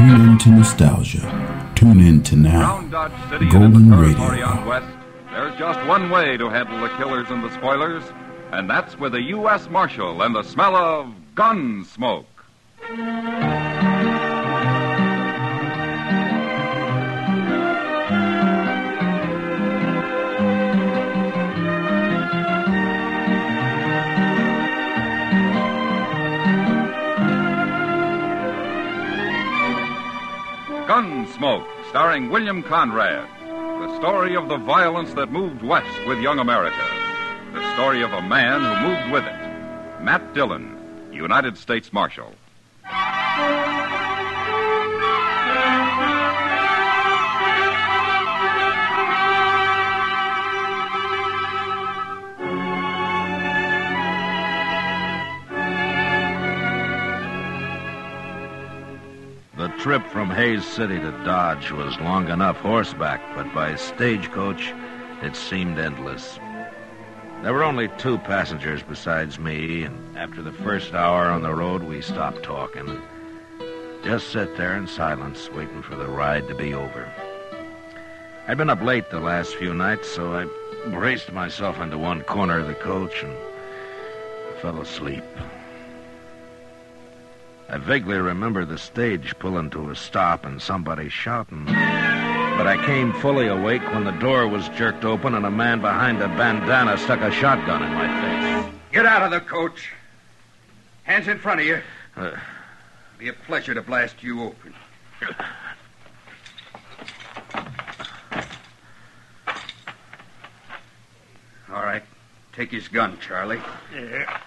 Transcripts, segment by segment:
Tune in to nostalgia. Tune in to now. Around Dodge City Golden and in the Radio. territory out west, there's just one way to handle the killers and the spoilers, and that's with a U.S. Marshal and the smell of Gunsmoke. Gunsmoke, starring William Conrad. The story of the violence that moved west with young America. The story of a man who moved with it. Matt Dillon, United States Marshal. The trip from Hayes City to Dodge was long enough horseback, but by stagecoach, it seemed endless. There were only 2 passengers besides me, and after the first hour on the road, we stopped talking and just sat there in silence, waiting for the ride to be over. I'd been up late the last few nights, so I braced myself into one corner of the coach and fell asleep. I vaguely remember the stage pulling to a stop and somebody shouting. But I came fully awake when the door was jerked open and a man behind a bandana stuck a shotgun in my face. Get out of the coach. Hands in front of you. Be a pleasure to blast you open. All right. Take his gun, Charlie. Yeah.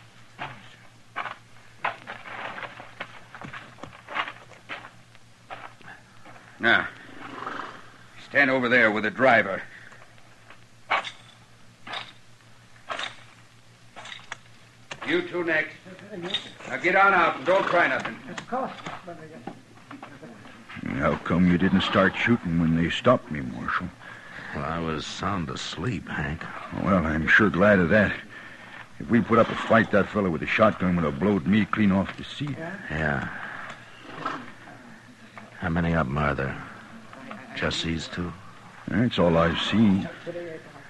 Now, stand over there with the driver. You 2 next. Now get on out and don't try nothing. How come you didn't start shooting when they stopped me, Marshal? Well, I was sound asleep, Hank. Well, I'm sure glad of that. If we put up a fight, that fellow with the shotgun would have blowed me clean off the seat. Yeah. How many of them are there? Just these 2? That's all I've seen.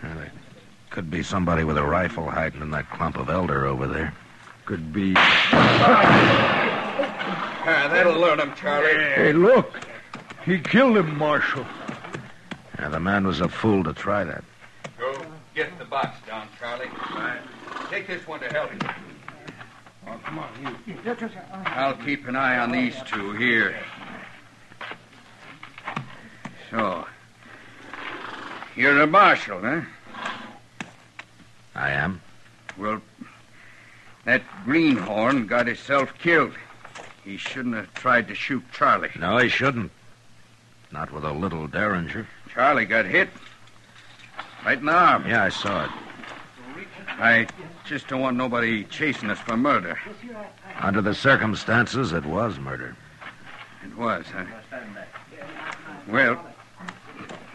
Well, there could be somebody with a rifle hiding in that clump of elder over there. Could be... That'll learn him, Charlie. Hey, look. He killed him, Marshal. Yeah, the man was a fool to try that. Go get the box down, Charlie. Take this one to help you. Oh, come on, you. I'll keep an eye on these 2 here. So, you're the marshal, huh? I am? Well, that greenhorn got himself killed. He shouldn't have tried to shoot Charlie. No, he shouldn't. Not with a little derringer. Charlie got hit. Right in the arm. Yeah, I saw it. I just don't want nobody chasing us for murder. Under the circumstances, it was murder. It was, huh? Well,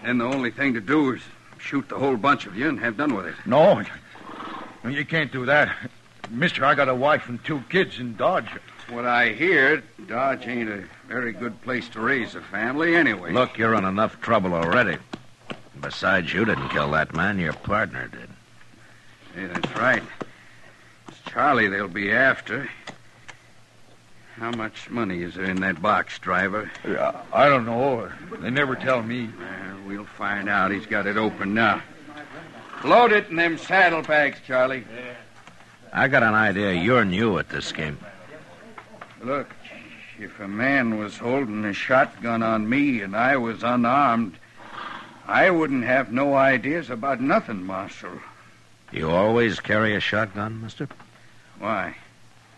then the only thing to do is shoot the whole bunch of you and have done with it. No, you can't do that. Mister, I got a wife and 2 kids in Dodge. What I hear, Dodge ain't a very good place to raise a family anyway. Look, you're in enough trouble already. Besides, you didn't kill that man. Your partner did. Yeah, that's right. It's Charlie they'll be after. How much money is there in that box, driver? I don't know. They never tell me. We'll find out. He's got it open now. Load it in them saddlebags, Charlie. I got an idea you're new at this game. Look, if a man was holding a shotgun on me and I was unarmed, I wouldn't have no ideas about nothing, Marshal. You always carry a shotgun, mister? Why?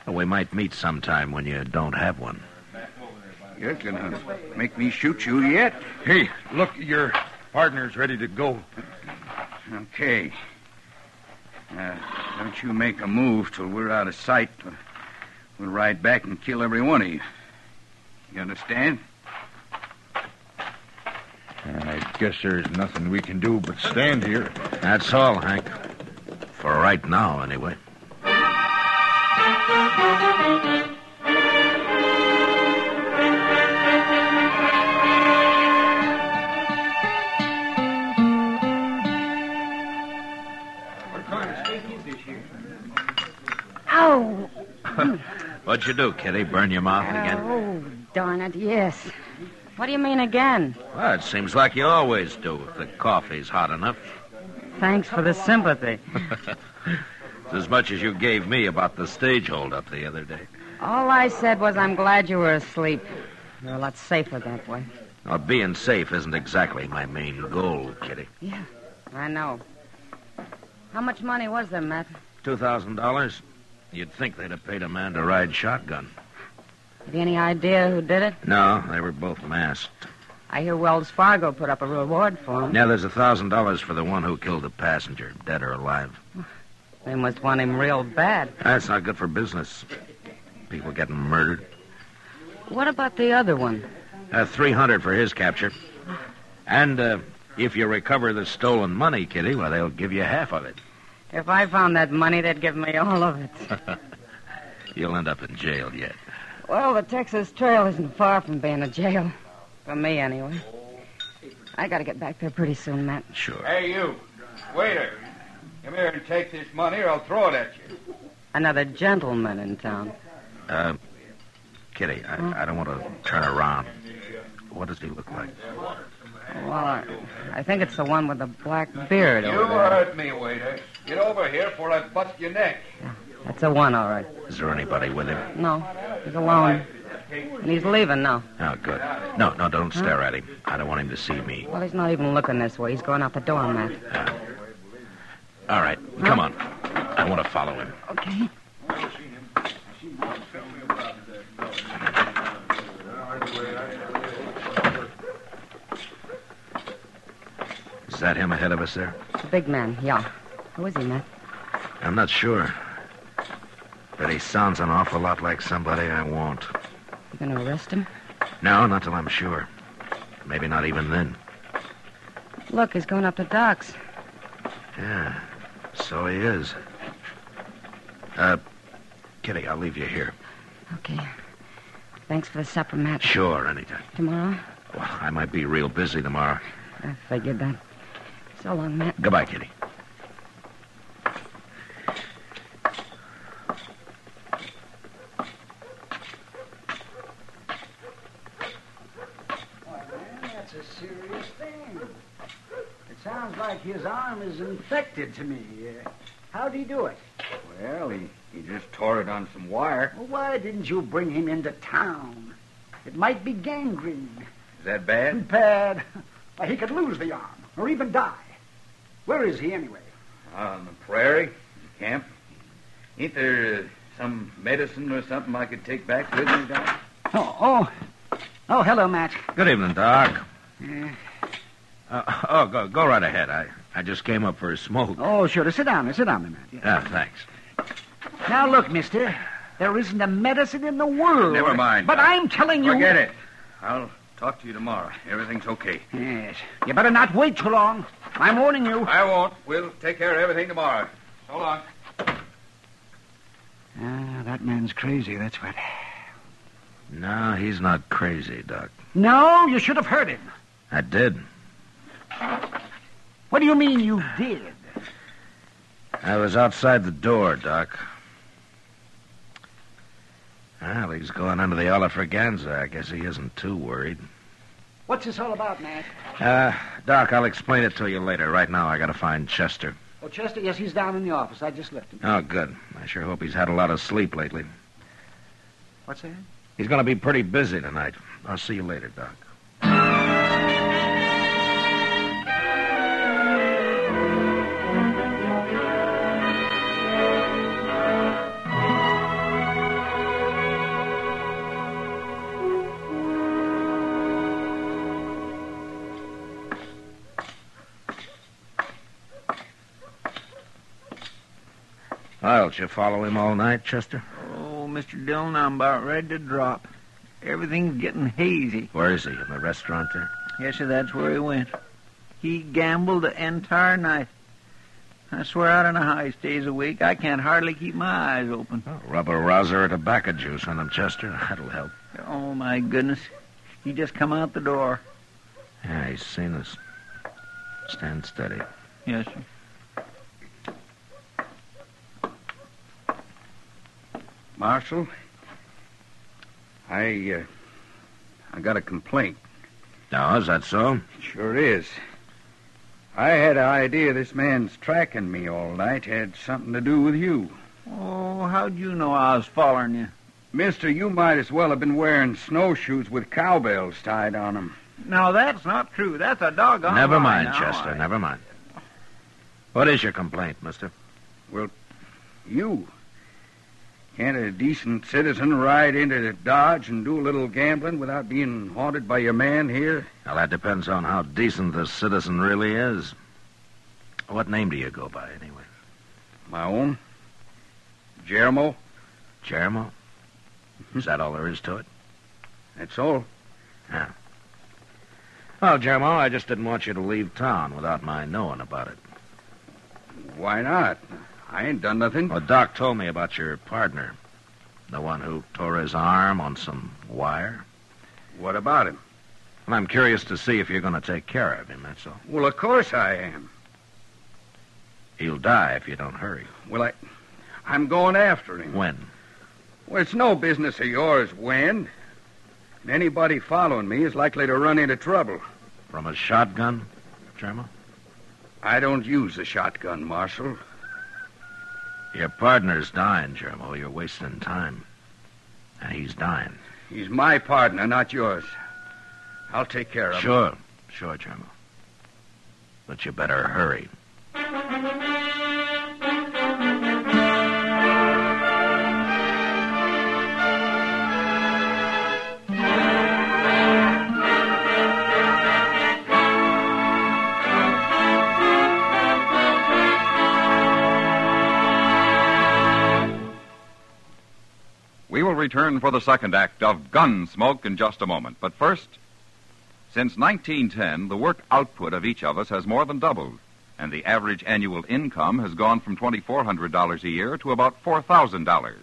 Well, we might meet sometime when you don't have one. You're gonna make me shoot you yet? Hey, look, your partner's ready to go. Okay. Don't you make a move till we're out of sight. We'll ride back and kill every one of you. You understand? I guess there's nothing we can do but stand here. That's all, Hank. For right now, anyway. Ow! What'd you do, Kitty? Burn your mouth again? Oh, darn it, yes. What do you mean again? Well, it seems like you always do if the coffee's hot enough. Thanks for the sympathy. It's as much as you gave me about the stage hold-up the other day. All I said was I'm glad you were asleep. You're a lot safer that way. Well, being safe isn't exactly my main goal, Kitty. Yeah, I know. How much money was there, Matt? $2,000? You'd think they'd have paid a man to ride shotgun. Have you any idea who did it? No, they were both masked. I hear Wells Fargo put up a reward for him. Yeah, there's $1,000 for the one who killed the passenger, dead or alive. They must want him real bad. That's not good for business. People getting murdered. What about the other one? $300 for his capture. And if you recover the stolen money, Kitty, well, they'll give you half of it. If I found that money, they'd give me all of it. You'll end up in jail yet. Well, the Texas Trail isn't far from being a jail. For me, anyway. I gotta get back there pretty soon, Matt. Sure. Hey, you. Waiter. Come here and take this money or I'll throw it at you. Another gentleman in town. Kitty, I don't want to turn around. What does he look like? Well, I think it's the one with the black beard You over there. heard me, waiter. Get over here before I bust your neck. That's the one, all right. Is there anybody with him? No, he's alone. And he's leaving now. Oh, good. No, don't stare at him. I don't want him to see me. Well, he's not even looking this way. He's going out the door, Matt. All right, come on. I want to follow him. Okay. Is that him ahead of us there? The big man, yeah. Who is he, Matt? I'm not sure. But he sounds an awful lot like somebody I want. You gonna arrest him? No, not till I'm sure. Maybe not even then. Look, he's going up the docks. Yeah, so he is. Kitty, I'll leave you here. Okay. Thanks for the supper, Matt. Sure, anytime. Tomorrow? Well, I might be real busy tomorrow. I figured that. So long, Matt. Goodbye, Kitty. That's a serious thing. It sounds like his arm is infected to me. How'd he do it? Well, he just tore it on some wire. Well, why didn't you bring him into town? It might be gangrene. Is that bad? Bad. Why, he could lose the arm, or even die. Where is he, anyway? On the prairie, camp. Ain't there some medicine or something I could take back with me, Doc? Oh, hello, Matt. Good evening, Doc. Uh, Go right ahead. I just came up for a smoke. Oh, sure. Sit down there, Matt. Yeah. Yeah, thanks. Now, look, mister. There isn't a medicine in the world. Never mind, But Doc. I'm telling you... Forget it. I'll talk to you tomorrow. Everything's okay. Yes. You better not wait too long. I'm warning you. I won't. We'll take care of everything tomorrow. So long. That man's crazy, that's what. No, he's not crazy, Doc. No, you should have heard him. I did. What do you mean you did? I was outside the door, Doc. Well, he's going under the Olafraganza. I guess he isn't too worried. What's this all about, Matt? Doc, I'll explain it to you later. Right now, I gotta find Chester. Oh, Chester, yes, he's down in the office. I just left him. Oh, good. I sure hope he's had a lot of sleep lately. What's that? He's gonna be pretty busy tonight. I'll see you later, Doc. Well, did you follow him all night, Chester? Oh, Mr. Dillon, I'm about ready to drop. Everything's getting hazy. Where is he? In the restaurant there? Yes, sir, that's where he went. He gambled the entire night. I swear out on a high stays awake. I can't hardly keep my eyes open. Oh, rub a rouser or tobacco juice on him, Chester. That'll help. Oh, my goodness. He just come out the door. Yeah, he's seen us. Stand steady. Yes, sir. Marshal, I got a complaint. Now, is that so? Sure is. I had an idea this man's tracking me all night had something to do with you. Oh, how'd you know I was following you? Mister, you might as well have been wearing snowshoes with cowbells tied on them. No, that's not true. That's a doggone Never lie mind, now. Chester, never mind. What is your complaint, mister? Well, you. Can't a decent citizen ride into Dodge and do a little gambling without being haunted by your man here? Well, that depends on how decent the citizen really is. What name do you go by, anyway? My own? Jeremo? Jeremo? Is that all there is to it? That's all. Yeah. Well, Jeremo, I just didn't want you to leave town without my knowing about it. Why not? I ain't done nothing. Well, Doc told me about your partner. The one who tore his arm on some wire. What about him? Well, I'm curious to see if you're going to take care of him, that's all. Well, of course I am. He'll die if you don't hurry. Well, I'm going after him. When? Well, it's no business of yours when. And anybody following me is likely to run into trouble. From a shotgun, Jeremo? I don't use a shotgun, Marshal. Your partner's dying, Jeremo. You're wasting time. And he's dying. He's my partner, not yours. I'll take care of him. Sure, Jeremo. But you better hurry. We will return for the second act of Gunsmoke in just a moment. But first, since 1910, the work output of each of us has more than doubled, and the average annual income has gone from $2,400 a year to about $4,000.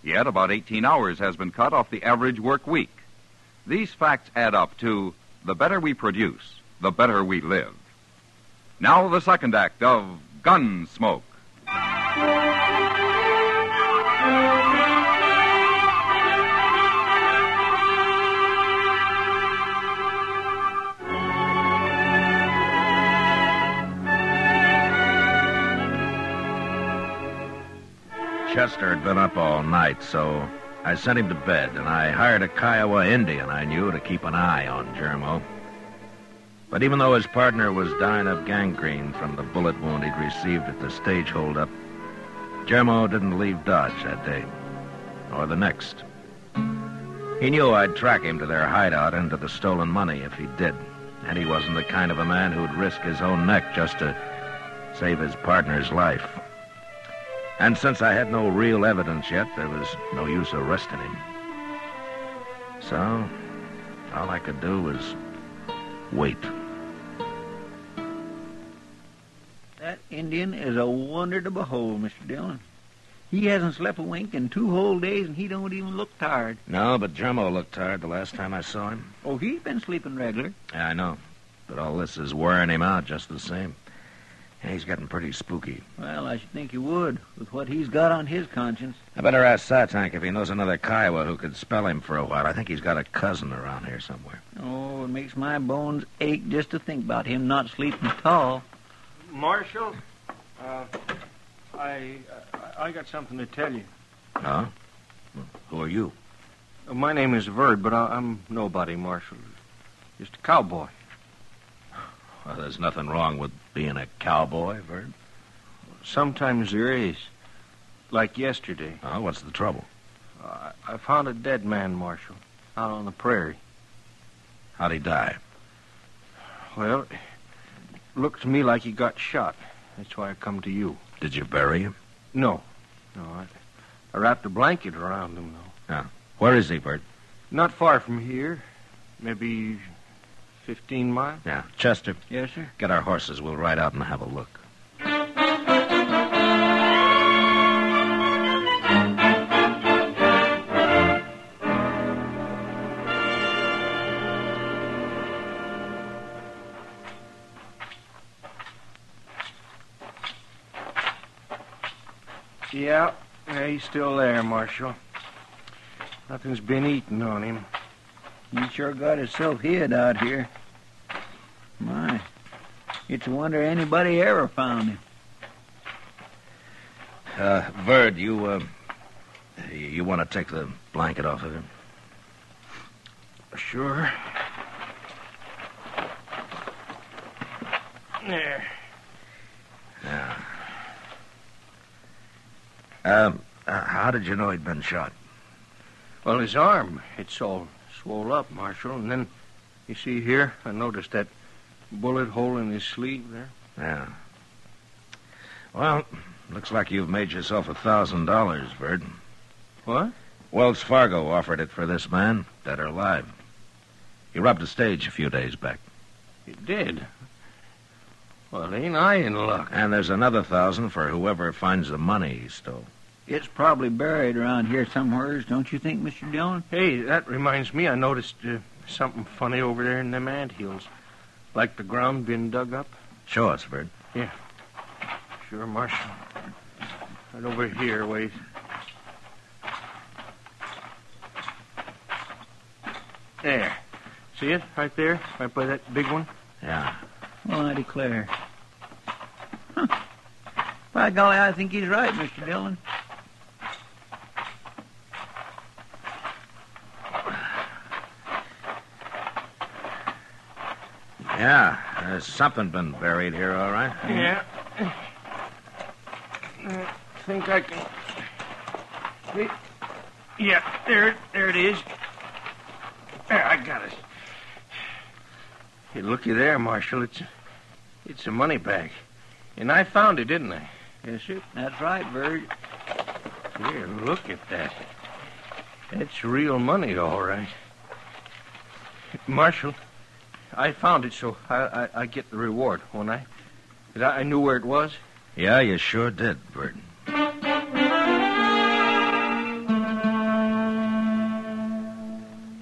Yet about 18 hours has been cut off the average work week. These facts add up to the better we produce, the better we live. Now the second act of Gunsmoke. Chester had been up all night, so I sent him to bed, and I hired a Kiowa Indian I knew to keep an eye on Jeremo. But even though his partner was dying of gangrene from the bullet wound he'd received at the stage holdup, Jeremo didn't leave Dodge that day, or the next. He knew I'd track him to their hideout and to the stolen money if he did, and he wasn't the kind of a man who'd risk his own neck just to save his partner's life. And since I had no real evidence yet, there was no use arresting him. So, all I could do was wait. That Indian is a wonder to behold, Mr. Dillon. He hasn't slept a wink in 2 whole days, and he don't even look tired. No, but Jeremo looked tired the last time I saw him. Oh, he's been sleeping regular. Yeah, I know. But all this is wearing him out just the same. Yeah, he's getting pretty spooky. Well, I should think he would, with what he's got on his conscience. I better ask Satank if he knows another Kiowa who could spell him for a while. I think he's got a cousin around here somewhere. Oh, it makes my bones ache just to think about him not sleeping at all. Marshal, I got something to tell you. Huh? Who are you? My name is Verd, but I'm nobody, Marshal. Just a cowboy. Well, there's nothing wrong with being a cowboy, Verd. Sometimes there is. Like yesterday. Oh, what's the trouble? I found a dead man, Marshal, out on the prairie. How'd he die? Well, it looked to me like he got shot. That's why I come to you. Did you bury him? No, I wrapped a blanket around him, though. Yeah. Where is he, Verd? Not far from here. Maybe 15 miles. Yeah. Chester. Yes, sir? Get our horses. We'll ride out and have a look. Yeah, he's still there, Marshal. Nothing's been eaten on him. He sure got himself hid out here. My, it's a wonder anybody ever found him. Verd, you want to take the blanket off of him? Sure. There. Yeah. How did you know he'd been shot? Well, his arm, it's all swole up, Marshal. And then, you see here, I noticed that bullet hole in his sleeve there. Yeah. Well, looks like you've made yourself $1,000, Verd. What? Wells Fargo offered it for this man, dead or alive. He robbed a stage a few days back. He did? Well, ain't I in luck? And there's another 1,000 for whoever finds the money he stole. It's probably buried around here somewheres, don't you think, Mr. Dillon? Hey, that reminds me, I noticed something funny over there in them anthills. Like the ground been dug up. Show us, Verd. Yeah. Sure, Marshal. Right over here, wait. There. See it? Right there? Right by that big one? Yeah. Well, I declare. Huh. By golly, I think he's right, Mr. Dillon. Yeah, there's something been buried here, all right. Yeah. I think I can... Wait. Yeah, there it is. There, I got it. Hey, looky there, Marshal. It's a money bag. And I found it, didn't I? Yes, sir. That's right, Verd. Here, look at that. That's real money, all right. Marshal, I found it, so I get the reward, won't I? 'Cause I knew where it was. Yeah, you sure did, Verd.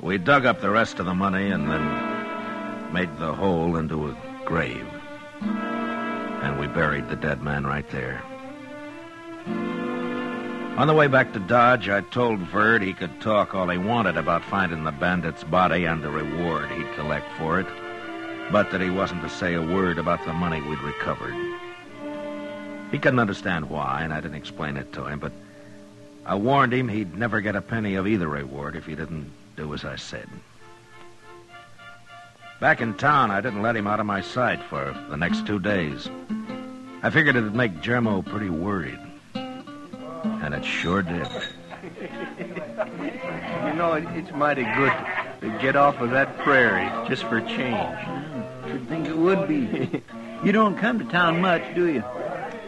We dug up the rest of the money and then made the hole into a grave. And we buried the dead man right there. On the way back to Dodge, I told Verd he could talk all he wanted about finding the bandit's body and the reward he'd collect for it, but that he wasn't to say a word about the money we'd recovered. He couldn't understand why, and I didn't explain it to him, but I warned him he'd never get a penny of either reward if he didn't do as I said. Back in town, I didn't let him out of my sight for the next 2 days. I figured it'd make Jermo pretty worried. And it sure did. You know, it's mighty good to get off of that prairie just for change. Should think it would be. You don't come to town much, do you?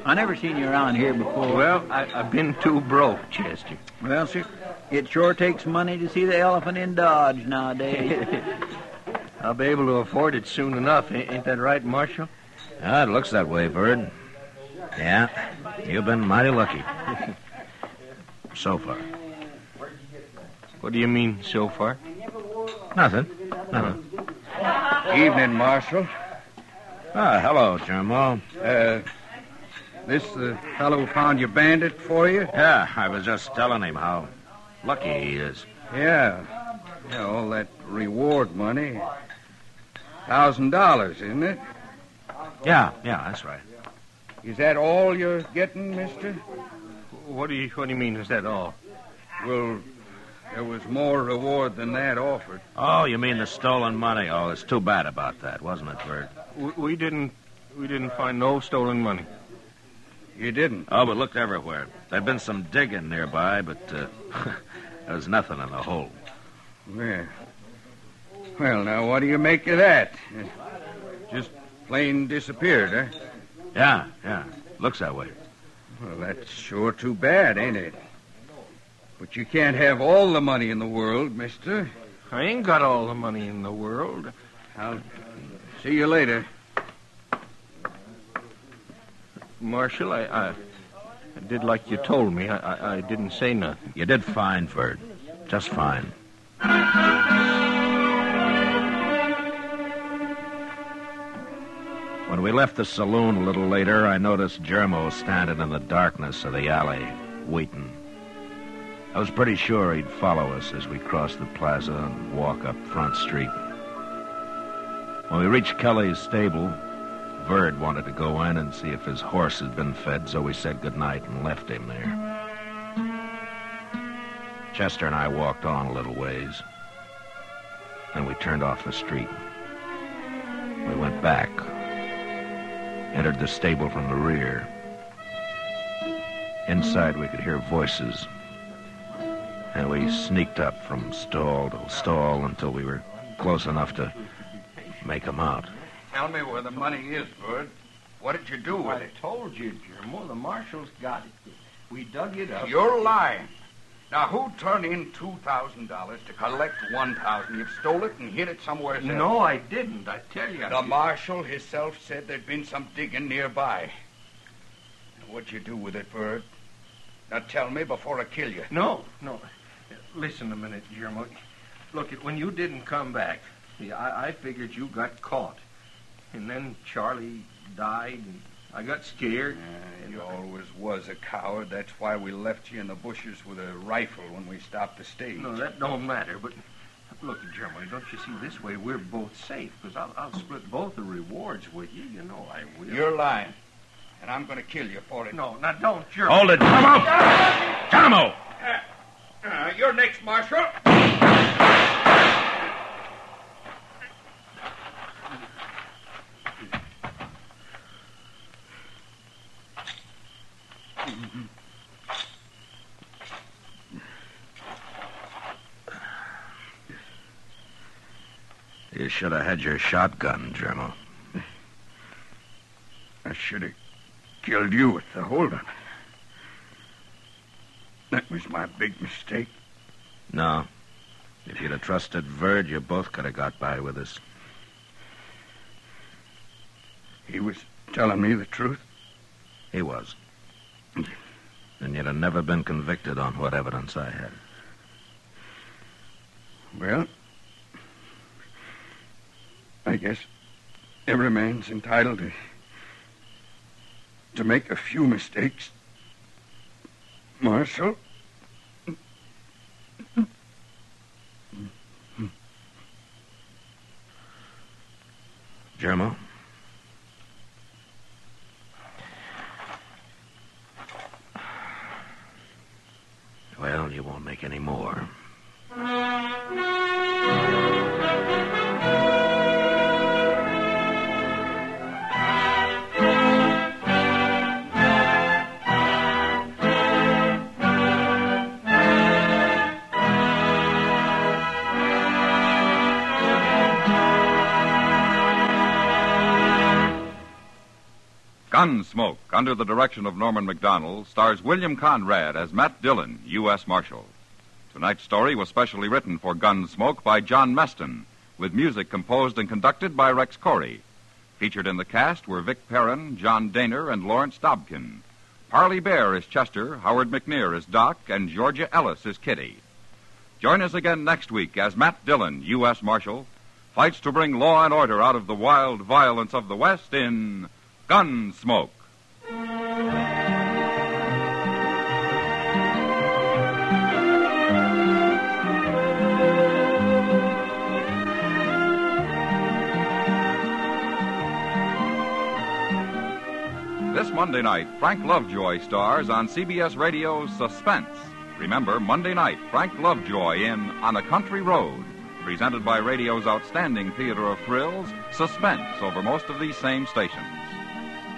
I never seen you around here before. Well, I've been too broke, Chester. Well, sir, it sure takes money to see the elephant in Dodge nowadays. I'll be able to afford it soon enough. Ain't that right, Marshal? It looks that way, Verd. Yeah, you've been mighty lucky. So far. What do you mean, so far? Nothing. Evening, Marshal. Hello, Jermo. This the fellow who found your bandit for you? Yeah, I was just telling him how lucky he is. Yeah, all that reward money. $1,000, isn't it? Yeah, that's right. Is that all you're getting, mister? What do you mean, is that all? Well, there was more reward than that offered. Oh, you mean the stolen money? Oh, it's too bad about that, wasn't it, Verd? We didn't find no stolen money. You didn't? Oh, but looked everywhere. There'd been some digging nearby, but there was nothing in the hole. Well, now, what do you make of that? Just plain disappeared, eh? Yeah. Looks that way. Well, that's sure too bad, ain't it? But you can't have all the money in the world, mister. I ain't got all the money in the world. I'll see you later. Marshal, I did like you told me. I didn't say nothing. You did fine, Verd. Just fine. When we left the saloon a little later, I noticed Jermo standing in the darkness of the alley, waiting. I was pretty sure he'd follow us as we crossed the plaza and walk up Front Street. When we reached Kelly's stable, Verd wanted to go in and see if his horse had been fed, so we said goodnight and left him there. Chester and I walked on a little ways. Then we turned off the street. We went back, entered the stable from the rear. Inside, we could hear voices, and we sneaked up from stall to stall until we were close enough to make them out. Tell me where the money is, Bud. What did you do with it? I told you, Germo. The marshals got it. We dug it up. You're lying. Now, who turned in $2,000 to collect $1,000? You've stole it and hid it somewhere else. No, I didn't. I tell you. The marshal himself said there'd been some digging nearby. Now, what'd you do with it, Bud? Now, tell me before I kill you. No. Listen a minute, Germo. Look, when you didn't come back, see, I figured you got caught. And then Charlie died, and I got scared. You always was a coward. That's why we left you in the bushes with a rifle when we stopped the stage. No, that don't matter, but look, Germany, don't you see, this way we're both safe, because I'll split both the rewards with you. You know I will. You're lying, and I'm going to kill you for it. No, now don't, Germany. Hold it, Geronimo! Geronimo! You're next, Marshal. You should have had your shotgun, Germo. I should have killed you with the holdup. That was my big mistake. No. If you'd have trusted Verd, you both could have got by with us. He was telling me the truth? He was. And you'd have never been convicted on what evidence I had. Well, I guess every man's entitled to make a few mistakes. Marshal? Germo? Well, you won't make any more. Gunsmoke, under the direction of Norman Macdonald, stars William Conrad as Matt Dillon, U.S. Marshal. Tonight's story was specially written for Gunsmoke by John Meston, with music composed and conducted by Rex Corey. Featured in the cast were Vic Perrin, John Daner, and Lawrence Dobkin. Parley Bear is Chester, Howard McNear is Doc, and Georgia Ellis is Kitty. Join us again next week as Matt Dillon, U.S. Marshal, fights to bring law and order out of the wild violence of the West in Gunsmoke. This Monday night, Frank Lovejoy stars on CBS Radio's Suspense. Remember, Monday night, Frank Lovejoy in On a Country Road, presented by radio's outstanding theater of thrills, Suspense, over most of these same stations.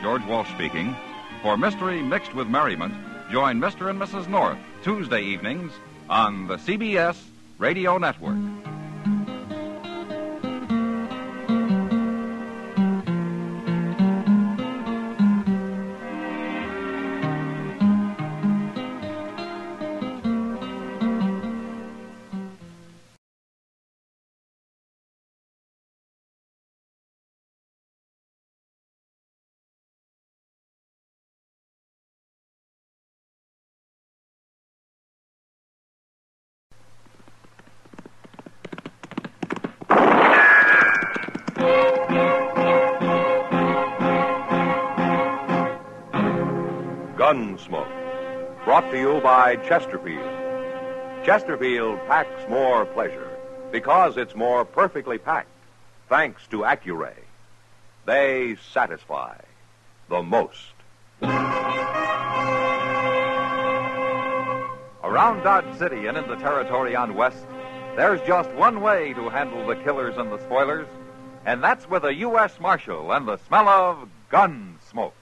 George Walsh speaking. For Mystery Mixed with Merriment, join Mr. and Mrs. North Tuesday evenings on the CBS Radio Network. Gunsmoke, brought to you by Chesterfield, Chesterfield packs more pleasure because it's more perfectly packed, thanks to Accuray. They satisfy the most. Around Dodge City and in the territory on West, there's just one way to handle the killers and the spoilers, and that's with a U.S. Marshal and the smell of Gunsmoke.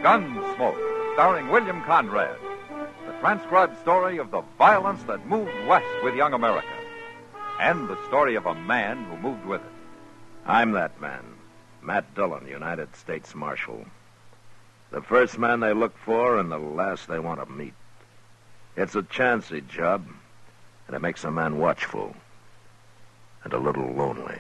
Gunsmoke, starring William Conrad. The transcribed story of the violence that moved west with young America. And the story of a man who moved with it. I'm that man, Matt Dillon, United States Marshal. The first man they look for and the last they want to meet. It's a chancy job, and it makes a man watchful and a little lonely.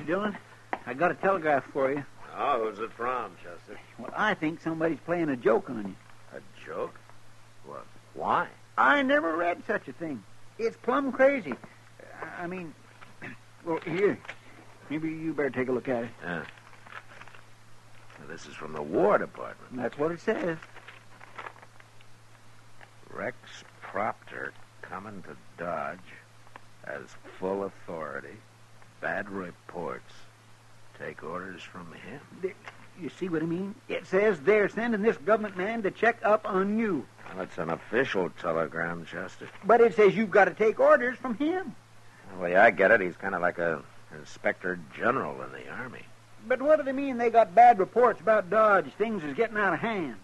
Dillon, I got a telegraph for you. Oh, who's it from, Chester? Well, I think somebody's playing a joke on you. A joke? What? Why? I never read such a thing. It's plumb crazy. I mean, well, here. Maybe you better take a look at it. Yeah. Now, this is from the War Department. That's what it says. Rex Proctor coming to Dodge has full authority. Bad reports. Take orders from him. You see what I mean? It says they're sending this government man to check up on you. Well, it's an official telegram, Chester. But it says you've got to take orders from him. Well, yeah, I get it. He's kind of like a inspector general in the Army. But what do they mean they got bad reports about Dodge? Things is getting out of hand.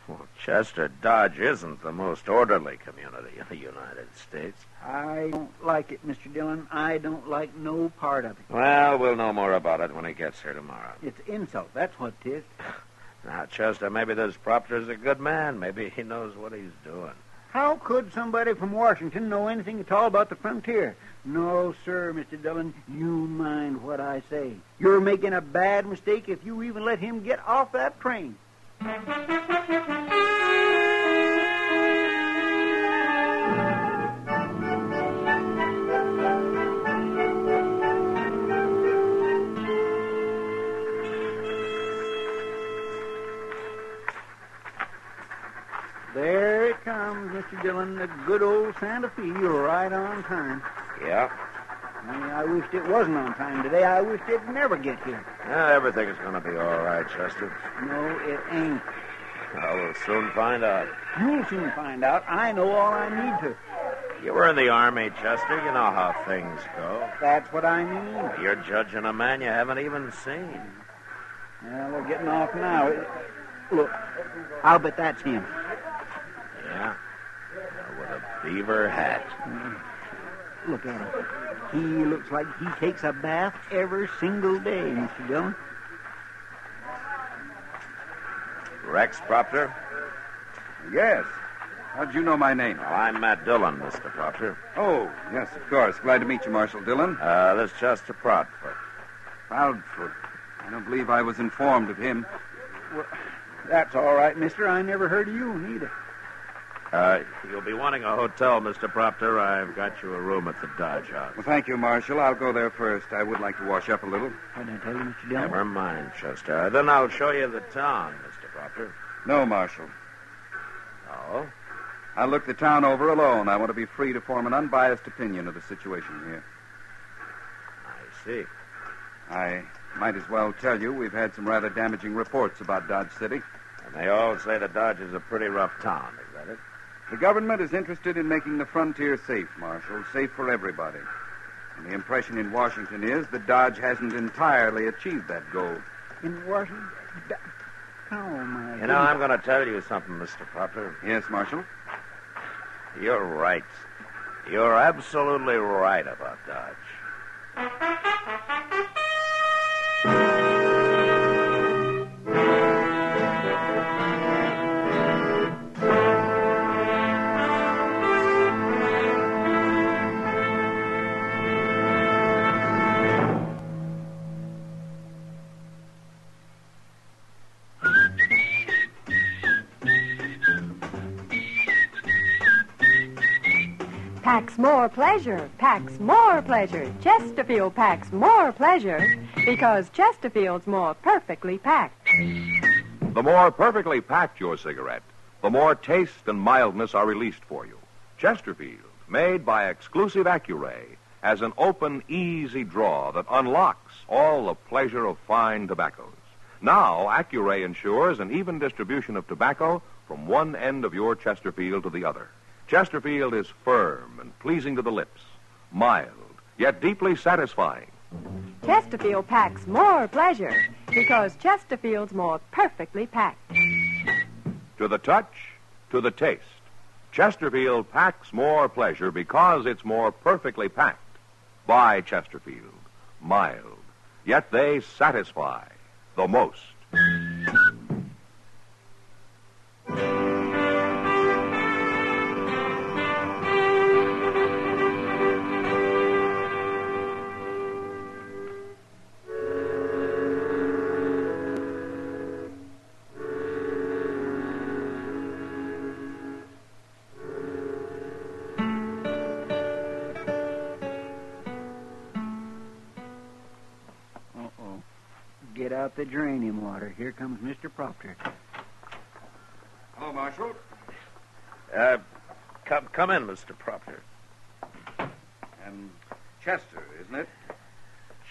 Well, Chester, Dodge isn't the most orderly community in the United States. I don't like it, Mr. Dillon. I don't like no part of it. Well, we'll know more about it when he gets here tomorrow. It's insult. That's what it is. Now, Chester, maybe this Proctor's a good man. Maybe he knows what he's doing. How could somebody from Washington know anything at all about the frontier? No, sir, Mr. Dillon. You mind what I say. You're making a bad mistake if you even let him get off that train. There it comes, Mr. Dillon, the good old Santa Fe. You're right on time. Yeah? I wished it wasn't on time today. I wished it'd never get here. Everything's going to be all right, Chester. No, it ain't. Well, we'll soon find out. You'll soon find out. I know all I need to. You were in the Army, Chester. You know how things go. That's what I mean. You're judging a man you haven't even seen. Well, we're getting off now. Look, I'll bet that's him. Yeah? With a beaver hat. Look at him. He looks like he takes a bath every single day, Mr. Dillon. Rex Proctor? Yes. How'd you know my name? Well, I'm Matt Dillon, Mr. Proctor. Oh, yes, of course. Glad to meet you, Marshal Dillon. This is Chester Proudfoot. Proudfoot. I don't believe I was informed of him. Well, that's all right, mister. I never heard of you, neither. You'll be wanting a hotel, Mr. Proctor. I've got you a room at the Dodge House. Well, thank you, Marshal. I'll go there first. I would like to wash up a little. What did I tell you, Mr. Dillon? Never mind, Chester. Then I'll show you the town, Mr. Proctor. No, Marshal. Oh? I'll look the town over alone. I want to be free to form an unbiased opinion of the situation here. I see. I might as well tell you we've had some rather damaging reports about Dodge City. And they all say that Dodge is a pretty rough town, is that it? The government is interested in making the frontier safe, Marshal, safe for everybody. And the impression in Washington is that Dodge hasn't entirely achieved that goal. In Washington? Oh, my I'm going to tell you something, Mr. Proctor. Yes, Marshal? You're right. You're absolutely right about Dodge. Packs more pleasure, packs more pleasure. Chesterfield packs more pleasure because Chesterfield's more perfectly packed. The more perfectly packed your cigarette, the more taste and mildness are released for you. Chesterfield, made by exclusive Accuray, has an open, easy draw that unlocks all the pleasure of fine tobaccos. Now, Accuray ensures an even distribution of tobacco from one end of your Chesterfield to the other. Chesterfield is firm and pleasing to the lips, mild, yet deeply satisfying. Chesterfield packs more pleasure because Chesterfield's more perfectly packed. To the touch, to the taste, Chesterfield packs more pleasure because it's more perfectly packed. By Chesterfield, mild, yet they satisfy the most. Get out the draining water. Here comes Mr. Proctor. Hello, Marshal. Come in, Mr. Proctor. And Chester, isn't it?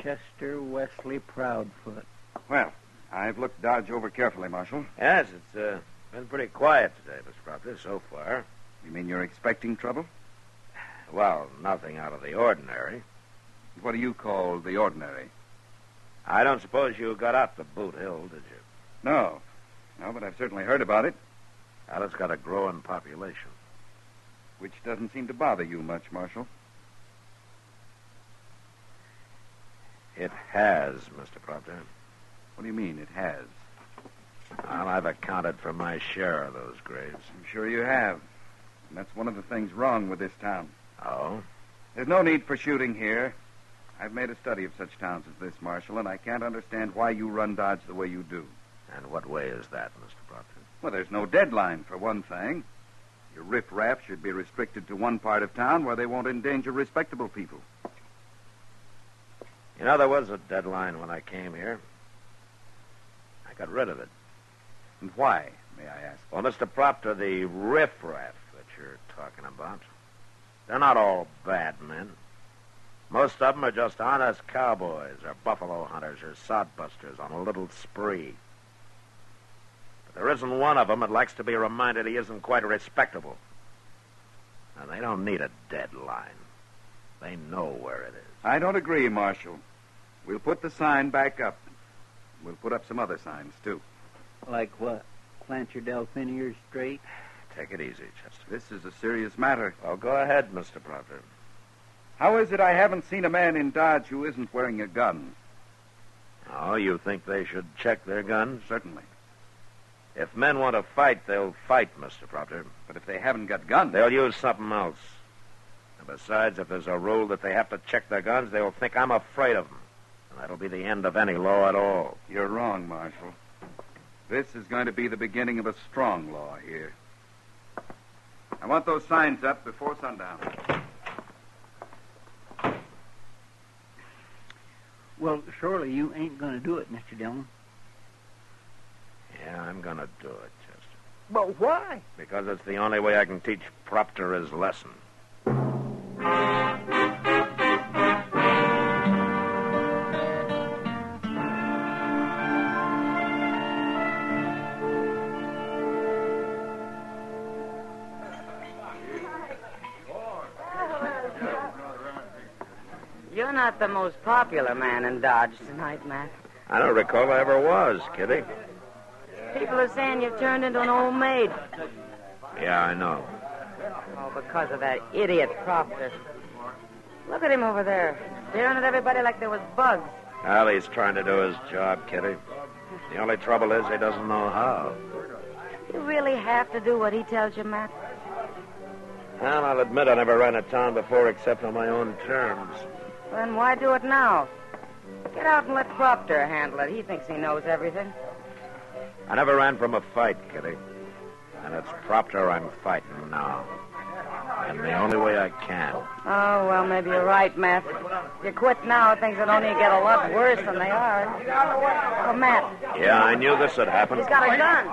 Chester Wesley Proudfoot. Well, I've looked Dodge over carefully, Marshal. Yes, it's been pretty quiet today, Mr. Proctor, so far. You mean you're expecting trouble? Well, nothing out of the ordinary. What do you call the ordinary? I don't suppose you got out to Boot Hill, did you? No, but I've certainly heard about it. Well, it's got a growing population. Which doesn't seem to bother you much, Marshal. It has, Mr. Proctor. What do you mean, it has? Well, I've accounted for my share of those graves. I'm sure you have. And that's one of the things wrong with this town. Oh? There's no need for shooting here. I've made a study of such towns as this, Marshal, and I can't understand why you run Dodge the way you do. And what way is that, Mr. Proctor? Well, there's no deadline, for one thing. Your riffraff should be restricted to one part of town where they won't endanger respectable people. You know, there was a deadline when I came here. I got rid of it. And why, may I ask? Well, Mr. Proctor, the riffraff that you're talking about, they're not all bad men. Most of them are just honest cowboys or buffalo hunters or sodbusters on a little spree. But there isn't one of them that likes to be reminded he isn't quite respectable. And they don't need a deadline. They know where it is. I don't agree, Marshal. We'll put the sign back up. We'll put up some other signs, too. Like what? Plant your Delphiniers straight? Take it easy, Chester. This is a serious matter. Well, go ahead, Mr. Proctor. How is it I haven't seen a man in Dodge who isn't wearing a gun? Oh, you think they should check their guns? Certainly. If men want to fight, they'll fight, Mr. Proctor. But if they haven't got guns... They'll use something else. And besides, if there's a rule that they have to check their guns, they'll think I'm afraid of them. And that'll be the end of any law at all. You're wrong, Marshal. This is going to be the beginning of a strong law here. I want those signs up before sundown. Well, surely you ain't going to do it, Mr. Dillon. Yeah, I'm going to do it, Chester. But why? Because it's the only way I can teach Proctor his lesson. You're not the most popular man in Dodge tonight, Matt. I don't recall I ever was, Kitty. People are saying you've turned into an old maid. Yeah, I know. Well, Oh, because of that idiot Proctor. Look at him over there, staring at everybody like there was bugs. Well, he's trying to do his job, Kitty. The only trouble is he doesn't know how. You really have to do what he tells you, Matt? Well, I'll admit I never ran a town before except on my own terms. Then why do it now? Get out and let Proctor handle it. He thinks he knows everything. I never ran from a fight, Kitty. And it's Proctor I'm fighting now. And the only way I can. Oh, well, maybe you're right, Matt. If you quit now, things would only get a lot worse than they are. Oh, Matt. Yeah, I knew this would happen. He's got a gun.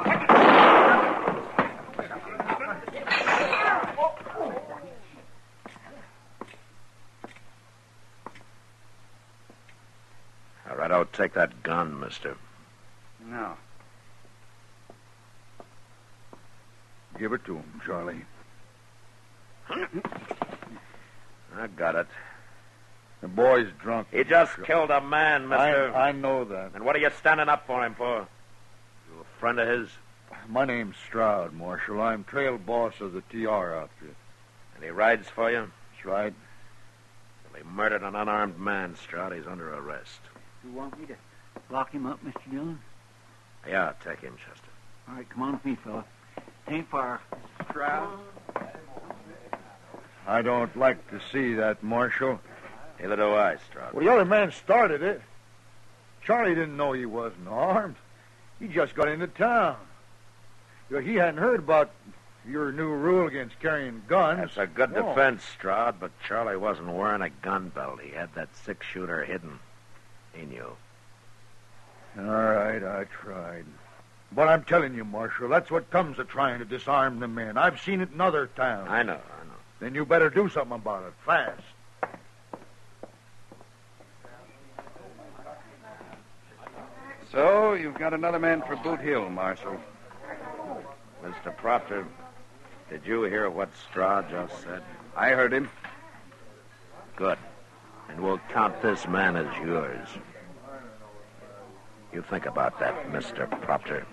All right, I'll take that gun, mister. No. Give it to him, Charlie. I got it. The boy's drunk. He just killed a man, mister. I know that. And what are you standing up for him for? You a friend of his? My name's Stroud, Marshal. I'm trail boss of the TR outfit. And he rides for you? That's right. Well, he murdered an unarmed man, Stroud. He's under arrest. You want me to lock him up, Mr. Dillon? Yeah, take him, Chester. All right, come on with me, fella. Ain't far. Stroud? I don't like to see that, Marshal. Neither do I, Stroud. Well, the other man started it. Charlie didn't know he wasn't armed. He just got into town. He hadn't heard about your new rule against carrying guns. That's a good No. defense, Stroud, but Charlie wasn't wearing a gun belt. He had that six-shooter hidden. He knew. All right, I tried. But I'm telling you, Marshal, that's what comes of trying to disarm the men. I've seen it in other towns. I know. Then you better do something about it, fast. So, you've got another man for Boot Hill, Marshal. Mr. Proctor, did you hear what Stroud just said? I heard him. Good. And we'll count this man as yours. You think about that, Mr. Proctor.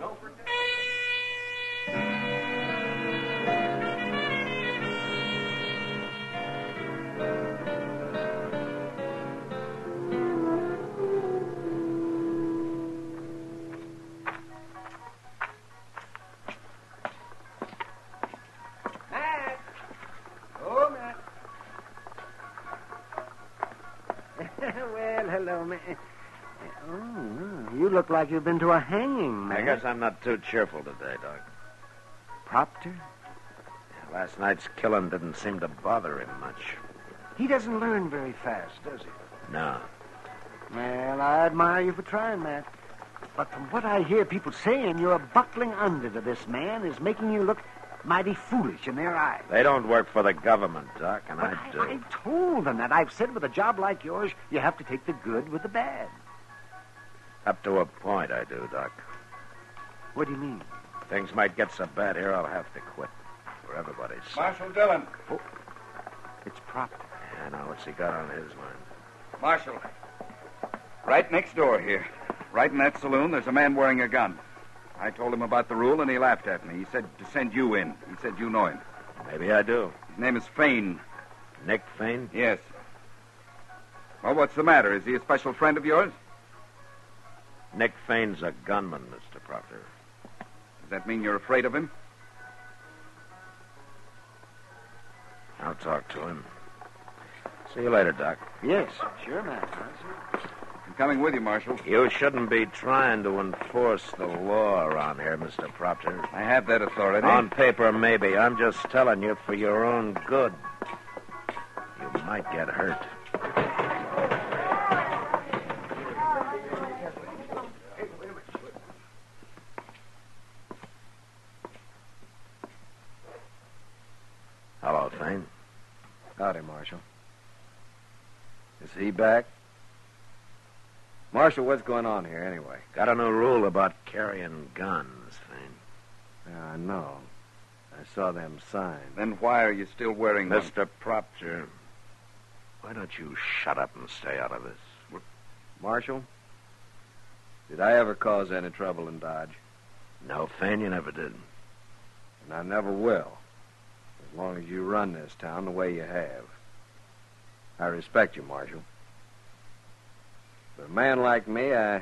Matt! Oh, Matt. Well, hello, Matt. Oh, you look like you've been to a hanging, Matt. I guess I'm not too cheerful today, Doc. Proctor? Last night's killing didn't seem to bother him much. He doesn't learn very fast, does he? No. Well, I admire you for trying, Matt. But from what I hear people saying, your buckling under to this man is making you look mighty foolish in their eyes. They don't work for the government, Doc, and But I do. I've told them that. I've said with a job like yours, you have to take the good with the bad. Up to a point, I do, Doc. What do you mean? Things might get so bad here, I'll have to quit. For everybody's sake. Marshal Dillon. Oh, it's Proctor. Yeah, now what's he got on his mind? Marshal. Right next door here. Right in that saloon, there's a man wearing a gun. I told him about the rule, and he laughed at me. He said to send you in. He said you know him. Maybe I do. His name is Fain. Nick Fain? Yes. Well, what's the matter? Is he a special friend of yours? Nick Fain's a gunman, Mr. Proctor. Does that mean you're afraid of him? I'll talk to him. See you later, Doc. Yes, sure, Matt. I'm coming with you, Marshal. You shouldn't be trying to enforce the law around here, Mr. Proctor. I have that authority. On paper, maybe. I'm just telling you for your own good. You might get hurt. Hello, Fain. Howdy, Marshal. Is he back? Marshal, what's going on here anyway? Got a new rule about carrying guns, Fain. Yeah, I know. I saw them signs. Then why are you still wearing them? Mr. Proctor, why don't you shut up and stay out of this? Marshal, did I ever cause any trouble in Dodge? No, Fain, you never did. And I never will. As long as you run this town the way you have. I respect you, Marshal. But a man like me, I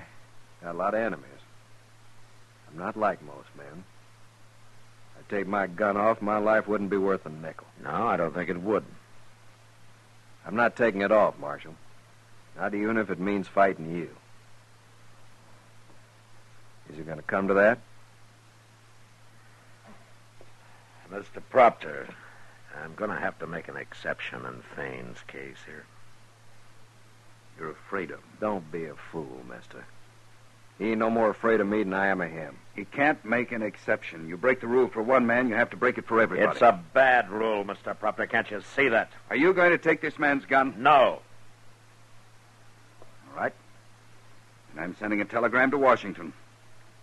got a lot of enemies. I'm not like most men. I'd take my gun off, my life wouldn't be worth a nickel. No, I don't think it would. I'm not taking it off, Marshal. Not even if it means fighting you. Is it going to come to that? Mr. Proctor, I'm going to have to make an exception in Fane's case here. You're afraid of him. Don't be a fool, mister. He ain't no more afraid of me than I am of him. He can't make an exception. You break the rule for one man, you have to break it for everybody. It's a bad rule, Mr. Proctor. Can't you see that? Are you going to take this man's gun? No. All right. And I'm sending a telegram to Washington.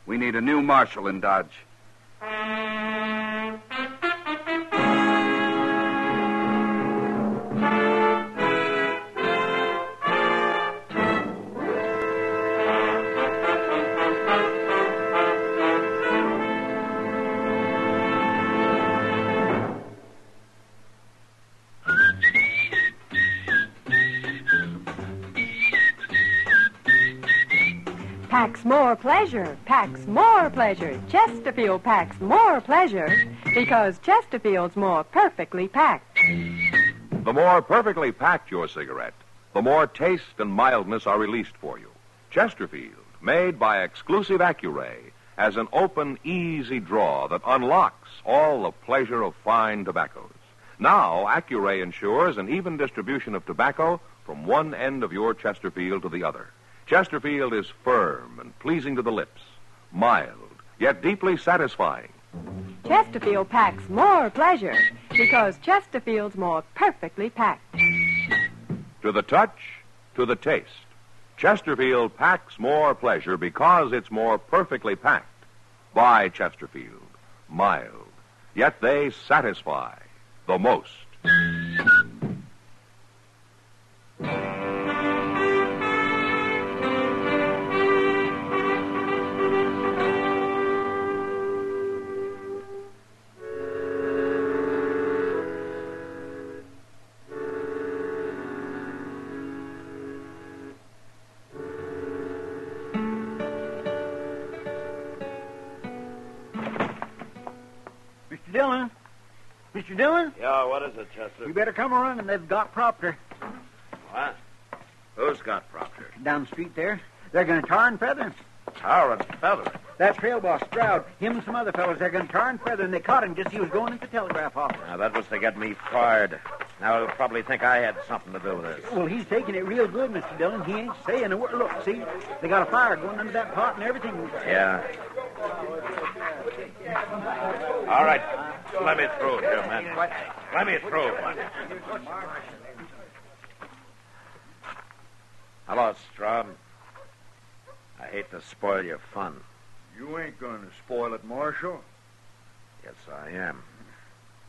We need a new marshal in Dodge. Packs more pleasure, packs more pleasure. Chesterfield packs more pleasure because Chesterfield's more perfectly packed. The more perfectly packed your cigarette, the more taste and mildness are released for you. Chesterfield, made by exclusive Accuray, has an open, easy draw that unlocks all the pleasure of fine tobaccos. Now, Accuray ensures an even distribution of tobacco from one end of your Chesterfield to the other. Chesterfield is firm and pleasing to the lips, mild, yet deeply satisfying. Chesterfield packs more pleasure because Chesterfield's more perfectly packed. To the touch, to the taste, Chesterfield packs more pleasure because it's more perfectly packed. By Chesterfield, mild, yet they satisfy the most. Mr. Dillon? Mr. Dillon? Yeah, what is it, Chester? You better come running. They've got Proctor. What? Who's got Proctor? Down the street there. They're going to tar and feather. Tar and feather? That trail boss, Stroud, him and some other fellows, they're going to tar and feather, and they caught him just as he was going into the telegraph office. Now, that was to get me fired. Now, he'll probably think I had something to do with this. Well, he's taking it real good, Mr. Dillon. He ain't saying a word. Look, see? They got a fire going under that pot and everything. Yeah. All right. Let me through, you men. Let me through. Hello, Stroud. I hate to spoil your fun. You ain't going to spoil it, Marshal. Yes, I am.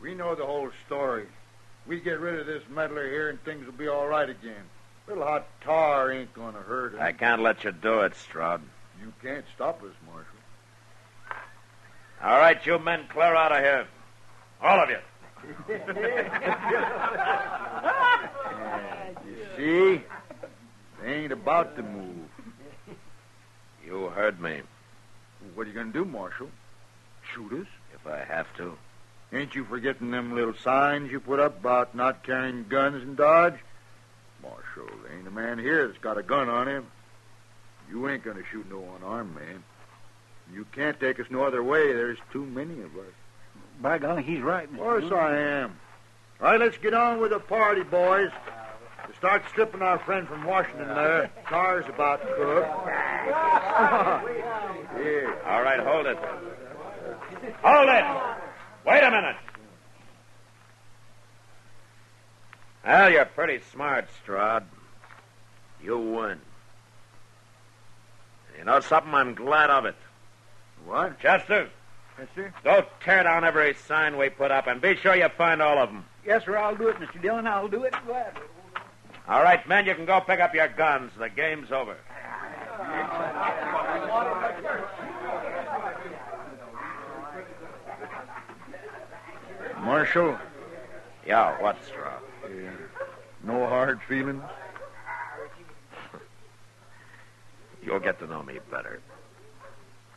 We know the whole story. We get rid of this meddler here and things will be all right again. Little hot tar ain't going to hurt him. I can't let you do it, Stroud. You can't stop us, Marshal. All right, you men, clear out of here. All of you. You see? They ain't about to move. You heard me. What are you going to do, Marshal? Shoot us? If I have to. Ain't you forgetting them little signs you put up about not carrying guns in Dodge? Marshal, there ain't a man here that's got a gun on him. You ain't going to shoot no unarmed man. You can't take us no other way. There's too many of us. By golly, he's right, Mr. Of course Dillon. I am. All right, let's get on with the party, boys. To start stripping our friend from Washington there. Car's about cooked. Here. All right, hold it. Hold it! Wait a minute. Well, you're pretty smart, Stroud. You win. And you know something? I'm glad of it. What? Chester, Yes, sir. go tear down every sign we put up and be sure you find all of them. Yes, sir, I'll do it, Mr. Dillon. I'll do it. Glad. All right, men, you can go pick up your guns. The game's over. Marshal, Yeah, what, Straw? No hard feelings? You'll get to know me better.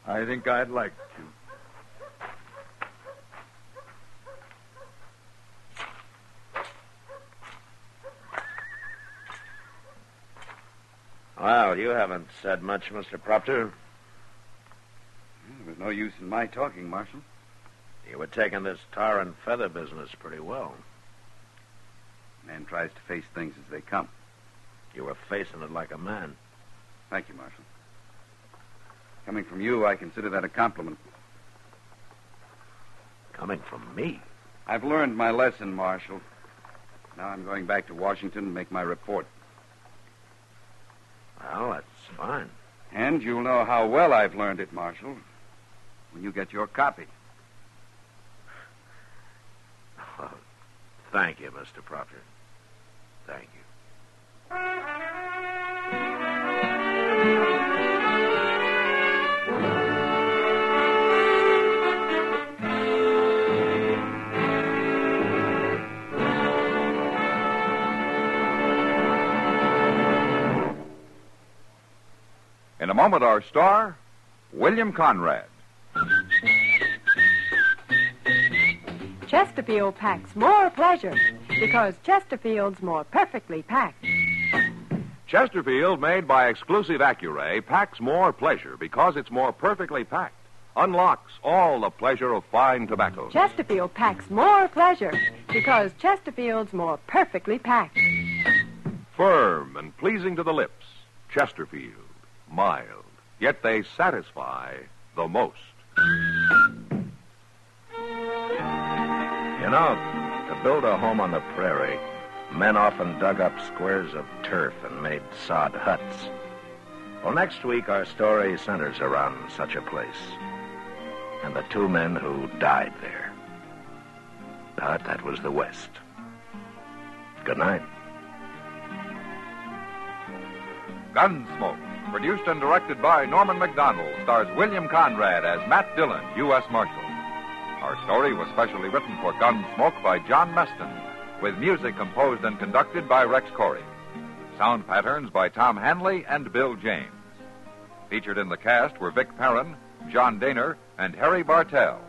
I think I'd like to. Well, you haven't said much, Mr. Proctor. There's no use in my talking, Marshal. You were taking this tar and feather business pretty well. Man tries to face things as they come. You were facing it like a man. Thank you, Marshal. Coming from you, I consider that a compliment. Coming from me? I've learned my lesson, Marshal. Now I'm going back to Washington and make my report. Well, that's fine. And you'll know how well I've learned it, Marshal, when you get your copy. Oh, thank you, Mr. Proctor. Thank you. In a moment, our star, William Conrad. Chesterfield packs more pleasure because Chesterfield's more perfectly packed. Chesterfield, made by exclusive Accuray, packs more pleasure because it's more perfectly packed. Unlocks all the pleasure of fine tobacco. Chesterfield packs more pleasure because Chesterfield's more perfectly packed. Firm and pleasing to the lips. Chesterfield. Mild. Yet they satisfy the most. You know, to build a home on the prairie, men often dug up squares of turf and made sod huts. Well, next week our story centers around such a place and the two men who died there. But that was the West. Good night. Gunsmoke, produced and directed by Norman MacDonald, stars William Conrad as Matt Dillon, U.S. Marshal. Our story was specially written for Gunsmoke by John Meston, with music composed and conducted by Rex Corey. Sound patterns by Tom Hanley and Bill James. Featured in the cast were Vic Perrin, John Daner, and Harry Bartell.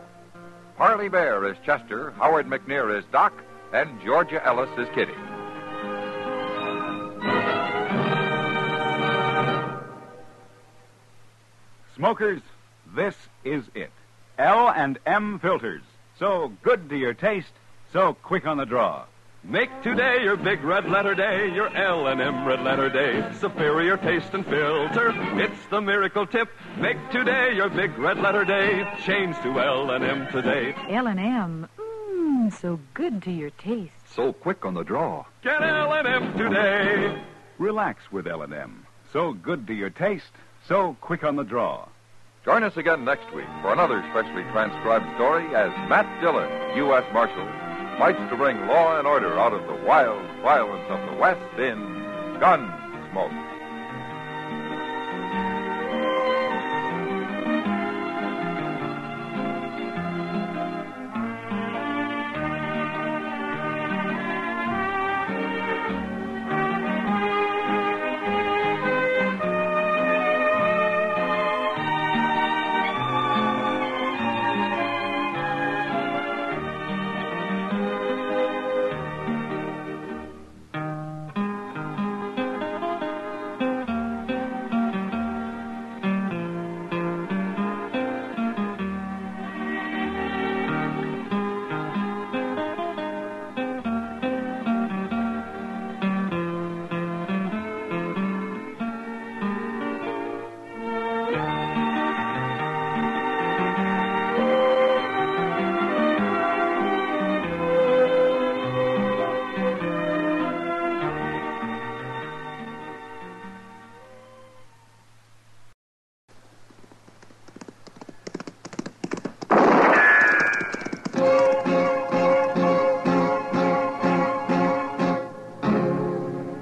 Parley Bear is Chester, Howard McNear is Doc, and Georgia Ellis is Kitty. Smokers, this is it. L&M filters. So good to your taste, so quick on the draw. Make today your big red letter day, your L&M red letter day. Superior taste and filter, it's the miracle tip. Make today your big red letter day. Change to L&M today. L&M, so good to your taste. So quick on the draw. Get L&M today. Relax with L&M. So good to your taste, so quick on the draw. Join us again next week for another specially transcribed story as Matt Dillon, U.S. Marshal, fights to bring law and order out of the wild violence of the West in Gunsmoke.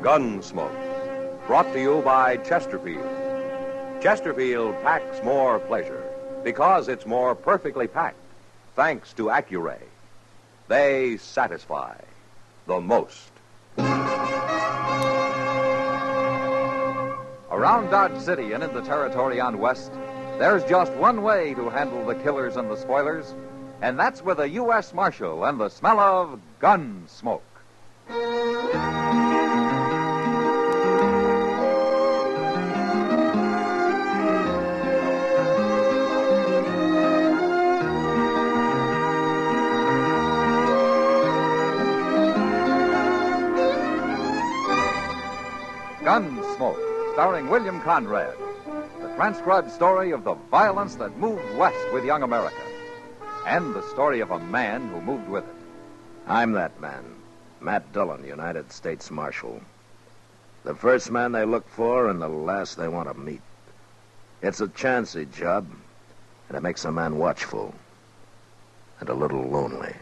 Gunsmoke, brought to you by Chesterfield. Chesterfield packs more pleasure because it's more perfectly packed, thanks to Accuray. They satisfy the most. Around Dodge City and in the territory on West, there's just one way to handle the killers and the spoilers, and that's with a U.S. Marshal and the smell of Gunsmoke. Gunsmoke, starring William Conrad. The transcribed story of the violence that moved west with young America. And the story of a man who moved with it. I'm that man, Matt Dillon, United States Marshal. The first man they look for and the last they want to meet. It's a chancy job, and it makes a man watchful and a little lonely.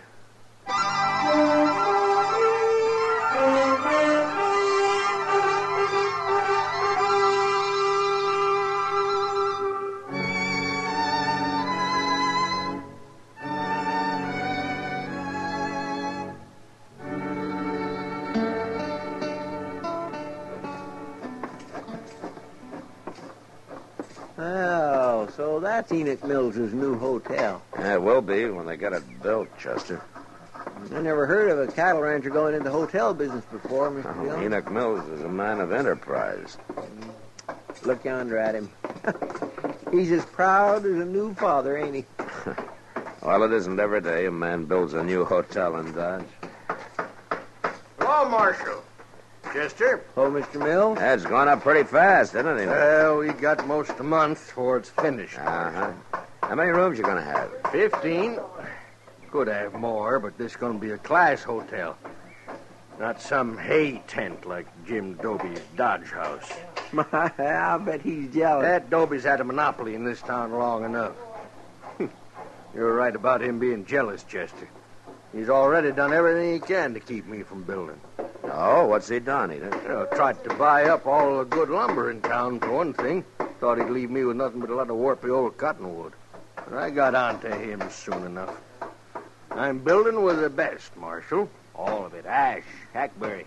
Oh, so that's Enoch Mills' new hotel. Yeah, it will be when they get it built, Chester. I never heard of a cattle rancher going into hotel business before, Mr. Dillon. Enoch Mills is a man of enterprise. Look yonder at him. He's as proud as a new father, ain't he? Well, it isn't every day a man builds a new hotel in Dodge. Hello, Marshal. Chester? Oh, Mr. Mills? That's gone up pretty fast, isn't it, Enoch? Well, we got most a month before it's finished. Uh-huh. How many rooms you gonna have? 15. Could have more, but this is going to be a class hotel. Not some hay tent like Jim Doby's Dodge house. I bet he's jealous. That Doby's had a monopoly in this town long enough. You're right about him being jealous, Chester. He's already done everything he can to keep me from building. Oh, what's he done, Enoch? Tried to buy up all the good lumber in town, for one thing. Thought he'd leave me with nothing but a lot of warpy old cottonwood. But I got on to him soon enough. I'm building with the best, Marshal. All of it. Ash, hackberry.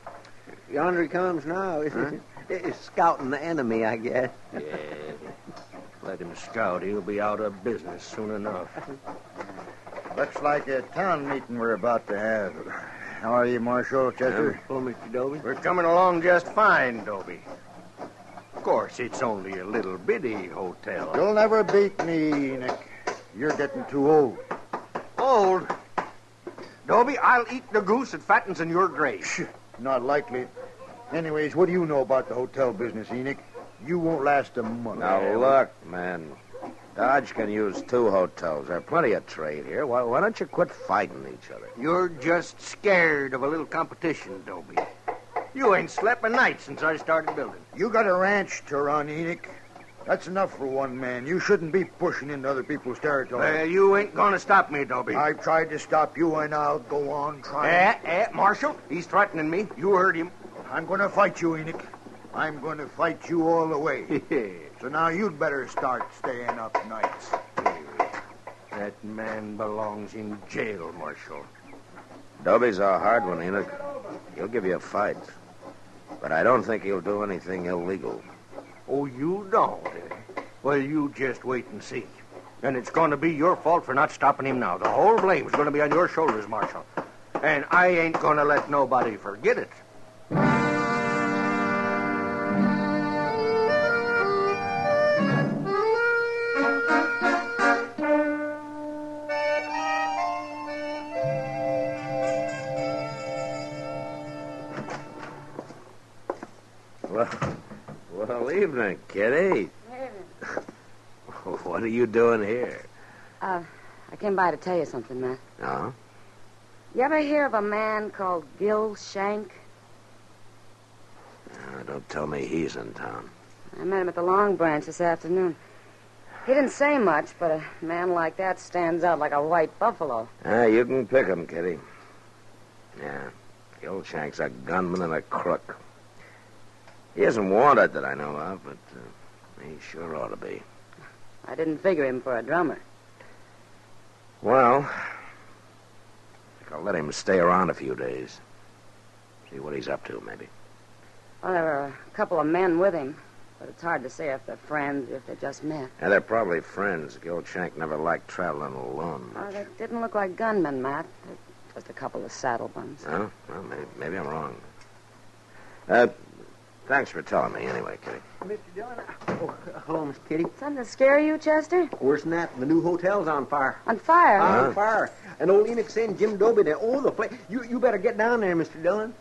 Yonder he comes now. He's scouting the enemy, I guess. Yeah. Let him scout. He'll be out of business soon enough. Looks like a town meeting we're about to have. How are you, Marshal Chester? Oh, Mr. Doby. We're coming along just fine, Doby. Of course, it's only a little bitty hotel. You'll never beat me, Enoch. You're getting too old. Old? Doby, I'll eat the goose that fattens in your grave. Not likely. Anyways, what do you know about the hotel business, Enoch? You won't last a month. Now, look, man. Dodge can use 2 hotels. There's plenty of trade here. Why don't you quit fighting each other? You're just scared of a little competition, Doby. You ain't slept a night since I started building. You got a ranch to run, Enoch. That's enough for one man. You shouldn't be pushing into other people's territory. Well, you ain't gonna stop me, Doby. I've tried to stop you, and I'll go on trying. Marshal, he's threatening me. You heard him. I'm going to fight you, Enoch. I'm going to fight you all the way. So now you'd better start staying up nights. That man belongs in jail, Marshal. Doby's a hard one, Enoch. He'll give you a fight. But I don't think he'll do anything illegal. Oh, you don't? Well, you just wait and see. And it's going to be your fault for not stopping him now. The whole blame's going to be on your shoulders, Marshal. And I ain't going to let nobody forget it. Well, evening, Kitty. What are you doing here? I came by to tell you something, Matt. Oh? You ever hear of a man called Gil Shank? Don't tell me he's in town. I met him at the Long Branch this afternoon. He didn't say much, but a man like that stands out like a white buffalo. You can pick him, Kitty. Yeah, Gil Shank's a gunman and a crook. He isn't wanted that I know of, but he sure ought to be. I didn't figure him for a drummer. Well, I think I'll let him stay around a few days. See what he's up to, maybe. Well, there were a couple of men with him, but it's hard to say if they're friends or if they just met. Yeah, they're probably friends. The old Shank never liked traveling alone. Well, they didn't look like gunmen, Matt. They're just a couple of saddlebuns. Oh, well, maybe I'm wrong. Thanks for telling me anyway, Kitty. Mr. Dillon. Oh, hello, Miss Kitty. Something to scare you, Chester? Worse than that, the new hotel's on fire. On fire? On fire. And old Enoch saying Jim Dobie there. Oh, the place. You better get down there, Mr. Dillon.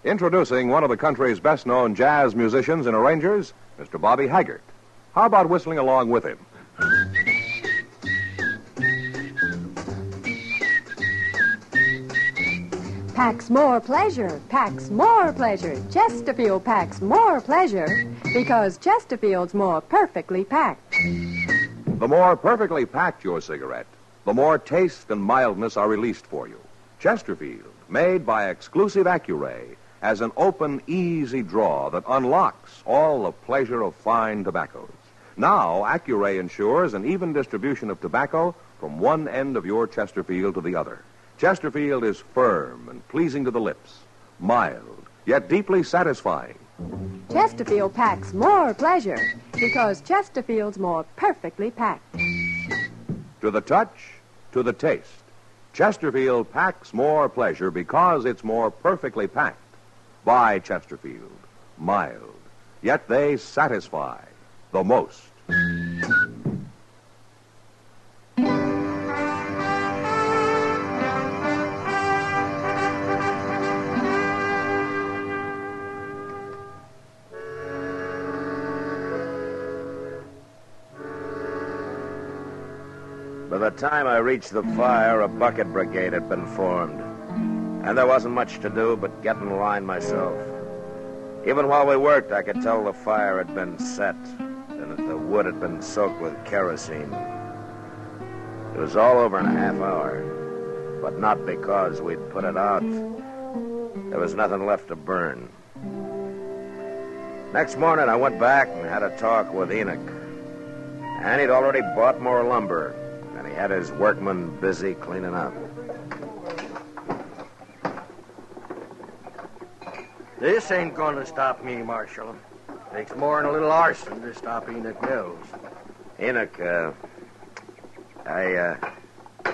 Introducing one of the country's best-known jazz musicians and arrangers, Mr. Bobby Haggart. How about whistling along with him? Packs more pleasure, packs more pleasure. Chesterfield packs more pleasure because Chesterfield's more perfectly packed. The more perfectly packed your cigarette, the more taste and mildness are released for you. Chesterfield, made by exclusive Accuray, has an open, easy draw that unlocks all the pleasure of fine tobaccos. Now, Accuray ensures an even distribution of tobacco from one end of your Chesterfield to the other. Chesterfield is firm and pleasing to the lips, mild, yet deeply satisfying. Chesterfield packs more pleasure because Chesterfield's more perfectly packed. To the touch, to the taste, Chesterfield packs more pleasure because it's more perfectly packed. By Chesterfield, mild, yet they satisfy the most. By the time I reached the fire, a bucket brigade had been formed. And there wasn't much to do but get in line myself. Even while we worked, I could tell the fire had been set and that the wood had been soaked with kerosene. It was all over in a half hour, but not because we'd put it out. There was nothing left to burn. Next morning, I went back and had a talk with Enoch. And he'd already bought more lumber, and he had his workmen busy cleaning up. This ain't gonna stop me, Marshal. Takes more than a little arson to stop Enoch Mills. Enoch, I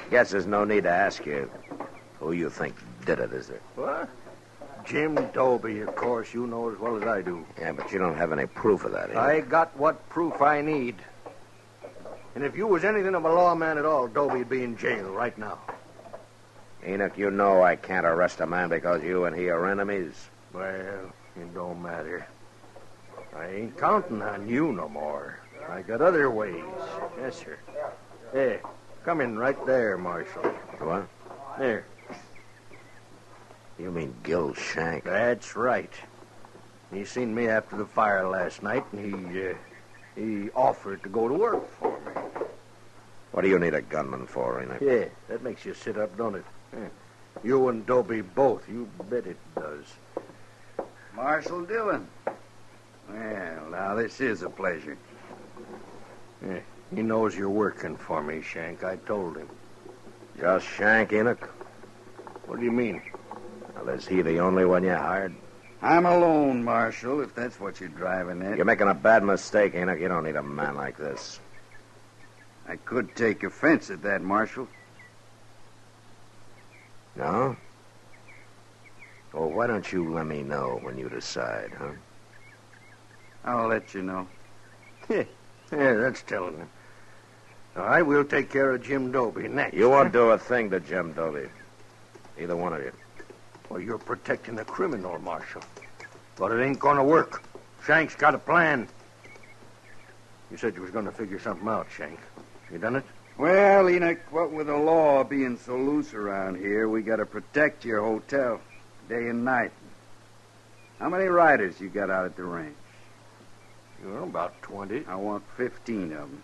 guess there's no need to ask you who you think did it, is there? What? Jim Dobie, of course. You know as well as I do. Yeah, but you don't have any proof of that, Enoch. I got what proof I need. And if you was anything of a lawman at all, Dobie'd be in jail right now. Enoch, you know I can't arrest a man because you and he are enemies. Well, it don't matter. I ain't counting on you no more. I got other ways. Yes, sir. Hey, come in right there, Marshal. What? There. You mean Gil Shank? That's right. He seen me after the fire last night, and he offered to go to work for me. What do you need a gunman for, Enoch? Yeah, that makes you sit up, don't it? Yeah. You and Dobie both. You bet it does. Marshal Dillon. Well, now, this is a pleasure. Yeah, he knows you're working for me, Shank. I told him. Just Shank, Enoch? What do you mean? Well, is he the only one you hired? I'm alone, Marshal, if that's what you're driving at. You're making a bad mistake, Enoch. You don't need a man like this. I could take offense at that, Marshal. No? Well, why don't you let me know when you decide, huh? I'll let you know. Yeah, that's telling him. All right, we'll take care of Jim Dobie next. You won't do a thing to Jim Dobie. Either one of you. Well, you're protecting a criminal, Marshal. But it ain't gonna work. Shank's got a plan. You said you was gonna figure something out, Shank. You done it? Well, Enoch, what with the law being so loose around here, we gotta protect your hotel day and night. How many riders you got out at the range? About 20. I want 15 of them.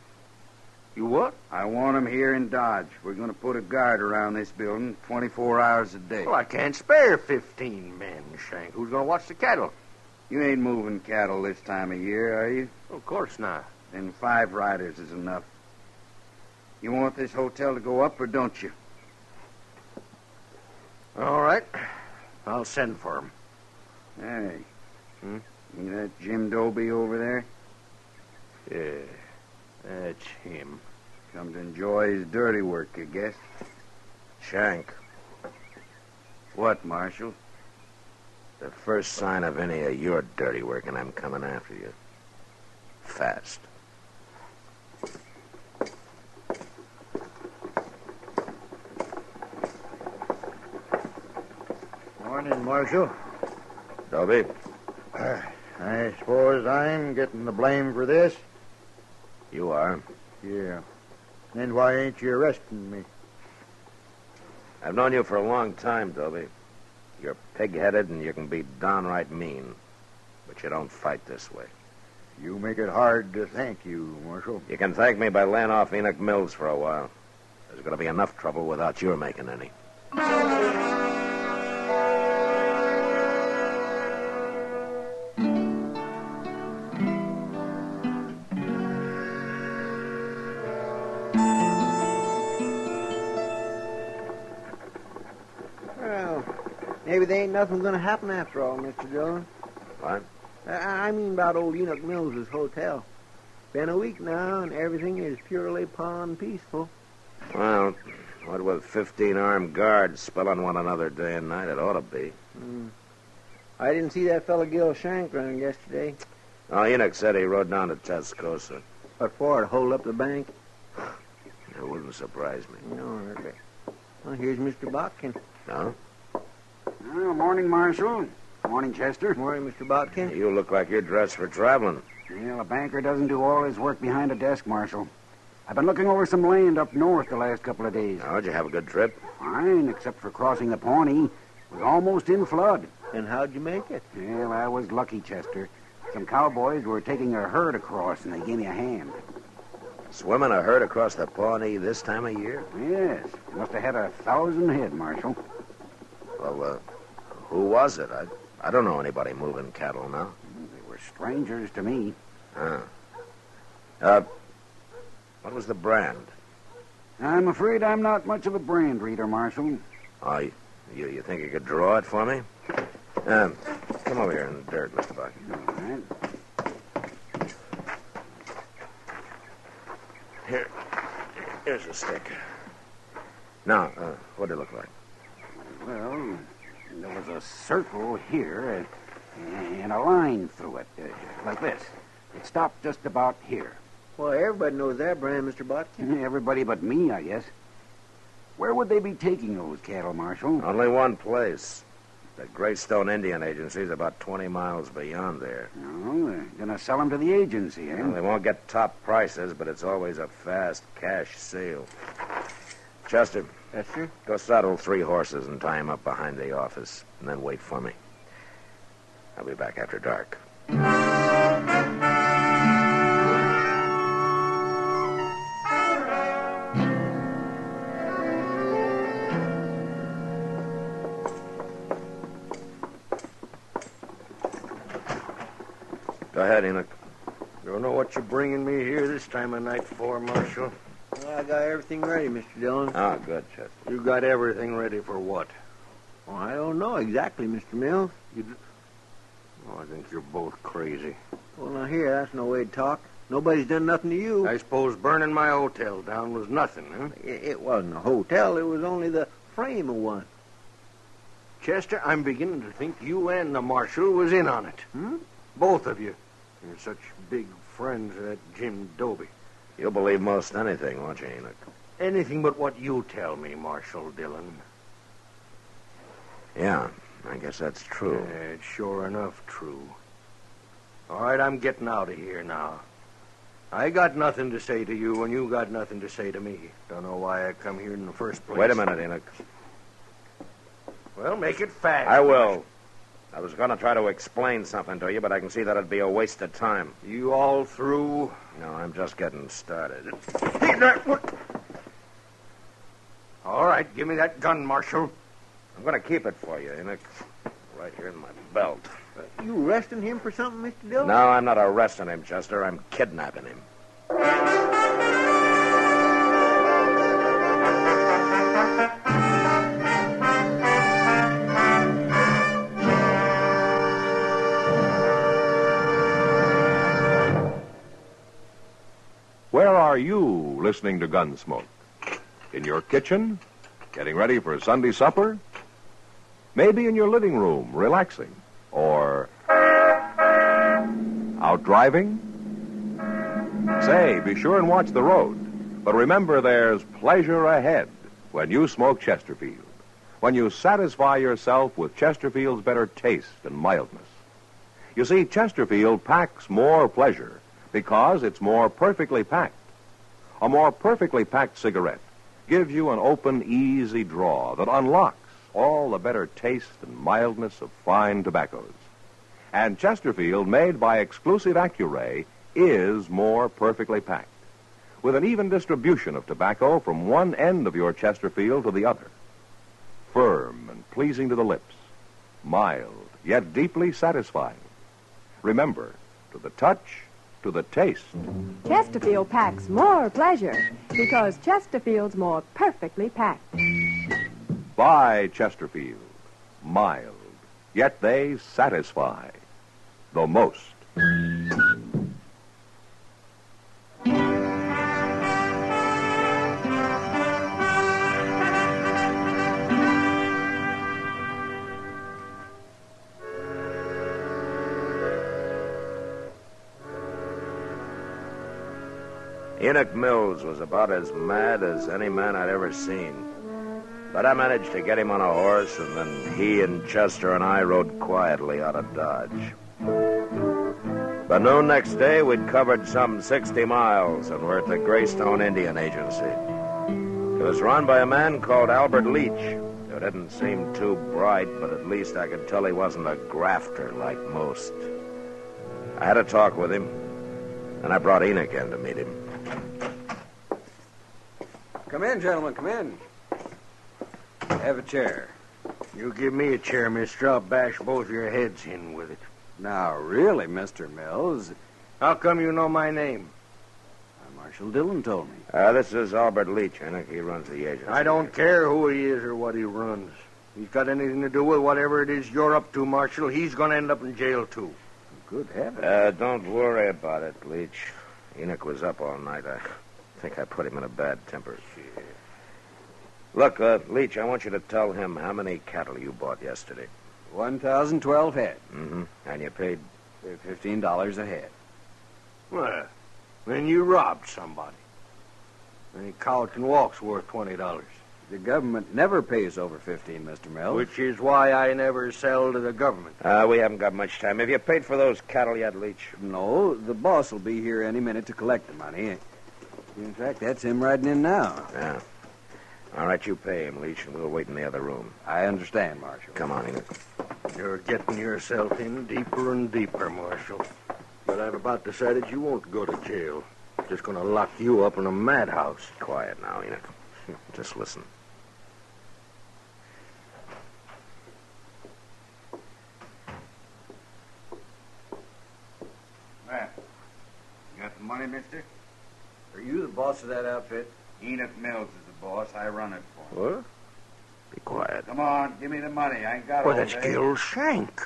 You what? I want him here in Dodge. We're going to put a guard around this building 24 hours a day. Well, I can't spare 15 men, Shank. Who's going to watch the cattle? You ain't moving cattle this time of year, are you? Of course not. Then 5 riders is enough. You want this hotel to go up or don't you? All right. I'll send for him. Hey. See that Jim Doby over there? Yeah, that's him. Come to enjoy his dirty work, I guess. Shank, What, Marshal? the first sign of any of your dirty work, and I'm coming after you. Fast. Morning, Marshal. Doby? I suppose I'm getting the blame for this? You are. Yeah. Then why ain't you arresting me? I've known you for a long time, Doby. You're pig-headed and you can be downright mean. But you don't fight this way. You make it hard to thank you, Marshal. You can thank me by laying off Enoch Mills for a while. There's going to be enough trouble without your making any. Well, maybe there ain't nothing going to happen after all, Mr. Dillon. What? I mean about old Enoch Mills's hotel. Been a week now, and everything is purely pond peaceful. Well, what with 15 armed guards spelling one another day and night, it ought to be. I didn't see that fellow Gil Shank around yesterday. Oh, Enoch said he rode down to Tascosa. What for, to hold up the bank? It wouldn't surprise me. No, well, here's Mr. Botkin. No? Well, morning, Marshal. Morning, Chester. Morning, Mr. Botkin. You look like you're dressed for traveling. Well, a banker doesn't do all his work behind a desk, Marshal. I've been looking over some land up north the last couple of days. How'd you have a good trip? Fine, except for crossing the Pawnee. It was almost in flood. And how'd you make it? Well, I was lucky, Chester. Some cowboys were taking a herd across, and they gave me a hand. Swimming a herd across the Pawnee this time of year? Yes. Must have had 1,000 head, Marshal. Well, who was it? I don't know anybody moving cattle now. They were strangers to me. What was the brand? I'm afraid I'm not much of a brand reader, Marshal. Oh, you think you could draw it for me? Come over here in the dirt, Mr. Buck. All right. Here's a stick. Now, what did it look like? Well, there was a circle here and a line through it, like this. It stopped just about here. Well, everybody knows that brand, Mr. Botkin. Everybody but me, I guess. Where would they be taking those cattle, Marshal? Only one place. The Greystone Indian Agency is about 20 miles beyond there. Oh, they're going to sell them to the agency, eh? Well, they won't get top prices, but it's always a fast cash sale. Chester. Yes, sir? Go saddle 3 horses and tie them up behind the office, and then wait for me. I'll be back after dark. Go ahead, Enoch. Don't know what you're bringing me here this time of night for, Marshal. Well, I got everything ready, Mr. Dillon. Ah, good, Chester. You got everything ready for what? Well, I don't know exactly, Mr. Mills. Oh, I think you're both crazy. Well, now here, that's no way to talk. Nobody's done nothing to you. I suppose burning my hotel down was nothing, huh? It wasn't a hotel. It was only the frame of one. Chester, I'm beginning to think you and the Marshal was in on it. Both of you. You're such big friends of that Jim Doby. You'll believe most anything, won't you, Enoch? Anything but what you tell me, Marshal Dillon. Yeah, I guess that's true. Yeah, it's sure enough true. All right, I'm getting out of here now. I got nothing to say to you, and you got nothing to say to me. Don't know why I come here in the first place. Wait a minute, Enoch. Well, make it fast. I will. I was going to try to explain something to you, but I can see that it'd be a waste of time. You all through? No, I'm just getting started. All right, give me that gun, Marshal. I'm going to keep it for you, Enoch. Right here in my belt. You arresting him for something, Mr. Dillon? No, I'm not arresting him, Chester. I'm kidnapping him. Where are you listening to Gunsmoke? In your kitchen? Getting ready for Sunday supper? Maybe in your living room, relaxing? Or out driving? Say, be sure and watch the road. But remember, there's pleasure ahead when you smoke Chesterfield. When you satisfy yourself with Chesterfield's better taste and mildness. You see, Chesterfield packs more pleasure because it's more perfectly packed. A more perfectly packed cigarette gives you an open, easy draw that unlocks all the better taste and mildness of fine tobaccos. And Chesterfield, made by exclusive Accuray, is more perfectly packed, with an even distribution of tobacco from one end of your Chesterfield to the other. Firm and pleasing to the lips, mild, yet deeply satisfying. Remember, to the touch, to the taste. Chesterfield packs more pleasure because Chesterfield's more perfectly packed. Buy Chesterfield. Mild, yet they satisfy the most. Enoch Mills was about as mad as any man I'd ever seen. But I managed to get him on a horse, and then he and Chester and I rode quietly out of Dodge. By noon next day, we'd covered some 60 miles and were at the Greystone Indian Agency. It was run by a man called Albert Leach, who didn't seem too bright, but at least I could tell he wasn't a grafter like most. I had a talk with him, and I brought Enoch in to meet him. Come in, gentlemen, come in. Have a chair. You give me a chair, mister. I'll bash both your heads in with it. Now, really, Mr. Mills. How come you know my name? Marshal Dillon told me. This is Albert Leach, Enoch. He runs the agency. I don't care who he is or what he runs. If he's got anything to do with whatever it is you're up to, Marshal, he's going to end up in jail, too. Good heavens. Don't worry about it, Leach. Enoch was up all night. I think I put him in a bad temper. Look, Leach, I want you to tell him how many cattle you bought yesterday. 1,012 head. Mm-hmm. And you paid? $15 a head. Well, then you robbed somebody. Any cow can walk's worth $20. The government never pays over 15, Mr. Mills. Which is why I never sell to the government. We haven't got much time. Have you paid for those cattle yet, Leach? No, the boss will be here any minute to collect the money. In fact, that's him riding in now. Yeah. All right, you pay him, Leach, and we'll wait in the other room. I understand, Marshal. Come on, Enoch. You're getting yourself in deeper and deeper, Marshal. But I've about decided you won't go to jail. I'm just going to lock you up in a madhouse. Quiet now, Enoch. Just listen. Well, you got the money, mister? Are you the boss of that outfit? Enoch Mills is the boss. I run it for him. What? Be quiet. Come on, give me the money. I ain't got it Well, all that's day. Gil Shank.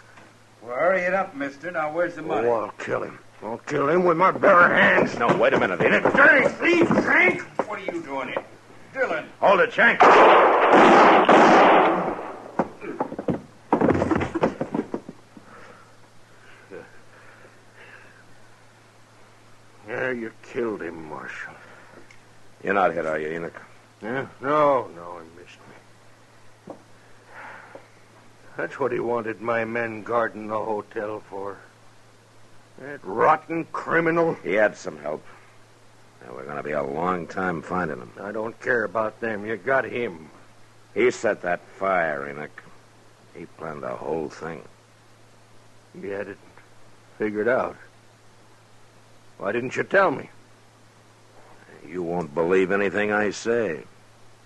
Well, hurry it up, mister. Now, where's the money? Oh, I'll kill him. I'll kill him with my bare hands. No, wait a minute, Enoch. Dirty thief, Shank! What are you doing here? Dillon. Hold it, Shank. Yeah, you killed him, Marshal. You're not hit, are you, Enoch? Yeah? No, he missed me. That's what he wanted my men guarding the hotel for. That rotten criminal. He had some help. Now, we're going to be a long time finding him. I don't care about them. You got him. He set that fire, Enoch. He planned the whole thing. You had it figured out. Why didn't you tell me? You won't believe anything I say.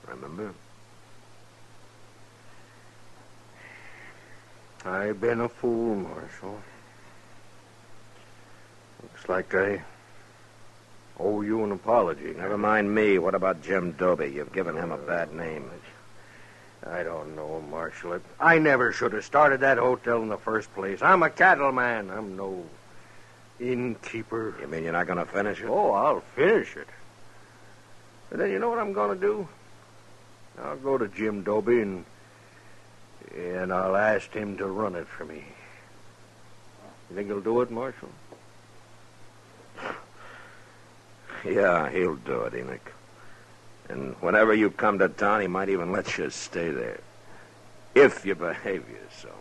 Remember? I've been a fool, Marshal. Looks like I owe you an apology. Never mind me. What about Jim Doby? You've given him a bad name. I don't know, Marshal. I never should have started that hotel in the first place. I'm a cattleman. I'm no innkeeper. You mean you're not going to finish it? Oh, I'll finish it. But then you know what I'm going to do? I'll go to Jim Doby and I'll ask him to run it for me. You think he'll do it, Marshal? Yeah, he'll do it, Enoch. And whenever you come to town, he might even let you stay there. If you behave yourself.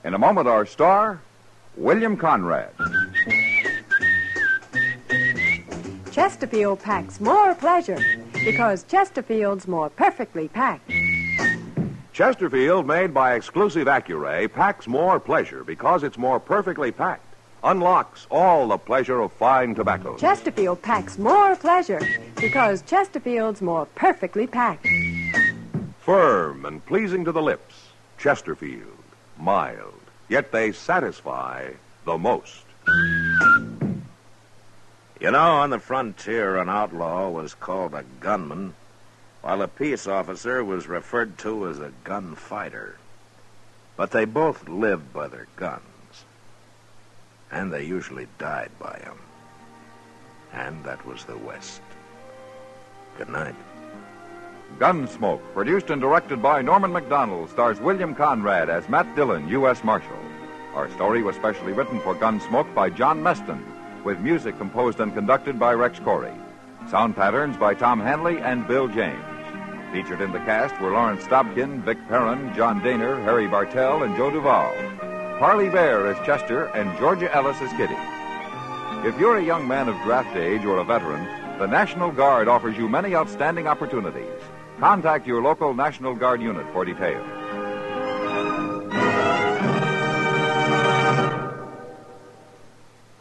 In a moment, our star, William Conrad. Chesterfield packs more pleasure because Chesterfield's more perfectly packed. Chesterfield, made by exclusive Accuray, packs more pleasure because it's more perfectly packed. Unlocks all the pleasure of fine tobacco. Chesterfield packs more pleasure because Chesterfield's more perfectly packed. Firm and pleasing to the lips. Chesterfield. Mild. Yet they satisfy the most. You know, on the frontier, an outlaw was called a gunman, while a peace officer was referred to as a gunfighter. But they both lived by their guns, and they usually died by them. And that was the West. Good night. Gunsmoke, produced and directed by Norman MacDonald, stars William Conrad as Matt Dillon, U.S. Marshal. Our story was specially written for Gunsmoke by John Meston, with music composed and conducted by Rex Corey. Sound patterns by Tom Hanley and Bill James. Featured in the cast were Lawrence Stobkin, Vic Perrin, John Daner, Harry Bartell, and Joe Duvall. Parley Bear as Chester, and Georgia Ellis as Kitty. If you're a young man of draft age or a veteran, the National Guard offers you many outstanding opportunities. Contact your local National Guard unit for details.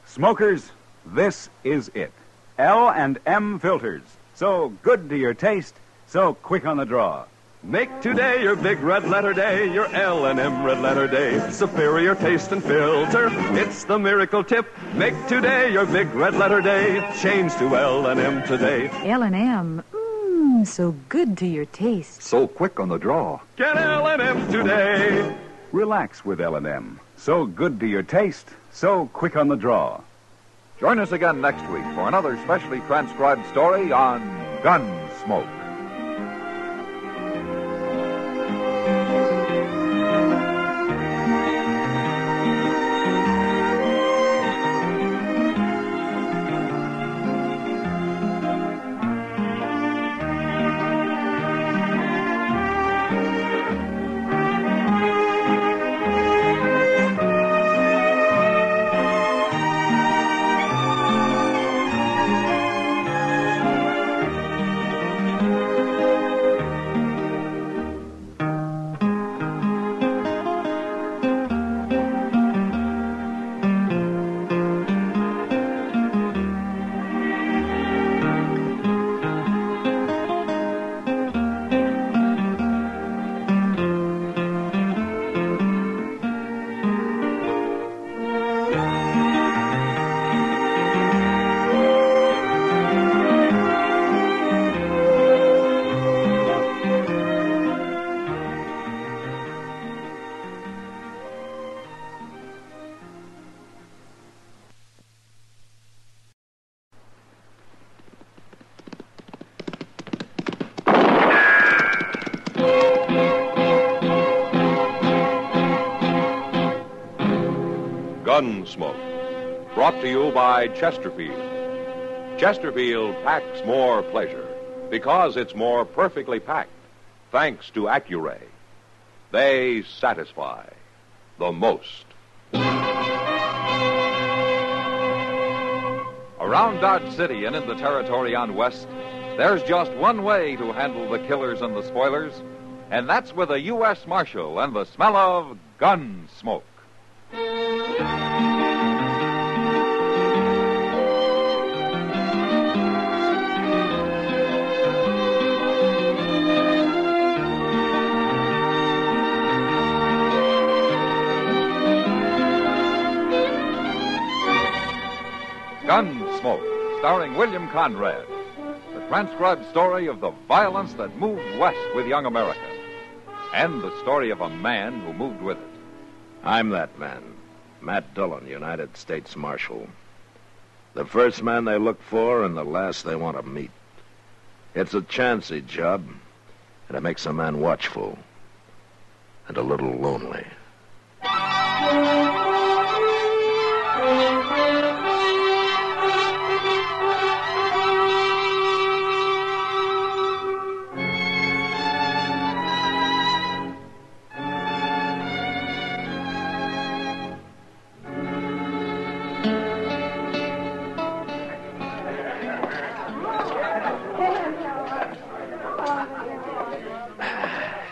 Smokers, this is it. L&M filters. So good to your taste, so quick on the draw. Make today your big red letter day, your L&M red letter day. Superior taste and filter, it's the miracle tip. Make today your big red letter day. Change to L&M today. L&M, so good to your taste. So quick on the draw. Get L&M today. Relax with L&M. So good to your taste, so quick on the draw. Join us again next week for another specially transcribed story on Gunsmoke. Gunsmoke, brought to you by Chesterfield. Chesterfield packs more pleasure because it's more perfectly packed. thanks to Accuray. They satisfy the most. Around Dodge City and in the territory on West, there's just one way to handle the killers and the spoilers, and that's with a U.S. Marshal and the smell of Gunsmoke. Gunsmoke, starring William Conrad. The transcribed story of the violence that moved west with young America. And the story of a man who moved with it. I'm that man, Matt Dillon, United States Marshal. The first man they look for and the last they want to meet. It's a chancy job, and it makes a man watchful and a little lonely.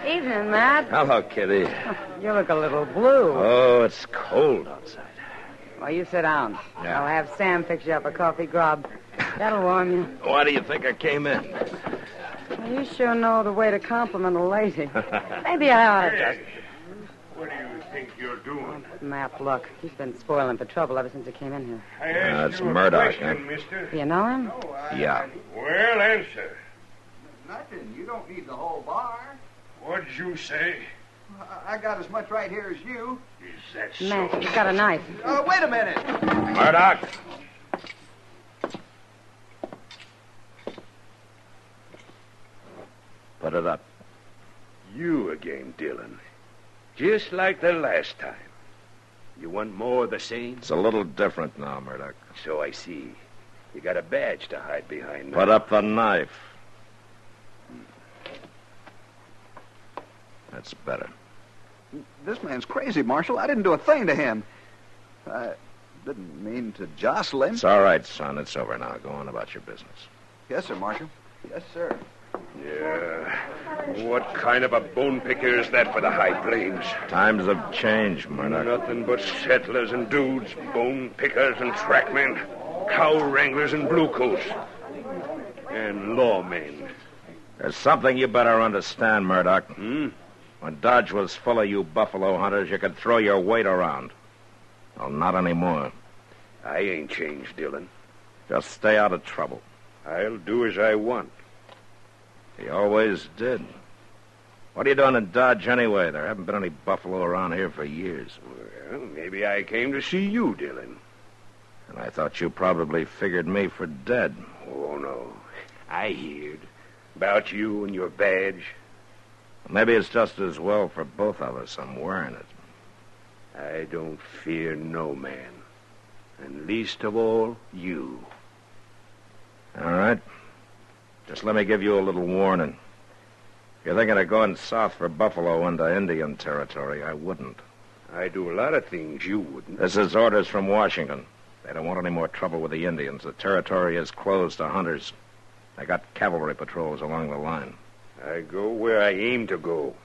Evening, Matt. Hello, Kitty. You look a little blue. Oh, it's cold outside. Well, you sit down. Yeah. I'll have Sam fix you up a coffee grub. That'll warm you. Why do you think I came in? Well, you sure know the way to compliment a lady. Maybe I ought to just... What do you think you're doing? Matt, look. He's been spoiling for trouble ever since he came in here. I asked It's you a Murdoch, question, huh? mister. Do you know him? Yeah. Well, answer. Nothing. You don't need the whole bar. What'd you say? I got as much right here as you. Is that so? Matt, he's got a knife. Wait a minute. Murdoch! Put it up. You again, Dillon. Just like the last time. You want more of the same? It's a little different now, Murdoch. So I see. You got a badge to hide behind. Put up the knife. That's better. This man's crazy, Marshal. I didn't do a thing to him. I didn't mean to jostle him. It's all right, son. It's over now. Go on about your business. Yes, sir, Marshal. Yes, sir. Yeah. What kind of a bone picker is that for the high plains? Times have changed, Murdoch. Nothing but settlers and dudes, bone pickers and trackmen, cow wranglers and bluecoats, and lawmen. There's something you better understand, Murdoch. When Dodge was full of you buffalo hunters, you could throw your weight around. Well, not anymore. I ain't changed, Dillon. Just stay out of trouble. I'll do as I want. He always did. What are you doing in Dodge anyway? There haven't been any buffalo around here for years. Well, maybe I came to see you, Dillon. And I thought you probably figured me for dead. Oh, no. I heard about you and your badge. Maybe it's just as well for both of us I'm wearing it. I don't fear no man. And least of all, you. All right. Just let me give you a little warning. If you're thinking of going south for buffalo into Indian territory, I wouldn't. I do a lot of things you wouldn't. This is orders from Washington. They don't want any more trouble with the Indians. The territory is closed to hunters. They got cavalry patrols along the line. I go where I aim to go.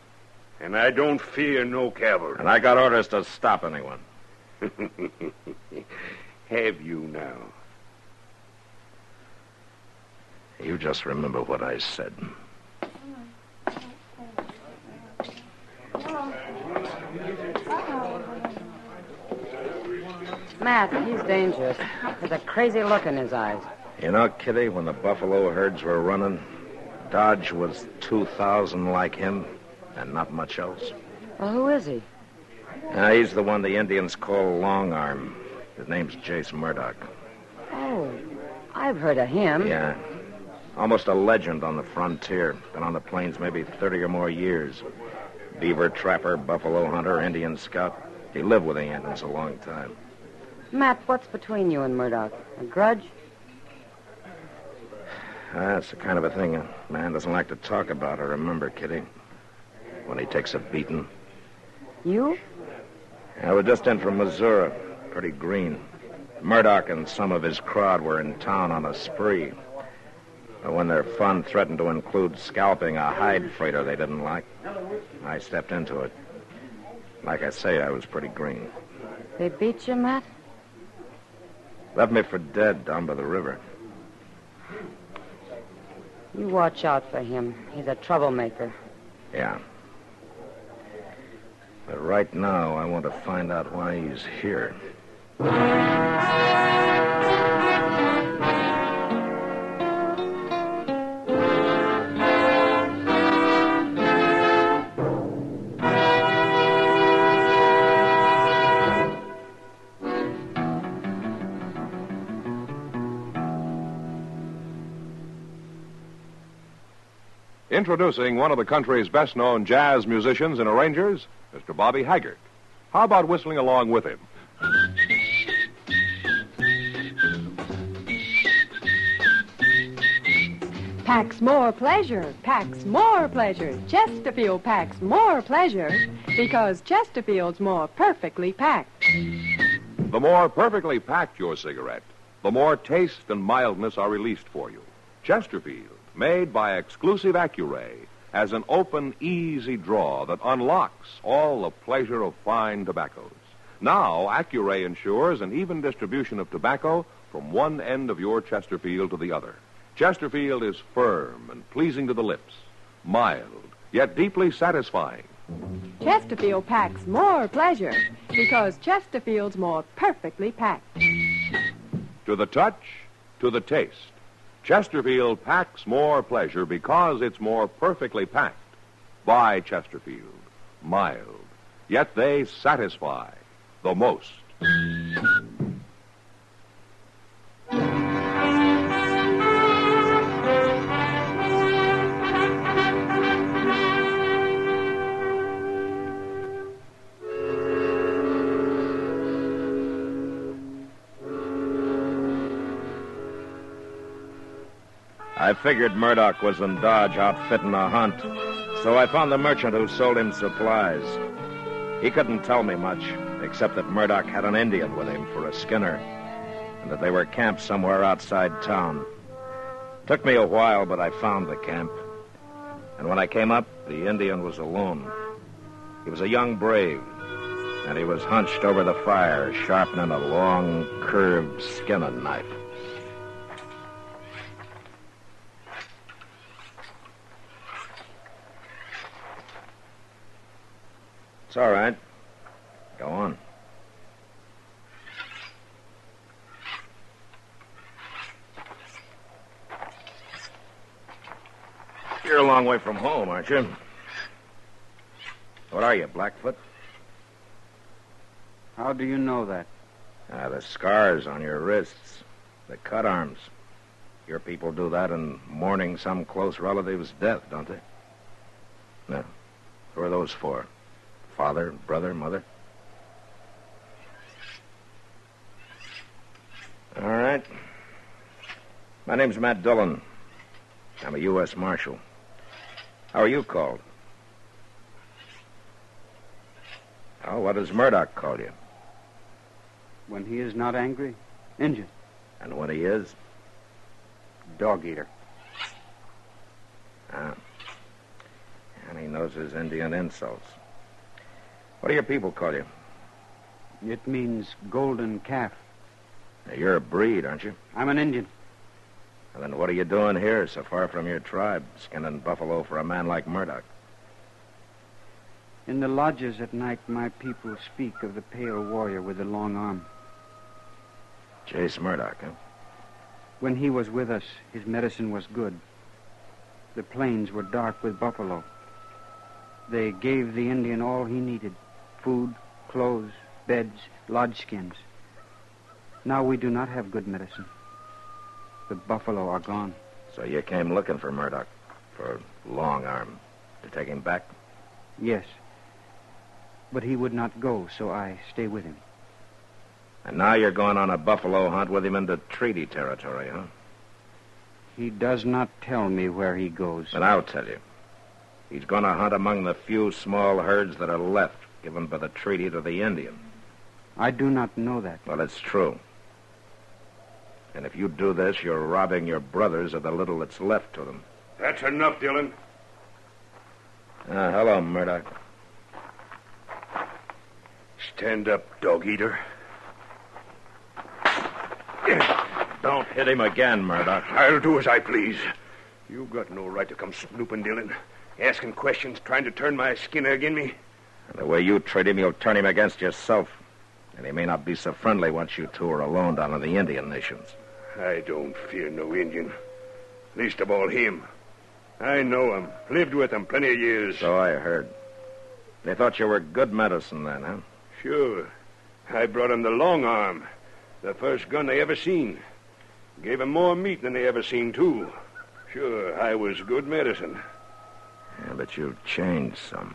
And I don't fear no cavalry. And I got orders to stop anyone. Have you now? You just remember what I said. Matt, he's dangerous. There's a crazy look in his eyes. You know, Kitty, when the buffalo herds were running, Dodge was 2,000 like him and not much else. Well, who is he? He's the one the Indians call Long Arm. His name's Jace Murdoch. Oh, I've heard of him. Yeah. Almost a legend on the frontier. Been on the plains maybe 30 or more years. Beaver trapper, buffalo hunter, Indian scout. He lived with the Indians a long time. Matt, what's between you and Murdoch? A grudge? That's the kind of a thing a man doesn't like to talk about or remember, Kitty. when he takes a beating. You? I was just in from Missouri, pretty green. Murdoch and some of his crowd were in town on a spree. But when their fun threatened to include scalping a hide freighter they didn't like, I stepped into it. Like I say, I was pretty green. They beat you, Matt? Left me for dead down by the river. You watch out for him. He's a troublemaker. Yeah. But right now, I want to find out why he's here. Introducing one of the country's best-known jazz musicians and arrangers, Mr. Bobby Haggart. How about whistling along with him? Packs more pleasure, packs more pleasure. Chesterfield packs more pleasure because Chesterfield's more perfectly packed. The more perfectly packed your cigarette, the more taste and mildness are released for you. Chesterfield, made by exclusive Accuray, has an open, easy draw that unlocks all the pleasure of fine tobaccos. Now, Accuray ensures an even distribution of tobacco from one end of your Chesterfield to the other. Chesterfield is firm and pleasing to the lips, mild, yet deeply satisfying. Chesterfield packs more pleasure because Chesterfield's more perfectly packed. To the touch, to the taste, Chesterfield packs more pleasure because it's more perfectly packed. By Chesterfield, mild, yet they satisfy the most. I figured Murdoch was in Dodge outfitting a hunt, so I found the merchant who sold him supplies. He couldn't tell me much, except that Murdoch had an Indian with him for a skinner, and that they were camped somewhere outside town. Took me a while, but I found the camp. And when I came up, the Indian was alone. He was a young brave, and he was hunched over the fire, sharpening a long, curved skinning knife. It's all right. Go on. You're a long way from home, aren't you? What are you, Blackfoot? How do you know that? The scars on your wrists, the cut arms. Your people do that in mourning some close relative's death, don't they? No. Who are those for? Father, brother, mother? All right. My name's Matt Dillon. I'm a U.S. Marshal. How are you called? Oh, what does Murdoch call you? When he is not angry, Injun. And when he is? Dog eater. Ah. And he knows his Indian insults. What do your people call you? It means golden calf. Now, you're a breed, aren't you? I'm an Indian. And then what are you doing here, so far from your tribe, skinning buffalo for a man like Murdoch? In the lodges at night, my people speak of the pale warrior with the long arm. Chase Murdoch, huh? When he was with us, his medicine was good. The plains were dark with buffalo. They gave the Indian all he needed: food, clothes, beds, lodge skins. Now we do not have good medicine. The buffalo are gone. So you came looking for Murdoch, for Long Arm, to take him back? Yes. But he would not go, so I stay with him. And now you're going on a buffalo hunt with him into treaty territory, huh? He does not tell me where he goes. But I'll tell you. He's going to hunt among the few small herds that are left, given by the treaty to the Indian. I do not know that. Well, it's true. And if you do this, you're robbing your brothers of the little that's left to them. That's enough, Dillon. Hello, Murdoch. Stand up, dog-eater. Don't hit him again, Murdoch. I'll do as I please. You've got no right to come snooping, Dillon. Asking questions, trying to turn my skin agin me. And the way you treat him, you'll turn him against yourself. And he may not be so friendly once you two are alone down in the Indian nations. I don't fear no Indian. Least of all him. I know him. Lived with him plenty of years. So I heard. They thought you were good medicine then, huh? Sure. I brought him the long arm. The first gun they ever seen. Gave him more meat than they ever seen, too. Sure, I was good medicine. Yeah, but you've changed some.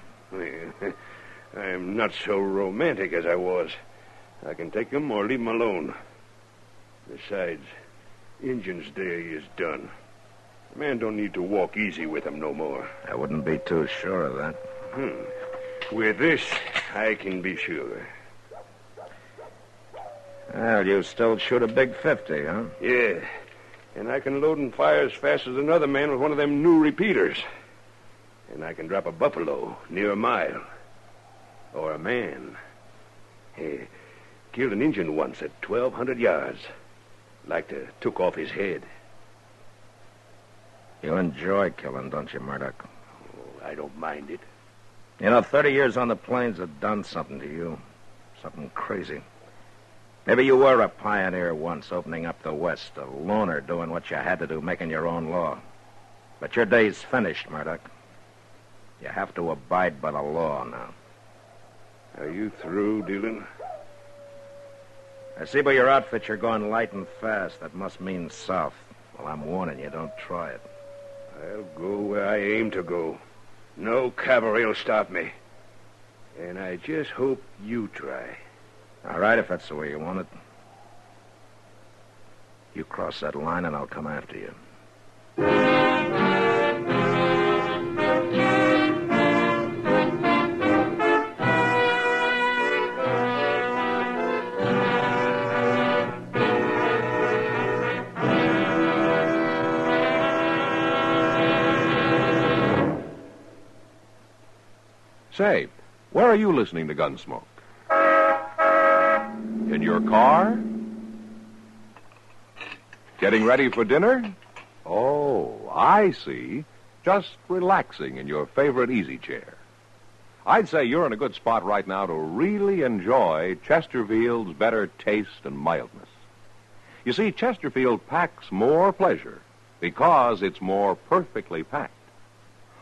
I'm not so romantic as I was. I can take him or leave him alone. Besides, Injun's day is done. A man don't need to walk easy with him no more. I wouldn't be too sure of that. With this, I can be sure. Well, you still shoot a big 50, huh? Yeah. And I can load and fire as fast as another man with one of them new repeaters. And I can drop a buffalo near a mile. Or a man. Hey, killed an Injun once at 1,200 yards. Like to took off his head. You enjoy killing, don't you, Murdoch? Oh, I don't mind it. You know, 30 years on the plains have done something to you. Something crazy. Maybe you were a pioneer once, opening up the West, a loner doing what you had to do, making your own law. But your day's finished, Murdoch. You have to abide by the law now. Are you through, Dillon? I see by your outfit you're going light and fast. That must mean south. Well, I'm warning you, don't try it. I'll go where I aim to go. No cavalry will stop me. And I just hope you try. All right, if that's the way you want it. You cross that line and I'll come after you. Say, where are you listening to Gunsmoke? In your car? Getting ready for dinner? Oh, I see. Just relaxing in your favorite easy chair. I'd say you're in a good spot right now to really enjoy Chesterfield's better taste and mildness. You see, Chesterfield packs more pleasure because it's more perfectly packed.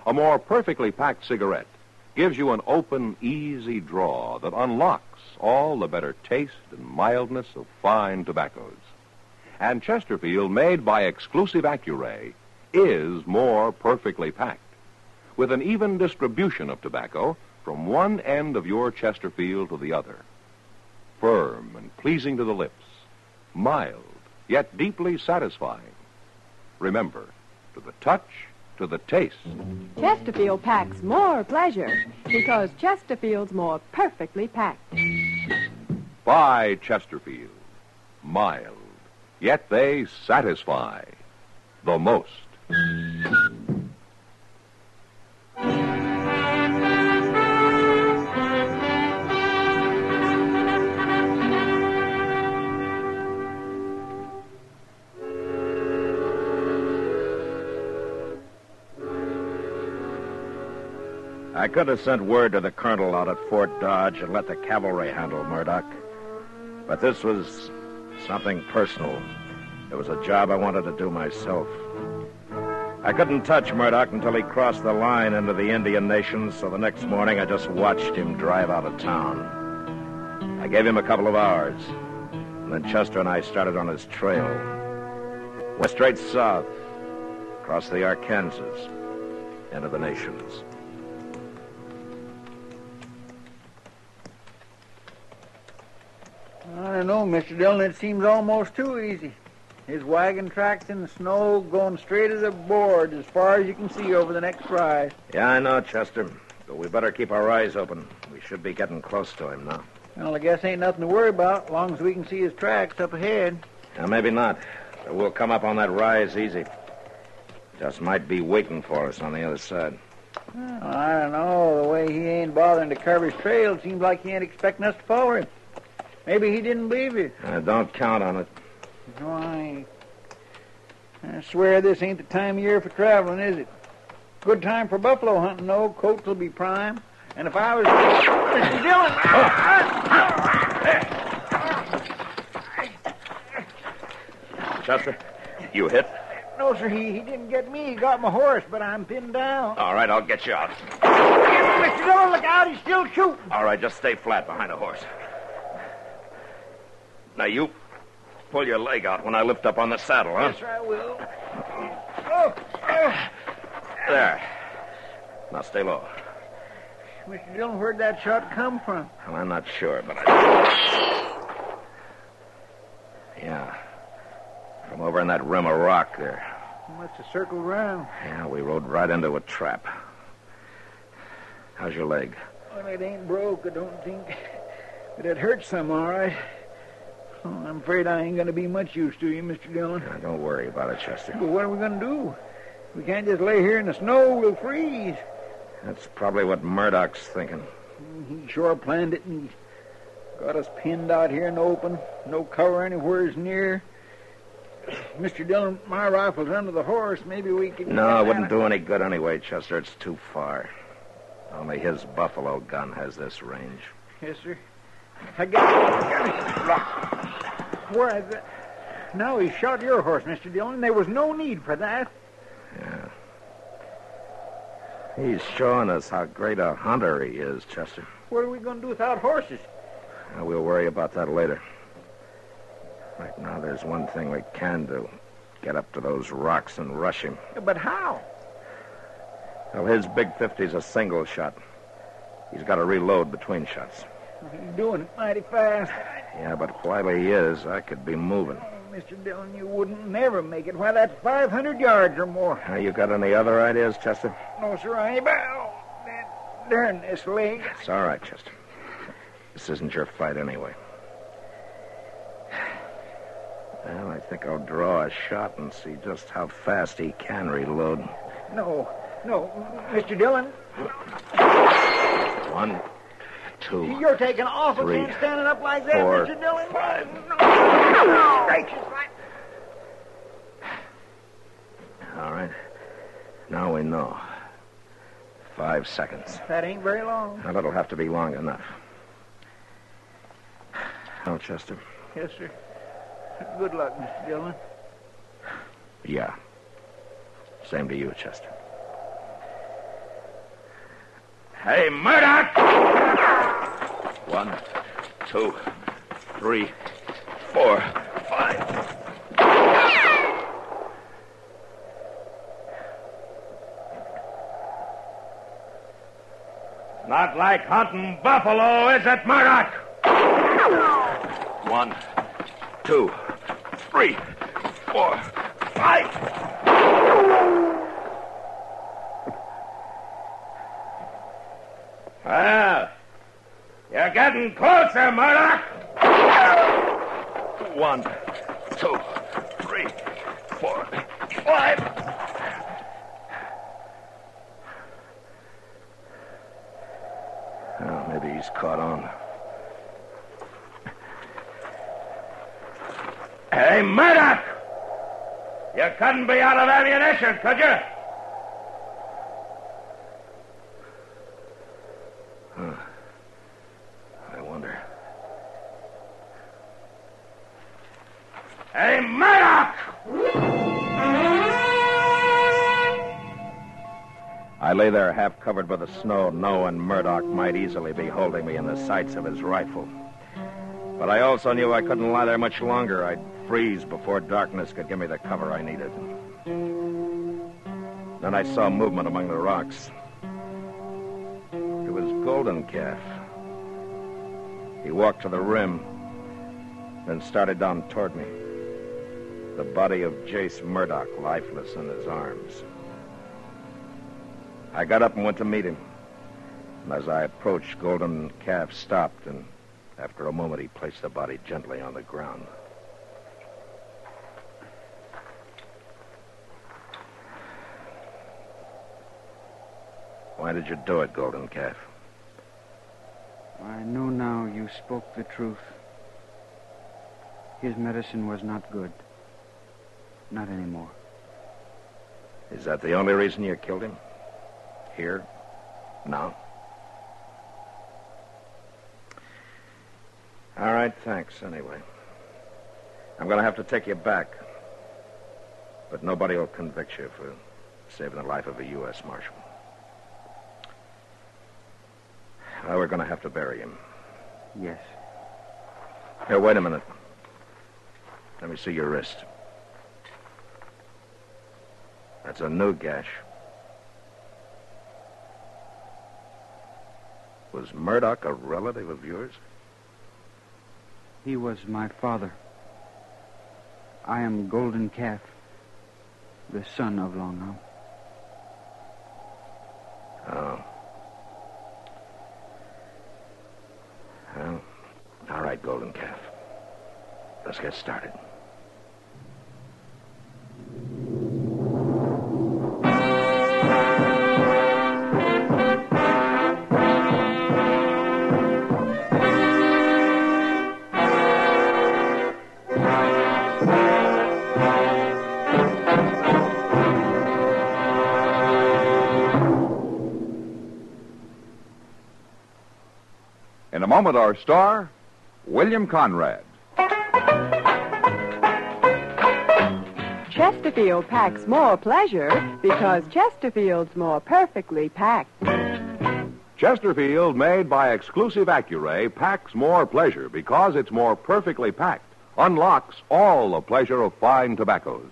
A more perfectly packed cigarette gives you an open, easy draw that unlocks all the better taste and mildness of fine tobaccos. And Chesterfield, made by exclusive Accuray, is more perfectly packed, with an even distribution of tobacco from one end of your Chesterfield to the other. Firm and pleasing to the lips, mild, yet deeply satisfying. Remember, to the touch, to the taste. Chesterfield packs more pleasure because Chesterfield's more perfectly packed. By Chesterfield. Mild, yet they satisfy the most. I could have sent word to the colonel out at Fort Dodge and let the cavalry handle Murdoch. But this was something personal. It was a job I wanted to do myself. I couldn't touch Murdoch until he crossed the line into the Indian nations, so the next morning I just watched him drive out of town. I gave him a couple of hours, and then Chester and I started on his trail. Went straight south, across the Arkansas, into the nations. I don't know, Mr. Dillon. It seems almost too easy. His wagon tracks in the snow going straight as a board as far as you can see over the next rise. Yeah, I know, Chester. But we better keep our eyes open. We should be getting close to him now. Well, I guess ain't nothing to worry about as long as we can see his tracks up ahead. Maybe not. But we'll come up on that rise easy. Just might be waiting for us on the other side. Well, I don't know. The way he ain't bothering to cover his trail, it seems like he ain't expecting us to follow him. Maybe he didn't believe you. Don't count on it. No, I ain't. I swear this ain't the time of year for traveling, is it? Good time for buffalo hunting, though. Coats will be prime. And if I was... Mr. Dillon! Chester, you hit? No, sir, he didn't get me. He got my horse, but I'm pinned down. All right, I'll get you out. Mr. Dillon, look out. He's still shooting. All right, just stay flat behind the horse. Now, you pull your leg out when I lift up on the saddle, huh? Yes, sir, I will. There. Now, stay low. Mr. Dillon, where'd that shot come from? Well, I'm not sure, but Yeah. From over in that rim of rock there. He must have circled around. Yeah, we rode right into a trap. How's your leg? Well, it ain't broke, I don't think. But it hurts some, all right. Oh, I'm afraid I ain't going to be much use to you, Mr. Dillon. Now, don't worry about it, Chester. But what are we going to do? We can't just lay here in the snow. We'll freeze. That's probably what Murdoch's thinking. He sure planned it, and he got us pinned out here in the open. No cover anywhere near. Mr. Dillon, my rifle's under the horse. Maybe we can... No, it wouldn't do any good anyway, Chester. It's too far. Only his buffalo gun has this range. Yes, sir. I got it. Where is it? No, he shot your horse, Mr. Dillon. There was no need for that. Yeah. He's showing us how great a hunter he is, Chester. What are we going to do without horses? We'll worry about that later. Right now, there's one thing we can do. Get up to those rocks and rush him. But how? Well, his big 50's a single shot. He's got to reload between shots. He's doing it mighty fast. Yeah, but while he is, I could be moving. Oh, Mr. Dillon, you wouldn't never make it. Why, that's 500 yards or more. You got any other ideas, Chester? No, sir, I ain't. Oh, darn this leg. It's all right, Chester. This isn't your fight anyway. Well, I think I'll draw a shot and see just how fast he can reload. No, Mr. Dillon. 1, 2, You're taking an awful 3, chance standing up like that, 4, Mr. Dillon. 5. No. Gracious, All right. Now we know. 5 seconds. That ain't very long. Now, that'll have to be long enough. Oh, Chester? Yes, sir. Good luck, Mr. Dillon. Yeah. Same to you, Chester. Hey, Murdoch! 1, 2, 3, 4, 5. Not like hunting buffalo, is it, Murdoch? 1, 2, 3, 4, 5. Well, you're getting closer, Murdoch. 1, 2, 3, 4, 5. Oh, maybe he's caught on. Hey, Murdoch! You couldn't be out of ammunition, could you? I wonder. Hey, Murdoch! I lay there half covered by the snow, knowing Murdoch might easily be holding me in the sights of his rifle. But I also knew I couldn't lie there much longer. I'd freeze before darkness could give me the cover I needed. Then I saw movement among the rocks. It was Golden Calf. He walked to the rim, then started down toward me. The body of Jace Murdoch, lifeless in his arms. I got up and went to meet him. And as I approached, Golden Calf stopped, and after a moment, he placed the body gently on the ground. Why did you do it, Golden Calf? I know now you spoke the truth. His medicine was not good. Not anymore. Is that the only reason you killed him? Here? Now? All right, thanks, anyway. I'm going to have to take you back. But nobody will convict you for saving the life of a U.S. Marshal. Well, we're going to have to bury him. Yes. Here, wait a minute. Let me see your wrist. That's a new gash. Was Murdoch a relative of yours? He was my father. I am Golden Calf, the son of Long Arm. Oh. Well, all right, Golden Calf. Let's get started. In a moment, our star, William Conrad. Chesterfield packs more pleasure because Chesterfield's more perfectly packed. Chesterfield, made by exclusive Accuray, packs more pleasure because it's more perfectly packed. Unlocks all the pleasure of fine tobaccos.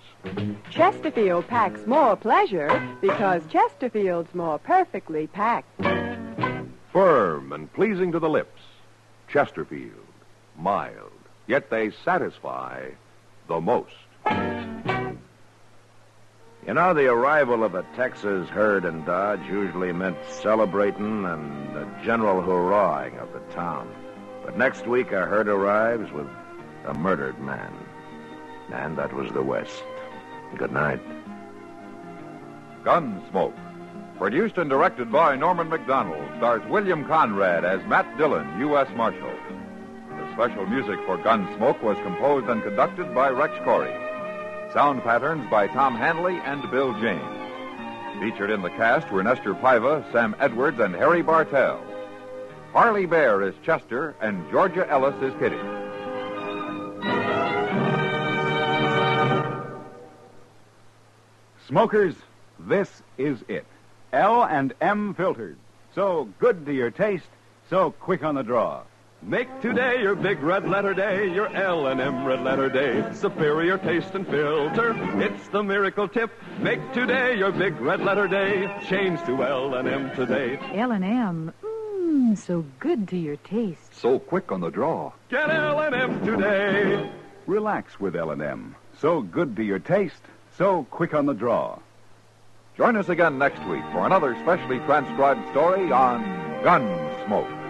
Chesterfield packs more pleasure because Chesterfield's more perfectly packed. Firm and pleasing to the lips. Chesterfield. Mild. Yet they satisfy the most. You know, the arrival of a Texas herd in Dodge usually meant celebrating and the general hurrahing of the town. But next week, a herd arrives with a murdered man. And that was the West. Good night. Gunsmoke. Produced and directed by Norman McDonald, stars William Conrad as Matt Dillon, U.S. Marshal. The special music for Gunsmoke was composed and conducted by Rex Corey. Sound patterns by Tom Hanley and Bill James. Featured in the cast were Nestor Paiva, Sam Edwards, and Harry Bartell. Harley Bear is Chester, and Georgia Ellis is Kitty. Smokers, this is it. L&M filters. So good to your taste, so quick on the draw. Make today your big red letter day, your L&M red letter day. Superior taste and filter, it's the miracle tip. Make today your big red letter day. Change to L&M today. L&M, so good to your taste. So quick on the draw. Get L&M today. Relax with L&M. So good to your taste, so quick on the draw. Join us again next week for another specially transcribed story on Gunsmoke.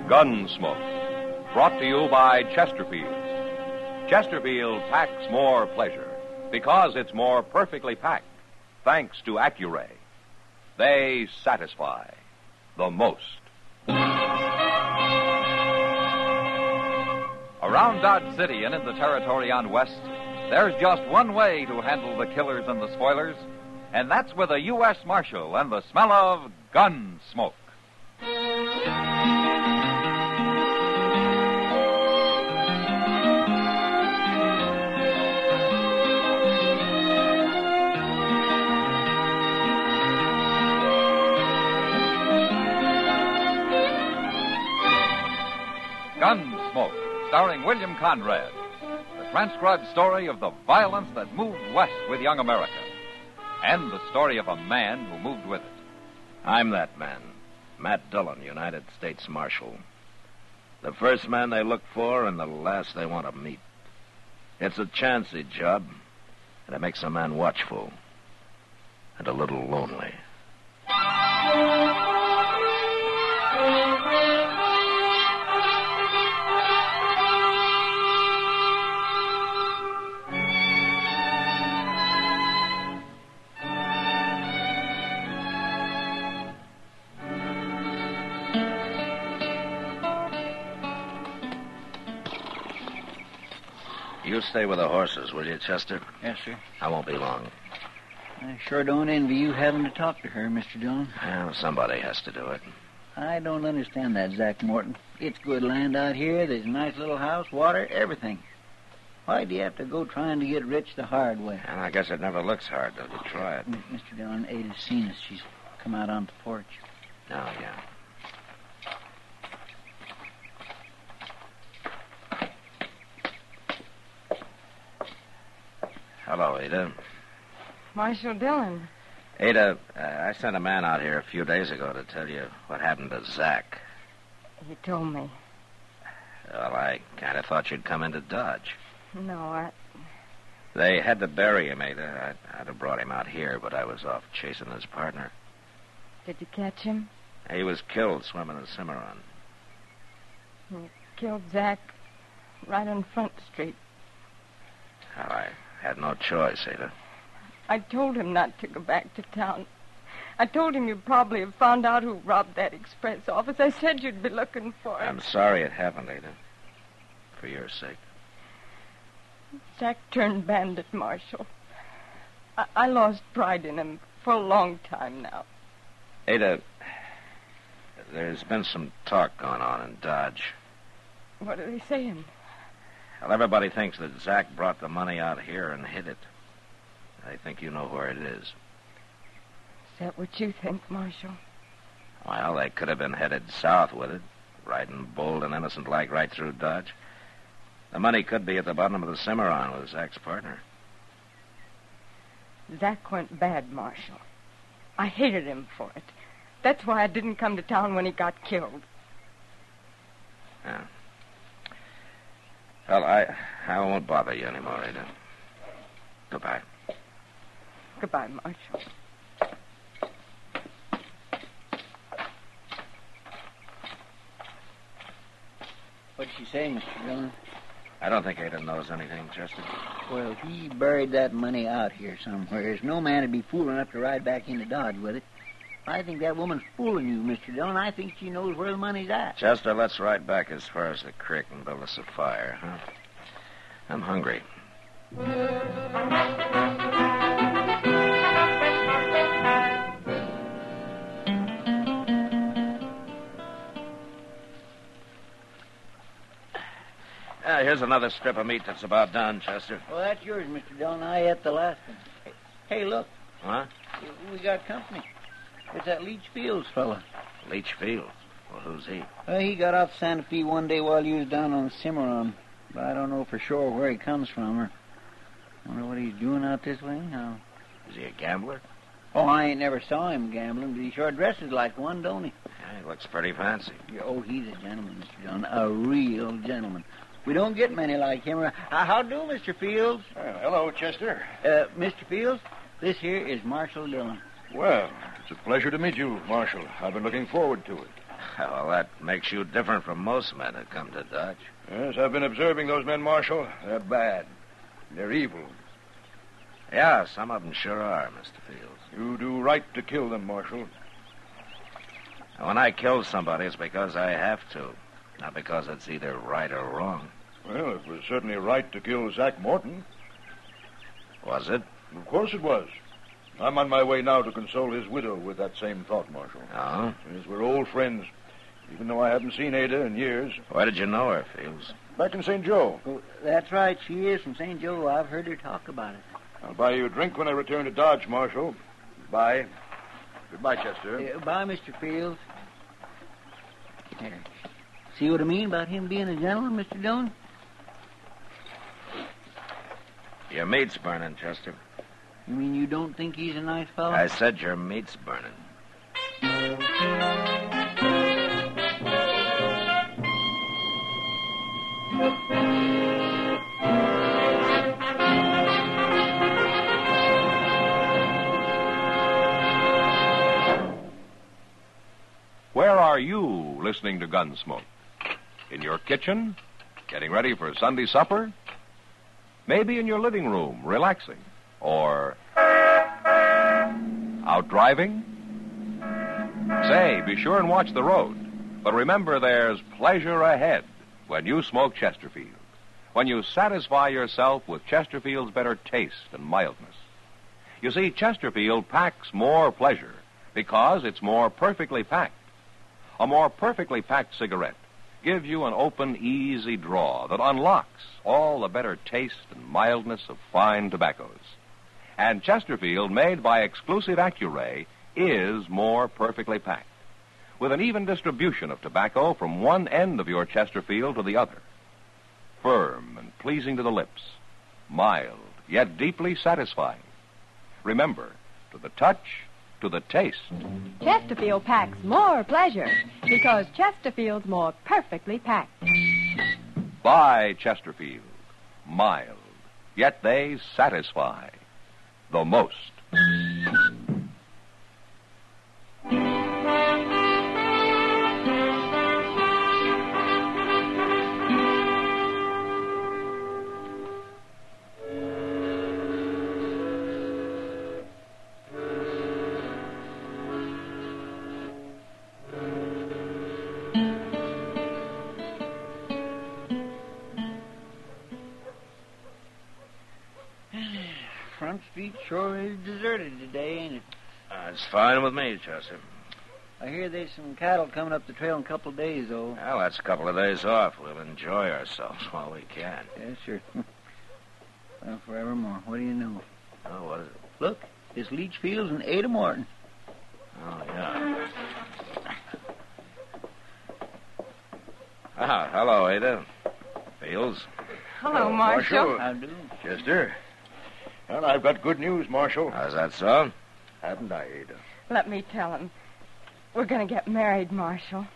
Gunsmoke, brought to you by Chesterfield. Chesterfield packs more pleasure because it's more perfectly packed, thanks to Accuray. They satisfy the most. Around Dodge City and in the territory on West, there's just one way to handle the killers and the spoilers, and that's with a U.S. Marshal and the smell of Gunsmoke. Gunsmoke, starring William Conrad. The transcribed story of the violence that moved west with young America. And the story of a man who moved with it. I'm that man, Matt Dillon, United States Marshal. The first man they look for and the last they want to meet. It's a chancy job, and it makes a man watchful and a little lonely. You stay with the horses, will you, Chester? Yes, sir. I won't be long. I sure don't envy you having to talk to her, Mr. Dillon. Well, somebody has to do it. I don't understand that, Zach Morton. It's good land out here. There's a nice little house, water, everything. Why do you have to go trying to get rich the hard way? And I guess it never looks hard till you try it. Mr. Dillon, Ada's seen us. She's come out on the porch. Oh, yeah. Hello, Ada. Marshal Dillon. Ada, I sent a man out here a few days ago to tell you what happened to Zach. He told me. Well, I kind of thought you'd come into Dodge. No, They had to bury him, Ada. I'd have brought him out here, but I was off chasing his partner. Did you catch him? He was killed swimming the Cimarron. He killed Zach right on Front Street. Well, I had no choice, Ada. I told him not to go back to town. I told him you'd probably have found out who robbed that express office. I said you'd be looking for him. I'm sorry it happened, Ada. For your sake. Zach turned bandit, Marshal. I lost pride in him for a long time now. Ada, there's been some talk going on in Dodge. What are they saying? Well, everybody thinks that Zach brought the money out here and hid it. I think you know where it is. Is that what you think, Marshal? Well, they could have been headed south with it, riding bold and innocent like right through Dodge. The money could be at the bottom of the Cimarron with Zach's partner. Zach went bad, Marshal. I hated him for it. That's why I didn't come to town when he got killed. Yeah. Well, I won't bother you anymore, Ada. Goodbye. Goodbye, Marshal. What'd she say, Mr. Dillon? I don't think Ada knows anything, Chester. Well, he buried that money out here somewhere. No man would be fool enough to ride back into Dodge with it. I think that woman's fooling you, Mr. Dillon. I think she knows where the money's at. Chester, let's ride back as far as the creek and build us a fire, huh? I'm hungry. Here's another strip of meat that's about done, Chester. Well, that's yours, Mr. Dillon. I ate the last one. Hey, look. Huh? We got company. It's that Leach Fields fella. Leach Fields? Well, who's he? He got off Santa Fe one day while you was down on the Cimarron. But I don't know for sure where he comes from or wonder what he's doing out this way. No. Is he a gambler? Oh, I ain't never saw him gambling, but he sure dresses like one, don't he? Yeah, he looks pretty fancy. Yeah, oh, he's a gentleman, Mr. Dillon. A real gentleman. We don't get many like him. How do, Mr. Fields? Hello, Chester. Mr. Fields, this here is Marshal Dillon. Well, it's a pleasure to meet you, Marshal. I've been looking forward to it. Well, that makes you different from most men that come to Dodge. Yes, I've been observing those men, Marshal. They're bad. They're evil. Yeah, some of them sure are, Mr. Fields. You do right to kill them, Marshal. When I kill somebody, it's because I have to, not because it's either right or wrong. Well, it was certainly right to kill Zach Morton. Was it? Of course it was. I'm on my way now to console his widow with that same thought, Marshal. Oh? Yes, we're old friends, even though I haven't seen Ada in years. Where did you know her, Fields? Back in St. Joe. Oh, that's right. She is from St. Joe. I've heard her talk about it. I'll buy you a drink when I return to Dodge, Marshal. Bye. Goodbye, Chester. Bye, Mr. Fields. There. See what I mean about him being a gentleman, Mr. Dillon? Your meat's burning, Chester. You mean you don't think he's a nice fellow? I said your meat's burning. Where are you listening to Gunsmoke? In your kitchen? Getting ready for Sunday supper? Maybe in your living room, relaxing? Or out driving? Say, be sure and watch the road. But remember, there's pleasure ahead when you smoke Chesterfield. When you satisfy yourself with Chesterfield's better taste and mildness. You see, Chesterfield packs more pleasure because it's more perfectly packed. A more perfectly packed cigarette gives you an open, easy draw that unlocks all the better taste and mildness of fine tobaccos. And Chesterfield, made by exclusive Accuray, is more perfectly packed, with an even distribution of tobacco from one end of your Chesterfield to the other. Firm and pleasing to the lips, mild, yet deeply satisfying. Remember, to the touch, to the taste. Chesterfield packs more pleasure because Chesterfield's more perfectly packed. Buy Chesterfield. Mild, yet they satisfy the most. Front Street sure is deserted today, ain't it? It's fine with me, Chester. I hear there's some cattle coming up the trail in a couple of days, though. Well, that's a couple of days off. We'll enjoy ourselves while we can. Yeah, sure. Well, forevermore. What do you know? Oh, what is it? Look, it's Leach Fields and Ada Morton. Oh, yeah. Ah, hello, Ada. Fields. Hello, Marshal. How do? Chester. Well, I've got good news, Marshal. How's that so? Haven't I, Ada? Let me tell him. We're going to get married, Marshal.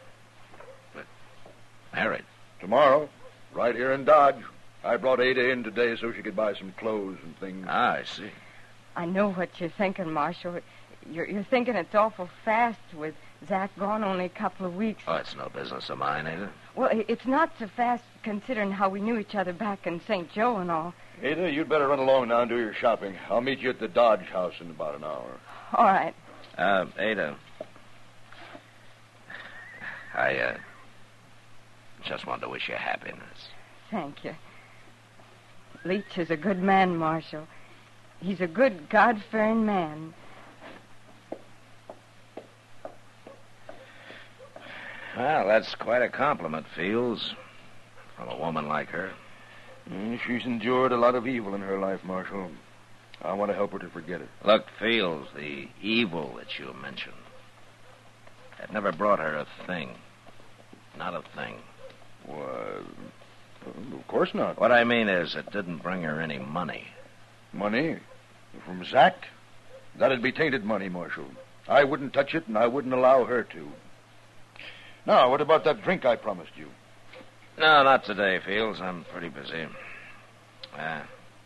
Married? Tomorrow, right here in Dodge. I brought Ada in today so she could buy some clothes and things. Ah, I see. I know what you're thinking, Marshal. You're thinking it's awful fast with Zach gone only a couple of weeks. Oh, it's no business of mine, Ada. Well, it's not so fast considering how we knew each other back in St. Joe and all. Ada, you'd better run along now and do your shopping. I'll meet you at the Dodge house in about an hour. All right. Ada. I just wanted to wish you happiness. Thank you. Leach is a good man, Marshal. He's a good, God-fearing man. Well, that's quite a compliment, Fields, from a woman like her. She's endured a lot of evil in her life, Marshal. I want to help her to forget it. Look, Fields, the evil that you mentioned, it never brought her a thing. Not a thing. Well, of course not. What I mean is, it didn't bring her any money. Money? From Zach? That'd be tainted money, Marshal. I wouldn't touch it, and I wouldn't allow her to. Now, what about that drink I promised you? No, not today, Fields. I'm pretty busy.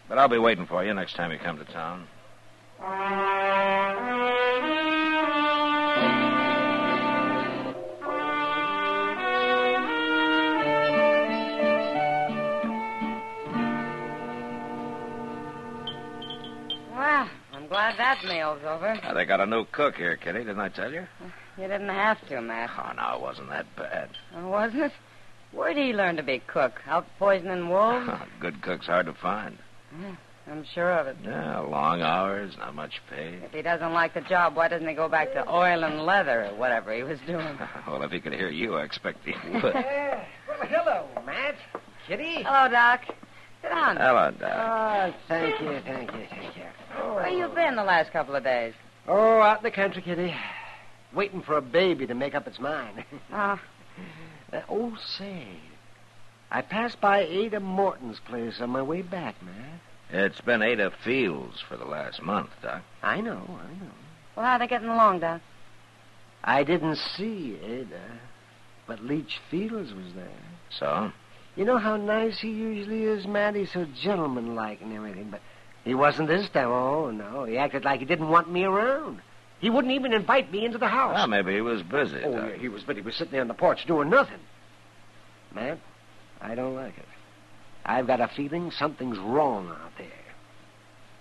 But I'll be waiting for you next time you come to town. Well, I'm glad that meal's over. They got a new cook here, Kitty. Didn't I tell you? You didn't have to, Matt. Oh, no, it wasn't that bad. Oh, wasn't it? Where'd he learn to be cook? Out poisoning wolves? Good cook's hard to find. Yeah, I'm sure of it. Yeah, long hours, not much pay. If he doesn't like the job, why doesn't he go back to oil and leather or whatever he was doing? Well, if he could hear you, I expect he would. Well, hello, Matt. Kitty. Hello, Doc. Sit down. Hello, Doc. Oh, thank you. Where you been the last couple of days? Oh, out in the country, Kitty. Waiting for a baby to make up its mind. Oh. Say. I passed by Ada Morton's place on my way back, Matt. It's been Ada Fields for the last month, Doc. I know. Well, how are they getting along, Doc? I didn't see Ada, but Leach Fields was there. So? You know how nice he usually is, Matt? He's so gentlemanlike and everything, but he wasn't this time. Oh, no. He acted like he didn't want me around. He wouldn't even invite me into the house. Well, maybe he was busy. Oh, Doc. yeah, he was, but he was sitting there on the porch doing nothing. Matt, I don't like it. I've got a feeling something's wrong out there.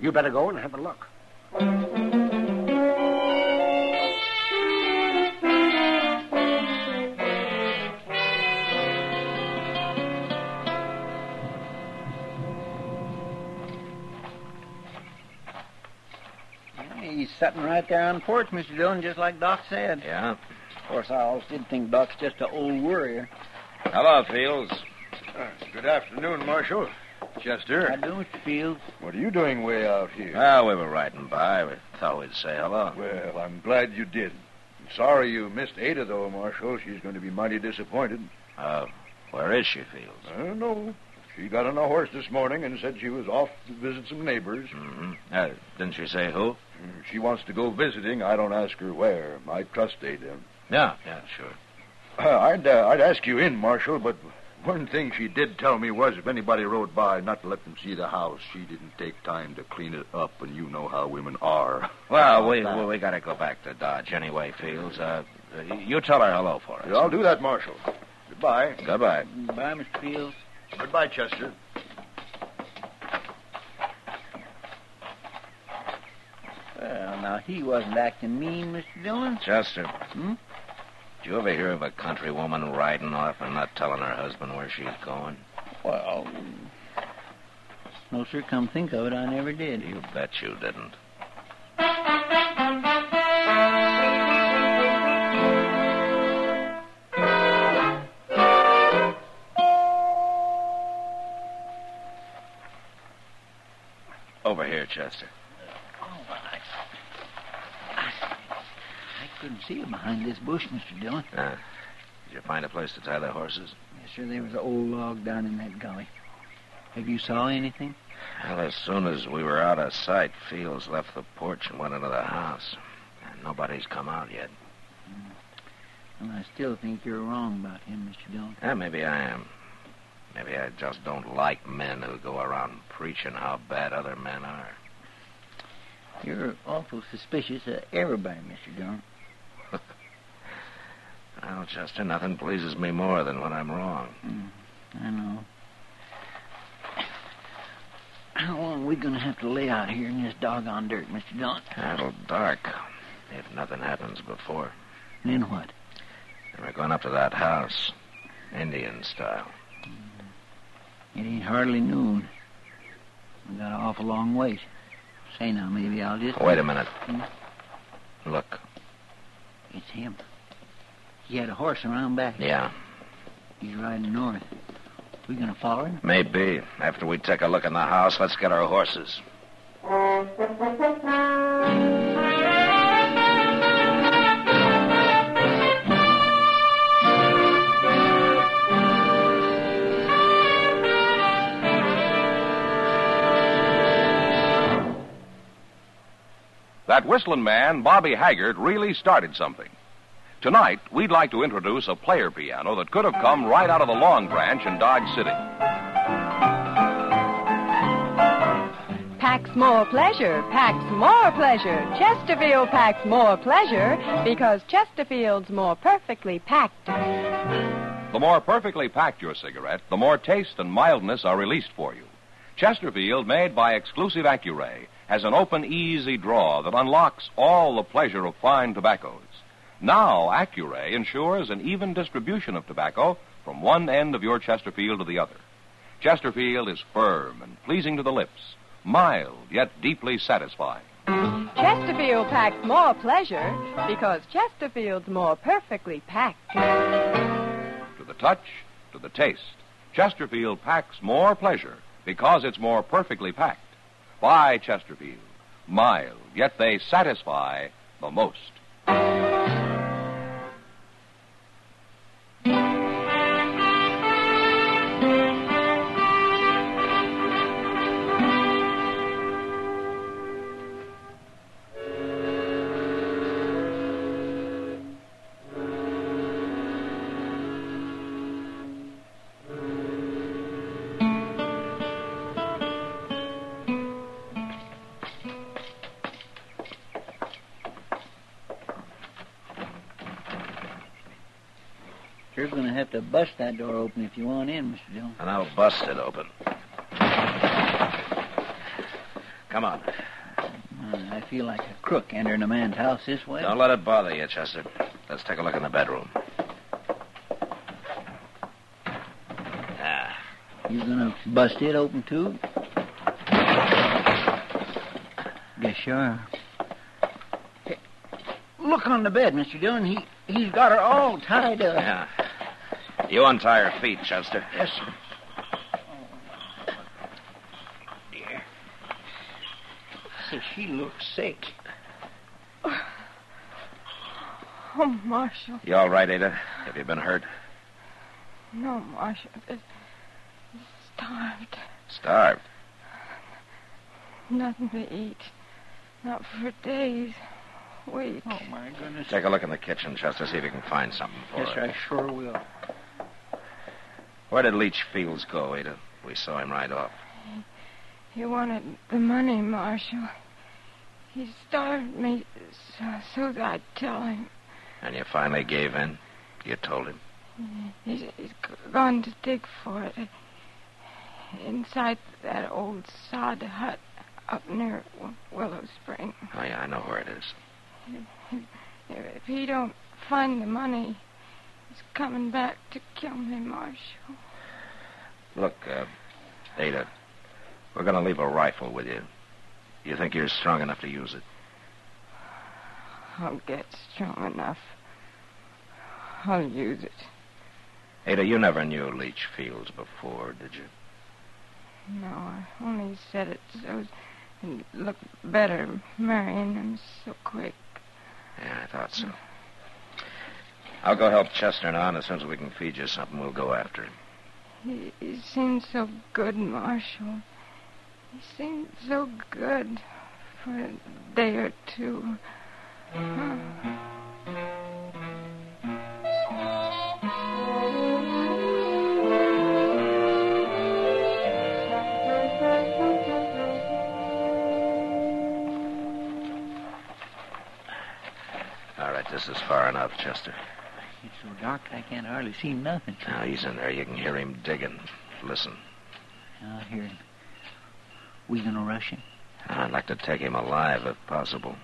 You better go and have a look. He's sitting right there on the porch, Mr. Dillon, just like Doc said. Yeah? Of course, I always did think Doc's just an old worrier. Hello, Fields. Good afternoon, Marshal. Chester. How do, Mr. Fields? What are you doing way out here? Well, we were riding by. We thought we'd say hello. Well, I'm glad you did. I'm sorry you missed Ada, though, Marshal. She's going to be mighty disappointed. Where is she, Fields? I don't know. She got on a horse this morning and said she was off to visit some neighbors. Mm-hmm. Didn't she say who? She wants to go visiting. I don't ask her where. I trust Ada. Yeah, sure. I'd ask you in, Marshal, but one thing she did tell me was if anybody rode by, not to let them see the house. She didn't take time to clean it up, and you know how women are. Well, we got to go back to Dodge anyway, Fields. You tell her hello for us. Yeah, I'll do that, Marshal. Goodbye. Goodbye. Goodbye, Mr. Fields. Goodbye, Chester. Well, now, he wasn't acting mean, Mr. Dillon. Chester. Did you ever hear of a country woman riding off and not telling her husband where she's going? Well, no, sir, come think of it, I never did. You bet you didn't. Over here, Chester. I couldn't see you behind this bush, Mr. Dillon. Did you find a place to tie the horses? Yes, sir, there was an old log down in that gully. Have you saw anything? Well, as soon as we were out of sight, Fields left the porch and went into the house. And nobody's come out yet. Well, I still think you're wrong about him, Mr. Dillon. Maybe I am. Maybe I just don't like men who go around preaching how bad other men are. You're awful suspicious of everybody, Mr. Dillon. Well, Chester, nothing pleases me more than when I'm wrong. I know. How long are we going to have to lay out here in this doggone dirt, Mr. Dillon? It'll dark, if nothing happens before. Then what? Then we're going up to that house, Indian style. It ain't hardly noon. We got an awful long wait. Say now, maybe I'll just... Wait a minute. Look. It's him. He had a horse around back. Yeah. He's riding north. We gonna follow him? Maybe. After we take a look in the house, let's get our horses. That whistling man, Bobby Haggart, really started something. Tonight, we'd like to introduce a player piano that could have come right out of the Long Branch in Dodge City. Packs more pleasure, packs more pleasure. Chesterfield packs more pleasure because Chesterfield's more perfectly packed. The more perfectly packed your cigarette, the more taste and mildness are released for you. Chesterfield, made by exclusive Accuray, has an open, easy draw that unlocks all the pleasure of fine tobaccos. Now, Accuray ensures an even distribution of tobacco from one end of your Chesterfield to the other. Chesterfield is firm and pleasing to the lips, mild yet deeply satisfying. Chesterfield packs more pleasure because Chesterfield's more perfectly packed. To the touch, to the taste, Chesterfield packs more pleasure because it's more perfectly packed. Buy Chesterfield. Mild, yet they satisfy the most. You're going to have to bust that door open if you want in, Mr. Dillon. And I'll bust it open. Come on. I feel like a crook entering a man's house this way. Don't let it bother you, Chester. Let's take a look in the bedroom. You going to bust it open, too? Guess you are. Hey, look on the bed, Mr. Dillon. He's got her all tied up. Yeah. You untie her feet, Chester. Yes, sir. Dear. So she looks sick. Oh, Marshal. You all right, Ada? Have you been hurt? No, Marshal. It's starved. Starved? Nothing to eat. Not for days. Weeks. Oh, my goodness. Take a look in the kitchen, Chester, see if you can find something for Yes, her. sir, I sure will. Where did Leach Fields go, Ada? We saw him right off. He wanted the money, Marshal. He starved me so that I'd tell him. And you finally gave in? You told him? He's gone to dig for it. Inside that old sod hut up near Willow Spring. Oh, yeah, I know where it is. If he don't find the money, he's coming back to kill me, Marshal. Look, Ada, we're going to leave a rifle with you. You think you're strong enough to use it? I'll get strong enough. I'll use it. Ada, you never knew Leach Fields before, did you? No, I only said it so it'd look better marrying him so quick. Yeah, I thought so. I'll go help Chester now, and as soon as we can feed you something, we'll go after him. He seemed so good, Marshal. He seemed so good for a day or two. All right, this is far enough, Chester. It's so dark I can't hardly see nothing. Now, he's in there. You can hear him digging. Listen. I hear him. We gonna rush him? I'd like to take him alive, if possible.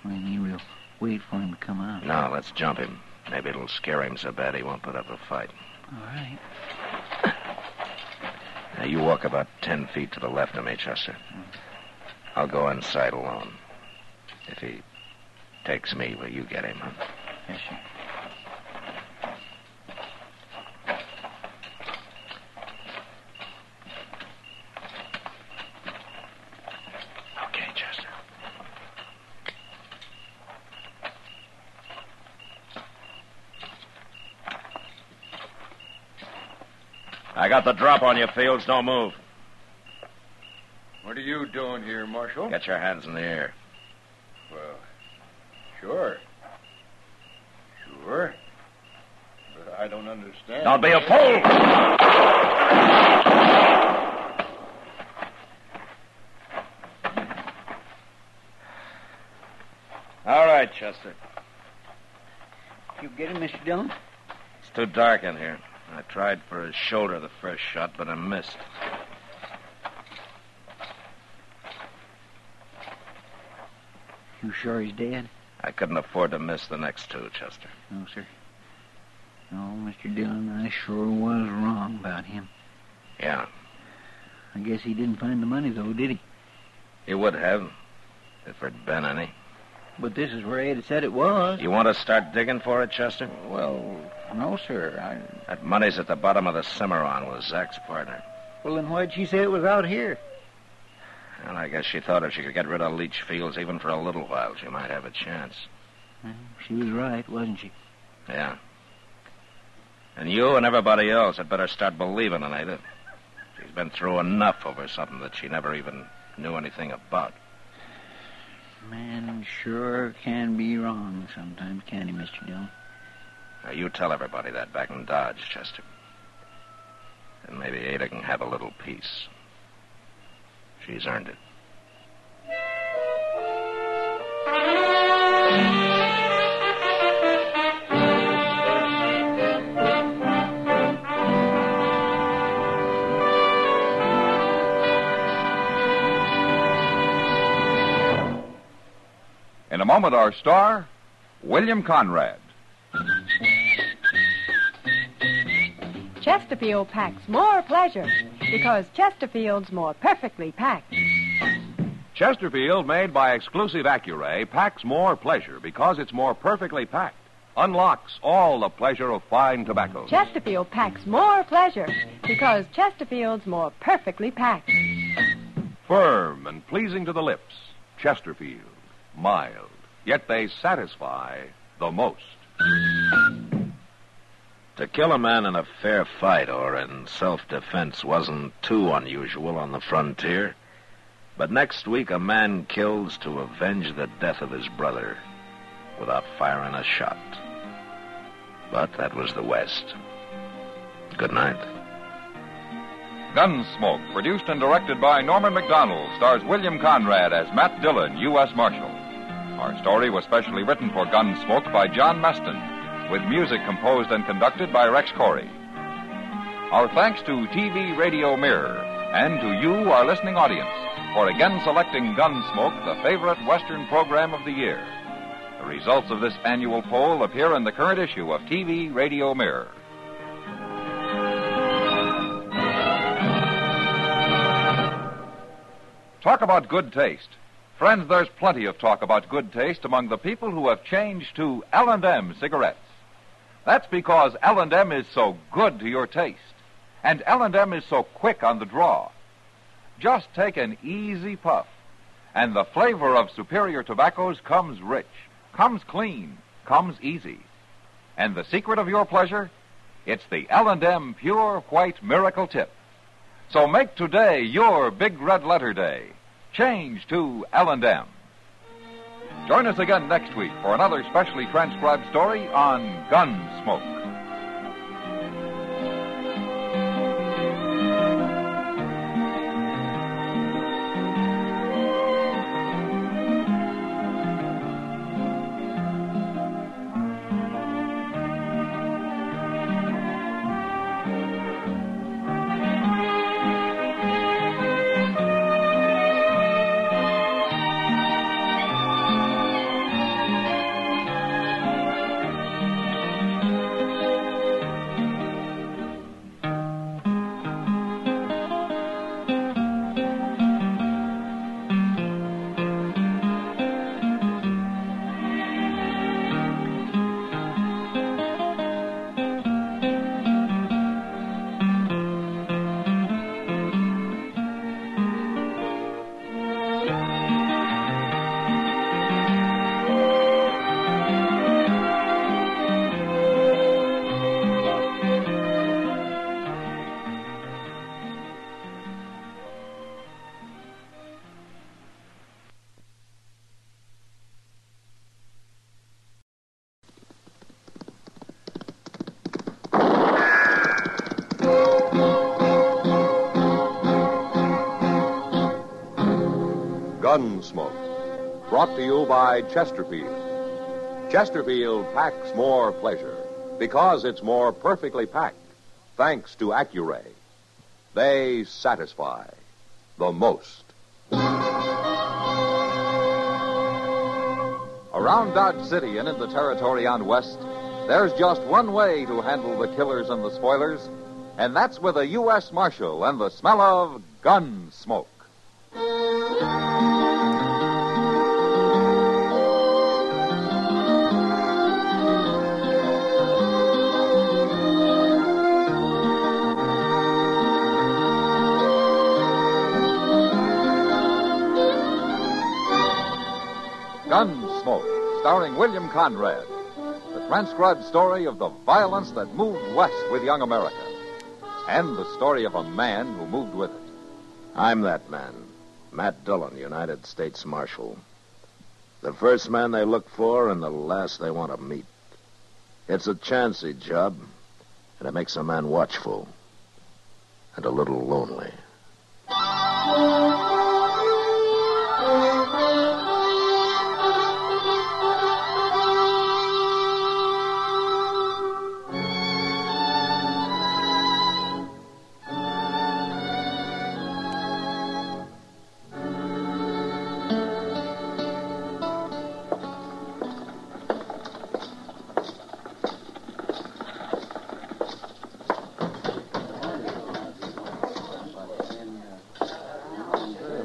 Well, maybe we'll wait for him to come out. No, let's jump him. Maybe it'll scare him so bad he won't put up a fight. All right. Now, you walk about 10 feet to the left of me, Chester. I'll go inside alone. If he takes me, will you get him, huh? Yes, sir. Okay, Chester. I got the drop on you, Fields. Don't move. What are you doing here, Marshal? Get your hands in the air. Well, sure. Sure. But I don't understand. Don't be a fool! All right, Chester. You get him, Mr. Dillon? It's too dark in here. I tried for his shoulder the first shot, but I missed. You You sure he's dead? I couldn't afford to miss the next two, Chester. No, sir. No, Mr. Dillon, I sure was wrong about him. Yeah. I guess he didn't find the money, though, did he? He would have, if there'd been any. But this is where Ed had said it was. You want to start digging for it, Chester? Well, no, sir. That money's at the bottom of the Cimarron with Zach's partner. Well, then why'd she say it was out here? Well, I guess she thought if she could get rid of Leach Fields even for a little while, she might have a chance. She was right, wasn't she? Yeah. And you and everybody else had better start believing in Ada. She's been through enough over something that she never even knew anything about. Man sure can be wrong sometimes, can't he, Mr. Dillon? Now, you tell everybody that back in Dodge, Chester. And maybe Ada can have a little peace. She's earned it. In a moment, our star, William Conrad. Chesterfield packs more pleasure because Chesterfield's more perfectly packed. Chesterfield, made by exclusive Accuray, packs more pleasure because it's more perfectly packed. Unlocks all the pleasure of fine tobacco. Chesterfield packs more pleasure because Chesterfield's more perfectly packed. Firm and pleasing to the lips. Chesterfield. Mild. Yet they satisfy the most. To kill a man in a fair fight or in self-defense wasn't too unusual on the frontier. But next week, a man kills to avenge the death of his brother without firing a shot. But that was the West. Good night. Gunsmoke, produced and directed by Norman McDonald, stars William Conrad as Matt Dillon, U.S. Marshal. Our story was specially written for Gunsmoke by John Meston, with music composed and conducted by Rex Corey. Our thanks to TV Radio Mirror and to you, our listening audience, for again selecting Gunsmoke, the favorite Western program of the year. The results of this annual poll appear in the current issue of TV Radio Mirror. Talk about good taste. Friends, there's plenty of talk about good taste among the people who have changed to L&M cigarettes. That's because L&M is so good to your taste, and L&M is so quick on the draw. Just take an easy puff, and the flavor of superior tobaccos comes rich, comes clean, comes easy. And the secret of your pleasure? It's the L&M Pure White Miracle Tip. So make today your big red letter day. Change to L&M. Join us again next week for another specially transcribed story on Gunsmoke. Gunsmoke, brought to you by Chesterfield. Chesterfield packs more pleasure because it's more perfectly packed, thanks to Accuray. They satisfy the most. Around Dodge City and in the territory on West, There's just one way to handle the killers and the spoilers, and that's with a U.S. Marshal and the smell of Gunsmoke. Gunsmoke, starring William Conrad. The transcribed story of the violence that moved west with young America. And the story of a man who moved with it. I'm that man, Matt Dillon, United States Marshal. The first man they look for and the last they want to meet. It's a chancy job, and it makes a man watchful and a little lonely.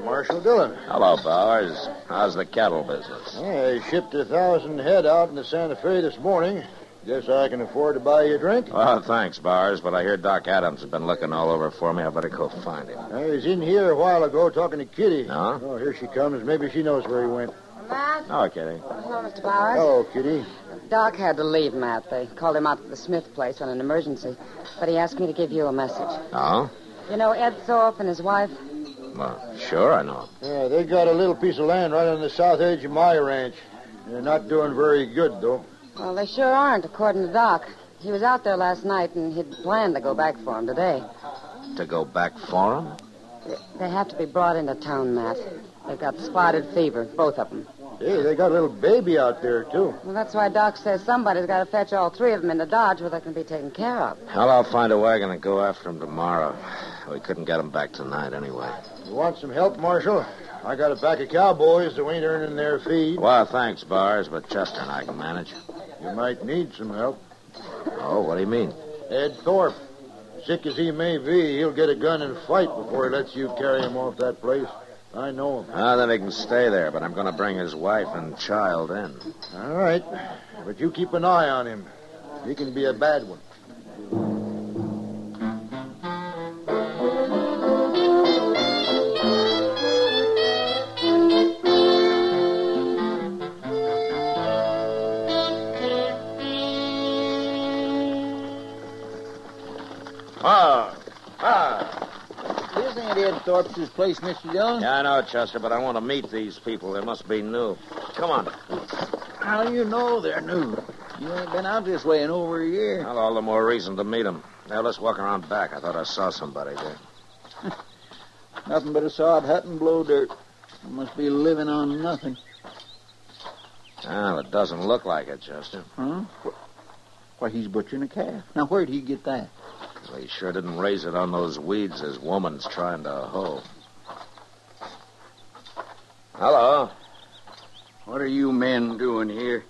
Marshal Dillon. Hello, Bowers. How's the cattle business? I shipped 1,000 head out in the Santa Fe this morning. Guess I can afford to buy you a drink? Well, thanks, Bowers, but I hear Doc Adams has been looking all over for me. I better go find him. I was in here a while ago talking to Kitty. No? Oh, here she comes. Maybe she knows where he went. Matt? Oh, Kitty. Hello, Mr. Bowers. Hello, Kitty. Doc had to leave, Matt. They called him out to the Smith place on an emergency. But he asked me to give you a message. Oh? You know Ed Thorpe and his wife? Well, sure, I know. Yeah, they got a little piece of land right on the south edge of my ranch. They're not doing very good, though. Well, they sure aren't, according to Doc. He was out there last night, and he'd planned to go back for him today. To go back for him? They have to be brought into town, Matt. They've got spotted fever, both of them. Hey, they got a little baby out there, too. Well, that's why Doc says somebody's got to fetch all three of them into Dodge where they can be taken care of. Well, I'll find a wagon and go after him tomorrow. We couldn't get him back tonight anyway. You want some help, Marshal? I got a pack of cowboys that ain't earning their feed. Well, thanks, Bars, but Chester and I can manage. You might need some help. Oh, what do you mean? Ed Thorpe. Sick as he may be, he'll get a gun and fight before he lets you carry him off that place. I know him. Then he can stay there, but I'm going to bring his wife and child in. All right. But you keep an eye on him. He can be a bad one. This ain't Ed Thorpe's place, Mr. Dillon. Yeah, I know, Chester, but I want to meet these people. They must be new. Come on. How do you know they're new? You ain't been out this way in over a year. Well, all the more reason to meet them. Now, let's walk around back. I thought I saw somebody there. Nothing but a sod hut and blow dirt. You must be living on nothing. Well, it doesn't look like it, Chester. Huh? Why, he's butchering a calf. Now, where'd he get that? Well, he sure didn't raise it on those weeds his woman's trying to hoe. Hello. What are you men doing here?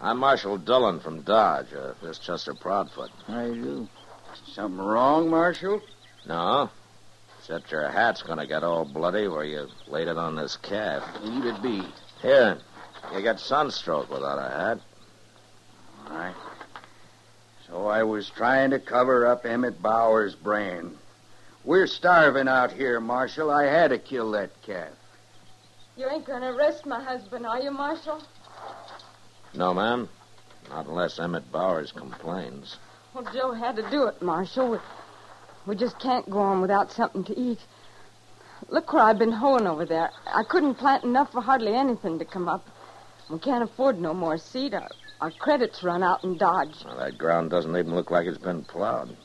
I'm Marshal Dillon from Dodge. This Chester Proudfoot. How you do? Something wrong, Marshal? No. Except your hat's going to get all bloody where you laid it on this calf. Who'd it be? Here. You got sunstroke without a hat. All right. So I was trying to cover up Emmett Bauer's brand. We're starving out here, Marshal. I had to kill that calf. You ain't going to arrest my husband, are you, Marshal? No, ma'am. Not unless Emmett Bowers complains. Well, Joe had to do it, Marshal. We just can't go on without something to eat. Look where I've been hoeing over there. I couldn't plant enough for hardly anything to come up. We can't afford no more seed. Our credits run out in Dodge. Well, that ground doesn't even look like it's been plowed.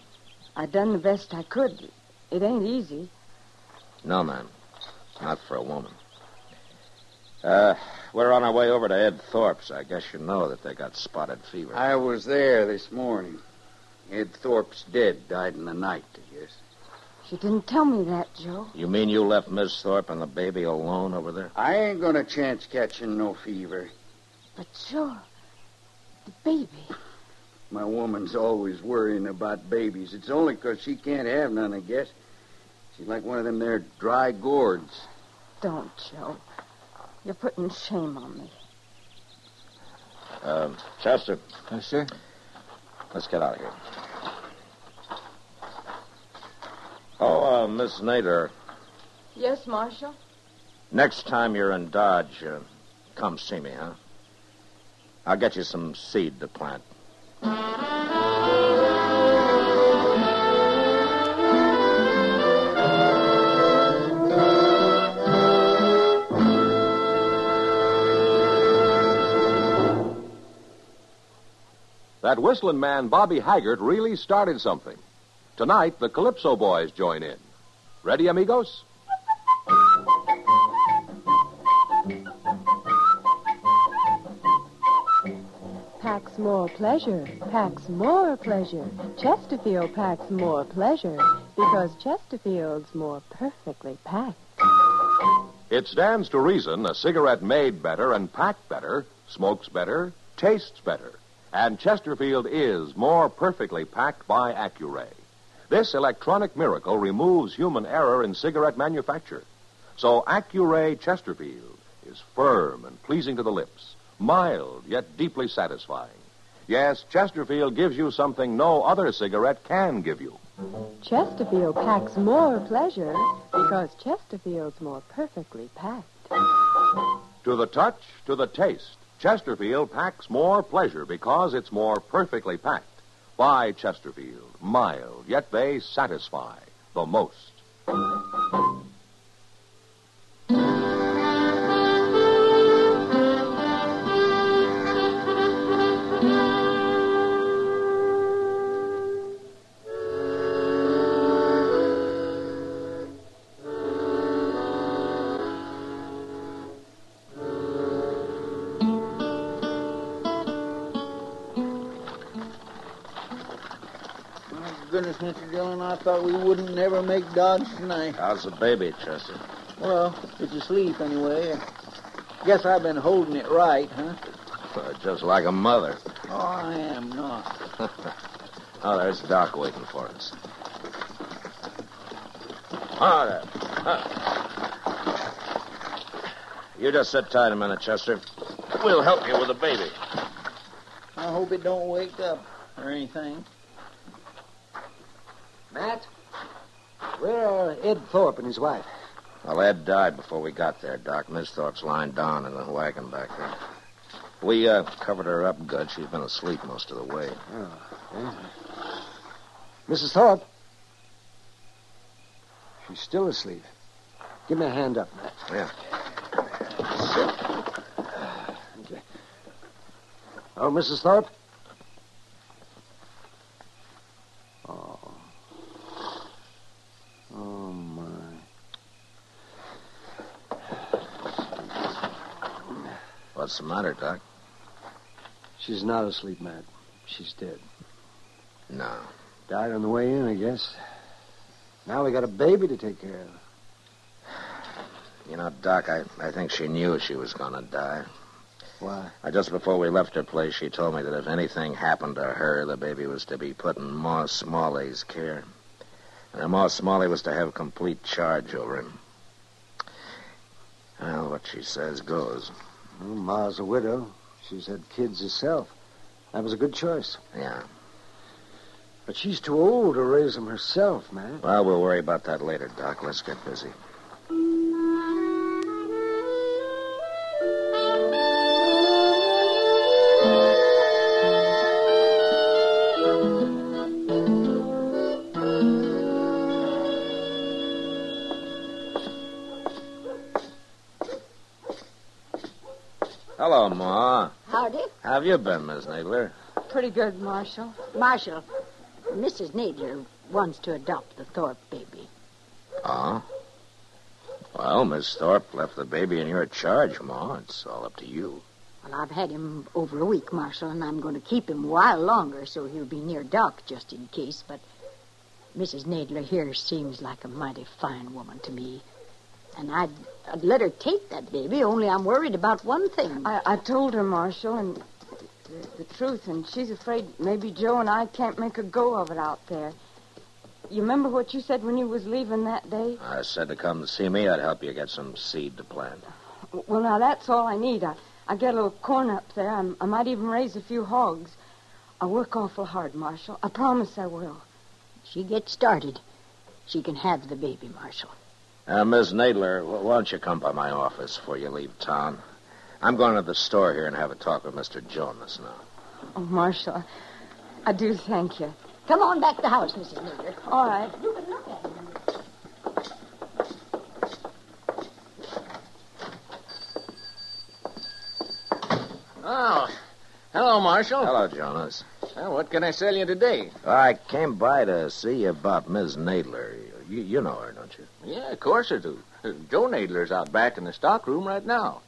I done the best I could. It ain't easy. No, ma'am. Not for a woman. We're on our way over to Ed Thorpe's. I guess you know that they got spotted fever. I was there this morning. Ed Thorpe's dead. Died in the night, I guess. She didn't tell me that, Joe. You mean you left Miss Thorpe and the baby alone over there? I ain't gonna chance catching no fever. But, Joe, the baby. My woman's always worrying about babies. It's only 'cause she can't have none, I guess. She's like one of them there dry gourds. Don't, Joe. You're putting shame on me. Chester. Yes, sir? Let's get out of here. Oh, Miss Nader, Yes, Marshal? next time you're in Dodge, come see me, huh? I'll get you some seed to plant. That whistling man, Bobby Haggart, really started something. Tonight, the Calypso Boys join in. Ready, amigos? Packs more pleasure, packs more pleasure. Chesterfield packs more pleasure because Chesterfield's more perfectly packed. It stands to reason a cigarette made better and packed better, smokes better, tastes better. And Chesterfield is more perfectly packed by Accuray. This electronic miracle removes human error in cigarette manufacture. So Accuray Chesterfield is firm and pleasing to the lips, mild yet deeply satisfying. Yes, Chesterfield gives you something no other cigarette can give you. Chesterfield packs more pleasure because Chesterfield's more perfectly packed. To the touch, to the taste, Chesterfield packs more pleasure because it's more perfectly packed. By Chesterfield, mild, yet they satisfy the most. Goodness, Mr. Dillon, I thought we wouldn't never make Dodge tonight. How's the baby, Chester? Well, it's asleep anyway. Guess I've been holding it right, huh? Just like a mother. Oh, I am not. Oh, there's Doc waiting for us. Oh, there. You just sit tight a minute, Chester. We'll help you with the baby. I hope it don't wake up or anything. Matt, where are Ed Thorpe and his wife? Well, Ed died before we got there, Doc. Miss Thorpe's lying down in the wagon back there. We covered her up good. She's been asleep most of the way. Oh, yeah. Mrs. Thorpe? She's still asleep. Give me a hand up, Matt. Yeah. Okay. Oh, Mrs. Thorpe? Oh. Oh, my. What's the matter, Doc? She's not asleep, Matt. She's dead. No. Died on the way in, I guess. Now we got a baby to take care of. You know, Doc, I think she knew she was going to die. Why? Just before we left her place, she told me that if anything happened to her, the baby was to be put in Ma Smalley's care. And Ma Smalley was to have complete charge over him. Well, what she says goes. Well, Ma's a widow. She's had kids herself. That was a good choice. Yeah. But she's too old to raise them herself, man. Well, we'll worry about that later, Doc. Let's get busy. Hello, Ma. Howdy. How have you been, Miss Nadler? Pretty good, Marshal. Marshal, Mrs. Nadler wants to adopt the Thorpe baby. Oh? Well, Miss Thorpe left the baby in your charge, Ma. It's all up to you. Well, I've had him over a week, Marshal, and I'm going to keep him a while longer so he'll be near Doc just in case. But Mrs. Nadler here seems like a mighty fine woman to me. And I'd let her take that baby, only I'm worried about one thing. I told her, Marshal, and the truth, and she's afraid maybe Joe and I can't make a go of it out there. You remember what you said when you was leaving that day? I said to come to see me. I'd help you get some seed to plant. Well, now, that's all I need. I get a little corn up there. I might even raise a few hogs. I work awful hard, Marshal. I promise I will. She gets started. She can have the baby, Marshal. Miss Nadler, why don't you come by my office before you leave town? I'm going to the store here and have a talk with Mr. Jonas now. Oh, Marshal, I do thank you. Come on back to the house, Mrs. Nadler. All right. You can look at him. Oh, hello, Marshal. Hello, Jonas. Well, what can I sell you today? I came by to see you about Miss Nadler. You know her, don't you? Yeah, of course I do. Joe Nadler's out back in the stockroom right now.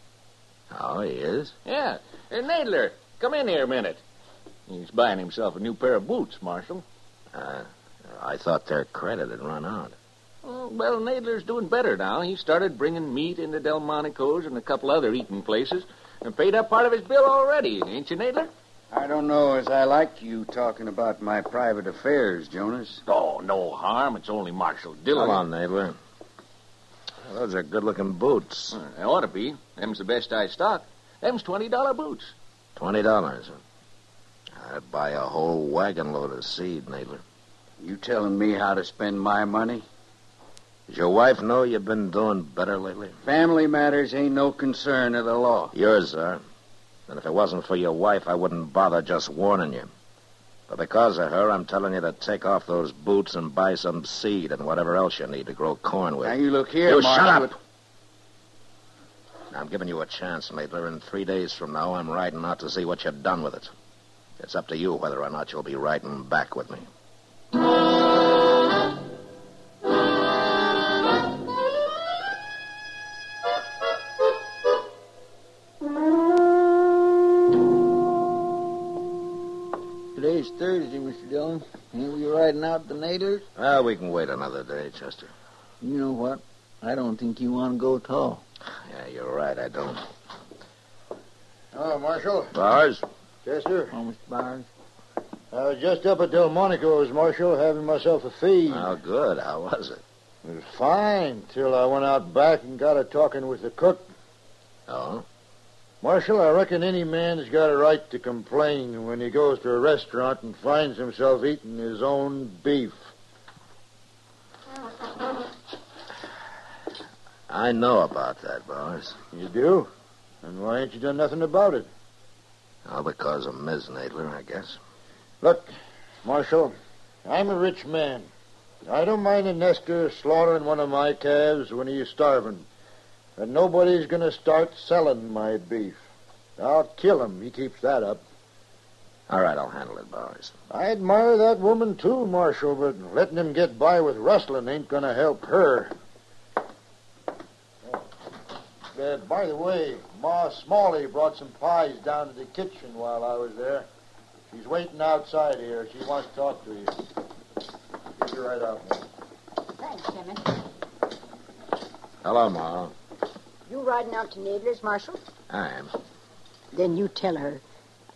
Oh, he is? Yeah. Hey, Nadler, come in here a minute. He's buying himself a new pair of boots, Marshal. I thought their credit had run out. Oh, well, Nadler's doing better now. He started bringing meat into Delmonico's and a couple other eating places and paid up part of his bill already, ain't you, Nadler? I don't know as I like you talking about my private affairs, Jonas. Oh, no harm. It's only Marshal Dillon. Come on, Nadler. Those are good-looking boots. They ought to be. Them's the best I stock. Them's $20 boots. $20. I'd buy a whole wagon load of seed, Nadler. You telling me how to spend my money? Does your wife know you've been doing better lately? Family matters ain't no concern of the law. Yours are. And if it wasn't for your wife, I wouldn't bother just warning you. But because of her, I'm telling you to take off those boots and buy some seed and whatever else you need to grow corn with. Now, you look here, You Marshal. shut up! Now, I'm giving you a chance, Nadler. In 3 days from now, I'm riding out to see what you've done with it. It's up to you whether or not you'll be riding back with me. Today's Thursday, Mr. Dillon. Ain't we riding out the Nadlers? Well, we can wait another day, Chester. You know what? I don't think you want to go at all. Yeah, you're right, I don't. Oh, Marshal. Bars? Chester. Oh, Mr. Byers. I was just up at Delmonico's, Marshal, having myself a feed. Oh, good. How was it? It was fine, till I went out back and got a talking with the cook. Oh? Marshal, I reckon any man's got a right to complain when he goes to a restaurant and finds himself eating his own beef. I know about that, Bars. You do? And why ain't you done nothing about it? Oh, because of Miss Nadler, I guess. Look, Marshal, I'm a rich man. I don't mind a nester slaughtering one of my calves when he's starving. And nobody's going to start selling my beef. I'll kill him. He keeps that up. All right, I'll handle it, Bowers. I admire that woman, too, Marshal, but letting him get by with rustling ain't going to help her. By the way, Ma Smalley brought some pies down to the kitchen while I was there. She's waiting outside here. She wants to talk to you. Get you right out, Ma. Thanks, Jimmy. Hello, Ma. You riding out to Nadler's, Marshal? I am. Then you tell her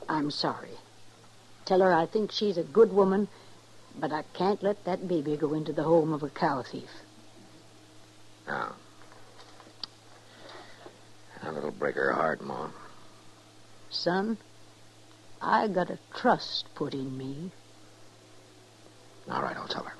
I'm sorry. Tell her I think she's a good woman, but I can't let that baby go into the home of a cow thief. No. That'll break her heart, Ma. Son, I got a trust put in me. All right, I'll tell her.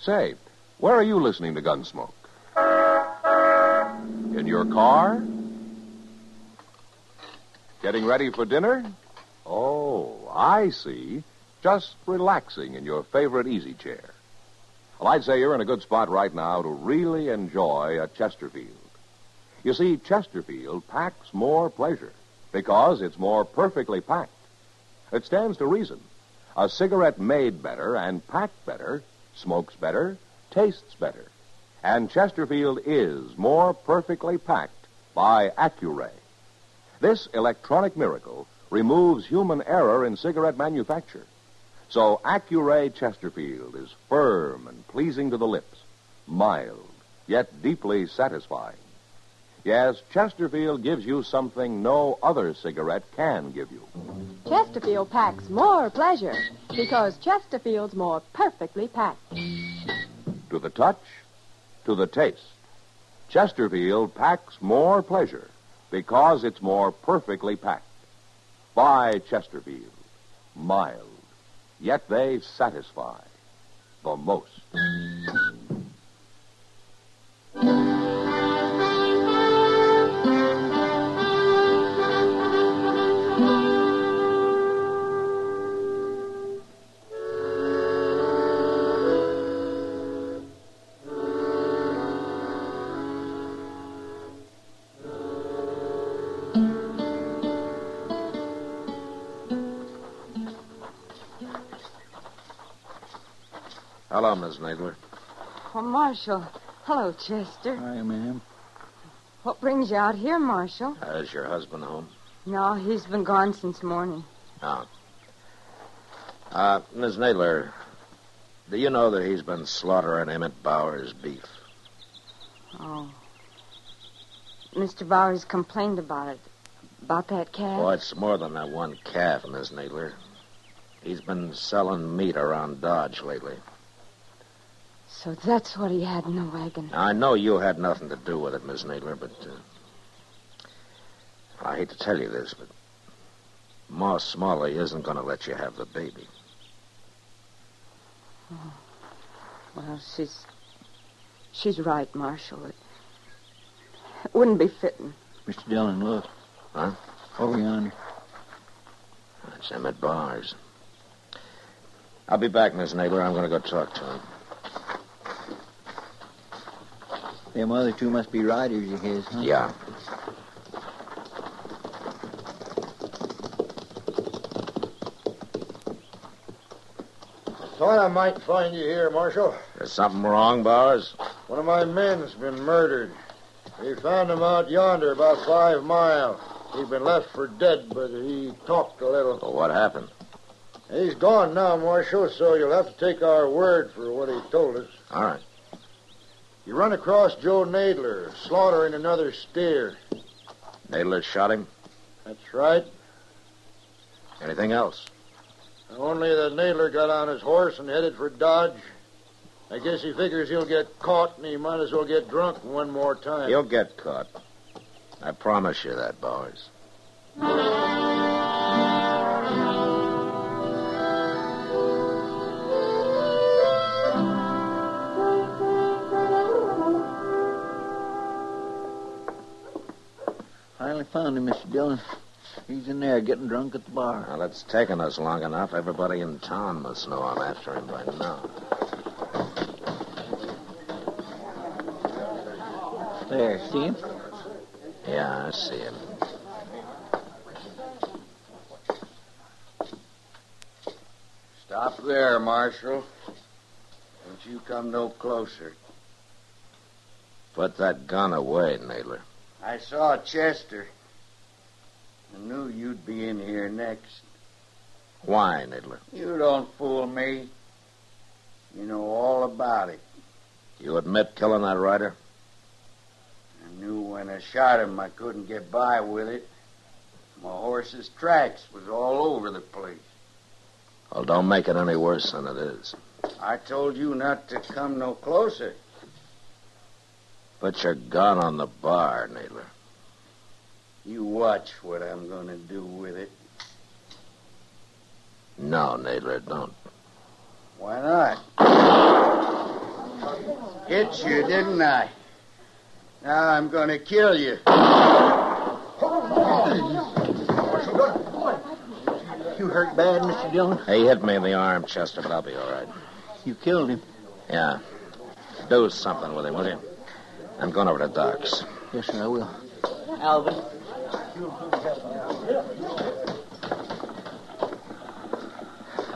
Say, where are you listening to Gunsmoke? In your car? Getting ready for dinner? Oh, I see. Just relaxing in your favorite easy chair. Well, I'd say you're in a good spot right now to really enjoy a Chesterfield. You see, Chesterfield packs more pleasure because it's more perfectly packed. It stands to reason. A cigarette made better and packed better smokes better, tastes better. And Chesterfield is more perfectly packed by Accuray. This electronic miracle removes human error in cigarette manufacture. So Accuray Chesterfield is firm and pleasing to the lips, mild, yet deeply satisfying. Yes, Chesterfield gives you something no other cigarette can give you. Chesterfield packs more pleasure because Chesterfield's more perfectly packed. To the touch, to the taste, Chesterfield packs more pleasure because it's more perfectly packed. Buy Chesterfield. Mild, yet they satisfy the most. Hello, Miss Nadler. Oh, Marshal. Hello, Chester. Hi, ma'am. What brings you out here, Marshal? Is your husband home? No, he's been gone since morning. Oh. Miss Nadler, do you know that he's been slaughtering Emmett Bauer's beef? Oh. Mr. Bowers complained about it. About that calf? Well, it's more than that one calf, Miss Nadler. He's been selling meat around Dodge lately. So that's what he had in the wagon. I know you had nothing to do with it, Miss Nadler, but I hate to tell you this, but Ma Smalley isn't going to let you have the baby. Oh. Well, she's right, Marshal. It wouldn't be fitting. Mr. Dillon, look. Huh? Over yonder. That's Emmett Bowers. I'll be back, Miss Nadler. I'm going to go talk to him. Them other two must be riders of his, huh? Yeah. Thought I might find you here, Marshal. There's something wrong, Bowers? One of my men's been murdered. We found him out yonder about 5 miles. He'd been left for dead, but he talked a little. Well, what happened? He's gone now, Marshal, so you'll have to take our word for what he told us. All right. You run across Joe Nadler, slaughtering another steer. Nadler shot him? That's right. Anything else? Only that Nadler got on his horse and headed for Dodge. I guess he figures he'll get caught, and he might as well get drunk one more time. He'll get caught. I promise you that, Bowers. Finally found him, Mr. Dillon. He's in there getting drunk at the bar. Well, it's taken us long enough. Everybody in town must know I'm after him by now. There, see him? Yeah, I see him. Stop there, Marshal. Don't you come no closer. Put that gun away, Nadler. I saw Chester. I knew you'd be in here next. Why, Nadler? You don't fool me. You know all about it. You admit killing that rider? I knew when I shot him I couldn't get by with it. My horse's tracks was all over the place. Well, don't make it any worse than it is. I told you not to come no closer. Put your gun on the bar, Nadler. You watch what I'm going to do with it. No, Nadler, don't. Why not? Hit you, didn't I? Now I'm going to kill you. You hurt bad, Mr. Dillon? He hit me in the arm, Chester, but I'll be all right. You killed him? Yeah. Do something with him, will you? I'm going over to Doc's. Yes, sir, I will. Alvin.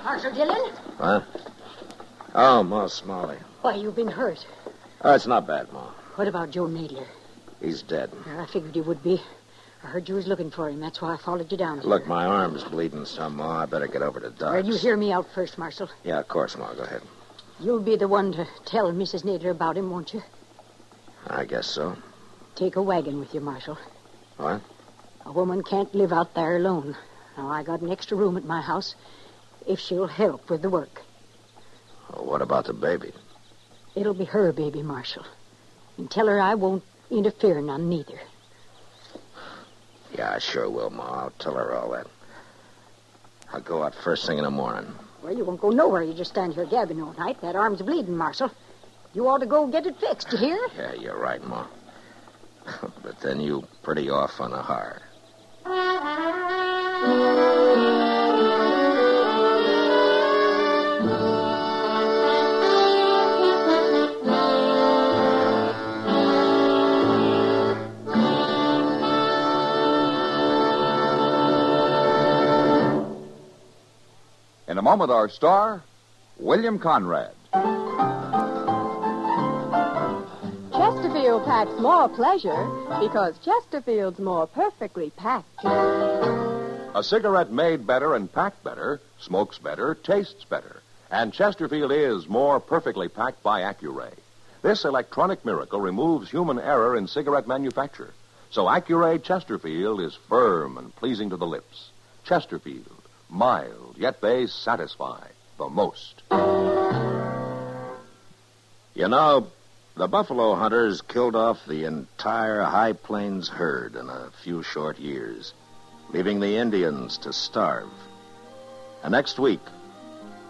Marshal Dillon? Huh? Oh, Ma Smalley. Why, you've been hurt. Oh, it's not bad, Ma. What about Joe Nadler? He's dead. I figured he would be. I heard you was looking for him. That's why I followed you down here. Look, my arm's bleeding some, Ma. I better get over to Doc's. Well, you hear me out first, Marshal. Yeah, of course, Ma. Go ahead. You'll be the one to tell Mrs. Nadler about him, won't you? I guess so. Take a wagon with you, Marshal. What? A woman can't live out there alone. Now, I got an extra room at my house if she'll help with the work. Well, what about the baby? It'll be her baby, Marshal. And tell her I won't interfere none neither. Yeah, I sure will, Ma. I'll tell her all that. I'll go out first thing in the morning. Well, you won't go nowhere. You just stand here gabbing all night. That arm's bleeding, Marshal. You ought to go get it fixed, you hear? Yeah, you're right, Ma. But then you pretty off on the hard. In a moment, our star, William Conrad. Chesterfield packs more pleasure because Chesterfield's more perfectly packed. A cigarette made better and packed better, smokes better, tastes better. And Chesterfield is more perfectly packed by Accuray. This electronic miracle removes human error in cigarette manufacture. So Accuray Chesterfield is firm and pleasing to the lips. Chesterfield, mild, yet they satisfy the most. You know, the buffalo hunters killed off the entire High Plains herd in a few short years, leaving the Indians to starve. And next week,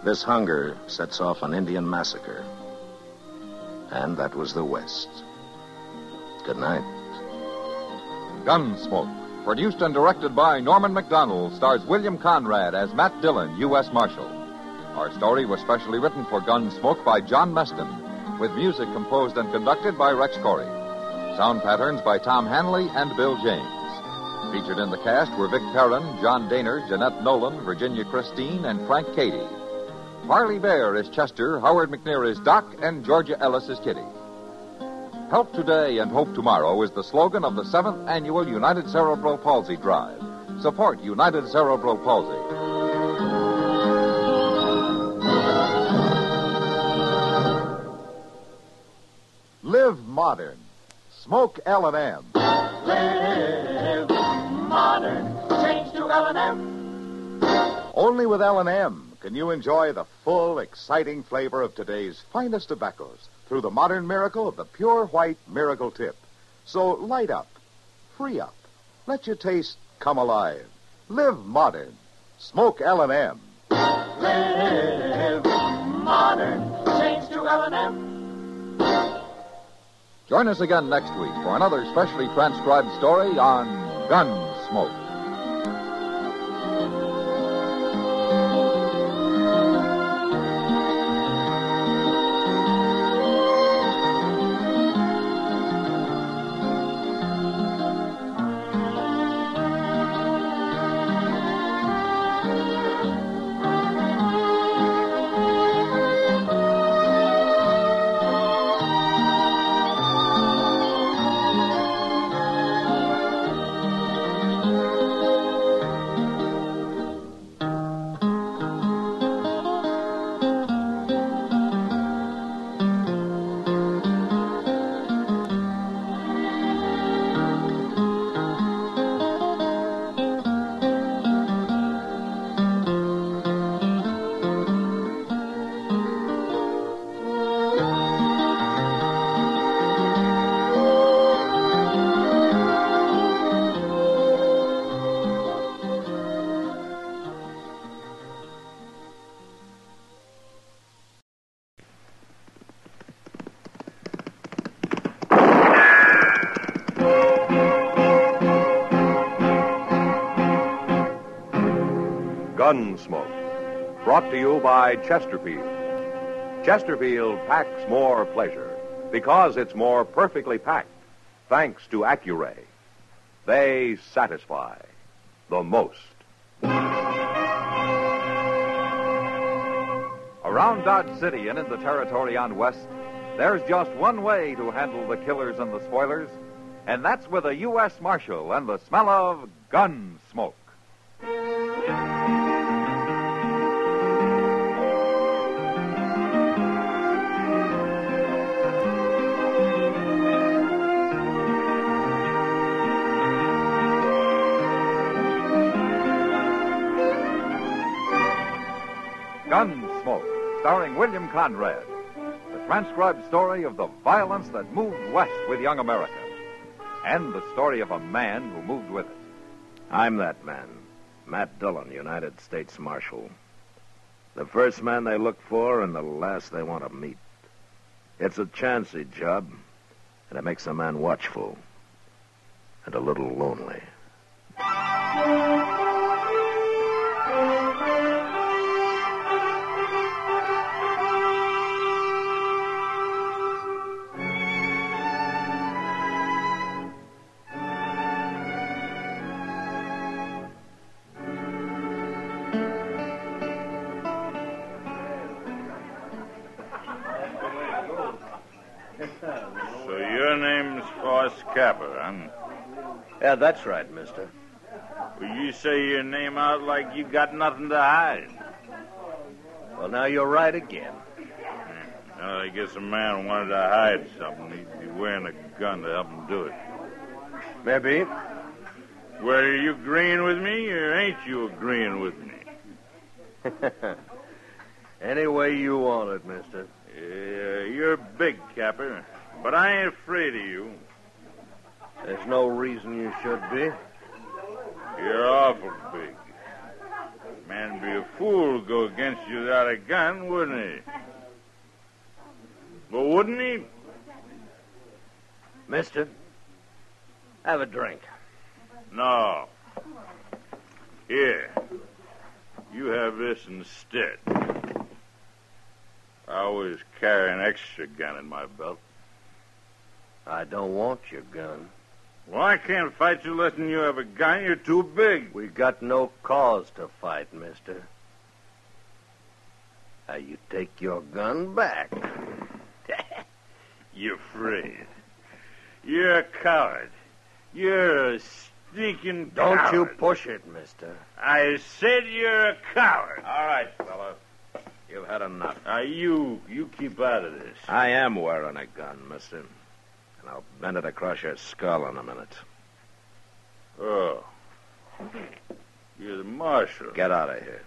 this hunger sets off an Indian massacre. And that was the West. Good night. Gunsmoke, produced and directed by Norman MacDonald, stars William Conrad as Matt Dillon, U.S. Marshal. Our story was specially written for Gunsmoke by John Meston, with music composed and conducted by Rex Corey. Sound patterns by Tom Hanley and Bill James. Featured in the cast were Vic Perrin, John Daner, Jeanette Nolan, Virginia Christine, and Frank Cady. Parley Bear is Chester, Howard McNear is Doc, and Georgia Ellis is Kitty. Help today and hope tomorrow is the slogan of the 7th Annual United Cerebral Palsy Drive. Support United Cerebral Palsy. Live modern. Smoke L&M. Live modern. Change to L&M. Only with L&M can you enjoy the full, exciting flavor of today's finest tobaccos through the modern miracle of the pure white miracle tip. So light up, free up, let your taste come alive. Live modern. Smoke L&M. Live modern. Change to L&M. Join us again next week for another specially transcribed story on Gunsmoke. Gunsmoke, brought to you by Chesterfield. Chesterfield packs more pleasure because it's more perfectly packed, thanks to Accuray. They satisfy the most. Around Dodge City and in the territory on West, there's just one way to handle the killers and the spoilers, And that's with a U.S. Marshal and the smell of Gunsmoke. Gunsmoke, starring William Conrad. The transcribed story of the violence that moved west with young America. And the story of a man who moved with it. I'm that man, Matt Dillon, United States Marshal. The first man they look for and the last they want to meet. It's a chancy job, and it makes a man watchful and a little lonely. So your name's Force Capper, huh? Yeah, that's right, mister. Well, you say your name out like you got nothing to hide. Well, now you're right again. Well, I guess a man wanted to hide something. He'd be wearing a gun to help him do it. Maybe. Well, are you agreeing with me, or ain't you agreeing with me? Any way you want it, mister. Yeah, you're big, Capper, but I ain't afraid of you. There's no reason you should be. You're awful big. Man'd be a fool to go against you without a gun, wouldn't he? But wouldn't he? Mister, have a drink. No. Here. You have this instead. I always carry an extra gun in my belt. I don't want your gun. Well, I can't fight you letting you have a gun. You're too big. We got no cause to fight, mister. Now, you take your gun back. You're afraid. You're a coward. You're a sneaking Don't coward. you push it, mister. I said you're a coward. All right, fella. You've had enough. Now, you keep out of this. I am wearing a gun, mister. And I'll bend it across your skull in a minute. Oh. You're the marshal. Get out of here.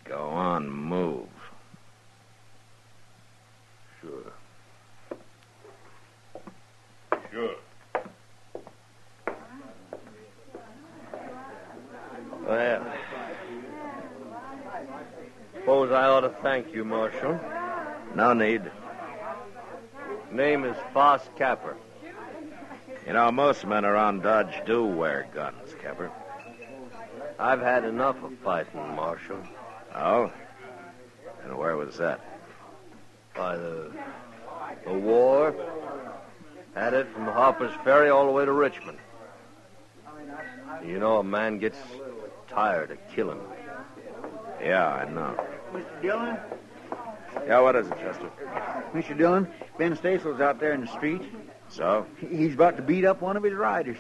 Go on, move. Sure. Sure. Well, suppose I ought to thank you, Marshal. No need. Name is Foss Capper. You know, most men around Dodge do wear guns, Capper. I've had enough of fighting, Marshal. Oh? And where was that? By the war. Had it from Harper's Ferry all the way to Richmond. You know, a man gets tired of killing. Yeah, I know. Mr. Dillon? Yeah, what is it, Chester? Mr. Dillon, Ben Stacel's out there in the street. So? He's about to beat up one of his riders.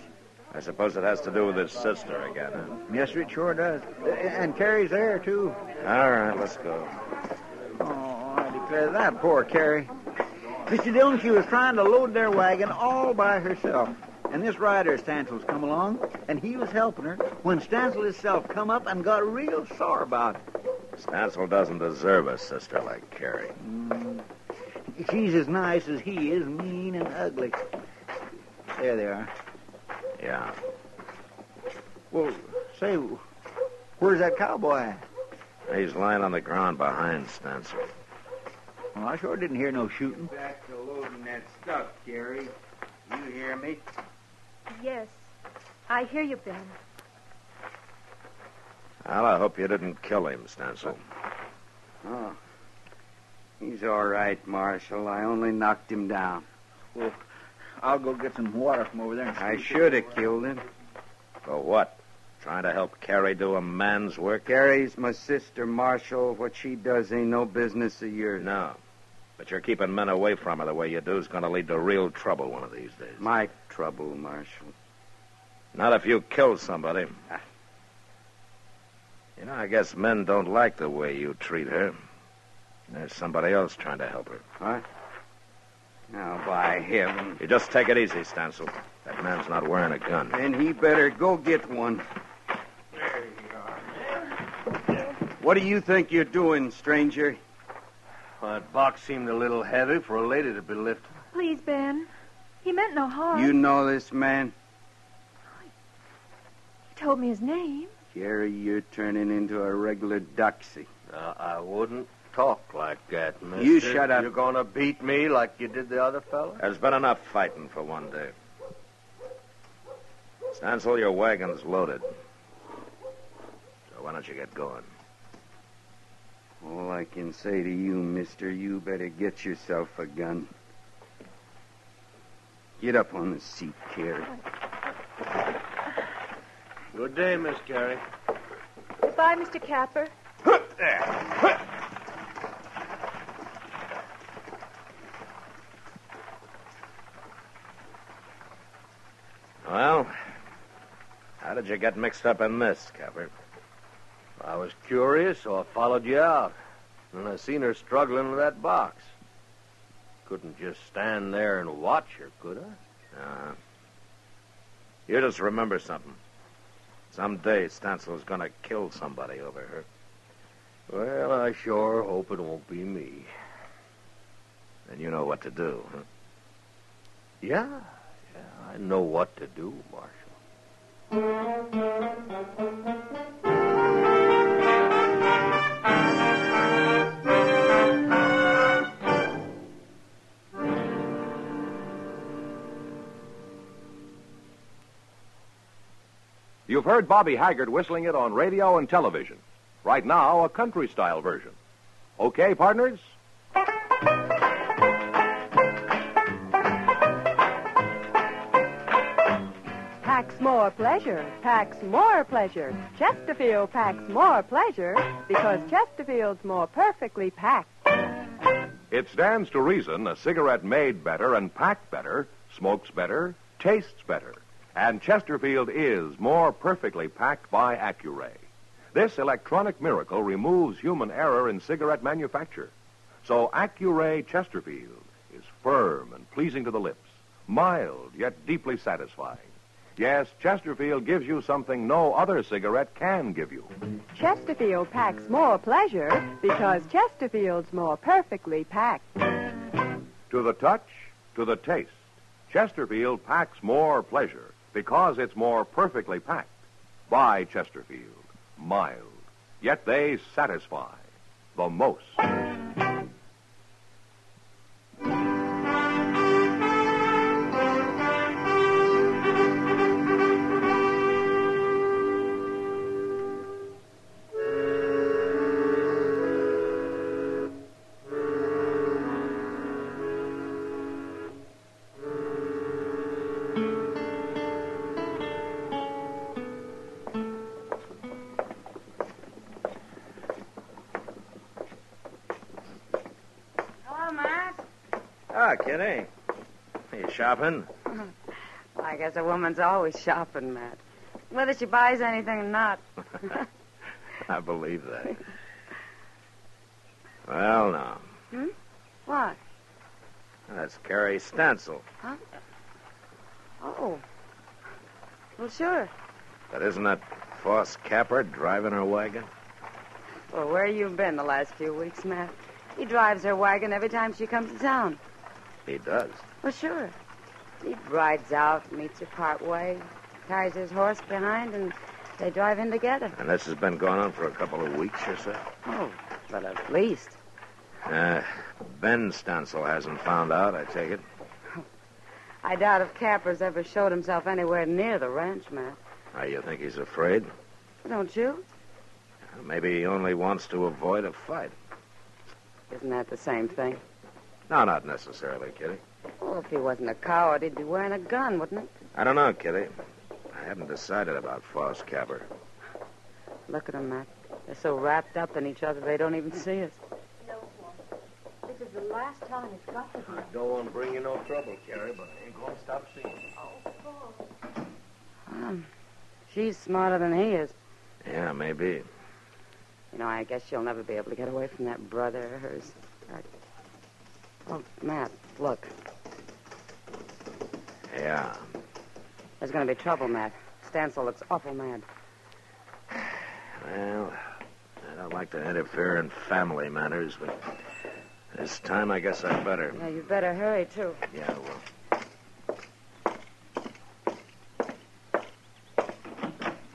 I suppose it has to do with his sister again, huh? Yes, sir, it sure does. And Carrie's there, too. All right, let's go. Oh, I declare that poor Carrie. Mr. Dillon, she was trying to load their wagon all by herself. And this rider, Stansel's, come along, and he was helping her when Stansel himself come up and got real sore about it. Stansel doesn't deserve a sister like Carrie. She's as nice as he is, mean and ugly. There they are. Yeah. Well, say, where's that cowboy at? He's lying on the ground behind Stansel. Well, I sure didn't hear no shooting. Back to loading that stuff, Carrie. You hear me? Yes. I hear you, Ben. Well, I hope you didn't kill him, Stansel. Oh. He's all right, Marshal. I only knocked him down. Well, I'll go get some water from over there. I should have killed him. For what? Trying to help Carrie do a man's work? Carrie's my sister, Marshal. What she does ain't no business of yours. No. But you're keeping men away from her the way you do is going to lead to real trouble one of these days. My trouble, Marshal. Not if you kill somebody. You know, I guess men don't like the way you treat her. There's somebody else trying to help her. What? Now, by heaven. You just take it easy, Stansel. That man's not wearing a gun. Then he better go get one. There you are, man. What do you think you're doing, stranger? Well, that box seemed a little heavy for a lady to be lifting. Please, Ben. He meant no harm. You know this man? He told me his name. Jerry, you're turning into a regular doxy. I wouldn't talk like that, mister. You shut up. You're going to beat me like you did the other fella? There's been enough fighting for one day. Stansel, your wagon's loaded. So why don't you get going? All I can say to you, mister, you better get yourself a gun. Get up on the seat, Carrie. Good day, Miss Carey. Goodbye, Mr. Capper. Well, how did you get mixed up in this, Capper? I was curious, so I followed you out. And I seen her struggling with that box. Couldn't just stand there and watch her, could I? You just remember something. Someday Stansel's going to kill somebody over her. Well, I sure hope it won't be me. And you know what to do, huh? Yeah, I know what to do, Marshal. You've heard Bobby Haggart whistling it on radio and television. Right now, a country-style version. Okay, partners? Packs more pleasure, packs more pleasure. Chesterfield packs more pleasure because Chesterfield's more perfectly packed. It stands to reason a cigarette made better and packed better, smokes better, tastes better. And Chesterfield is more perfectly packed by Accuray. This electronic miracle removes human error in cigarette manufacture. So Accuray Chesterfield is firm and pleasing to the lips, mild yet deeply satisfying. Yes, Chesterfield gives you something no other cigarette can give you. Chesterfield packs more pleasure because Chesterfield's more perfectly packed. To the touch, to the taste, Chesterfield packs more pleasure because it's more perfectly packed. By Chesterfield, mild, yet they satisfy the most. Ah, Kitty. You shopping? Well, I guess a woman's always shopping, Matt. Whether she buys anything or not. I believe that. Well, now. What? That's Carrie Stansel. Huh? Oh. Well, sure. But isn't that Foss Capper driving her wagon? Well, where you been the last few weeks, Matt? He drives her wagon every time she comes to town. He does. Well, sure. He rides out, meets her part way, carries his horse behind, and they drive in together. And this has been going on for a couple of weeks or so? Oh, but at least. Ben Stansel hasn't found out, I take it. I doubt if Capper's ever showed himself anywhere near the ranch, Matt. You think he's afraid? Don't you? Maybe he only wants to avoid a fight. Isn't that the same thing? No, not necessarily, Kitty. Well, if he wasn't a coward, he'd be wearing a gun, wouldn't he? I don't know, Kitty. I haven't decided about Foss Capper. Look at them, Matt. They're so wrapped up in each other they don't even see us. Did is the last time it's got to be. I don't want to bring you no trouble, Carrie, but I ain't going to stop seeing you. She's smarter than he is. Yeah, maybe. You know, I guess she'll never be able to get away from that brother of hers. Oh, Matt, look. Yeah. There's going to be trouble, Matt. Stansel looks awful mad. Well, I don't like to interfere in family matters, but this time I guess I'd better. Yeah, you better hurry, too. Yeah, I will.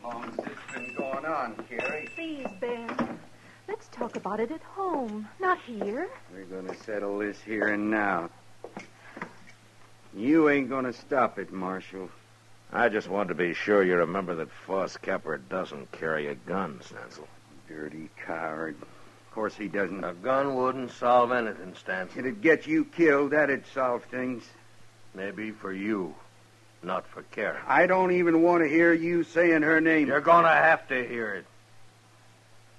How long's this been going on, Carrie? Please, Ben. Let's talk about it at home, not here. We're going to settle this here and now. You ain't going to stop it, Marshal. I just wanted to be sure you remember that Foss Capper doesn't carry a gun, Stansel. Dirty coward. Of course he doesn't. A gun wouldn't solve anything, Stansel. It'd get you killed. That'd solve things. Maybe for you, not for Carrie. I don't even want to hear you saying her name. You're going to have to hear it.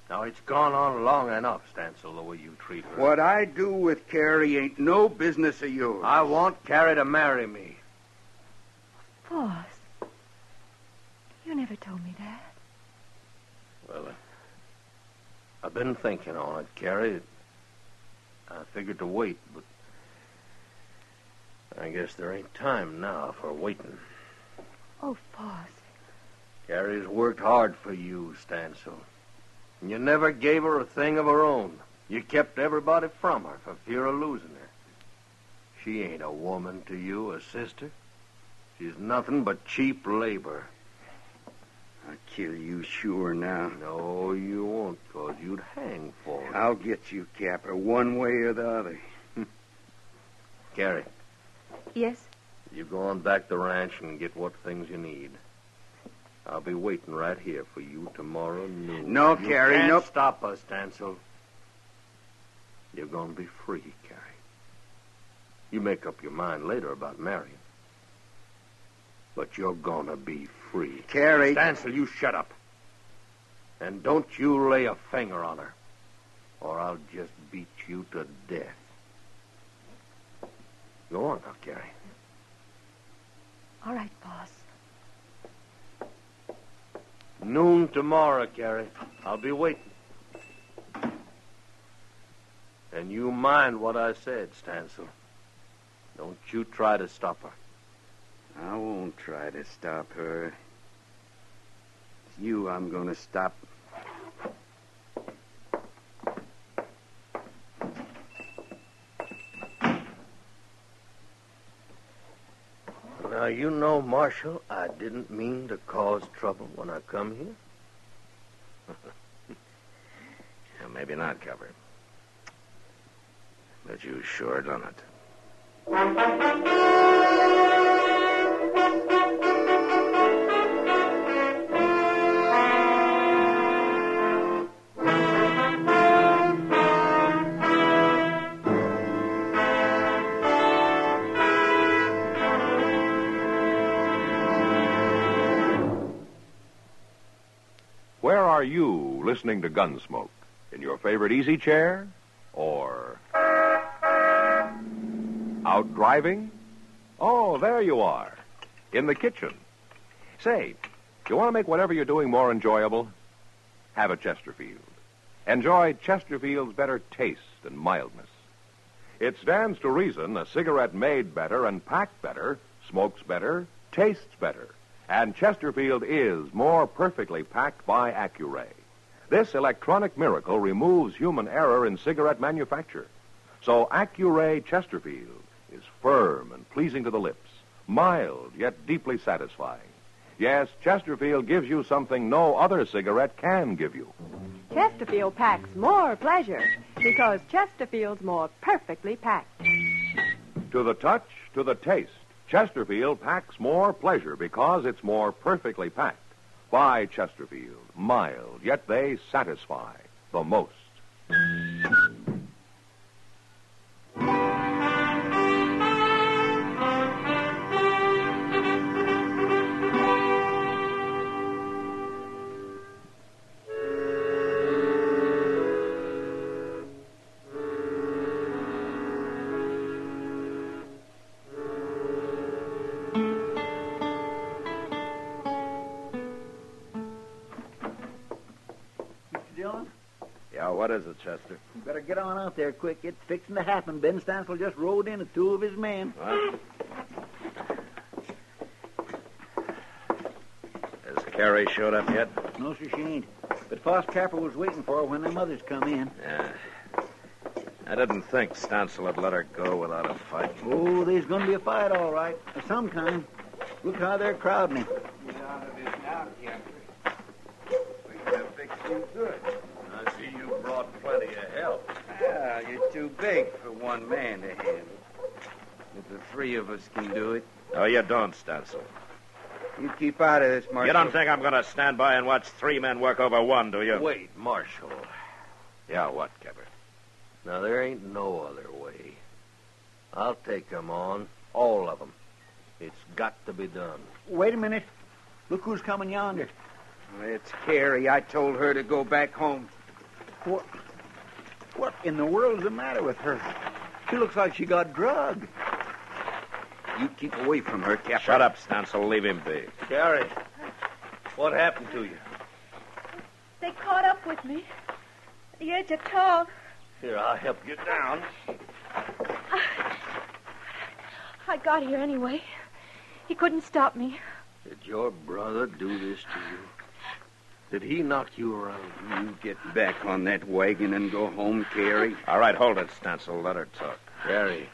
Now, it's gone on long enough, Stansel, the way you treat her. What I do with Carrie ain't no business of yours. I want Carrie to marry me. Foss, you never told me that. Well, I've been thinking on it, Carrie. I figured to wait, but I guess there ain't time now for waiting. Oh, Foss. Carrie's worked hard for you, Stansel. And you never gave her a thing of her own. You kept everybody from her for fear of losing her. She ain't a woman to you, a sister. She's nothing but cheap labor. I'll kill you sure now. No, you won't, 'cause you'd hang for it. I'll get you, Capper, one way or the other. Carrie, Yes? you go on back to the ranch and get what things you need. I'll be waiting right here for you tomorrow noon. No, You Carrie, can't no. stop us, Stansel. You're going to be free, Carrie. You make up your mind later about marrying. But you're going to be free. Carrie. Stansel, you shut up. And don't you lay a finger on her, or I'll just beat you to death. Go on now, Carrie. All right, boss. Noon tomorrow, Carrie. I'll be waiting. And you mind what I said, Stansel. Don't you try to stop her. I won't try to stop her. It's you I'm going to stop. Now, you know, Marshal, I didn't mean to cause trouble when I come here. Yeah, maybe not, Capper. But you sure done it. Where are you listening to Gunsmoke? In your favorite easy chair? Or out driving? Oh, there you are. In the kitchen. Say, you want to make whatever you're doing more enjoyable? Have a Chesterfield. Enjoy Chesterfield's better taste and mildness. It stands to reason a cigarette made better and packed better, smokes better, tastes better. And Chesterfield is more perfectly packed by Accuray. This electronic miracle removes human error in cigarette manufacture. So Accuray Chesterfield is firm and pleasing to the lips, mild yet deeply satisfying. Yes, Chesterfield gives you something no other cigarette can give you. Chesterfield packs more pleasure because Chesterfield's more perfectly packed. To the touch, to the taste, Chesterfield packs more pleasure because it's more perfectly packed. By Chesterfield, mild, yet they satisfy the most. Dillon. Yeah, what is it, Chester? You better get on out there quick. It's fixing to happen. Ben Stansel just rode in with 2 of his men. What? Has Carrie showed up yet? No, sir, she ain't. But Foss Capper was waiting for her when them others come in. Yeah. I didn't think Stansel would let her go without a fight. Oh, there's going to be a fight, all right. Of some kind. Look how they're crowding him. Get out of this now, Captain. We're going to fix you good. I see you brought plenty of help. Well, you're too big for one man to handle. If the 3 of us can do it. No, you don't, Stansel. You keep out of this, Marshal. You don't think I'm going to stand by and watch 3 men work over 1, do you? Wait, Marshal. Yeah, what, Kepper? Now, there ain't no other way. I'll take them on, all of them. It's got to be done. Wait a minute. Look who's coming yonder. It's Carrie. I told her to go back home. What in the world's the matter with her? She looks like she got drugged. You keep away from her, Captain. Shut up, Stansel. Leave him be. Carrie, what happened to you? They caught up with me at the edge of town. Here, I'll help you down. I got here anyway. He couldn't stop me. Did your brother do this to you? Did he knock you around? You get back on that wagon and go home, Carrie. All right, hold it, Stansel. Let her talk. Carrie,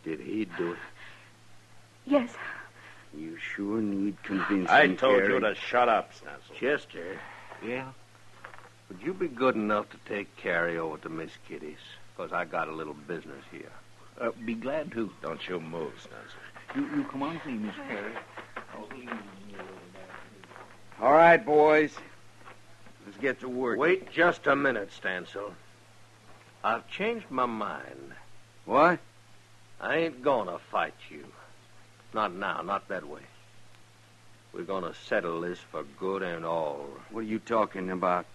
did he do it? Yes. You sure need convincing, I told Carrie. you to shut up, Stansel. Chester. Yeah? Would you be good enough to take Carrie over to Miss Kitty's? Because I got a little business here. Be glad to. Don't you move, Stansel. You come on with me, Miss Carrie. All right, boys. Let's get to work. Wait just a minute, Stansel. I've changed my mind. What? I ain't gonna fight you. Not now, not that way. We're gonna settle this for good and all. What are you talking about?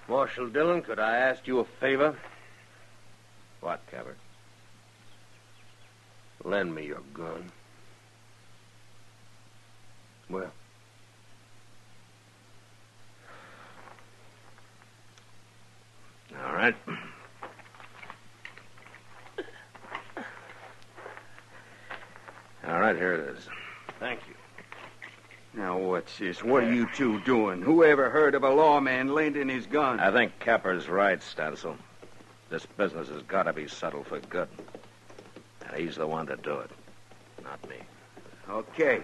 Marshal Dillon, could I ask you a favor? What, Cabot? Lend me your gun. Well. All right. All right, here it is. Thank you. Now, what's this? What are you 2 doing? Who ever heard of a lawman lending his gun? I think Capper's right, Stansel. This business has got to be settled for good. And he's the one to do it, not me. Okay.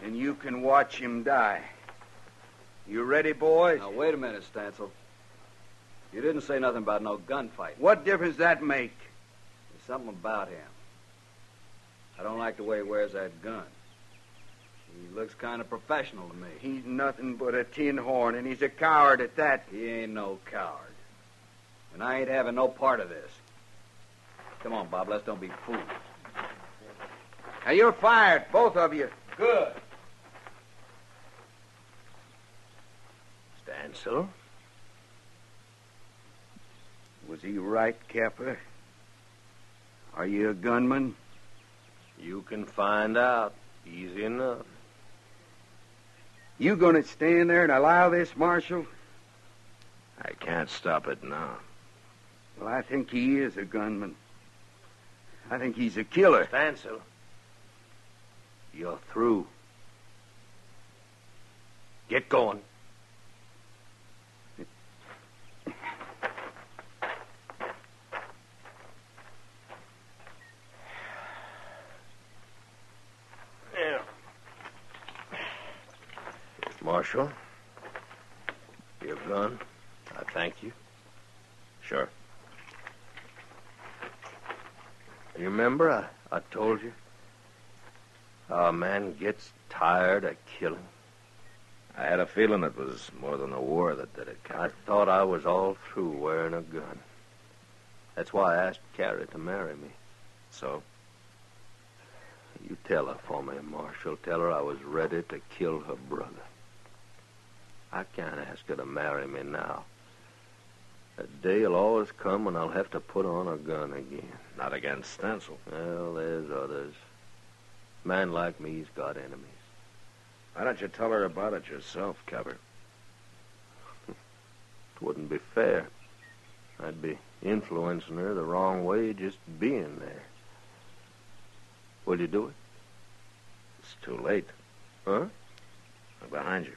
And you can watch him die. You ready, boys? Now, wait a minute, Stansel. You didn't say nothing about no gunfight. What difference that make? There's something about him. I don't like the way he wears that gun. He looks kind of professional to me. He's nothing but a tin horn, and he's a coward at that. He ain't no coward. And I ain't having no part of this. Come on, Bob, let's don't be fools. Now, you're fired, both of you. Good. Stansel? Was he right, Capper? Are you a gunman? You can find out. Easy enough. You gonna stand there and allow this, Marshal? I can't stop it now. Well, I think he is a gunman. I think he's a killer. Stansel, you're through. Get going. Marshal, your gun. I thank you. Sure. You remember I told you how a man gets tired of killing? I had a feeling it was more than the war that did it, I thought I was all through wearing a gun. That's why I asked Carrie to marry me. So? You tell her for me, Marshal. Tell her I was ready to kill her brother. I can't ask her to marry me now. A day will always come when I'll have to put on a gun again. Not against Stansel. Well, there's others. A man like me's got enemies. Why don't you tell her about it yourself, Cabot? wouldn't be fair. I'd be influencing her the wrong way just being there. Will you do it? It's too late. Huh? I'm behind you.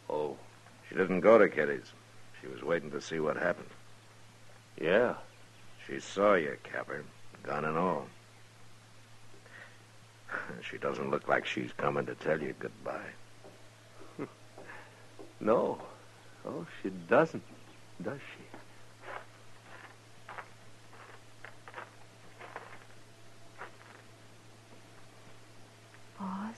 Oh. She didn't go to Kitty's. She was waiting to see what happened. Yeah. She saw you, Capper, gun and all. She doesn't look like she's coming to tell you goodbye. No. Oh, she doesn't, does she? Boss?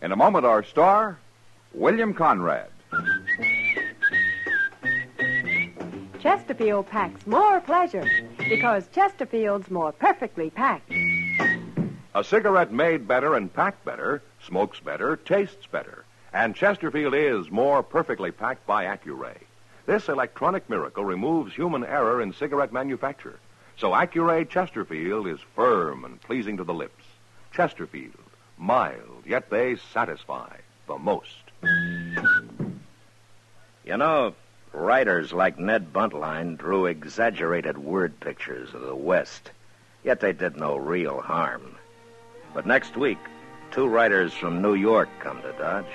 In a moment, our star, William Conrad. Chesterfield packs more pleasure because Chesterfield's more perfectly packed. A cigarette made better and packed better, smokes better, tastes better. And Chesterfield is more perfectly packed by Accuray. This electronic miracle removes human error in cigarette manufacture. So Accuray Chesterfield is firm and pleasing to the lips. Chesterfield, mild, yet they satisfy the most. You know, writers like Ned Buntline drew exaggerated word pictures of the West, yet they did no real harm. But next week, 2 writers from New York come to Dodge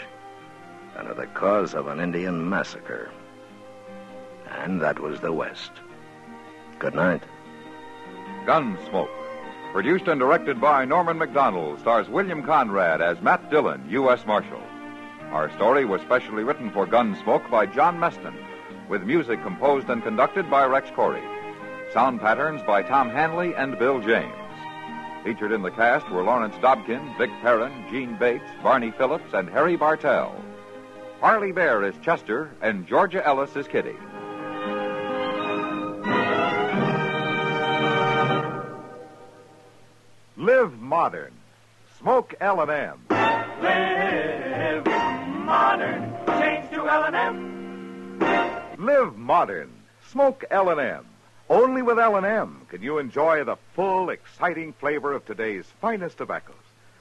under the cause of an Indian massacre. And that was the West. Good night. Gunsmoke, produced and directed by Norman MacDonald, stars William Conrad as Matt Dillon, U.S. Marshal. Our story was specially written for Gunsmoke by John Meston, with music composed and conducted by Rex Corey. Sound patterns by Tom Hanley and Bill James. Featured in the cast were Lawrence Dobkin, Vic Perrin, Gene Bates, Barney Phillips, and Harry Bartell. Harley Bear is Chester, and Georgia Ellis is Kitty. Live modern. Smoke L&M. Live modern. Change to L&M. Live modern. Smoke L&M. Only with L&M can you enjoy the full, exciting flavor of today's finest tobaccos.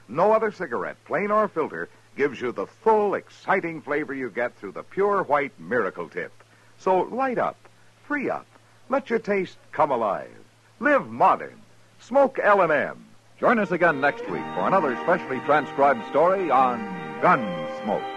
No other cigarette, plain or filter, gives you the full, exciting flavor you get through the pure white Miracle Tip. So light up, free up, let your taste come alive. Live modern. Smoke L&M. Join us again next week for another specially transcribed story on Gunsmoke.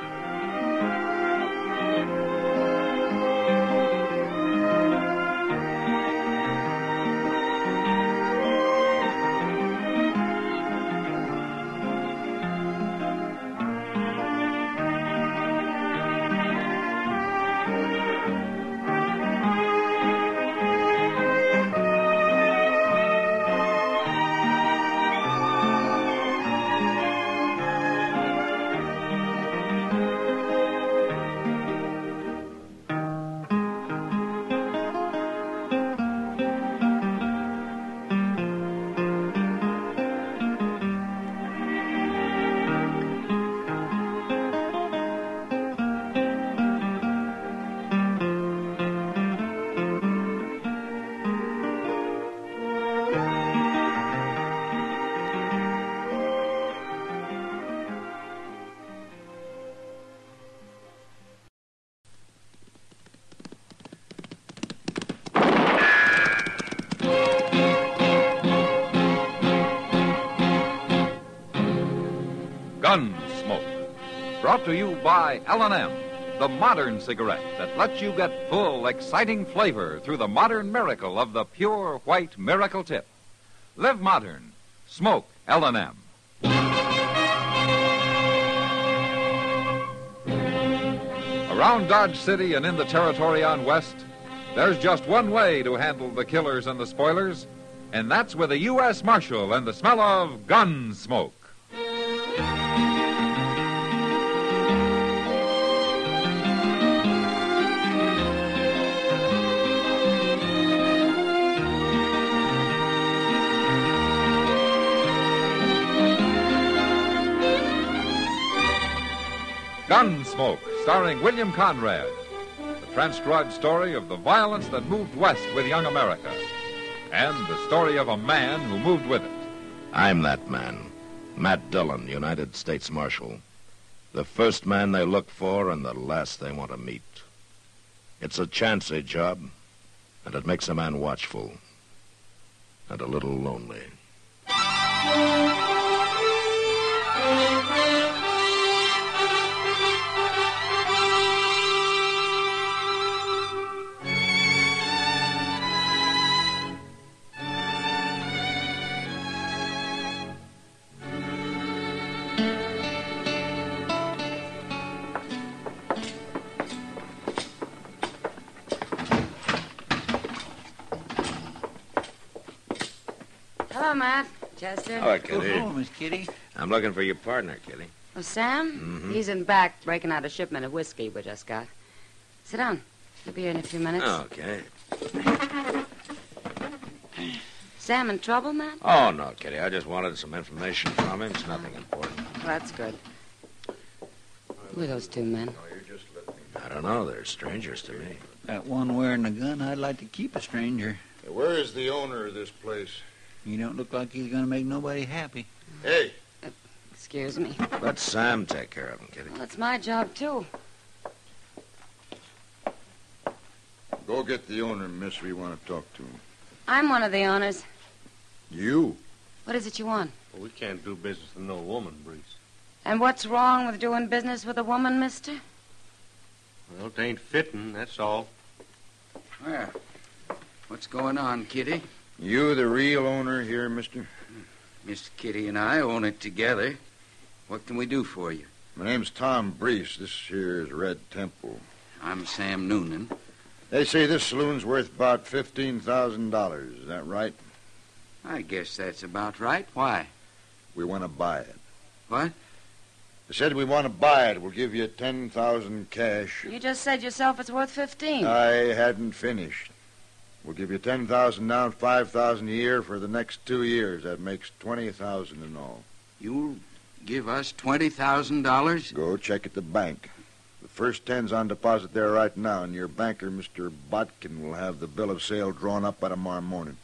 Gunsmoke, brought to you by L&M, the modern cigarette that lets you get full, exciting flavor through the modern miracle of the pure white Miracle Tip. Live modern. Smoke L&M. Around Dodge City and in the territory on West, there's just one way to handle the killers and the spoilers, and that's with a U.S. Marshal and the smell of Gunsmoke. Gunsmoke, starring William Conrad. The transcribed story of the violence that moved west with young America. And the story of a man who moved with it. I'm that man, Matt Dillon, United States Marshal. The first man they look for and the last they want to meet. It's a chancy job, and it makes a man watchful and a little lonely. Hello, Matt. Chester. Hello, Kitty. Oh, Miss Kitty. I'm looking for your partner, Kitty. Oh, Sam? Mhm. He's in back breaking out a shipment of whiskey we just got. Sit down. He'll be here in a few minutes. Okay. Sam in trouble, Matt? Oh, no, Kitty. I just wanted some information from him. It's nothing important. Well, that's good. Who are those two men? I don't know. They're strangers to me. That one wearing the gun, I'd like to keep a stranger. Where is the owner of this place? He don't look like he's going to make nobody happy. Hey. Excuse me. Let Sam take care of him, Kitty. Well, it's my job, too. Go get the owner, miss. We want to talk to him. I'm one of the owners. You? What is it you want? Well, we can't do business with no woman, Breeze. And what's wrong with doing business with a woman, mister? Well, it ain't fitting, that's all. Well, what's going on, Kitty? You the real owner here, mister? Miss Kitty and I own it together. What can we do for you? My name's Tom Breese. This here is Red Temple. I'm Sam Noonan. They say this saloon's worth about $15,000. Is that right? I guess that's about right. Why? We want to buy it. What? They said we want to buy it. We'll give you $10,000 cash. You just said yourself it's worth 15. I hadn't finished. We'll give you $10,000 now, $5,000 a year for the next 2 years. That makes $20,000 in all. You'll give us $20,000? Go check at the bank. The first 10's on deposit there right now, and your banker, Mr. Botkin, will have the bill of sale drawn up by tomorrow morning.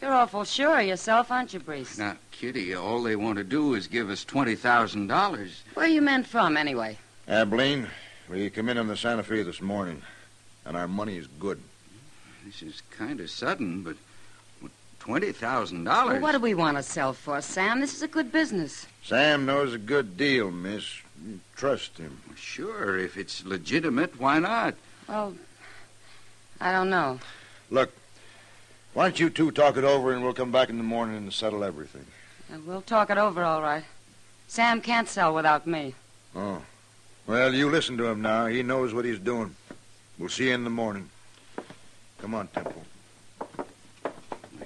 You're awful sure of yourself, aren't you, Breeze? Now, Kitty, all they want to do is give us $20,000. Where are you men from, anyway? Abilene, we come in on the Santa Fe this morning, and our money is good. This is kind of sudden, but $20,000? Well, what do we want to sell for, Sam? This is a good business. Sam knows a good deal, miss. You trust him. Sure, if it's legitimate, why not? Well, I don't know. Look, why don't you two talk it over, and we'll come back in the morning and settle everything. We'll talk it over, all right. Sam can't sell without me. Oh. Well, you listen to him now. He knows what he's doing. We'll see you in the morning. Come on, Temple.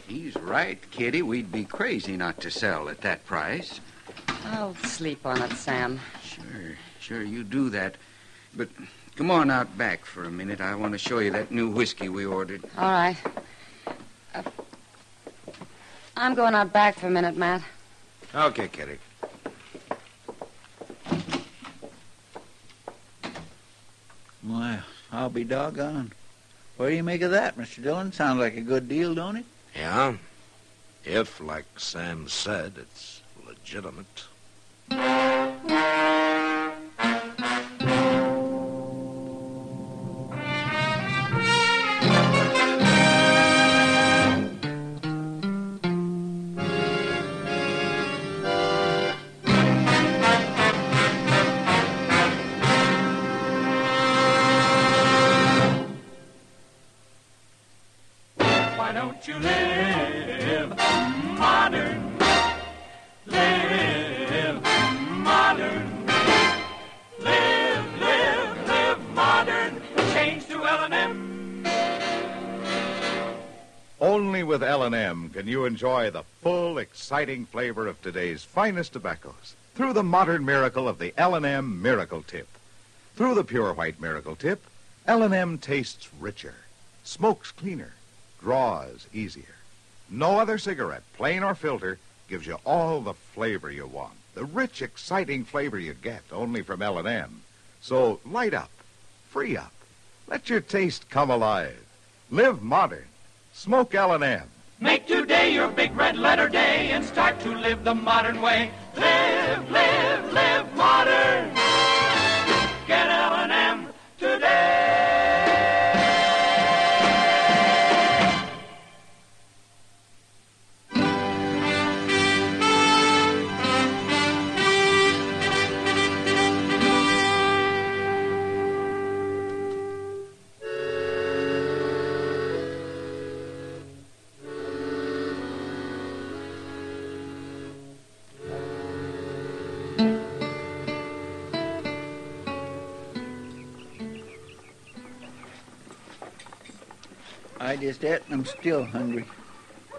He's right, Kitty. We'd be crazy not to sell at that price. I'll sleep on it, Sam. Sure, you do that. But come on out back for a minute. I want to show you that new whiskey we ordered. All right. I'm going out back for a minute, Matt. Okay, Kitty. Well, I'll be doggone. What do you make of that, Mr. Dillon? Sounds like a good deal, don't it? Yeah? If, like Sam said, it's legitimate. Why don't you live modern? Live modern. Live modern. Change to L&M. Only with L&M can you enjoy the full, exciting flavor of today's finest tobaccos through the modern miracle of the L&M Miracle Tip. Through the pure white Miracle Tip, L&M tastes richer, smokes cleaner, draws easier. No other cigarette, plain or filter, gives you all the flavor you want. The rich, exciting flavor you get only from L&M. So light up, free up, let your taste come alive. Live modern. Smoke L&M. Make today your big red letter day and start to live the modern way. Live, live, live modern. Get L&M today. I just ate and I'm still hungry.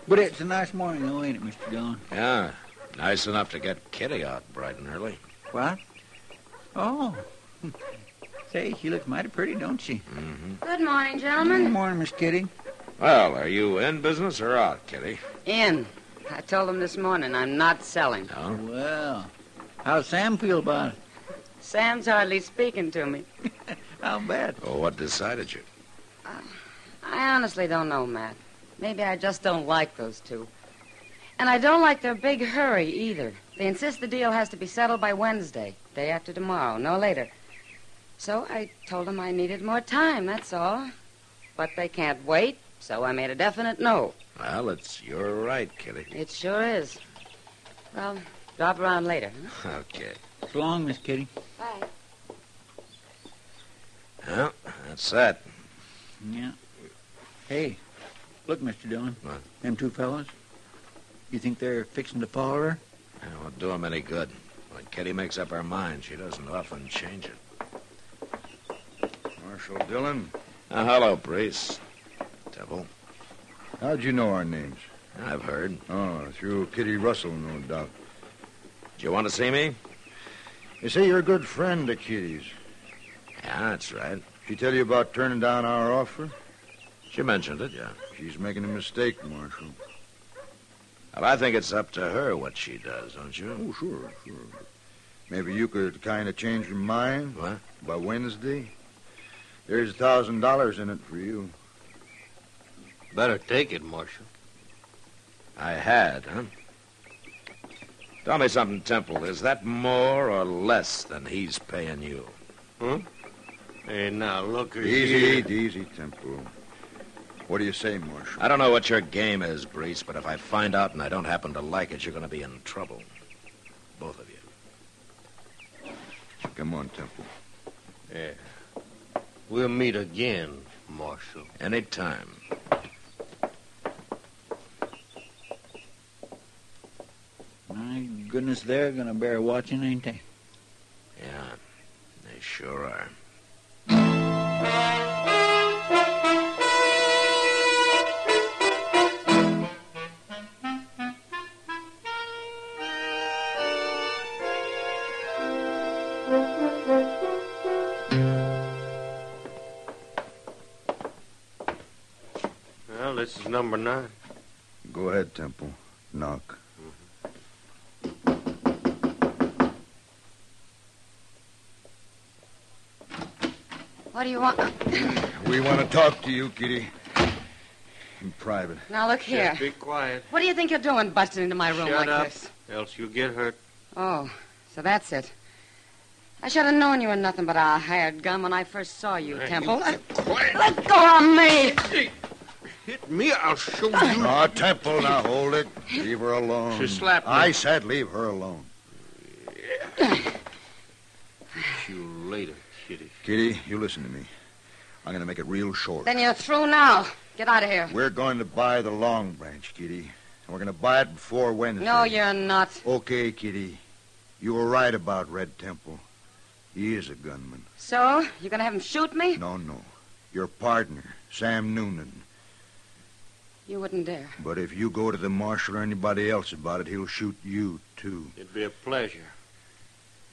But it's a nice morning, though, ain't it, Mr. Dillon? Yeah, nice enough to get Kitty out bright and early. What? Oh. Say, she looks mighty pretty, don't she? Mm-hmm. Good morning, gentlemen. Good morning, Miss Kitty. Well, are you in business or out, Kitty? In. I told them this morning I'm not selling. No? Well, how's Sam feel about it? Sam's hardly speaking to me. How bad? Oh, what decided you? I honestly don't know, Matt. Maybe I just don't like those two. And I don't like their big hurry, either. They insist the deal has to be settled by Wednesday, day after tomorrow, no later. So I told them I needed more time, that's all. But they can't wait, so I made a definite no. Well, it's your right, Kitty. It sure is. Well, drop around later, huh? Okay. So long, Miss Kitty. Bye. Well, that's that. Yeah. Hey, look, Mr. Dillon. What? Them two fellas. You think they're fixing to follow her? It won't do 'em any good. When Kitty makes up her mind, she doesn't often change it. Marshal Dillon. Hello, Priest. Temple. How'd you know our names? I've heard. Oh, through Kitty Russell, no doubt. Do you want to see me? They say you're a good friend of Kitty's. Yeah, that's right. She tell you about turning down our offer? She mentioned it, yeah. She's making a mistake, Marshal. Well, I think it's up to her what she does, don't you? Oh, sure. Maybe you could kind of change your mind. What? By Wednesday. There's $1,000 in it for you. Better take it, Marshal. I had, huh? Tell me something, Temple. Is that more or less than he's paying you? Huh? Hey, now, look Easy, Temple. What do you say, Marshal? I don't know what your game is, Brees, but if I find out and I don't happen to like it, you're going to be in trouble. Both of you. Come on, Temple. Yeah. We'll meet again, Marshal. Anytime. My goodness, they're going to bear watching, ain't they? Yeah, they sure are. Well, this is number 9. Go ahead, Temple. Knock. What do you want? We want to talk to you, Kitty. In private. Now, look here. Just be quiet. What do you think you're doing busting into my room Shut like up, this? else you'll get hurt. Oh, so that's it. I should have known you were nothing but a hired gun when I first saw you, Hey, Temple. quiet. Let go of me! Hit me, I'll show you. Oh, Temple, now hold it. Leave her alone. She slapped me. I said leave her alone. See you later, Kitty. Kitty, you listen to me. I'm going to make it real short. Then you're through now. Get out of here. We're going to buy the Long Branch, Kitty. And we're going to buy it before Wednesday. No, you're not. Okay, Kitty. You were right about Red Temple. He is a gunman. So? You're going to have him shoot me? No. Your partner, Sam Noonan. You wouldn't dare. But if you go to the marshal or anybody else about it, he'll shoot you, too. It'd be a pleasure.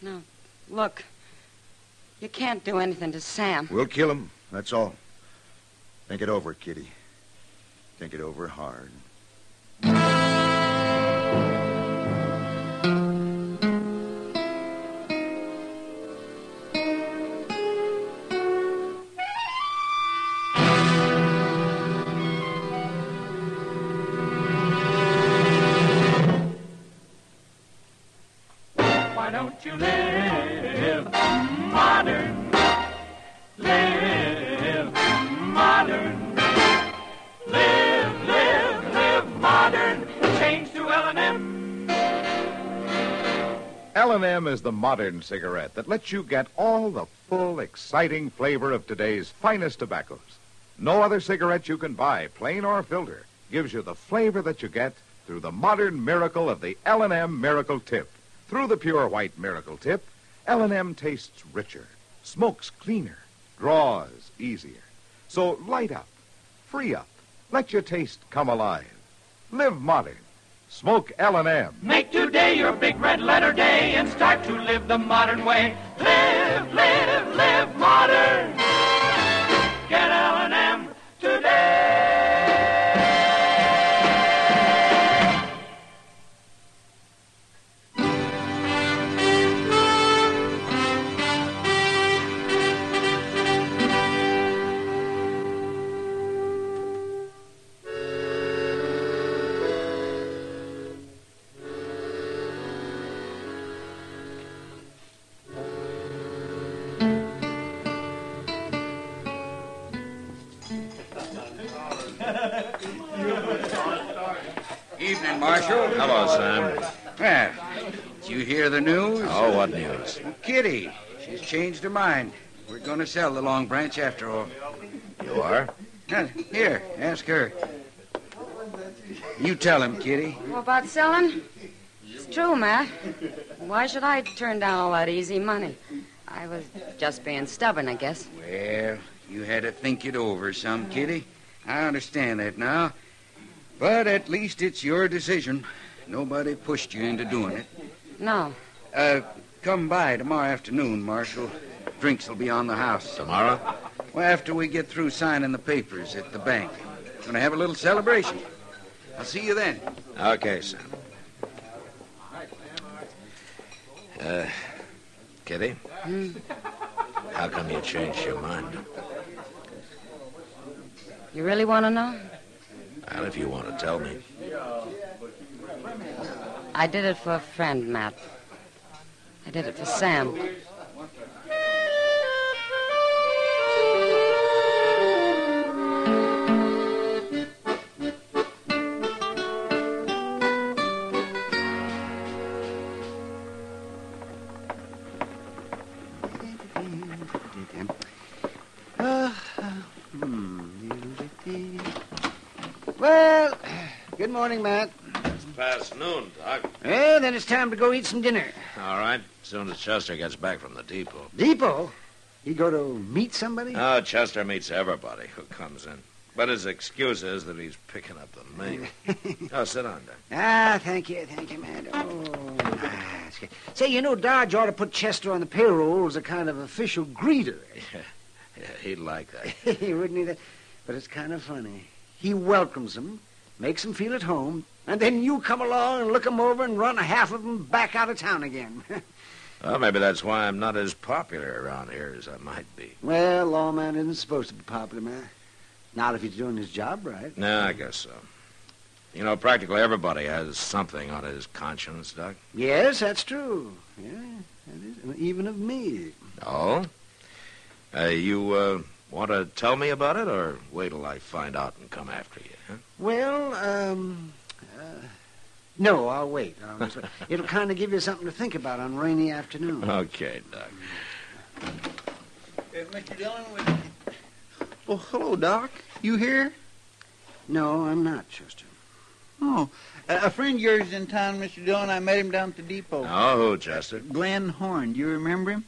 No. Look. You can't do anything to Sam. We'll kill him, that's all. Think it over, Kitty. Think it over hard. L&M is the modern cigarette that lets you get all the full, exciting flavor of today's finest tobaccos. No other cigarette you can buy, plain or filter, gives you the flavor that you get through the modern miracle of the L&M Miracle Tip. Through the pure white Miracle Tip, L&M tastes richer, smokes cleaner, draws easier. So light up, free up, let your taste come alive. Live modern. Smoke L&M. Make today your big red letter day and start to live the modern way. Live, live, live modern. Get L&M today. Evening, Marshal. Hello, Sam. Well, did you hear the news? Oh, what news? Kitty. She's changed her mind. We're going to sell the Long Branch after all. You are? Here, ask her. You tell him, Kitty. Well, about selling? It's true, Matt. Why should I turn down all that easy money? I was just being stubborn, I guess. Well, you had to think it over some, Kitty. I understand that now. But at least it's your decision. Nobody pushed you into doing it. No. Come by tomorrow afternoon, Marshal. Drinks will be on the house. Tomorrow? Well, after we get through signing the papers at the bank. Going to have a little celebration. I'll see you then. Okay, Sam. Kitty? How come you changed your mind? You really want to know? Well, if you want to tell me. I did it for a friend, Matt. I did it for Sam. Well, good morning, Matt. It's past noon, Doc. Well, then it's time to go eat some dinner. All right. As soon as Chester gets back from the depot. Depot? You go to meet somebody? Oh, Chester meets everybody who comes in. But his excuse is that he's picking up the mail. Oh, sit down, Doc. Thank you, Matt. That's good. Say, you know, Dodge ought to put Chester on the payroll as a kind of official greeter. Yeah, he'd like that. Wouldn't he? But it's kind of funny. He welcomes them, makes them feel at home, and then you come along and look them over and run half of them back out of town again. Well, maybe that's why I'm not as popular around here as I might be. Well, lawman isn't supposed to be popular, man. Not if he's doing his job right. No, I guess so. You know, practically everybody has something on his conscience, Doc. Yes, that's true. Yeah, that is. Even of me. Oh? You want to tell me about it, or wait till I find out and come after you, huh? Well, no, I'll wait. It'll kind of give you something to think about on a rainy afternoon. Okay, Doc. Mr. Dillon, Oh, hello, Doc. You here? No, I'm not, Chester. Oh, a friend of yours is in town, Mr. Dillon. I met him down at the depot. Oh, who, Chester? Glenn Horn. Do you remember him?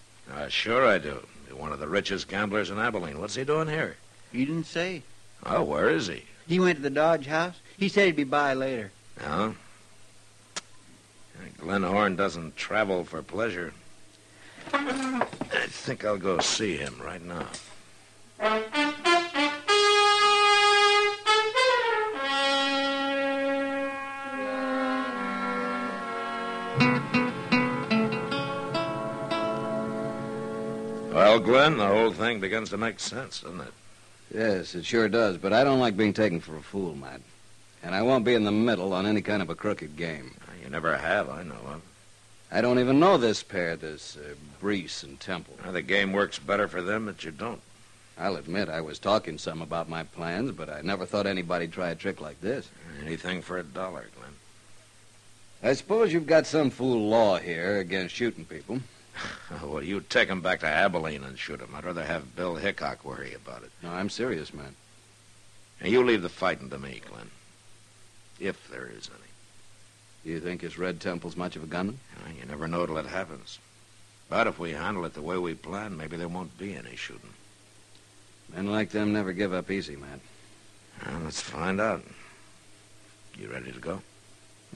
Sure I do. One of the richest gamblers in Abilene. What's he doing here? He didn't say. Oh, where is he? He went to the Dodge house. He said he'd be by later. No? Glenn Horn doesn't travel for pleasure. I think I'll go see him right now. Well, Glenn, the whole thing begins to make sense, doesn't it? Yes, it sure does, but I don't like being taken for a fool, Matt. And I won't be in the middle on any kind of a crooked game. You never have, I know of. I don't even know this pair, this Brees and Temple. The game works better for them that you don't. I'll admit I was talking some about my plans, but I never thought anybody'd try a trick like this. Anything for $1, Glenn. I suppose you've got some fool law here against shooting people. Well, you take him back to Abilene and shoot him. I'd rather have Bill Hickok worry about it. No, I'm serious, man. And you leave the fighting to me, Glenn. If there is any. Do you think this Red Temple's much of a gunman? You never know till it happens. But if we handle it the way we plan, maybe there won't be any shooting. Men like them never give up easy, Matt. Well, let's find out. You ready to go?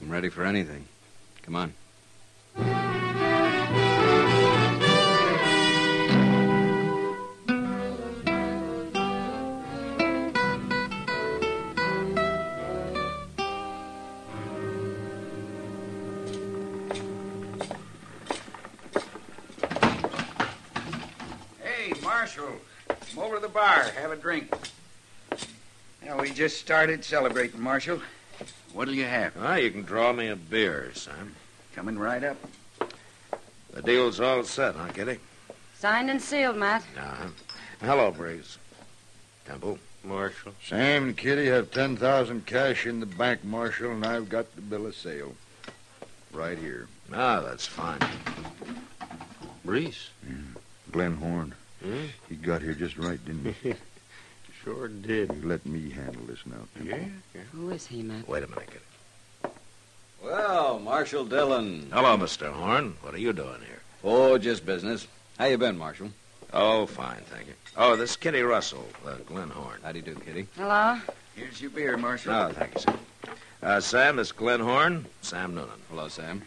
I'm ready for anything. Come on. Hey, Marshal, come over to the bar. Have a drink. Now, we just started celebrating, Marshal. What'll you have? You can draw me a beer, Sam. Coming right up. The deal's all set, huh, Kitty? Signed and sealed, Matt. Uh-huh. Hello, Breeze. Temple. Marshal. Sam and Kitty have 10,000 cash in the bank, Marshal, and I've got the bill of sale. Right here. Ah, that's fine. Breeze. Glenn Horn. He got here just right, didn't he? Sure did. Let me handle this now. Yeah. Who is he, Matt? Wait a minute, Kitty. Well, Marshal Dillon. Hello, Mr. Horn. What are you doing here? Oh, just business. How you been, Marshal? Oh, fine, thank you. Oh, this is Kitty Russell, Glenn Horn. How do you do, Kitty? Hello? Here's your beer, Marshal. Oh, thank you, Sam. Sam, this is Glenn Horn. Sam Noonan. Hello, Sam.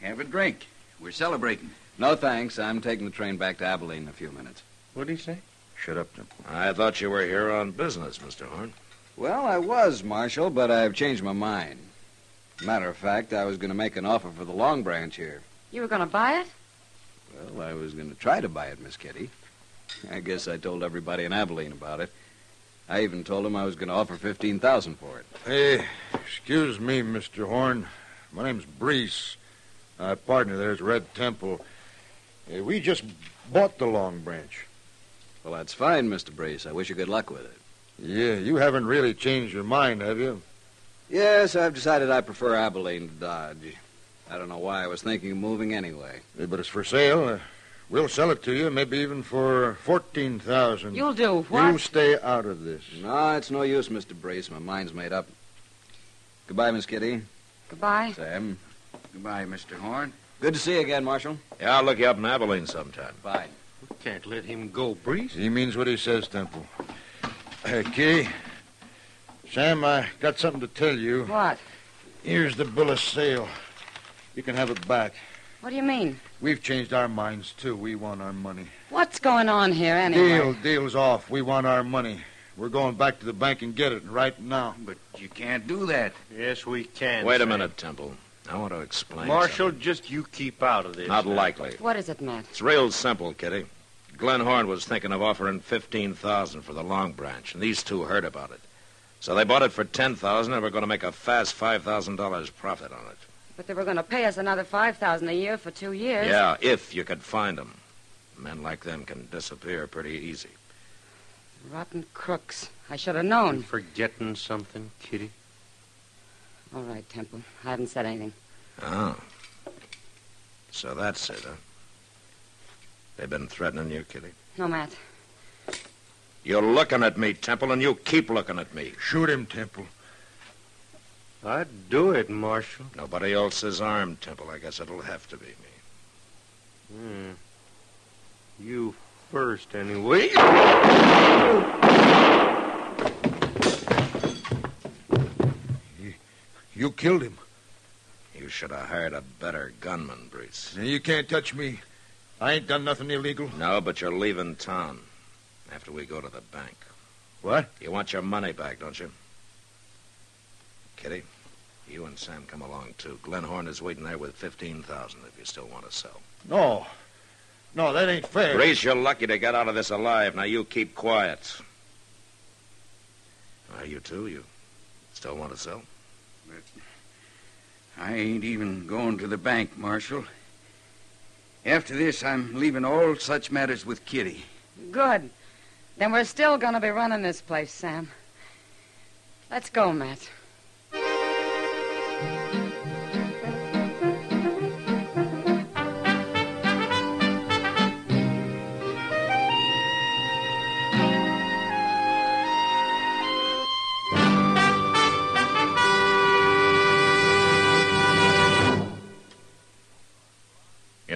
Have a drink. We're celebrating. No, thanks. I'm taking the train back to Abilene in a few minutes. What'd he say? Shut up, Temple. I thought you were here on business, Mr. Horn. Well, I was, Marshal, but I've changed my mind. Matter of fact, I was going to make an offer for the Long Branch here. You were going to buy it? Well, I was going to try to buy it, Miss Kitty. I guess I told everybody in Abilene about it. I even told them I was going to offer $15,000 for it. Hey, excuse me, Mr. Horn. My name's Brees. My partner there's Red Temple. We just bought the Long Branch. Well, that's fine, Mr. Brace. I wish you good luck with it. Yeah, you haven't really changed your mind, have you? Yes, I've decided I prefer Abilene to Dodge. I don't know why I was thinking of moving anyway. Yeah, but it's for sale. We'll sell it to you, maybe even for $14,000. You'll do what? You stay out of this. No, it's no use, Mr. Brace. My mind's made up. Goodbye, Miss Kitty. Goodbye. Sam. Goodbye, Mr. Horn. Good to see you again, Marshal. Yeah, I'll look you up in Abilene sometime. Bye. We can't let him go, Breeze. He means what he says, Temple. Hey, Kitty. Sam, I got something to tell you. What? Here's the bill of sale. You can have it back. What do you mean? We've changed our minds, too. We want our money. What's going on here, anyway? Deal's off. We want our money. We're going back to the bank and get it right now. But you can't do that. Yes, we can. Wait a Sam. minute, Temple. I want to explain Marshal, something. just you keep out of this. Not now. likely. What is it, Matt? It's real simple, Kitty. Glenn Horn was thinking of offering $15,000 for the Long Branch, and these two heard about it. So they bought it for $10,000, and we're going to make a fast $5,000 profit on it. But they were going to pay us another $5,000 a year for 2 years. Yeah, if you could find them. Men like them can disappear pretty easy. Rotten crooks. I should have known. You forgetting something, Kitty? All right, Temple. I haven't said anything. Oh. So that's it, huh? They've been threatening you, Kitty? No, Matt. You're looking at me, Temple, and you keep looking at me. Shoot him, Temple. I'd do it, Marshal. Nobody else is armed, Temple. I guess it'll have to be me. You first, anyway. You killed him. You should have hired a better gunman, Brees. Now, you can't touch me. I ain't done nothing illegal. No, but you're leaving town after we go to the bank. What? You want your money back, don't you? Kitty, you and Sam come along, too. Glenn Horn is waiting there with $15,000 if you still want to sell. No. No, that ain't fair. Brees, you're lucky to get out of this alive. Now, you keep quiet. You two, you still want to sell? But I ain't even going to the bank, Marshal. After this, I'm leaving all such matters with Kitty. Good. Then we're still going to be running this place, Sam. Let's go, Matt.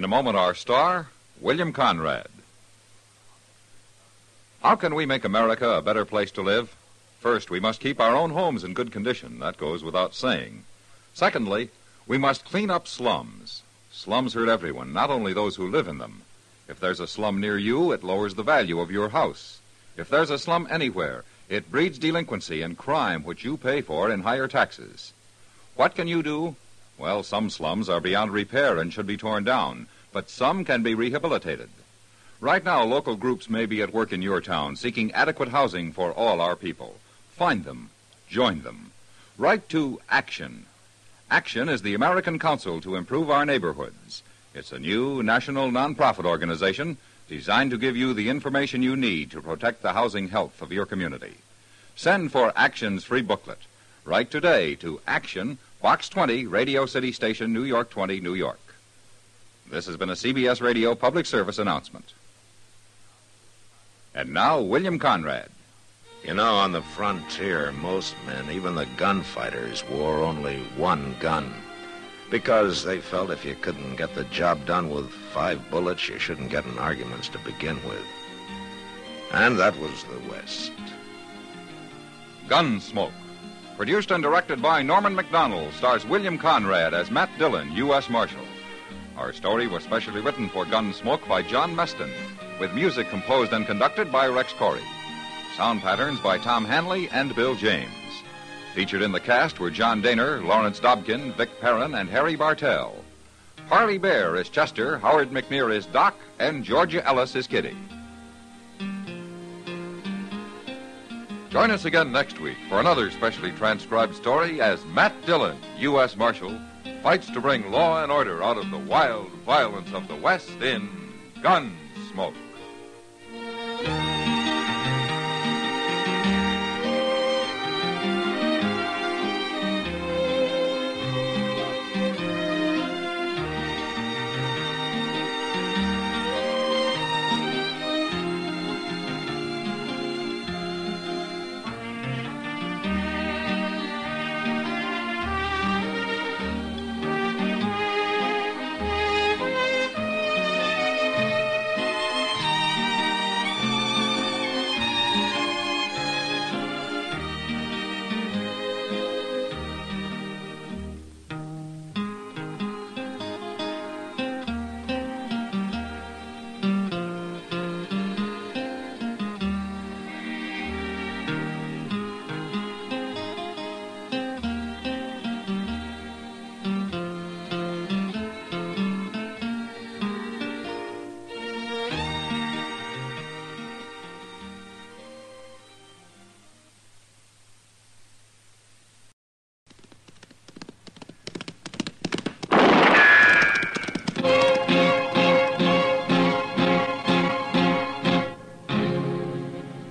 moment, our star, William Conrad. How can we make America a better place to live? First, we must keep our own homes in good condition. That goes without saying. Secondly, we must clean up slums. Slums hurt everyone, not only those who live in them. If there's a slum near you, it lowers the value of your house. If there's a slum anywhere, it breeds delinquency and crime, which you pay for in higher taxes. What can you do? Well, some slums are beyond repair and should be torn down, but some can be rehabilitated. Right now, local groups may be at work in your town seeking adequate housing for all our people. Find them. Join them. Write to Action. Action is the American Council to Improve Our Neighborhoods. It's a new national nonprofit organization designed to give you the information you need to protect the housing health of your community. Send for Action's free booklet. Write today to Action, Box 20, Radio City Station, New York 20, New York. This has been a CBS Radio public service announcement. And now, William Conrad. You know, on the frontier, most men, even the gunfighters, wore only one gun. Because they felt if you couldn't get the job done with 5 bullets, you shouldn't get in arguments to begin with. And that was the West. Gunsmoke. Produced and directed by Norman MacDonald, stars William Conrad as Matt Dillon, U.S. Marshal. Our story was specially written for Gunsmoke by John Meston, with music composed and conducted by Rex Corey. Sound patterns by Tom Hanley and Bill James. Featured in the cast were John Daner, Lawrence Dobkin, Vic Perrin, and Harry Bartell. Harley Bear is Chester, Howard McNear is Doc, and Georgia Ellis is Kitty. Join us again next week for another specially transcribed story as Matt Dillon, U.S. Marshal, fights to bring law and order out of the wild violence of the West in Gunsmoke.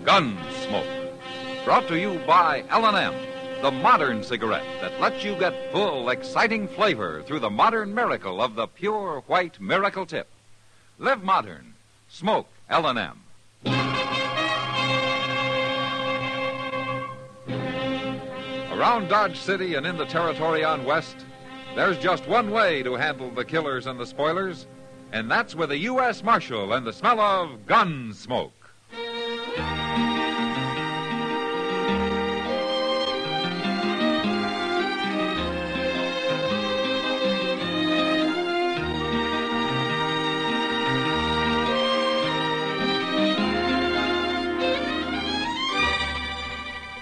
Gunsmoke. Brought to you by L&M, the modern cigarette that lets you get full, exciting flavor through the modern miracle of the pure white miracle tip. Live modern. Smoke L&M. Around Dodge City and in the territory on West, there's just one way to handle the killers and the spoilers, and that's with a U.S. Marshal and the smell of Gunsmoke.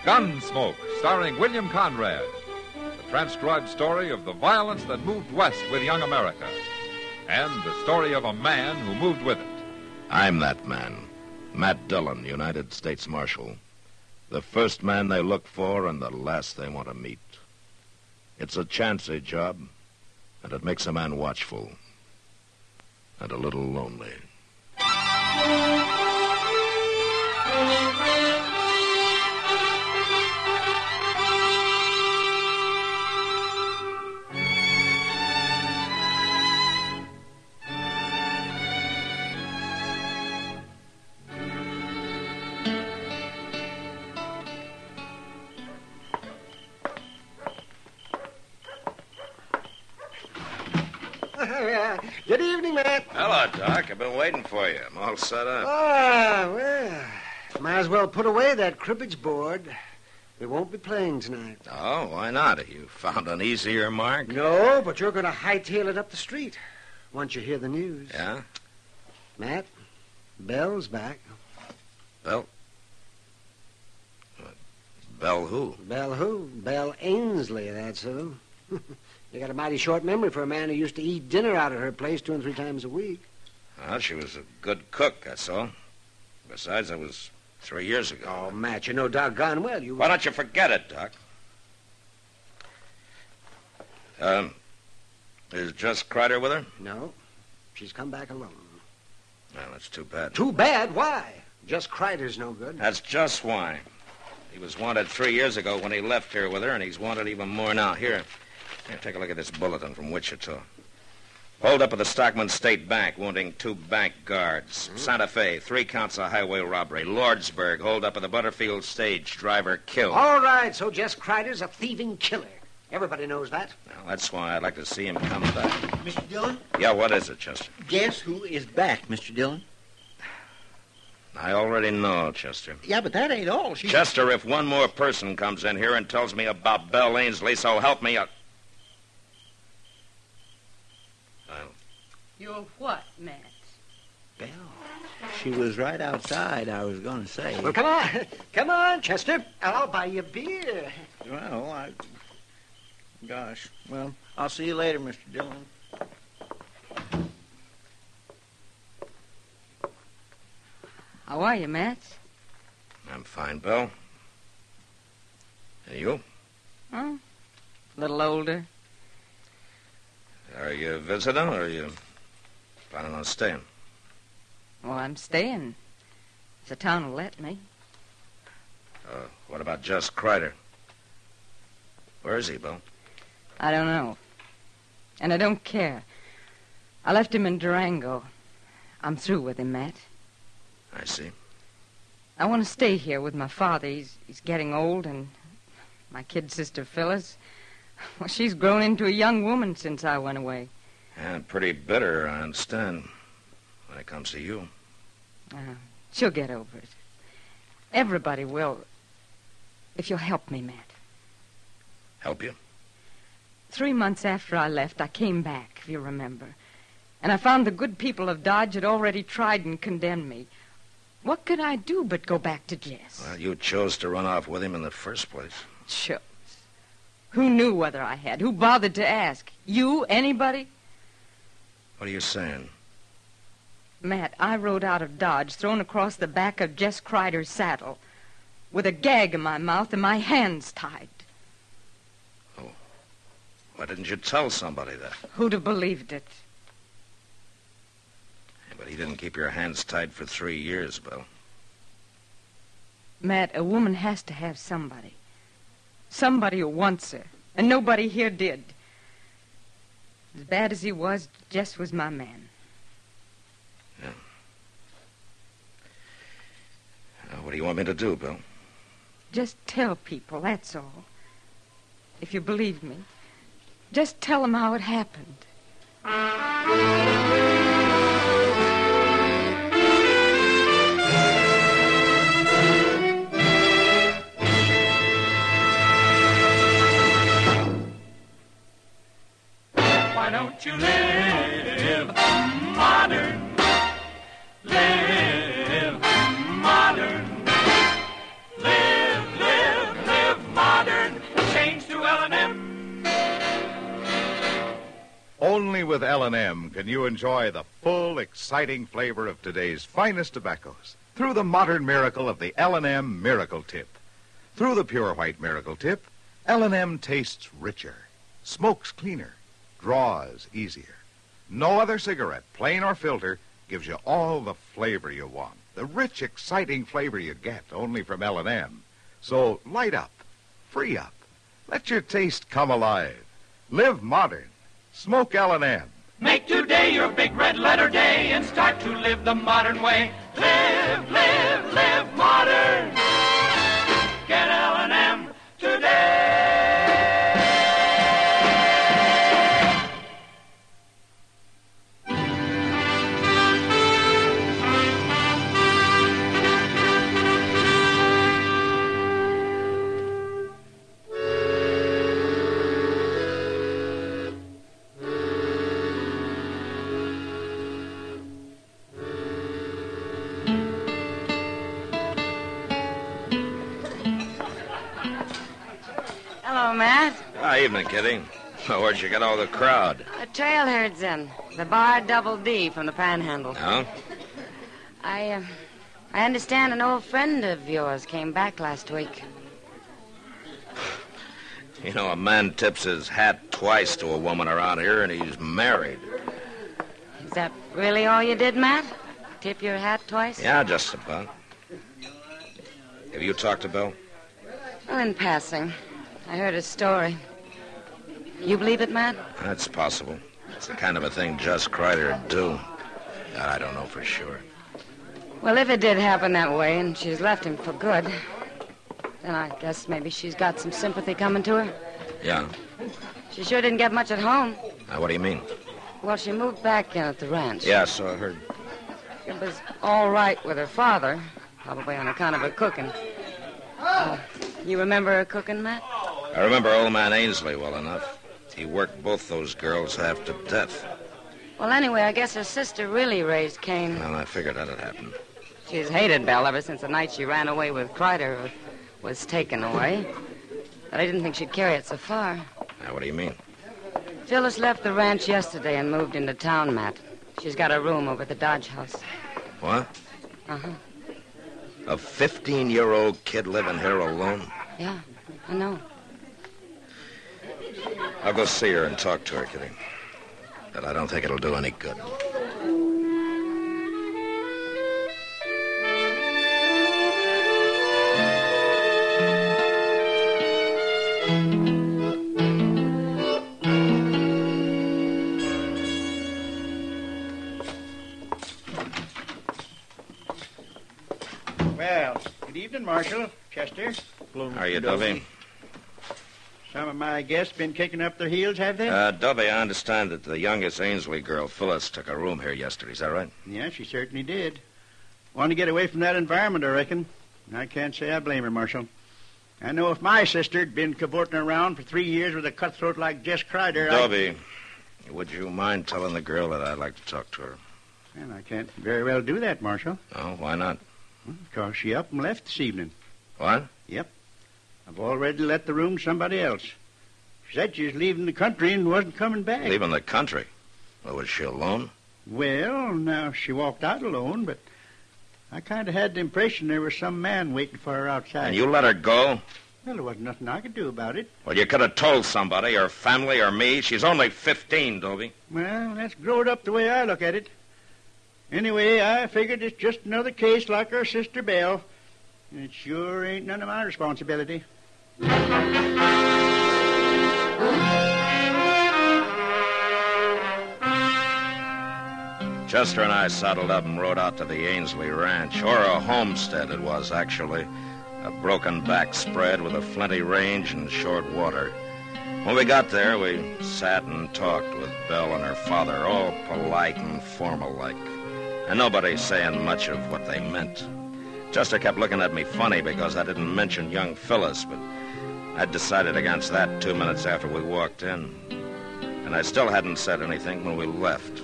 Gunsmoke, starring William Conrad. The transcribed story of the violence that moved west with young America. And the story of a man who moved with it. I'm that man, Matt Dillon, United States Marshal. The first man they look for and the last they want to meet. It's a chancy job, and it makes a man watchful. And a little lonely. Good evening, Matt. Hello, Doc. I've been waiting for you. I'm all set up. Ah, well, might as well put away that cribbage board. We won't be playing tonight. Oh, why not? You found an easier mark? No, but you're going to hightail it up the street once you hear the news. Yeah? Matt, Belle's back. Belle? Belle who? Belle who? Belle Ainsley, that's who. You got a mighty short memory for a man who used to eat dinner out at her place 2 and 3 times a week. Well, she was a good cook, that's all. Besides, that was 3 years ago. Oh, Matt, you know doggone well you... Why don't you forget it, Doc? Is Jess Kreider with her? No. She's come back alone. Well, that's too bad. Too bad? Why? Jess Kreider's no good. That's just why. He was wanted 3 years ago when he left here with her, and he's wanted even more now. Here, take a look at this bulletin from Wichita. Hold up at the Stockman State Bank, wounding 2 bank guards. Santa Fe, 3 counts of highway robbery. Lordsburg, hold up at the Butterfield stage, driver killed. All right, so Jess Kreider's a thieving killer. Everybody knows that. Well, that's why I'd like to see him come back. Mr. Dillon? Yeah, what is it, Chester? Guess who is back, Mr. Dillon? I already know, Chester. Yeah, but that ain't all. Chester, if one more person comes in here and tells me about Belle Ainsley, so help me out. You're what, Matt? Belle. She was right outside, I was going to say. Well, come on. Come on, Chester. I'll buy you beer. Well, Gosh. Well, I'll see you later, Mr. Dillon. How are you, Matt? I'm fine, Belle. And you? Oh, a little older. Are you visiting, or are you planning on staying? Well, I'm staying. If the town will let me. What about Jess Kreider? Where is he, Bill? I don't know. And I don't care. I left him in Durango. I'm through with him, Matt. I see. I want to stay here with my father. He's getting old, and my kid sister, Phyllis, well, she's grown into a young woman since I went away. And pretty bitter, I understand, when it comes to you. She'll get over it. Everybody will, if you'll help me, Matt. Help you? 3 months after I left, I came back, if you remember. And I found the good people of Dodge had already tried and condemned me. What could I do but go back to Jess? Well, you chose to run off with him in the first place. Shucks. Who knew whether I had? Who bothered to ask? You? Anybody? What are you saying? Matt, I rode out of Dodge, thrown across the back of Jess Kreider's saddle, with a gag in my mouth and my hands tied. Oh. Why didn't you tell somebody that? Who'd have believed it? Yeah, but he didn't keep your hands tied for 3 years, Bill. Matt, a woman has to have somebody. Somebody who wants her. And nobody here did. As bad as he was, Jess was my man. Yeah. What do you want me to do, Bill? Just tell people, that's all. If you believe me. Just tell them how it happened. Why don't you live modern? Live modern. Live modern. Change to L&M. Only with L&M can you enjoy the full, exciting flavor of today's finest tobaccos through the modern miracle of the L&M Miracle Tip. Through the pure white Miracle Tip, L&M tastes richer, smokes cleaner, draws easier. No other cigarette, plain or filter, gives you all the flavor you want. The rich, exciting flavor you get only from L&M. So light up, free up, let your taste come alive. Live modern. Smoke L&M. Make today your big red letter day and start to live the modern way. Live modern. Get L&M today. Hello, Matt. Evening, Kitty. Where'd you get all the crowd? The trail herd's in. The bar Double D from the Panhandle. No? I understand an old friend of yours came back last week. You know, a man tips his hat twice to a woman around here, and he's married. Is that really all you did, Matt? Tip your hat twice? Yeah, just about. Have you talked to Bill? Well, in passing. I heard his story. You believe it, Matt? That's possible. It's the kind of a thing Jess Kreider would do. I don't know for sure. Well, if it did happen that way and she's left him for good, then I guess maybe she's got some sympathy coming to her. Yeah? She sure didn't get much at home. What do you mean? Well, she moved back in at the ranch. Yeah, so I heard. It was all right with her father, probably on account of her cooking. You remember her cooking, Matt? I remember old man Ainsley well enough. He worked both those girls half to death. Well, anyway, I guess her sister really raised Cain. Well, I figured that'd happen. She's hated Belle ever since the night she ran away with Kreider was taken away. But I didn't think she'd carry it so far. Now, what do you mean? Phyllis left the ranch yesterday and moved into town, Matt. She's got a room over at the Dodge House. What? Uh-huh. A 15-year-old kid living here alone? Yeah, I know. I'll go see her and talk to her, Kitty. But I don't think it'll do any good. Well, good evening, Marshal. Chester. How are you, Dovey? Some of my guests been kicking up their heels, have they? Dovey, I understand that the youngest Ainsley girl, Phyllis, took a room here yesterday. Is that right? Yeah, she certainly did. Wanted to get away from that environment, I reckon. I can't say I blame her, Marshal. I know if my sister'd been cavorting around for 3 years with a cutthroat like Jess Kreider, Dovey, would you mind telling the girl that I'd like to talk to her? Well, I can't very well do that, Marshal. Oh, why not? Because she up and left this evening. What? Yep. I've already let the room to somebody else. She said she was leaving the country and wasn't coming back. Leaving the country? Well, was she alone? Well, now, she walked out alone, but I kind of had the impression there was some man waiting for her outside. And you let her go? Well, there wasn't nothing I could do about it. Well, you could have told somebody, her family or me. She's only 15, Dovey. Well, that's growed up the way I look at it. Anyway, I figured it's just another case like her sister Belle. And it sure ain't none of my responsibility. Chester and I saddled up and rode out to the Ainsley Ranch, or a homestead it was, actually. A broken back spread with a flinty range and short water. When we got there, we sat and talked with Belle and her father, all polite and formal-like. And nobody saying much of what they meant. Chester kept looking at me funny because I didn't mention young Phyllis, but I'd decided against that 2 minutes after we walked in. And I still hadn't said anything when we left.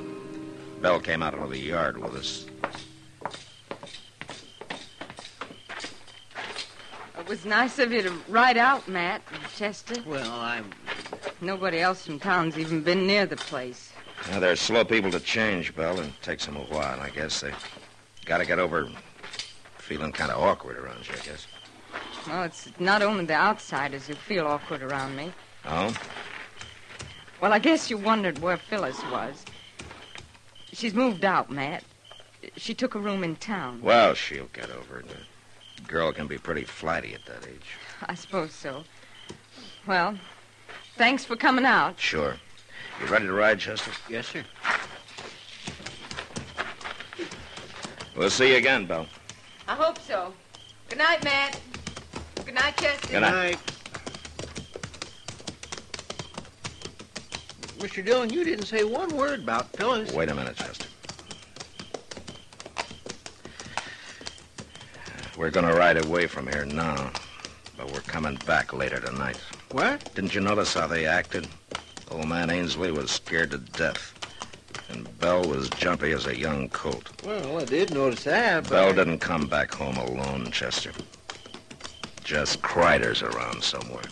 Belle came out into the yard with us. It was nice of you to ride out, Matt, Chester. Well, Nobody else from town's even been near the place. Now, they're slow people to change, Belle. It takes them a while, I guess. They got to get over feeling kind of awkward around you, I guess. Well, it's not only the outsiders who feel awkward around me. Oh? Well, I guess you wondered where Phyllis was. She's moved out, Matt. She took a room in town. Well, she'll get over it. A girl can be pretty flighty at that age. I suppose so. Well, thanks for coming out. Sure. You ready to ride, Chester? Yes, sir. We'll see you again, Belle. I hope so. Good night, Matt. Good night, Chester. Good night. Mr. Dillon, you didn't say one word about Phyllis. Wait a minute, Chester. We're going to ride away from here now, but we're coming back later tonight. What? Didn't you notice how they acted? Old man Ainsley was scared to death, and Belle was jumpy as a young colt. Well, I did notice that, but... Belle didn't come back home alone, Chester. Just Kreider's around somewhere.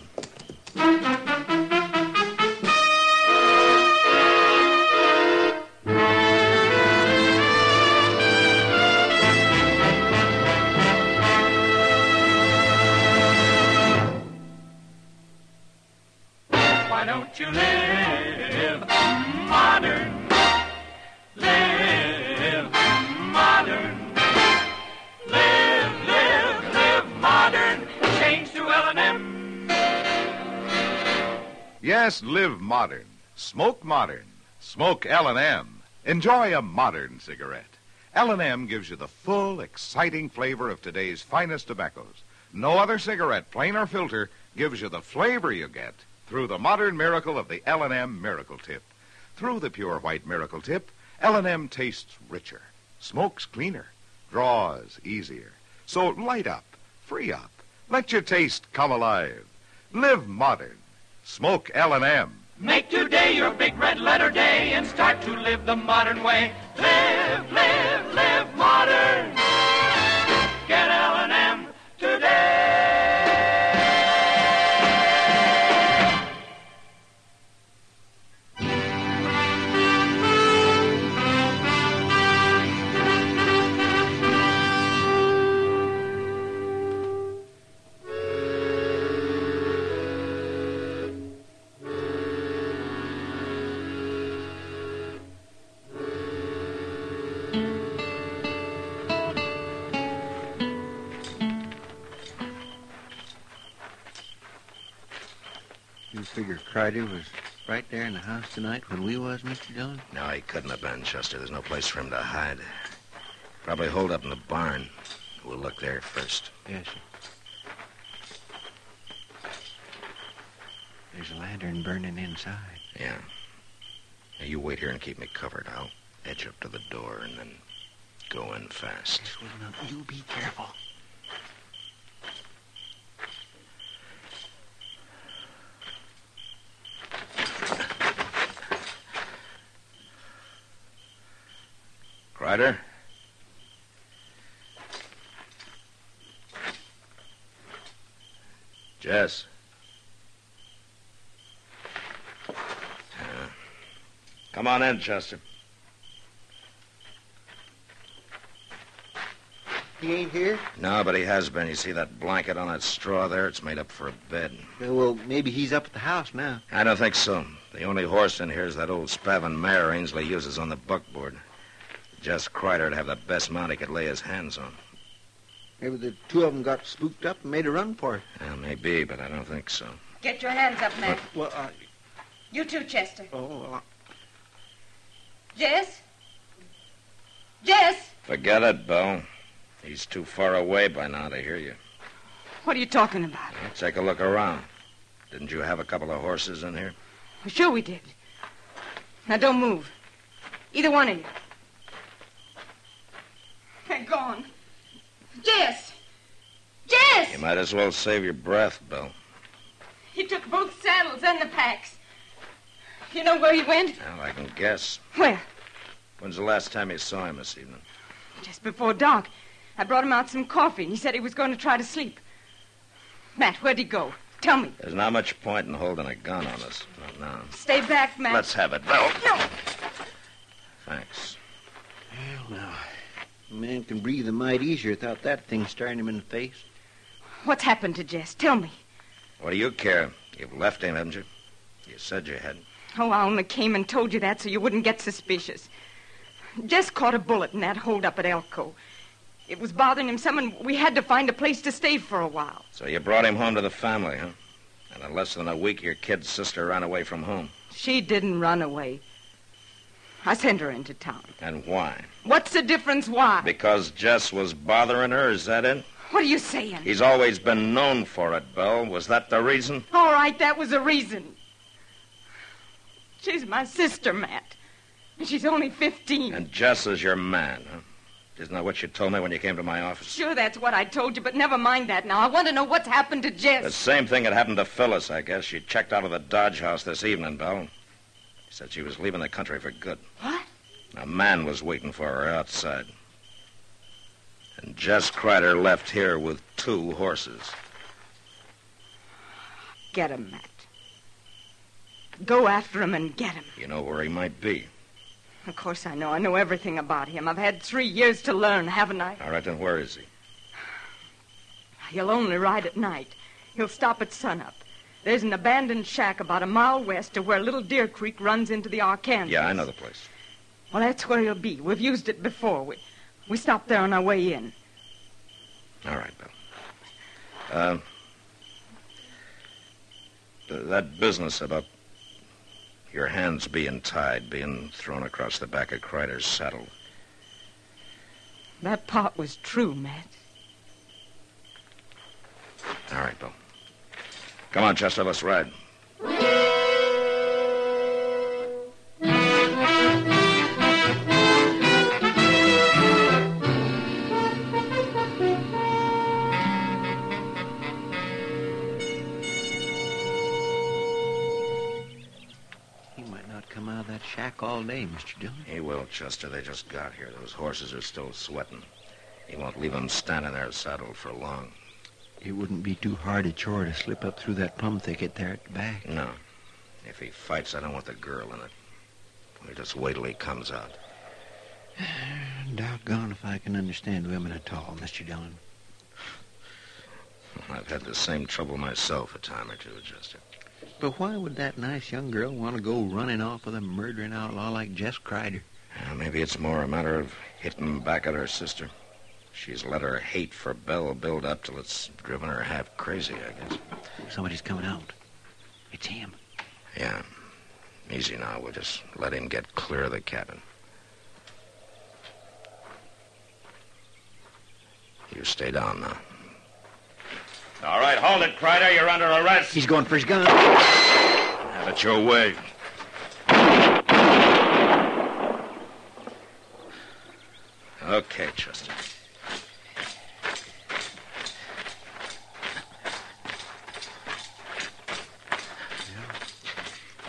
why don't you live modern? Live modern. Live modern. Change to L&M. Yes, live modern. Smoke modern. Smoke L&M. Enjoy a modern cigarette. L&M gives you the full, exciting flavor of today's finest tobaccos. No other cigarette, plain or filter, gives you the flavor you get through the modern miracle of the L&M Miracle Tip. Through the pure white Miracle Tip, L&M tastes richer, smokes cleaner, draws easier. So light up, free up, let your taste come alive. Live modern. Smoke L&M. Make today your big red letter day and start to live the modern way. Live modern. Get L&M today. You figure Crider was right there in the house tonight when we was, Mr. Dillon? No, he couldn't have been, Chester. There's no place for him to hide. Probably holed up in the barn. We'll look there first. Yes, sir. There's a lantern burning inside. Yeah. Now, you wait here and keep me covered. I'll edge up to the door and then go in fast. Yes, well, now, you be careful. Crider? Jess? Come on in, Chester. He ain't here? No, but he has been. You see that blanket on that straw there? It's made up for a bed. Well, maybe he's up at the house now. I don't think so. The only horse in here is that old Spavin mare Ainsley uses on the buckboard. Jess Crider'd have the best mount he could lay his hands on. Maybe the two of them got spooked up and made a run for it. Well, maybe, but I don't think so. Get your hands up, Matt. Well, You too, Chester. Oh, well, Jess? Jess? Forget it, Bill. He's too far away by now to hear you. What are you talking about? Well, take a look around. Didn't you have a couple of horses in here? Well, sure we did. Now, don't move. Either one of you. They're gone. Jess! Jess! You might as well save your breath, Bill. He took both saddles and the packs. You know where he went? Well, I can guess. Where? When's the last time you saw him this evening? Just before dark. I brought him out some coffee, and he said he was going to try to sleep. Matt, where'd he go? Tell me. There's not much point in holding a gun on us. Not now. Stay back, Matt. Let's have it, Bill. No. Thanks. Well, now, a man can breathe a mite easier without that thing staring him in the face. What's happened to Jess? Tell me. What do you care? You've left him, haven't you? You said you had. Oh, I only came and told you that so you wouldn't get suspicious. Jess caught a bullet in that hold-up at Elko. It was bothering him some, and we had to find a place to stay for a while. So you brought him home to the family, huh? And in less than a week, your kid's sister ran away from home. She didn't run away. I sent her into town. And why? What's the difference why? Because Jess was bothering her, is that it? What are you saying? He's always been known for it, Bill. Was that the reason? All right, that was the reason. She's my sister, Matt. And she's only 15. And Jess is your man, huh? Isn't that what you told me when you came to my office? Sure, that's what I told you, but never mind that now. I want to know what's happened to Jess. The same thing that happened to Phyllis, I guess. She checked out of the Dodge house this evening, Bill. She said she was leaving the country for good. What? A man was waiting for her outside. And Jess Crider left here with 2 horses. Get him, Matt. Go after him and get him. You know where he might be. Of course I know. I know everything about him. I've had 3 years to learn, haven't I? All right, then where is he? He'll only ride at night. He'll stop at sunup. There's an abandoned shack about a mile west of where Little Deer Creek runs into the Arkansas. Yeah, I know the place. Well, that's where he'll be. We've used it before. We stopped there on our way in. All right, Bill. That business about your hands being tied, being thrown across the back of Kreider's saddle. That part was true, Matt. All right, Bill. Come on, Chester, let's ride. He might not come out of that shack all day, Mr. Dillon. He will, Chester. They just got here. Those horses are still sweating. He won't leave them standing there saddled for long. It wouldn't be too hard a chore to slip up through that plum thicket there at the back. No. If he fights, I don't want the girl in it. We'll just wait till he comes out. Doggone if I can understand women at all, Mr. Dillon. I've had the same trouble myself a time or two, Chester. But why would that nice young girl want to go running off with a murdering outlaw like Jess Kreider? Maybe it's more a matter of hitting back at her sister. She's let her hate for Belle build up till it's driven her half crazy, I guess. Somebody's coming out. It's him. Yeah. Easy now. We'll just let him get clear of the cabin. You stay down now. All right, hold it, Kreider. You're under arrest. He's going for his gun. Have it your way. Okay, Chester.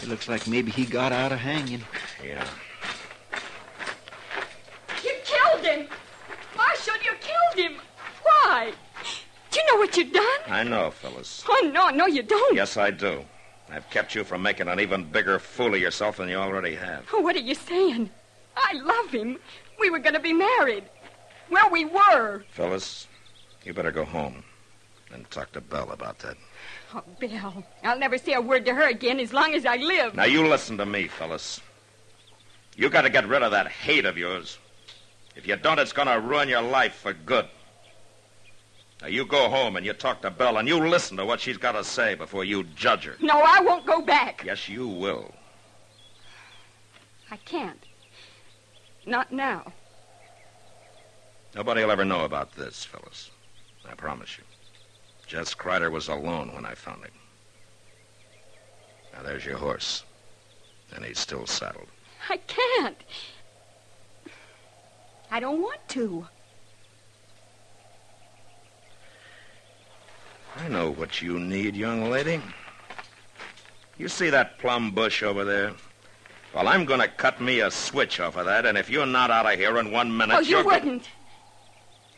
It looks like maybe he got out of hanging. Yeah. You killed him! Marshal, you killed him! Why? Do you know what you've done? I know, Phyllis. Oh, no, you don't. Yes, I do. I've kept you from making an even bigger fool of yourself than you already have. Oh, what are you saying? I love him. We were going to be married. Well, we were. Phyllis, you better go home and talk to Belle about that. Oh, Bill, I'll never say a word to her again as long as I live. Now, you listen to me, Phyllis. You got to get rid of that hate of yours. If you don't, it's going to ruin your life for good. Now, you go home and you talk to Belle and you listen to what she's got to say before you judge her. No, I won't go back. Yes, you will. I can't. Not now. Nobody will ever know about this, Phyllis. I promise you. Jess Kreider was alone when I found him. Now, there's your horse. And he's still saddled. I can't. I don't want to. I know what you need, young lady. You see that plum bush over there? Well, I'm going to cut me a switch off of that, and if you're not out of here in 1 minute... Oh, you wouldn't.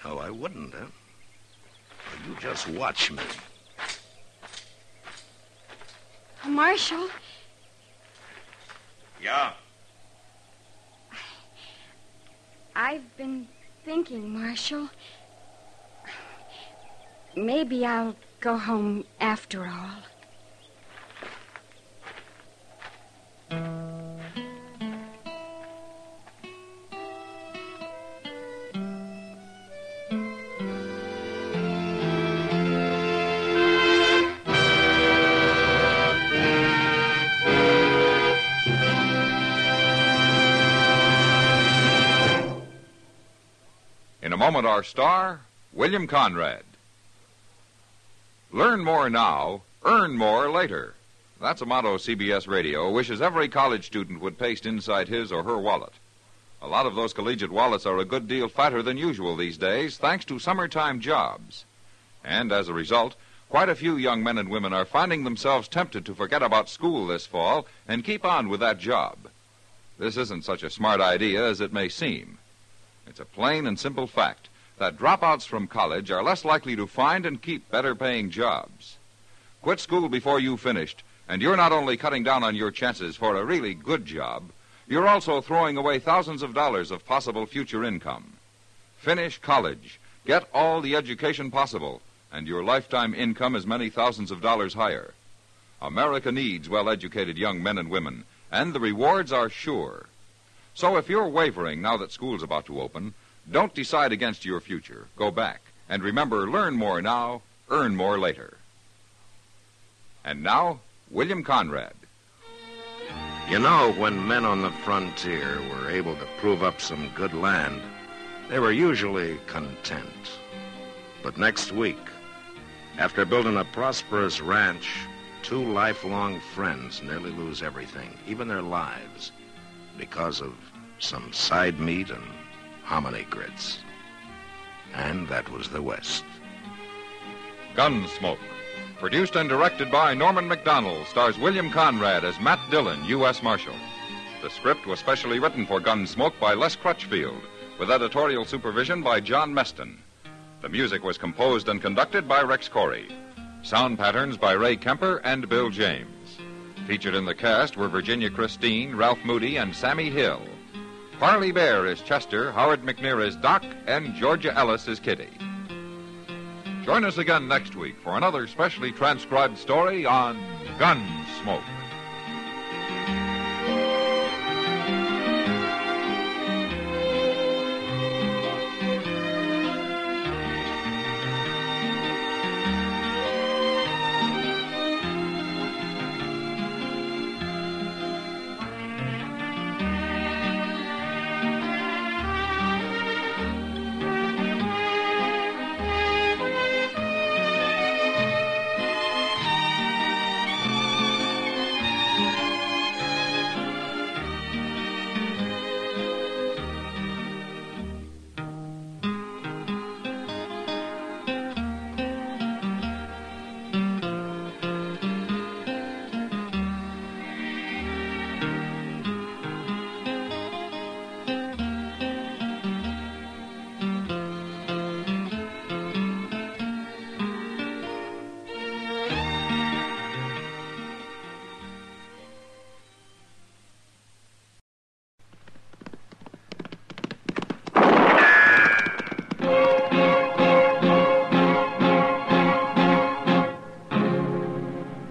Oh, I wouldn't, huh? Well, you just watch me. Marshal? Yeah? I've been thinking, Marshal. Maybe I'll go home after all. In a moment, our star, William Conrad. Learn more now, earn more later. That's a motto CBS Radio wishes every college student would paste inside his or her wallet. A lot of those collegiate wallets are a good deal fatter than usual these days, thanks to summertime jobs. And as a result, quite a few young men and women are finding themselves tempted to forget about school this fall and keep on with that job. This isn't such a smart idea as it may seem. It's a plain and simple fact that dropouts from college are less likely to find and keep better-paying jobs. Quit school before you've finished, and you're not only cutting down on your chances for a really good job, you're also throwing away thousands of dollars of possible future income. Finish college, get all the education possible, and your lifetime income is many thousands of dollars higher. America needs well-educated young men and women, and the rewards are sure. So if you're wavering now that school's about to open, don't decide against your future. Go back. And remember, learn more now, earn more later. And now, William Conrad. You know, when men on the frontier were able to prove up some good land, they were usually content. But next week, after building a prosperous ranch, two lifelong friends nearly lose everything, even their lives, because of some side meat and hominy grits. And that was the West. Gunsmoke. Produced and directed by Norman MacDonald, stars William Conrad as Matt Dillon, U.S. Marshal. The script was specially written for Gunsmoke by Les Crutchfield, with editorial supervision by John Meston. The music was composed and conducted by Rex Corey. Sound patterns by Ray Kemper and Bill James. Featured in the cast were Virginia Christine, Ralph Moody, and Sammy Hill. Parley Bear is Chester, Howard McNear is Doc, and Georgia Ellis is Kitty. Join us again next week for another specially transcribed story on Gunsmoke.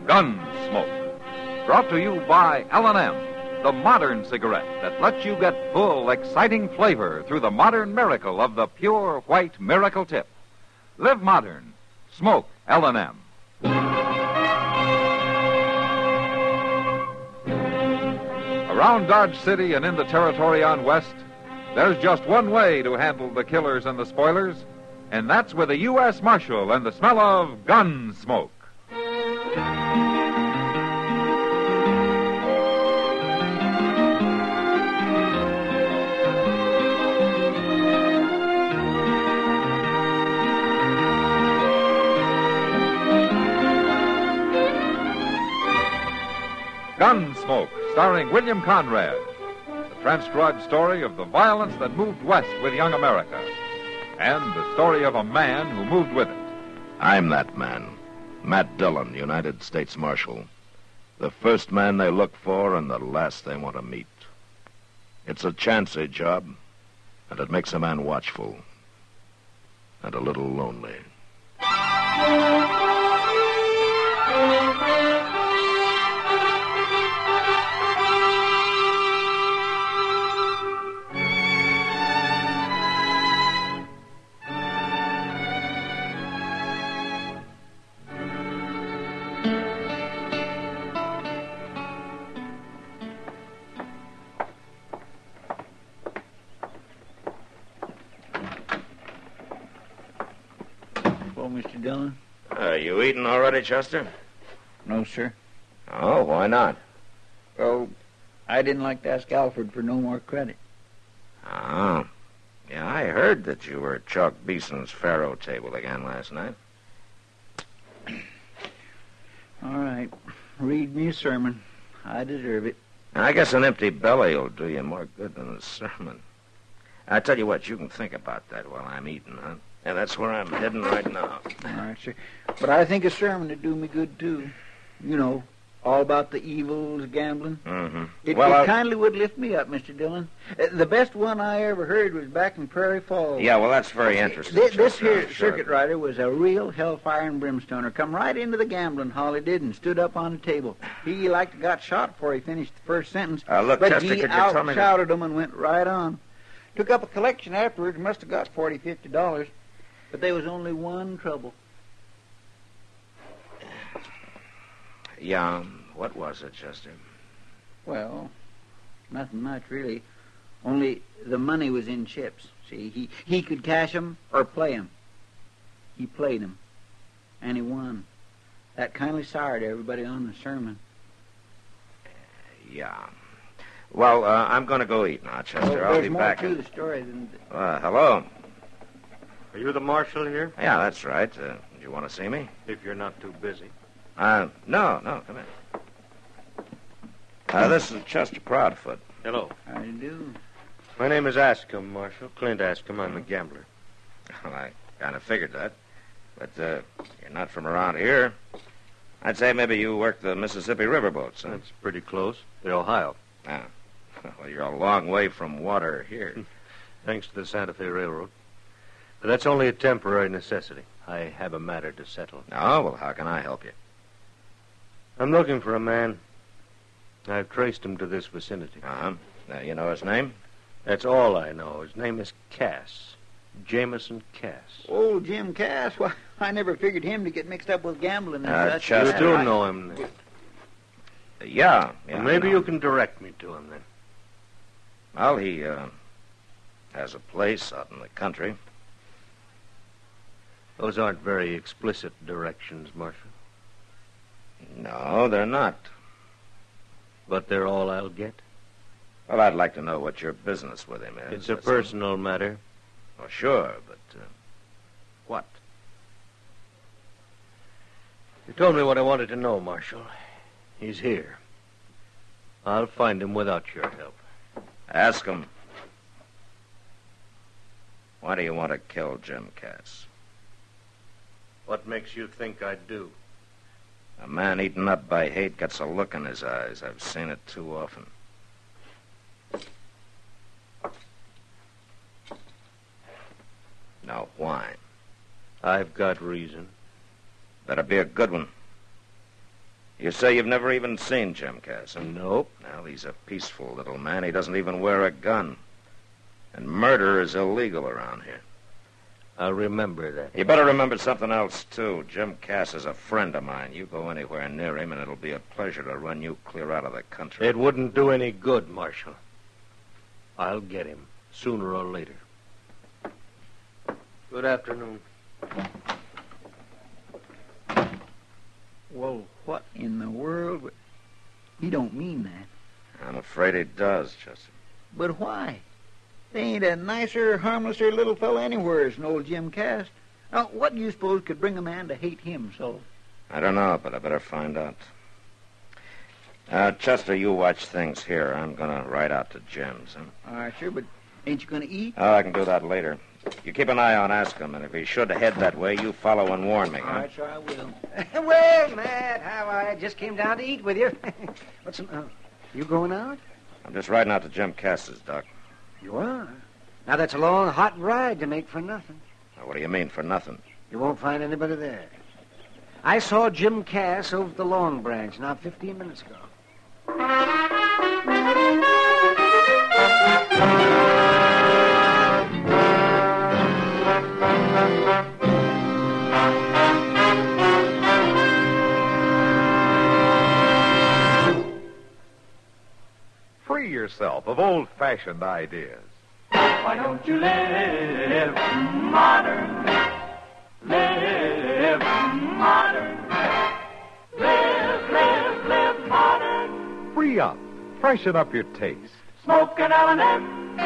Gunsmoke. Brought to you by L&M, the modern cigarette that lets you get full, exciting flavor through the modern miracle of the pure white miracle tip. Live modern. Smoke L&M. Around Dodge City and in the territory on West, there's just one way to handle the killers and the spoilers, and that's with a U.S. Marshal and the smell of gun smoke. Gunsmoke, starring William Conrad. The transcribed story of the violence that moved west with young America. And the story of a man who moved with it. I'm that man, Matt Dillon, United States Marshal. The first man they look for and the last they want to meet. It's a chancy job, and it makes a man watchful and a little lonely. Well, Mr. Dillon? Are you eating already, Chester? No, sir. Oh, why not? Well, I didn't like to ask Alfred for no more credit. Oh. Yeah, I heard that you were at Chalk Beeson's faro table again last night. All right. Read me a sermon. I deserve it. I guess an empty belly will do you more good than a sermon. I tell you what, you can think about that while I'm eating, huh? And that's where I'm heading right now. All right, sir. But I think a sermon would do me good, too. You know, All about the evils of gambling? Mm-hmm. It Well, kindly would lift me up, Mr. Dillon. The best one I ever heard was back in Prairie Falls. Yeah, well, that's very interesting. This Chester, here I'm sure. circuit rider was a real hellfire and brimstoner. Come right into the gambling hall, he did, and stood up on the table. He like got shot before he finished the first sentence. Look, but Chester, he could you tell me... out-shouted him and went right on. Took up a collection afterwards, must have got $40, $50. But there was only one trouble. Yeah, what was it, Chester? Well, nothing much, really. Only the money was in chips. See, he could cash 'em or play 'em. He played 'em, and he won. That kindly soured everybody on the sermon. Yeah. Well, I'm going to go eat now, Chester. I'll be back. There's more to the story than... Hello. Are you the marshal here? Yeah, that's right. Do you want to see me? If you're not too busy. No, come in. This is Chester Proudfoot. Hello. How do you do? My name is Ascom, Marshal. Clint Ascom. I'm a gambler. Well, I kind of figured that. But you're not from around here. I'd say maybe you work the Mississippi riverboats. Huh? That's pretty close. The Ohio. Ah. Well, you're a long way from water here. Thanks to the Santa Fe Railroad. But that's only a temporary necessity. I have a matter to settle. Oh, well, how can I help you? I'm looking for a man. I've traced him to this vicinity. Uh-huh. You know his name? That's all I know. His name is Cass. Jameson Cass. Old Jim Cass? Well, I never figured him to get mixed up with gambling and such. You do know him, then? Yeah. Well, maybe you can direct me to him, then. Well, he has a place out in the country. Those aren't very explicit directions, Marshal. No, they're not. But they're all I'll get? Well, I'd like to know what your business with him is. It's a personal matter. Oh, sure, but what? You told me what I wanted to know, Marshal. He's here. I'll find him without your help. Ask him. Why do you want to kill Jim Cass? What makes you think I'd do? A man eaten up by hate gets a look in his eyes. I've seen it too often. Now, why? I've got reason. Better be a good one. You say you've never even seen Jim Cass? Nope. Well, he's a peaceful little man. He doesn't even wear a gun. And murder is illegal around here. I'll remember that. You better remember something else, too. Jim Cass is a friend of mine. You go anywhere near him, and it'll be a pleasure to run you clear out of the country. It wouldn't do any good, Marshal. I'll get him, sooner or later. Good afternoon. Well, what in the world? He don't mean that. I'm afraid he does, Chester. But why? There ain't a nicer, harmlesser little fellow anywhere than old Jim Cass. Now, what do you suppose could bring a man to hate him so? I don't know, but I better find out. Chester, you watch things here. I'm going to ride out to Jim's. Huh? All right, sure, but ain't you going to eat? Oh, I can do that later. You keep an eye on Ascom, and if he should head that way, you follow and warn me, All huh? right, sure I will. Well, Matt, how I just came down to eat with you. You going out? I'm just riding out to Jim Cass's, Doc. You are? Now, that's a long, hot ride to make for nothing. Now, what do you mean, for nothing? You won't find anybody there. I saw Jim Cass over at the Long Branch now 15 minutes ago. Free yourself of old-fashioned ideas. Why don't you live modern? Live modern. Live modern. Free up. Freshen up your taste. Smoke an L&M.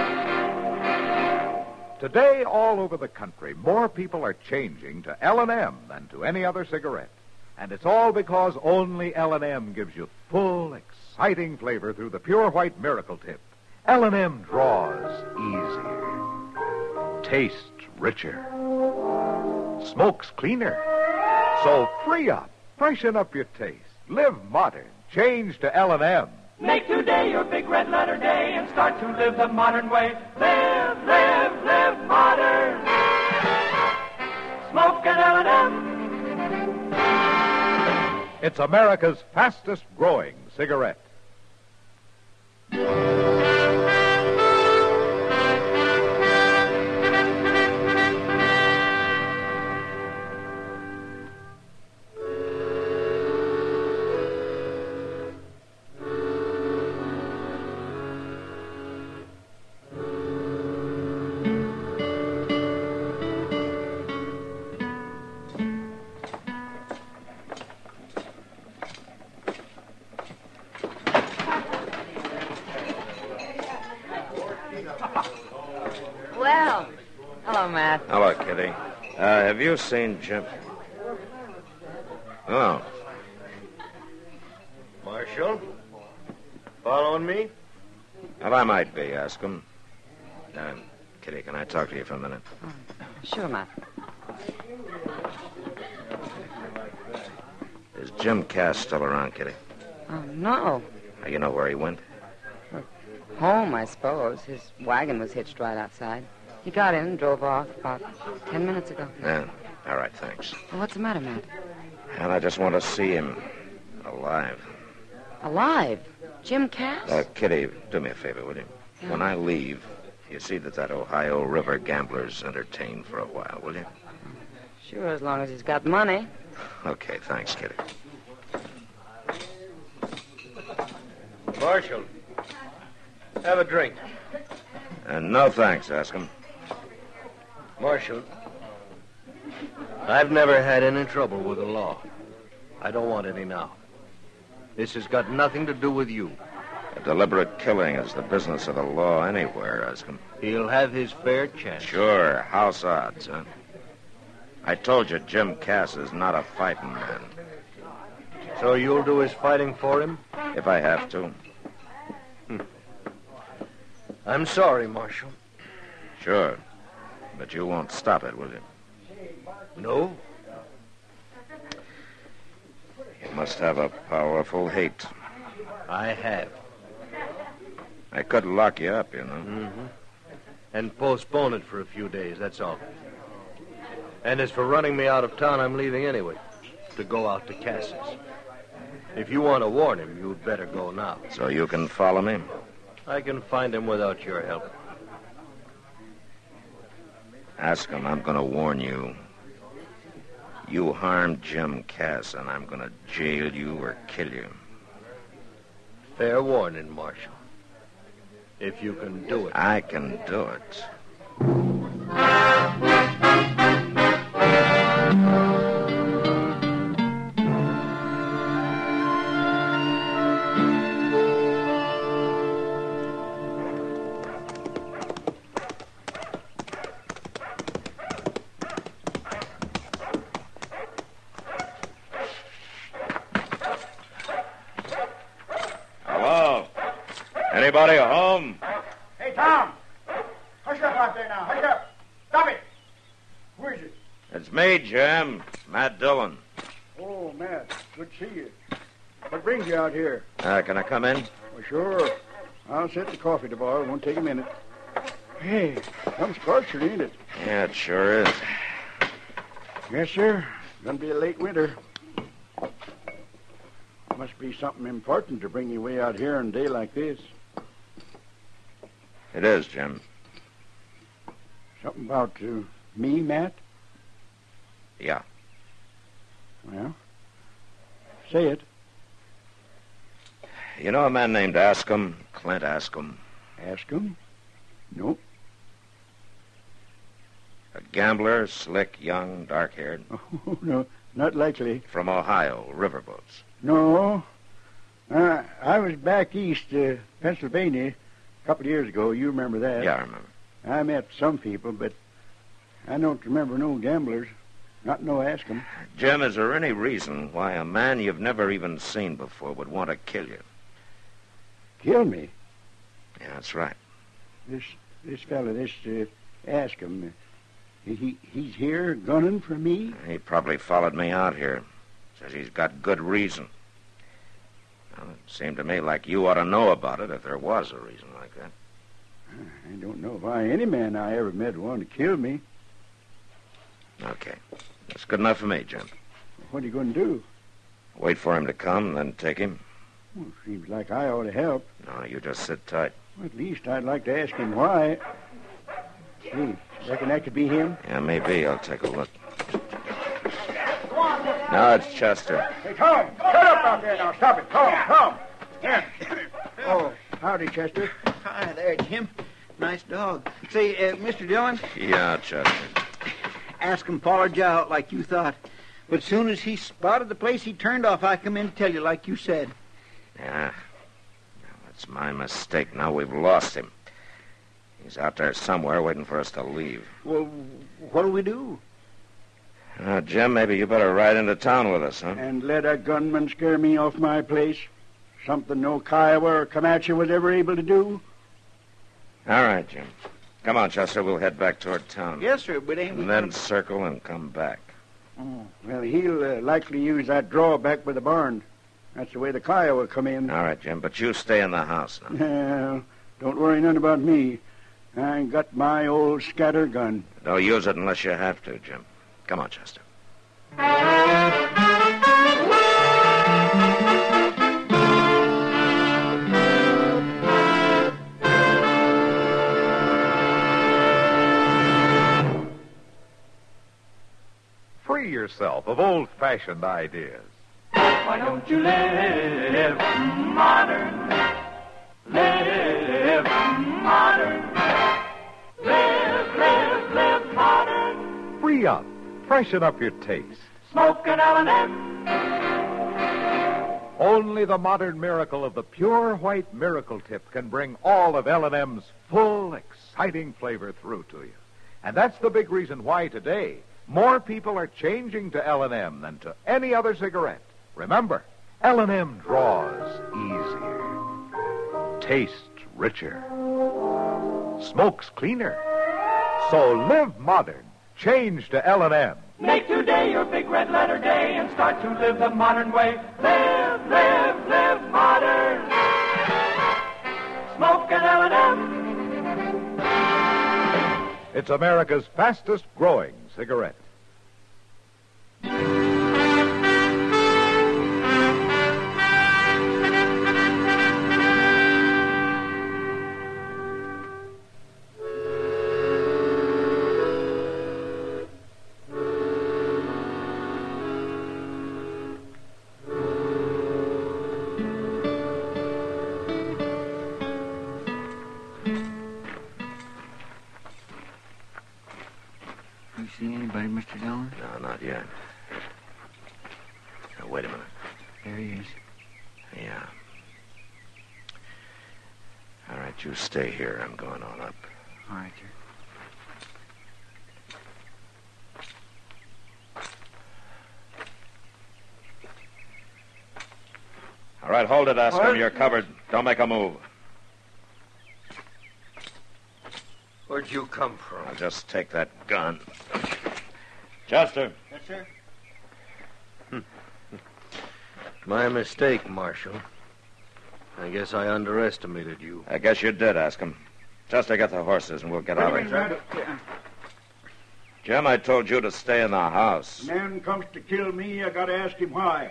Today, all over the country, more people are changing to L&M than to any other cigarette. And it's all because only L&M gives you full, exciting flavor through the pure white miracle tip. L&M draws easier, tastes richer, smokes cleaner. So free up, freshen up your taste, live modern, Change to L&M. Make today your big red letter day and start to live the modern way. Live, live, live modern. Smoke an L&M. It's America's fastest growing cigarette. Well, hello, Matt. Hello, Kitty. Have you seen Jim? Oh. Marshal? Following me? Well, I might be. Ask him. Kitty, can I talk to you for a minute? Sure, Matt. Is Jim Cass still around, Kitty? Oh, no. You know where he went? Home, I suppose. His wagon was hitched right outside. He got in and drove off about 10 minutes ago. Yeah. All right, thanks. Well, what's the matter, Matt? And I just want to see him alive. Alive? Jim Cass? Kitty, do me a favor, will you? Yeah. When I leave, you see that Ohio River gambler's entertained for a while, will you? Sure, as long as he's got money. Okay, thanks, Kitty. Marshal, have a drink. No thanks, ask him. Marshal, I've never had any trouble with the law. I don't want any now. This has got nothing to do with you. A deliberate killing is the business of the law anywhere, ask him. He'll have his fair chance. Sure, house odds, huh? I told you Jim Cass is not a fighting man. So you'll do his fighting for him? If I have to. I'm sorry, Marshal. Sure. But you won't stop it, will you? No. You must have a powerful hate. I have. I could lock you up, you know. Mm-hmm. And postpone it for a few days, that's all. And as for running me out of town, I'm leaving anyway, to go out to Cass's. If you want to warn him, you'd better go now. So you can follow me? I can find him without your help. Ask him, I'm going to warn you. You harmed Jim Cass, and I'm going to jail you or kill you. Fair warning, Marshal. If you can do it. I can do it. Anybody home? Hey, Tom! Hush up out there now. Hush up. Stop it. Who is it? It's me, Jim. Matt Dillon. Oh, Matt. Good to see you. What brings you out here? Can I come in? Well, sure. I'll set the coffee to boil. It won't take a minute. Hey, some scorcher, ain't it? Yeah, it sure is. Yes, sir. Gonna be a late winter. Must be something important to bring you way out here on a day like this. It is, Jim. Something about me, Matt? Yeah. Well, say it. You know a man named Ascom? Clint Ascom? Ascom? Nope. A gambler, slick, young, dark-haired. Oh, no, not likely. From Ohio, riverboats. No. I was back east, Pennsylvania, a couple of years ago. You remember that? Yeah, I remember. I met some people, but I don't remember no gamblers. Not no Ascom. Jim, is there any reason why a man you've never even seen before would want to kill you? Kill me? Yeah, that's right. This fella, Ascom, he's here gunning for me? He probably followed me out here. Says he's got good reason. Well, it seemed to me like you ought to know about it if there was a reason like that. I don't know why any man I ever met wanted to kill me. Okay. That's good enough for me, Jim. What are you going to do? Wait for him to come, then take him. Well, seems like I ought to help. No, you just sit tight. Well, at least I'd like to ask him why. Gee, reckon that could be him? Yeah, maybe. I'll take a look. No, it's Chester. Hey, Tom, shut up out there now. Stop it. Tom. Here. Oh, howdy, Chester. Hi there, Jim. Nice dog. Say, Mr. Dillon, Yeah, Chester. ask him followed you out like you thought. But as soon as he spotted the place, he turned off. I come in to tell you like you said. Yeah. That's my mistake. Now we've lost him. He's out there somewhere waiting for us to leave. Well, what'll we do? Jim, maybe you better ride into town with us, huh? And let a gunman scare me off my place? Something no Kiowa or Comanche was ever able to do? All right, Jim. Come on, Chester. We'll head back toward town. Yes, sir, but ain't we... And then circle and come back. Oh, well, he'll likely use that drawback by the barn. That's the way the Kiowa come in. All right, Jim, but you stay in the house now. Well, don't worry none about me. I got my old scatter gun. Don't use it unless you have to, Jim. Come on, Chester. Free yourself of old-fashioned ideas. Why don't you live modern? Live modern. Live modern. Free up. Freshen up your taste. Smoke an L&M. Only the modern miracle of the pure white miracle tip can bring all of L&M's full, exciting flavor through to you. And that's the big reason why today more people are changing to L&M than to any other cigarette. Remember, L&M draws easier, tastes richer, smokes cleaner. So live modern. Change to L&M. Make today your big red letter day and start to live the modern way. Live modern. Smoke an L&M. It's America's fastest growing cigarette. You see anybody, Mr. Dillon? No, not yet. Now, wait a minute. There he is. Yeah. All right, you stay here. I'm going on up. All right, sir. All right, hold it, Askham. What? You're covered. Don't make a move. Where'd you come from? I'll just take that gun. Chester. Yes, sir. My mistake, Marshal. I guess I underestimated you. I guess you did, Askham. Chester, get the horses and we'll get out of here. Jim, I told you to stay in the house. Man comes to kill me, I gotta ask him why.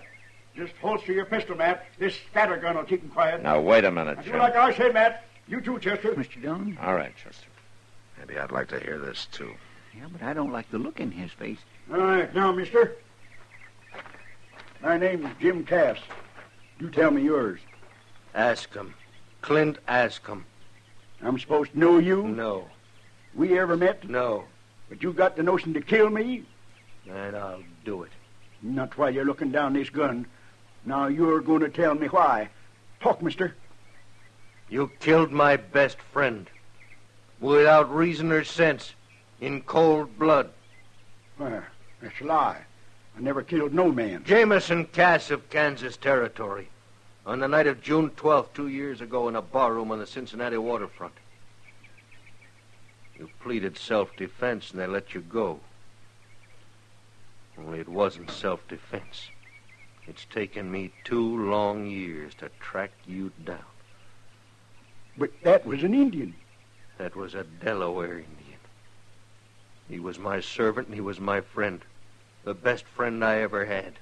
Just holster your pistol, Matt. This scatter gun will keep him quiet. Now, wait a minute, Do Jim. like I said, Matt. You too, Chester. Mr. Dillon? All right, Chester. Maybe I'd like to hear this, too. Yeah, but I don't like the look in his face. All right, now, mister. My name's Jim Cass. You tell me yours. Ask him. Clint, ask him. I'm supposed to know you? No. We ever met? No. But you got the notion to kill me? And I'll do it. Not while you're looking down this gun. Now you're going to tell me why. Talk, mister. You killed my best friend. Without reason or sense. In cold blood. Well, that's a lie. I never killed no man. Jameson Cass of Kansas Territory. On the night of June 12th, 2 years ago, in a barroom on the Cincinnati waterfront. You pleaded self-defense, and they let you go. Only it wasn't self-defense. It's taken me 2 long years to track you down. But that was an Indian. That was a Delaware Indian. He was my servant and he was my friend. The best friend I ever had.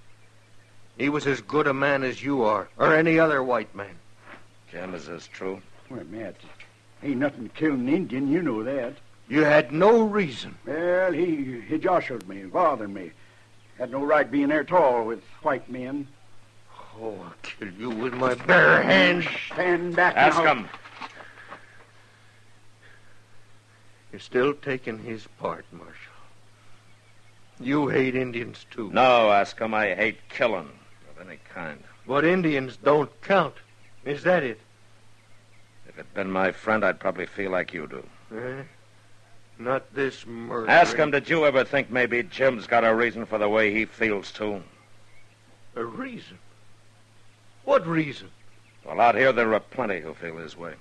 He was as good a man as you are, or any other white man. Jim, is this true? Well, Matt, ain't nothing to kill an Indian, you know that. You had no reason. Well, he jostled me, bothered me. Had no right being there at all with white men. Oh, I'll kill you with my bare hands. Stand back Ask now. him. You're still taking his part, Marshal. You hate Indians, too. No, ask him. I hate killing of any kind. But Indians don't count. Is that it? If it'd been my friend, I'd probably feel like you do. Not this murder. Ask him, did you ever think maybe Jim's got a reason for the way he feels, too? A reason? What reason? Well, out here there are plenty who feel his way.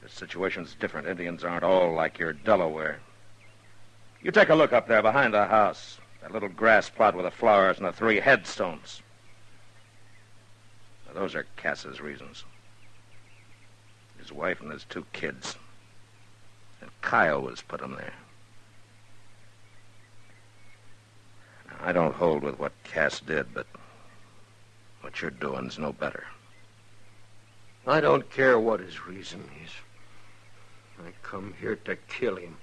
The situation's different. Indians aren't all like your Delaware. You take a look up there behind the house. That little grass plot with the flowers and the 3 headstones. Now, those are Cass's reasons. His wife and his 2 kids. And Kiowas put him there. Now, I don't hold with what Cass did, but what you're doing's no better. I don't care what his reason is. I come here to kill him.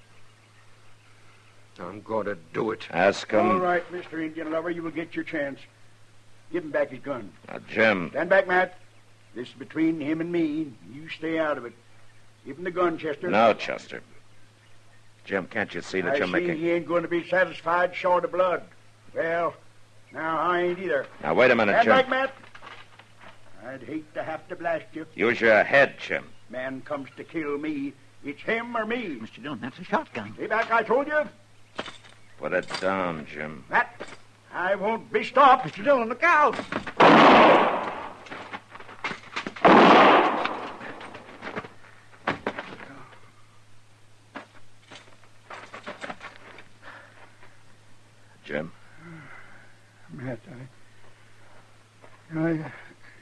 I'm going to do it. Ask him. All right, Mr. Indian lover, you will get your chance. Give him back his gun. Now, Jim. Stand back, Matt. This is between him and me. You stay out of it. Give him the gun, Chester. No, Chester. Jim, can't you see that you're making... he ain't going to be satisfied short of blood. Well, now I ain't either. Now, wait a minute, Stand Jim. back, Matt. I'd hate to have to blast you. Use your head, Jim. Man comes to kill me. It's him or me. Mr. Dillon, that's a shotgun. Stay back, I told you. Put it down, Jim. Matt, I won't be stopped. Mr. Dillon, look out. Jim? Matt, I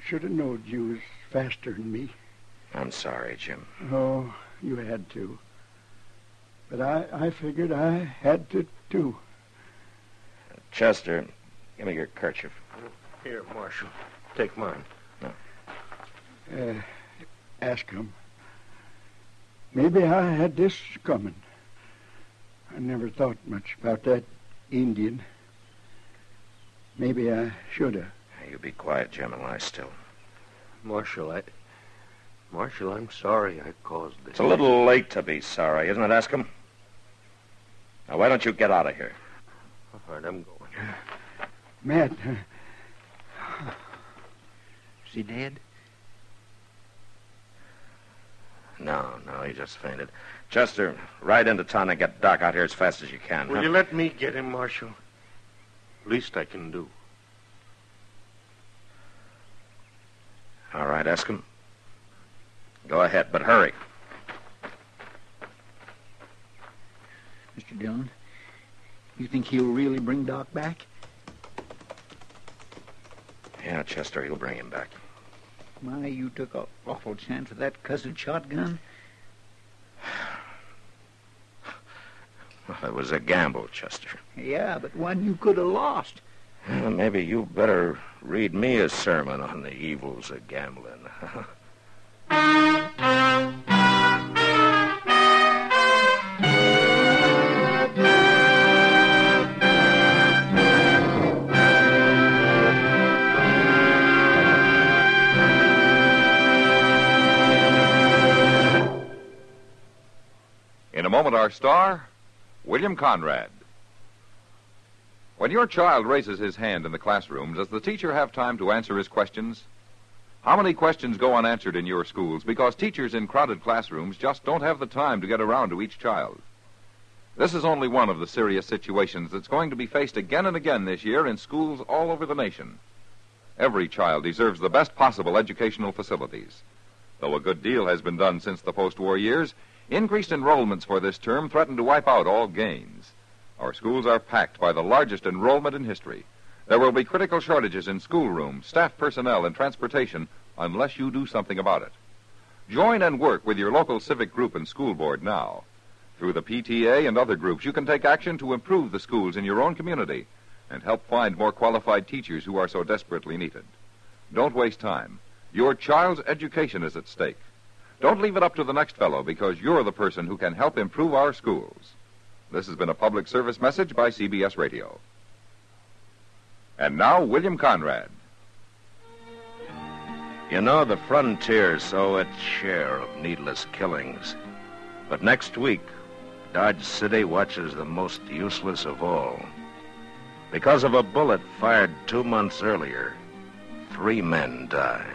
should have known you was faster than me. I'm sorry, Jim. Oh, you had to. But I figured I had to, too. Chester, give me your kerchief. Here, Marshal. Take mine. No. Ask him. Maybe I had this coming. I never thought much about that Indian. Maybe I should have. You be quiet, Jim, and lie still. Marshal, I'm sorry I caused this. It's a little late to be sorry, isn't it, ask him? Now, why don't you get out of here? All right, I'm going. Matt. Is he dead? No, he just fainted. Chester, ride into town and get Doc out here as fast as you can. Will you let me get him, Marshal? Least I can do. All right, ask him. Go ahead, but hurry. Mr. Dillon, you think he'll really bring Doc back? Yeah, Chester, he'll bring him back. My, you took an awful chance with that cussed shotgun. Well, it was a gamble, Chester. Yeah, but one you could have lost. Well, maybe you better read me a sermon on the evils of gambling. In a moment, our star, William Conrad. When your child raises his hand in the classroom, does the teacher have time to answer his questions? How many questions go unanswered in your schools because teachers in crowded classrooms just don't have the time to get around to each child? This is only one of the serious situations that's going to be faced again and again this year in schools all over the nation. Every child deserves the best possible educational facilities. Though a good deal has been done since the post-war years, increased enrollments for this term threaten to wipe out all gains. Our schools are packed by the largest enrollment in history. There will be critical shortages in schoolrooms, staff personnel, and transportation unless you do something about it. Join and work with your local civic group and school board now. Through the PTA and other groups, you can take action to improve the schools in your own community and help find more qualified teachers who are so desperately needed. Don't waste time. Your child's education is at stake. Don't leave it up to the next fellow, because you're the person who can help improve our schools. This has been a public service message by CBS Radio. And now, William Conrad. You know, the frontier's so its share of needless killings. But next week, Dodge City watches the most useless of all. Because of a bullet fired 2 months earlier, 3 men die.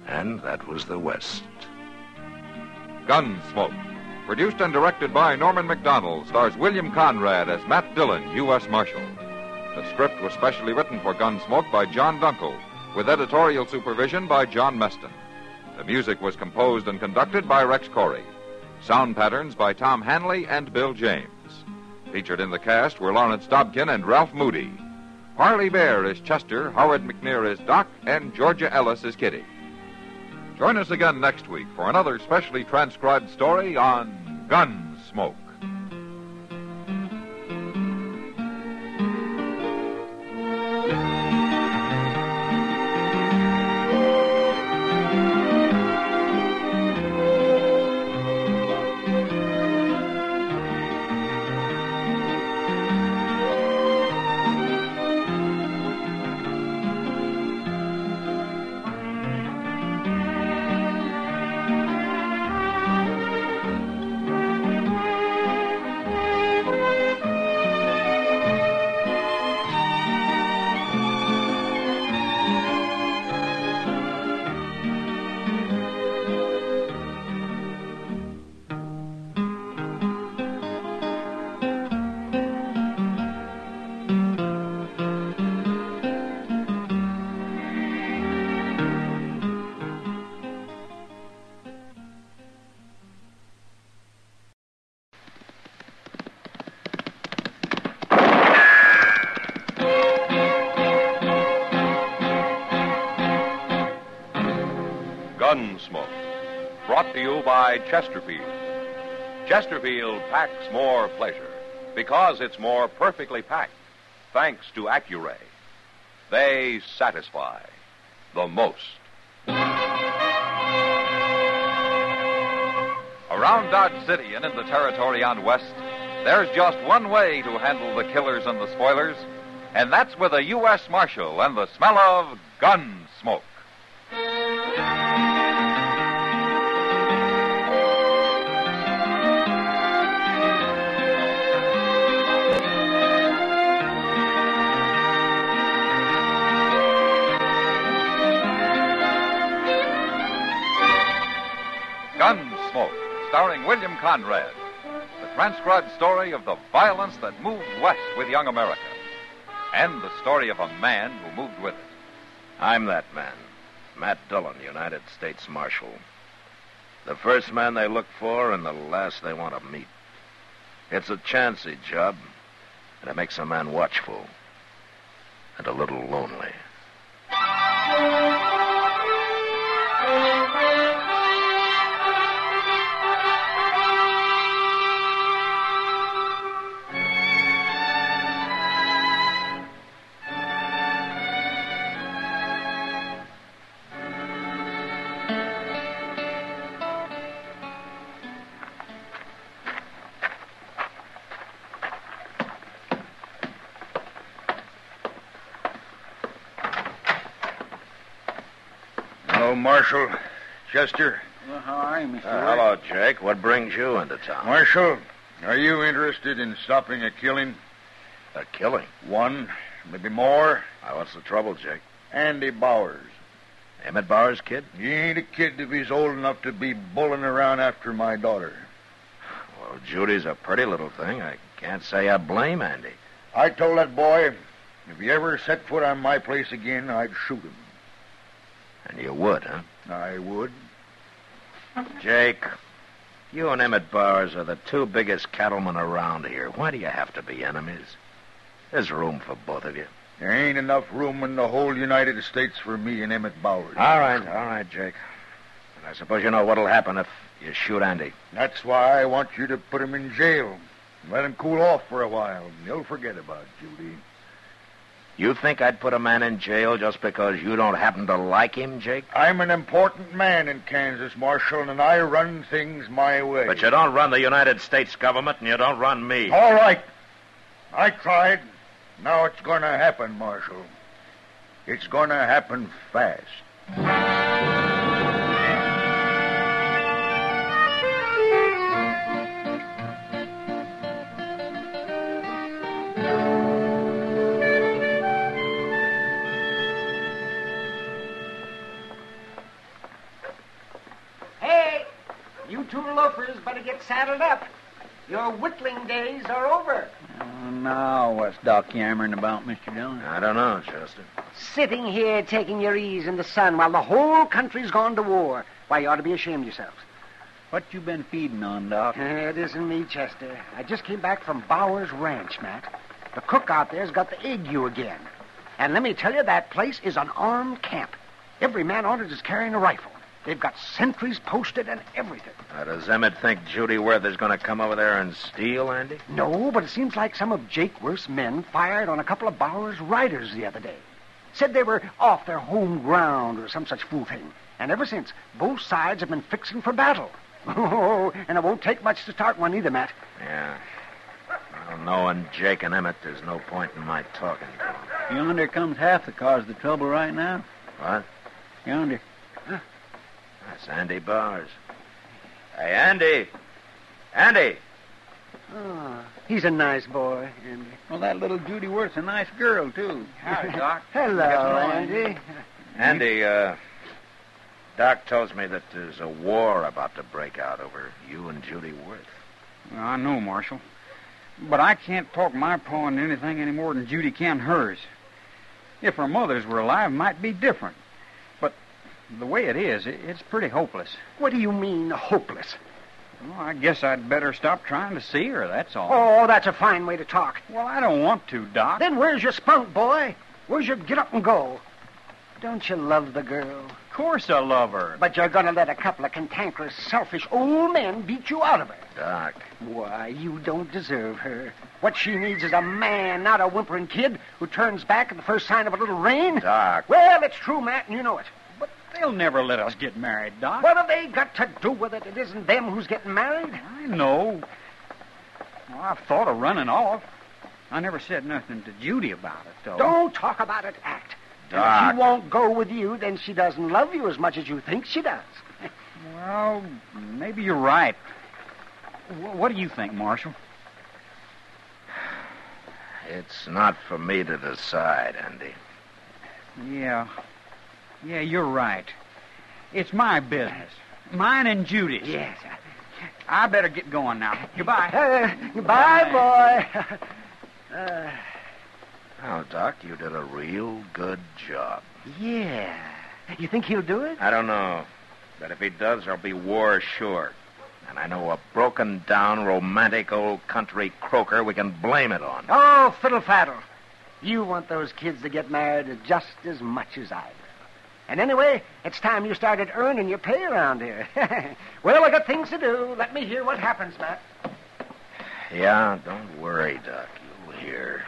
And that was the West. Gunsmoke. Produced and directed by Norman MacDonald, stars William Conrad as Matt Dillon, U.S. Marshal. The script was specially written for Gunsmoke by John Dunkel, with editorial supervision by John Meston. The music was composed and conducted by Rex Corey. Sound patterns by Tom Hanley and Bill James. Featured in the cast were Lawrence Dobkin and Ralph Moody. Harley Bear is Chester, Howard McNear is Doc, and Georgia Ellis is Kitty. Join us again next week for another specially transcribed story on Gunsmoke. Gunsmoke, brought to you by Chesterfield. Chesterfield packs more pleasure because it's more perfectly packed, thanks to Accuray. They satisfy the most. Around Dodge City and in the territory on West, there's just one way to handle the killers and the spoilers, and that's with a U.S. Marshal and the smell of Gunsmoke. Gunsmoke, starring William Conrad. The transcribed story of the violence that moved west with young America. And the story of a man who moved with it. I'm that man, Matt Dillon, United States Marshal. The first man they look for and the last they want to meet. It's a chancy job, and it makes a man watchful and a little lonely. Hello, Marshal. Chester. Well, how are you, Mr. Hello, Jake. What brings you into town? Marshal, are you interested in stopping a killing? A killing? One, maybe more. What's the trouble, Jake? Andy Bowers. Emmett Bowers' kid? He ain't a kid if he's old enough to be bulling around after my daughter. Well, Judy's a pretty little thing. I can't say I blame Andy. I told that boy, if he ever set foot on my place again, I'd shoot him. And you would, huh? I would. Jake, you and Emmett Bowers are the two biggest cattlemen around here. Why do you have to be enemies? There's room for both of you. There ain't enough room in the whole United States for me and Emmett Bowers. All right, Jake. And I suppose you know what'll happen if you shoot Andy. That's why I want you to put him in jail. Let him cool off for a while. He'll forget about Judy. You think I'd put a man in jail just because you don't happen to like him, Jake? I'm an important man in Kansas, Marshal, and I run things my way. But you don't run the United States government, and you don't run me. All right. I tried. Now it's going to happen, Marshal. It's going to happen fast. Hey, you two loafers better get saddled up. Your whittling days are over. Now, what's Doc yammering about, Mr. Dillon? I don't know, Chester. Sitting here taking your ease in the sun while the whole country's gone to war. Why, you ought to be ashamed of yourselves. What you been feeding on, Doc? It isn't me, Chester. I just came back from Bowers Ranch, Matt. The cook out there's got the ague again. And let me tell you, that place is an armed camp. Every man on it is carrying a rifle. They've got sentries posted and everything. Now, does Emmett think Judy Worth is going to come over there and steal, Andy? No, but it seems like some of Jake Worth's men fired on a couple of Bowers' riders the other day. Said they were off their home ground or some such fool thing. And ever since, both sides have been fixing for battle. Oh, and it won't take much to start one either, Matt. Yeah. Well, knowing Jake and Emmett, there's no point in my talking to them. Yonder comes half the cause of the trouble right now. What? Yonder. That's Andy Bowers. Hey, Andy! Andy! Oh, he's a nice boy, Andy. Well, that little Judy Worth's a nice girl, too. Howdy, Doc. Hello, Andy. Andy, Doc tells me that there's a war about to break out over you and Judy Worth. Well, I know, Marshal. But I can't talk my paw into anything any more than Judy can hers. If her mothers were alive, it might be different. But the way it is, it's pretty hopeless. What do you mean, hopeless? Well, I guess I'd better stop trying to see her, that's all. Oh, that's a fine way to talk. Well, I don't want to, Doc. Then where's your spunk, boy? Where's your get up and go? Don't you love the girl? Of course I love her. But you're going to let a couple of cantankerous, selfish old men beat you out of her. Doc. Why, you don't deserve her. What she needs is a man, not a whimpering kid who turns back at the first sign of a little rain. Doc. Well, it's true, Matt, and you know it. But they'll never let us get married, Doc. What have they got to do with it? It isn't them who's getting married. I know. Well, I've thought of running off. I never said nothing to Judy about it, though. Don't talk about it, act. And if she won't go with you, then she doesn't love you as much as you think she does. Well, maybe you're right. What do you think, Marshal? It's not for me to decide, Andy. Yeah, you're right. It's my business. Mine and Judy's. Yes. I better get going now. Goodbye. Goodbye, boy. Oh, Doc, you did a real good job. Yeah. You think he'll do it? I don't know. But if he does, there'll be war sure. And I know a broken-down, romantic old country croaker we can blame it on. Oh, fiddle-faddle. You want those kids to get married just as much as I do. And anyway, it's time you started earning your pay around here. Well, I got things to do. Let me hear what happens, Matt. Yeah, don't worry, Doc. You'll hear.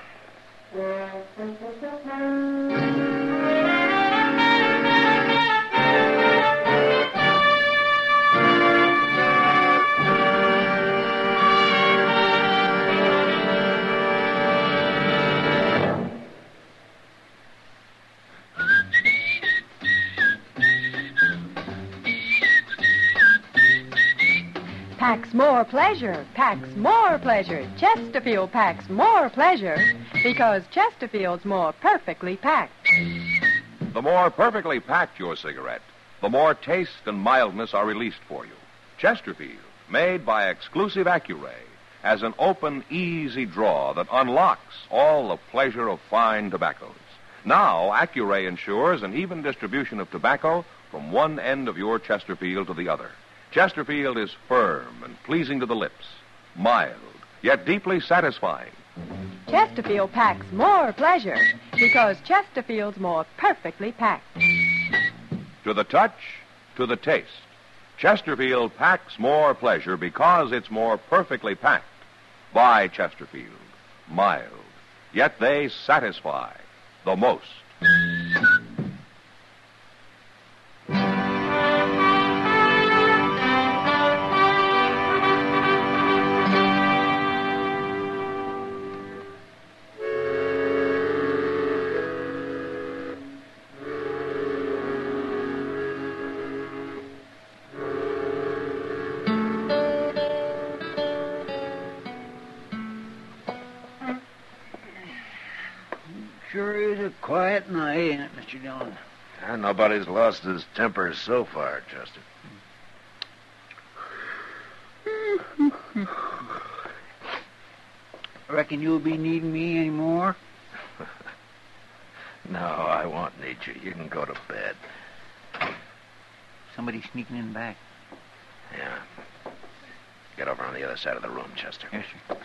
Packs more pleasure, packs more pleasure. Chesterfield packs more pleasure because Chesterfield's more perfectly packed. The more perfectly packed your cigarette, the more taste and mildness are released for you. Chesterfield, made by exclusive Accuray, has an open, easy draw that unlocks all the pleasure of fine tobaccos. Now, Accuray ensures an even distribution of tobacco from one end of your Chesterfield to the other. Chesterfield is firm and pleasing to the lips, mild, yet deeply satisfying, Chesterfield packs more pleasure because Chesterfield's more perfectly packed. To the touch, to the taste, Chesterfield packs more pleasure because it's more perfectly packed. By Chesterfield. Mild. Yet they satisfy the most. Sure is a quiet night, ain't it, Mr. Dillon? And nobody's lost his temper so far, Chester. Reckon you'll be needing me any more? No, I won't need you. You can go to bed. Somebody sneaking in back. Yeah. Get over on the other side of the room, Chester. Yes, sir.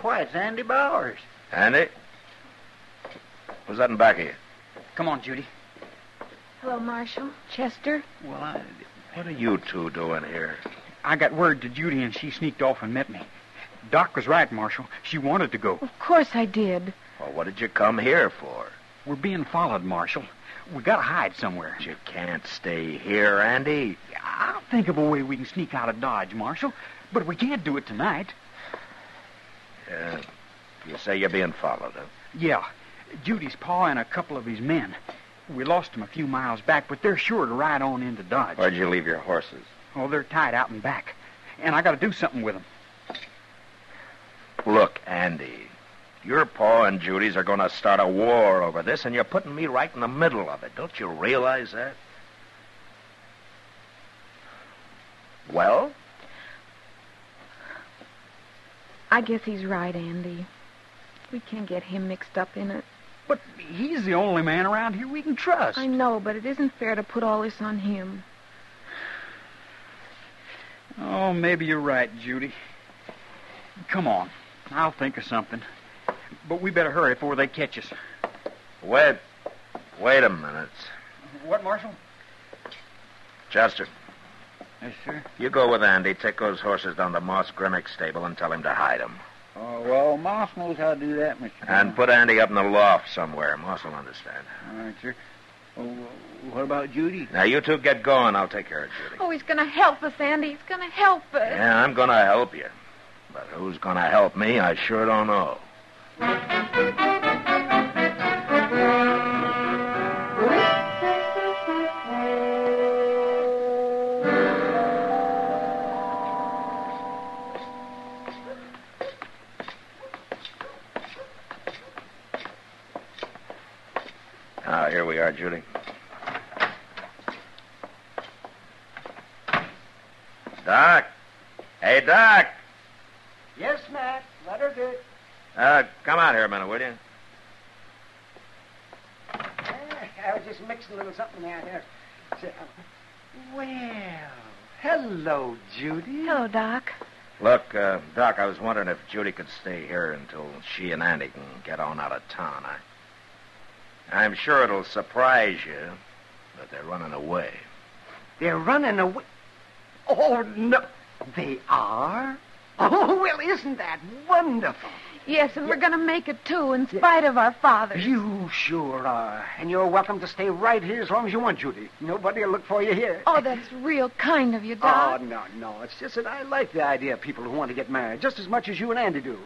Why, it's Andy Bowers. Andy? Who's that in back of you? Come on, Judy. Hello, Marshal. Chester? Well, What are you two doing here? I got word to Judy, and she sneaked off and met me. Doc was right, Marshal. She wanted to go. Of course I did. Well, what did you come here for? We're being followed, Marshal. We gotta hide somewhere. You can't stay here, Andy. I'll think of a way we can sneak out of Dodge, Marshal. But we can't do it tonight. You say you're being followed, huh? Yeah. Judy's pa and a couple of his men. We lost them a few miles back, but they're sure to ride on into Dodge. Where'd you leave your horses? Oh, they're tied out and back. And I gotta do something with them. Look, Andy, your pa and Judy's are going to start a war over this, and you're putting me right in the middle of it. Don't you realize that? Well? I guess he's right, Andy. We can't get him mixed up in it. But he's the only man around here we can trust. I know, but it isn't fair to put all this on him. Oh, maybe you're right, Judy. Come on. I'll think of something. But we better hurry before they catch us. Wait a minute. What, Marshal? Chester. Yes, sir. You go with Andy, take those horses down to Moss Grimmick's stable and tell him to hide them. Oh, well, Moss knows how to do that, Mr. And put Andy up in the loft somewhere. Moss will understand. All right, sir. Oh, what about Judy? Now, you two get going. I'll take care of Judy. Oh, he's going to help us, Andy. He's going to help us. Yeah, I'm going to help you. But who's going to help me, I sure don't know. Here we are, Judy. Doc. Hey, Doc. Yes, Matt. Let her do. Come out here a minute, will you? I was just mixing a little something out here. Well, hello, Judy. Hello, Doc. Look, Doc, I was wondering if Judy could stay here until she and Andy can get on out of town. I'm sure it'll surprise you that they're running away. They're running away? Oh, no. They are? Oh, well, isn't that wonderful? Yes, and we're going to make it, too, in spite of our fathers. You sure are. And you're welcome to stay right here as long as you want, Judy. Nobody will look for you here. Oh, that's real kind of you, Doc. Oh, no. It's just that I like the idea of people who want to get married just as much as you and Andy do.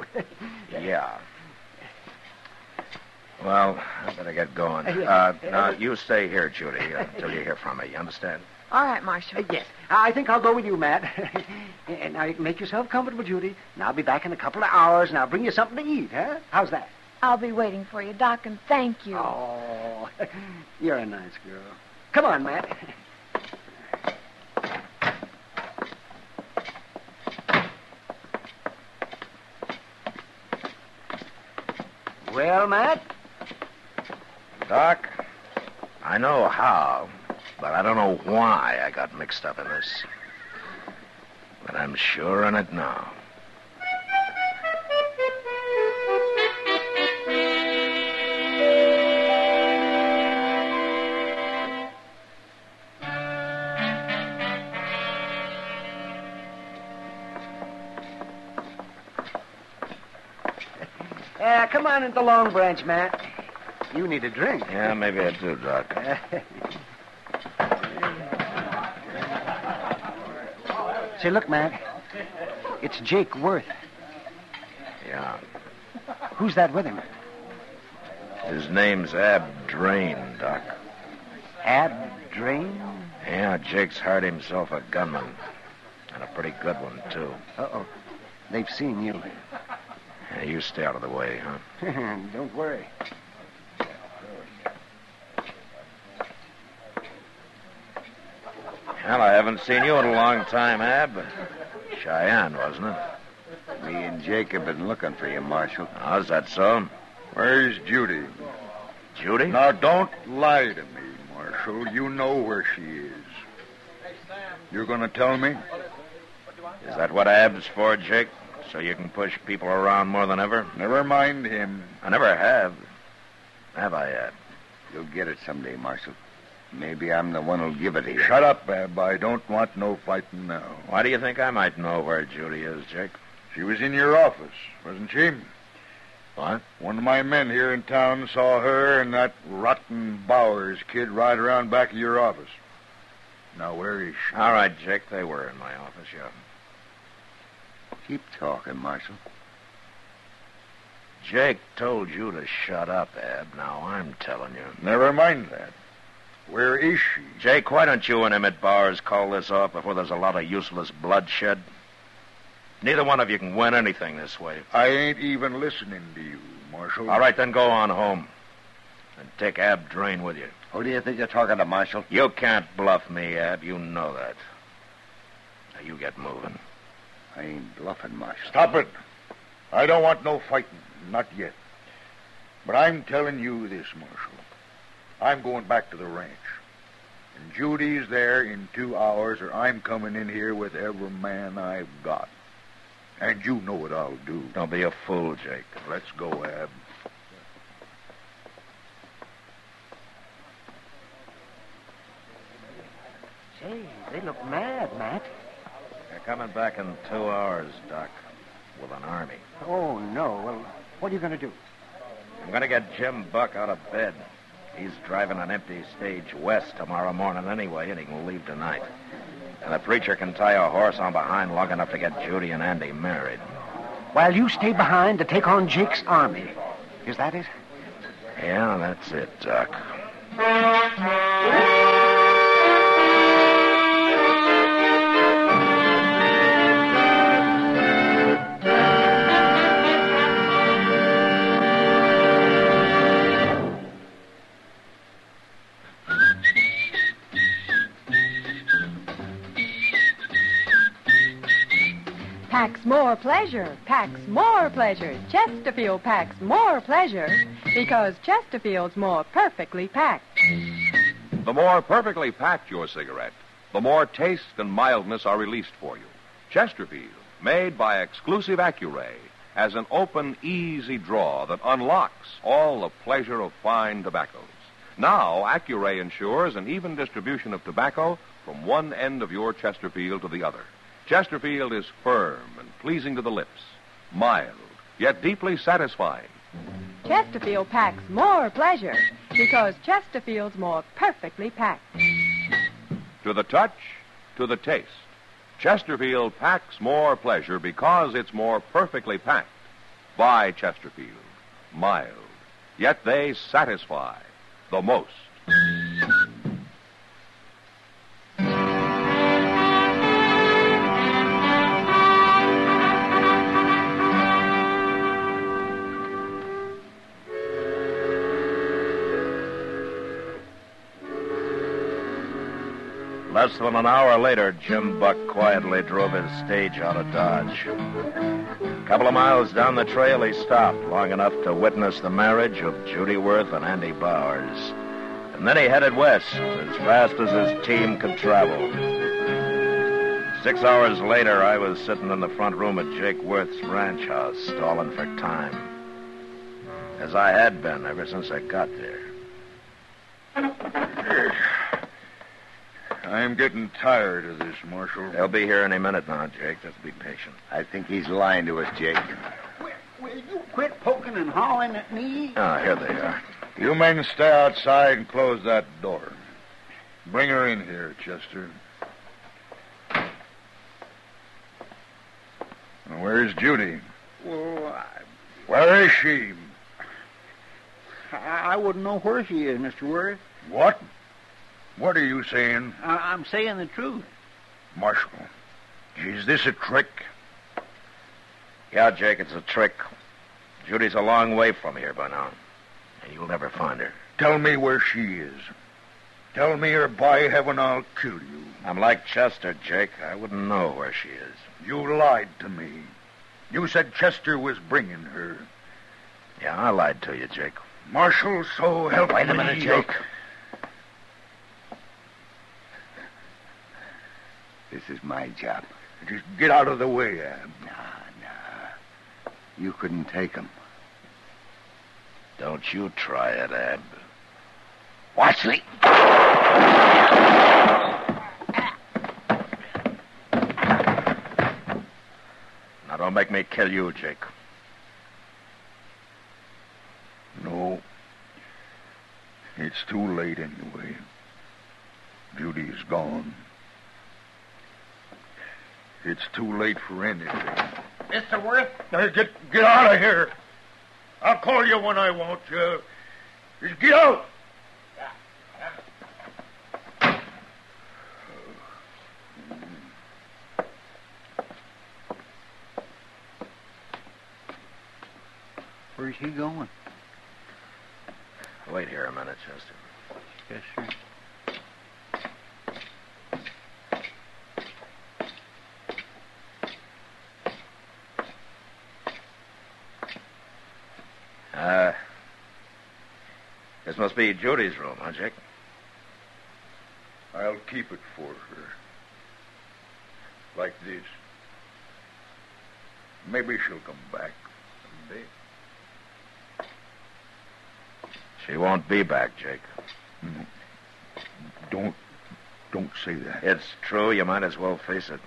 Yeah. Well, I better get going. Now, you stay here, Judy, until you hear from me. You understand? All right, Marshal. Yes. I think I'll go with you, Matt. And now, make yourself comfortable, Judy. And I'll be back in a couple of hours, and I'll bring you something to eat, huh? How's that? I'll be waiting for you, Doc, and thank you. Oh, you're a nice girl. Come on, Matt. Well, Matt? Doc, I know how, but I don't know why I got mixed up in this. But I'm sure in it now. Come on into Long Branch, Matt. You need a drink. Yeah, maybe I do, Doc. Say, look, Matt. It's Jake Worth. Yeah. Who's that with him? His name's Ab Drain, Doc. Ab Drain? Yeah, Jake's hired himself a gunman. And a pretty good one, too. Uh-oh. They've seen you. Yeah, you stay out of the way, huh? Don't worry. Well, I haven't seen you in a long time, Ab. Cheyenne, wasn't it? Me and Jake have been looking for you, Marshal. How's that so? Where's Judy? Judy? Now, don't lie to me, Marshal. You know where she is. You're going to tell me? Is that what Ab's for, Jake? So you can push people around more than ever? Never mind him. I never have. Have I, Ab? You'll get it someday, Marshal. Maybe I'm the one who'll give it to you. Shut up, Ab. I don't want no fighting now. Why do you think I might know where Judy is, Jake? She was in your office, wasn't she? What? One of my men here in town saw her and that rotten Bowers kid ride around back of your office. Now, where is she? All right, Jake, they were in my office, yeah. Keep talking, Marshal. Jake told you to shut up, Ab. Now I'm telling you. Never mind that. Where is she? Jake, why don't you and Emmett Bowers call this off before there's a lot of useless bloodshed? Neither one of you can win anything this way. I ain't even listening to you, Marshal. All right, then go on home. And take Ab Drain with you. Who do you think you're talking to, Marshal? You can't bluff me, Ab. You know that. Now, you get moving. I ain't bluffing, Marshal. Stop it. I don't want no fighting. Not yet. But I'm telling you this, Marshal. I'm going back to the ranch. And Judy's there in 2 hours, or I'm coming in here with every man I've got. And you know what I'll do. Don't be a fool, Jake. Let's go, Ab. Say, they look mad, Matt. They're coming back in 2 hours, Doc, with an army. Oh, no. Well, what are you going to do? I'm going to get Jim Buck out of bed. He's driving an empty stage west tomorrow morning anyway, and he can leave tonight. And the preacher can tie a horse on behind long enough to get Judy and Andy married. While you stay behind to take on Jake's army. Is that it? Yeah, that's it, Doc. Packs more pleasure, packs more pleasure. Chesterfield packs more pleasure because Chesterfield's more perfectly packed. The more perfectly packed your cigarette, the more taste and mildness are released for you. Chesterfield, made by exclusive Accuray, has an open, easy draw that unlocks all the pleasure of fine tobaccos. Now, Accuray ensures an even distribution of tobacco from one end of your Chesterfield to the other. Chesterfield is firm and pleasing to the lips, mild, yet deeply satisfying. Chesterfield packs more pleasure because Chesterfield's more perfectly packed. To the touch, to the taste, Chesterfield packs more pleasure because it's more perfectly packed. By Chesterfield, mild, yet they satisfy the most. Less than an hour later, Jim Buck quietly drove his stage out of Dodge. A couple of miles down the trail, he stopped long enough to witness the marriage of Judy Worth and Andy Bowers. And And then he headed west as fast as his team could travel. 6 hours later, I was sitting in the front room at Jake Worth's ranch house, stalling for time. As I had been ever since I got there. I'm getting tired of this, Marshal. They'll be here any minute now, Jake. Just be patient. I think he's lying to us, Jake. Will you quit poking and hauling at me? Ah, here they are. You men stay outside and close that door. Bring her in here, Chester. Where's Judy? Well, Where is she? I wouldn't know where she is, Mr. Worth. What? What are you saying? I'm saying the truth. Marshal, is this a trick? Yeah, Jake, it's a trick. Judy's a long way from here by now. And you'll never find her. Tell me where she is. Tell me or by heaven I'll kill you. I'm like Chester, Jake. I wouldn't know where she is. You lied to me. You said Chester was bringing her. Yeah, I lied to you, Jake. Marshal, so help me. Wait a minute, Jake. This is my job. Just get out of the way, Ab. Nah. You couldn't take him. Don't you try it, Ab. Watch me. Now, don't make me kill you, Jake. No. It's too late anyway. Judy's gone. It's too late for anything. Mr. Worth? Get out of here. I'll call you when I want you. Just get out. Where's he going? Wait here a minute, Chester. Yes, sir. This must be Judy's room, huh, Jake? I'll keep it for her. Like this. Maybe she'll come back someday. She won't be back, Jake. Don't say that. It's true. You might as well face it.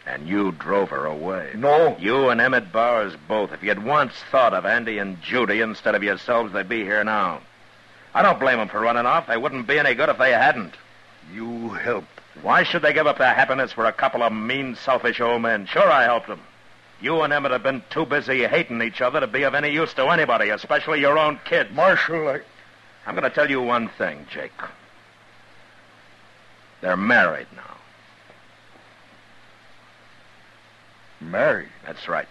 And you drove her away. No. You and Emmett Bowers both. If you'd once thought of Andy and Judy instead of yourselves, they'd be here now. I don't blame them for running off. They wouldn't be any good if they hadn't. You helped. Why should they give up their happiness for a couple of mean, selfish old men? Sure, I helped them. You and Emmett have been too busy hating each other to be of any use to anybody, especially your own kids. Marshal, I'm going to tell you one thing, Jake. They're married now. Married? That's right.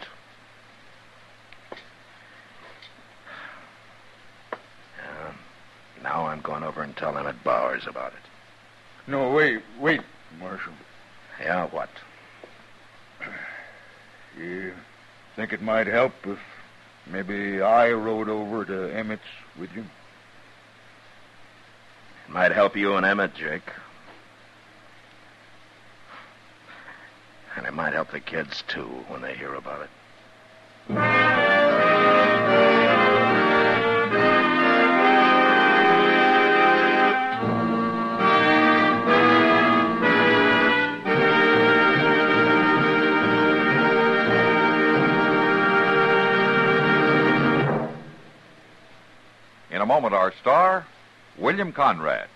Now I'm going over and tell Emmett Bowers about it. No, wait, Marshal. Yeah, what? You think it might help if maybe I rode over to Emmett's with you? It might help you and Emmett, Jake. And it might help the kids, too, when they hear about it. In a moment, our star, William Conrad.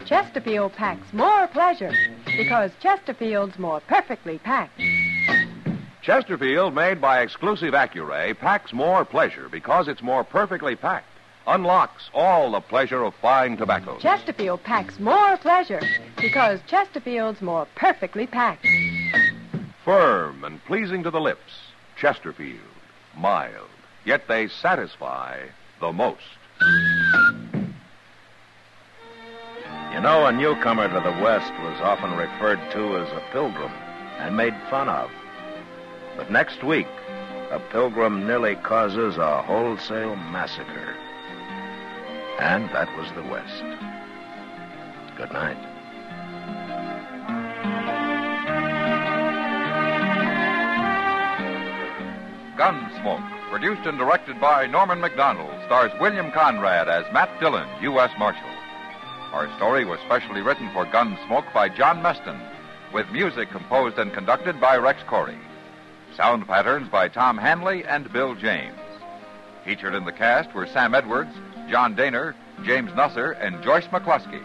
Chesterfield packs more pleasure because Chesterfield's more perfectly packed. Chesterfield, made by exclusive Accuray, packs more pleasure because it's more perfectly packed. Unlocks all the pleasure of fine tobaccos. Chesterfield packs more pleasure because Chesterfield's more perfectly packed. Firm and pleasing to the lips. Chesterfield. Mild. Yet they satisfy the most. You know, a newcomer to the West was often referred to as a pilgrim and made fun of. But next week, a pilgrim nearly causes a wholesale massacre. And that was the West. Good night. Gunsmoke, produced and directed by Norman MacDonald, stars William Conrad as Matt Dillon, U.S. Marshal. Our story was specially written for Gunsmoke by John Meston, with music composed and conducted by Rex Corey. Sound patterns by Tom Hanley and Bill James. Featured in the cast were Sam Edwards, John Daner, James Nusser, and Joyce McCluskey.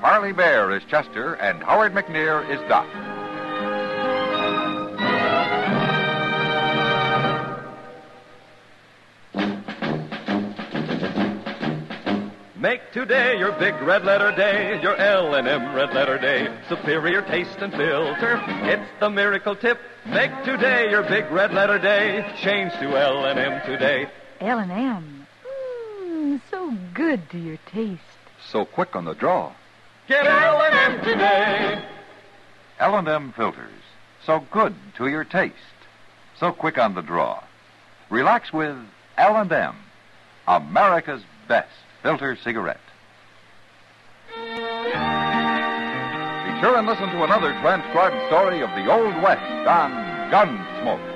Parley Bear is Chester, and Howard McNear is Doc. Make today your big red letter day, your L&M red letter day. Superior taste and filter, it's the miracle tip. Make today your big red letter day. Change to L&M today. L&M. So good to your taste. So quick on the draw. Get L&M today. L&M filters. So good to your taste. So quick on the draw. Relax with L&M, America's best filter cigarette. Be sure and listen to another transcribed story of the Old West on Gunsmoke.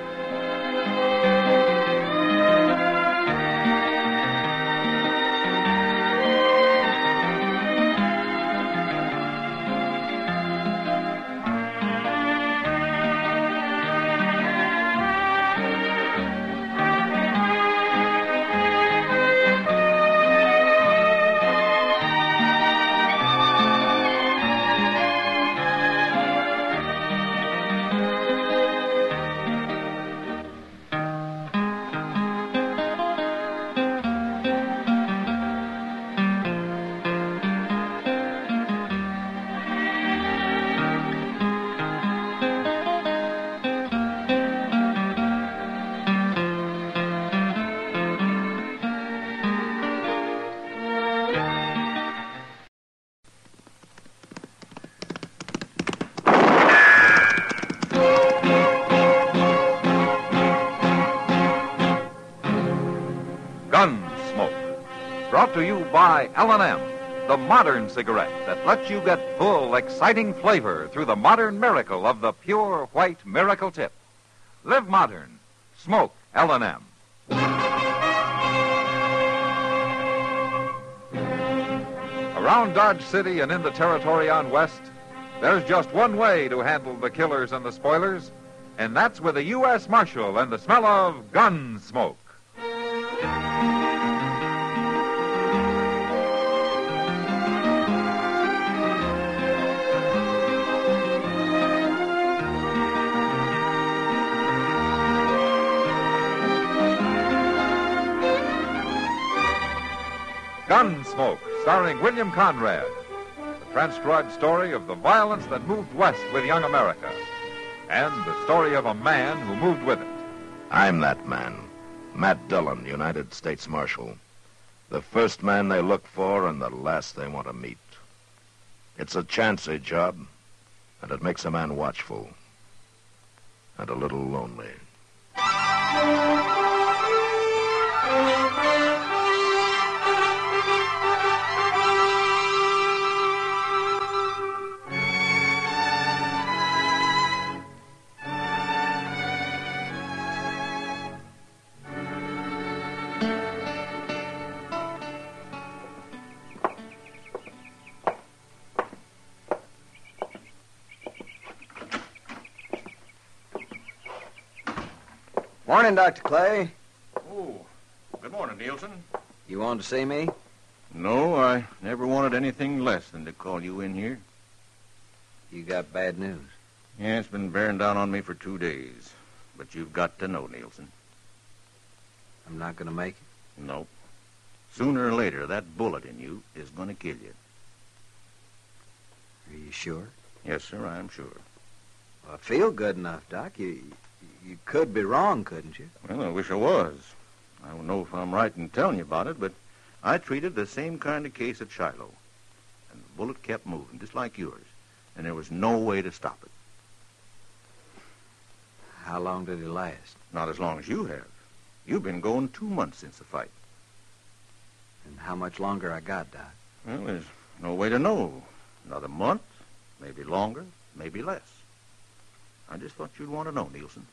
Gunsmoke, brought to you by L&M, the modern cigarette that lets you get full, exciting flavor through the modern miracle of the pure white miracle tip. Live modern. Smoke L&M. Around Dodge City and in the territory on West, there's just one way to handle the killers and the spoilers, and that's with a U.S. Marshal and the smell of gun smoke. Gunsmoke, starring William Conrad. The transcribed story of the violence that moved west with young America. And the story of a man who moved with it. I'm that man, Matt Dillon, United States Marshal. The first man they look for and the last they want to meet. It's a chancy job, and it makes a man watchful and a little lonely. Morning, Dr. Clay. Oh, good morning, Nielsen. You wanted to see me? No, I never wanted anything less than to call you in here. You got bad news. Yeah, it's been bearing down on me for 2 days. But you've got to know, Nielsen. I'm not going to make it? Nope. Sooner or later, that bullet in you is going to kill you. Are you sure? Yes, sir, I'm sure. Well, I feel good enough, Doc. You could be wrong, couldn't you? Well, I wish I was. I don't know if I'm right in telling you about it, but I treated the same kind of case at Shiloh. And the bullet kept moving, just like yours. And there was no way to stop it. How long did he last? Not as long as you have. You've been going 2 months since the fight. And how much longer I got, Doc? Well, there's no way to know. Another month, maybe longer, maybe less. I just thought you'd want to know, Nielsen.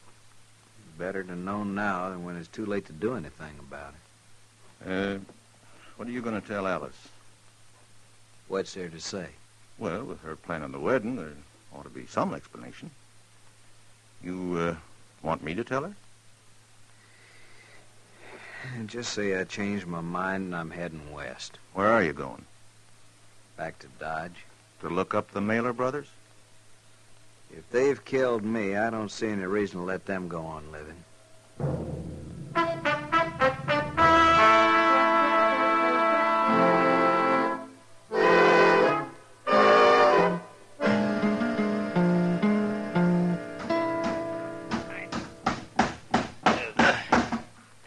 Better to know now than when it's too late to do anything about it. What are you going to tell Alice? What's there to say? Well, with her planning the wedding, there ought to be some explanation. You, want me to tell her? Just say I changed my mind and I'm heading west. Where are you going? Back to Dodge. To look up the Mailer brothers? If they've killed me, I don't see any reason to let them go on living.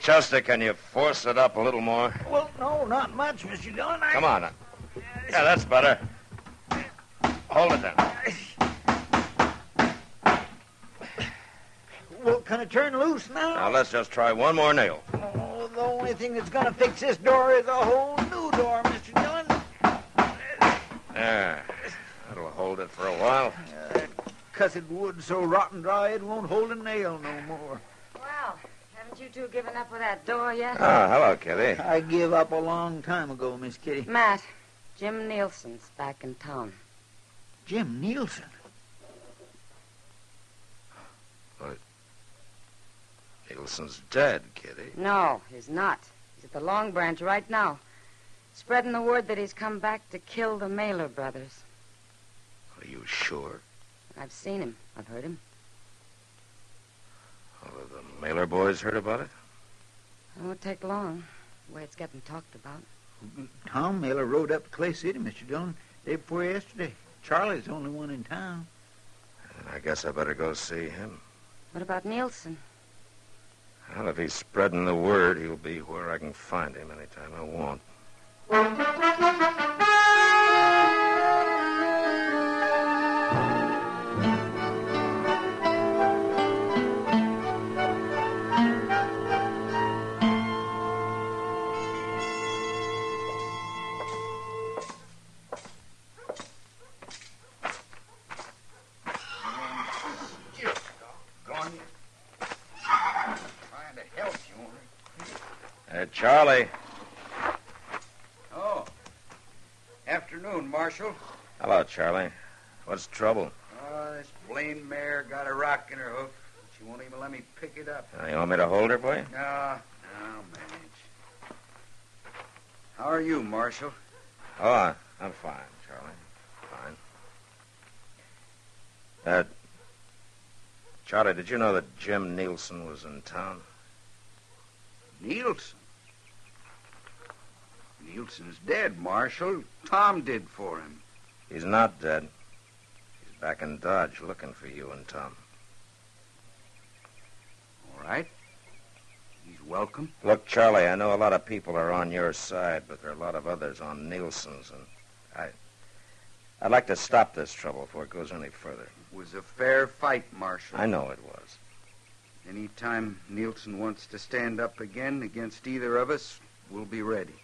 Chester, can you force it up a little more? Well, no, not much, Mr. Dillon. Come on. Yeah, that's better. Hold it then. Well, can I turn loose now? Now, let's just try one more nail. Oh, the only thing that's going to fix this door is a whole new door, Mr. Dillon. There. That'll hold it for a while. Cussed wood so rotten dry it won't hold a nail no more. Well, haven't you two given up with that door yet? Oh, hello, Kitty. I give up a long time ago, Miss Kitty. Matt, Jim Nielsen's back in town. Jim Nielsen? What? Nielsen's dead, Kitty. No, he's not. He's at the Long Branch right now, spreading the word that he's come back to kill the Mailer brothers. Are you sure? I've seen him. I've heard him. Well, have the Mailer boys heard about it? It won't take long, the way it's getting talked about. Tom Mailer rode up to Clay City, Mr. Dillon, day before yesterday. Charlie's the only one in town. I guess I better go see him. What about Nielsen? Well, if he's spreading the word, he'll be where I can find him anytime I want. Charlie. Oh. Afternoon, Marshal. Hello, Charlie. What's the trouble? This blamed mare got a rock in her hoof. She won't even let me pick it up. You want me to hold her for you? No, I'll manage. How are you, Marshal? Oh, I'm fine, Charlie. Fine. Charlie, did you know that Jim Nielsen was in town? Nielsen? Nielsen's dead, Marshal. Tom did for him. He's not dead. He's back in Dodge looking for you and Tom. All right. He's welcome. Look, Charlie, I know a lot of people are on your side, but there are a lot of others on Nielsen's, and I'd like to stop this trouble before it goes any further. It was a fair fight, Marshal. I know it was. Any time Nielsen wants to stand up again against either of us, we'll be ready.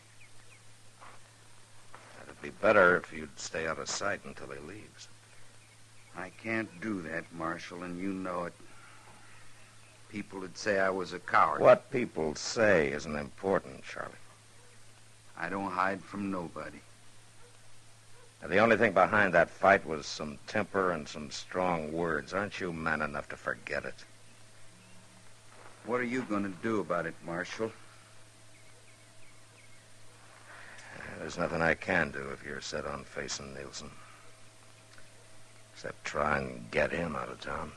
It'd be better if you'd stay out of sight until he leaves. I can't do that, Marshal, and you know it. People would say I was a coward. What people say isn't important, Charlie. I don't hide from nobody. Now, the only thing behind that fight was some temper and some strong words. Aren't you man enough to forget it? What are you going to do about it, Marshal? There's nothing I can do if you're set on facing Nielsen. Except try and get him out of town.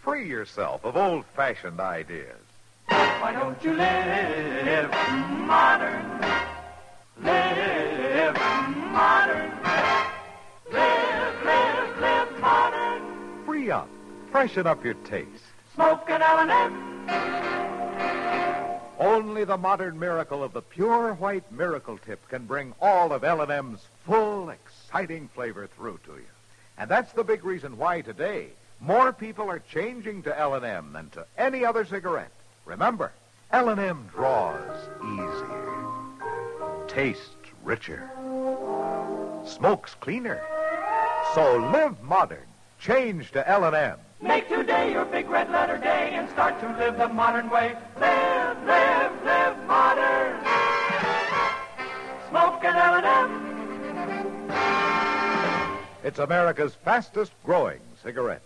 Free yourself of old-fashioned ideas. Why don't you live modern? Live modern. Free up. Freshen up your taste. Smoke and L&M. Only the modern miracle of the pure white miracle tip can bring all of L&M's full, exciting flavor through to you. And that's the big reason why today more people are changing to L&M than to any other cigarette. Remember, L&M draws easier, tastes richer, smokes cleaner. So live modern. Change to L&M. Make today your big red letter day and start to live the modern way. Live, live, live modern. Smoke an L&M. It's America's fastest growing cigarette.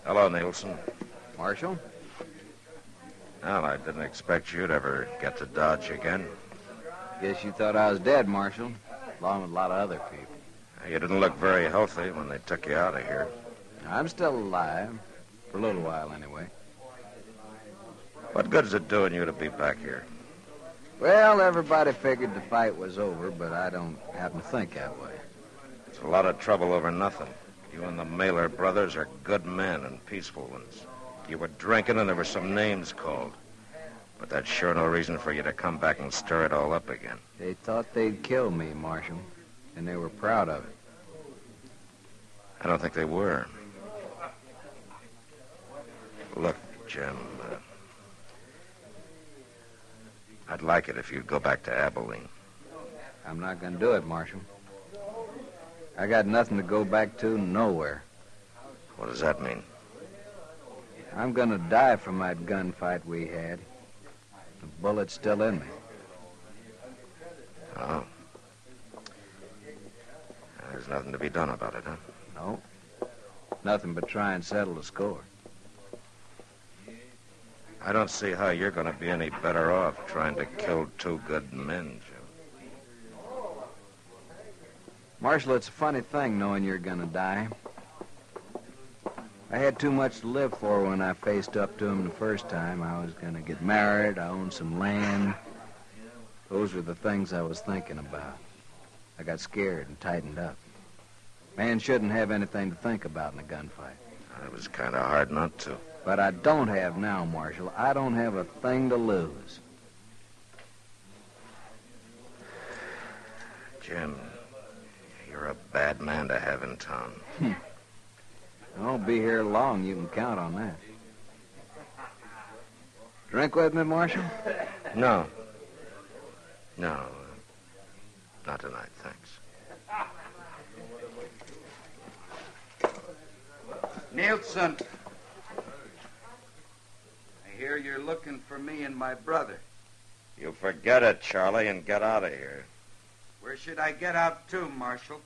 Hello, Nielsen. Marshal? Well, I didn't expect you'd ever get to Dodge again. Guess you thought I was dead, Marshal, along with a lot of other people. You didn't look very healthy when they took you out of here. I'm still alive, for a little while anyway. What good's it doing you to be back here? Well, everybody figured the fight was over, but I don't happen to think that way. It's a lot of trouble over nothing. You and the Mailer brothers are good men and peaceful ones. You were drinking and there were some names called. But that's sure no reason for you to come back and stir it all up again. They thought they'd kill me, Marshal, and they were proud of it. I don't think they were. Look, Jim, I'd like it if you'd go back to Abilene. I'm not going to do it, Marshal. I got nothing to go back to, nowhere. What does that mean? I'm going to die from that gunfight we had. The bullet's still in me. Oh. There's nothing to be done about it, huh? No. Nothing but try and settle the score. I don't see how you're going to be any better off trying to kill two good men, Jim. Marshal, it's a funny thing knowing you're going to die. I had too much to live for when I faced up to him the first time. I was going to get married. I owned some land. Those were the things I was thinking about. I got scared and tightened up. Man shouldn't have anything to think about in a gunfight. It was kind of hard not to. But I don't have now, Marshal. I don't have a thing to lose. Jim, you're a bad man to have in town. I won't be here long. You can count on that. Drink with me, Marshal? No. No. Not tonight, thanks. Nielsen. I hear you're looking for me and my brother. You forget it, Charlie, and get out of here. Where should I get out to, Marshal?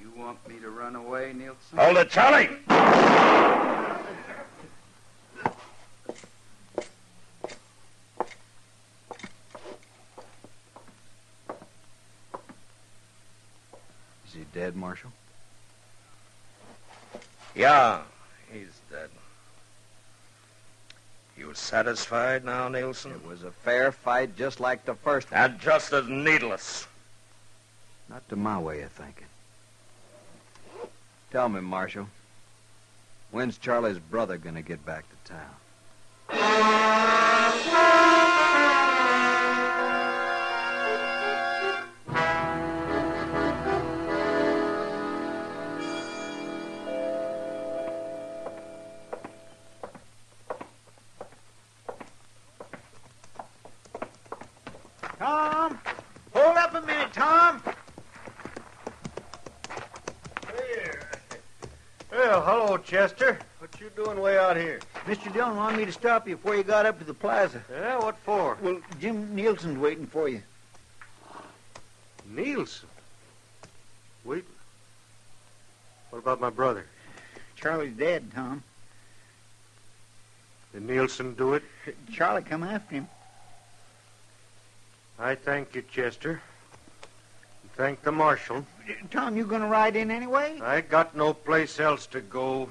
You want me to run away, Nielsen? Hold it, Charlie! Is he dead, Marshal? Yeah, he's dead. You satisfied now, Nielsen? It was a fair fight, just like the first one. And just as needless. Not to my way of thinking. Tell me, Marshal, when's Charlie's brother going to get back to town? Tom! Hold up a minute, Tom! Well, hello, Chester. What you doing way out here? Mr. Dillon wanted me to stop you before you got up to the plaza. Yeah, what for? Well, Jim Nielsen's waiting for you. Nielsen? Wait. What about my brother? Charlie's dead, Tom. Did Nielsen do it? Charlie come after him. I thank you, Chester. And thank the marshal. Tom, you gonna ride in anyway? I got no place else to go.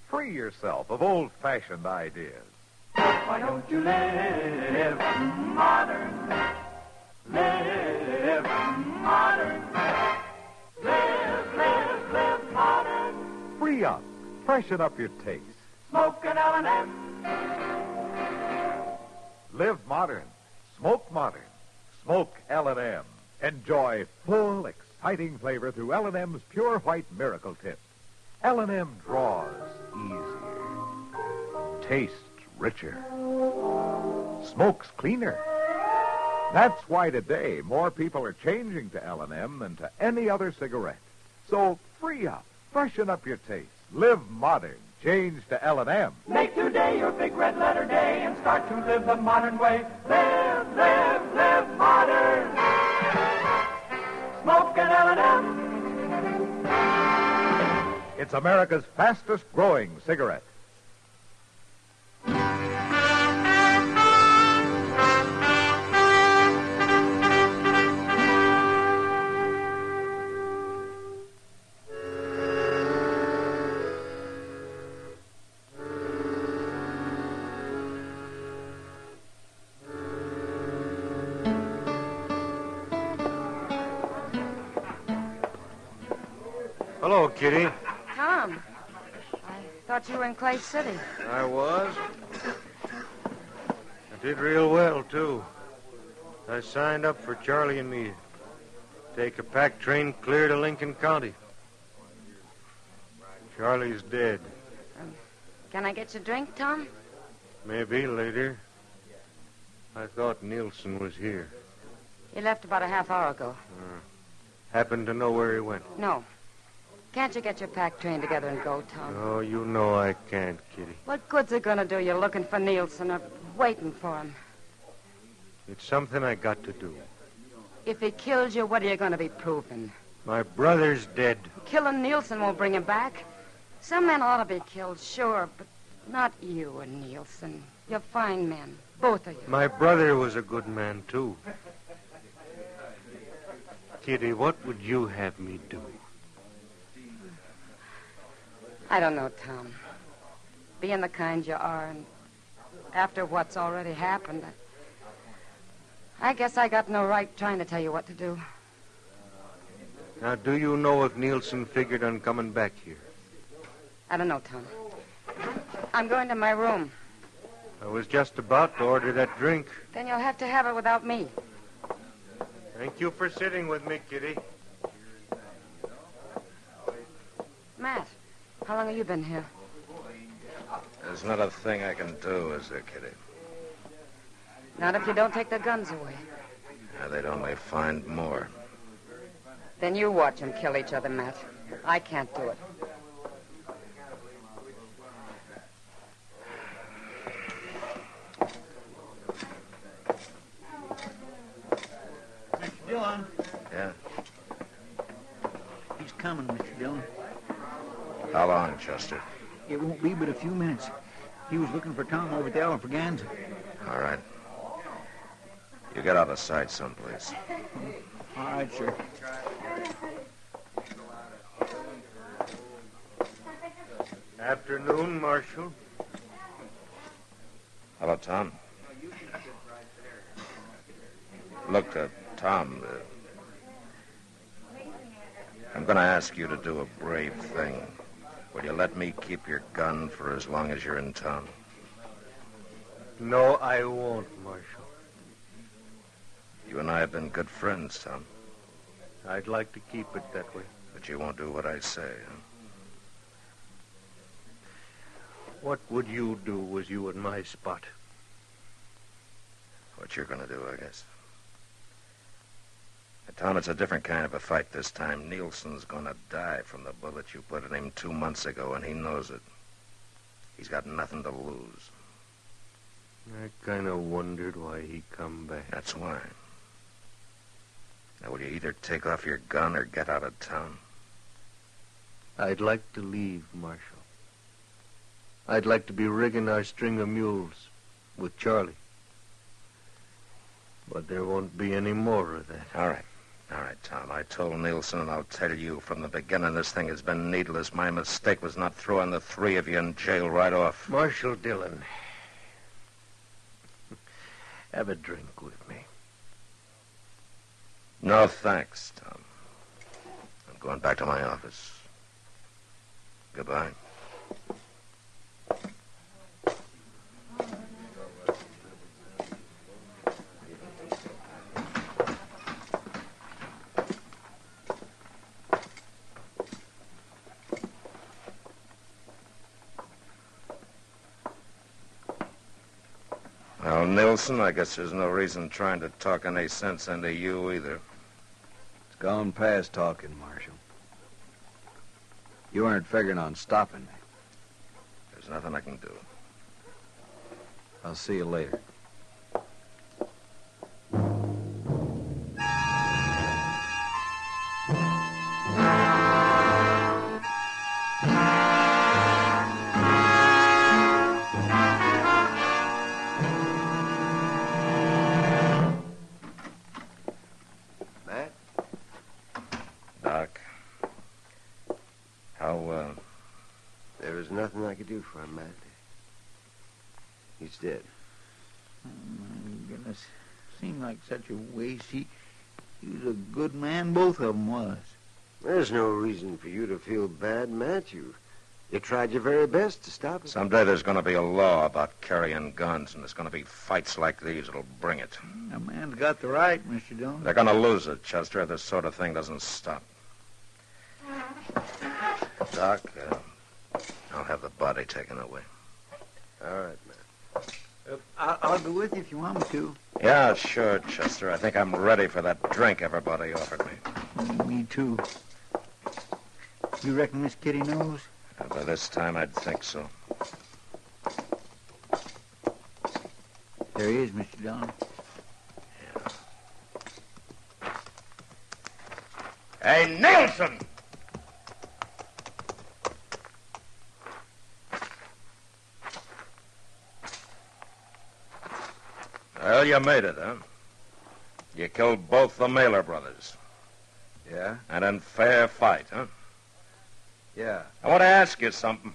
Free yourself of old-fashioned ideas. Why don't you live modern? Live modern. Live modern. Free up. Freshen up your taste. Smoke an L&M. Live modern. Smoke modern. Smoke L&M. Enjoy full, exciting flavor through L&M's Pure White Miracle Tip. L&M draws easier. Tastes richer. Smokes cleaner. That's why today more people are changing to L&M than to any other cigarette. So free up. Freshen up your taste. Live modern. Change to L&M. Make today your big red letter day and start to live the modern way. Live modern. Smoke an L&M. It's America's fastest growing cigarette. Hello, Kitty. Tom, I thought you were in Clay City. I was. I did real well, too. I signed up for Charlie and me. Take a pack train clear to Lincoln County. Charlie's dead. Can I get you a drink, Tom? Maybe later. I thought Nielsen was here. He left about a half hour ago. Happen to know where he went? No. Can't you get your pack train together and go, Tom? Oh, you know I can't, Kitty. What good's it going to do you looking for Nielsen or waiting for him? It's something I got to do. If he kills you, what are you going to be proving? My brother's dead. Killing Nielsen won't bring him back. Some men ought to be killed, sure, but not you and Nielsen. You're fine men, both of you. My brother was a good man, too. Kitty, what would you have me do? I don't know, Tom. Being the kind you are, and after what's already happened, I guess I got no right trying to tell you what to do. Now, do you know if Nielsen figured on coming back here? I don't know, Tom. I'm going to my room. I was just about to order that drink. Then you'll have to have it without me. Thank you for sitting with me, Kitty. Matt, how long have you been here? There's not a thing I can do, is there, Kitty? Not if you don't take the guns away. They'd only find more. Then you watch them kill each other, Matt. I can't do it. Mr. Dillon. Yeah? He's coming, Mr. Dillon. How long, Chester? It won't be but a few minutes. He was looking for Tom over at the Alfraganza. All right. You get out of sight someplace. All right, sir. Afternoon, Marshal. Hello, Tom. Look, Tom, I'm going to ask you to do a brave thing. Will you let me keep your gun for as long as you're in town? No, I won't, Marshal. You and I have been good friends, Tom. I'd like to keep it that way. But you won't do what I say, huh? What would you do was you in my spot? What you're going to do, I guess. Tom, it's a different kind of a fight this time. Nielsen's going to die from the bullet you put in him 2 months ago, and he knows it. He's got nothing to lose. I kind of wondered why he come back. That's why. Now, will you either take off your gun or get out of town? I'd like to leave, Marshal. I'd like to be rigging our string of mules with Charlie. But there won't be any more of that. All right. All right, Tom. I told Nielsen, and I'll tell you, from the beginning, this thing has been needless. My mistake was not throwing the three of you in jail right off. Marshal Dillon, have a drink with me. No, thanks, Tom. I'm going back to my office. Goodbye. Well, Nilsson, I guess there's no reason trying to talk any sense into you either. It's gone past talking, Marshal. You aren't figuring on stopping me. There's nothing I can do. I'll see you later. There was nothing I could do for him, Matt. He's dead. Oh, my goodness. Seemed like such a waste. He was a good man, both of them was. There's no reason for you to feel bad, Matt. You tried your very best to stop it. Someday there's going to be a law about carrying guns, and there's going to be fights like these that'll bring it. A man's got the right, Mr. Dillon. They're going to lose it, Chester, if this sort of thing doesn't stop. Doc, I'll have the body taken away. All right, man. I'll go with you if you want me to. Yeah, sure, Chester. I think I'm ready for that drink everybody offered me. Me too. You reckon Miss Kitty knows? By this time, I'd think so. There he is, Mr. Dillon. Yeah. Hey, Nelson! Well, you made it, huh? You killed both the Mailer brothers. Yeah? And in fair fight, huh? Yeah. I want to ask you something.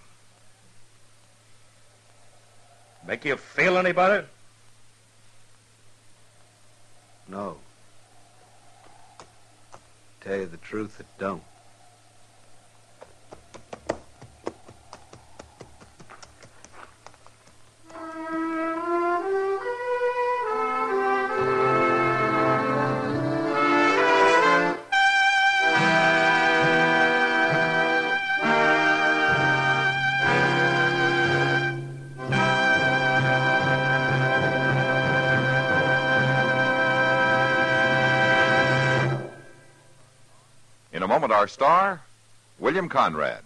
Make you feel any better? No. Tell you the truth, it don't. In a moment, our star, William Conrad.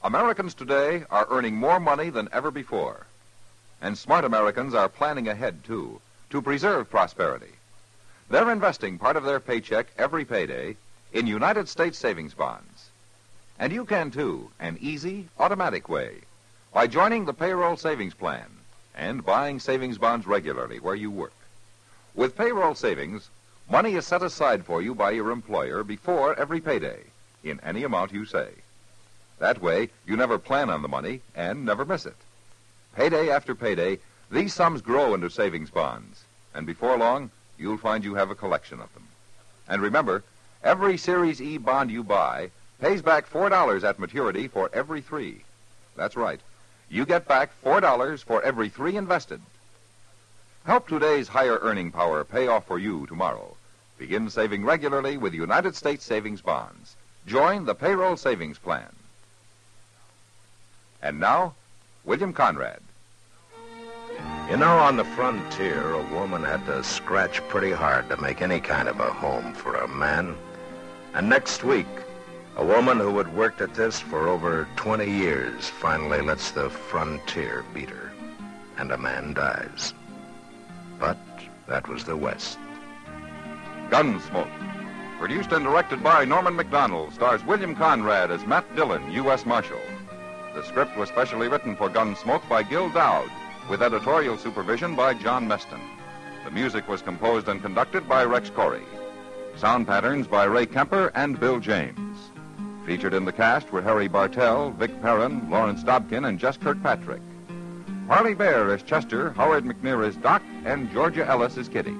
Americans today are earning more money than ever before. And smart Americans are planning ahead, too, to preserve prosperity. They're investing part of their paycheck every payday in United States savings bonds. And you can, too, an easy, automatic way, by joining the payroll savings plan and buying savings bonds regularly where you work. With payroll savings, money is set aside for you by your employer before every payday, in any amount you say. That way, you never plan on the money and never miss it. Payday after payday, these sums grow into savings bonds, and before long, you'll find you have a collection of them. And remember, every Series E bond you buy pays back $4 at maturity for every 3. That's right. You get back $4 for every 3 invested. Help today's higher earning power pay off for you tomorrow. Begin saving regularly with United States savings bonds. Join the payroll savings plan. And now, William Conrad. You know, on the frontier, a woman had to scratch pretty hard to make any kind of a home for a man. And next week, a woman who had worked at this for over 20 years finally lets the frontier beat her, and a man dies. But that was the West. Gunsmoke. Produced and directed by Norman MacDonald, stars William Conrad as Matt Dillon, U.S. Marshal. The script was specially written for Gunsmoke by Gil Dowd, with editorial supervision by John Meston. The music was composed and conducted by Rex Corey. Sound patterns by Ray Kemper and Bill James. Featured in the cast were Harry Bartell, Vic Perrin, Lawrence Dobkin, and Jess Kirkpatrick. Harley Bear as Chester, Howard McNear as Doc, and Georgia Ellis as Kitty.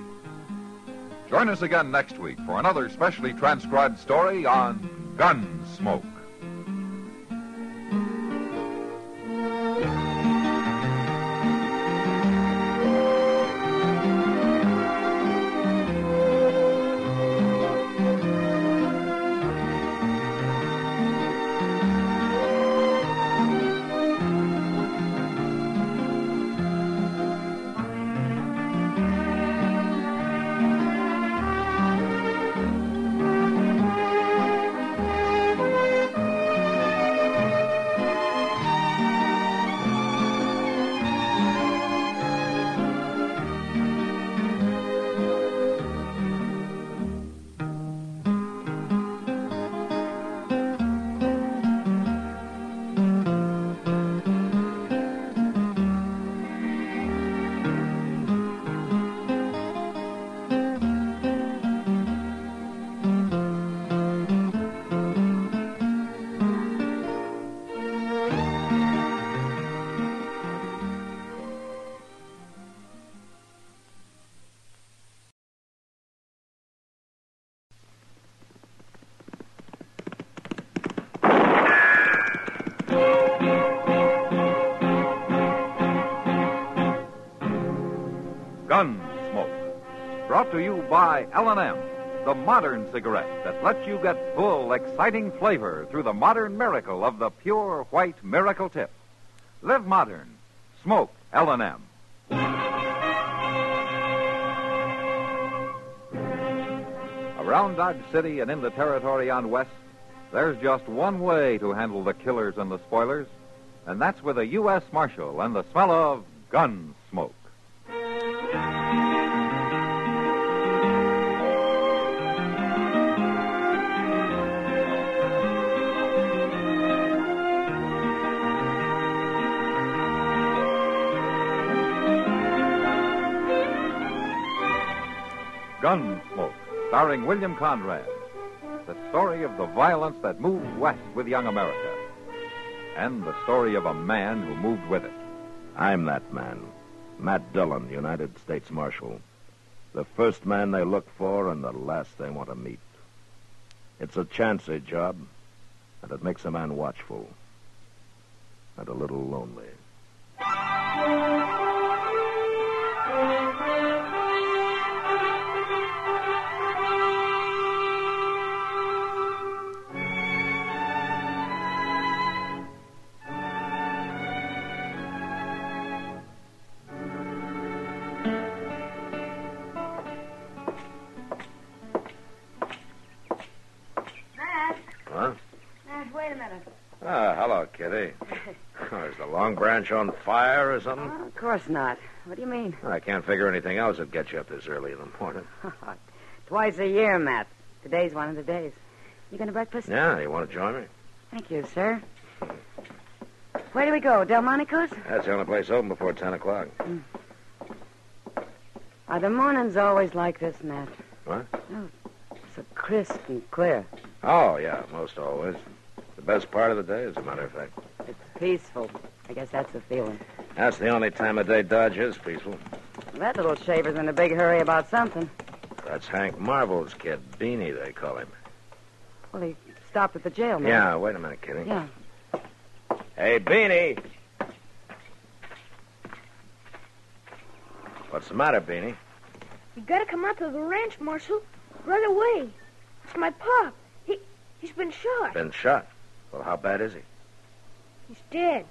Join us again next week for another specially transcribed story on Gunsmoke. Gunsmoke. Brought to you by L&M, the modern cigarette that lets you get full, exciting flavor through the modern miracle of the pure white miracle tip. Live modern. Smoke L&M. Around Dodge City and in the territory on West, there's just one way to handle the killers and the spoilers, and that's with a U.S. Marshal and the smell of gun smoke. Gunsmoke, starring William Conrad. The story of the violence that moved west with young America. And the story of a man who moved with it. I'm that man, Matt Dillon, United States Marshal. The first man they look for and the last they want to meet. It's a chancy job, and it makes a man watchful and a little lonely. Wait a minute. Ah, hello, Kitty. Is the Long Branch on fire or something? Oh, of course not. What do you mean? I can't figure anything else that'd get you up this early in the morning. Twice a year, Matt. Today's one of the days. You going to breakfast? Yeah, you want to join me? Thank you, sir. Where do we go? Delmonico's? That's the only place open before 10 o'clock. Are the mornings always like this, Matt? What? Oh, so crisp and clear. Oh, yeah, most always. The best part of the day, as a matter of fact. It's peaceful. I guess that's the feeling. That's the only time of day Dodge is peaceful. Well, that little shaver's in a big hurry about something. That's Hank Marvel's kid, Beanie, they call him. Well, he stopped at the jail, Matt. Yeah, wait a minute, Kitty. Yeah. Hey, Beanie. What's the matter, Beanie? You gotta come out to the ranch, Marshal. Run away. It's my pop. He's been shot. Been shot? Well, how bad is he? He's dead.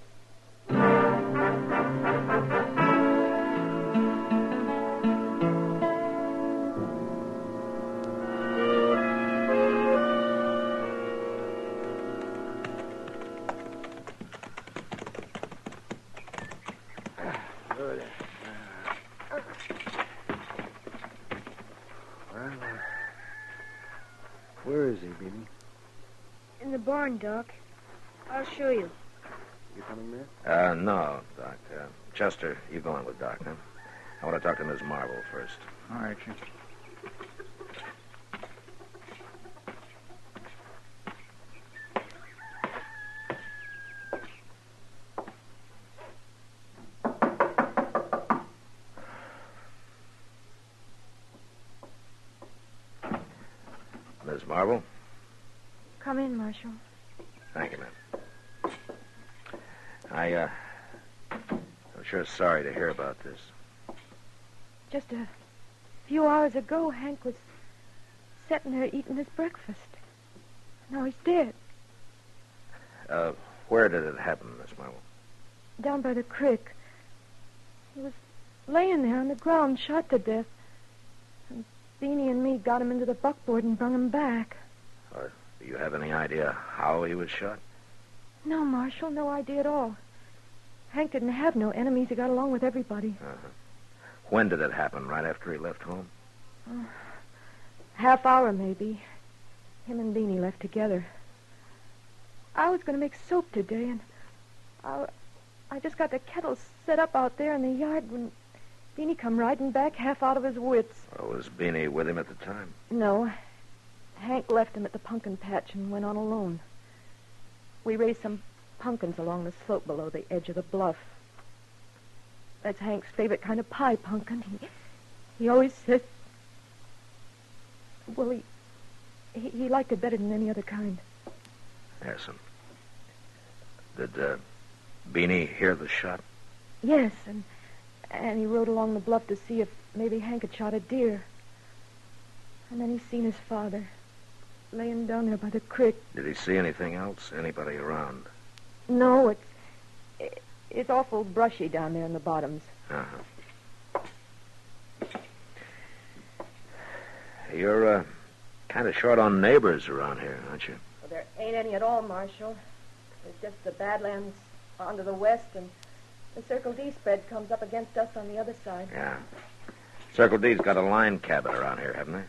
Where is he, Beanie? In the barn, Doc. I'll show you. You coming there? No, Doc. Chester, you going with Doc, huh? I want to talk to Miss Marvel first. All right, Chester. Miss Marvel? Come in, Marshal. Thank you, ma'am. I'm sure sorry to hear about this. Just a few hours ago, Hank was sitting there eating his breakfast. Now he's dead. Where did it happen, Miss Marvel? Down by the creek. He was laying there on the ground, shot to death. And Beanie and me got him into the buckboard and brung him back. Do you have any idea how he was shot? No, Marshal, no idea at all. Hank didn't have no enemies. He got along with everybody. Uh-huh. When did it happen? Right after he left home? Half hour, maybe. Him and Beanie left together. I was going to make soap today, and I just got the kettle set up out there in the yard when Beanie come riding back half out of his wits. Was Beanie with him at the time? No. Hank left him at the pumpkin patch and went on alone. We raised some pumpkins along the slope below the edge of the bluff. That's Hank's favorite kind of pie pumpkin. He always says... Well, he liked it better than any other kind. Yes, did Beanie hear the shot? Yes, and he rode along the bluff to see if maybe Hank had shot a deer. And then he seen his father laying down there by the creek. Did he see anything else? Anybody around? No, it's awful brushy down there in the bottoms. Uh-huh. You're kind of short on neighbors around here, aren't you? Well, there ain't any at all, Marshal. There's just the Badlands on to the west, and the Circle D spread comes up against us on the other side. Yeah. Circle D's got a line cabin around here, haven't they?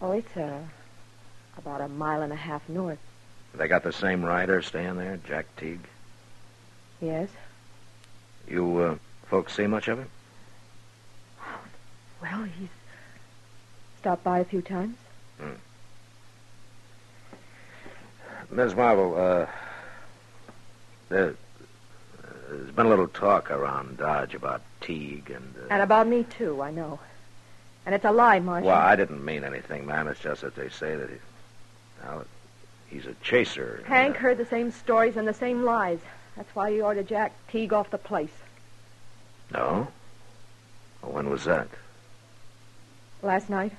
Oh, it's about 1.5 miles north. They got the same rider staying there, Jack Teague? Yes. You folks see much of him? Well, he's stopped by a few times. Ms. Marvel, there's been a little talk around Dodge about Teague and... And about me, too, I know. And it's a lie, Marshal. Well, I didn't mean anything, ma'am. It's just that they say that he's a chaser. Hank heard the same stories and the same lies. That's why he ordered Jack Teague off the place. No? Well, when was that? Last night.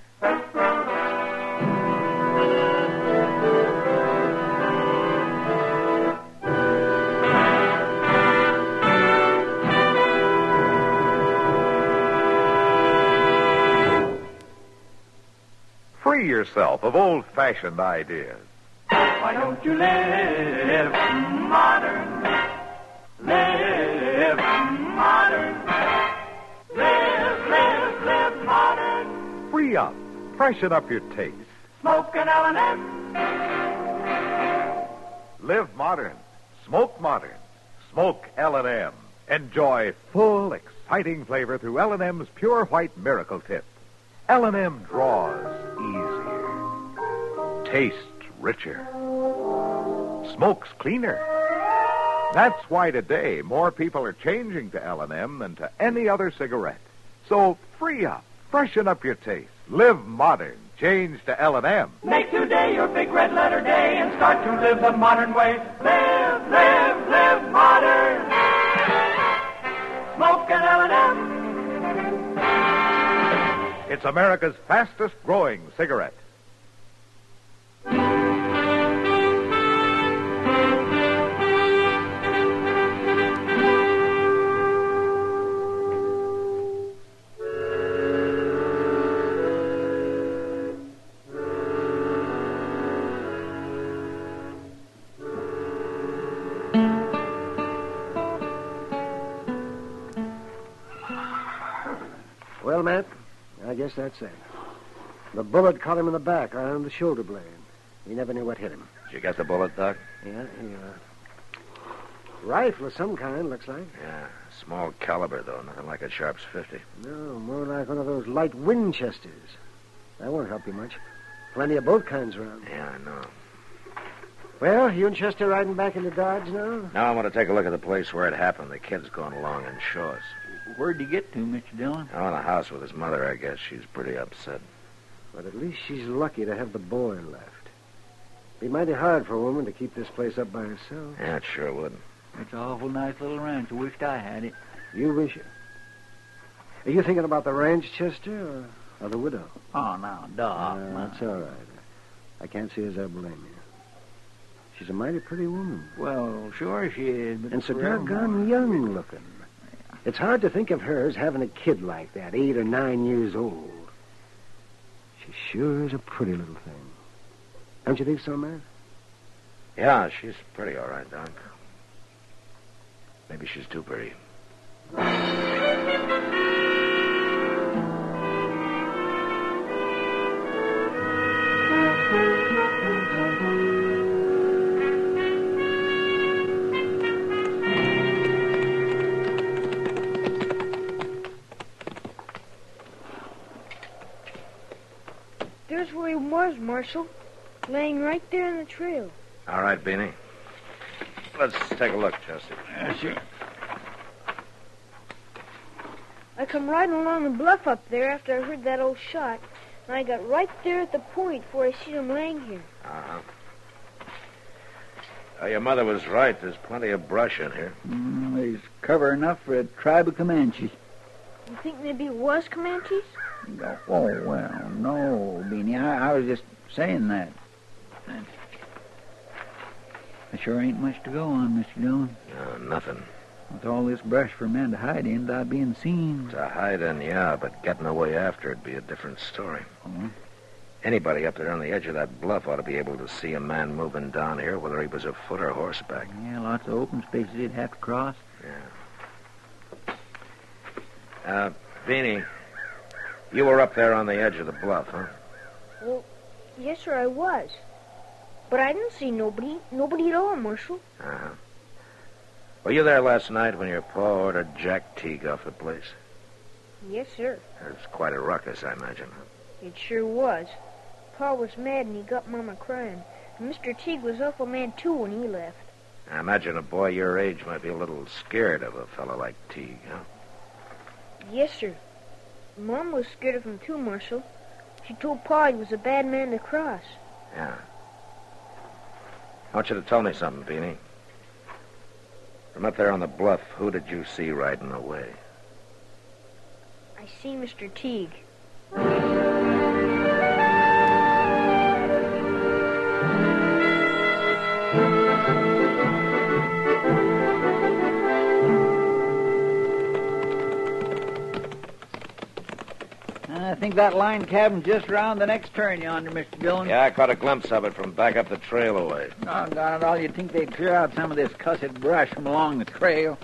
Free yourself of old-fashioned ideas. Why don't you live modern? Live modern. Live modern. Free up. Freshen up your taste. Smoke an L&M. Live modern. Smoke modern. Smoke L&M. Enjoy full, exciting flavor through L&M's Pure White Miracle Tip. L&M draws easier. Tastes richer. Smokes cleaner. That's why today more people are changing to L&M than to any other cigarette. So free up. Freshen up your taste. Live modern. Change to L&M. Make today your big red letter day and start to live the modern way. Live modern. Smoke an L&M. It's America's fastest growing cigarette. Well, Matt, I guess that's it. The bullet caught him in the back, around the shoulder blade. He never knew what hit him. Did you get the bullet, Doc? Yeah, rifle of some kind, looks like. Yeah, small caliber, though. Nothing like a Sharps 50. No, more like one of those light Winchesters. That won't help you much. Plenty of both kinds around. Yeah, I know. Well, you and Chester riding back into Dodge now? Now I want to take a look at the place where it happened. The kid's going along and show us. Where'd he get to, Mr. Dillon? Oh, in the house with his mother, I guess. She's pretty upset. But at least she's lucky to have the boy left. Be mighty hard for a woman to keep this place up by herself. Yeah, it sure would. It's an awful nice little ranch. I wished I had it. You wish it? Are you thinking about the ranch, Chester, or the widow? Oh, now, Doc. That's all right. I can't see as I blame you. She's a mighty pretty woman. Well, sure she is. But and so doggone young looking. It's hard to think of her as having a kid like that, 8 or 9 years old. She sure is a pretty little thing. Don't you think so, man? Yeah, she's pretty all right, Doc. Maybe she's too pretty. There's where he was, Marshal. Laying right there in the trail. All right, Beanie. Let's take a look, Chester. Sure. I come riding along the bluff up there after I heard that old shot, and I got right there at the point where I seen him laying here. Your mother was right. There's plenty of brush in here. There's cover enough for a tribe of Comanches. You think maybe it was Comanches? Oh, well, no, Beanie. I was just saying that. There sure ain't much to go on, Mr. Dillon. No, nothing. With all this brush for men to hide in without being seen. To hide in, yeah, but getting away after it'd be a different story. Anybody up there on the edge of that bluff ought to be able to see a man moving down here, whether he was afoot or horseback. Yeah, lots of open spaces he'd have to cross. Yeah. Beanie, you were up there on the edge of the bluff, huh? Well, yes, sir, I was. But I didn't see nobody. Nobody at all, Marshal. Uh-huh. Were you there last night when your pa ordered Jack Teague off the place? Yes, sir. It was quite a ruckus, I imagine. It sure was. Pa was mad and he got Mama crying. And Mr. Teague was awful mad, too, when he left. I imagine a boy your age might be a little scared of a fellow like Teague, huh? Yes, sir. Mom was scared of him, too, Marshal. She told Pa he was a bad man to cross. Yeah. I want you to tell me something, Beanie. From up there on the bluff, who did you see riding away? I see Mr. Teague. I think that line cabin's just around the next turn yonder, Mr. Dillon. Yeah, I caught a glimpse of it from back up the trail away. Doggone it all, you'd think they'd clear out some of this cussed brush from along the trail.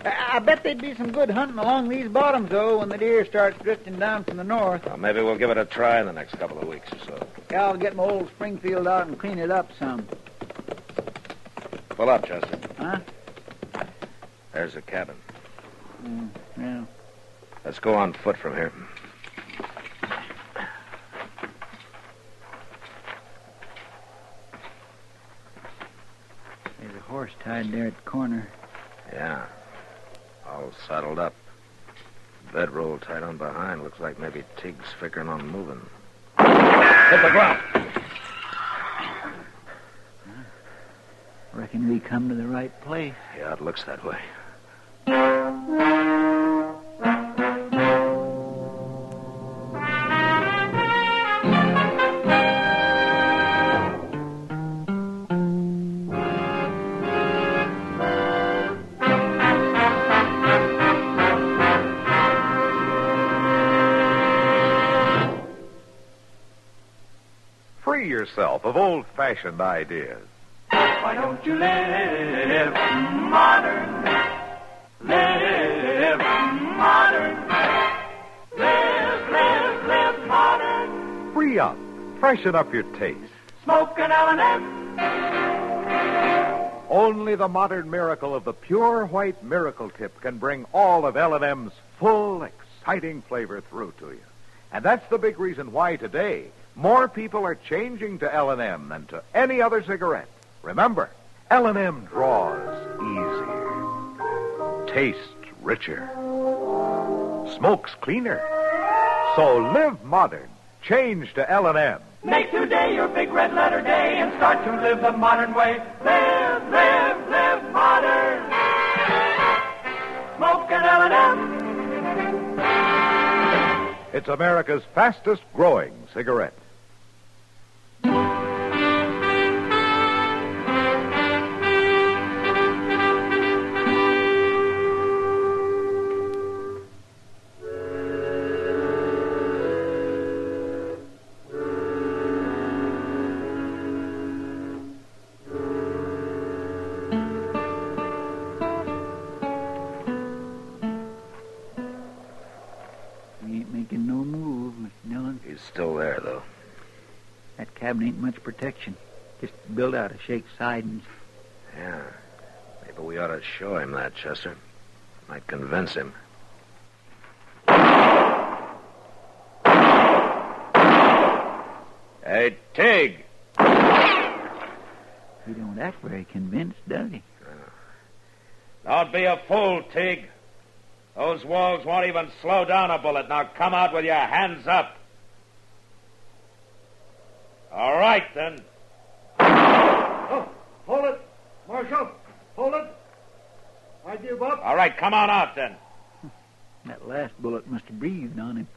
I bet there'd be some good hunting along these bottoms, though, when the deer starts drifting down from the north. Well, maybe we'll give it a try in the next couple of weeks or so. Yeah, I'll get my old Springfield out and clean it up some. Pull up, Chester. Huh? There's the cabin. Yeah. Let's go on foot from here. There's a horse tied there at the corner. Yeah. All saddled up. Bedroll tied on behind. Looks like maybe Teague's figuring on moving. Hit the ground. Reckon we come to the right place. Yeah, it looks that way. Free yourself of old-fashioned ideas. Why don't you live modern? Live modern. Live modern. Free up. Freshen up your taste. Smoke an L&M. Only the modern miracle of the pure white miracle tip can bring all of L&M's full, exciting flavor through to you. And that's the big reason why today more people are changing to L&M than to any other cigarette. Remember, L&M draws easier, tastes richer, smokes cleaner. So live modern. Change to L&M. Make today your big red letter day and start to live the modern way. Live modern. Smoke an L&M. It's America's fastest growing cigarette. Still there, though. That cabin ain't much protection. Just built out of shake sidings. Yeah. Maybe we ought to show him that, Chester. Might convince him. Hey, Tig! He don't act very convinced, does he? Don't be a fool, Tig. Those walls won't even slow down a bullet. Now come out with your hands up. All right, then. Oh, hold it. Marshal, hold it. I give up. All right, come on out, then. That last bullet must have breathed on him.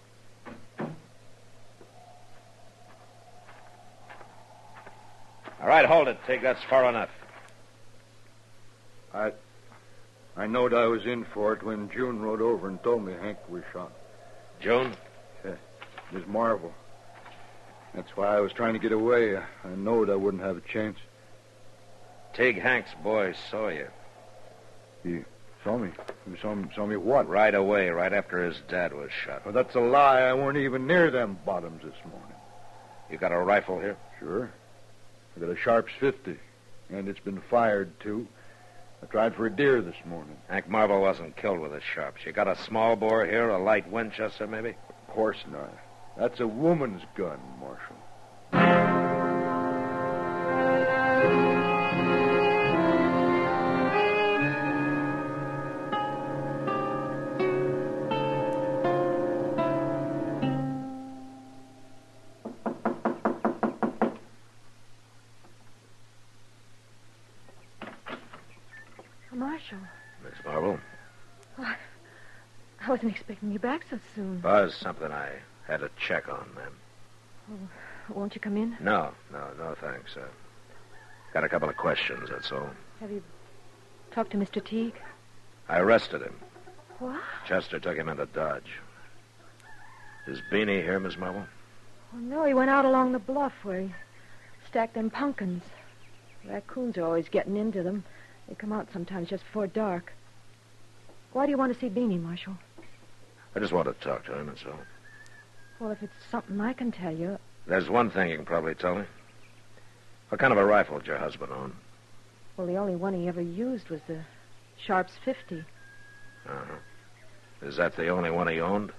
All right, hold it, Tig. That's far enough. I knowed I was in for it when June rode over and told me Hank was shot. June? Yeah, Miss Marvel. That's why I was trying to get away. I knowed I wouldn't have a chance. Tig, Hank's boy saw you. He saw me? He saw me what? Right away, right after his dad was shot. Well, that's a lie. I weren't even near them bottoms this morning. You got a rifle here? Sure. I got a Sharps 50, and it's been fired, too. I tried for a deer this morning. Hank Marvel wasn't killed with a Sharps. You got a small bore here, a light Winchester, maybe? Of course not. That's a woman's gun, Marshal. Marshal. Miss Marvel? Oh, I wasn't expecting you back so soon. Was something I had to check on, ma'am. Oh, won't you come in? No, thanks. Got a couple of questions, that's all. Have you talked to Mr. Teague? I arrested him. What? Chester took him into Dodge. Is Beanie here, Miss Marvel? Oh, no, he went out along the bluff where he stacked them pumpkins. Raccoons are always getting into them. They come out sometimes just before dark. Why do you want to see Beanie, Marshal? I just want to talk to him, that's all. Well, if it's something I can tell you... There's one thing you can probably tell me. What kind of a rifle did your husband own? Well, the only one he ever used was the Sharps 50. Uh-huh. Is that the only one he owned?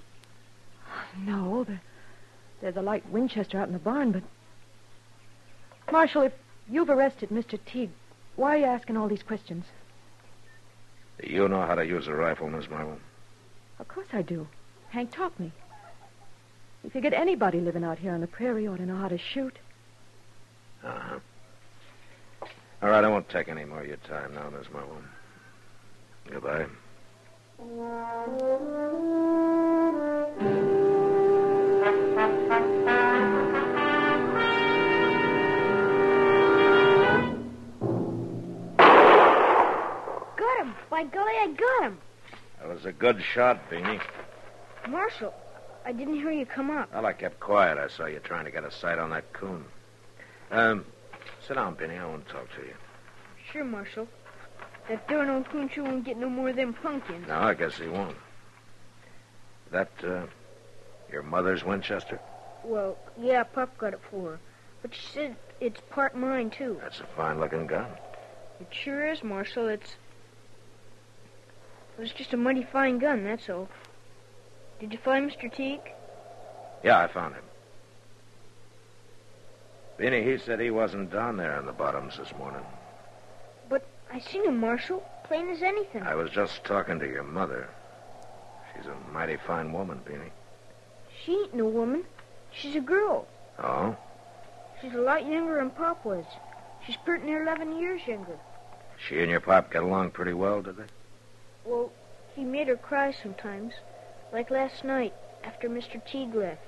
No, there's a light Winchester out in the barn, but... Marshal, if you've arrested Mr. Teague, why are you asking all these questions? Do you know how to use a rifle, Miss Marvel? Of course I do. Hank taught me. He figured anybody living out here on the prairie ought to know how to shoot. Uh-huh. All right, I won't take any more of your time now, Miss Marvel. Goodbye. Got him. By golly, I got him. That was a good shot, Beanie. Marshal, I didn't hear you come up. Well, I kept quiet. I saw you trying to get a sight on that coon. Sit down, Benny. I want to talk to you. Sure, Marshal. That darn old Kunchu won't get no more of them pumpkins. No, I guess he won't. That, your mother's Winchester? Well, yeah, Pop got it for her. But she said it's part mine, too. That's a fine-looking gun. It sure is, Marshal. It was just a mighty fine gun, that's all. Did you find Mr. Teague? Yeah, I found him. Benny, he said he wasn't down there in the bottoms this morning. But I seen him, Marshal. Plain as anything. I was just talking to your mother. She's a mighty fine woman, Benny. She ain't no woman. She's a girl. Oh? She's a lot younger than Pop was. She's pretty near 11 years younger. She and your pop get along pretty well, did they? Well, he made her cry sometimes. Like last night, after Mr. Teague left.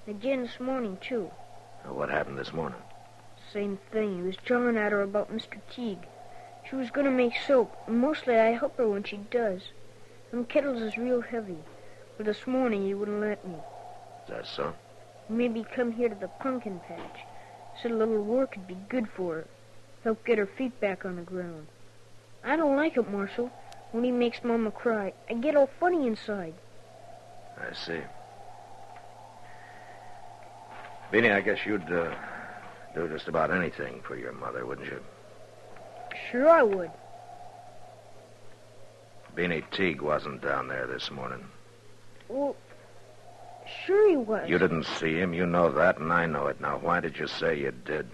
And again this morning, too. What happened this morning? Same thing. He was jawing at her about Mr. Teague. She was going to make soap, and mostly I help her when she does. Them kettles is real heavy. But this morning he wouldn't let me. Is that so? He made me come here to the pumpkin patch. Said a little work would be good for her. Help get her feet back on the ground. I don't like it, Marshal. When he makes Mama cry, I get all funny inside. I see. Beanie, I guess you'd do just about anything for your mother, wouldn't you? Sure I would. Beanie Teague wasn't down there this morning. Well, sure he was. You didn't see him. You know that, and I know it. Now, why did you say you did?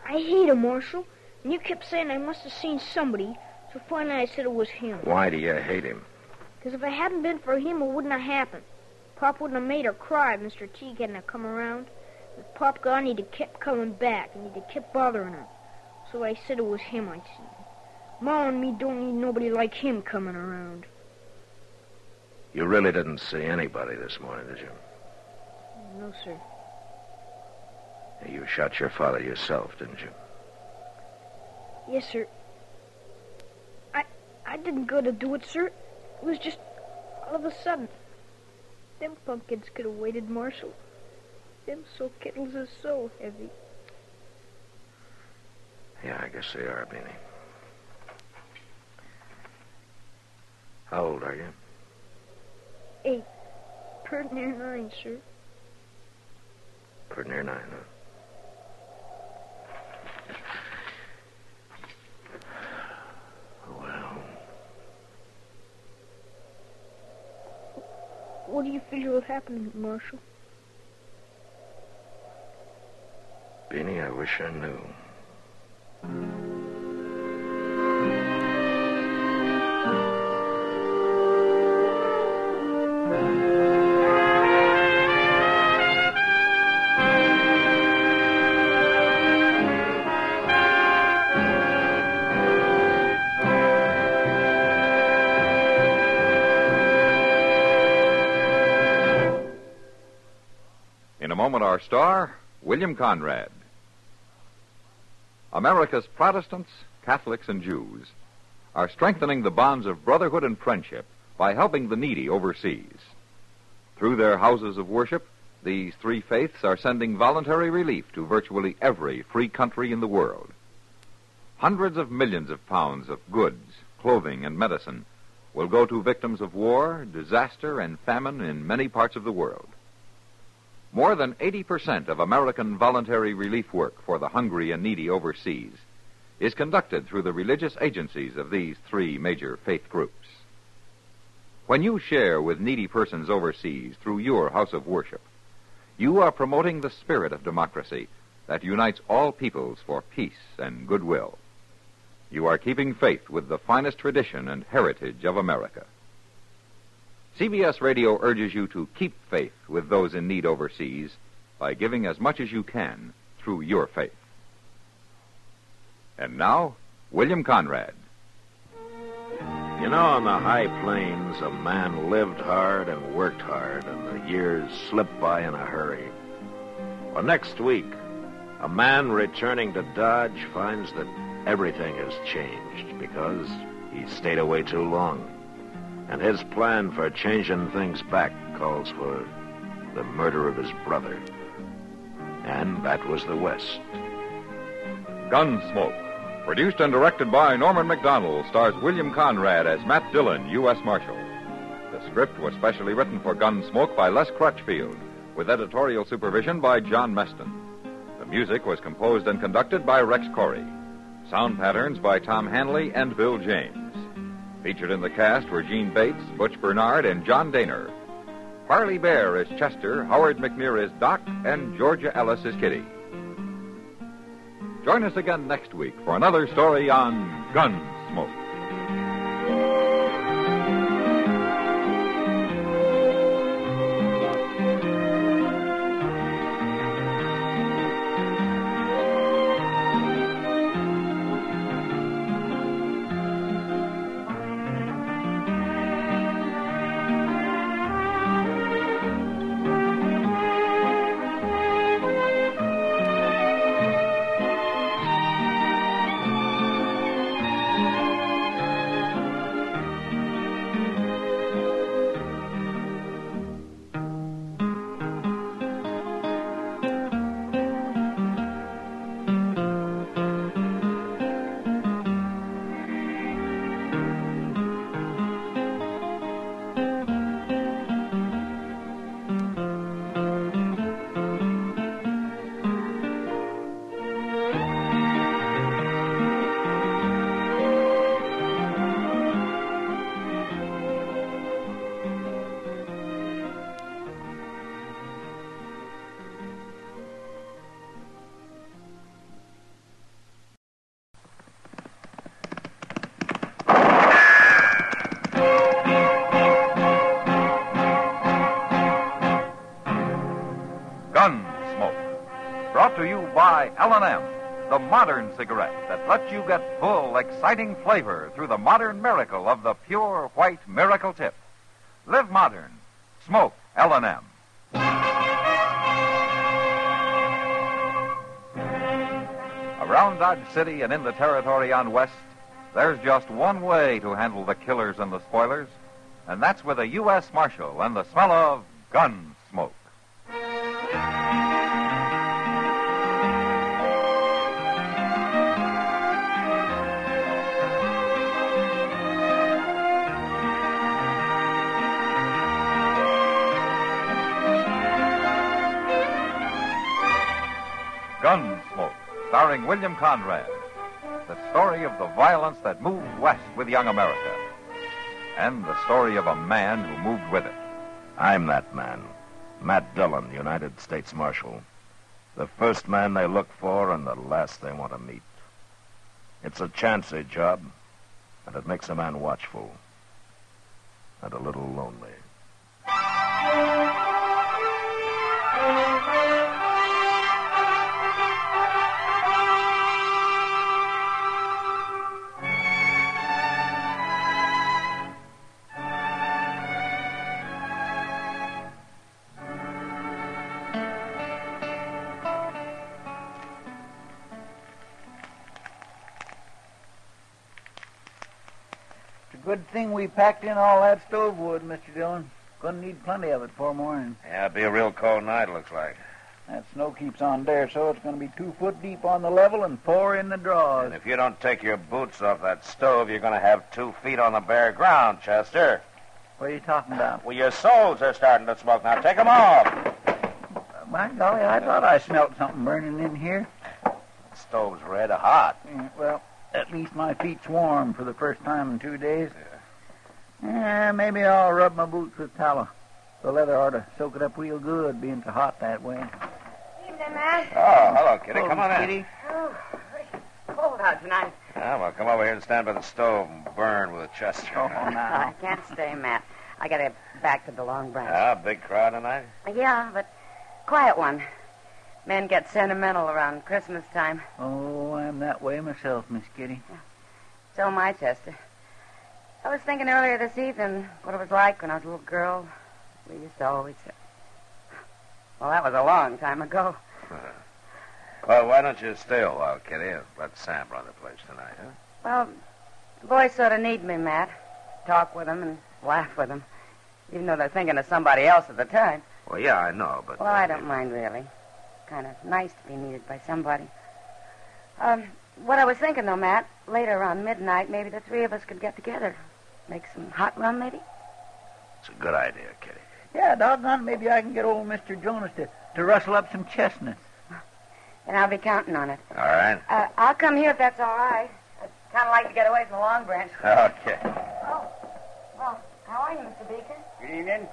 I hate him, Marshal. And you kept saying I must have seen somebody, so finally I said it was him. Why do you hate him? Because if it hadn't been for him, it wouldn't have happened. Pop wouldn't have made her cry if Mr. Teague hadn't have come around. With Pop gone, he'd have kept coming back, and he'd have kept bothering her. So I said it was him I'd seen. Ma and me don't need nobody like him coming around. You really didn't see anybody this morning, did you? No, sir. You shot your father yourself, didn't you? Yes, sir. I didn't go to do it, sir. It was just all of a sudden. Them pumpkins could have waited, Marshal. Them soap kettles is so heavy. Yeah, I guess they are, Beanie. How old are you? 8. Pretty near 9, sir. Pretty near 9, huh? Well. What do you figure will happen, Marshal? Beanie, I wish I knew. In a moment, our star, William Conrad. America's Protestants, Catholics, and Jews are strengthening the bonds of brotherhood and friendship by helping the needy overseas. Through their houses of worship, these three faiths are sending voluntary relief to virtually every free country in the world. Hundreds of millions of pounds of goods, clothing, and medicine will go to victims of war, disaster, and famine in many parts of the world. More than 80% of American voluntary relief work for the hungry and needy overseas is conducted through the religious agencies of these three major faith groups. When you share with needy persons overseas through your house of worship, you are promoting the spirit of democracy that unites all peoples for peace and goodwill. You are keeping faith with the finest tradition and heritage of America. CBS Radio urges you to keep faith with those in need overseas by giving as much as you can through your faith. And now, William Conrad. You know, on the high plains, a man lived hard and worked hard, and the years slipped by in a hurry. Well, next week, a man returning to Dodge finds that everything has changed because he stayed away too long. And his plan for changing things back calls for the murder of his brother. And that was the West. Gunsmoke, produced and directed by Norman McDonald, stars William Conrad as Matt Dillon, U.S. Marshal. The script was specially written for Gunsmoke by Les Crutchfield, with editorial supervision by John Meston. The music was composed and conducted by Rex Corey. Sound patterns by Tom Hanley and Bill James. Featured in the cast were Gene Bates, Butch Bernard, and John Daner. Parley Bear is Chester, Howard McNear is Doc, and Georgia Ellis is Kitty. Join us again next week for another story on Gunsmoke. Gunsmoke, brought to you by L&M, the modern cigarette that lets you get full, exciting flavor through the modern miracle of the pure white miracle tip. Live modern. Smoke L&M. Around Dodge City and in the territory on West, there's just one way to handle the killers and the spoilers, and that's with a U.S. Marshal and the smell of Gunsmoke. Gunsmoke, starring William Conrad. The story of the violence that moved west with young America. And the story of a man who moved with it. I'm that man, Matt Dillon, United States Marshal. The first man they look for and the last they want to meet. It's a chancy job, and it makes a man watchful and a little lonely. Good thing we packed in all that stove wood, Mr. Dillon. Gonna need plenty of it for morning. Yeah, it'll be a real cold night, looks like. That snow keeps on there, so it's gonna be 2 foot deep on the level and 4 in the draws. And if you don't take your boots off that stove, you're gonna have 2 feet on the bare ground, Chester. What are you talking about? Well, your soles are starting to smoke. Now take them off. My golly, I thought I smelled something burning in here. The stove's red hot. Yeah, well, at least my feet's warm for the first time in 2 days. Yeah, maybe I'll rub my boots with tallow. The leather ought to soak it up real good, being so hot that way. Evening, Matt. Oh, hello, Kitty. Hello, Come on Kitty. in. Oh, cold out tonight. Yeah, well, come over here and stand by the stove and burn with Chester. Oh, now. I can't stay, Matt. I gotta get back to the Long Branch. Ah, big crowd tonight? Yeah, but quiet one. Men get sentimental around Christmas time. Oh, I'm that way myself, Miss Kitty. So am I, Chester. I was thinking earlier this evening what it was like when I was a little girl. We used to always say... Well, that was a long time ago. Well, why don't you stay a while, Kitty, and let Sam run the place tonight, huh? Well, the boys sort of need me, Matt. Talk with them and laugh with them, even though they're thinking of somebody else at the time. Well, yeah, I know, but... Well, I don't mind, really. kind of nice to be needed by somebody. What I was thinking, though, Matt, later around midnight, maybe the three of us could get together. Make some hot rum, maybe? It's a good idea, Kitty. Yeah, doggone, maybe I can get old Mr. Jonas to rustle up some chestnuts. And I'll be counting on it. All right. I'll come here if that's all right. I'd kind of like to get away from the Long Branch. Okay. Oh, well, how are you, Mr. Beaker? Good evening.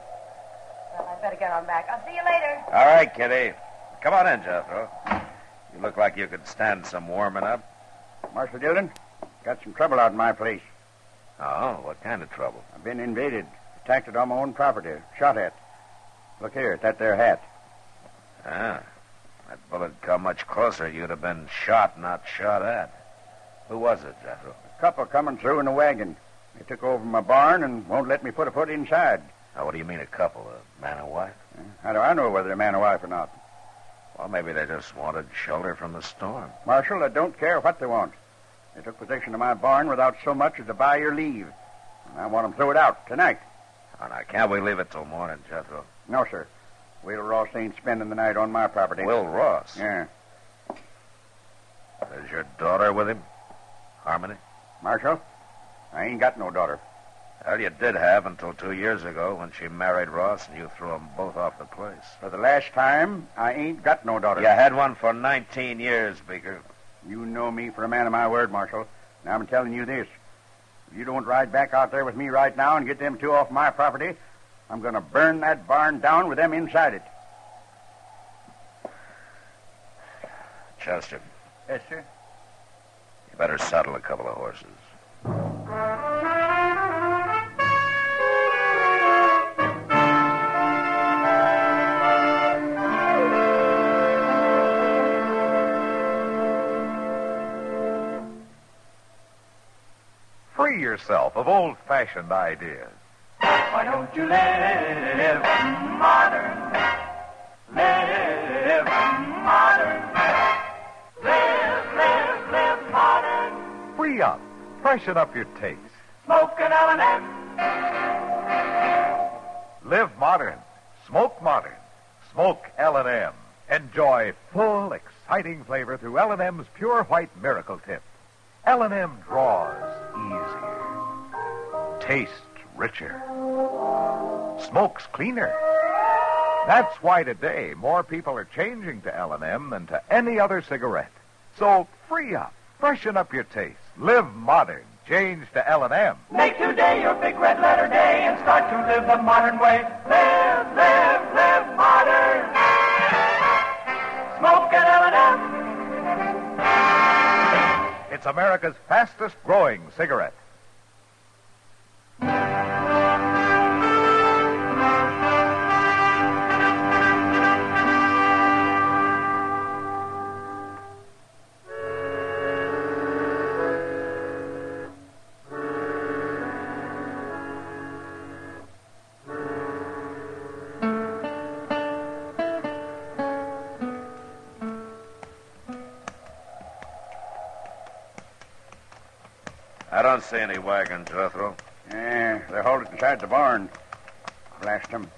Well, I'd better get on back. I'll see you later. All right, Kitty. Come on in, Jethro. You look like you could stand some warming up. Marshal Dillon, got some trouble out in my place. Oh, what kind of trouble? I've been invaded, attacked on my own property, shot at. Look here, at that there hat. Ah, that bullet come much closer, you'd have been shot, not shot at. Who was it, Jethro? A couple coming through in a wagon. They took over my barn and won't let me put a foot inside. Now, what do you mean a couple? A man and wife? How do I know whether they're man or wife or not? Well, maybe they just wanted shelter from the storm. Marshal, I don't care what they want. They took possession of my barn without so much as to buy your leave. And I want them throw it out tonight. Oh, now, can't we leave it till morning, Jethro? No, sir. Will Ross ain't spending the night on my property. Will Ross? Yeah. Is your daughter with him? Harmony? Marshal, I ain't got no daughter. Well, you did have until 2 years ago when she married Ross and you threw them both off the place. For the last time, I ain't got no daughter. You had one for 19 years, Beaker. You know me for a man of my word, Marshal. Now I'm telling you this. If you don't ride back out there with me right now and get them two off my property, I'm going to burn that barn down with them inside it. Chester. Yes, sir. You better saddle a couple of horses. Free yourself of old-fashioned ideas. Why don't you live modern? Live modern. Live modern. Free up. Freshen up your taste. Smoke an L&M. Live modern. Smoke modern. Smoke L&M. Enjoy full, exciting flavor through L&M's Pure White Miracle Tip. L&M draws easier. Tastes richer. Smokes cleaner. That's why today more people are changing to L&M than to any other cigarette. So free up. Freshen up your taste. Live modern. Change to L&M. Make today your big red letter day and start to live the modern way. Live modern. Smoke an L&M. It's America's fastest growing cigarette. I don't see any wagons, Jethro. Yeah, they're halted inside the barn. Blast them.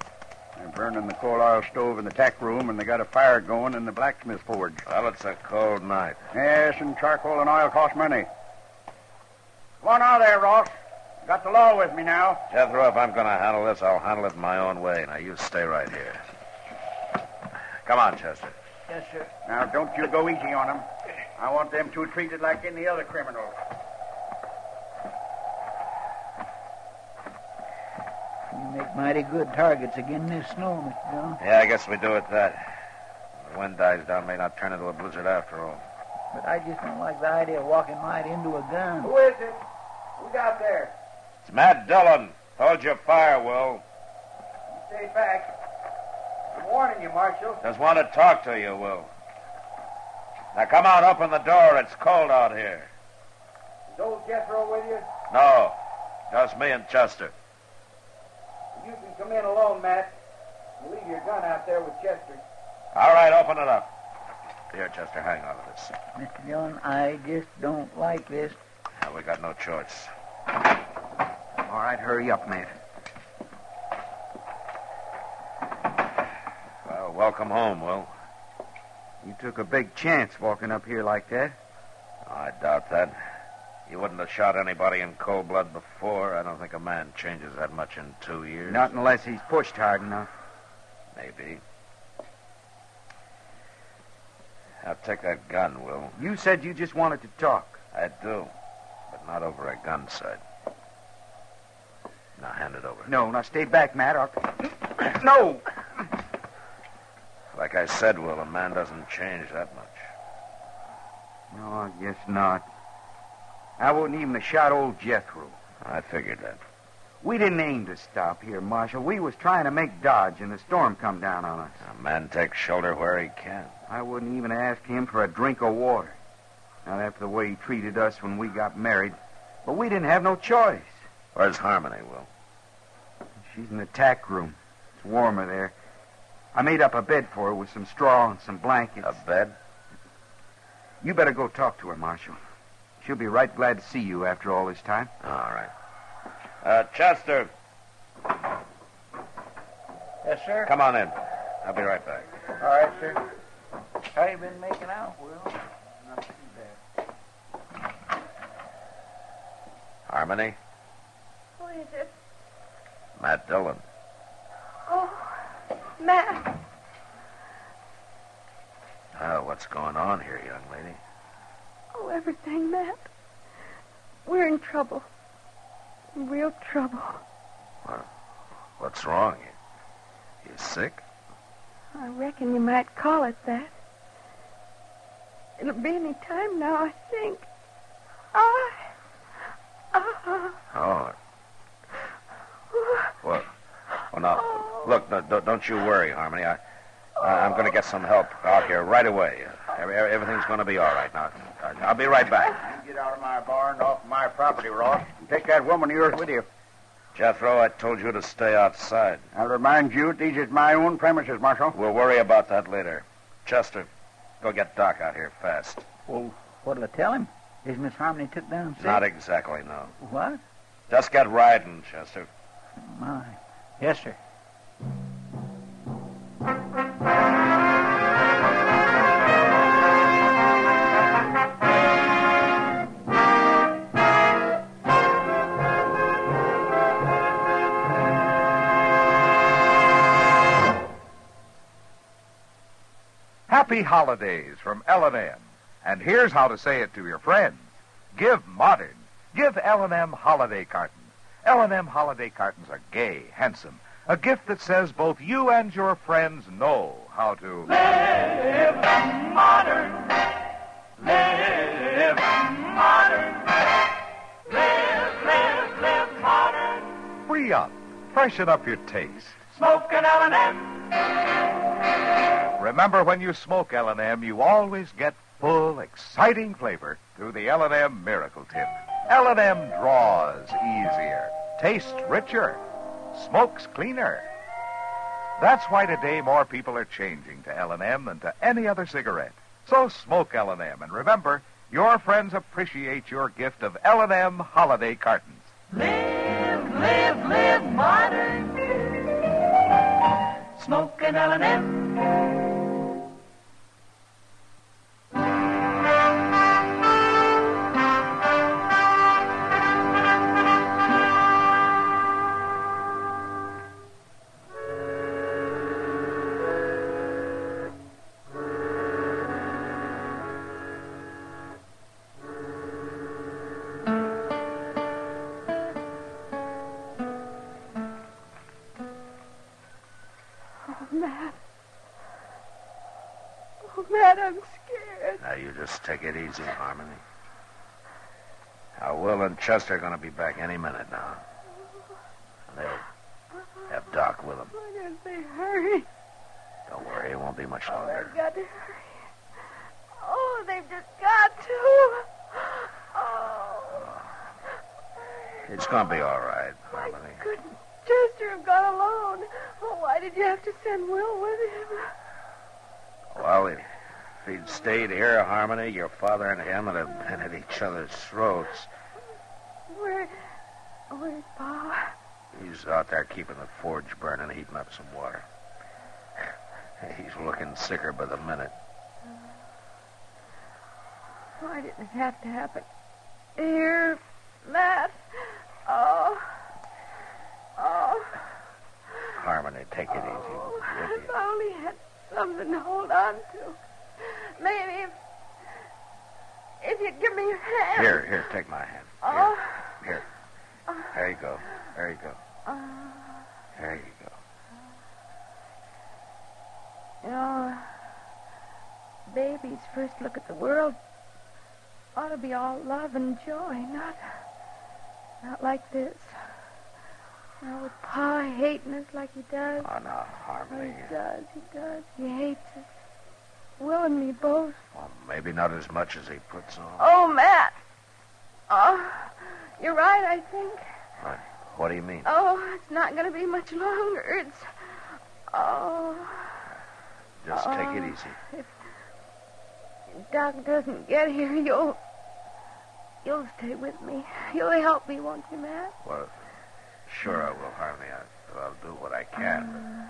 They're burning the coal oil stove in the tack room, and they got a fire going in the blacksmith forge. Well, it's a cold night. Yes, and charcoal and oil cost money. Come on out there, Ross. Got the law with me now. Jethro, if I'm going to handle this, I'll handle it my own way. Now, you stay right here. Come on, Chester. Yes, sir. Now, don't you go easy on them. I want them two treated like any other criminals. You make mighty good targets again this snow, Mr. Jones. Yeah, I guess we do it that. The wind dies down, may not turn into a blizzard after all. But I just don't like the idea of walking right into a gun. Who is it? Who's out there? It's Matt Dillon. Hold your fire, Will. Stay back. I'm warning you, Marshal. Just want to talk to you, Will. Now, come on, open the door. It's cold out here. Is old Jethro with you? No, just me and Chester. You can come in alone, Matt. You leave your gun out there with Chester. All right, open it up. Here, Chester, hang on to this. Mr. Dillon, I just don't like this. Now, we got no choice. All right, hurry up, Matt. Well, welcome home, Will. You took a big chance walking up here like that. I doubt that. You wouldn't have shot anybody in cold blood before. I don't think a man changes that much in 2 years. Not unless he's pushed hard enough. Maybe. Now, take that gun, Will. You said you just wanted to talk. I do, but not over a gun sight. Now, hand it over. No, now stay back, Matt. No! Like I said, Will, a man doesn't change that much. No, I guess not. I wouldn't even have shot old Jethro. I figured that. We didn't aim to stop here, Marshal. We was trying to make Dodge, and the storm come down on us. A man takes shelter where he can. I wouldn't even ask him for a drink of water. Not after the way he treated us when we got married. But we didn't have no choice. Where's Harmony, Will? She's in the tack room. It's warmer there. I made up a bed for her with some straw and some blankets. A bed? You better go talk to her, Marshal. She'll be right glad to see you after all this time. All right. Chester. Yes, sir? Come on in. I'll be right back. All right, sir. How you been making out, Will? Not too bad. Harmony? Who is it? Matt Dillon. Oh, Matt. What's going on here, young lady? Oh, everything, Matt. We're in trouble. In real trouble. What's wrong? You sick? I reckon you might call it that. It'll be any time now, I think. Oh. Well, now, look, don't you worry, Harmony. I'm going to get some help out here right away. Everything's going to be all right now. I'll be right back. You get out of my barn, off my property, Ross, and take that woman of yours with you. Jethro, I told you to stay outside. I'll remind you, these is my own premises, Marshal. We'll worry about that later. Chester, go get Doc out here fast. Well, what'll I tell him? Is Miss Harmony took down sick? Not exactly, no. What? Just get riding, Chester. My. Yes, sir. Happy holidays from L&M. And here's how to say it to your friends. Give modern. Give L&M holiday cartons. L&M holiday cartons are gay, handsome. A gift that says both you and your friends know how to live modern. Live modern. Live modern. free up. Freshen up your taste. Smoke an L&M. Remember, when you smoke L&M, you always get full, exciting flavor through the L&M Miracle Tip. L&M draws easier, tastes richer, smokes cleaner. That's why today more people are changing to L&M than to any other cigarette. So smoke L&M, and remember, your friends appreciate your gift of L&M holiday cartons. Live modern. Smoke an L&M. Matt, I'm scared. Now, you just take it easy, Harmony. Now, Will and Chester are going to be back any minute now. They'll have Doc with them. Why don't they hurry? Don't worry, it won't be much longer. They've got to hurry. Oh, they've just got to. Oh. It's going to be all right, Harmony. Couldn't Chester have gone alone? Oh, why did you have to send Will with him? Well, if he'd stayed here, Harmony, your father and him would have been at each other's throats. Where's Pa? He's out there keeping the forge burning, heating up some water. He's looking sicker by the minute. Why did it have to happen? Here, Matt. Oh. Harmony, take it easy. If I only had something to hold on to. Maybe if you'd give me your hand. Here, take my hand. Oh. Here. There you go. There you go. There you go. You know, baby's first look at the world ought to be all love and joy, not like this. Now, with Pa hating us like he does. Oh, no, Harmony. He does. He hates us. Will and me both. Well, maybe not as much as he puts on. Oh, Matt. Oh, you're right, I think. What do you mean? Oh, it's not going to be much longer. It's... Oh... Just take it easy. If Doc doesn't get here, you'll stay with me. You'll help me, won't you, Matt? Well, sure I will, Harmony. I'll do what I can.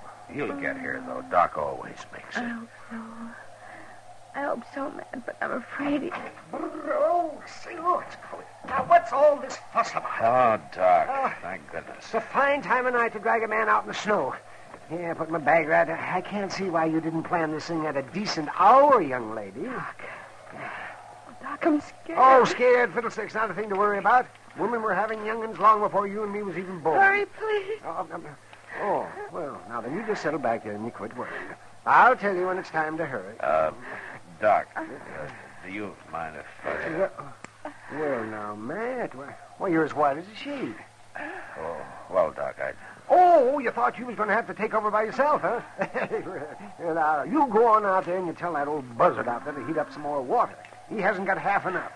But he'll get here, though. Doc always makes it. I hope so, Matt, but I'm afraid he... Oh, say, look. Now, what's all this fuss about? Oh, Doc. Thank goodness. It's a fine time of night to drag a man out in the snow. Yeah, put my bag right there. I can't see why you didn't plan this thing at a decent hour, young lady. Doc, I'm scared. Oh, scared? Fiddlesticks, not a thing to worry about. Women were having young'uns long before you and me was even born. Hurry, please. Oh, well, now then you just settle back there and you quit worrying. I'll tell you when it's time to hurry. Doc, do you mind if I... Well, now, Matt, well, you're as white as a sheet. Oh, well, Doc, Oh, you thought you was going to have to take over by yourself, huh? Now, you go on out there and you tell that old buzzard out there to heat up some more water. He hasn't got half enough.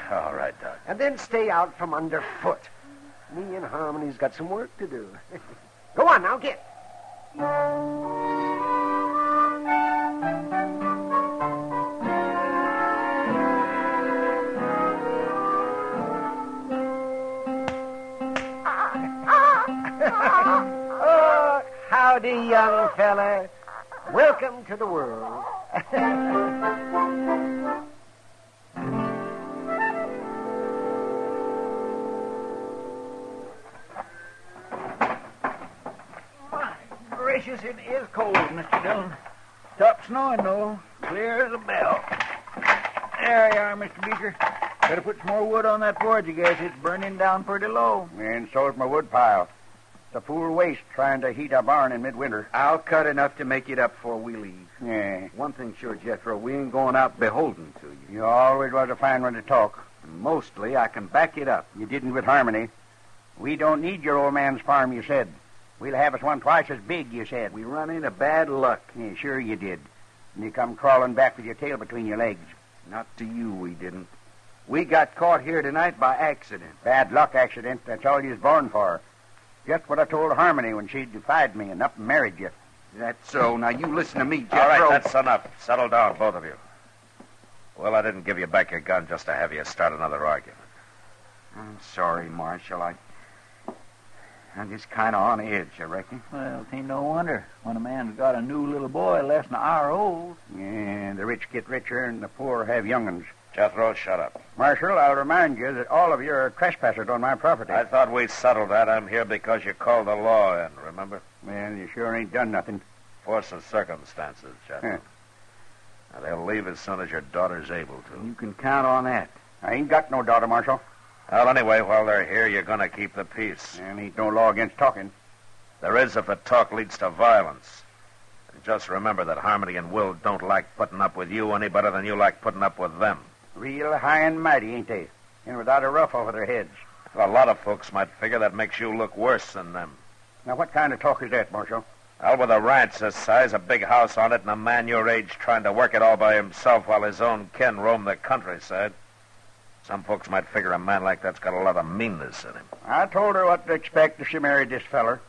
All right, Doc. And then stay out from underfoot. Me and Harmony's got some work to do. Go on now, get. Howdy, young fella. Welcome to the world. My gracious, it is cold, Mr. Dillon. Stopped snowing, though. Clear as a bell. There you are, Mr. Beecher. Better put some more wood on that forge, I guess. It's burning down pretty low. And so's my wood pile. It's a fool waste trying to heat a barn in midwinter. I'll cut enough to make it up before we leave. Yeah. One thing sure, Jethro, we ain't going out beholden to you. You always was a fine one to talk. Mostly, I can back it up. You didn't with Harmony. We don't need your old man's farm, you said. We'll have us one twice as big, you said. We run into bad luck. Yeah, sure you did. And you come crawling back with your tail between your legs. Not to you, we didn't. We got caught here tonight by accident. Bad luck accident. That's all you was born for. Just what I told Harmony when she defied me and up and married you. That's so. Now, you listen to me, Jethro. All right, that's enough. Settle down, both of you. Well, I didn't give you back your gun just to have you start another argument. I'm sorry, Marshal. I'm just kind of on edge, I reckon. Well, it ain't no wonder when a man's got a new little boy less than an hour old. Yeah, the rich get richer and the poor have young'uns. Jethro, shut up. Marshal, I'll remind you that all of you are trespassers on my property. I thought we settled that. I'm here because you called the law in, remember? Well, you sure ain't done nothing. Force of circumstances, Jethro. Now, they'll leave as soon as your daughter's able to. You can count on that. I ain't got no daughter, Marshal. Well, anyway, while they're here, you're going to keep the peace. And ain't no law against talking. There is if the talk leads to violence. And just remember that Harmony and Will don't like putting up with you any better than you like putting up with them. Real high and mighty, ain't they? And without a ruff over their heads. A lot of folks might figure that makes you look worse than them. Now, what kind of talk is that, Marshal? Well, with a ranch this size, a big house on it, and a man your age trying to work it all by himself while his own kin roam the countryside, some folks might figure a man like that's got a lot of meanness in him. I told her what to expect if she married this feller.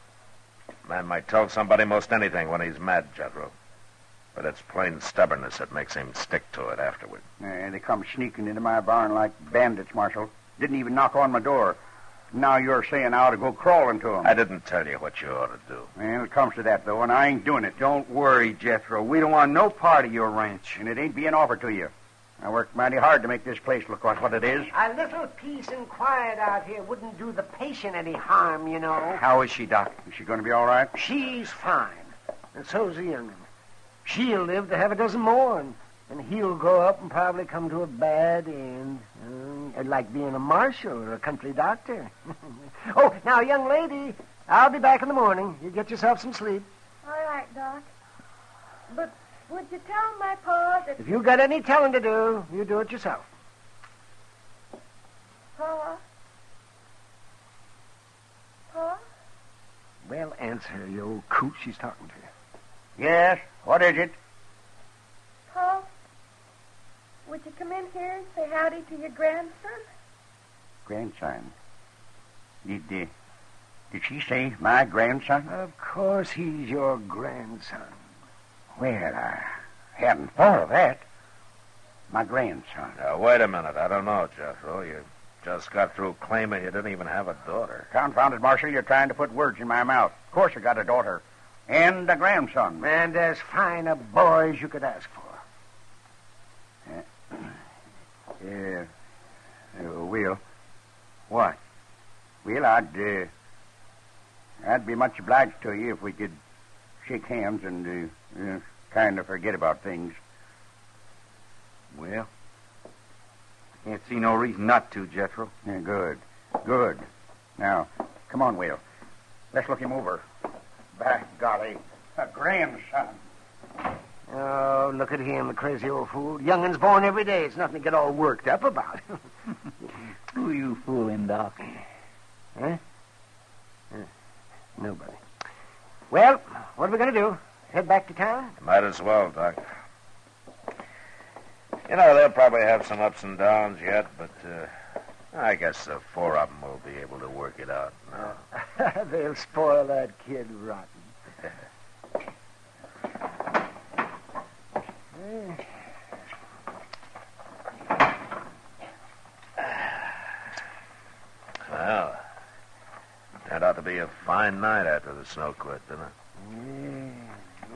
A man might tell somebody most anything when he's mad, Jethro. But it's plain stubbornness that makes him stick to it afterward. They come sneaking into my barn like bandits, Marshal. Didn't even knock on my door. Now you're saying I ought to go crawling to them. I didn't tell you what you ought to do. Well, it comes to that, though, and I ain't doing it. Don't worry, Jethro. We don't want no part of your ranch. And it ain't being offered to you. I worked mighty hard to make this place look like what it is. A little peace and quiet out here wouldn't do the patient any harm, you know. How is she, Doc? Is she going to be all right? She's fine. And so's the young'un. She'll live to have a dozen more, and he'll grow up and probably come to a bad end. Like being a marshal or a country doctor. Oh, now, young lady, I'll be back in the morning. You get yourself some sleep. All right, Doc. But would you tell my pa that... If you've got any telling to do, you do it yourself. Pa? Pa? Well, answer, you old coot. She's talking to you. Yes? What is it? Pa? Would you come in here and say howdy to your grandson? Grandson? Did she say my grandson? Of course he's your grandson. Well, I hadn't thought of that. My grandson. Now, wait a minute. I don't know, Jethro. You just got through claiming you didn't even have a daughter. Confounded, Marshal, you're trying to put words in my mouth. Of course I got a daughter. And a grandson. And as fine a boy as you could ask for. Will. What? Will, I'd be much obliged to you if we could shake hands and kind of forget about things. Well, I can't see no reason not to, Jethro. Yeah, good. Good. Now, come on, Will. Let's look him over. By golly, a grandson. Oh, look at him, the crazy old fool. Young'un's born every day. It's nothing to get all worked up about. Who you fooling, Doc? Huh? Nobody. Well, what are we going to do? Head back to town? Might as well, Doc. You know, they'll probably have some ups and downs yet, but I guess the four of them will be able to work it out now. They'll spoil that kid rotten. Well, turned out to be a fine night after the snow quit, didn't it? Yeah.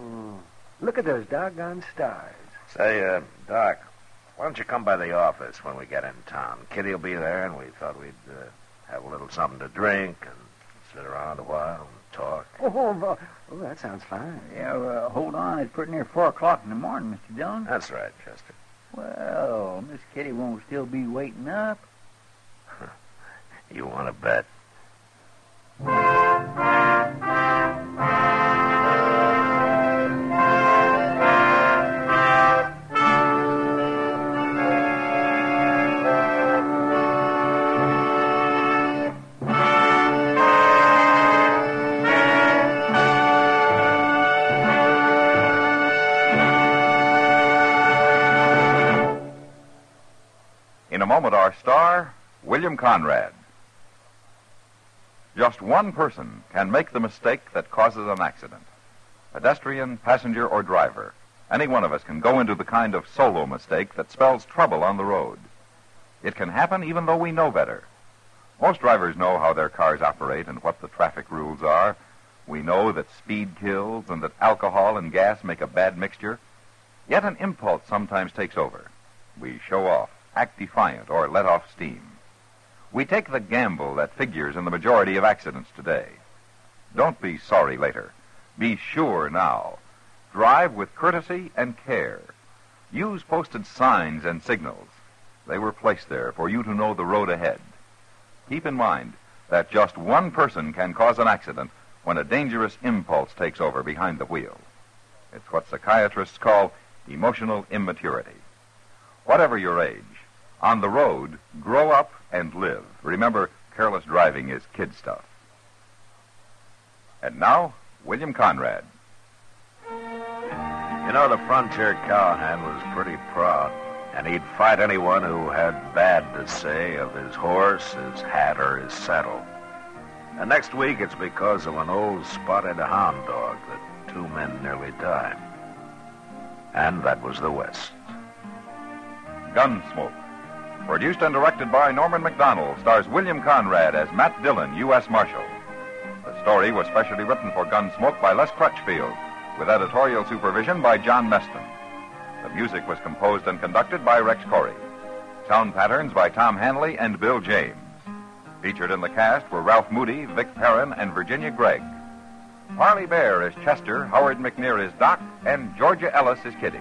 Oh. Look at those doggone stars. Say, Doc, why don't you come by the office when we get in town? Kitty will be there, and we thought we'd have a little something to drink and sit around a while and talk. Oh, that sounds fine. Yeah, hold on. It's pretty near 4 o'clock in the morning, Mr. Dillon. That's right, Chester. Well, Miss Kitty won't still be waiting up. You want to bet? In a moment, our star, William Conrad. Just one person can make the mistake that causes an accident. Pedestrian, passenger, or driver. Any one of us can go into the kind of solo mistake that spells trouble on the road. It can happen even though we know better. Most drivers know how their cars operate and what the traffic rules are. We know that speed kills and that alcohol and gas make a bad mixture. Yet an impulse sometimes takes over. We show off, act defiant, or let off steam. We take the gamble that figures in the majority of accidents today. Don't be sorry later. Be sure now. Drive with courtesy and care. Use posted signs and signals. They were placed there for you to know the road ahead. Keep in mind that just one person can cause an accident when a dangerous impulse takes over behind the wheel. It's what psychiatrists call emotional immaturity. Whatever your age, on the road, grow up and live. Remember, careless driving is kid stuff. And now, William Conrad. You know, the frontier cowhand was pretty proud, and he'd fight anyone who had bad to say of his horse, his hat, or his saddle. And next week, it's because of an old spotted hound dog that 2 men nearly died. And that was the West. Gunsmoke. Produced and directed by Norman MacDonald, stars William Conrad as Matt Dillon, U.S. Marshal. The story was specially written for Gunsmoke by Les Crutchfield, with editorial supervision by John Meston. The music was composed and conducted by Rex Corey. Sound patterns by Tom Hanley and Bill James. Featured in the cast were Ralph Moody, Vic Perrin, and Virginia Gregg. Parley Bear is Chester, Howard McNear is Doc, and Georgia Ellis is Kitty.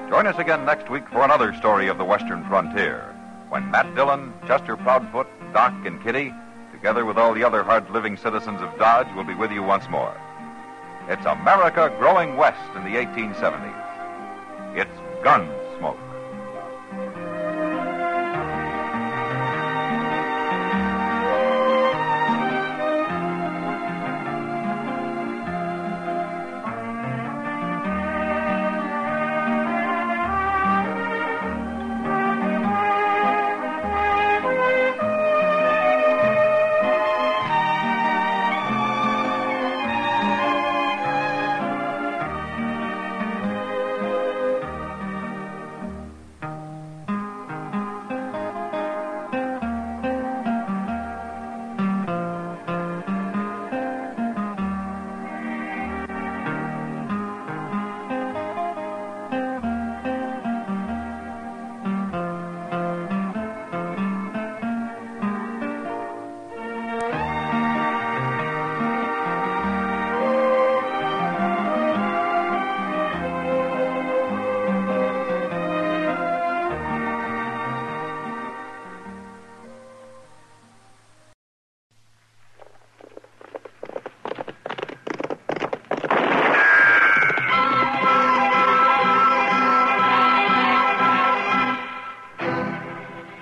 Join us again next week for another story of the Western frontier, when Matt Dillon, Chester Proudfoot, Doc, and Kitty, together with all the other hard-living citizens of Dodge, will be with you once more. It's America growing west in the 1870s. It's Gunsmoke.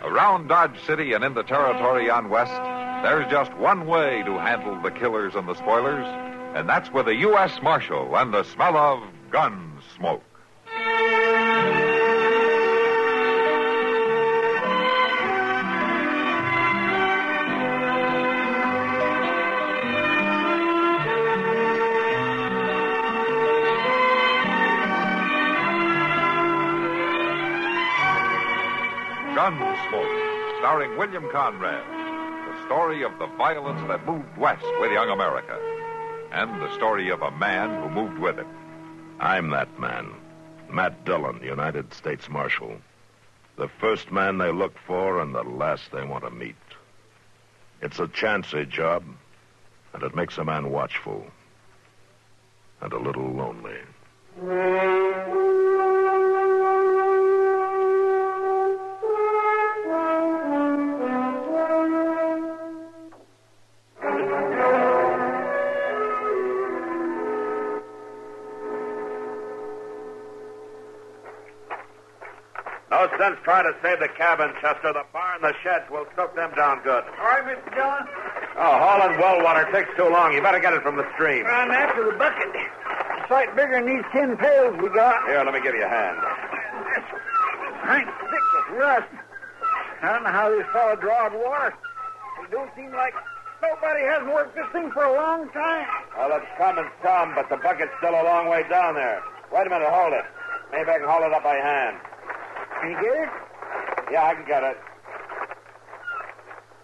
Around Dodge City and in the territory on west, there's just one way to handle the killers and the spoilers, and that's with a U.S. Marshal and the smell of gun smoke. Gunsmoke, starring William Conrad. The story of the violence that moved west with young America. And the story of a man who moved with it. I'm that man. Matt Dillon, United States Marshal. The first man they look for and the last they want to meet. It's a chancy job, and it makes a man watchful. And a little lonely. No sense trying to save the cabin, Chester. The barn, the sheds will soak them down good. All right, Mr. Dillon. Oh, hauling well water takes too long. You better get it from the stream. Run after the bucket. It's a sight bigger than these 10 pails we got. Here, let me give you a hand. I'm thick with rust. I don't know how this fellow drawed water. It don't seem like nobody hasn't worked this thing for a long time. Well, it's coming some, but the bucket's still a long way down there. Wait a minute, hold it. Maybe I can haul it up by hand. Can you get it? Yeah, I can get it.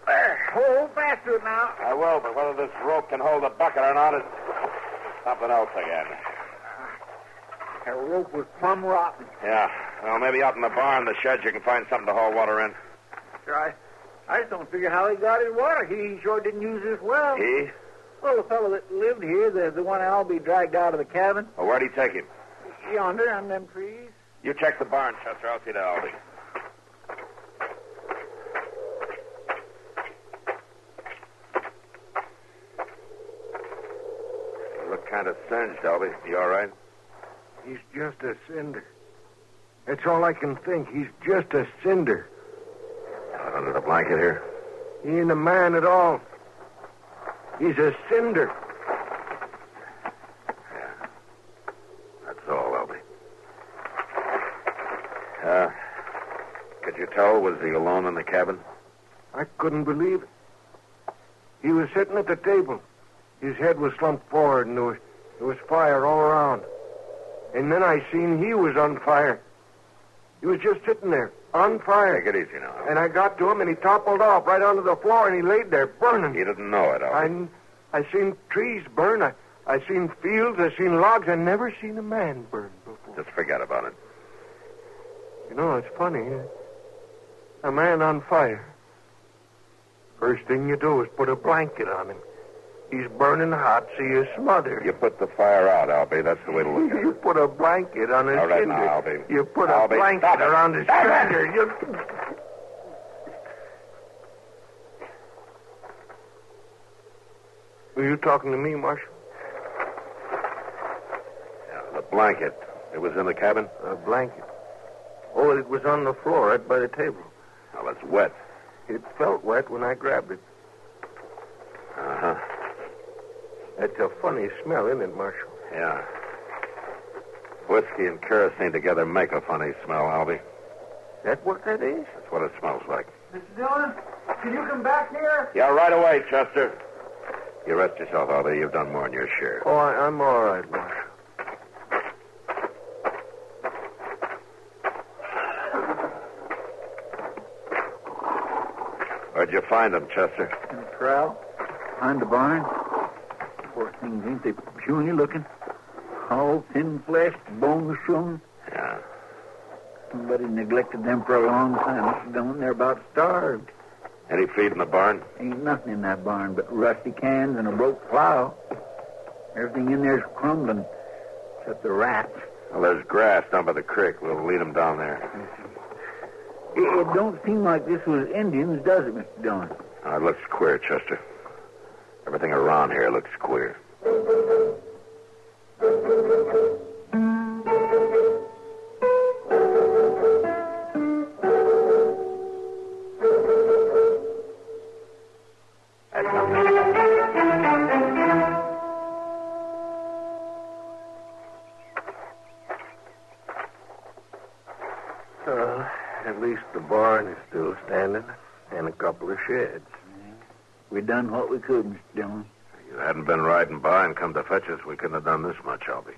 There, hold fast to it now. I will, but whether this rope can hold the bucket or not is something else again. That rope was plumb rotten. Yeah, well, maybe out in the barn, the sheds, you can find something to haul water in. Sure, I just don't figure how he got his water. He sure didn't use this well. He? Well, the fellow that lived here, the one I'll be dragged out of the cabin. Well, where'd he take him? Yonder, on them trees. You check the barn, Chester. I'll see to Albie. You look kind of singed, Albie. You all right? He's just a cinder. That's all I can think. He's just a cinder. Under the blanket here? He ain't a man at all. He's a cinder. Yeah. That's all, Albie. Could you tell, was he alone in the cabin? I couldn't believe it. He was sitting at the table. His head was slumped forward, and there was fire all around. And then I seen he was on fire. He was just sitting there, on fire. Take it easy now. And I got to him, and he toppled off right onto the floor, and he laid there burning. You didn't know it, Albie. I seen trees burn. I seen fields. I seen logs. I never seen a man burn before. Just forget about it. You know, it's funny. A man on fire. First thing you do is put a blanket on him. He's burning hot, so you smother. You put the fire out, Albie. That's the way to look at it. You put a blanket on his All right, cinder. now, Albie. You put Albie, a blanket stop it. around his Stop it. finger. You... Were you talking to me, Marshal? Yeah, the blanket. It was in the cabin? A blanket. Oh, it was on the floor right by the table. Well, it's wet. It felt wet when I grabbed it. Uh-huh. That's a funny smell, isn't it, Marshal? Yeah. Whiskey and kerosene together make a funny smell, Albie. That what that is? That's what it smells like. Mr. Dillon, can you come back here? Yeah, right away, Chester. You rest yourself, Albie. You've done more than your share. Oh, I'm all right, Marshal. Where'd you find them, Chester? In the corral, behind the barn. Poor things, ain't they puny looking? All thin-fleshed, bone-shone. Yeah. Somebody neglected them for a long time, Mr. Dillon. They're about starved. Any feed in the barn? Ain't nothing in that barn but rusty cans and a broke plow. Everything in there's crumbling, except the rats. Well, there's grass down by the creek. We'll lead them down there. It don't seem like this was Indians, does it, Mr. Dillon? Oh, it looks queer, Chester. Everything around here looks queer. At least the barn is still standing, and a couple of sheds. We done what we could, Mr. Dillon. You hadn't been riding by and come to fetch us, we couldn't have done this much, Albie.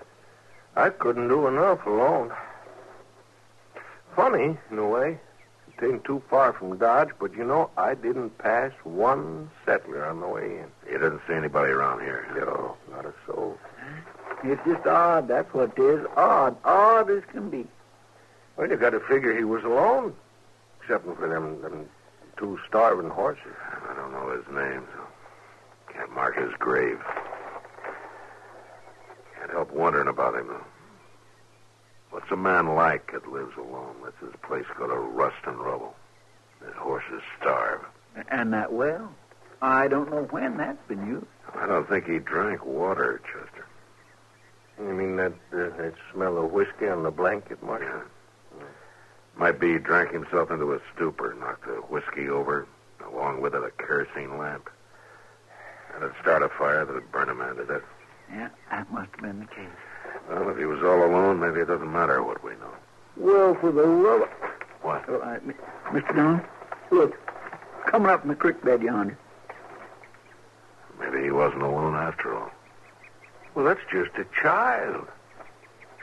I couldn't do enough alone. Funny, in a way. It ain't too far from Dodge, but you know, I didn't pass one settler on the way in. You didn't see anybody around here? No, not a soul. It's just odd, that's what it is. Odd as can be. Well, you got to figure he was alone, except for them two starving horses. I don't know his name, so can't mark his grave. Can't help wondering about him, though. What's a man like that lives alone, lets his place go to rust and rubble, his horses starve? And that well? I don't know when that's been used. I don't think he drank water, Chester. You mean that smell of whiskey on the blanket, Marshal? Yeah. Might be he drank himself into a stupor, knocked the whiskey over, along with it a kerosene lamp. And it'd start a fire that'd burn a man to death. Yeah, that must have been the case. Well, if he was all alone, maybe it doesn't matter what we know. Well, for the love of... What? Mr. Dillon, look, coming up in the creek bed yonder. Maybe he wasn't alone after all. Well, that's just a child.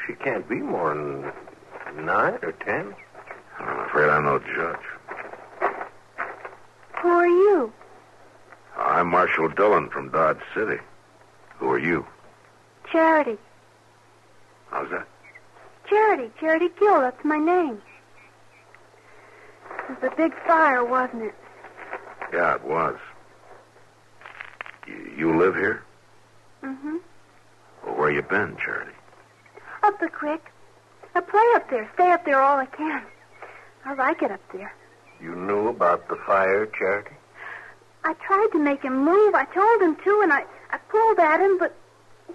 She can't be more than 9 or 10. I'm afraid I'm no judge. Who are you? I'm Marshal Dillon from Dodge City. Who are you? Charity. How's that? Charity Gill, that's my name. It was a big fire, wasn't it? Yeah, it was. You live here? Mm-hmm. Well, where you been, Charity? Up the creek. I play up there, stay up there all I can. I like it up there. You knew about the fire, Charity? I tried to make him move. I told him to, and I pulled at him, but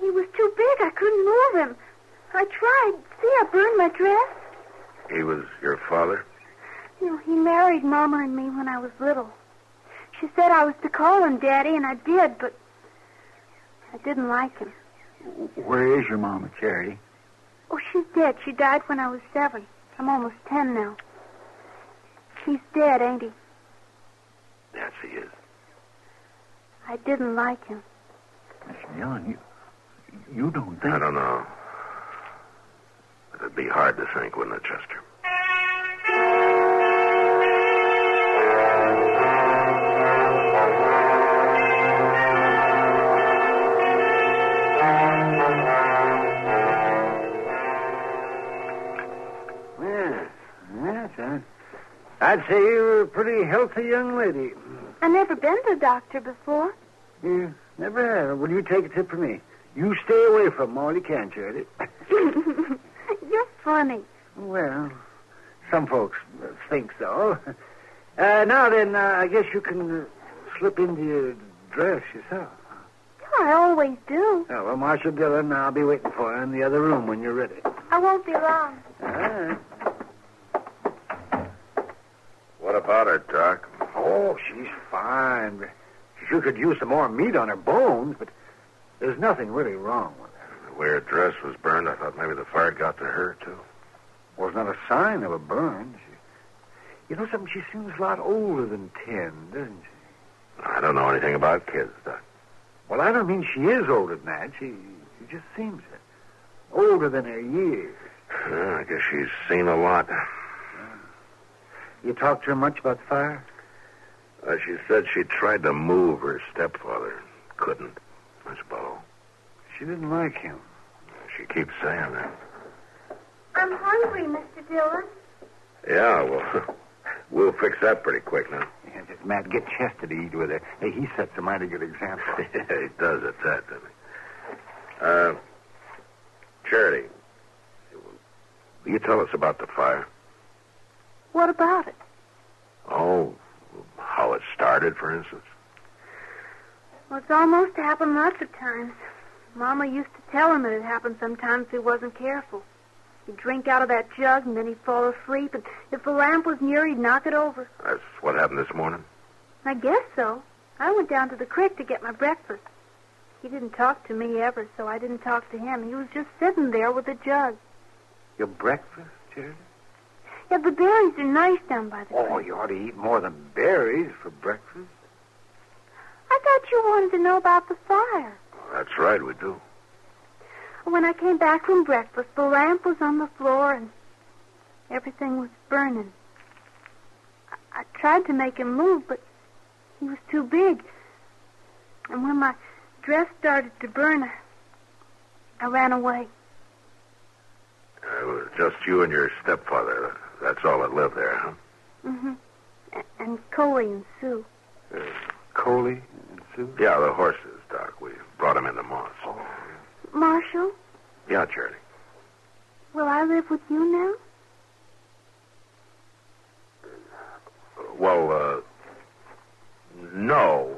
he was too big. I couldn't move him. I tried. See, I burned my dress. He was your father? You know, he married Mama and me when I was little. She said I was to call him Daddy, and I did, but I didn't like him. Where is your mama, Charity? Oh, she's dead. She died when I was 7. I'm almost 10 now. He's dead, ain't he? Yes, he is. I didn't like him. Mr. Dillon, you don't think... I don't know. But it'd be hard to think, wouldn't it, Chester? huh? I'd say you're a pretty healthy young lady. I've never been to the doctor before. You never have. Well, you take a tip from me. You stay away from him all you can, Charity. You're funny. Well, some folks think so. Now then, I guess you can slip into your dress yourself. I always do. Oh, well, Marshal Dillon, I'll be waiting for you in the other room when you're ready. I won't be long. All right. What about her, Doc? Oh, she's fine. She could use some more meat on her bones, but there's nothing really wrong with her. The way her dress was burned, I thought maybe the fire got to her, too. Well, it's not a sign of a burn. You know something? She seems a lot older than 10, doesn't she? I don't know anything about kids, Doc. Well, I don't mean she is older than that. She just seems it. Older than her years. I guess she's seen a lot. You talked to her much about the fire? She said she tried to move her stepfather. Couldn't, I suppose. She didn't like him. She keeps saying that. I'm hungry, Mr. Dillon. Yeah, well, we'll fix that pretty quick now. Yeah, just Matt, get Chester to eat with her. Hey, he sets a mighty good example. Yeah, he does at that, doesn't he? Charity, will you tell us about the fire? What about it? Oh, how it started, for instance? Well, it's almost happened lots of times. Mama used to tell him it happened sometimes if he wasn't careful. He'd drink out of that jug, and then he'd fall asleep, and if the lamp was near, he'd knock it over. That's what happened this morning? I guess so. I went down to the creek to get my breakfast. He didn't talk to me ever, so I didn't talk to him. He was just sitting there with a jug. Your breakfast, Charity? Yeah, the berries are nice down by the creek. Oh, you ought to eat more than berries for breakfast. I thought you wanted to know about the fire. That's right, we do. When I came back from breakfast, the lamp was on the floor and everything was burning. I tried to make him move, but he was too big. And when my dress started to burn, I ran away. It was just you and your stepfather. That's all that lived there, huh? Mm-hmm. And Coley and Sue. Coley and Sue? Yeah, the horses, Doc. We brought them in the moss. Oh. Marshal? Yeah, Charity. Will I live with you now? Well, no.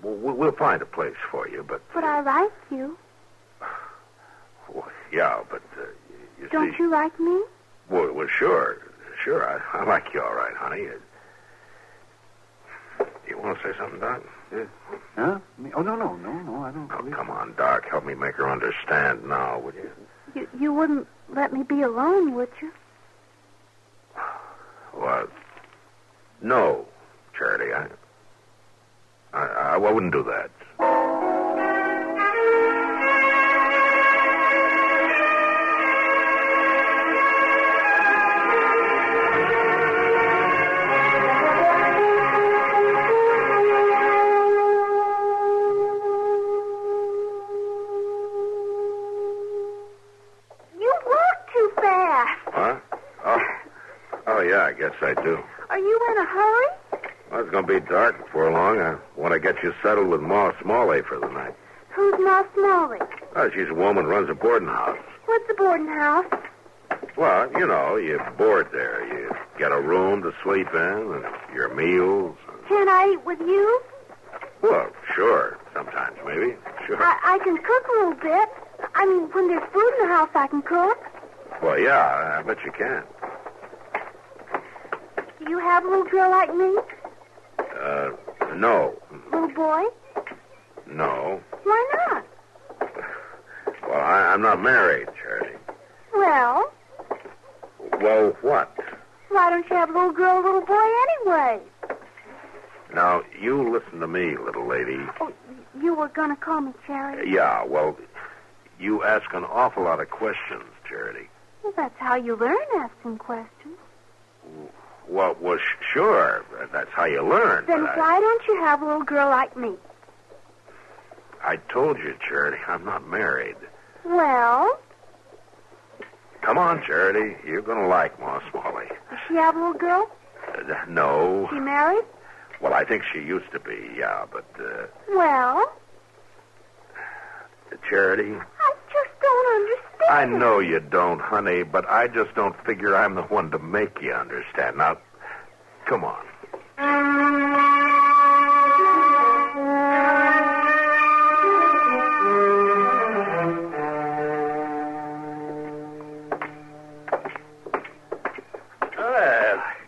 We'll find a place for you, but... But I like you. Well, yeah, but you Don't see... you like me? Well, sure. Sure, I like you all right, honey. You want to say something, Doc? Huh? Oh, no, I don't. Oh, come on, Doc. Help me make her understand now, would you? You wouldn't let me be alone, would you? Well, no, Charity. I wouldn't do that. Yeah, I guess I do. Are you in a hurry? Well, it's going to be dark before long. I want to get you settled with Ma Smalley for the night. Who's Ma Smalley? Oh, she's a woman who runs a boarding house. What's a boarding house? Well, you know, you board there. You get a room to sleep in and your meals. Can I eat with you? Well, sure. Sometimes, maybe. Sure. I can cook a little bit. I mean, when there's food in the house, I can cook. Well, yeah, I bet you can. Do you have a little girl like me? No. Little boy? No. Why not? Well, I'm not married, Charity. Well? Well, what? Why don't you have a little girl, a little boy anyway? Now, you listen to me, little lady. Oh, you were going to call me Charity? Yeah, well, you ask an awful lot of questions, Charity. Well, that's how you learn asking questions. Well, sure. That's how you learn. Then why don't you have a little girl like me? I told you, Charity, I'm not married. Well? Come on, Charity. You're going to like Ma Smalley. she have a little girl? No. She married? Well, I think she used to be, yeah, but, Well? Charity? I just don't understand. I know you don't, honey, but I just don't figure I'm the one to make you understand. Now, come on.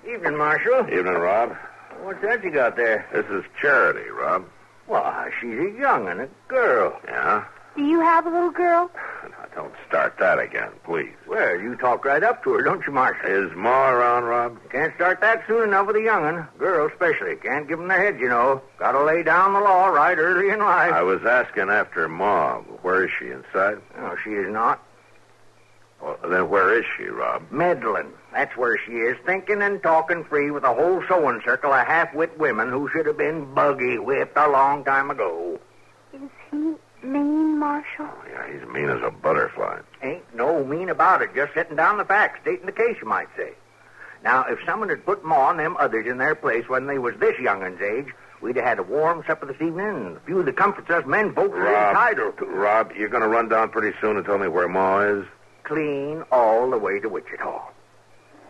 Evening, Marshal. Evening, Rob. What's that you got there? This is Charity, Rob. Why, she's a young'un, a girl. Yeah? Do you have a little girl? Now, don't start that again, please. Well, you talk right up to her, don't you, Marshal? Is Ma around, Rob? Can't start that soon enough with a young'un. Girls especially. Can't give them their heads, you know. Gotta lay down the law right early in life. I was asking after Ma. Where is she, inside? No, she is not. Well, then where is she, Rob? Meddling. That's where she is, thinking and talking free with a whole sewing circle of half-wit women who should have been buggy-whipped a long time ago. Is he mean, Marshal? Oh, yeah, he's mean as a butterfly. Ain't no mean about it, just setting down the facts, stating the case, you might say. Now, if someone had put Ma and them others in their place when they was this young'un's age, we'd have had a warm supper this evening and a few of the comforts us men folks are entitled to. Rob, you're going to run down pretty soon and tell me where Ma is? Clean all the way to Wichita.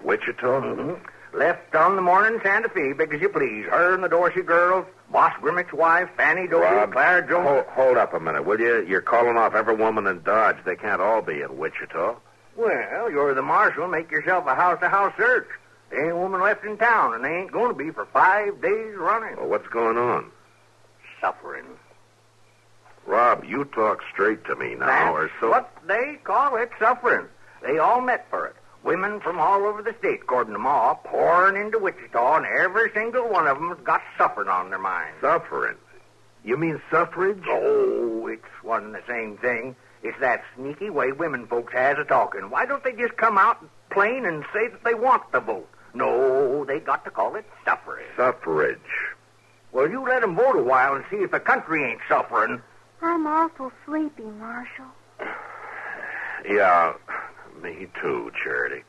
Wichita? Mm-hmm. Left on the morning Santa Fe, big as you please. Her and the Dorsey girls, Boss Grimmick's wife, Fanny Doty, Clara Jones. Hold up a minute, will you? You're calling off every woman in Dodge. They can't all be in Wichita. Well, you're the marshal. Make yourself a house-to-house search. There ain't a woman left in town, and they ain't going to be for 5 days running. Well, what's going on? Suffering. Rob, you talk straight to me now, That's or so. what they call it, suffering. They all met for it. Women from all over the state, according to Ma, pouring into Wichita, and every single one of them's got suffering on their minds. Suffering? You mean suffrage? Oh, it's one and the same thing. It's that sneaky way women folks has of talking. Why don't they just come out plain and say that they want the vote? No, they got to call it suffrage. Suffrage. Well, you let them vote a while and see if the country ain't suffering. I'm awful sleepy, Marshal. Yeah, me too, Charity.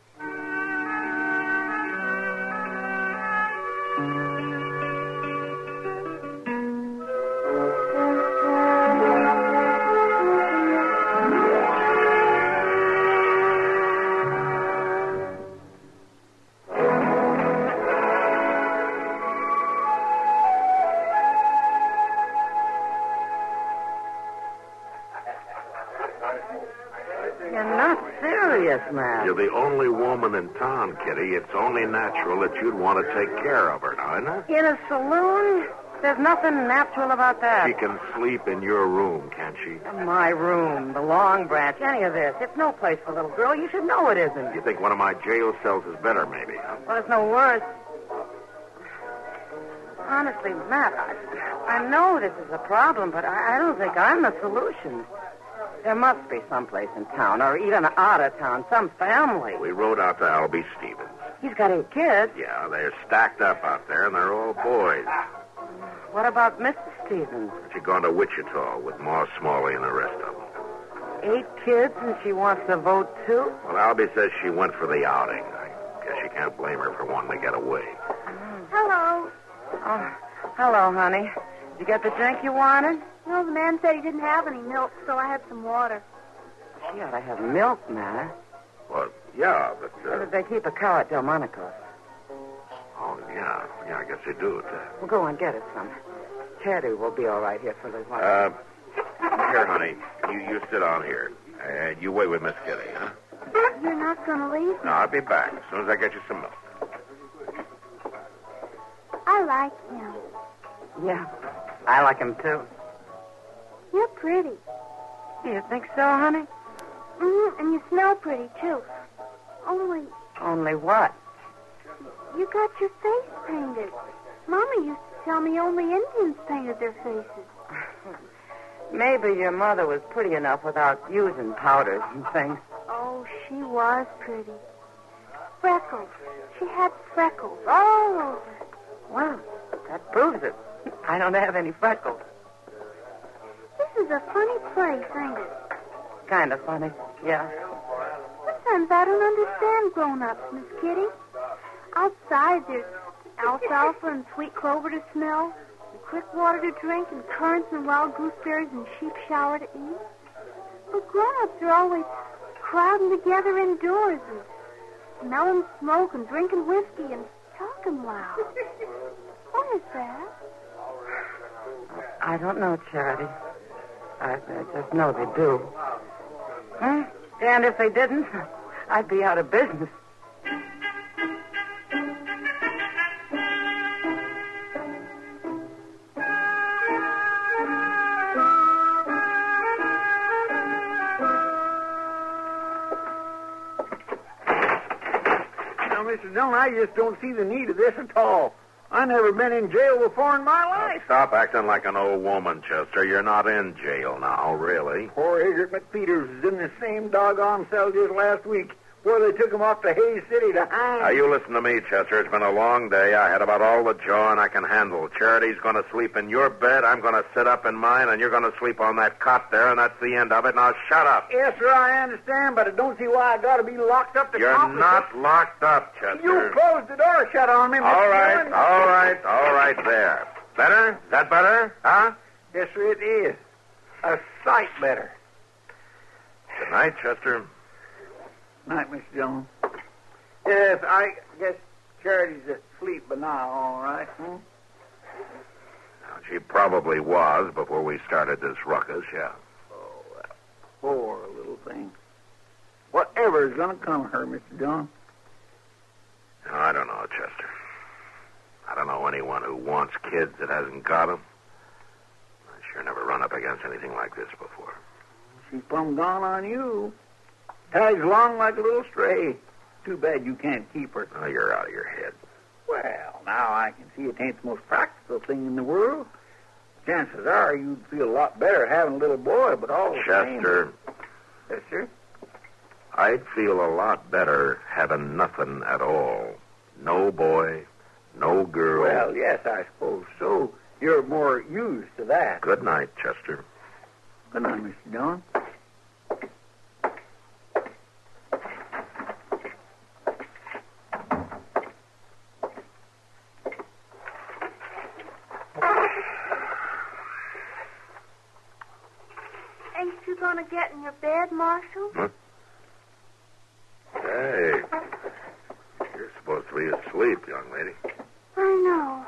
Man. You're the only woman in town, Kitty. It's only natural that you'd want to take care of her now, isn't it? In a saloon? There's nothing natural about that. She can sleep in your room, can't she? My room, the Long Branch, any of this. It's no place for a little girl. You should know it isn't. You think one of my jail cells is better, maybe, huh? Well, it's no worse. Honestly, Matt, I know this is a problem, but I don't think I'm the solution. There must be someplace in town, or even out of town, some family. We rode out to Albie Stevens. He's got 8 kids. Yeah, they're stacked up out there, and they're all boys. What about Mrs. Stevens? She's gone to Wichita with Ma Smalley and the rest of them. 8 kids, and she wants to vote, too? Well, Albie says she went for the outing. I guess you can't blame her for wanting to get away. Hello. Oh, hello, honey. Did you get the drink you wanted? No, the man said he didn't have any milk, so I had some water. She ought to have milk, man. Well, yeah, but... They keep a cow at Delmonico's. Oh, yeah. Yeah, I guess they do. Well, go on, get us some. Charity will be all right here for a little while. Here, honey. You sit down here. And you wait with Miss Kitty, huh? You're not going to leave? No, I'll be back as soon as I get you some milk. I like him. Yeah, I like him, too. You're pretty. You think so, honey? Mm-hmm, and you smell pretty, too. Only what? You got your face painted. Mama used to tell me only Indians painted their faces. Maybe your mother was pretty enough without using powders and things. Oh, she was pretty. Freckles. She had freckles all over. Well, that proves it. I don't have any freckles. This is a funny place, ain't it? Kind of funny, yeah. Sometimes I don't understand grown-ups, Miss Kitty. Outside, there's alfalfa and sweet clover to smell, and quick water to drink, and currants and wild gooseberries and sheep shower to eat. But grown-ups are always crowding together indoors and smelling smoke and drinking whiskey and talking loud. What is that? I don't know, Charity. I just know they do. And if they didn't, I'd be out of business. Now, Mr. Dillon, I just don't see the need of this at all. I never been in jail before in my life. Stop acting like an old woman, Chester. You're not in jail now, really. Poor Egbert McPeters was in the same doggone cell just last week before they took him off to Hayes City to hang. Now, you listen to me, Chester. It's been a long day. I had about all the jawing I can handle. Charity's going to sleep in your bed. I'm going to sit up in mine, and you're going to sleep on that cot there, and that's the end of it. Now, shut up. Yes, sir, I understand, but I don't see why I got to be locked up to You're not locked up, Chester. You closed the door shut on me, Mr. All right, Dillon. all right, there. Better? Is that better? Huh? Yes, sir, it is. A sight better. Good night, Chester. Night, Mr. Dillon. Yes, I guess Charity's asleep by now, all right. Now, she probably was before we started this ruckus, yeah. Oh, that poor little thing. Whatever is going to come of her, Mr. Dillon? No, I don't know, Chester. I don't know anyone who wants kids that hasn't got them. I sure never run up against anything like this before. She's plumb gone on you. Tags along like a little stray. Too bad you can't keep her. Oh, you're out of your head. Well, now I can see it ain't the most practical thing in the world. Chances are you'd feel a lot better having a little boy, but all the same... Chester. Yes, sir? I'd feel a lot better having nothing at all. No boy, no girl. Well, yes, I suppose so. You're more used to that. Good night, Chester. Good night, Mr. Dillon. Ain't you going to get in your bed, Marshal? Huh? Hey, you're supposed to be asleep, young lady. I know,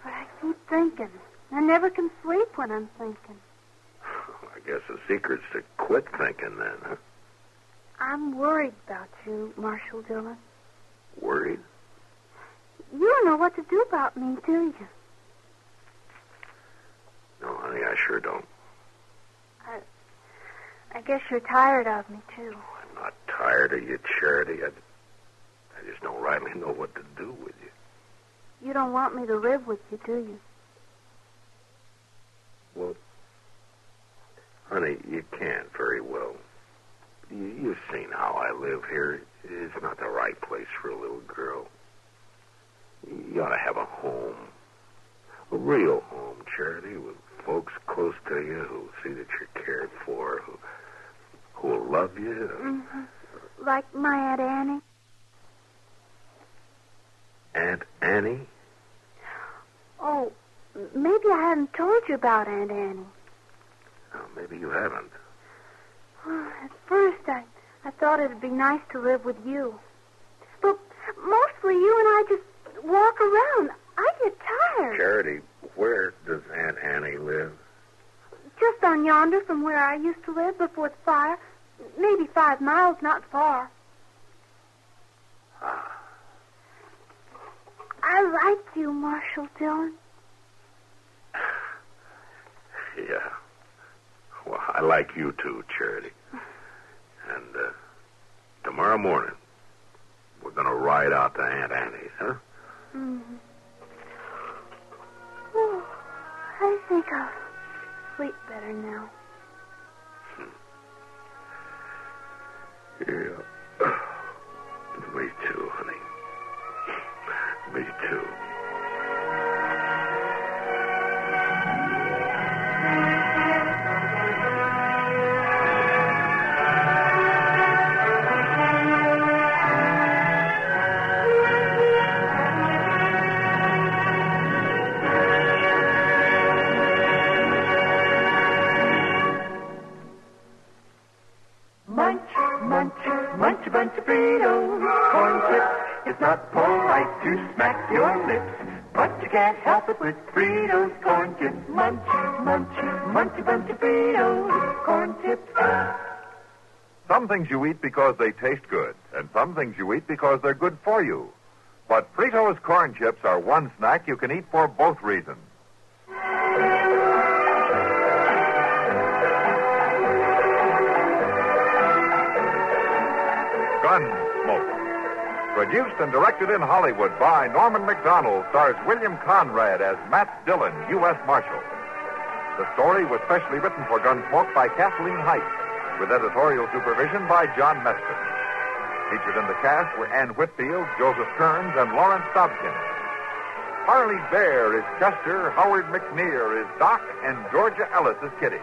but I keep thinking. I never can sleep when I'm thinking. I guess the secret's to quit thinking then, huh? I'm worried about you, Marshal Dillon. Worried? You don't know what to do about me, do you? No, honey, I sure don't. I guess you're tired of me, too. I'm not tired of you, Charity. I just don't rightly know what to do with you. You don't want me to live with you, do you? Well, honey, you can't very well. You've seen how I live here. It's not the right place for a little girl. You ought to have a home. A real home, Charity, with folks close to you who see that you're cared for, who will love you. Mm-hmm. Like my Aunt Annie. Aunt Annie? Oh, maybe I haven't told you about Aunt Annie. Oh, maybe you haven't. At first, I thought it'd be nice to live with you. But mostly you and I just walk around. I get tired. Charity, where does Aunt Annie live? Just on yonder from where I used to live before the fire. Maybe 5 miles, not far. I like you, Marshal Dillon. Yeah. Well, I like you too, Charity. And tomorrow morning, we're going to ride out to Aunt Annie's, huh? Mm-hmm. Oh, I think I'll sleep better now. Yeah. Me too, honey. Me too. bunch of Fritos. Corn chips, it's not polite to smack your lips, but you can't help it with Fritos. Corn chips, munch, munch, munchy bunch of Fritos. Corn chips. Some things you eat because they taste good, and some things you eat because they're good for you. But Fritos corn chips are one snack you can eat for both reasons. Gunsmoke. Produced and directed in Hollywood by Norman Macdonald, stars William Conrad as Matt Dillon, U.S. Marshal. The story was specially written for Gunsmoke by Kathleen Height, with editorial supervision by John Meston. Featured in the cast were Ann Whitfield, Joseph Kearns, and Lawrence Dobkin. Harley Bear is Chester, Howard McNear is Doc, and Georgia Ellis is Kitty.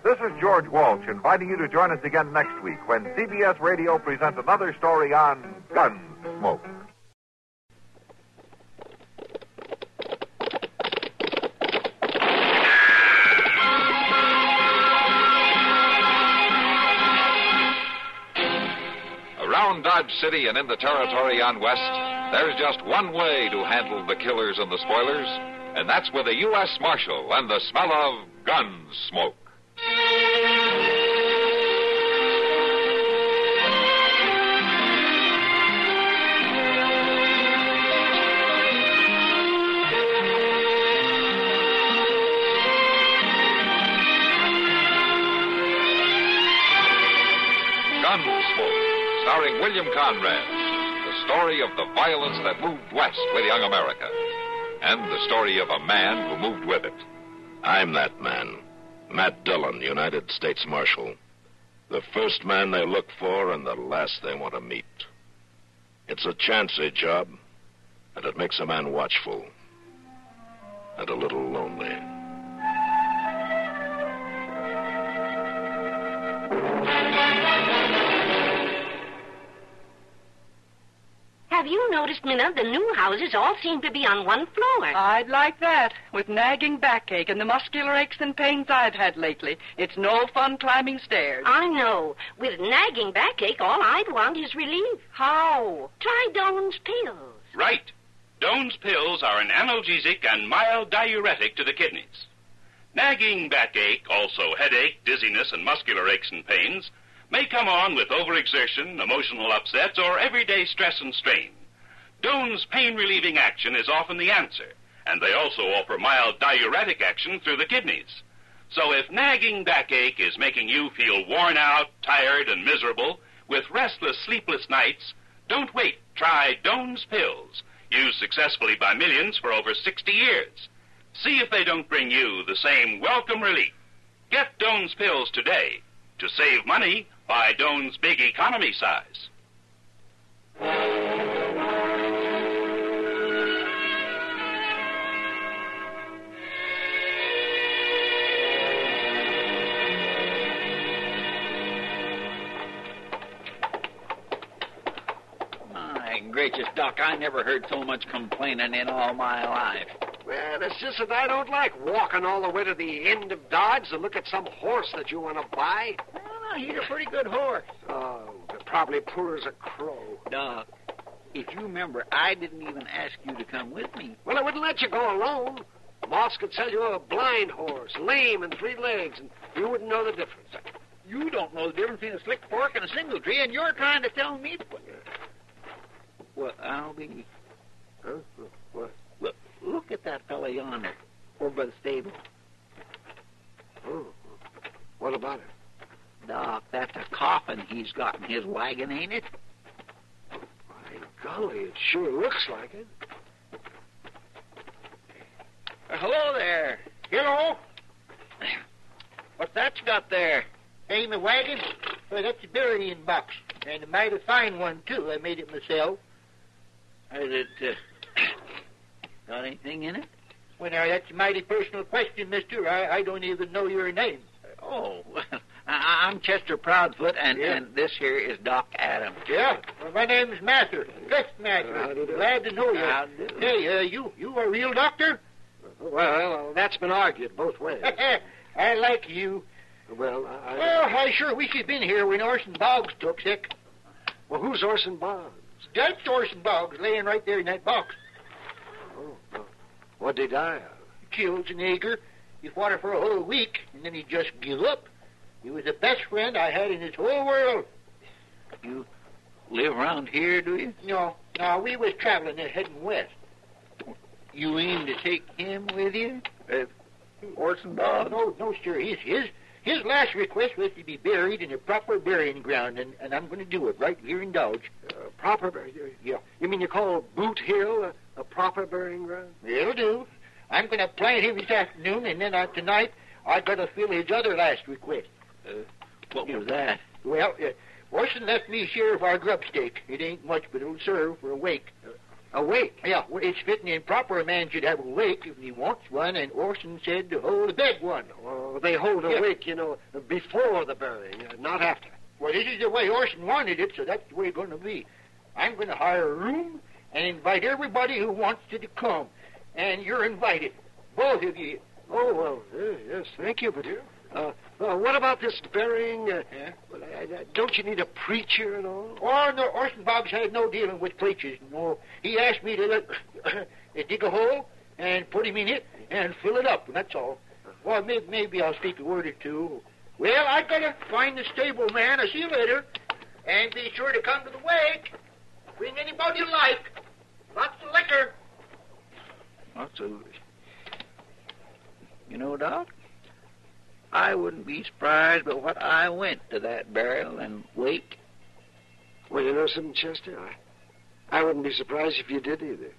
This is George Walsh inviting you to join us again next week when CBS Radio presents another story on Gunsmoke. Around Dodge City and in the territory on West, there's just one way to handle the killers and the spoilers, and that's with a U.S. Marshal and the smell of Gunsmoke. Gunsmoke, starring William Conrad, the story of the violence that moved west with young America, and the story of a man who moved with it. I'm that man, Matt Dillon, United States Marshal. The first man they look for and the last they want to meet. It's a chancy job, and it makes a man watchful and a little lonely. Have you noticed, Minna, the new houses all seem to be on one floor? I'd like that. With nagging backache and the muscular aches and pains I've had lately, it's no fun climbing stairs. I know. With nagging backache, all I'd want is relief. How? Try Doan's pills. Right. Doan's pills are an analgesic and mild diuretic to the kidneys. Nagging backache, also headache, dizziness, and muscular aches and pains, may come on with overexertion, emotional upsets, or everyday stress and strain. Doan's pain-relieving action is often the answer, and they also offer mild diuretic action through the kidneys. So if nagging backache is making you feel worn out, tired, and miserable, with restless, sleepless nights, don't wait. Try Doan's pills, used successfully by millions for over 60 years. See if they don't bring you the same welcome relief. Get Doan's pills today. To save money, buy Doan's big economy size. My gracious, Doc, I never heard so much complaining in all my life. Well, it's just that I don't like walking all the way to the end of Dodge to look at some horse that you want to buy. Well, he's a pretty good horse. Oh, probably poor as a crow. Doc, if you remember, I didn't even ask you to come with me. Well, I wouldn't let you go alone. Moss could sell you a blind horse, lame and 3 legs, and you wouldn't know the difference. You don't know the difference between a slick fork and a single tree, and you're trying to tell me to put... Well, I'll be... Huh? What? Look at that fella yonder, over by the stable. Oh, what about it? Doc, that's a coffin he's got in his wagon, ain't it? My golly, it sure looks like it. Hello there. Hello. What's that you got there? Hey, my wagon? Well, that's a burying box. And a mighty fine one, too. I made it myself. Is it, got anything in it? Well, now, that's a mighty personal question, mister. I don't even know your name. Oh, well, I'm Chester Proudfoot, and this here is Doc Adams. Yeah, well, my name's Mather. Fifth Mather. Glad to know you. Hey, you a real doctor? Well, that's been argued both ways. I like you. Well, I sure wish you'd been here when Orson Boggs took sick. Well, who's Orson Boggs? That's Orson Boggs, laying right there in that box. Oh, what'd he die of? Killed an eager. He fought it for a whole week, and then he just give up. He was the best friend I had in this whole world. You live around here, do you? No, we was traveling there heading west. You aim to take him with you? Orson Boggs? No, sir. His last request was to be buried in a proper burying ground, and I'm going to do it right here in Dodge. Proper burying? Yeah. You mean you call Boot Hill a proper burying ground? It'll do. I'm going to plant him this afternoon, and then tonight I got to fill his other last request. What was that? Well, Orson left me share of our grub stake. It ain't much, but it'll serve for a wake. A wake? Yeah, well, it's fitting and proper a man should have a wake if he wants one, and Orson said to hold a big one. Well, they hold a wake, before the burying, not after. Well, this is the way Orson wanted it, so that's the way it's going to be. I'm going to hire a room and invite everybody who wants to come. And you're invited, both of you. Oh, well, yes, thank you, but what about this burying? Don't you need a preacher and all? Oh, no, Orson Boggs had no dealing with preachers. No, he asked me to dig a hole and put him in it and fill it up, and that's all. Well, maybe I'll speak a word or two. Well, I gotta find the stable man. I'll see you later. And be sure to come to the wake. Bring anybody you like. Lots of liquor. Lots of... You know, Doc, I wouldn't be surprised but what I went to that burial and wake. Well, you know something, Chester? I wouldn't be surprised if you did either.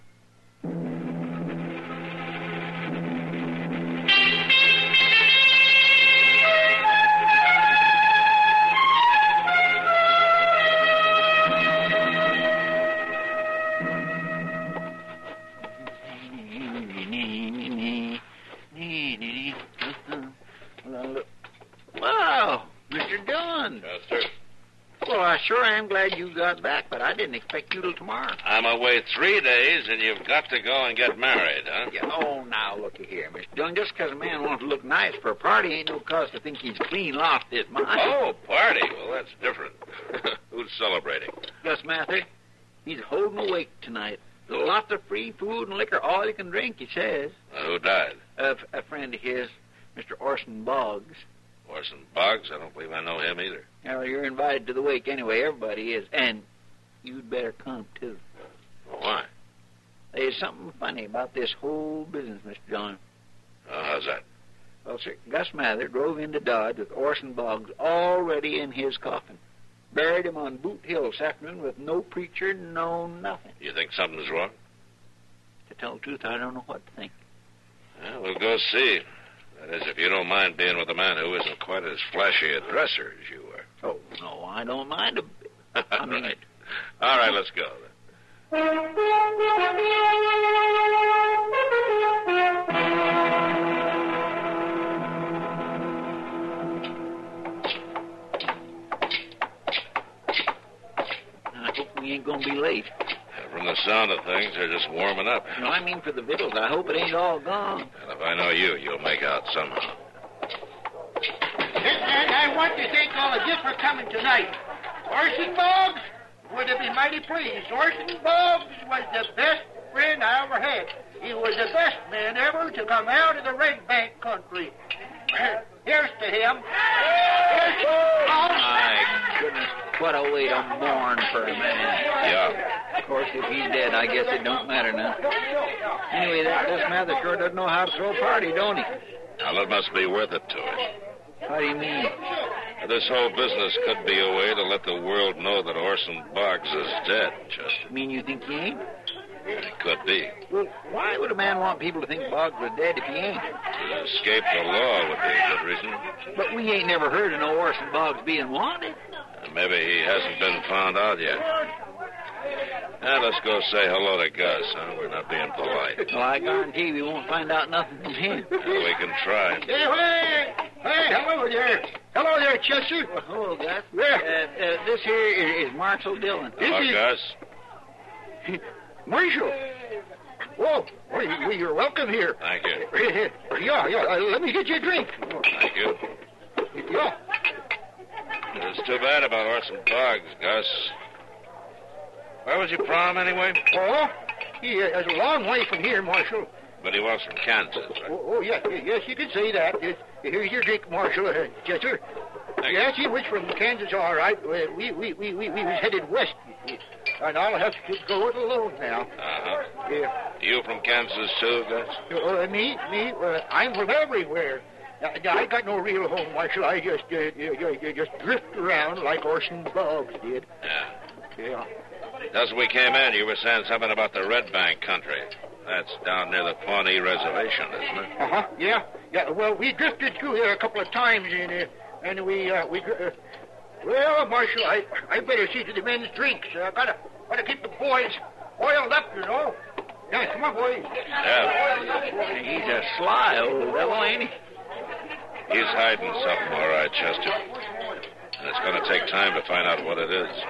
Wow, Mr. Dillon. Chester. Well, I sure am glad you got back, but I didn't expect you till tomorrow. I'm away 3 days, and you've got to go and get married, huh? Yeah, oh, now, looky here, Mr. Dillon. Just because a man wants to look nice for a party ain't no cause to think he's clean lost his mind. Oh, party. Well, that's different. Who's celebrating? Gus Mather. He's holding a wake tonight. Lots of free food and liquor, all you can drink, he says. Who died? A friend of his, Mr. Orson Boggs. Orson Boggs? I don't believe I know him either. Well, you're invited to the wake anyway. Everybody is. And you'd better come, too. Well, why? There's something funny about this whole business, Mr. John. How's that? Well, sir, Gus Mather drove into Dodge with Orson Boggs already in his coffin. Buried him on Boot Hill this afternoon with no preacher, no nothing. You think something's wrong? To tell the truth, I don't know what to think. Well, we'll go see. That is, if you don't mind being with a man who isn't quite as flashy a dresser as you are. Oh, no, I don't mind a bit. I mean... Right. All right, let's go then. I hope we ain't going to be late. From the sound of things, they're just warming up. No, I mean for the victuals. I hope it ain't all gone. And if I know you, you'll make out somehow. And I want to thank all of you for coming tonight. Orson Boggs would have been mighty pleased. Orson Boggs was the best friend I ever had. He was the best man ever to come out of the Red Bank country. Here's to him. Here's to My goodness, what a way to mourn for a man. Yeah. Of course, if he's dead, I guess it don't matter now. Anyway, that Gus Mather sure doesn't know how to throw a party, don't he? Now, that must be worth it to him. How do you mean? This whole business could be a way to let the world know that Orson Boggs is dead, Chester. You mean you think he ain't? It could be. Well, why would a man want people to think Boggs was dead if he ain't? To escape the law would be a good reason. But we ain't never heard of no Orson Boggs being wanted. Maybe he hasn't been found out yet. Now, let's go say hello to Gus, huh? We're not being polite. Well, I guarantee we won't find out nothing from him. Well, we can try. Hey, hello there. hello there, Chester. Well, hello, Gus. There. This here is Marshal Dillon. Hello, Gus. Marshal. Oh, well, you're welcome here. Thank you. Yeah. Let me get you a drink. Thank you. Yeah. It's too bad about Orson Boggs, Gus. Where was your prom, anyway? Oh, it's a long way from here, Marshal. But he was from Kansas, right? Oh, yes, you can say that. Here's your drink, Marshal, Chester. Yes, he was from Kansas, all right. We was headed west, and I'll have to go it alone now. Uh-huh. Yeah. You from Kansas, too, Gus? Me? I'm from everywhere. I got no real home, Marshal. I just drift around like Orson Boggs did. Yeah. Just as we came in, you were saying something about the Red Bank country. That's down near the Pawnee Reservation, isn't it? Uh-huh, yeah. Well, we drifted through there a couple of times, and well, Marshal, I better see to the men's drinks. I gotta keep the boys oiled up, you know. Yeah, come on, boys. Yeah. He's a sly old devil, ain't he? He's hiding something, all right, Chester. And it's going to take time to find out what it is.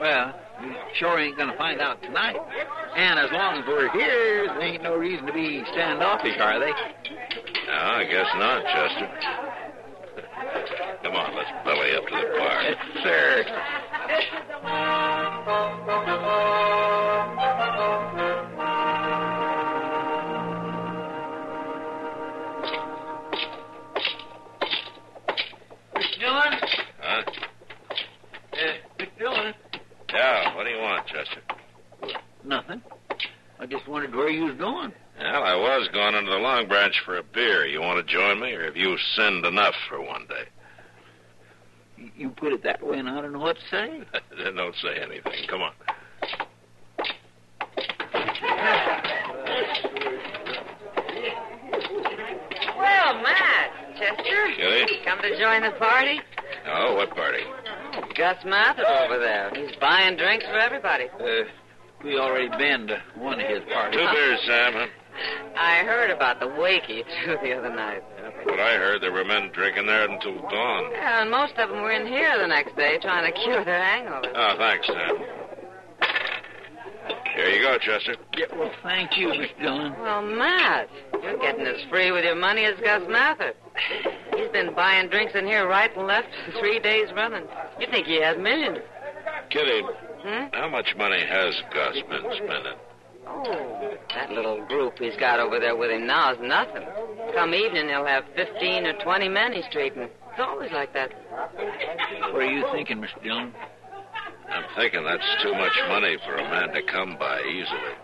Well, we sure ain't going to find out tonight. And as long as we're here, there ain't no reason to be standoffish, are they? No, I guess not, Chester. Come on, let's belly up to the bar. Yes, sir. Mr. Dillon? Huh? Mr. Dillon? Yeah, what do you want, Chester? Nothing. I just wondered where you was going. Well, I was going into the Long Branch for a beer. You want to join me, or have you sinned enough for one day? You put it that way, and I don't know what to say. Then don't say anything. Come on. Well, Matt, Chester. Kitty? Come to join the party? Oh, what party? Gus Mather over there. He's buying drinks for everybody. We already been to one of his parties. 2 beers, Sam, huh? I heard about the wakey, too, the other night. What I heard, there were men drinking there until dawn. Yeah, and most of them were in here the next day trying to cure their hangovers. Oh, thanks, Sam. Here you go, Chester. Yeah, well, thank you, Mr. Dillon. Well, Matt, you're getting as free with your money as Gus Mather. He's been buying drinks in here right and left for 3 days running. You'd think he had millions. Kitty, how much money has Gus been spending? Oh, that little group he's got over there with him now is nothing. Come evening, he'll have 15 or 20 men he's treating. It's always like that. What are you thinking, Mr. Dillon? I'm thinking that's too much money for a man to come by easily.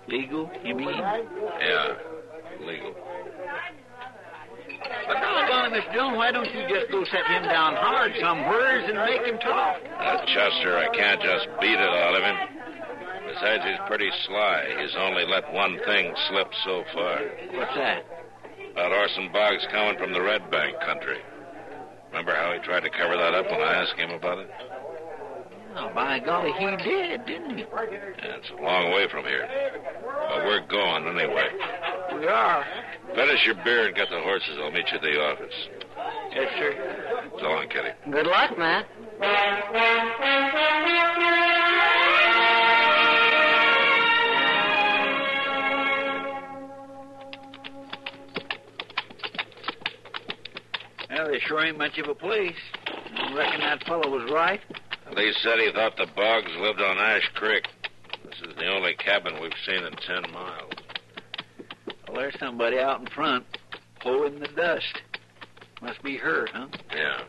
Legal, you mean? Yeah, legal. But doggone it, Mr. Dillon, why don't you just go set him down hard somewheres and make him talk? Chester, I can't just beat it out of him. Besides, he's pretty sly. He's only let one thing slip so far. What's that? About Orson Boggs coming from the Red Bank country. Remember how he tried to cover that up when I asked him about it? Oh, by golly, he did, didn't he? Yeah, it's a long way from here. But we're going anyway. We are. Finish your beer and get the horses. I'll meet you at the office. Yes, sir. So long, Kitty. Good luck, Matt. Well, there sure ain't much of a place. I reckon that fellow was right. They said he thought the Boggs lived on Ash Creek. This is the only cabin we've seen in 10 miles. Well, there's somebody out in front, pulling the dust. Must be her, huh? Yeah.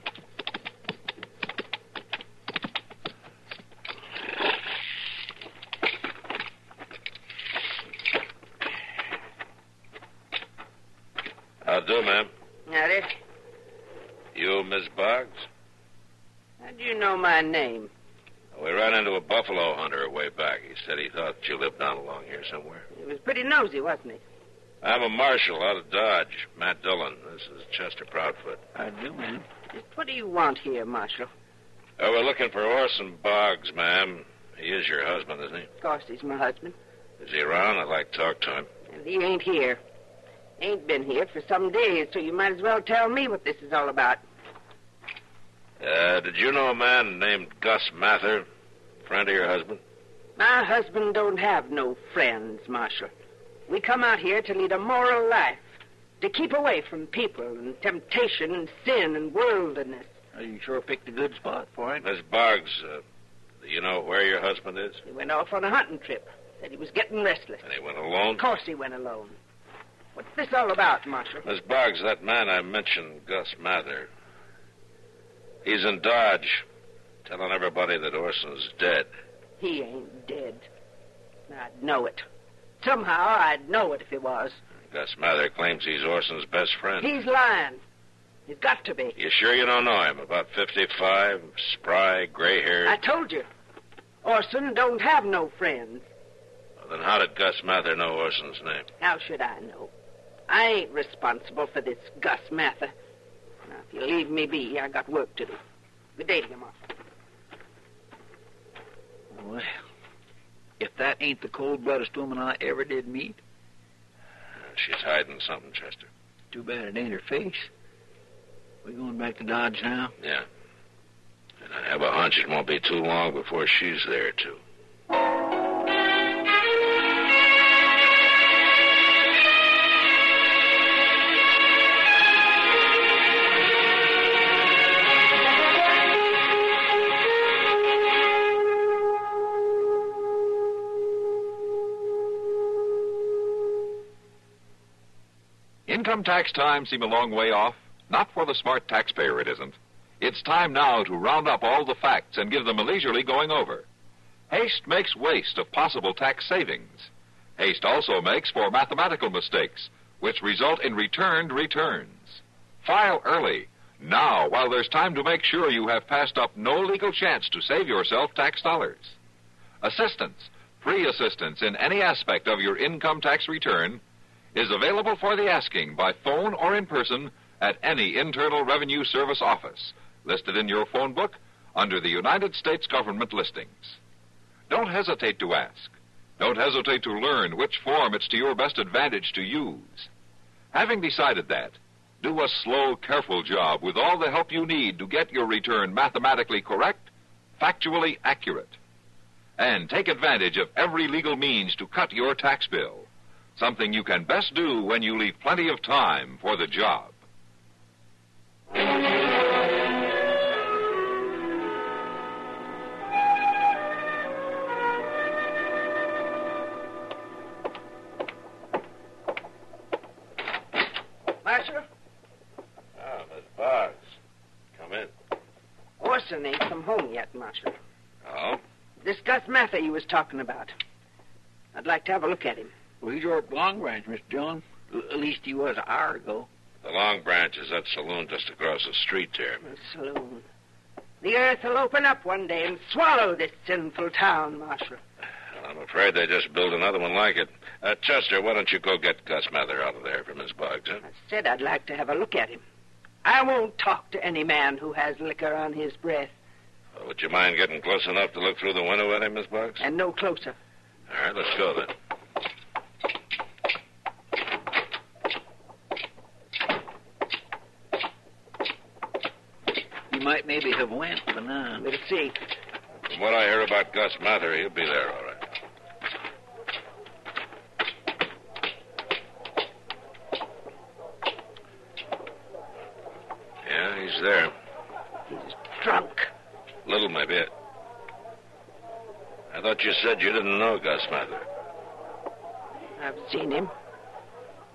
How do, ma'am? Howdy. You, Miss Boggs? How'd you know my name? We ran into a buffalo hunter way back. He said he thought you lived down along here somewhere. He was pretty nosy, wasn't he? I'm a marshal out of Dodge, Matt Dillon. This is Chester Proudfoot. I do, ma'am. Just what do you want here, Marshal? We're looking for Orson Boggs, ma'am. He is your husband, isn't he? Of course he's my husband. Is he around? I'd like to talk to him. And he ain't here. Ain't been here for some days, so you might as well tell me what this is all about. Did you know a man named Gus Mather, friend of your husband? My husband don't have no friends, Marshal. We come out here to lead a moral life, to keep away from people and temptation and sin and worldliness. You sure picked a good spot for it. Miss Boggs, do you know where your husband is? He went off on a hunting trip. Said he was getting restless. And he went alone? Of course he went alone. What's this all about, Marshal? Miss Boggs, that man I mentioned, Gus Mather, he's in Dodge, telling everybody that Orson's dead. He ain't dead. I'd know it. Somehow I'd know it if he was. Gus Mather claims he's Orson's best friend. He's lying. He's got to be. You sure you don't know him? About 55, spry, gray-haired. I told you. Orson don't have no friends. Well, then how did Gus Mather know Orson's name? How should I know? I ain't responsible for this Gus Mather. Now, if you leave me be, I got work to do. Good day to you, Marshal. Well, if that ain't the cold-bloodedest woman I ever did meet. She's hiding something, Chester. Too bad it ain't her face. We going back to Dodge now? Yeah. And I have a hunch it won't be too long before she's there, too. Income tax time seem a long way off? Not for the smart taxpayer, it isn't. It's time now to round up all the facts and give them a leisurely going over. Haste makes waste of possible tax savings. Haste also makes for mathematical mistakes, which result in returned returns. File early, now, while there's time to make sure you have passed up no legal chance to save yourself tax dollars. Assistance, free assistance in any aspect of your income tax return, is available for the asking by phone or in person at any Internal Revenue Service office listed in your phone book under the United States government listings. Don't hesitate to ask. Don't hesitate to learn which form it's to your best advantage to use. Having decided that, do a slow, careful job with all the help you need to get your return mathematically correct, factually accurate. And take advantage of every legal means to cut your tax bill. Something you can best do when you leave plenty of time for the job. Marshal? Ah, Miss Boggs. Come in. Orson ain't come home yet, Marshal. Oh? This Gus Mather you was talking about. I'd like to have a look at him. Well, he's over at Long Branch, Mr. John. At least he was an hour ago. The Long Branch is that saloon just across the street there. The saloon. The earth will open up one day and swallow this sinful town, Marshal. Well, I'm afraid they just built another one like it. Chester, why don't you go get Gus Mather out of there for Miss Boggs, huh? I said I'd like to have a look at him. I won't talk to any man who has liquor on his breath. Well, would you mind getting close enough to look through the window at him, Miss Boggs? And no closer. All right, let's go then. He might maybe have went, but now. We'll see. From what I hear about Gus Mather, he'll be there, all right. Yeah, he's there. He's drunk. Little, maybe. I thought you said you didn't know Gus Mather. I've seen him.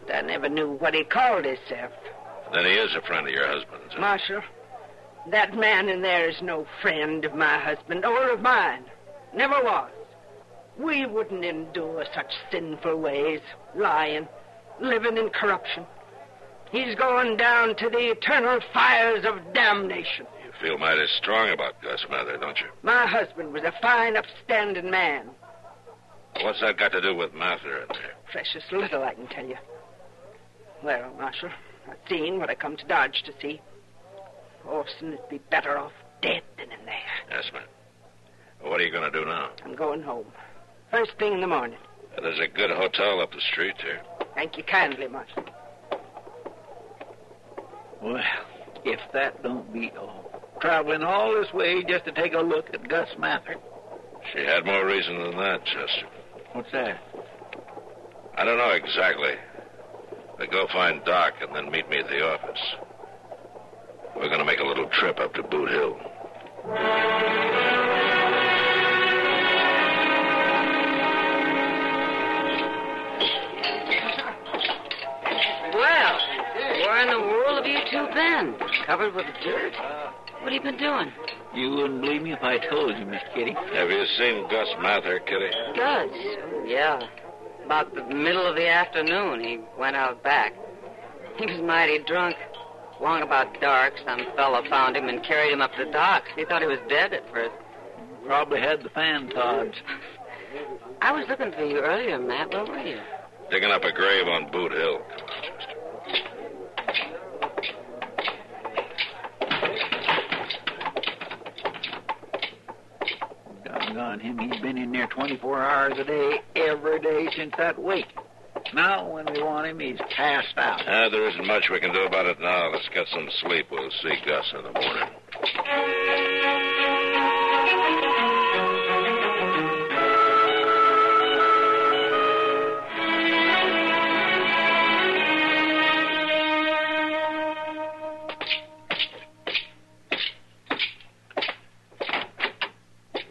But I never knew what he called himself. Then he is a friend of your husband's, huh? Marshal, that man in there is no friend of my husband or of mine. Never was. We wouldn't endure such sinful ways, lying, living in corruption. He's going down to the eternal fires of damnation. You feel mighty strong about Gus Mather, don't you? My husband was a fine, upstanding man. What's that got to do with Mather in there? Precious little, I can tell you. Well, Marshal, I've seen what I come to Dodge to see. Orson'd be better off dead than in there. Yes, ma'am. Well, what are you going to do now? I'm going home. First thing in the morning. There's a good hotel up the street here. Thank you kindly, Marshal. Well, if that don't beat all. traveling all this way just to take a look at Gus Mather. She had more reason than that, Chester. What's that? I don't know exactly. But go find Doc and then meet me at the office. We're going to make a little trip up to Boot Hill. Well, where in the world have you two been? Covered with dirt? What have you been doing? You wouldn't believe me if I told you, Miss Kitty. Have you seen Gus Mather, Kitty? Gus? Yeah. About the middle of the afternoon, he went out back. He was mighty drunk. Long about dark, some fella found him and carried him up to the docks. He thought he was dead at first. Probably had the fan tods. I was looking for you earlier, Matt. Where were you? Digging up a grave on Boot Hill. Doggone him, he's been in there 24 hours a day, every day since that wake. Now, when we want him, he's passed out. There isn't much we can do about it now. Let's get some sleep. We'll see Gus in the morning.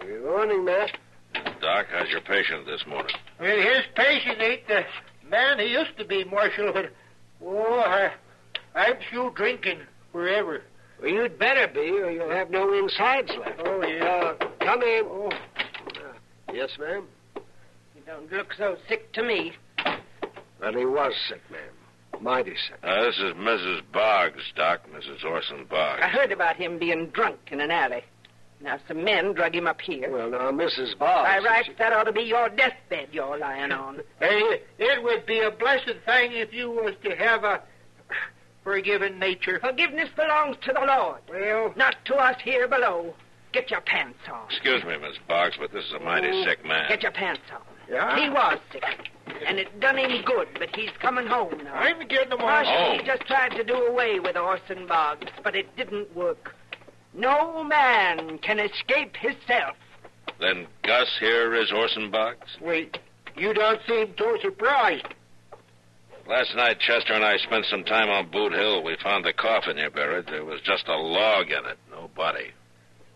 Good morning, Matt. Doc, how's your patient this morning? Well, his patient ain't the man he used to be, Marshal, but, I'm through drinking forever. Well, you'd better be, or you'll have no insides left. Oh, yeah. Come in. Yes, ma'am? You don't look so sick to me. Well, he was sick, ma'am. Mighty sick. This is Mrs. Boggs, Doc. Mrs. Orson Boggs. I heard about him being drunk in an alley. Now, some men drug him up here. Well, now, Mrs. Boggs... By rights, that ought to be your deathbed you're lying on. Hey, it would be a blessed thing if you was to have a forgiving nature. Forgiveness belongs to the Lord. Well... Not to us here below. Get your pants on. Excuse me, Miss Boggs, but this is a mighty sick man. Get your pants on. Yeah? He was sick. And it done him good, but he's coming home now. I'm getting him on. Marshal, he just tried to do away with Orson Boggs, but it didn't work. No man can escape himself. Then Gus here is Orson Boggs? Wait, you don't seem too surprised. Last night, Chester and I spent some time on Boot Hill. We found the coffin you buried. There was just a log in it. No body.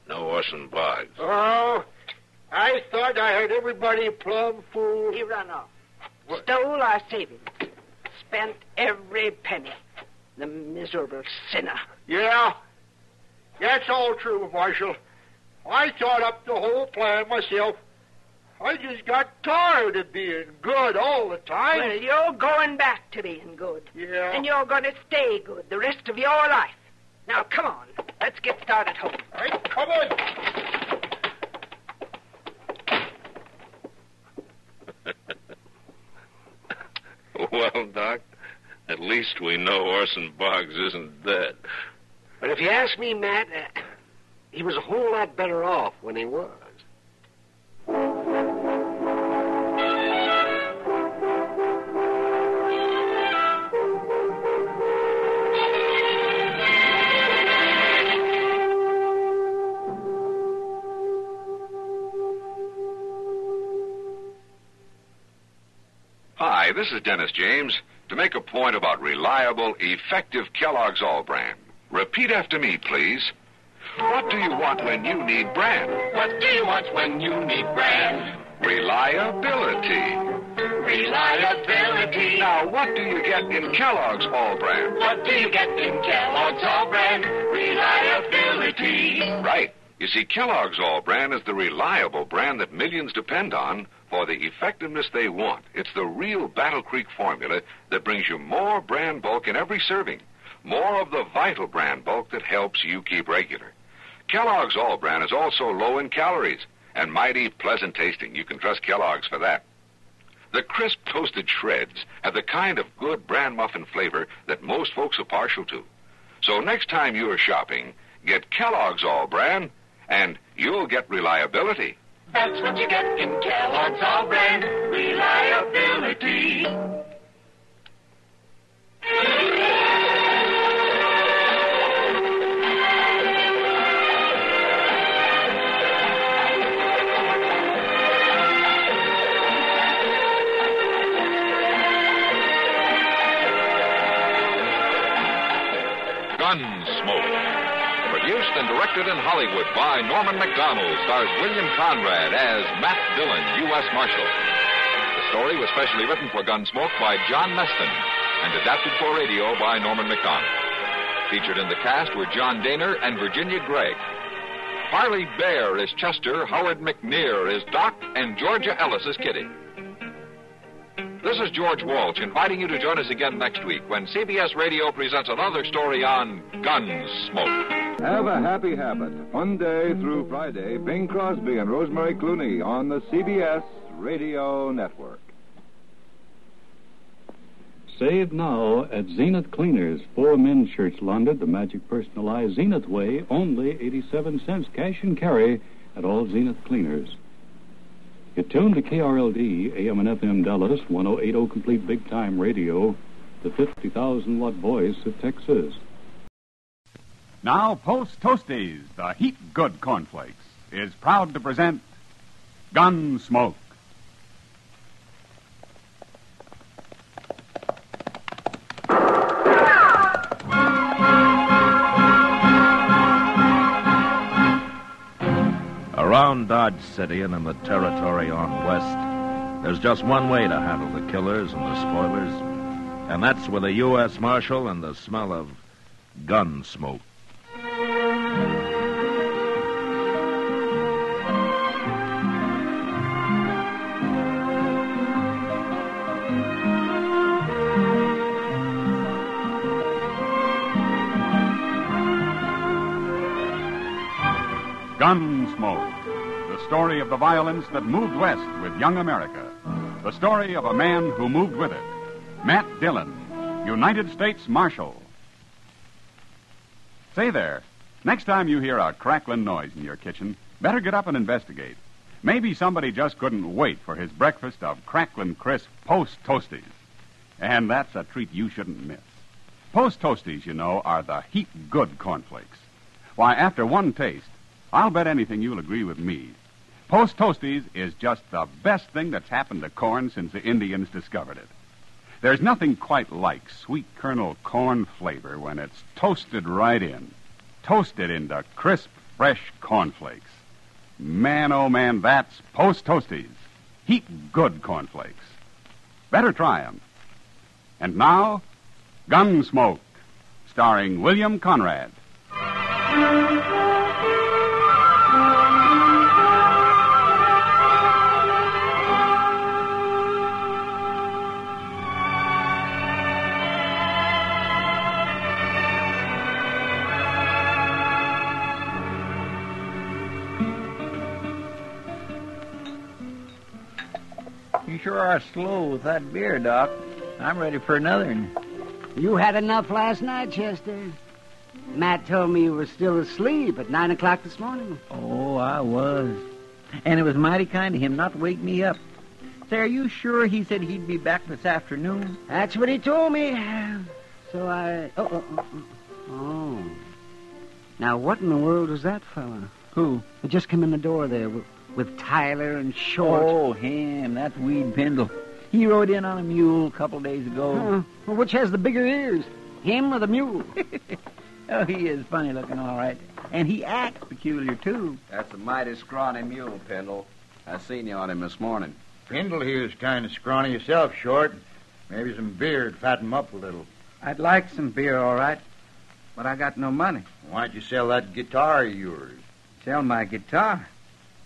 No Orson Boggs. Oh, I thought I had everybody plumb fool. He run off. Stole our savings. Spent every penny. The miserable sinner. Yeah, that's all true, Marshal. I thought up the whole plan myself. I just got tired of being good all the time. Well, you're going back to being good. Yeah. And you're going to stay good the rest of your life. Now, come on. Let's get started home. All right, come on. Well, Doc, at least we know Orson Boggs isn't dead. But if you ask me, Matt, he was a whole lot better off when he was. Hi, this is Dennis James to make a point about reliable, effective Kellogg's All Brand. Repeat after me, please. What do you want when you need brand? What do you want when you need brand? Reliability. Reliability. Now, what do you get in Kellogg's All Brand? What do you get in Kellogg's All Brand? Reliability. Right. You see, Kellogg's All Brand is the reliable brand that millions depend on for the effectiveness they want. It's the real Battle Creek formula that brings you more brand bulk in every serving. More of the vital brand bulk that helps you keep regular. Kellogg's All Brand is also low in calories and mighty pleasant tasting. You can trust Kellogg's for that. The crisp toasted shreds have the kind of good bran muffin flavor that most folks are partial to. So next time you are shopping, get Kellogg's All Brand, and you'll get reliability. That's what you get in Kellogg's All Brand. Reliability. Gunsmoke. Produced and directed in Hollywood by Norman McDonald, stars William Conrad as Matt Dillon, U.S. Marshal. The story was specially written for Gunsmoke by John Meston and adapted for radio by Norman McDonald. Featured in the cast were John Daner and Virginia Gregg. Harley Bear is Chester, Howard McNear is Doc, and Georgia Ellis is Kitty. This is George Walsh inviting you to join us again next week when CBS Radio presents another story on Gunsmoke. Have a happy habit. Monday through Friday, Bing Crosby and Rosemary Clooney on the CBS Radio Network. Save now at Zenith Cleaners. 4 men's shirts laundered the magic personalized Zenith way, only 87 cents cash and carry at all Zenith Cleaners. You're tuned to KRLD, AM and FM Dallas, 1080 complete big time radio, the 50,000-watt voice of Texas. Now, Post Toasties, the heat good cornflakes, is proud to present Gunsmoke. Around Dodge City and in the territory on west, there's just one way to handle the killers and the spoilers, and that's with a U.S. Marshal and the smell of gun smoke. Gunsmoke, the story of the violence that moved west with young America. The story of a man who moved with it. Matt Dillon, United States Marshal. Say there, next time you hear a crackling noise in your kitchen, better get up and investigate. Maybe somebody just couldn't wait for his breakfast of crackling crisp Post Toasties. And that's a treat you shouldn't miss. Post Toasties, you know, are the heat good cornflakes. Why, after one taste, I'll bet anything you'll agree with me. Post Toasties is just the best thing that's happened to corn since the Indians discovered it. There's nothing quite like sweet kernel corn flavor when it's toasted right in. Toasted into crisp, fresh cornflakes. Man, oh man, that's Post Toasties. Heat good cornflakes. Better try 'em. And now, Gunsmoke, starring William Conrad. You sure are slow with that beer, Doc. I'm ready for another one. You had enough last night, Chester. Matt told me you were still asleep at 9 o'clock this morning. Oh, I was. And it was mighty kind of him not to wake me up. Say, are you sure he said he'd be back this afternoon? That's what he told me. So I... Oh. Now, what in the world was that fella? Who? He just came in the door there with Tyler and Short. Oh, him. That's Weed Pendle. He rode in on a mule a couple days ago. Well, which has the bigger ears, him or the mule? Oh, he is funny looking, all right. And he acts peculiar, too. That's a mighty scrawny mule, Pendle. I seen you on him this morning. Pendle here's kind of scrawny yourself, Short. Maybe some beer would fatten him up a little. I'd like some beer, all right, but I got no money. Why don't you sell that guitar of yours? Sell my guitar?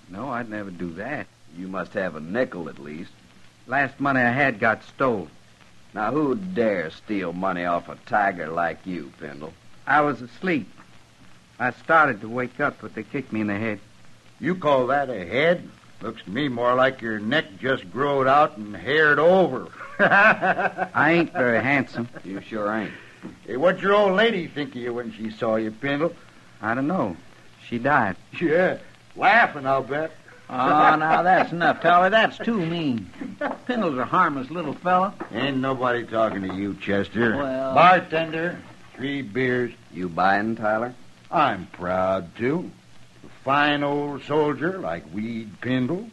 No, I'd never do that. You must have a nickel at least. Last money I had got stolen. Now, who'd dare steal money off a tiger like you, Pendle? I was asleep. I started to wake up, but they kicked me in the head. You call that a head? Looks to me more like your neck just growed out and haired over. I ain't very handsome. You sure ain't. Hey, what'd your old lady think of you when she saw you, Pendle? I don't know. She died. Yeah, laughing, I'll bet. Oh, now that's enough, Tyler. That's too mean. Pendle's a harmless little fella. Ain't nobody talking to you, Chester. Well... Bartender, 3 beers. You buying, Tyler? I'm proud to. A fine old soldier like Weed Pendle.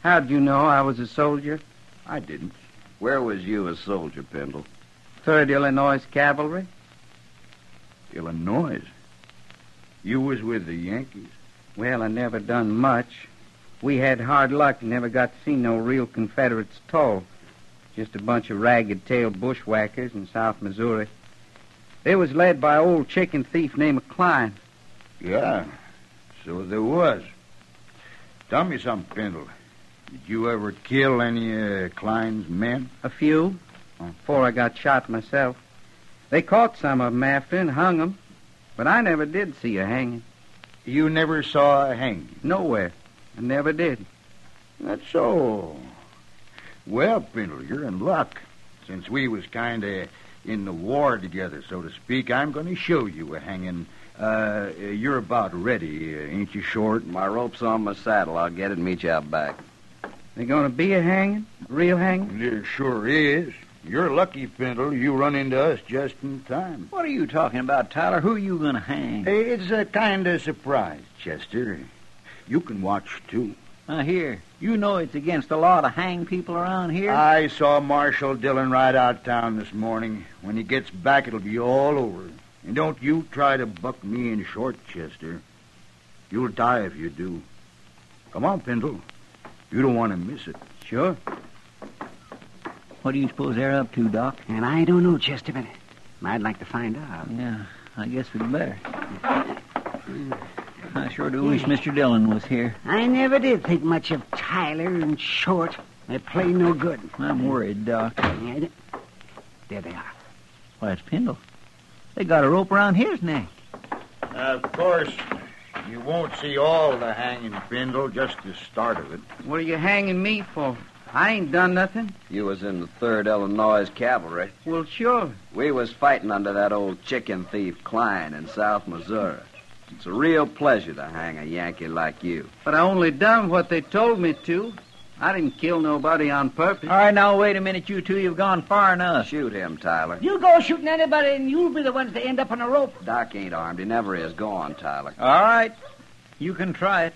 How'd you know I was a soldier? I didn't. Where was you a soldier, Pendle? 3rd Illinois Cavalry. Illinois. You was with the Yankees. Well, I never done much. We had hard luck and never got to see no real Confederates at all. Just a bunch of ragged-tailed bushwhackers in South Missouri. They was led by an old chicken thief named Klein. Yeah, so there was. Tell me something, Pendle. Did you ever kill any of Klein's men? A few, before I got shot myself. They caught some of 'em after and hung 'em, but I never did see a hanging. You never saw a hanging? Nowhere. I never did. That's so. Well, Pendle, you're in luck. Since we was kind of in the war together, so to speak, I'm going to show you a hanging. You're about ready, ain't you, Short? My rope's on my saddle. I'll get it and meet you out back. They going to be a hanging? A real hanging? There sure is. You're lucky, Pendle. You run into us just in time. What are you talking about, Tyler? Who are you going to hang? It's a kind of surprise, Chester. You can watch, too. Here. You know it's against the law to hang people around here? I saw Marshal Dillon ride out of town this morning. When he gets back, it'll be all over. And don't you try to buck me in short, Chester. You'll die if you do. Come on, Pendle. You don't want to miss it. Sure. What do you suppose they're up to, Doc? And I don't know, Chester, but I'd like to find out. Yeah, I guess we'd better. I sure do wish Mr. Dillon was here. I never did think much of Tyler and Short. They play no good. I'm worried, Doc. There they are. Why, it's Pendle. They got a rope around his neck. Of course, you won't see all the hanging, Pendle, just the start of it. What are you hanging me for? I ain't done nothing. You was in the 3rd Illinois Cavalry. Well, sure. We was fighting under that old chicken thief Klein in South Missouri. It's a real pleasure to hang a Yankee like you. But I only done what they told me to. I didn't kill nobody on purpose. All right, now, wait a minute, you two. You've gone far enough. Shoot him, Tyler. You go shooting anybody, and you'll be the ones to end up on a rope. Doc ain't armed. He never is. Go on, Tyler. All right. You can try it.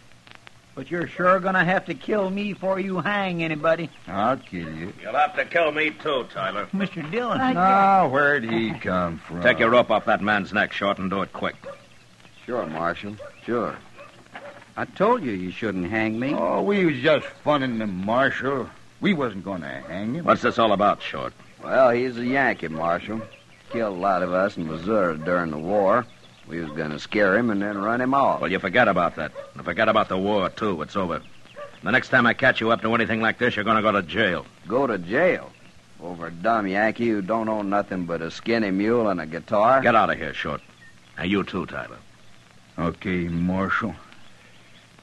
But you're sure going to have to kill me before you hang anybody. I'll kill you. You'll have to kill me, too, Tyler. Mr. Dillon. Where'd he come from? Take your rope off that man's neck, Short, and do it quick. Sure, Marshal. Sure. I told you shouldn't hang me. Oh, we was just funning the Marshal. We wasn't going to hang him. What's this all about, Short? Well, he's a Yankee, Marshal. Killed a lot of us in Missouri during the war. We was going to scare him and then run him off. Well, you forget about that. And forget about the war, too. It's over. The next time I catch you up to anything like this, you're going to go to jail. Go to jail? Over a dumb Yankee who don't own nothing but a skinny mule and a guitar? Get out of here, Short. And you, too, Tyler. Okay, Marshal.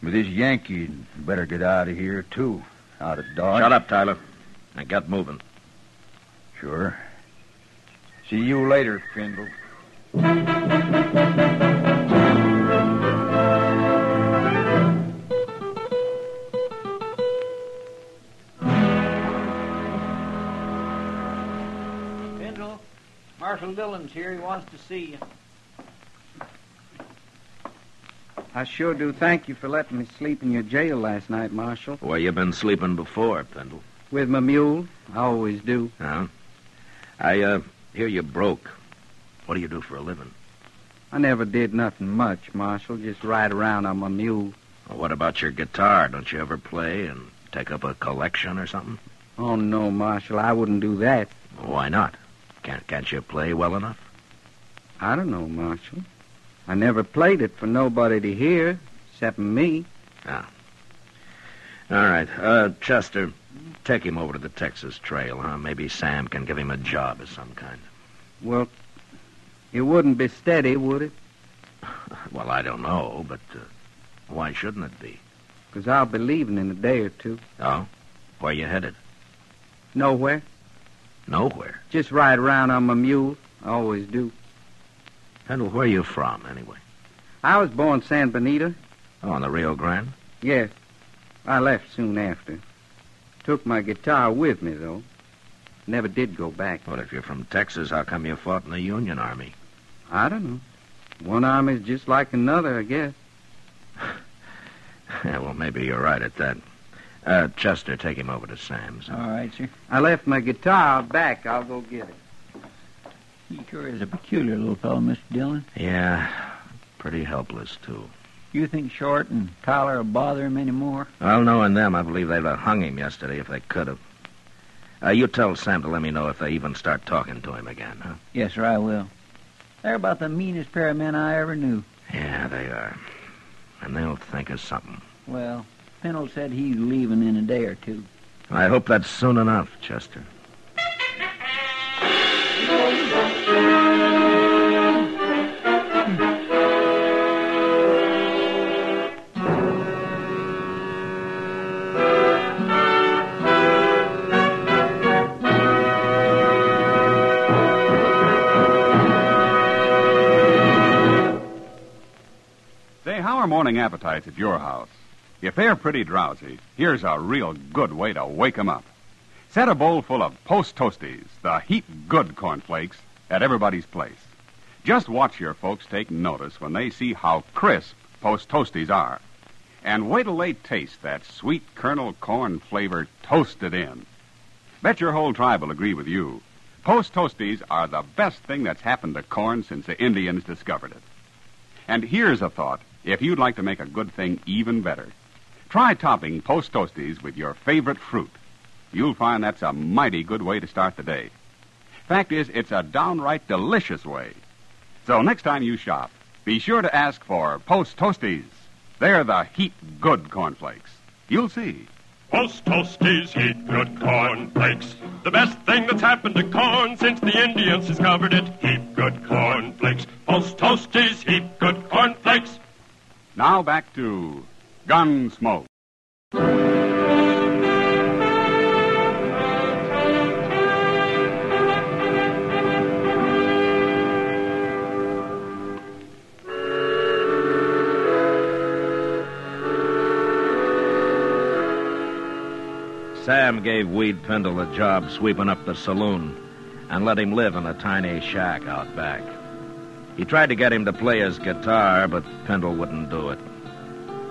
But this Yankee better get out of here, too. Out of Dodge. Shut up, Tyler. And get moving. Sure. See you later, Pendle. Pendle, Marshal Dillon's here. He wants to see you. I sure do thank you for letting me sleep in your jail last night, Marshal. Where you been sleeping before, Pendle? With my mule. I always do. Huh? I hear you broke. What do you do for a living? I never did nothing much, Marshal. Just ride around on my mule. Well, what about your guitar? Don't you ever play and take up a collection or something? Oh, no, Marshal. I wouldn't do that. Why not? Can't you play well enough? I don't know, Marshal. I never played it for nobody to hear, except me. Ah. All right. Chester, take him over to the Texas Trail, huh? Maybe Sam can give him a job of some kind. Well, it wouldn't be steady, would it? Well, I don't know, but why shouldn't it be? Because I'll be leaving in a day or two. Oh? Where you headed? Nowhere. Nowhere? Just ride around on my mule. I always do. Pendle, where are you from, anyway? I was born San Benito. Oh, on the Rio Grande? Yes. I left soon after. Took my guitar with me, though. Never did go back. Well, if you're from Texas, how come you fought in the Union Army? I don't know. One army's just like another, I guess. Yeah, well, maybe you're right at that. Chester, take him over to Sam's. All right, sir. I left my guitar out back. I'll go get it. He sure is a peculiar little fellow, Mr. Dillon. Yeah, pretty helpless, too. You think Short and Tyler will bother him any more? Well, knowing them, I believe they'd have hung him yesterday if they could have. You tell Sam to let me know if they even start talking to him again, huh? Yes, sir, I will. They're about the meanest pair of men I ever knew. Yeah, they are. And they'll think of something. Well, Pendle said he's leaving in a day or two. I hope that's soon enough, Chester. Say, how are morning appetites at your house? If they're pretty drowsy, here's a real good way to wake 'em up. Set a bowl full of Post Toasties, the heat-good cornflakes, at everybody's place. Just watch your folks take notice when they see how crisp Post Toasties are. And wait till they taste that sweet kernel corn flavor toasted in. Bet your whole tribe will agree with you. Post Toasties are the best thing that's happened to corn since the Indians discovered it. And here's a thought, if you'd like to make a good thing even better. Try topping Post Toasties with your favorite fruit. You'll find that's a mighty good way to start the day. Fact is, it's a downright delicious way. So next time you shop, be sure to ask for Post Toasties. They're the heat-good cornflakes. You'll see. Post Toasties heat good cornflakes. The best thing that's happened to corn since the Indians discovered it. Heat good cornflakes. Post Toasties heat good cornflakes. Now back to Gunsmoke. Sam gave Weed Pendle a job sweeping up the saloon and let him live in a tiny shack out back. He tried to get him to play his guitar, but Pendle wouldn't do it.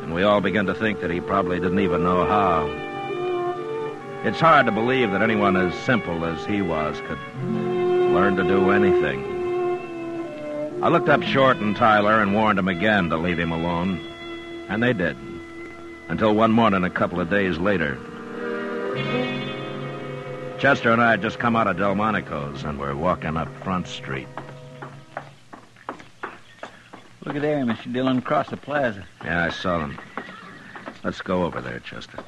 And we all began to think that he probably didn't even know how. It's hard to believe that anyone as simple as he was could learn to do anything. I looked up Short and Tyler and warned them again to leave him alone, and they did. Until one morning a couple of days later. Chester and I had just come out of Delmonico's and were walking up Front Street. Look at there, Mr. Dillon, across the plaza. Yeah, I saw them. Let's go over there, Chester.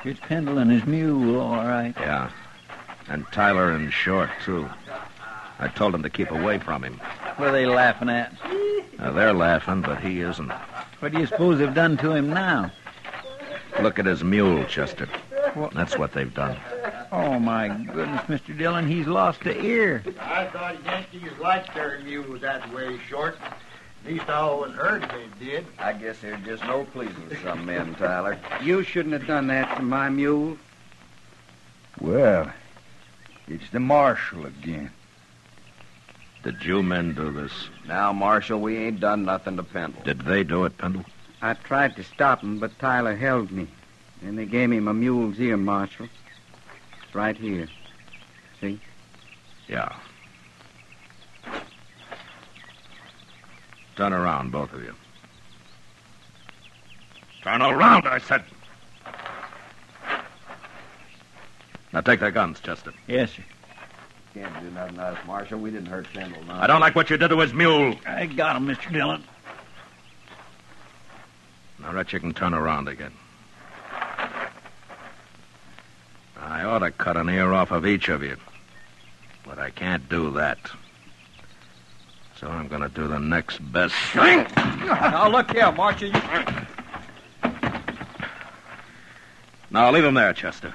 It's Pendle and his mule, all right. Yeah, and Tyler and Short, too. I told them to keep away from him. What are they laughing at? They're laughing, but he isn't. What do you suppose they've done to him now? Look at his mule, Chester. That's what they've done. Oh, my goodness, Mr. Dillon, he's lost the ear. I thought Yankees liked their mules that way, Short. At least I always heard they did. I guess they're just no pleasing to some men, Tyler. You shouldn't have done that to my mule. Well, it's the marshal again. Did you men do this? Now, Marshal, we ain't done nothing to Pendle. Did they do it, Pendle? I tried to stop him, but Tyler held me. Then they gave me my mule's ear, Marshal. It's right here. See? Yeah. Turn around, both of you. Turn around, I said. Now take their guns, Chester. Yes, sir. Can't do nothing to us, Marshal. We didn't hurt Pendle, no. I don't like what you did to his mule. I got him, Mr. Dillon. Now, Rhett, you can turn around again. I ought to cut an ear off of each of you. But I can't do that. So I'm going to do the next best thing. Now, look here, Marshal. Now, leave him there, Chester.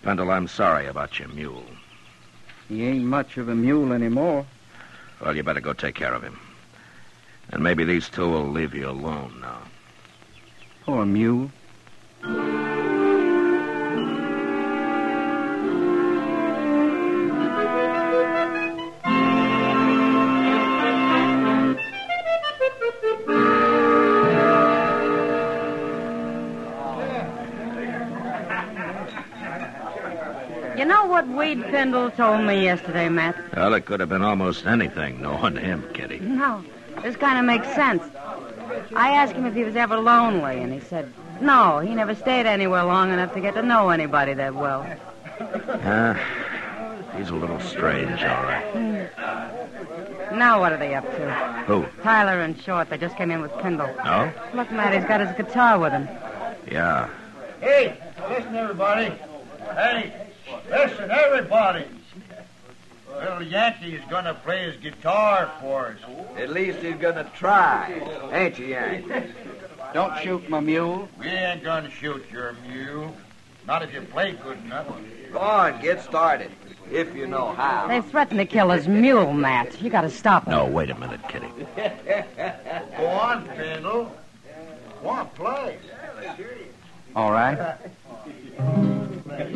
Pendle, I'm sorry about your mule. He ain't much of a mule anymore. Well, you better go take care of him. And maybe these two will leave you alone now. Poor mule. You know what Weed Pindle told me yesterday, Matt? Well, it could have been almost anything, knowing him, Kitty. No, this kind of makes sense. I asked him if he was ever lonely, and he said, no, he never stayed anywhere long enough to get to know anybody that well. He's a little strange, all right. Now what are they up to? Who? Tyler and Short. They just came in with Pindle. Oh? Look, Matt, he's got his guitar with him. Yeah. Hey, listen, everybody. Hey, listen, everybody. Little Yankee is going to play his guitar for us. At least he's going to try. Ain't you, Yankee? Don't shoot my mule. We ain't going to shoot your mule. Not if you play good enough. Go on, get started. If you know how. They threatened to kill his mule, Matt. You got to stop them. No, wait a minute, Kitty. Go on, Pindle. Go on, play. All right. Wait.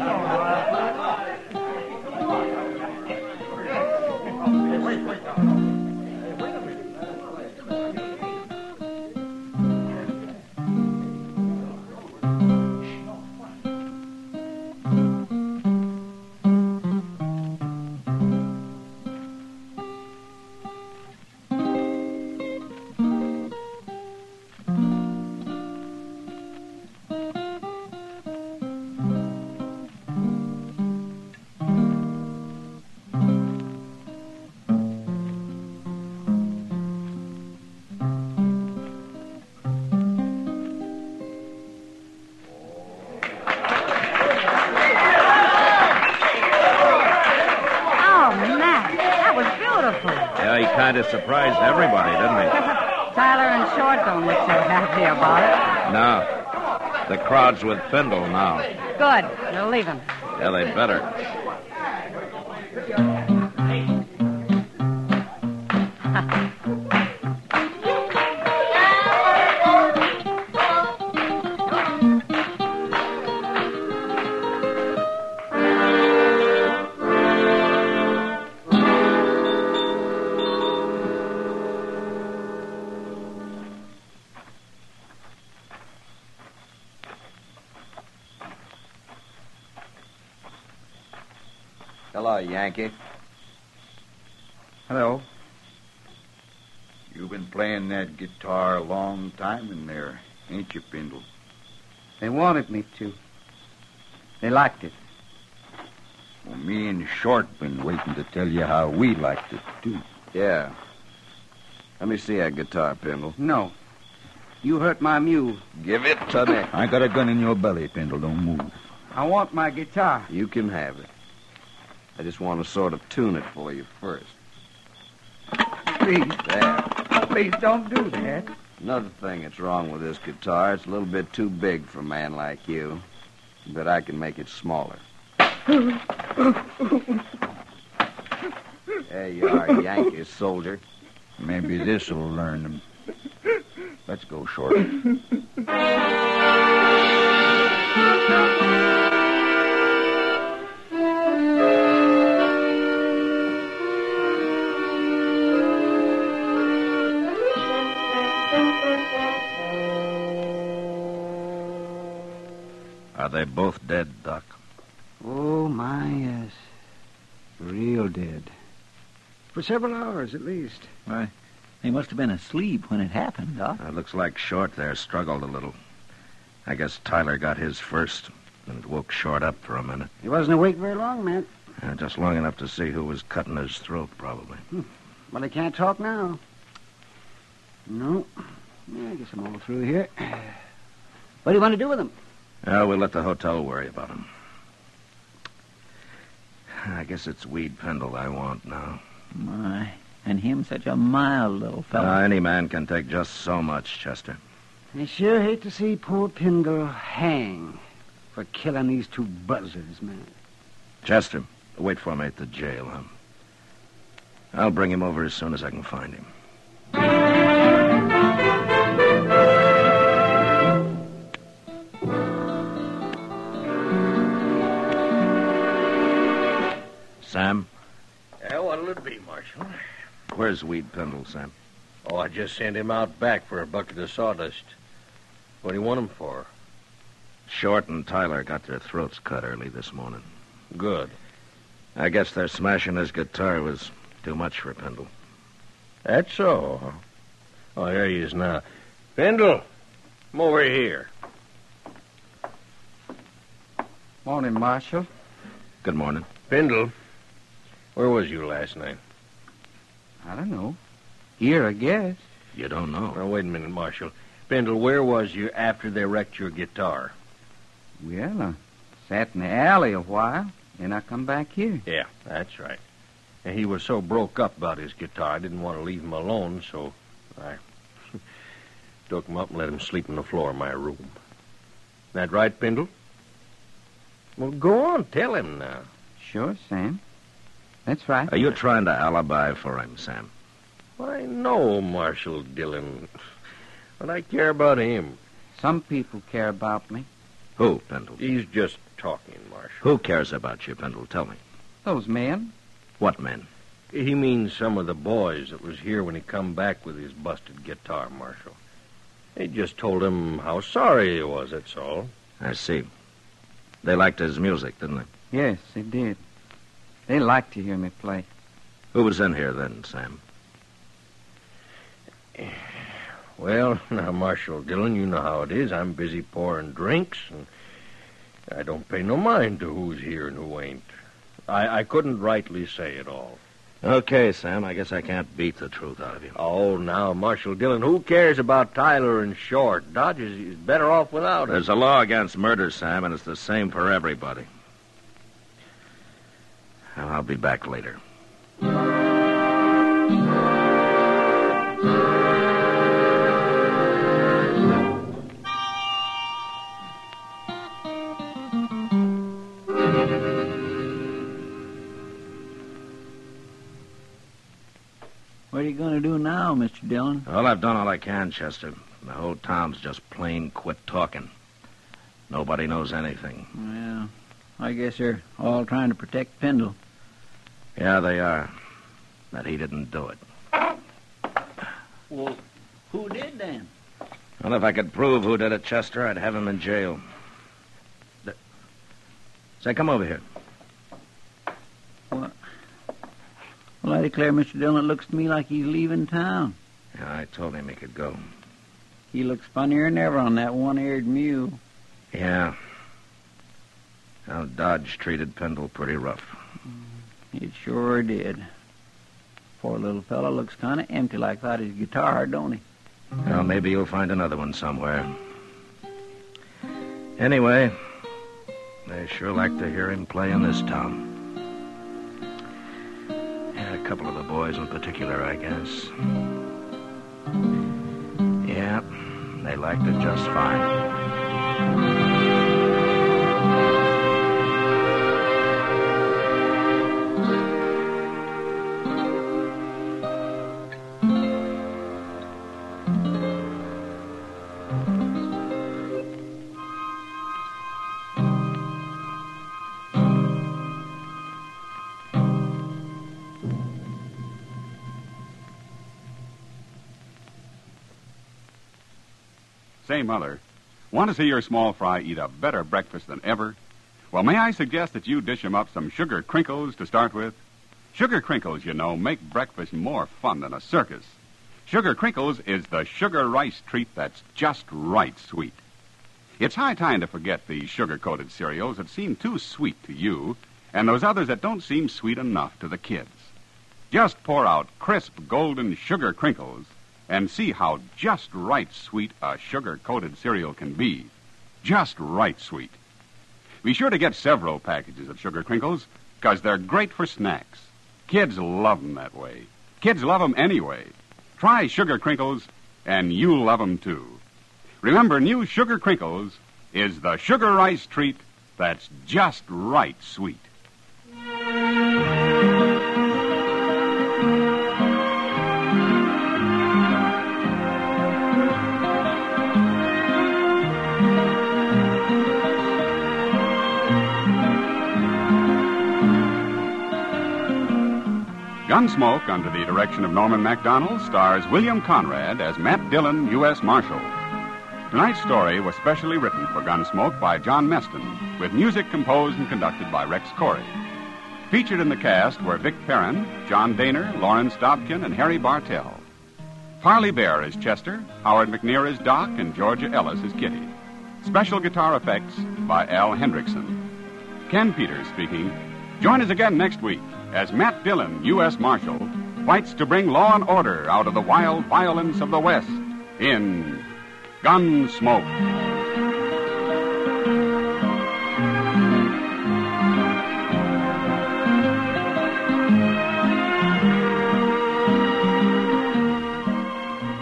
Yeah, he kind of surprised everybody, didn't he? Tyler and Short don't look so happy about it. No. The crowd's with Pindle now. Good. They'll leave him. Yeah, they better. Hello, Yankee. Hello. You've been playing that guitar a long time in there, ain't you, Pindle? They wanted me to. They liked it. Well, me and Short been waiting to tell you how we liked it, too. Yeah. Let me see that guitar, Pindle. No. You hurt my mule. Give it to me. I got a gun in your belly, Pindle. Don't move. I want my guitar. You can have it. I just want to sort of tune it for you first. Please. There. Please don't do that. Another thing that's wrong with this guitar, it's a little bit too big for a man like you. But I can make it smaller. There you are, Yankee soldier. Maybe this'll learn them. Let's go, Short. Are they both dead, Doc? Oh, my, yes. Real dead. For several hours, at least. Why, they must have been asleep when it happened, Doc. It looks like Short there struggled a little. I guess Tyler got his first, and it woke Short up for a minute. He wasn't awake very long, Matt. Just long enough to see who was cutting his throat, probably. Well, he can't talk now. No. Yeah, I guess I'm all through here. What do you want to do with him? We'll let the hotel worry about him. I guess it's Weed Pindle I want now. My, and him such a mild little fellow. Any man can take just so much, Chester. I sure hate to see poor Pindle hang for killing these two buzzards, man. Chester, wait for me at the jail, huh? I'll bring him over as soon as I can find him. Sam? Yeah, what'll it be, Marshal? Where's Weed Pindle, Sam? Oh, I just sent him out back for a bucket of sawdust. What do you want him for? Short and Tyler got their throats cut early this morning. Good. I guess their smashing his guitar was too much for Pendle. That's so, huh? Oh, there he is now. Pendle, come over here. Morning, Marshal. Good morning. Pendle, where was you last night? I don't know. Here, I guess. You don't know? Now, wait a minute, Marshal. Pendle, where was you after they wrecked your guitar? Well, I sat in the alley a while, then I come back here. Yeah, that's right. And he was so broke up about his guitar, I didn't want to leave him alone, so I took him up and let him sleep on the floor of my room. That right, Pendle? Well, go on, tell him now. Sure, Sam. That's right. Are you trying to alibi for him, Sam? I know, Marshal Dillon. But I care about him. Some people care about me. Who, Pendle? He's just talking, Marshal. Who cares about you, Pendle? Tell me. Those men. What men? He means some of the boys that was here when he come back with his busted guitar, Marshal. He just told him how sorry he was, that's all. I see. They liked his music, didn't they? Yes, they did. They liked to hear me play. Who was in here then, Sam? Well, now, Marshal Dillon, you know how it is. I'm busy pouring drinks, and I don't pay no mind to who's here and who ain't. I couldn't rightly say it all. Okay, Sam, I guess I can't beat the truth out of you. Oh, now, Marshal Dillon, who cares about Tyler and Short? Dodge is better off without it. There's a law against murder, Sam, and it's the same for everybody. Well, I'll be back later. What are you going to do now, Mr. Dillon? Well, I've done all I can, Chester. The whole town's just plain quit talking. Nobody knows anything. Well, I guess they're all trying to protect Pendle. Yeah, they are. That he didn't do it. Well, who did then? Well, if I could prove who did it, Chester, I'd have him in jail. Say, come over here. What? Well, I declare, Mr. Dillon, it looks to me like he's leaving town. Yeah, I told him he could go. He looks funnier than ever on that one-eared mule. Yeah. Well, Dodge treated Pendle pretty rough. It sure did. Poor little fellow looks kind of empty like that his guitar, don't he? Well, maybe you'll find another one somewhere. Anyway, they sure like to hear him play in this town. Yeah, a couple of the boys in particular, I guess. Yeah, they liked it just fine. Say, Mother, want to see your small fry eat a better breakfast than ever? Well, may I suggest that you dish him up some sugar crinkles to start with? Sugar crinkles, you know, make breakfast more fun than a circus. Sugar crinkles is the sugar rice treat that's just right sweet. It's high time to forget these sugar-coated cereals that seem too sweet to you and those others that don't seem sweet enough to the kids. Just pour out crisp, golden sugar crinkles and see how just right sweet a sugar-coated cereal can be. Just right sweet. Be sure to get several packages of sugar crinkles, because they're great for snacks. Kids love them that way. Kids love them anyway. Try sugar crinkles, and you'll love them too. Remember, new sugar crinkles is the sugar rice treat that's just right sweet. Gunsmoke, under the direction of Norman MacDonald, stars William Conrad as Matt Dillon, U.S. Marshal. Tonight's story was specially written for Gunsmoke by John Meston, with music composed and conducted by Rex Corey. Featured in the cast were Vic Perrin, John Daner, Lawrence Dobkin, and Harry Bartell. Parley Bear is Chester, Howard McNear is Doc, and Georgia Ellis is Kitty. Special guitar effects by Al Hendrickson. Ken Peters speaking. Join us again next week as Matt Dillon, U.S. Marshal, fights to bring law and order out of the wild violence of the West in Gunsmoke.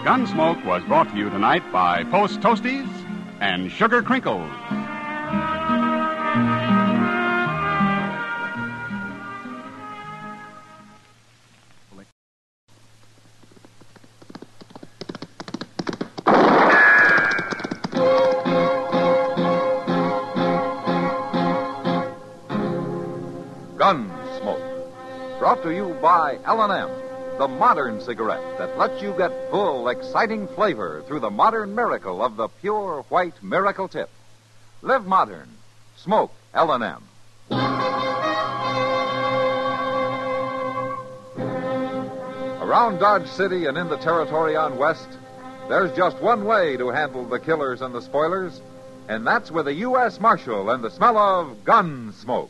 Gunsmoke was brought to you tonight by Post Toasties and Sugar Crinkles. Gunsmoke, brought to you by L&M, the modern cigarette that lets you get full, exciting flavor through the modern miracle of the pure white miracle tip. Live modern. Smoke L&M. Around Dodge City and in the territory on West, there's just one way to handle the killers and the spoilers, and that's with a U.S. Marshal and the smell of Gunsmoke.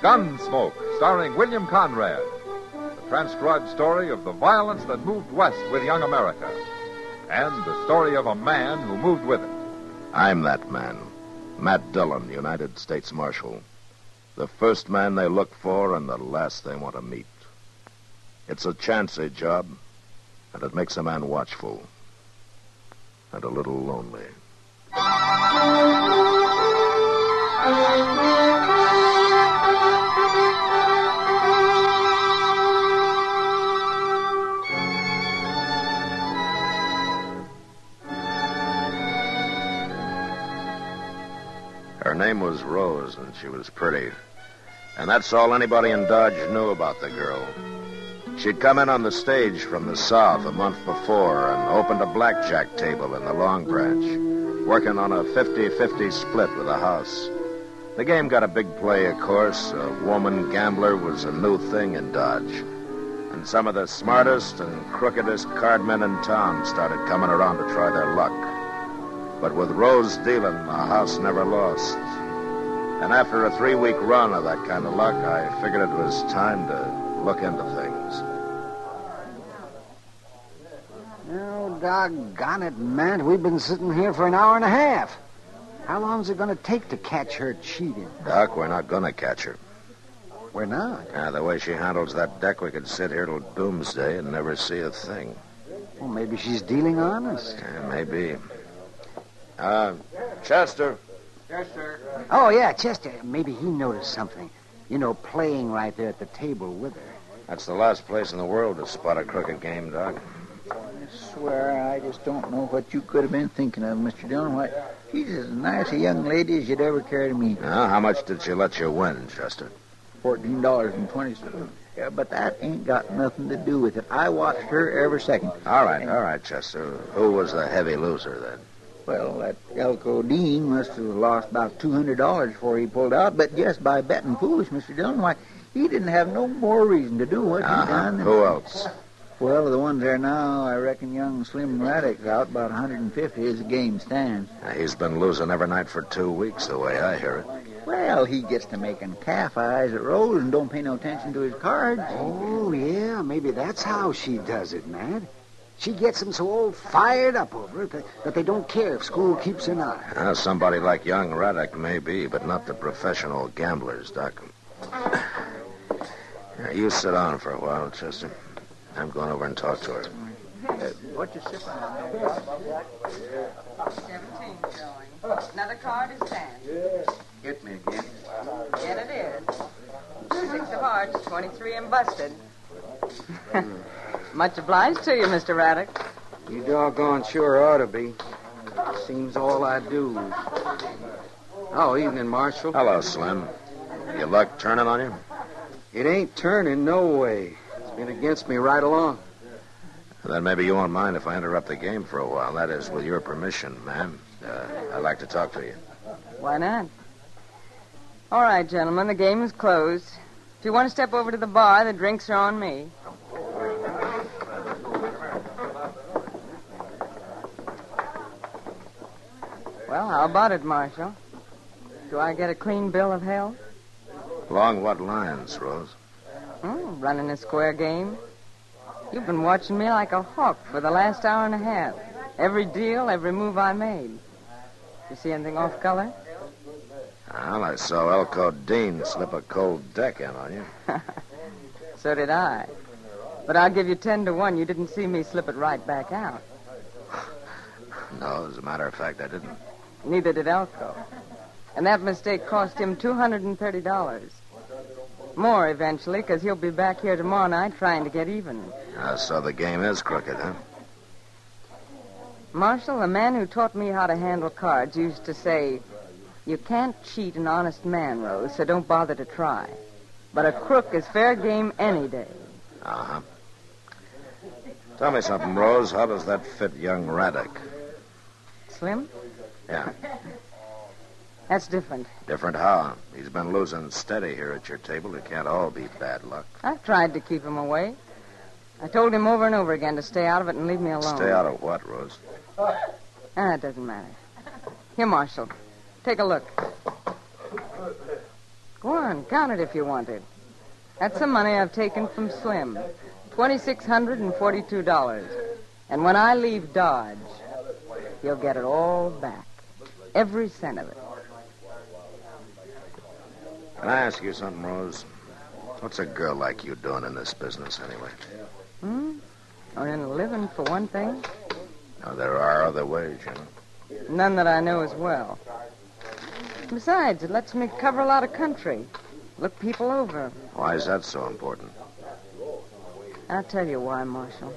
Gunsmoke, starring William Conrad. The transcribed story of the violence that moved west with young America. And the story of a man who moved with it. I'm that man. Matt Dillon, United States Marshal. The first man they look for and the last they want to meet. It's a chancy job, and it makes a man watchful. And a little lonely. Her name was Rose, and she was pretty. And that's all anybody in Dodge knew about the girl. She'd come in on the stage from the South a month before and opened a blackjack table in the Long Branch, working on a 50-50 split with a house. The game got a big play, of course. A woman gambler was a new thing in Dodge. And some of the smartest and crookedest cardmen in town started coming around to try their luck. But with Rose dealing, the house never lost. And after a 3-week run of that kind of luck, I figured it was time to look into things. Oh, doggone it, Matt. We've been sitting here for an hour and a half. How long's it going to take to catch her cheating? Doc, we're not going to catch her. We're not? The way she handles that deck, we could sit here till doomsday and never see a thing. Well, maybe she's dealing honest. Yeah, maybe. Chester. Yes, sir. Oh, yeah, Chester. Maybe he noticed something. You know, playing right there at the table with her. That's the last place in the world to spot a crooked game, Doc. I swear, I just don't know what you could have been thinking of, Mr. Dillon. Why, she's as nice a young lady as you'd ever care to meet. Now, how much did she let you win, Chester? $14.20. Yeah, but that ain't got nothing to do with it. I watched her every second. All right, Chester. Who was the heavy loser, then? Well, that Elko Dean must have lost about $200 before he pulled out, but just by betting foolish, Mr. Dillon, why, he didn't have no more reason to do what he done. Who else? Well, the ones there now, I reckon young Slim Raddick's out about 150 as the game stands. He's been losing every night for 2 weeks, the way I hear it. Well, he gets to making calf eyes at Rose and don't pay no attention to his cards. Oh, yeah, maybe that's how she does it, Matt. She gets them so all fired up over it that they don't care if school keeps an eye. Somebody like young Raddick may be, but not the professional gamblers, Doc. You sit down for a while, Chester. I'm going over and talk to her. What you sipping on? 17 showing. Another card is 10. Hit me again. Yet it is. 6 of hearts, 23 and busted. Much obliged to you, Mr. Raddick. You doggone sure ought to be. Seems all I do. Oh, evening, Marshal. Hello, Slim. Your luck turning on you? It ain't turning, no way. It's been against me right along. Then maybe you won't mind if I interrupt the game for a while. That is, with your permission, ma'am. I'd like to talk to you. Why not? All right, gentlemen, the game is closed. If you want to step over to the bar, the drinks are on me. Well, how about it, Marshal? Do I get a clean bill of health? Along what lines, Rose? Running a square game. You've been watching me like a hawk for the last hour and a half. Every deal, every move I made. You see anything off color? Well, I saw Elko Dean slip a cold deck in on you. So did I. But I'll give you 10-1. You didn't see me slip it right back out. No, as a matter of fact, I didn't. Neither did Elko. And that mistake cost him $230. More eventually, because he'll be back here tomorrow night trying to get even. So the game is crooked, huh? Marshal, the man who taught me how to handle cards used to say, you can't cheat an honest man, Rose, so don't bother to try. But a crook is fair game any day. Uh-huh. Tell me something, Rose. How does that fit young Raddick? Slim? Yeah. That's different. Different how? He's been losing steady here at your table. It can't all be bad luck. I've tried to keep him away. I told him over and over again to stay out of it and leave me alone. Stay out of what, Rose? It doesn't matter. Here, Marshal. Take a look. Go on, count it if you want it. That's the money I've taken from Slim. $2,642. And when I leave Dodge, he'll get it all back. Every cent of it. Can I ask you something, Rose? What's a girl like you doing in this business, anyway? Earning a living, for one thing. Now, there are other ways, you know. None that I know as well. Besides, it lets me cover a lot of country. Look people over. Why is that so important? I'll tell you why, Marshal.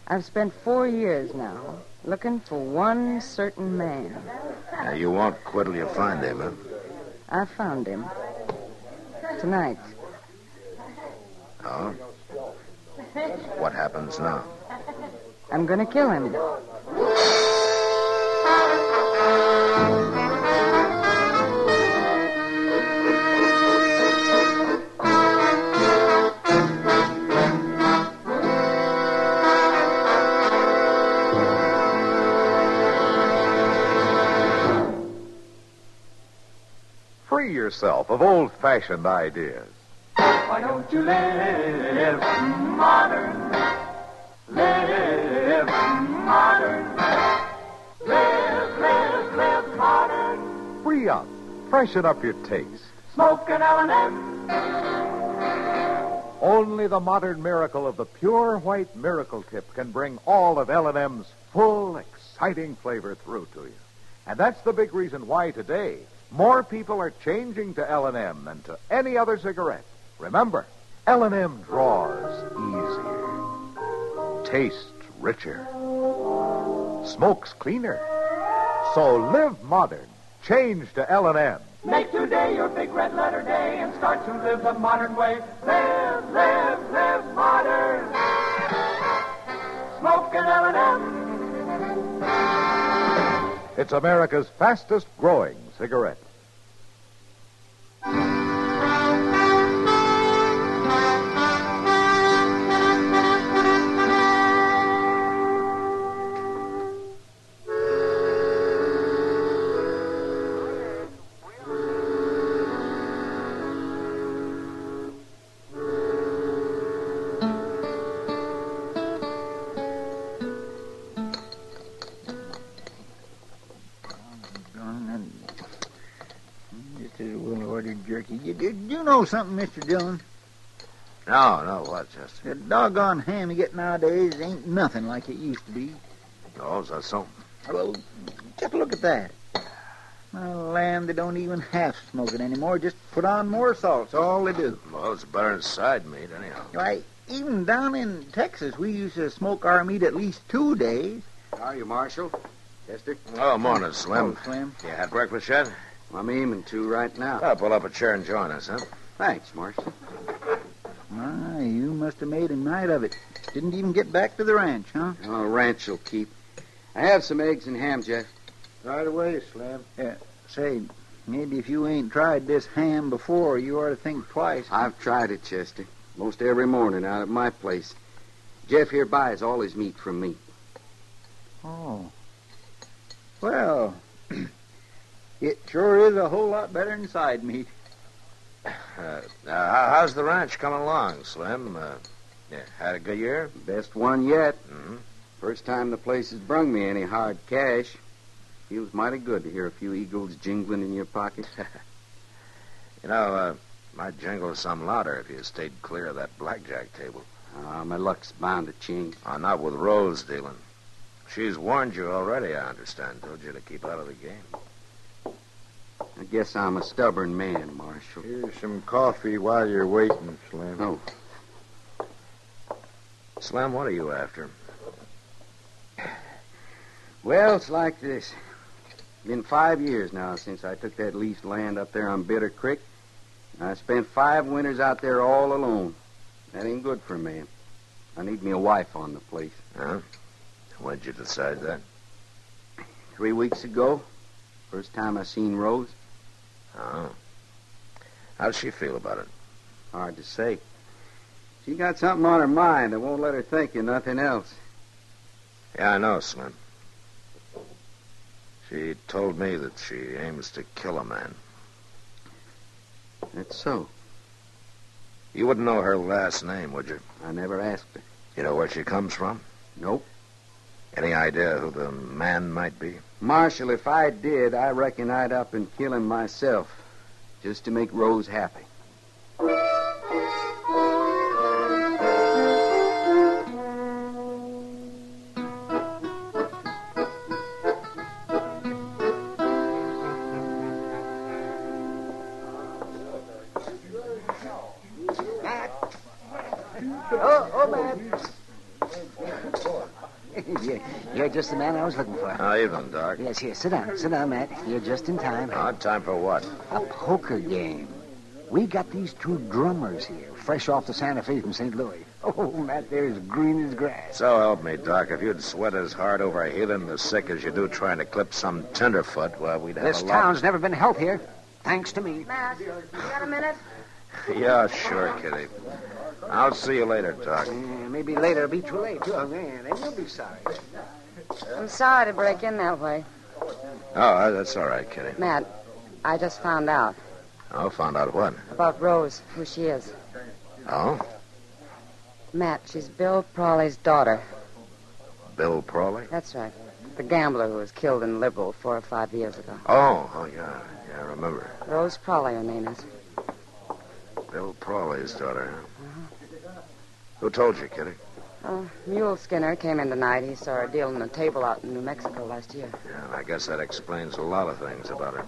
I've spent 4 years now looking for one certain man. Now, you won't quit till you find him, huh? I found him. Tonight. Oh? What happens now? I'm going to kill him. Free yourself of old-fashioned ideas. Why don't you live modern? Live modern. Live modern. Free up. Freshen up your taste. Smoke an L&M. Only the modern miracle of the pure white miracle tip can bring all of L&M's full, exciting flavor through to you. And that's the big reason why today more people are changing to L&M than to any other cigarette. Remember, L&M draws easier, tastes richer, smokes cleaner. So live modern. Change to L&M. Make today your big red letter day and start to live the modern way. Live modern. Smoke an L&M. It's America's fastest growing cigarette. Jerky. You know something, Mr. Dillon? No, what, Chester? The doggone ham you get nowadays ain't nothing like it used to be. Oh, is that so? Well, just look at that. My land, they don't even half smoke it anymore. Just put on more salt. That's all they do. Well, it's better than side meat, anyhow. Why, even down in Texas, we used to smoke our meat at least 2 days. How are you, Marshal? Chester? Oh, morning, Slim. Oh, Slim. You had breakfast yet? I'm aiming to right now. Oh, pull up a chair and join us, huh? Thanks, Marshal. My, you must have made a night of it. Didn't even get back to the ranch, huh? Oh, ranch will keep. I have some eggs and ham, Jeff. Right away, Slim. Say, maybe if you ain't tried this ham before, you ought to think twice. I've tried it, Chester. Most every morning out at my place. Jeff here buys all his meat from me. Oh. Well, it sure is a whole lot better than side meat. How's the ranch coming along, Slim? Had a good year? Best one yet. Mm-hmm. First time the place has brung me any hard cash. Feels mighty good to hear a few eagles jingling in your pocket. Might jingle some louder if you stayed clear of that blackjack table. My luck's bound to change. Not with Rose dealing. She's warned you already, I understand. Told you to keep out of the game. I guess I'm a stubborn man, Marshal. Here's some coffee while you're waiting, Slim. Oh. Slim, what are you after? Well, it's like this. Been 5 years now since I took that leased land up there on Bitter Creek. I spent 5 winters out there all alone. That ain't good for a man. I need me a wife on the place. Huh? When'd you decide that? 3 weeks ago. First time I seen Rose. Oh. How'd she feel about it? Hard to say. She got something on her mind that won't let her think of nothing else. Yeah, I know, Slim. She told me that she aims to kill a man. That's so. You wouldn't know her last name, would you? I never asked her. You know where she comes from? Nope. Any idea who the man might be? Marshal, if I did, I reckon I'd up and kill him myself, just to make Rose happy. You're just the man I was looking for. Oh, evening, Doc. Yes, here. Sit down. Sit down, Matt. You're just in time. Time for what? A poker game. We got these 2 drummers here, fresh off the Santa Fe from St. Louis. Oh, Matt, they're as green as grass. So help me, Doc. If you'd sweat as hard over healing the sick as you do trying to clip some tenderfoot, well, we'd have This a lot... town's never been healthier, thanks to me. Matt, you got a minute? Yeah, sure, Kitty. I'll see you later, Doc. Maybe later it'll be too late, too. Oh, man, then you'll be sorry. I'm sorry to break in that way. Oh, that's all right, Kitty. Matt, I just found out. Oh, found out what? About Rose, who she is. Oh? Matt, she's Bill Prawley's daughter. Bill Prawley? That's right. The gambler who was killed in Liberal 4 or 5 years ago. Oh, yeah. Yeah, I remember. Rose Prawley, her name is. Bill Prawley's daughter, huh? Who told you, Kitty? Mule Skinner came in tonight. He saw her dealing a table out in New Mexico last year. Yeah, and I guess that explains a lot of things about her.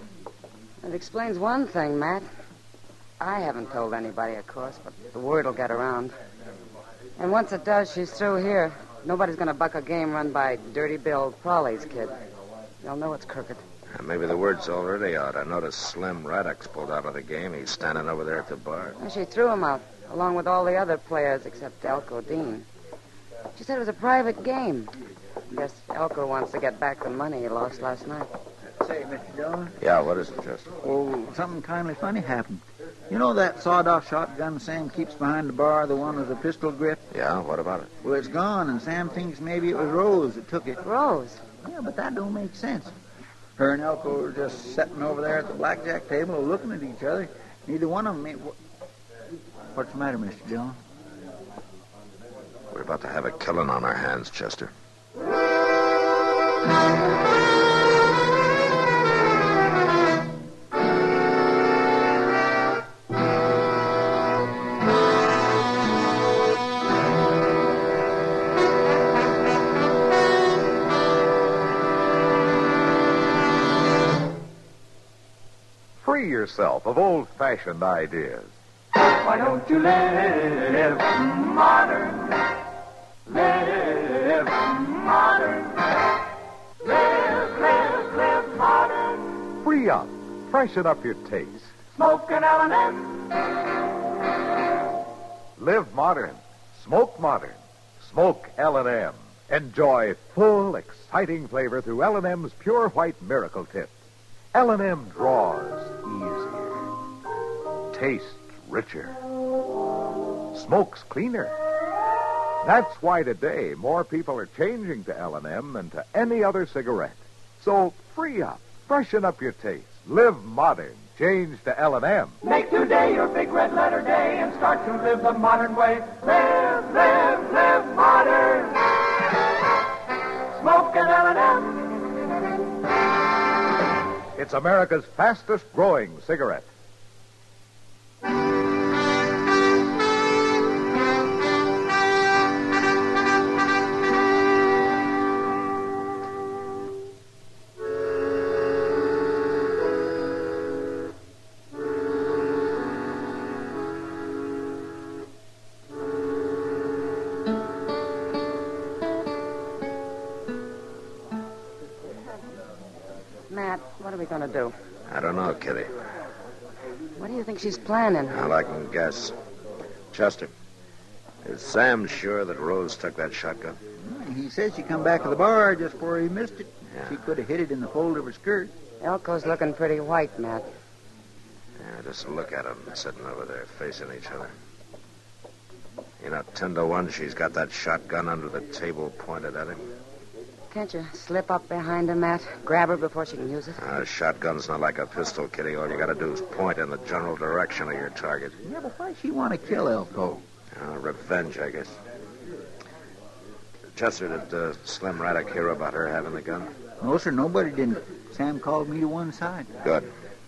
It explains one thing, Matt. I haven't told anybody, of course, but the word will get around. And once it does, she's through here. Nobody's going to buck a game run by Dirty Bill Prawley's kid. They'll know it's crooked. Maybe the word's already out. I noticed Slim Raddock's pulled out of the game. He's standing over there at the bar. And she threw him out, along with all the other players except Elko Dean. She said it was a private game. Guess Elko wants to get back the money he lost last night. Say, Mr. Dillon. Yeah, what is it, Chester? Oh, something kindly funny happened. You know that sawed-off shotgun Sam keeps behind the bar, the one with the pistol grip? Yeah, what about it? Well, it's gone, and Sam thinks maybe it was Rose that took it. Rose? Yeah, but that don't make sense. Her and Elko were just sitting over there at the blackjack table looking at each other. Neither one of them made... What's the matter, Mr. Dillon? We're about to have a killing on our hands, Chester. 'Free yourself of old-fashioned ideas. Why Why don't you live modern? Live modern. Live modern. Free up. Freshen up your taste. Smoke an L&M. Live modern. Smoke modern. Smoke L&M. Enjoy full, exciting flavor through L&M's Pure White Miracle Tip. L&M draws easier. Tastes richer. Smokes cleaner. That's why today more people are changing to L&M than to any other cigarette. So free up. Freshen up your taste. Live modern. Change to L&M. Make today your big red letter day and start to live the modern way. Live modern. Smoke an L&M. It's America's fastest growing cigarette. Matt, what are we going to do? I don't know, Kitty. What do you think she's planning? All I can guess. Chester, is Sam sure that Rose took that shotgun? He says she come back to the bar just before he missed it. Yeah. She could have hid it in the fold of her skirt. Elko's looking pretty white, Matt. Yeah, just look at them sitting over there facing each other. You know, 10 to 1, she's got that shotgun under the table pointed at him. Can't you slip up behind her, Matt? Grab her before she can use it? A shotgun's not like a pistol, Kitty. All you got to do is point in the general direction of your target. Yeah, but why she want to kill Elko? Revenge, I guess. Chester, did Slim Raddick hear about her having the gun? No, sir, nobody didn't. Sam called me to one side. Good.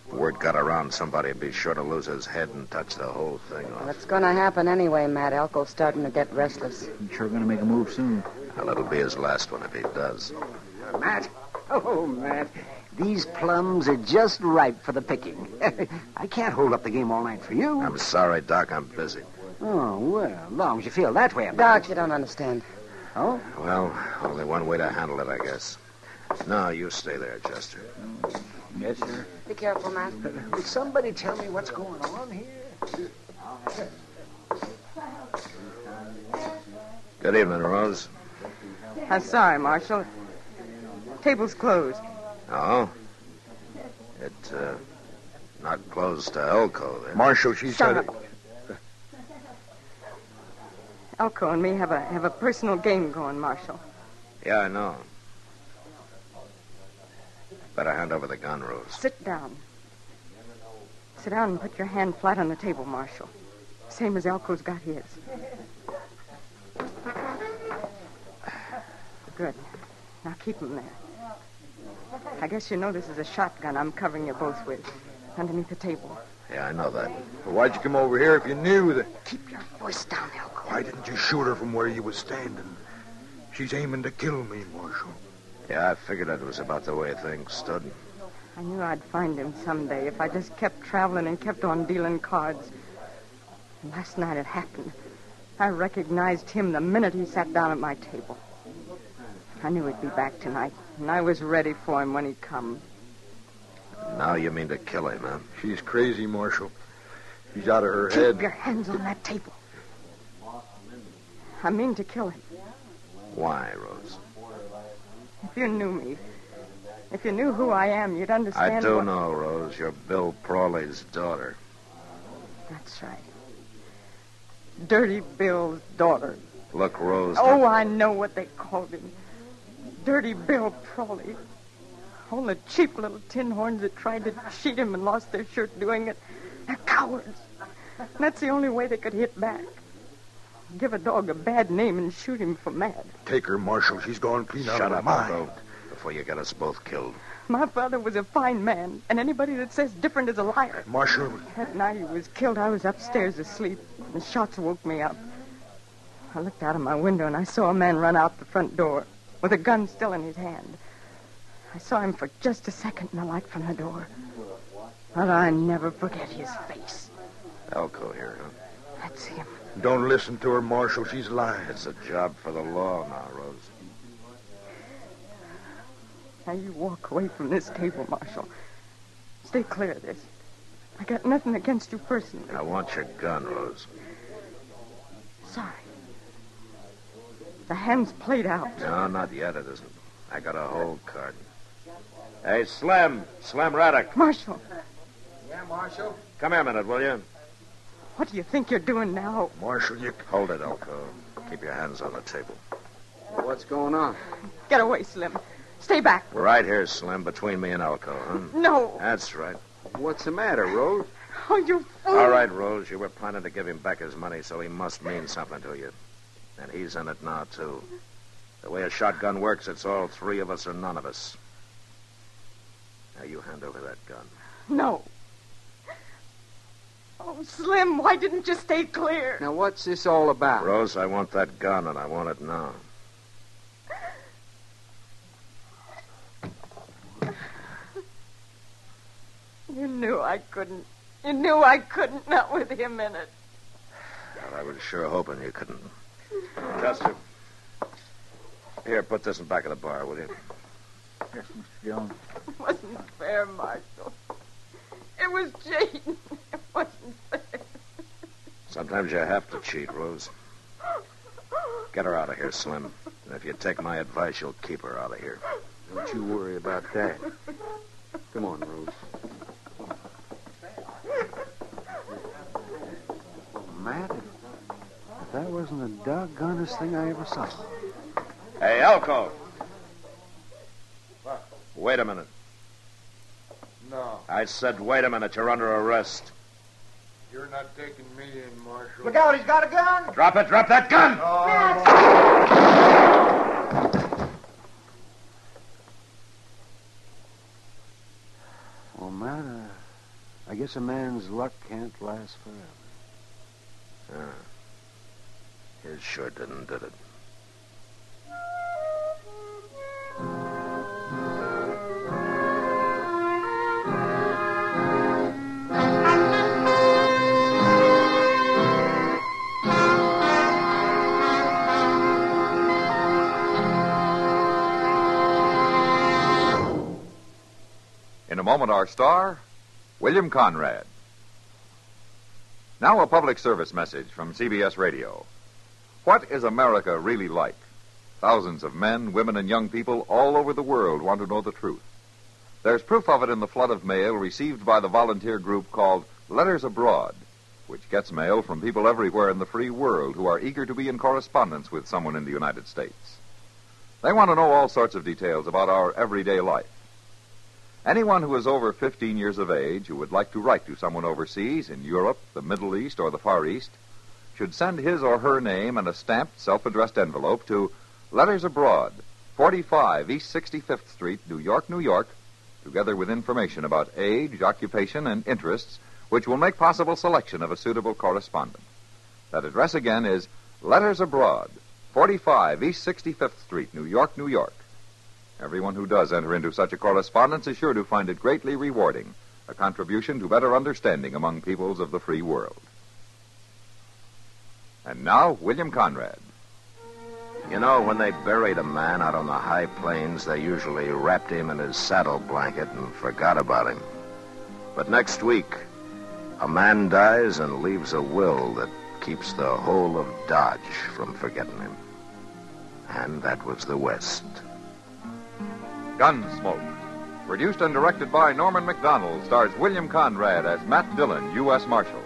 If word got around, somebody'd be sure to lose his head and touch the whole thing off. Well, it's going to happen anyway, Matt. Elko's starting to get restless. He's sure going to make a move soon. Well, it'll be his last one if he does. Matt. Oh, Matt. These plums are just ripe for the picking. I can't hold up the game all night for you. I'm sorry, Doc. I'm busy. Oh, well, as long as you feel that way about Doc, you don't understand. Oh? Well, only one way to handle it, I guess. No, you stay there, Chester. Yes, sir. Be careful, Matt. Will somebody tell me what's going on here? Good evening, Rose. I'm sorry, Marshal. Table's closed. Oh? It, not closed to Elko, then. Marshal, she's Shut got up. Elko and me have a personal game going, Marshal. Yeah, I know. Better hand over the gun, Rose. Sit down. Sit down and put your hand flat on the table, Marshal. Same as Elko's got his. Good. Now keep him there. I guess you know this is a shotgun I'm covering you both with. Underneath the table. Yeah, I know that. Well, why'd you come over here if you knew that? Keep your voice down, Elko. Why didn't you shoot her from where you was standing? She's aiming to kill me, Marshal. Yeah, I figured it was about the way things stood. I knew I'd find him someday if I just kept traveling and kept on dealing cards. And last night it happened. I recognized him the minute he sat down at my table. I knew he'd be back tonight, and I was ready for him when he come. Now you mean to kill him, huh? She's crazy, Marshal. She's out of her head. Keep your hands on that table. I mean to kill him. Why, Rose? If you knew me, if you knew who I am, you'd understand. I do know, Rose. You're Bill Prawley's daughter. That's right. Dirty Bill's daughter. Look, Rose. Oh, I know what they called him. Dirty Bill Prawley. All the cheap little tin horns that tried to cheat him and lost their shirt doing it. They're cowards. And that's the only way they could hit back. Give a dog a bad name and shoot him for mad. Take her, Marshal. She's gone clean out of her Shut mind. up, Elko, before you get us both killed. My father was a fine man, and anybody that says different is a liar. Marshal. That night he was killed, I was upstairs asleep. The shots woke me up. I looked out of my window, and I saw a man run out the front door with a gun still in his hand. I saw him for just a second in the light from the door. But I never forget his face. Elko here, huh? It's him. Don't listen to her, Marshal. She's lying. It's a job for the law now, Rose. Now you walk away from this table, Marshal. Stay clear of this. I got nothing against you personally. I want your gun, Rose. Sorry. The hand's played out. No, not yet, it isn't. I got a hold card. Hey, Slim. Slim Raddick. Marshal. Yeah, Marshal? Come here a minute, will you? What do you think you're doing now? Marshal, you... Hold it, Elko. Keep your hands on the table. What's going on? Get away, Slim. Stay back. Right here, Slim, between me and Elko, huh? No. That's right. What's the matter, Rose? Oh, you fool. All right, Rose, you were planning to give him back his money, so he must mean something to you. And he's in it now, too. The way a shotgun works, it's all three of us or none of us. Now, you hand over that gun. No. Oh, Slim, why didn't you stay clear? Now, what's this all about? Rose, I want that gun, and I want it now. You knew I couldn't. You knew I couldn't, not with him in it. Well, I was sure hoping you couldn't. Chester. Here, put this in back of the bar, will you? Yes, Mr. Jones. It wasn't fair, Marshal. It was cheating. It wasn't fair. Sometimes you have to cheat, Rose. Get her out of here, Slim. And if you take my advice, you'll keep her out of here. Don't you worry about that. Come on, Rose. Matt, if that wasn't the doggonest thing I ever saw. Hey, Elko. What? Wait a minute. No. I said, wait a minute. You're under arrest. You're not taking me in, Marshal. Look out, he's got a gun! Drop it. Drop that gun! Well, Matt, I guess a man's luck can't last forever. His sure did it? In a moment, our star, William Conrad. Now a public service message from CBS Radio. What is America really like? Thousands of men, women, and young people all over the world want to know the truth. There's proof of it in the flood of mail received by the volunteer group called Letters Abroad, which gets mail from people everywhere in the free world who are eager to be in correspondence with someone in the United States. They want to know all sorts of details about our everyday life. Anyone who is over 15 years of age who would like to write to someone overseas in Europe, the Middle East, or the Far East should send his or her name in a stamped, self-addressed envelope to Letters Abroad, 45 East 65th Street, New York, New York, together with information about age, occupation, and interests, which will make possible selection of a suitable correspondent. That address again is Letters Abroad, 45 East 65th Street, New York, New York. Everyone who does enter into such a correspondence is sure to find it greatly rewarding, a contribution to better understanding among peoples of the free world. And now, William Conrad. You know, when they buried a man out on the high plains, they usually wrapped him in his saddle blanket and forgot about him. But next week, a man dies and leaves a will that keeps the whole of Dodge from forgetting him. And that was the West. Gunsmoke. Produced and directed by Norman McDonald, stars William Conrad as Matt Dillon, U.S. Marshal.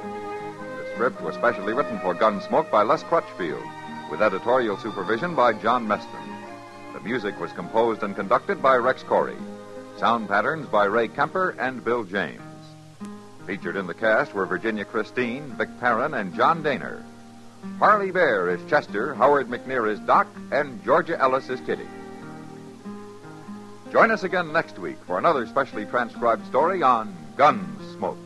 The script was specially written for Gunsmoke by Les Crutchfield, with editorial supervision by John Meston. The music was composed and conducted by Rex Corey. Sound patterns by Ray Kemper and Bill James. Featured in the cast were Virginia Christine, Vic Perrin, and John Daner. Harley Bear is Chester, Howard McNear is Doc, and Georgia Ellis is Kitty. Join us again next week for another specially transcribed story on Gunsmoke.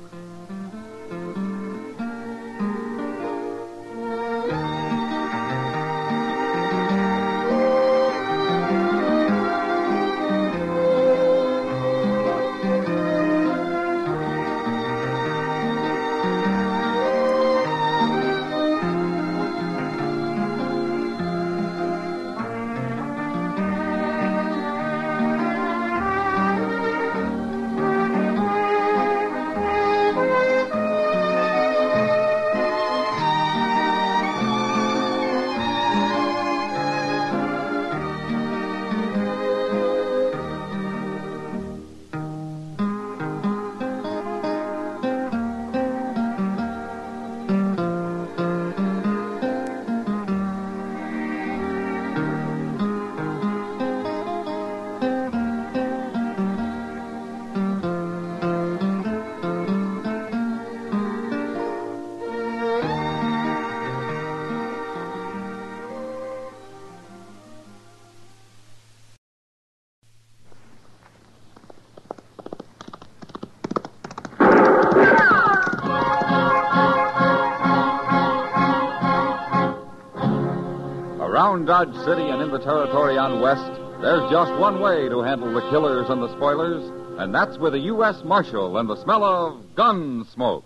around Dodge City and in the territory on west, there's just one way to handle the killers and the spoilers, and that's with a U.S. Marshal and the smell of Gunsmoke.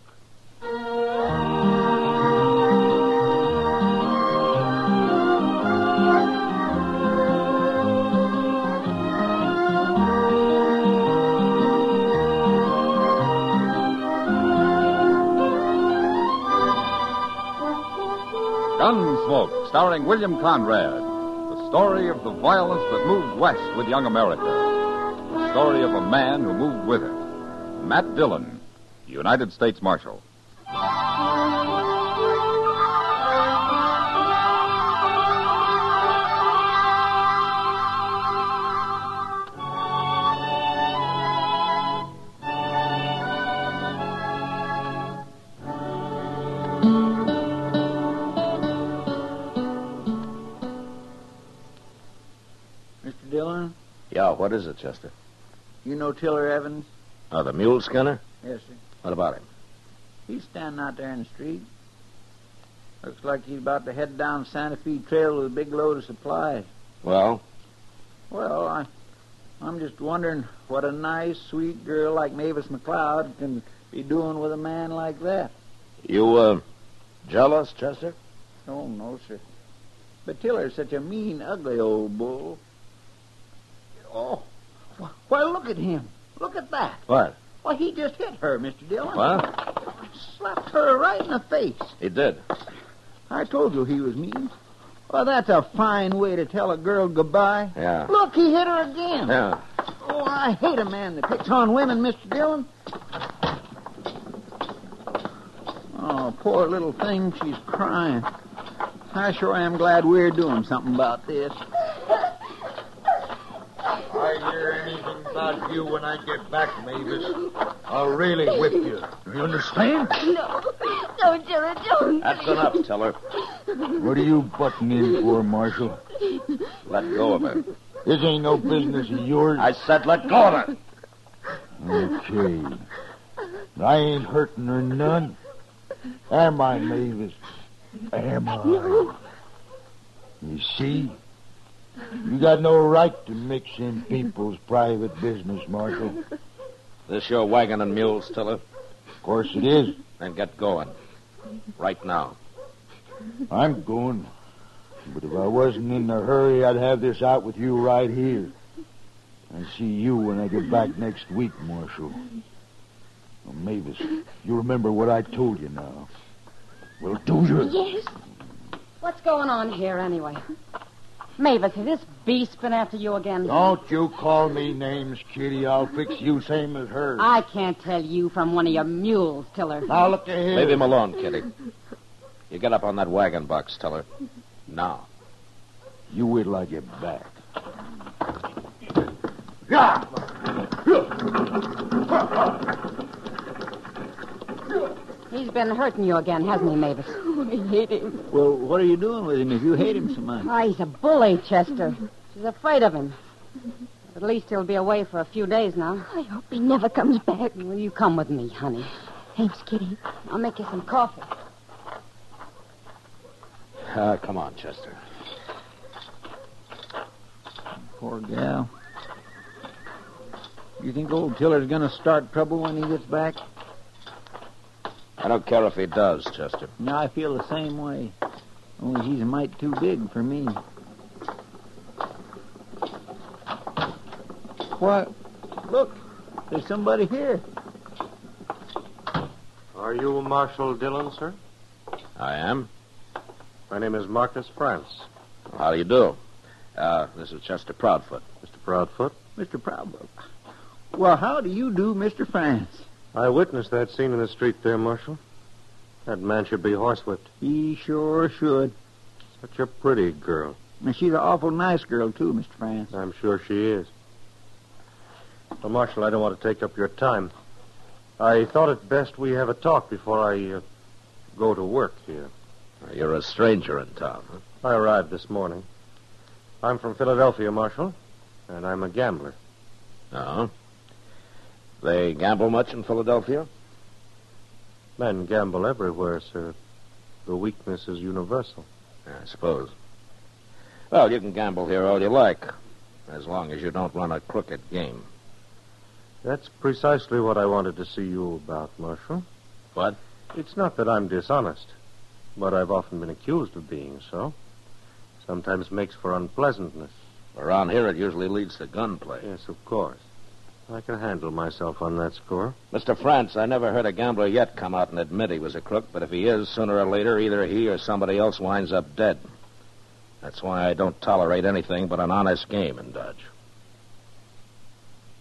Gunsmoke, starring William Conrad. The story of the violence that moved west with young America. The story of a man who moved with it. Matt Dillon, United States Marshal. Mr. Dillon, Yeah, what is it, Chester? you know Tiller Evans? Oh, the mule skinner? Yes, sir. What about him? He's standing out there in the street. Looks like he's about to head down Santa Fe Trail with a big load of supplies. Well? Well, I'm just wondering what a nice, sweet girl like Mavis McLeod can be doing with a man like that. You, jealous, Chester? Oh, no, sir. But Tiller's such a mean, ugly old bull. Oh, why, look at him. Look at that. What? Why, he just hit her, Mr. Dillon. What? Slapped her right in the face. He did. I told you he was mean. Well, that's a fine way to tell a girl goodbye. Yeah. Look, he hit her again. Yeah. Oh, I hate a man that picks on women, Mr. Dillon. Oh, poor little thing, she's crying. I sure am glad we're doing something about this. If I hear anything about you when I get back, Mavis, I'll really whip you. You understand? No. Don't, Tiller, don't. That's enough, Tiller. What are you butting in for, Marshal? Let go of her. This ain't no business of yours. I said let go of her. Okay. I ain't hurting her none. Am I, Mavis? Am I? No. You see? You got no right to mix in people's private business, Marshal. This your wagon and mules, Tiller? Of course it is. Then get going. Right now. I'm going. But if I wasn't in a hurry, I'd have this out with you right here. I see you when I get back next week, Marshal. Well, Mavis, you remember what I told you now. Well, do you? Yes. What's going on here, anyway? Mavis, has this beast been after you again? Don't you call me names, Kitty. I'll fix you same as her. I can't tell you from one of your mules, Tiller. Now, look ahead. Leave him alone, Kitty. You get up on that wagon box, Tiller. Now. You wait till I get back. He's been hurting you again, hasn't he, Mavis? Oh, I hate him. Well, what are you doing with him if you hate him so much? Oh, he's a bully, Chester. She's afraid of him. At least he'll be away for a few days now. I hope he never comes back. Will you come with me, honey? Thanks, Kitty. I'll make you some coffee. Come on, Chester. Poor gal. You think old Tiller's going to start trouble when he gets back? I don't care if he does, Chester. No, I feel the same way. Only he's a mite too big for me. What? Look, there's somebody here. Are you Marshal Dillon, sir? I am. My name is Marcus France. How do you do? This is Chester Proudfoot. Mr. Proudfoot? Mr. Proudfoot. Well, how do you do, Mr. France? I witnessed that scene in the street there, Marshal. That man should be horsewhipped. He sure should. Such a pretty girl. And she's an awful nice girl, too, Mr. France. I'm sure she is. Well, Marshal, I don't want to take up your time. I thought it best we have a talk before I go to work here. You're a stranger in town, huh? I arrived this morning. I'm from Philadelphia, Marshal, and I'm a gambler. Oh? They gamble much in Philadelphia? Men gamble everywhere, sir. The weakness is universal. I suppose. Well, you can gamble here all you like, as long as you don't run a crooked game. That's precisely what I wanted to see you about, Marshal. What? It's not that I'm dishonest, but I've often been accused of being so. Sometimes makes for unpleasantness. Around here, it usually leads to gunplay. Yes, of course. I can handle myself on that score. Mr. France, I never heard a gambler yet come out and admit he was a crook, but if he is, sooner or later, either he or somebody else winds up dead. That's why I don't tolerate anything but an honest game in Dodge.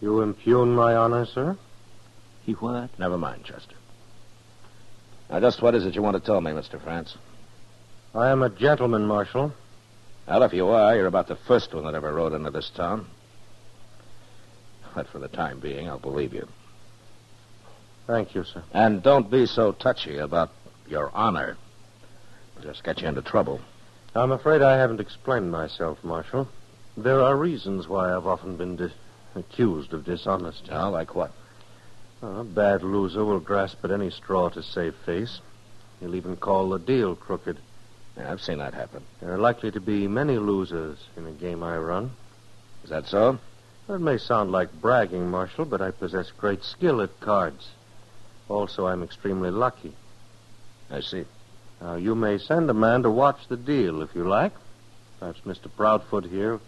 You impugn my honor, sir? He what? Never mind, Chester. Now, just what is it you want to tell me, Mr. France? I am a gentleman, Marshal. Well, if you are, you're about the first one that ever rode into this town. But for the time being, I'll believe you. Thank you, sir. And don't be so touchy about your honor. It'll just get you into trouble. I'm afraid I haven't explained myself, Marshal. There are reasons why I've often been accused of dishonesty. Oh, like what? A bad loser will grasp at any straw to save face. He'll even call the deal crooked. Yeah, I've seen that happen. There are likely to be many losers in a game I run. Is that so? Well, it may sound like bragging, Marshal, but I possess great skill at cards. Also, I'm extremely lucky. I see. Now, you may send a man to watch the deal if you like. Perhaps Mr. Proudfoot here.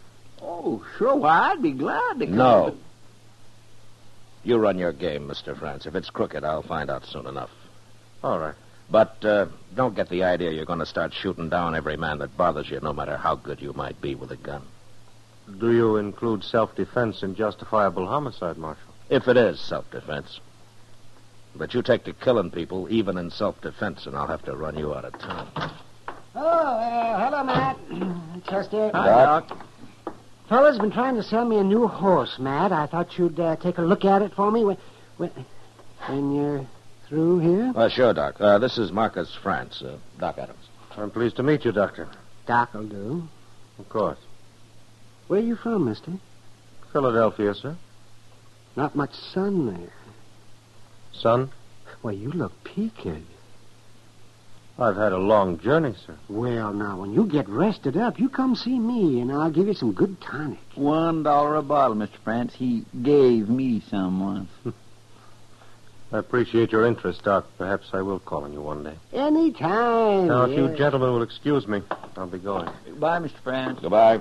Oh, sure. Why, I'd be glad to come. No. You run your game, Mr. France. If it's crooked, I'll find out soon enough. All right. But don't get the idea you're going to start shooting down every man that bothers you, no matter how good you might be with a gun. Do you include self-defense in justifiable homicide, Marshal? If it is self-defense. But you take to killing people, even in self-defense, and I'll have to run you out of town. Oh, hello, Matt. Chester. Hi, Doc. Fella's been trying to sell me a new horse, Matt. I thought you'd take a look at it for me when you're through here. Sure, Doc. This is Marcus France, Doc Adams. I'm pleased to meet you, Doctor. Doc'll do. Of course. Where are you from, mister? Philadelphia, sir. Not much sun there. Sun? Well, you look peaked. I've had a long journey, sir. Well, now, when you get rested up, you come see me, and I'll give you some good tonic. $1 a bottle, Mr. France. He gave me some once. I appreciate your interest, Doc. Perhaps I will call on you one day. Anytime. Now, if you gentlemen will excuse me, I'll be going. Goodbye, Mr. France. Goodbye.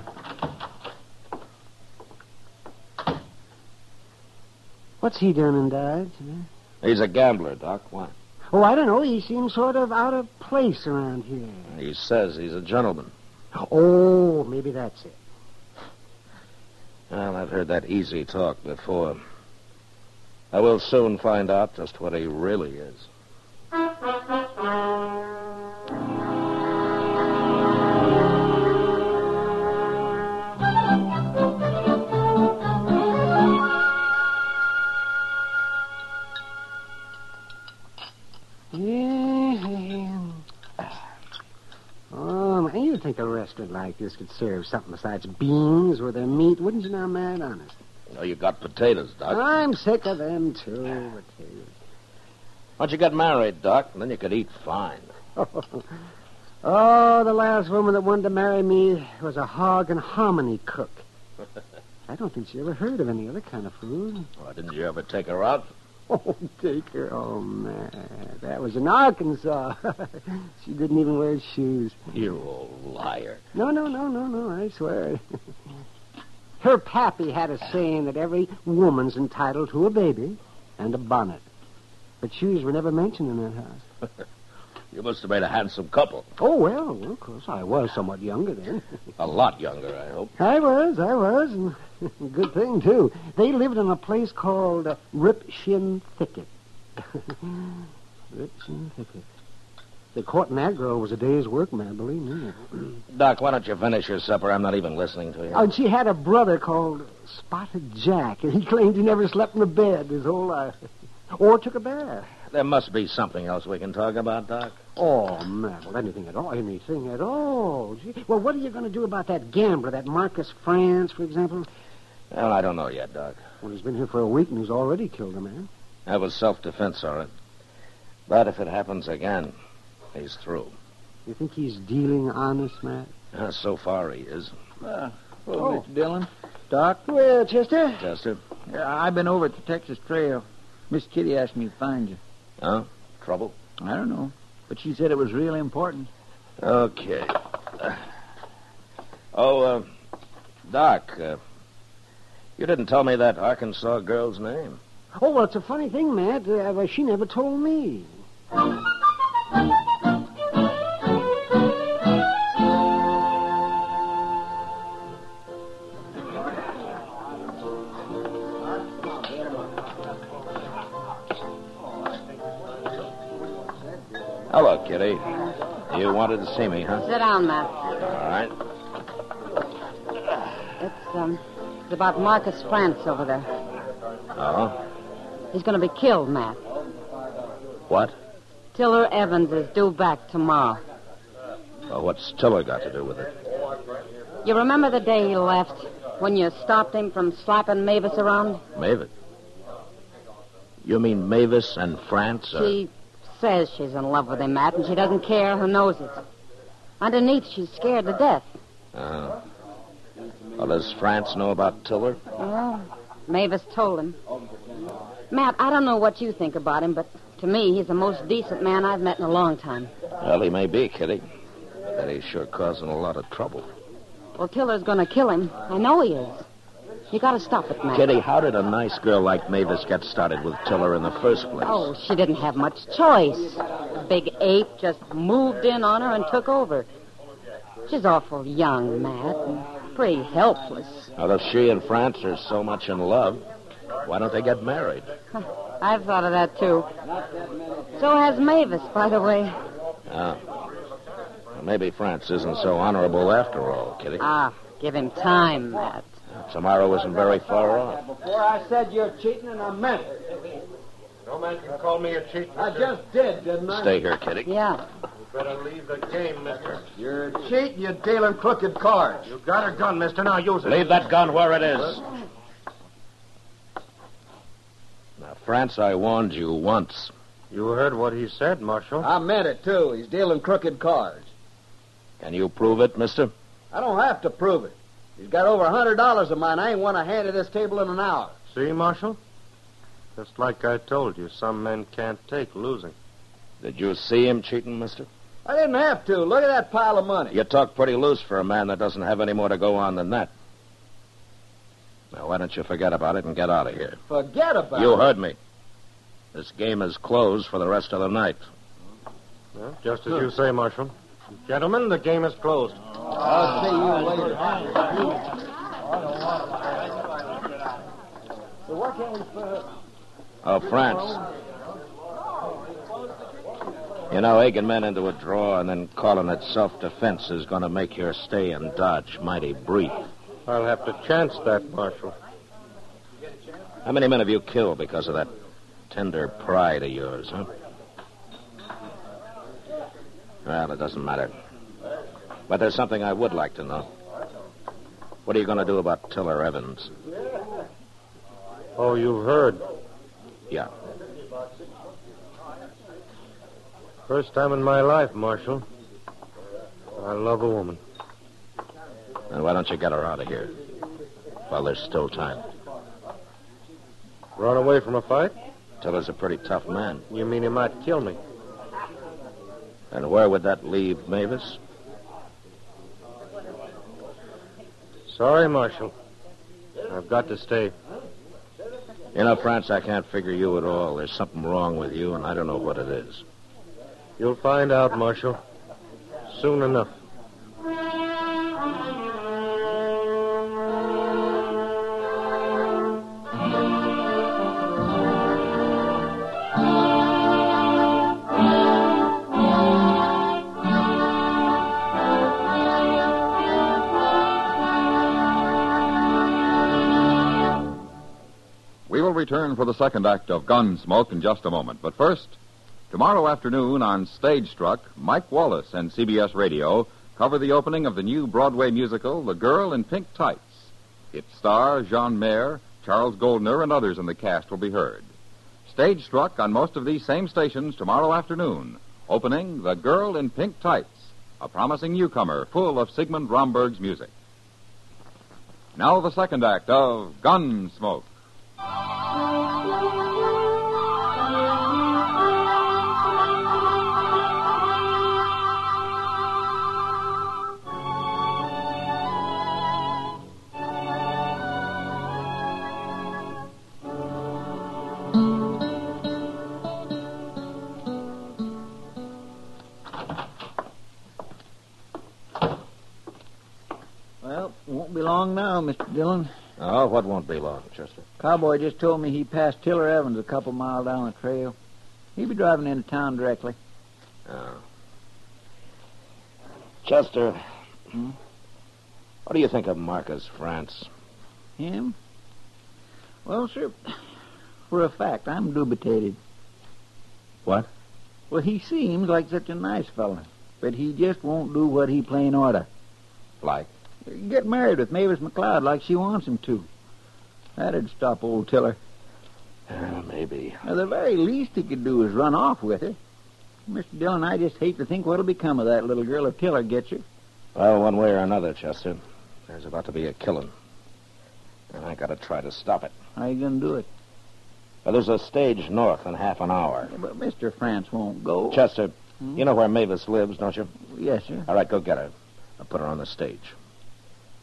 What's he doing in Dodge? He's a gambler, Doc. Why? Oh, I don't know. He seems sort of out of place around here. He says he's a gentleman. Oh, maybe that's it. Well, I've heard that easy talk before. I will soon find out just what he really is. You'd think a restaurant like this could serve something besides beans with their meat, wouldn't you now, Matt? Honest. Oh, you got potatoes, Doc. I'm sick of them, too. Potatoes. Why don't you get married, Doc, and then you could eat fine. Oh, the last woman that wanted to marry me was a hog and hominy cook. I don't think she ever heard of any other kind of food. Well, didn't you ever take her out? Oh, take her. Oh, man. That was in Arkansas. She didn't even wear shoes. You old liar. No, I swear. Her pappy had a saying that every woman's entitled to a baby and a bonnet. But shoes were never mentioned in that house. You must have made a handsome couple. Oh, well, of course, I was somewhat younger then. A lot younger, I hope. I was. And good thing, too. They lived in a place called Rip Shin Thicket. Rip Shin Thicket. The courting that girl was a day's work, man, believe me. Doc, why don't you finish your supper? I'm not even listening to you. Oh, and she had a brother called Spotted Jack, and he claimed he never slept in a bed his whole life. Or took a bath. There must be something else we can talk about, Doc. Oh, man, well, anything at all. Gee. Well, what are you going to do about that gambler, that Marcus France, for example? Well, I don't know yet, Doc. Well, he's been here for a week, and he's already killed a man. That was self-defense, all right. But if it happens again, he's through. You think he's dealing honest, Matt? So far he is. Hello, Oh. Mr. Dillon. Doc? Well, Chester? Chester? I've been over at the Texas Trail. Miss Kitty asked me to find you. Huh? Trouble? I don't know, but she said it was really important. Okay. Doc, you didn't tell me that Arkansas girl's name. Oh, well, it's a funny thing, Matt. She never told me. Hello, Kitty. You wanted to see me, huh? Sit down, Matt. All right. It's about Marcus France over there. Oh? He's going to be killed, Matt. What? Tiller Evans is due back tomorrow. Well, what's Tiller got to do with it? You remember the day he left, when you stopped him from slapping Mavis around? Mavis? You mean Mavis and France? She says she's in love with him, Matt, and she doesn't care who knows it. Underneath, she's scared to death. Well, does France know about Tiller? Well, Mavis told him. Matt, I don't know what you think about him, but to me, he's the most decent man I've met in a long time. Well, he may be, Kitty. But he's sure causing a lot of trouble. Well, Tiller's going to kill him. I know he is. You got to stop it, Matt. Kitty, how did a nice girl like Mavis get started with Tiller in the first place? Oh, she didn't have much choice. The big ape just moved in on her and took over. She's awful young, Matt, and pretty helpless. Well, if she and France are so much in love, why don't they get married? I've thought of that, too. So has Mavis, by the way. Well, maybe France isn't so honorable after all, Kitty. Give him time, Matt. Tomorrow isn't very far off. Before I said you're cheating, and I meant it. No man can call me a cheat, mister. I just did, didn't I? Stay here, Kitty. Yeah. You better leave the game, mister. You're a cheat and you're dealing crooked cards. You got a gun, mister. Now use it. Leave that gun where it is. Now, France, I warned you once. You heard what he said, Marshal. I meant it, too. He's dealing crooked cards. Can you prove it, mister? I don't have to prove it. He's got over $100 of mine. I ain't won a hand at this table in an hour. See, Marshal? Just like I told you, some men can't take losing. Did you see him cheating, mister? I didn't have to. Look at that pile of money. You talk pretty loose for a man that doesn't have any more to go on than that. Now, why don't you forget about it and get out of here? Forget about it? You heard me. This game is closed for the rest of the night. Well, just as you say, Marshal. Gentlemen, the game is closed. I'll see you later. So what can we put? Oh, France. You know, egging men into a draw and then calling it self-defense is going to make your stay in Dodge mighty brief. I'll have to chance that, Marshal. How many men have you killed because of that tender pride of yours, huh? Well, it doesn't matter. But there's something I would like to know. What are you going to do about Tiller Evans? Oh, you've heard. Yeah. First time in my life, Marshal. I love a woman. Then why don't you get her out of here while there's still time? Run away from a fight? Tiller's a pretty tough man. You mean he might kill me? And where would that leave Mavis? Sorry, Marshal. I've got to stay. You know, France, I can't figure you at all. There's something wrong with you, and I don't know what it is. You'll find out, Marshal. Soon enough. We will return for the second act of Gunsmoke in just a moment. But first, tomorrow afternoon on Stage Struck, Mike Wallace and CBS Radio cover the opening of the new Broadway musical, The Girl in Pink Tights. Its star, Jean Mayer, Charles Goldner, and others in the cast will be heard. Stage Struck on most of these same stations tomorrow afternoon, opening The Girl in Pink Tights, a promising newcomer full of Sigmund Romberg's music. Now the second act of Gunsmoke. Well, won't be long now, Mr. Dillon. Oh, what won't be long, Chester? Cowboy just told me he passed Tiller Evans a couple mile down the trail. He'll be driving into town directly. Oh. Chester, what do you think of Marcus France? Him? Well, sir, for a fact, I'm dubitated. What? Well, he seems like such a nice fella, but he just won't do what he plain oughta. Like? Get married with Mavis McLeod like she wants him to. That'd stop old Tiller. Maybe. Now, the very least he could do is run off with her. Mr. Dillon, I just hate to think what'll become of that little girl if Tiller gets her. Well, one way or another, Chester, there's about to be a killing. And I gotta try to stop it. How you gonna do it? Well, there's a stage north in half an hour. Yeah, but Mr. France won't go. Chester, you know where Mavis lives, don't you? Yes, sir. All right, go get her. I'll put her on the stage.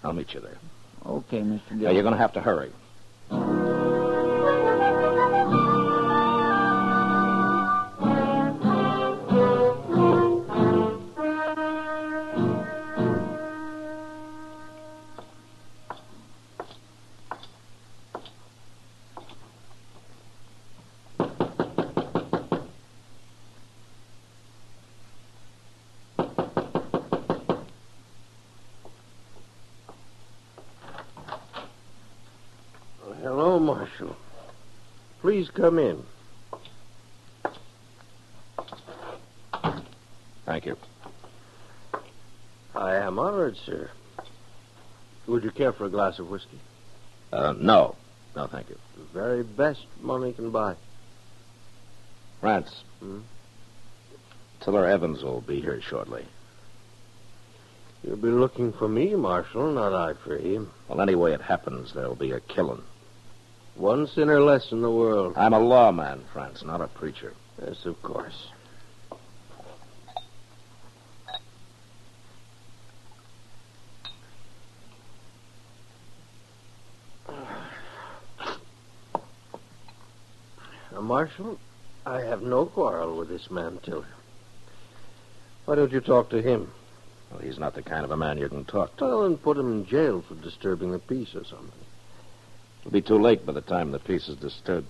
I'll meet you there. Okay, Mr. Dillon. Now, you're gonna have to hurry. Hello, Marshal. Please come in. Thank you. I am honored, sir. Would you care for a glass of whiskey? No. No, thank you. The very best money can buy. France. Tiller Evans will be here shortly. You'll be looking for me, Marshal, not I for him. Well, any way it happens, there'll be a killing. One sinner less in the world. I'm a lawman, France, not a preacher. Yes, of course. Now, Marshal, I have no quarrel with this man, Tiller. Why don't you talk to him? Well, he's not the kind of a man you can talk to. Well, then put him in jail for disturbing the peace or something. It'll be too late by the time the peace is disturbed.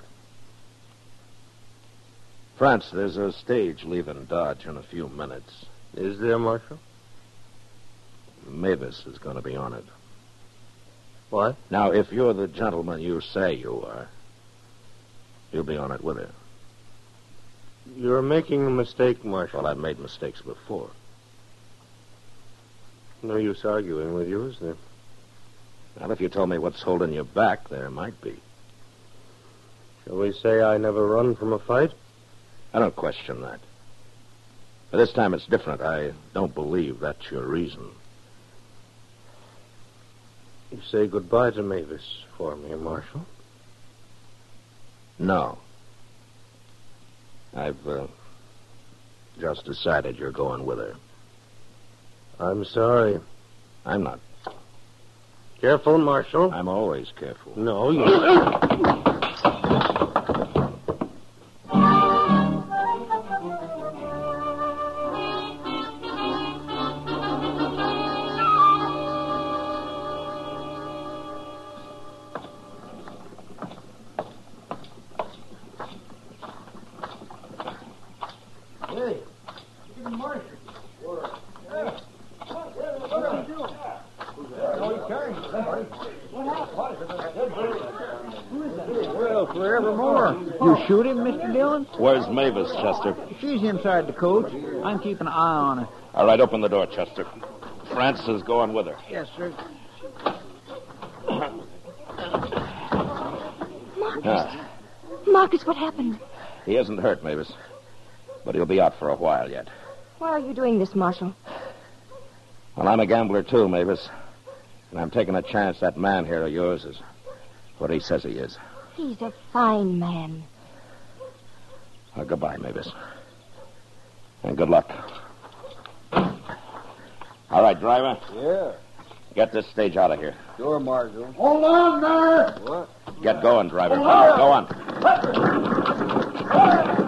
France, there's a stage leaving Dodge in a few minutes. Is there, Marshal? Mavis is going to be on it. What? Now, if you're the gentleman you say you are, you'll be on it with her. You're making a mistake, Marshal. Well, I've made mistakes before. No use arguing with you, is there? Well, if you told me what's holding you back, there might be. Shall we say I never run from a fight? I don't question that. But this time it's different. I don't believe that's your reason. You say goodbye to Mavis for me, Marshal? No. I've just decided you're going with her. I'm sorry. I'm not. Careful, Marshal. I'm always careful. No, you... Hey, good morning. Well, forevermore. You shoot him, Mr. Dillon? Where's Mavis, Chester? She's inside the coach. I'm keeping an eye on her. All right, open the door, Chester. France is going with her. Yes, sir. Marcus, what happened? He isn't hurt, Mavis. But he'll be out for a while yet. Why are you doing this, Marshal? Well, I'm a gambler, too, Mavis. And I'm taking a chance that man here of yours is what he says he is. He's a fine man. Well, goodbye, Mavis. And good luck. All right, driver. Yeah. Get this stage out of here. Sure, Marshal. Hold on there! What? Get going, driver. Hold on. Go on.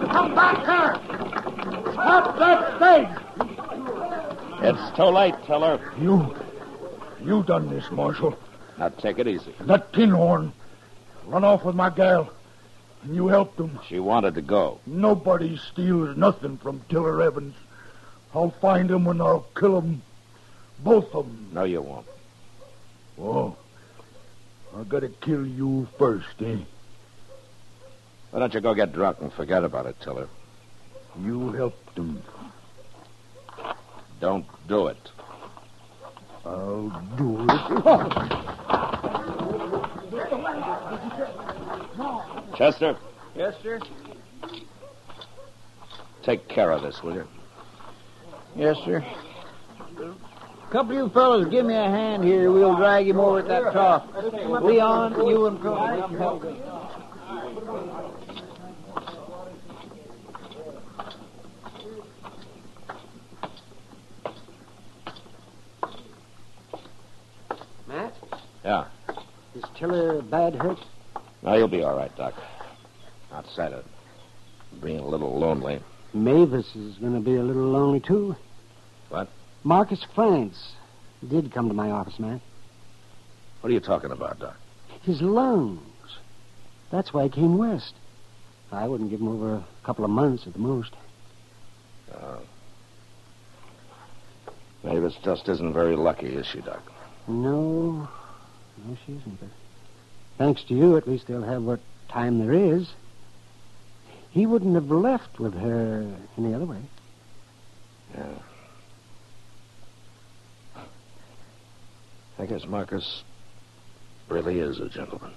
Come back here! Stop that stage! It's too late, Tiller. You done this, Marshal. Now take it easy. That tin horn run off with my gal, and you helped him. She wanted to go. Nobody steals nothing from Tiller Evans. I'll find him and I'll kill him. Both of them. No, you won't. Oh, I gotta kill you first, eh? Why don't you go get drunk and forget about it, Tiller? You helped him. Don't do it. I'll do it. Chester, Yes, sir? take care of this, will you? Yes, sir. Couple of you fellows give me a hand here. We'll drag him over at that trough. Leon, you and Cody, help me. Matt, Yeah. is Tiller bad hurt? No, you'll be all right, Doc. Outside of being a little lonely. Mavis is going to be a little lonely, too. What? Marcus France did come to my office, Matt. What are you talking about, Doc? His lungs. That's why he came west. I wouldn't give him over a couple of months at the most. Mavis just isn't very lucky, is she, Doc? No, she isn't. But thanks to you, at least they'll have what time there is. He wouldn't have left with her any other way. Yeah. I guess Marcus really is a gentleman.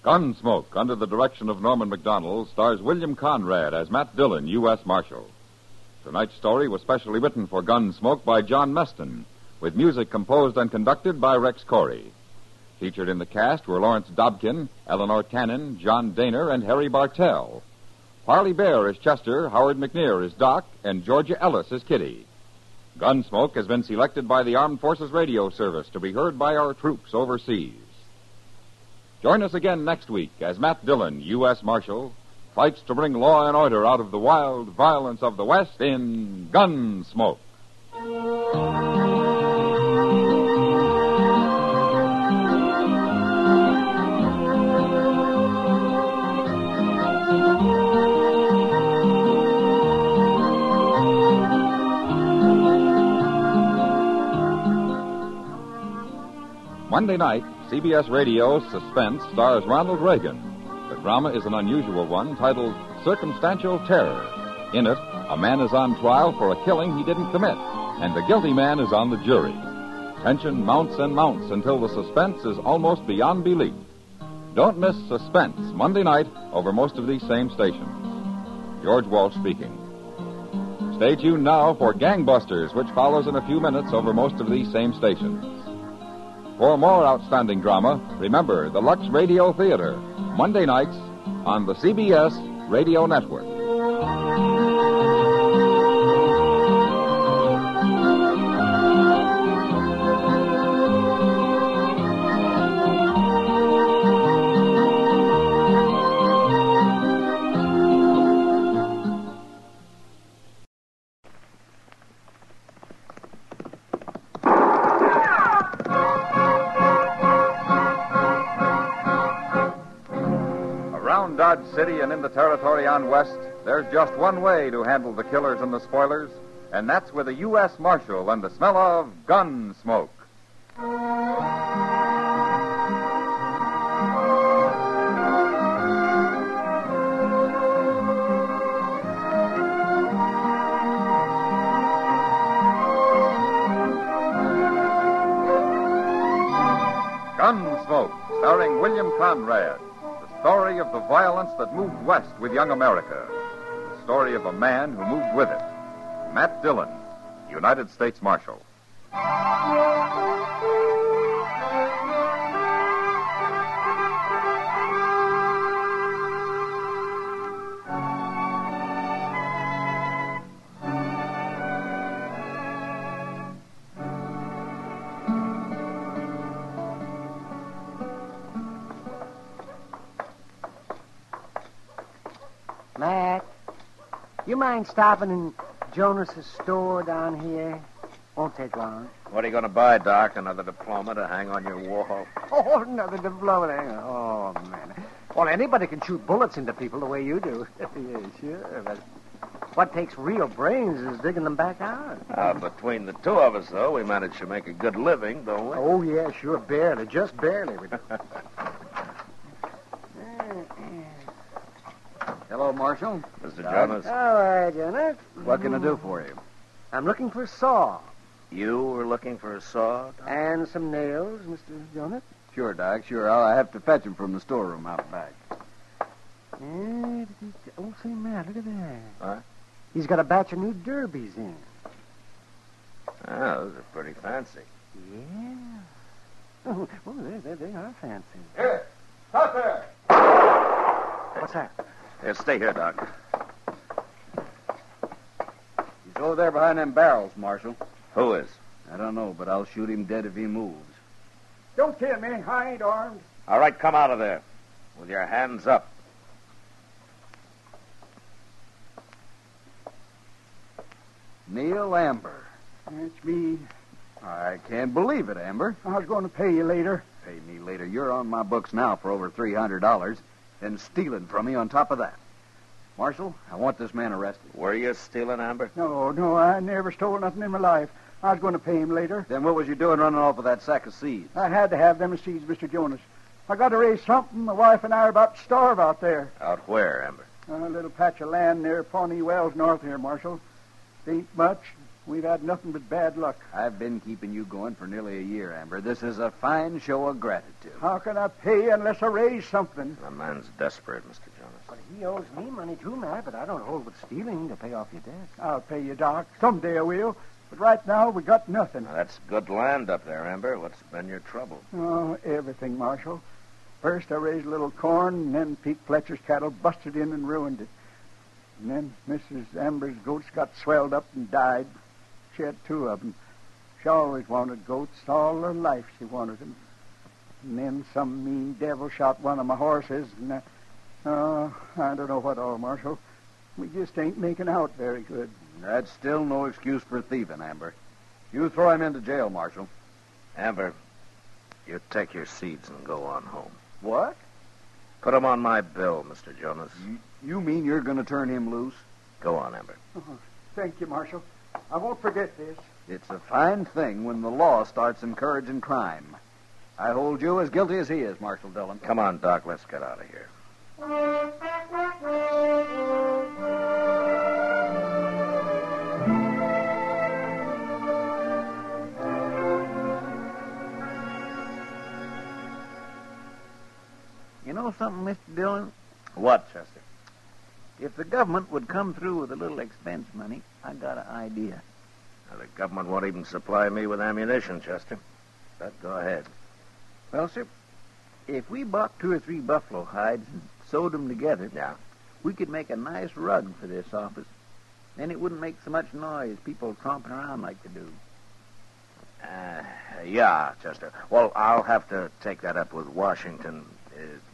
Gunsmoke, under the direction of Norman MacDonald, stars William Conrad as Matt Dillon, U.S. Marshal. Tonight's story was specially written for Gunsmoke by John Meston, with music composed and conducted by Rex Corey. Featured in the cast were Lawrence Dobkin, Eleanor Cannon, John Daner, and Harry Bartell. Parley Bear is Chester, Howard McNear is Doc, and Georgia Ellis is Kitty. Gunsmoke has been selected by the Armed Forces Radio Service to be heard by our troops overseas. Join us again next week as Matt Dillon, U.S. Marshal, fights to bring law and order out of the wild violence of the West in Gunsmoke. Monday night, CBS Radio's Suspense stars Ronald Reagan. The drama is an unusual one titled Circumstantial Terror. In it, a man is on trial for a killing he didn't commit, and the guilty man is on the jury. Tension mounts and mounts until the suspense is almost beyond belief. Don't miss Suspense Monday night over most of these same stations. George Walsh speaking. Stay tuned now for Gangbusters, which follows in a few minutes over most of these same stations. For more outstanding drama, remember the Lux Radio Theater, Monday nights on the CBS Radio Network. Dodge City and in the territory on west, there's just one way to handle the killers and the spoilers, and that's with a U.S. Marshal and the smell of Gunsmoke. Gunsmoke, starring William Conrad. The story of the violence that moved west with young America. The story of a man who moved with it. Matt Dillon, United States Marshal. Matt, you mind stopping in Jonas's store down here? Won't take long. What are you going to buy, Doc? Another diploma to hang on your wall? Oh, another diploma. Oh, man. Well, anybody can shoot bullets into people the way you do. Yeah, sure. But what takes real brains is digging them back out. Between the two of us, though, we managed to make a good living, don't we? Oh, yeah, sure. Barely. Just barely. Hello, Marshal. Mr. Jonas. All right, Jonas. What can I do for you? I'm looking for a saw. You were looking for a saw, Doc? And some nails, Mr. Jonas. Sure, Doc, sure. I have to fetch them from the storeroom out back. Oh, say, Matt, look at that. What? He's got a batch of new derbies in. Oh, those are pretty fancy. Yeah. Oh, they are fancy. Here, stop there. What's that? Here, stay here, Doc. He's over there behind them barrels, Marshal. Who is? I don't know, but I'll shoot him dead if he moves. Don't kill me. I ain't armed. All right, come out of there. With your hands up. Neil Amber. That's me. I can't believe it, Amber. I was going to pay you later. Pay me later. You're on my books now for over $300, and stealing from me on top of that. Marshal, I want this man arrested. Were you stealing, Amber? No, I never stole nothing in my life. I was going to pay him later. Then what was you doing running off with that sack of seeds? I had to have them seeds, Mr. Jonas. I got to raise something. My wife and I are about to starve out there. Out where, Amber? A little patch of land near Pawnee Wells north here, Marshal. It ain't much. We've had nothing but bad luck. I've been keeping you going for nearly a year, Amber. This is a fine show of gratitude. How can I pay you unless I raise something? The man's desperate, Mr. Jonas. But he owes me money too, Matt, but I don't hold with stealing to pay off your debt. I'll pay you, Doc. Someday I will. But right now, we got nothing. Now, that's good land up there, Amber. What's been your trouble? Oh, everything, Marshal. First, I raised a little corn, and then Pete Fletcher's cattle busted in and ruined it. And then Mrs. Amber's goats got swelled up and died. She had two of them. She always wanted goats. All her life she wanted them. And then some mean devil shot one of my horses, and I don't know what all, Marshal. We just ain't making out very good. That's still no excuse for thieving, Amber. You throw him into jail, Marshal. Amber, you take your seeds and go on home. What? Put them on my bill, Mr. Jonas. You mean you're going to turn him loose? Go on, Amber. Thank you, Marshal. I won't forget this. It's a fine thing when the law starts encouraging crime. I hold you as guilty as he is, Marshal Dillon. Come on, Doc. Let's get out of here. You know something, Mr. Dillon? What, Chester? If the government would come through with a little expense money, I got an idea. Now, the government won't even supply me with ammunition, Chester. But go ahead. Well, sir, if we bought 2 or 3 buffalo hides and sewed them together, we could make a nice rug for this office. Then it wouldn't make so much noise, people tromping around like they do. Yeah, Chester. Well, I'll have to take that up with Washington.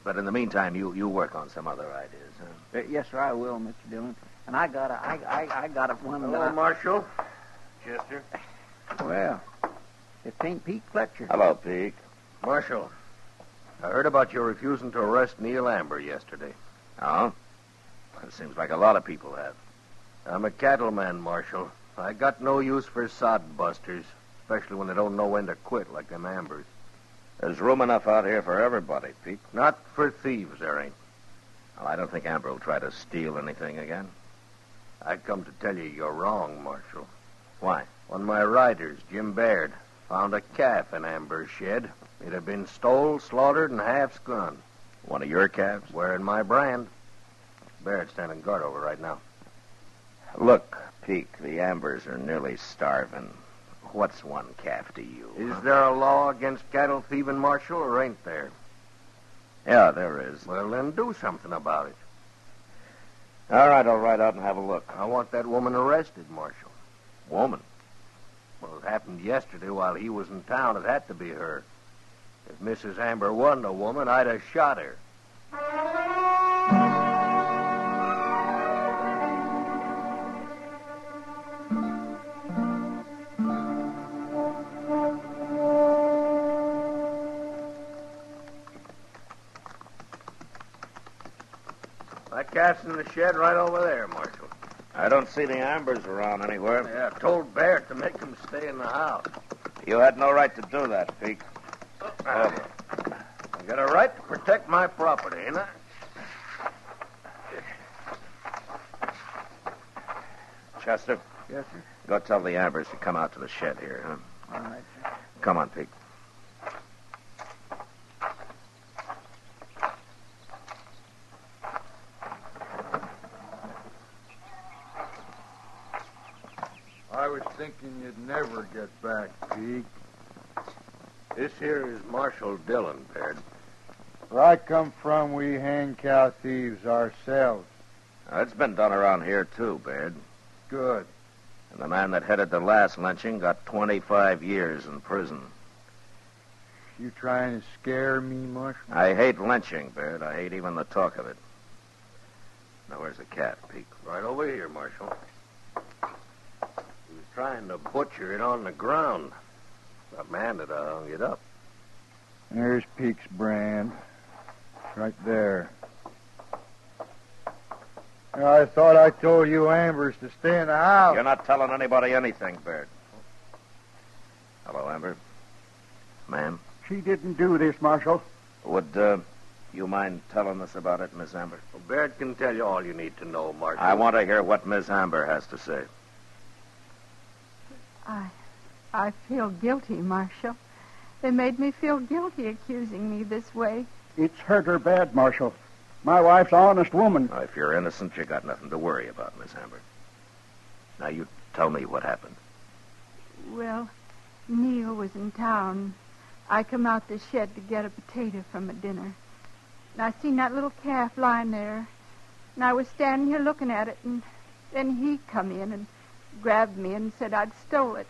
But in the meantime, you work on some other ideas, huh? Yes, sir, I will, Mr. Dillon. And I got one. Hello, Marshal. Chester. Well, it ain't Pete Fletcher. Hello, Pete. Marshal, I heard about your refusing to arrest Neil Amber yesterday. Oh? It seems like a lot of people have. I'm a cattleman, Marshal. I got no use for sod busters, especially when they don't know when to quit like them Ambers. There's room enough out here for everybody, Pete. Not for thieves, there ain't. Well, I don't think Amber will try to steal anything again. I come to tell you you're wrong, Marshal. Why? One of my riders, Jim Baird, found a calf in Amber's shed. It had been stole, slaughtered, and half skun. One of your calves? Wearing my brand. Barrett's standing guard over right now. Look, Peak, the Ambers are nearly starving. What's one calf to you? Is there a law against cattle thieving, Marshal, or ain't there? Yeah, there is. Well, then do something about it. All right, I'll ride out and have a look. I want that woman arrested, Marshal. Woman? Well, it happened yesterday while he was in town. It had to be her. If Mrs. Amber wasn't a woman, I'd have shot her. That calf's in the shed right over there, Marshal. I don't see the Ambers around anywhere. Yeah, I told Barrett to make them stay in the house. You had no right to do that, Peak. I got a right to protect my property, ain't I? Chester? Yes, sir. Go tell the Ambers to come out to the shed here, huh? All right, sir. Come on, Peak. I was thinking you'd never get back, Peak. This here is Marshal Dillon, Baird. Where I come from, we hang cow thieves ourselves. It's been done around here, too, Baird. Good. And the man that headed the last lynching got 25 years in prison. You trying to scare me, Marshal? I hate lynching, Baird. I hate even the talk of it. Now, where's the cat, Peak? Right over here, Marshal. He was trying to butcher it on the ground. That man that hung it up. There's Peak's brand. Right there. I thought I told you Ambers to stay in the house. You're not telling anybody anything, Baird. Hello, Amber. Ma'am? She didn't do this, Marshal. Would, you mind telling us about it, Miss Amber? Well, Baird can tell you all you need to know, Marshal. I want to hear what Miss Amber has to say. I feel guilty, Marshal. They made me feel guilty accusing me this way. It's hurt her bad, Marshal. My wife's an honest woman. Now, if you're innocent, you got nothing to worry about, Miss Amber. Now, you tell me what happened. Well, Neil was in town. I come out the shed to get a potato from a dinner. And I seen that little calf lying there. And I was standing here looking at it, and then he come in and grabbed me and said I'd stole it.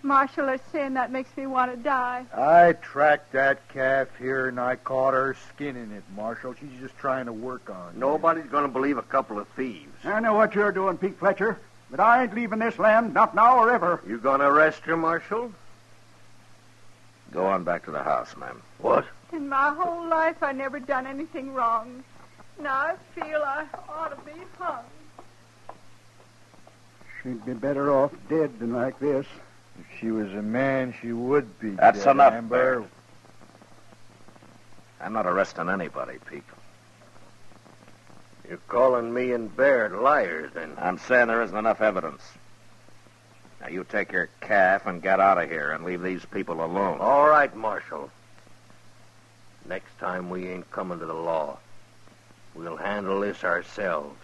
Marshal is saying that makes me want to die. I tracked that calf here, and I caught her skinning it, Marshal. She's just trying to work on you. Nobody's going to believe a couple of thieves. I know what you're doing, Pete Fletcher, but I ain't leaving this land, not now or ever. You going to arrest her, Marshal? Go on back to the house, ma'am. What? In my whole life, I never done anything wrong. Now I feel I ought to be hung. She'd be better off dead than like this. If she was a man, she would be. That's dead, enough, Amber. Baird. I'm not arresting anybody, Peak. You're calling me and Baird liars, then? I'm saying there isn't enough evidence. Now, you take your calf and get out of here and leave these people alone. All right, Marshal. Next time we ain't coming to the law. We'll handle this ourselves.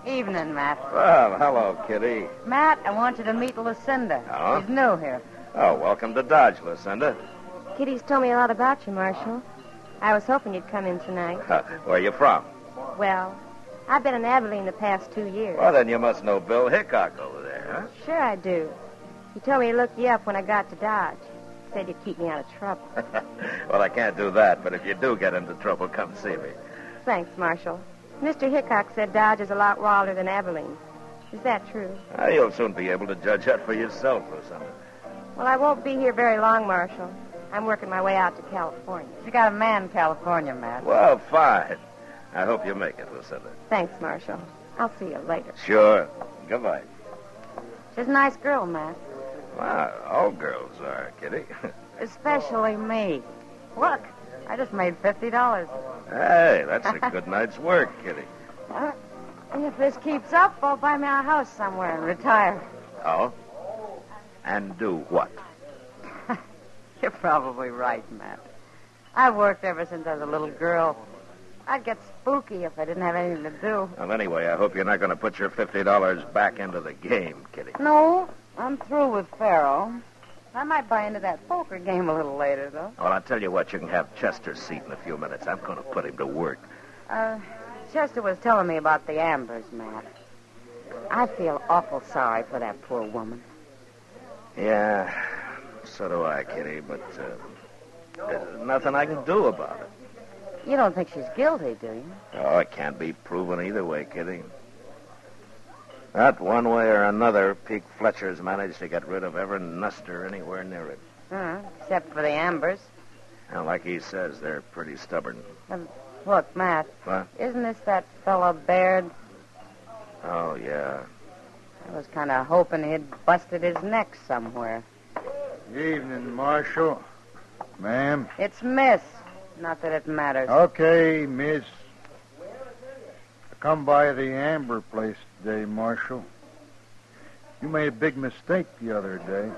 Evening, Matt. Well, hello, Kitty. Matt, I want you to meet Lucinda. Oh? She's new here. Oh, welcome to Dodge, Lucinda. Kitty's told me a lot about you, Marshal. I was hoping you'd come in tonight. Where are you from? Well, I've been in Abilene the past 2 years. Well, then you must know Bill Hickok over there, Sure I do. He told me to look you up when I got to Dodge. Said you'd keep me out of trouble. huh? Well, I can't do that, but if you do get into trouble, come see me. Thanks, Marshal. Mr. Hickok said Dodge is a lot wilder than Abilene. Is that true? You'll soon be able to judge that for yourself, Lucinda. Well, I won't be here very long, Marshal. I'm working my way out to California. You got a man in California, Matt. Well, fine. I hope you make it, Lucinda. Thanks, Marshal. I'll see you later. Sure. Goodbye. She's a nice girl, Matt. Well, all girls are, Kitty. Especially me. Look, I just made $50. Hey, that's a good night's work, Kitty. If this keeps up, I'll buy me a house somewhere and retire. Oh? And do what? You're probably right, Matt. I've worked ever since I was a little girl. I'd get spooky if I didn't have anything to do. Well, anyway, I hope you're not going to put your $50 back into the game, Kitty. No, I'm through with Pharaoh. I might buy into that poker game a little later, though. Well, I'll tell you what, you can have Chester's seat in a few minutes. I'm going to put him to work. Chester was telling me about the Ambers, Matt. I feel awful sorry for that poor woman. Yeah, so do I, Kitty, but there's nothing I can do about it. You don't think she's guilty, do you? Oh, it can't be proven either way, Kitty. That one way or another, Pete Fletcher's managed to get rid of every nuster anywhere near it. Except for the Ambers. And like he says, they're pretty stubborn. Look, Matt. What? Isn't this that fella Baird? Oh, yeah. I was kind of hoping he'd busted his neck somewhere. Evening, Marshal. Ma'am. It's Miss. Not that it matters. Okay, Miss. I come by the Amber place today, Marshal. You made a big mistake the other day.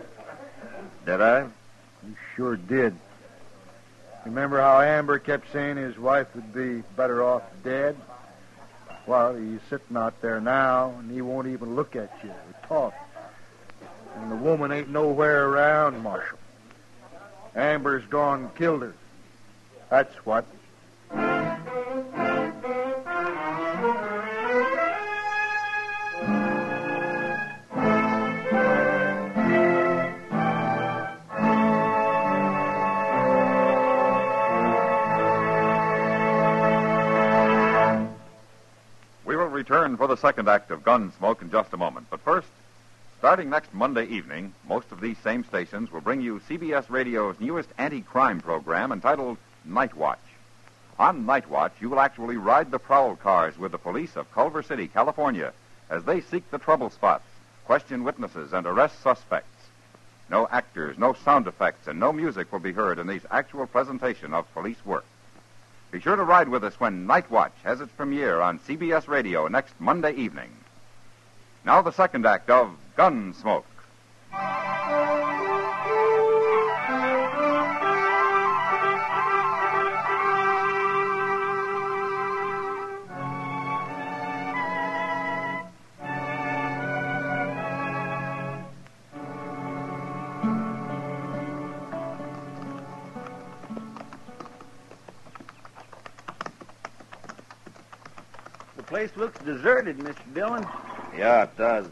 Did I? You sure did. Remember how Amber kept saying his wife would be better off dead? Well, he's sitting out there now, and he won't even look at you or talk. And the woman ain't nowhere around, Marshal. Amber's gone and killed her. That's what. We will return for the second act of Gunsmoke in just a moment. But first, starting next Monday evening, most of these same stations will bring you CBS Radio's newest anti-crime program entitled Night Watch. On Night Watch, you will actually ride the prowl cars with the police of Culver City, California, as they seek the trouble spots, question witnesses, and arrest suspects. No actors, no sound effects, and no music will be heard in these actual presentation of police work. Be sure to ride with us when Night Watch has its premiere on CBS Radio next Monday evening. Now the second act of Gunsmoke. The place looks deserted, Mr. Dillon. Yeah, it does.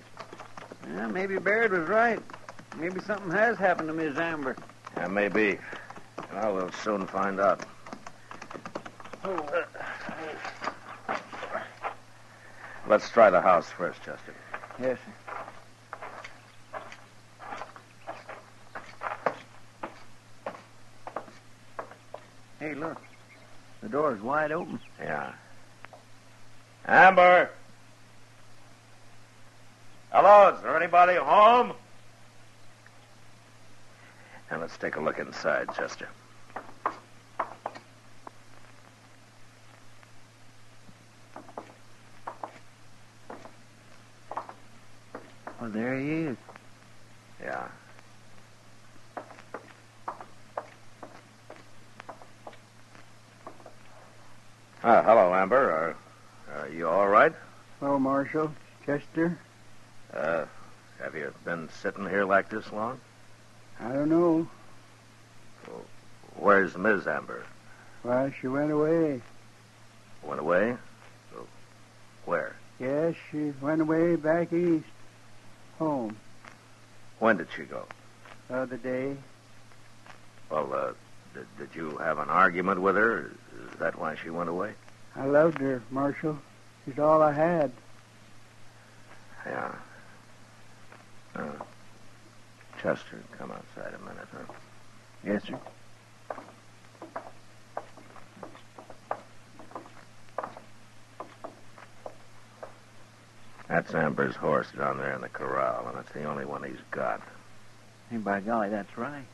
Yeah, maybe Baird was right. Maybe something has happened to Miss Amber. Yeah, maybe. Well, we'll soon find out. Let's try the house first, Chester. Yes, sir. Hey, look. The door's wide open. Yeah. Amber! Hello, is there anybody home? And let's take a look inside, Chester. Well, there he is. Yeah. Hello, Amber. Are you all right? Hello, Marshal. Chester? Have you been sitting here like this long? I don't know. Well, where's Ms. Amber? Why, she went away. Went away? Where? Yes, she went away back east. Home. When did she go? The other day. Well, did you have an argument with her? Is that why she went away? I loved her, Marshal. She's all I had. Yeah. Chester, come outside a minute, huh? Yes, sir. That's Amber's horse down there in the corral, and it's the only one he's got. Hey, by golly, that's right.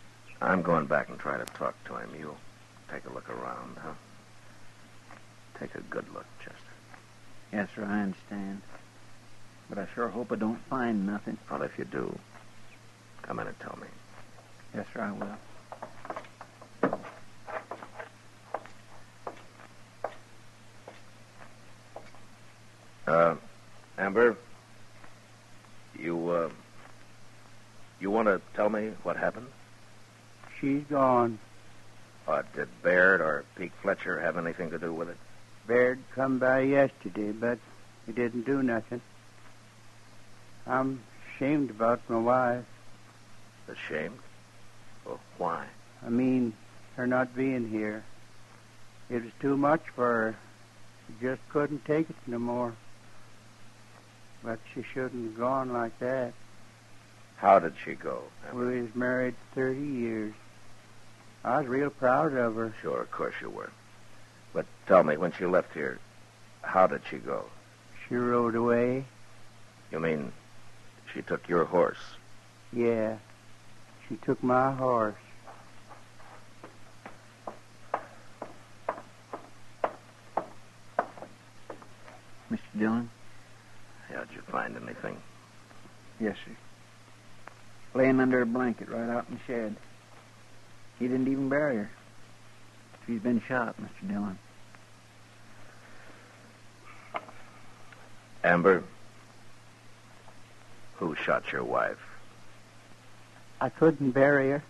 I'm going back and try to talk to him. You take a look around, huh? Take a good look, Chester. Yes, sir, I understand. But I sure hope I don't find nothing. Well, if you do, come in and tell me. Yes, sir, I will. Amber, you want to tell me what happened? She's gone. Did Baird or Pete Fletcher have anything to do with it? Baird come by yesterday, but he didn't do nothing. I'm ashamed about my wife. Ashamed? Well, why? I mean, her not being here. It was too much for her. She just couldn't take it no more. But she shouldn't have gone like that. How did she go, Amber? We was married 30 years. I was real proud of her. Sure, of course you were. But tell me, when she left here, how did she go? She rode away. You mean she took your horse? Yeah, she took my horse. Mr. Dillon? How'd you find anything? Yes, sir. Laying under a blanket right out in the shed. He didn't even bury her. She's been shot, Mr. Dillon. Amber, who shot your wife? I couldn't bury her.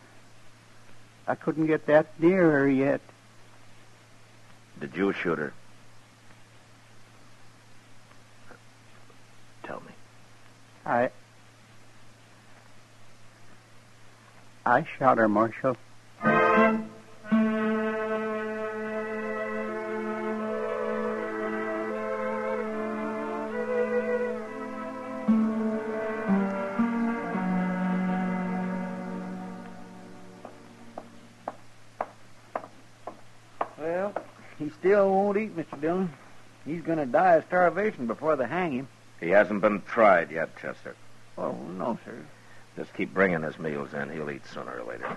I couldn't get that near her yet. Did you shoot her? Tell me. I shot her, Marshal. Well, he still won't eat, Mr. Dillon. He's going to die of starvation before they hang him. He hasn't been tried yet, Chester. Oh, no, sir. Just keep bringing his meals in. He'll eat sooner or later.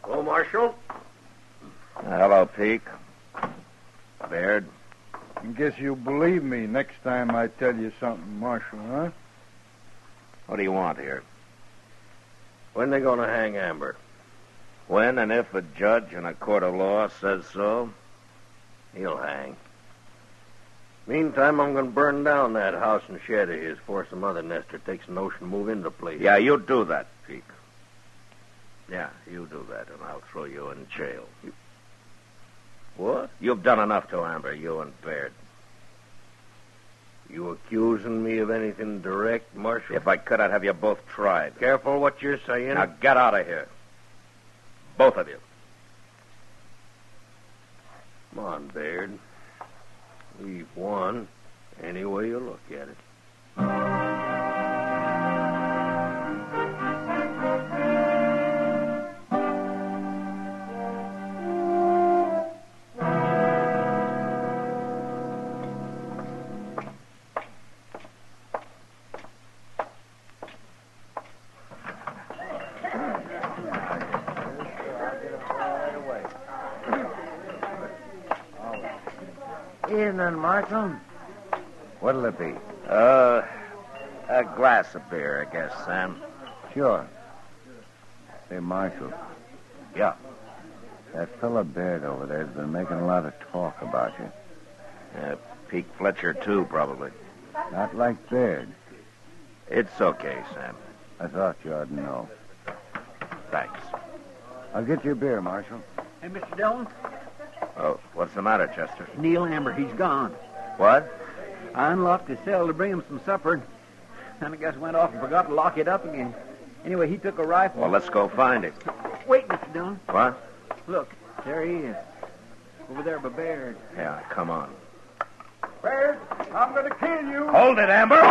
Hello, Marshal. Hello, Pete. Baird. I guess you'll believe me next time I tell you something, Marshal, huh? What do you want here? When they going to hang Amber? When and if a judge in a court of law says so, he'll hang. Meantime, I'm going to burn down that house and shed of his before some other nester takes a notion to move into the place. Yeah, you do that, Pete. Yeah, you do that, and I'll throw you in jail. What? You've done enough to Amber, you and Baird. You accusing me of anything direct, Marshal? If I could, I'd have you both tried. Careful what you're saying. Now get out of here. Both of you. Come on, Baird. We've won, any way you look at it. Evening, Marshal. What'll it be? A glass of beer, I guess, Sam. Sure. Say, Marshal. Yeah. That fella Baird over there's been making a lot of talk about you. Pete Fletcher, too, probably. Not like Baird. It's okay, Sam. I thought you ought to know. Thanks. I'll get you a beer, Marshal. Hey, Mr. Dillon? Oh, what's the matter, Chester? Neil Amber, he's gone. What? I unlocked his cell to bring him some supper, and I guess went off and forgot to lock it up again. Anyway, he took a rifle. Well, let's go find him. Wait, Mr. Dillon. What? Look, there he is. Over there by Baird. Yeah, come on. Baird, I'm going to kill you. Hold it, Amber!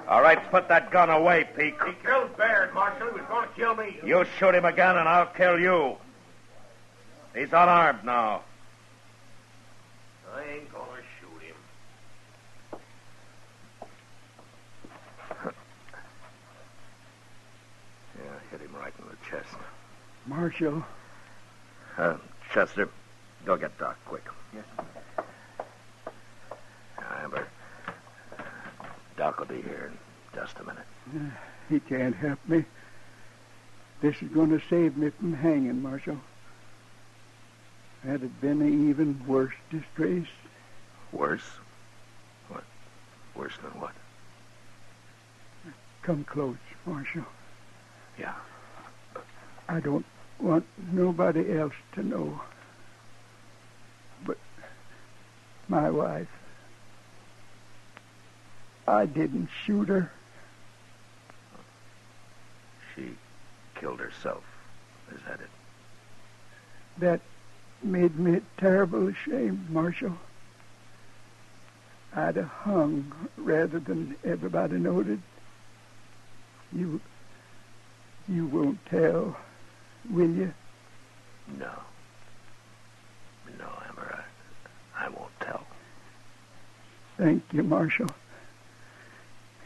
All right, put that gun away, Pete. He killed Baird, Marshal. He was going to kill me. You shoot him again, and I'll kill you. He's unarmed now. ain't gonna shoot him. Yeah, hit him right in the chest. Marshal. Chester, go get Doc, quick. Yes. Amber, Doc will be here in just a minute. He can't help me. This is going to save me from hanging, Marshal. Had it been an even worse disgrace. Worse? What? Worse than what? Come close, Marshal. Yeah. I don't want nobody else to know. But my wife, I didn't shoot her. She killed herself. Is that it? That made me terrible ashamed, Marshal. I'd have hung rather than everybody noted. You won't tell, will you? No. No, Amber, I won't tell. Thank you, Marshal.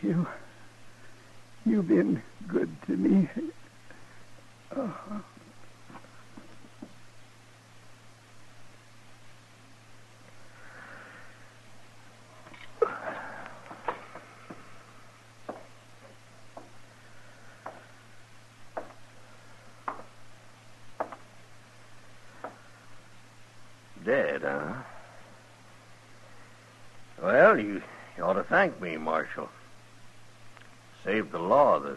You've been good to me. Dead, huh? Well, you ought to thank me, Marshal. Saved the law the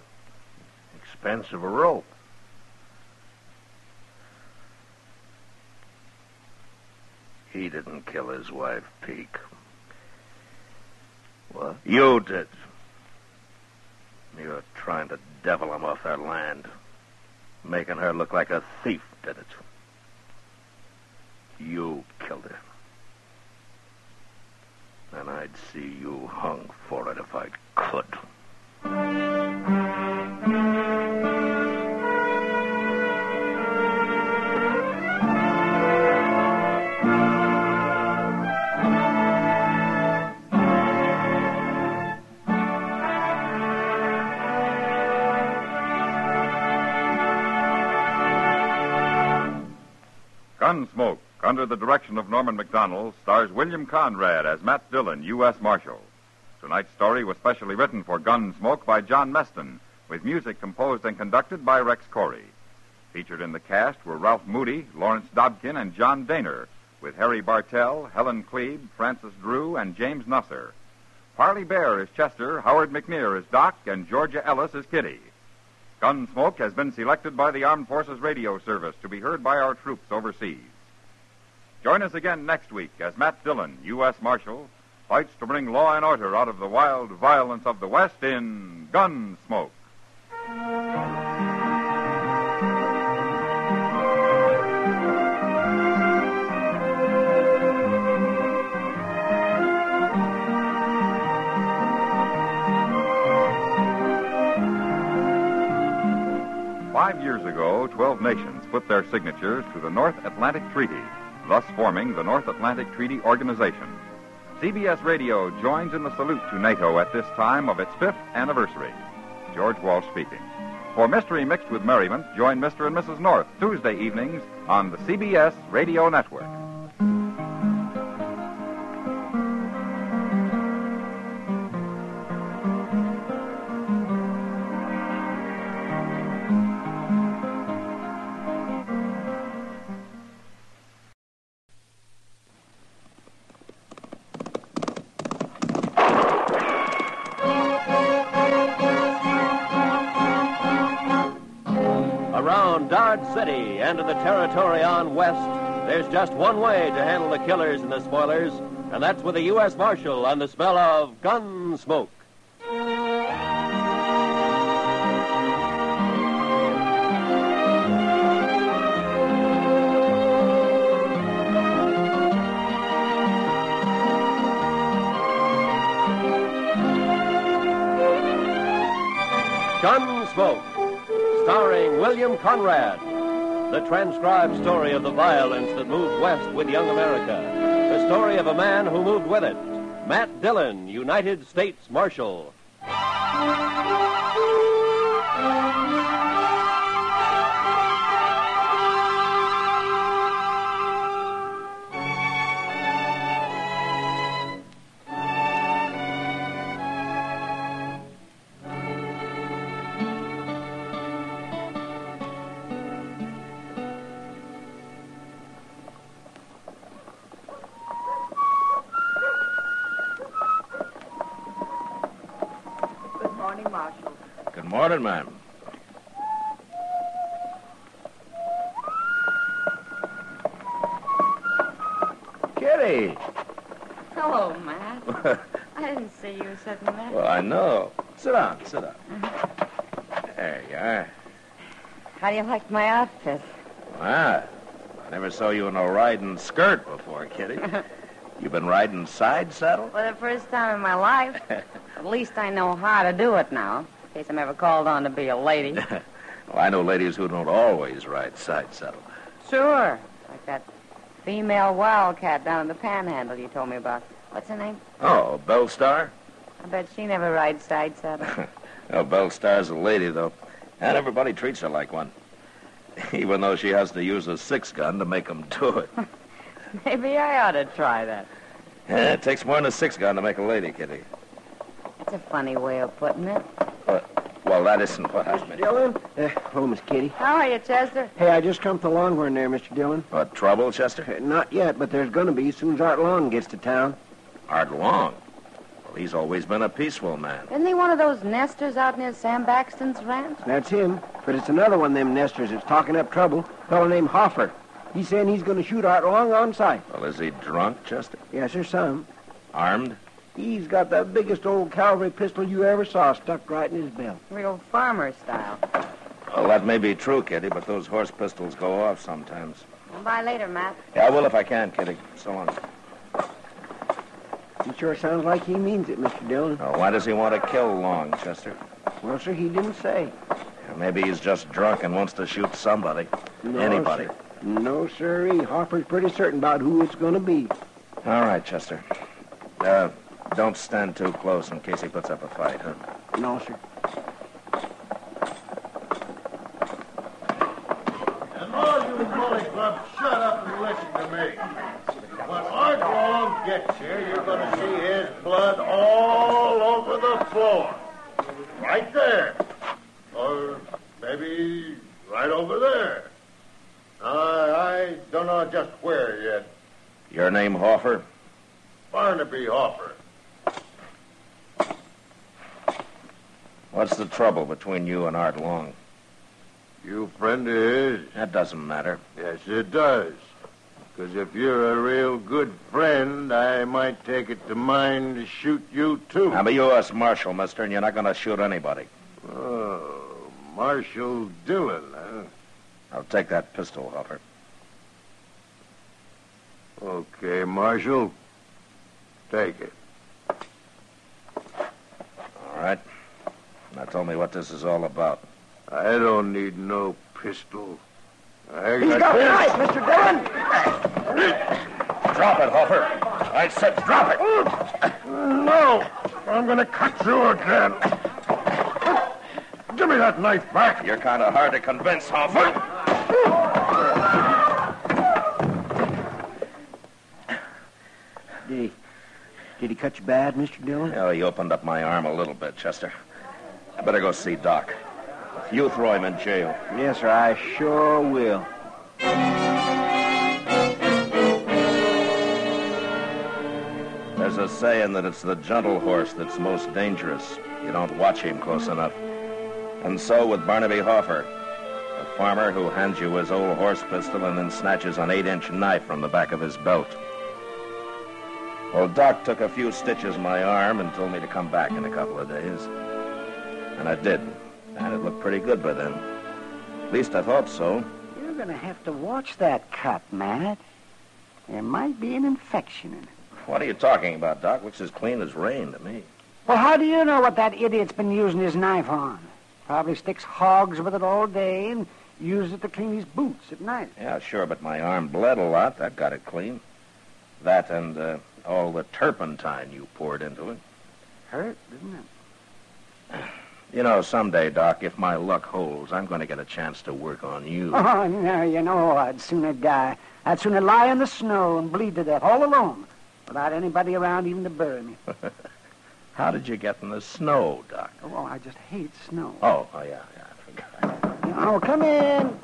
expense of a rope. He didn't kill his wife, Peake. What? You did. You're trying to devil him off that land. Making her look like a thief did it. You killed her. And I'd see you hung for it if I could. Gunsmoke, under the direction of Norman MacDonald, stars William Conrad as Matt Dillon, U.S. Marshal. Tonight's story was specially written for Gunsmoke by John Meston, with music composed and conducted by Rex Corey. Featured in the cast were Ralph Moody, Lawrence Dobkin, and John Daner, with Harry Bartell, Helen Klebe, Francis Drew, and James Nusser. Parley Bear is Chester, Howard McNear is Doc, and Georgia Ellis is Kitty. Gunsmoke has been selected by the Armed Forces Radio Service to be heard by our troops overseas. Join us again next week as Matt Dillon, U.S. Marshal, fights to bring law and order out of the wild violence of the West in Gunsmoke. 5 years ago, 12 nations put their signatures to the North Atlantic Treaty, thus forming the North Atlantic Treaty Organization. CBS Radio joins in the salute to NATO at this time of its 5th anniversary. George Walsh speaking. For Mystery Mixed with Merriment, join Mr. and Mrs. North Tuesday evenings on the CBS Radio Network. Around Dodge City and in the territory on west, there's just one way to handle the killers and the spoilers, and that's with a U.S. Marshal on the smell of Gunsmoke. Gunsmoke, starring William Conrad, the transcribed story of the violence that moved west with young America. The story of a man who moved with it. Matt Dillon, United States Marshal. Good morning, Marshal. Good morning, ma'am. Kitty! Hello, Matt. I didn't see you sitting there. Well, I know. Sit down, sit down. There you are. How do you like my outfit? Ah, I never saw you in a riding skirt before, Kitty. You been riding side saddle? For the first time in my life. At least I know how to do it now, in case I'm ever called on to be a lady. Well, I know ladies who don't always ride side saddle. Sure. Like that female wildcat down in the Panhandle you told me about. What's her name? Oh, Belle Star? I bet she never rides side saddle. Well, Belle Star's a lady, though. And everybody treats her like one. Even though she has to use a 6-gun to make them do it. Maybe I ought to try that. Yeah, it takes more than a 6-gun to make a lady, Kitty. That's a funny way of putting it. Well, that isn't what I meant. Dillon? Hello, Miss Kitty. How are you, Chester? Hey, I just come to the Longhorn there, Mr. Dillon. What, trouble, Chester? Not yet, but there's going to be as soon as Art Long gets to town. Art Long? Well, he's always been a peaceful man. Isn't he one of those nesters out near Sam Baxton's ranch? That's him. But it's another one of them nesters that's talking up trouble. A fellow named Hoffer. He's saying he's going to shoot Art Long on sight. Well, is he drunk, Chester? Yes, sir, some. Armed? He's got the biggest old cavalry pistol you ever saw stuck right in his belt. Real farmer style. Well, that may be true, Kitty, but those horse pistols go off sometimes. I'll buy later, Matt. Yeah, I will if I can, Kitty. So long. It sure sounds like he means it, Mr. Dillon. Oh, why does he want to kill Long, Chester? Well, sir, he didn't say. Maybe he's just drunk and wants to shoot somebody. No, Anybody. Sir. No, sirree. Hoffer's pretty certain about who it's going to be. All right, Chester. Don't stand too close in case he puts up a fight, huh? No, sir. And all you bully clubs, shut up and listen to me. When Art Long gets here, you're going to see his blood all over the floor. Right there. Or maybe right over there. I don't know just where yet. Your name, Hoffer? Barnaby Hoffer. What's the trouble between you and Art Long? You friend of his? That doesn't matter. Yes, it does. Because if you're a real good friend, I might take it to mind to shoot you, too. I'm a U.S. Marshal, mister, and you're not going to shoot anybody. Oh, Marshal Dillon, huh? I'll take that pistol, Hoffer. Okay, Marshal. Take it. All right. Now tell me what this is all about. I don't need no pistol. He's got a knife, Mr. Dillon! Drop it, Hoffer. I said drop it. No! I'm going to cut you again. Give me that knife back. You're kind of hard to convince, Hoffer. Did he cut you bad, Mr. Dillon? Oh, he opened up my arm a little bit, Chester. I better go see Doc. You throw him in jail. Yes, sir, I sure will. There's a saying that it's the gentle horse that's most dangerous. You don't watch him close enough. And so with Barnaby Hoffer, a farmer who hands you his old horse pistol and then snatches an 8-inch knife from the back of his belt. Well, Doc took a few stitches in my arm and told me to come back in a couple of days. And I did. And it looked pretty good by then. At least I thought so. You're going to have to watch that cut, Matt. There might be an infection in it. What are you talking about, Doc? Looks as clean as rain to me. Well, how do you know what that idiot's been using his knife on? Probably sticks hogs with it all day and uses it to clean his boots at night. Yeah, sure, but my arm bled a lot. That got it clean. That and all the turpentine you poured into it. Hurt, didn't it? You know, someday, Doc, if my luck holds, I'm going to get a chance to work on you. Oh, no, you know, I'd sooner die. I'd sooner lie in the snow and bleed to death all alone without anybody around even to bury me. How did you get in the snow, Doc? Oh, I just hate snow. Oh, yeah, I forgot. Oh, come in.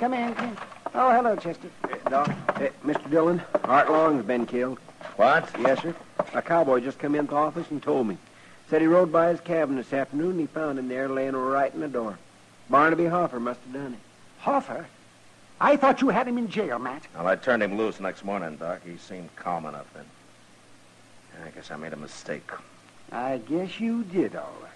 Oh, hello, Chester. Doc, Mr. Dillon, Art Long's been killed. What? Yes, sir. A cowboy just come into the office and told me. Said he rode by his cabin this afternoon and he found him there laying right in the door. Barnaby Hoffer must have done it. Hoffer? I thought you had him in jail, Matt. Well, I turned him loose next morning, Doc. He seemed calm enough then. I guess I made a mistake. I guess you did, all right.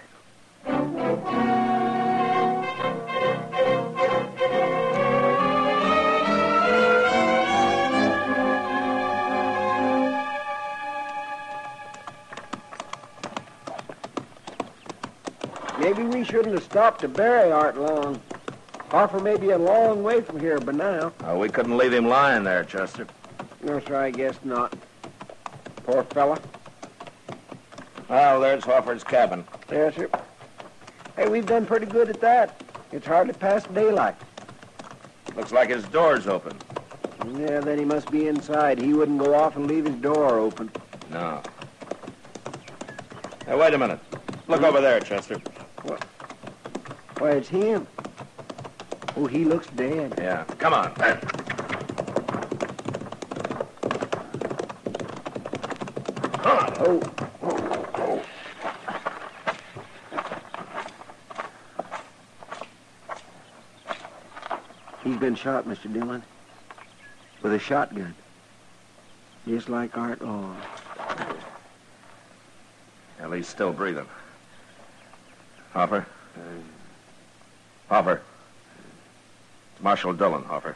Maybe we shouldn't have stopped to bury Art Long. Hoffer may be a long way from here by now. We couldn't leave him lying there, Chester. No, sir, I guess not. Poor fella. Well, there's Hoffer's cabin. Yes, sir. Hey, we've done pretty good at that. It's hardly past daylight. Looks like his door's open. Yeah, then he must be inside. He wouldn't go off and leave his door open. No. Hey, wait a minute. Look over there, Chester. What? Why, it's him. Oh, he looks dead. Yeah. Come on. Oh. He's been shot, Mr. Dillon. With a shotgun. Just like Art Long. Well, he's still breathing. Hoffer? Hoffer. It's Marshal Dillon, Hoffer.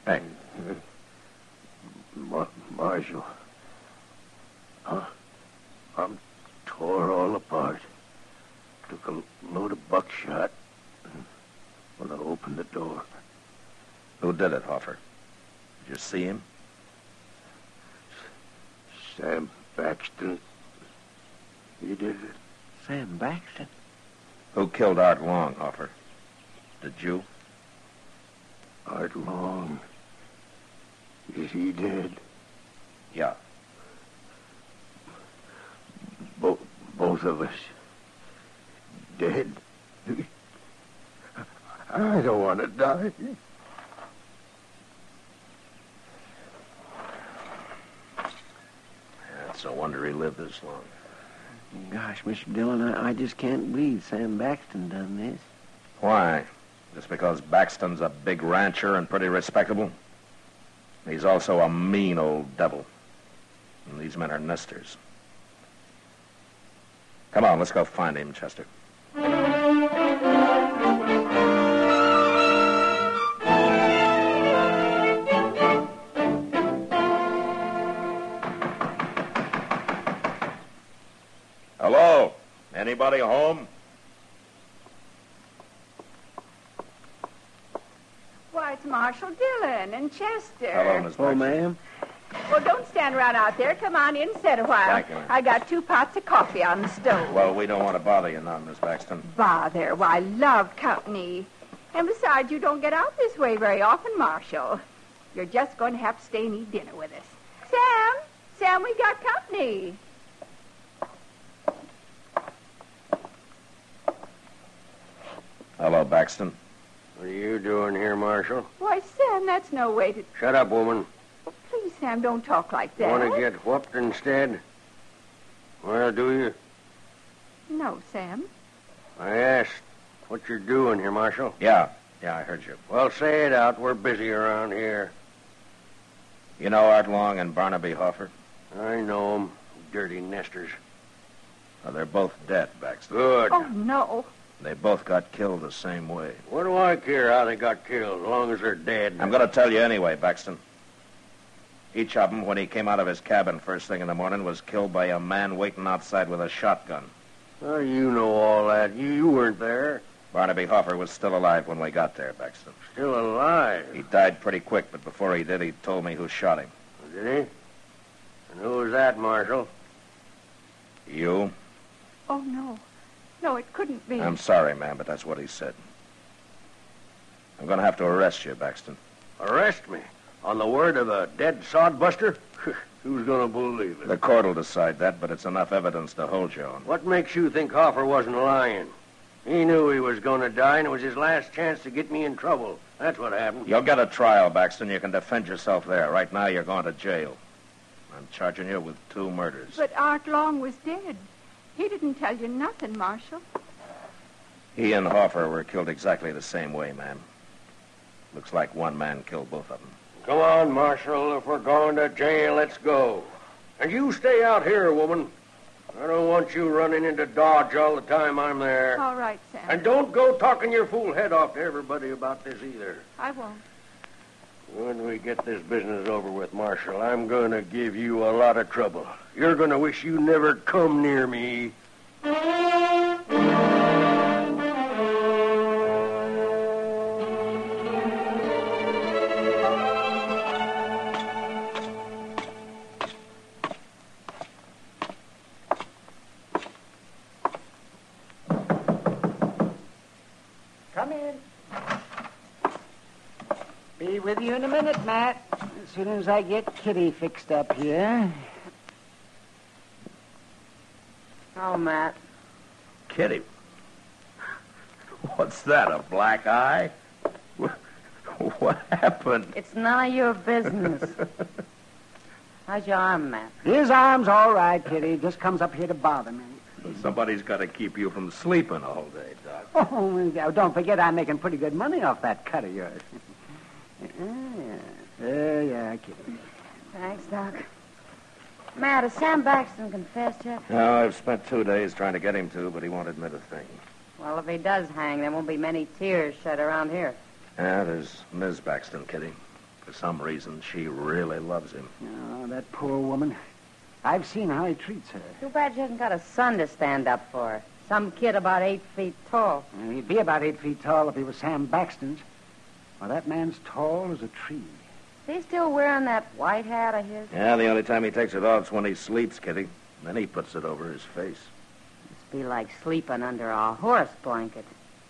Hey. Marshal. I'm tore all apart. Took a load of buckshot when I opened the door. Who did it, Hoffer? Did you see him? Sam Baxton. He did it. Sam Baxton? Who killed Art Long, Hoffer? Did you? Art Long. Is he dead? Yeah. Both of us. Dead. I don't want to die. It's a wonder he lived this long. Gosh, Mr. Dillon, I just can't believe Sam Baxton done this. Why? Just because Baxton's a big rancher and pretty respectable? He's also a mean old devil. And these men are nesters. Come on, let's go find him, Chester. Hello? Anybody home? Why, it's Marshal Dillon and Chester. Hello, Miss Oh, Baxter. ma'am. Well, don't stand around out there. Come on in and sit a while. Thank you, ma'am. I got 2 pots of coffee on the stove. Well, we don't want to bother you now, Miss Baxton. Bother. Why, I love company. And besides, you don't get out this way very often, Marshal. You're just going to have to stay and eat dinner with us. Sam, we got company. Hello, Baxton. What are you doing here, Marshal? Why, Sam, that's no way to... Shut up, woman. Please, Sam, don't talk like that. Want to get whooped instead? Well, do you? No, Sam. I asked what you're doing here, Marshal. Yeah, I heard you. Well, say it out. We're busy around here. You know Art Long and Barnaby Hoffer? I know 'em. Dirty nesters. Well, they're both dead, Baxter. Good. Oh, no. They both got killed the same way. What do I care how they got killed, as long as they're dead? I'm going to tell you anyway, Baxton. Each of them, when he came out of his cabin first thing in the morning, was killed by a man waiting outside with a shotgun. How do you know all that? You weren't there. Barnaby Hoffer was still alive when we got there, Baxton. Still alive? He died pretty quick, but before he did, he told me who shot him. Did And who was that, Marshal? You? Oh, no. No, it couldn't be. I'm sorry, ma'am, but that's what he said. I'm going to have to arrest you, Baxton. Arrest me? On the word of a dead sodbuster? Who's going to believe it? The court will decide that, but it's enough evidence to hold you on. What makes you think Hoffer wasn't lying? He knew he was going to die, and it was his last chance to get me in trouble. That's what happened. You'll get a trial, Baxton. You can defend yourself there. Right now, you're going to jail. I'm charging you with 2 murders. But Art Long was dead. He didn't tell you nothing, Marshal. He and Hoffer were killed exactly the same way, ma'am. Looks like one man killed both of them. Come on, Marshal. If we're going to jail, let's go. And you stay out here, woman. I don't want you running into Dodge all the time I'm there. All right, Sam. And don't go talking your fool head off to everybody about this either. I won't. When we get this business over with, Marshal, I'm going to give you a lot of trouble. You're going to wish you never come near me. Come in. Be with you in a minute, Matt. As soon as I get Kitty fixed up here. Oh, Matt. Kitty. What's that, a black eye? What happened? It's none of your business. How's your arm, Matt? His arm's all right, Kitty. Just comes up here to bother me. Somebody's got to keep you from sleeping all day, Doc. Oh, don't forget I'm making pretty good money off that cut of yours. Yeah, Kitty. Thanks, Doc. Matt, has Sam Baxton confessed yet? No, I've spent 2 days trying to get him to, but he won't admit a thing. Well, if he does hang, there won't be many tears shed around here. Yeah, there's Ms. Baxton, Kitty. For some reason, she really loves him. Oh, that poor woman. I've seen how he treats her. Too bad she hasn't got a son to stand up for her. Some kid about 8 feet tall. And he'd be about 8 feet tall if he was Sam Baxton's. Well, that man's tall as a tree. Is he still wearing that white hat of his? Yeah, the only time he takes it off is when he sleeps, Kitty. Then he puts it over his face. Must be like sleeping under a horse blanket.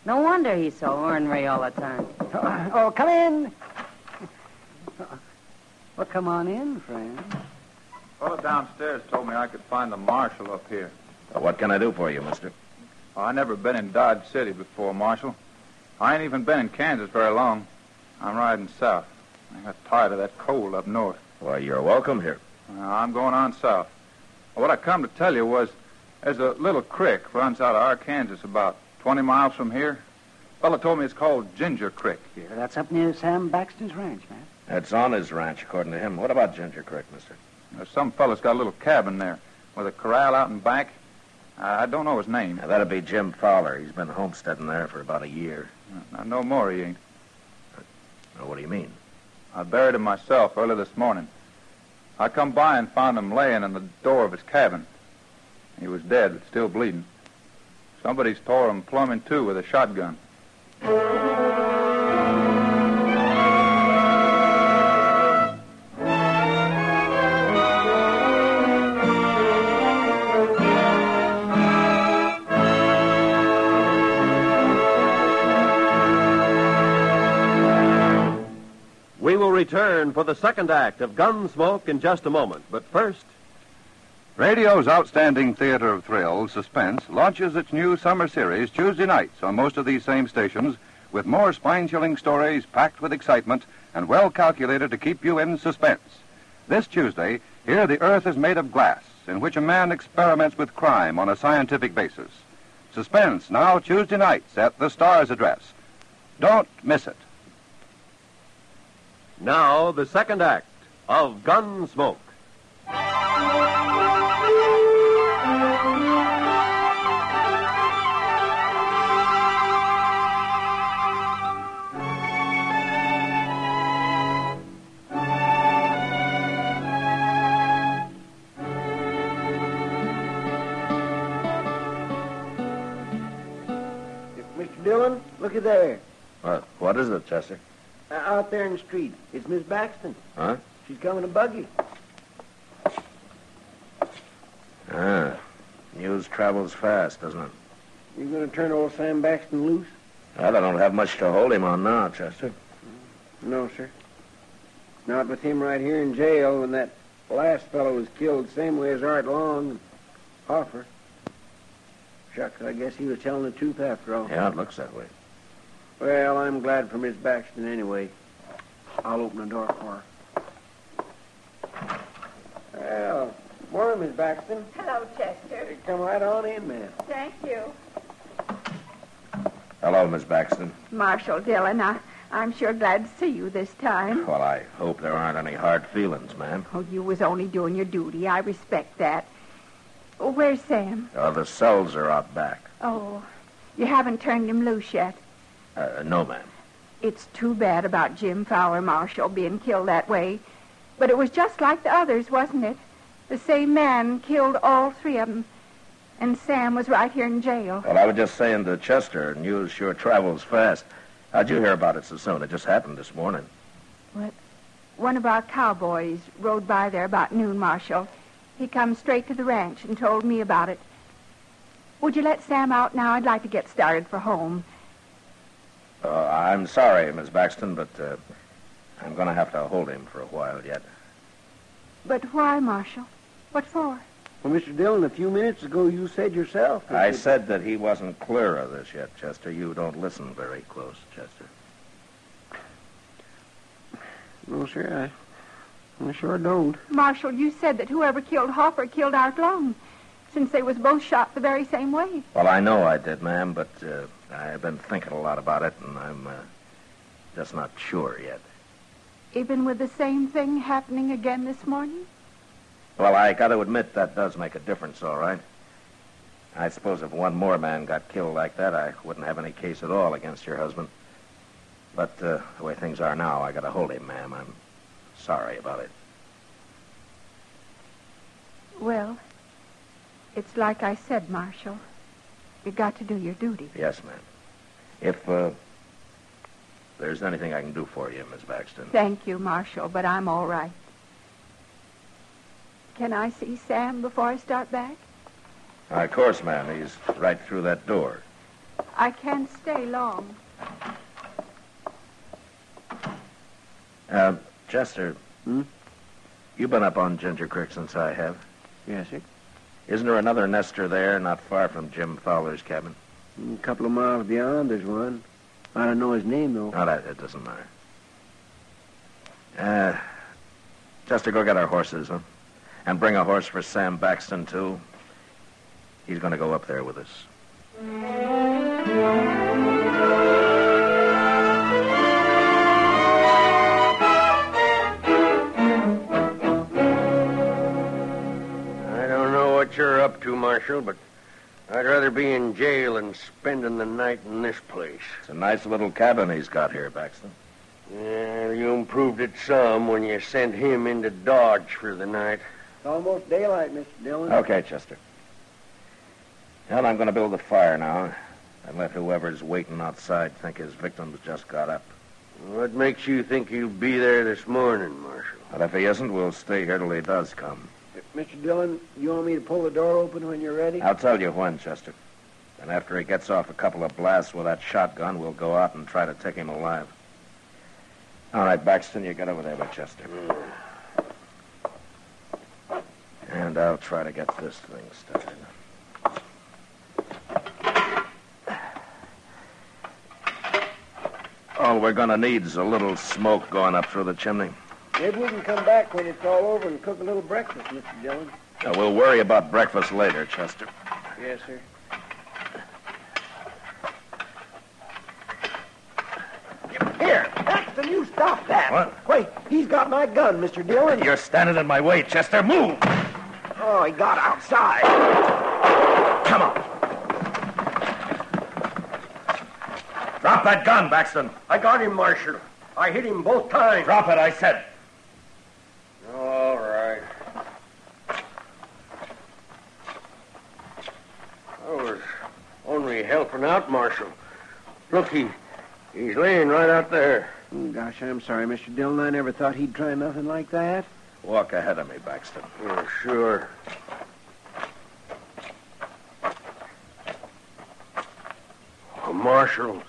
No wonder he's so ornery all the time. Oh, come in. Well, come on in, friend. Fellow downstairs told me I could find the marshal up here. What can I do for you, mister? Oh, I never been in Dodge City before, Marshal. I ain't even been in Kansas very long. I'm riding south. I got tired of that cold up north. Well, you're welcome here. I'm going on south. What I come to tell you was there's a little creek runs out of Arkansas about 20 miles from here. Fellow told me it's called Ginger Creek. Yeah, that's up near Sam Baxton's ranch, man. It's on his ranch, according to him. What about Ginger Creek, mister? Some fellow's got a little cabin there with a corral out in back. I don't know his name. Now, that'd be Jim Fowler. He's been homesteading there for about a year. No more he ain't. Well, what do you mean? I buried him myself early this morning. I come by and found him laying in the door of his cabin. He was dead, but still bleeding. Somebody's tore him plumb in two with a shotgun. We will return for the second act of Gunsmoke in just a moment. But first... Radio's outstanding theater of thrills, Suspense, launches its new summer series Tuesday nights on most of these same stations with more spine-chilling stories packed with excitement and well calculated to keep you in suspense. This Tuesday, hear The Earth is Made of Glass, in which a man experiments with crime on a scientific basis. Suspense, now Tuesday nights at the Star's address. Don't miss it. Now, the second act of Gunsmoke. Mr. Dillon, look at there. What is it, Chester? Out there in the street. It's Miss Baxton. Huh? She's coming a buggy. News travels fast, doesn't it? You going to turn old Sam Baxton loose? Well, I don't have much to hold him on now, Chester. No, sir. Not with him right here in jail when that last fellow was killed the same way as Art Long and Hoffer. Shucks, I guess he was telling the truth after all. Yeah, it looks that way. Well, I'm glad for Miss Baxton anyway. I'll open the door for her. Well, morning, Miss Baxton. Hello, Chester. Come right on in, ma'am. Thank you. Hello, Miss Baxton. Marshal Dillon, I'm sure glad to see you this time. Well, I hope there aren't any hard feelings, ma'am. Oh, you was only doing your duty. I respect that. Oh, where's Sam? The cells are out back. Oh, you haven't turned him loose yet? No, ma'am. It's too bad about Jim Fowler, Marshal, being killed that way. But it was just like the others, wasn't it? The same man killed all three of them. And Sam was right here in jail. Well, I was just saying to Chester, news sure travels fast. How'd you hear about it so soon? It just happened this morning. What? One of our cowboys rode by there about noon, Marshal. He come straight to the ranch and told me about it. Would you let Sam out now? I'd like to get started for home. I'm sorry, Miss Baxton, but I'm going to have to hold him for a while yet. But why, Marshal? What for? Well, Mr. Dillon, a few minutes ago you said yourself... I said that he wasn't clear of this yet, Chester. You don't listen very close, Chester. No, sir, I sure don't. Marshal, you said that whoever killed Hoffer killed Art Long, since they was both shot the very same way. Well, I know I did, ma'am, but I've been thinking a lot about it, and I'm just not sure yet. Even with the same thing happening again this morning? Well, I got to admit that does make a difference, all right. I suppose if one more man got killed like that, I wouldn't have any case at all against your husband. But the way things are now, I got to hold him, ma'am. I'm sorry about it. Well, it's like I said, Marshal. You got to do your duty. Yes, ma'am. If there's anything I can do for you, Miss Baxton. Thank you, Marshal, but I'm all right. Can I see Sam before I start back? Of course, ma'am. He's right through that door. I can't stay long. Chester. You been up on Ginger Creek since I have? Yes, sir. Isn't there another nester there, not far from Jim Fowler's cabin? A couple of miles beyond, there's one. I don't know his name, though. No, that doesn't matter. Chester, go get our horses, huh? And bring a horse for Sam Baxton, too. He's going to go up there with us. I don't know what you're up to, Marshal, but I'd rather be in jail than spending the night in this place. It's a nice little cabin he's got here, Baxton. Yeah, you improved it some when you sent him into Dodge for the night. It's almost daylight, Mr. Dillon. Okay, Chester. Well, I'm going to build a fire now and let whoever's waiting outside think his victim's just got up. What makes you think he'll be there this morning, Marshal? But if he isn't, we'll stay here till he does come. Mr. Dillon, you want me to pull the door open when you're ready? I'll tell you when, Chester. And after he gets off a couple of blasts with that shotgun, we'll go out and try to take him alive. All right, Baxton, you get over there with Chester. And I'll try to get this thing started. All we're going to need is a little smoke going up through the chimney. Maybe we can come back when it's all over and cook a little breakfast, Mr. Dillon. We'll worry about breakfast later, Chester. Yes, sir. Here, Baxton, you stop that. What? Wait, he's got my gun, Mr. Dillon. You're standing in my way, Chester. Move! Oh, he got outside. Come on. Drop that gun, Baxton. I got him, Marshal. I hit him both times. Drop it, I said. All right. I was only helping out, Marshal. Look, he's laying right out there. Oh, gosh, I'm sorry, Mr. Dillon. I never thought he'd try nothing like that. Walk ahead of me, Baxton. Oh, sure. Marshal,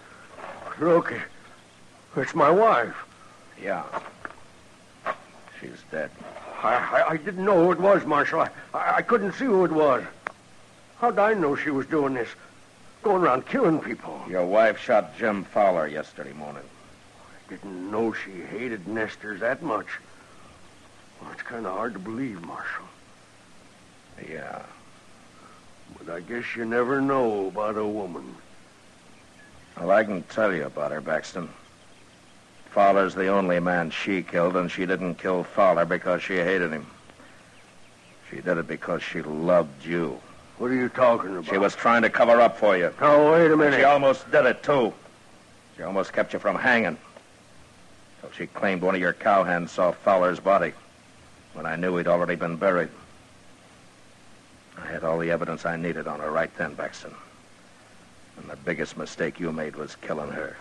look, it's my wife. Yeah. She's dead. I didn't know who it was, Marshal. I couldn't see who it was. How'd I know she was doing this? Going around killing people. Your wife shot Jim Fowler yesterday morning. I didn't know she hated nesters that much. Well, it's kind of hard to believe, Marshal. Yeah. But I guess you never know about a woman. Well, I can tell you about her, Baxton. Fowler's the only man she killed, and she didn't kill Fowler because she hated him. She did it because she loved you. What are you talking about? She was trying to cover up for you. Oh, wait a minute. And she almost did it, too. She almost kept you from hanging. So she claimed one of your cowhands saw Fowler's body when I knew he'd already been buried. I had all the evidence I needed on her right then, Baxton. And the biggest mistake you made was killing her.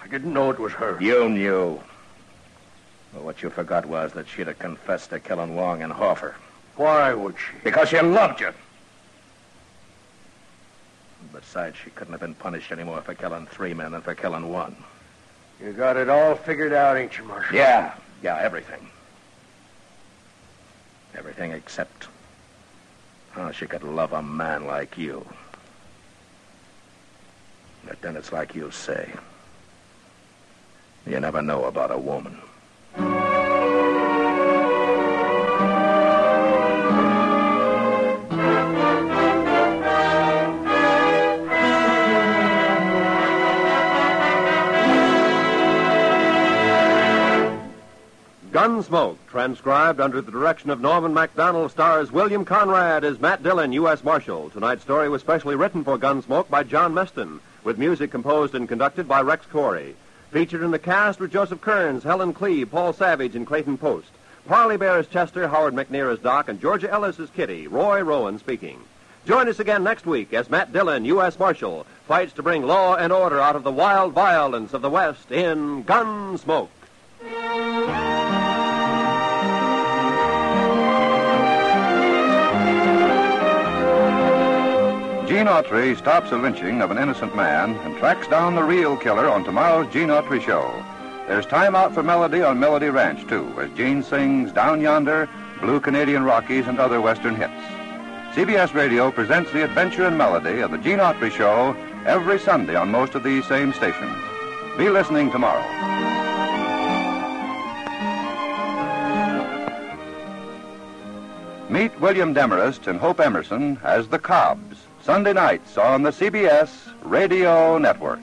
I didn't know it was her. You knew. But what you forgot was that she'd have confessed to killing Long and Hoffer. Why would she? Because she loved you. Besides, she couldn't have been punished any more for killing 3 men than for killing 1. You got it all figured out, ain't you, Marshal? Yeah, everything. Everything except how she could love a man like you. But then it's like you say. You never know about a woman. Gunsmoke, transcribed under the direction of Norman MacDonald, stars William Conrad as Matt Dillon, U.S. Marshal. Tonight's story was specially written for Gunsmoke by John Meston, with music composed and conducted by Rex Corey. Featured in the cast were Joseph Kearns, Helen Cleve, Paul Savage, and Clayton Post. Parley Bear as Chester, Howard McNear as Doc, and Georgia Ellis as Kitty. Roy Rowan speaking. Join us again next week as Matt Dillon, U.S. Marshal, fights to bring law and order out of the wild violence of the West in Gunsmoke. Gene Autry stops a lynching of an innocent man and tracks down the real killer on tomorrow's Gene Autry Show. There's time out for Melody on Melody Ranch, too, as Gene sings Down Yonder, Blue Canadian Rockies, and other Western hits. CBS Radio presents the adventure and melody of the Gene Autry Show every Sunday on most of these same stations. Be listening tomorrow. Meet William Demarest and Hope Emerson as the Cobbs, Sunday nights on the CBS Radio Network.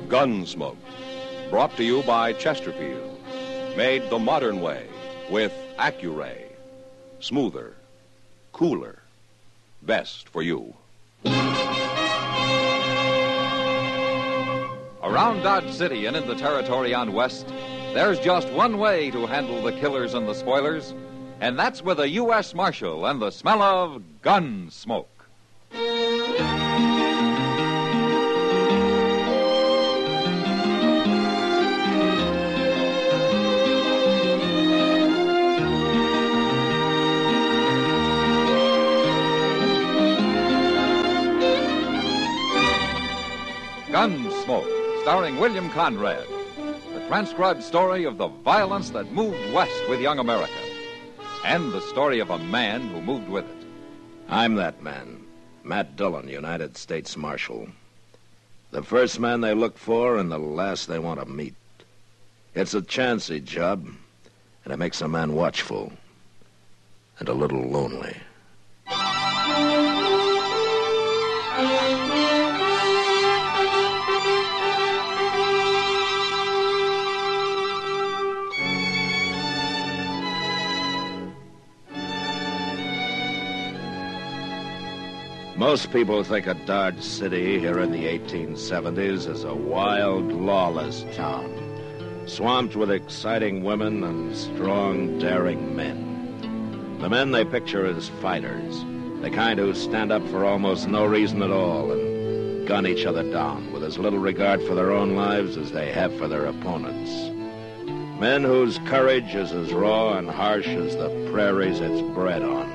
Gunsmoke, brought to you by Chesterfield, made the modern way with Accuray. Smoother, cooler, best for you. Around Dodge City and in the territory on West, there's just one way to handle the killers and the spoilers, and that's with a U.S. Marshal and the smell of gun smoke. Gunsmoke, starring William Conrad, the transcribed story of the violence that moved west with young America. and the story of a man who moved with it. I'm that man, Matt Dillon, United States Marshal. The first man they look for and the last they want to meet. It's a chancy job, and it makes a man watchful and a little lonely. Most people think of Dodge City here in the 1870s as a wild, lawless town, swamped with exciting women and strong, daring men. The men they picture as fighters, the kind who stand up for almost no reason at all and gun each other down with as little regard for their own lives as they have for their opponents. Men whose courage is as raw and harsh as the prairies it's bred on.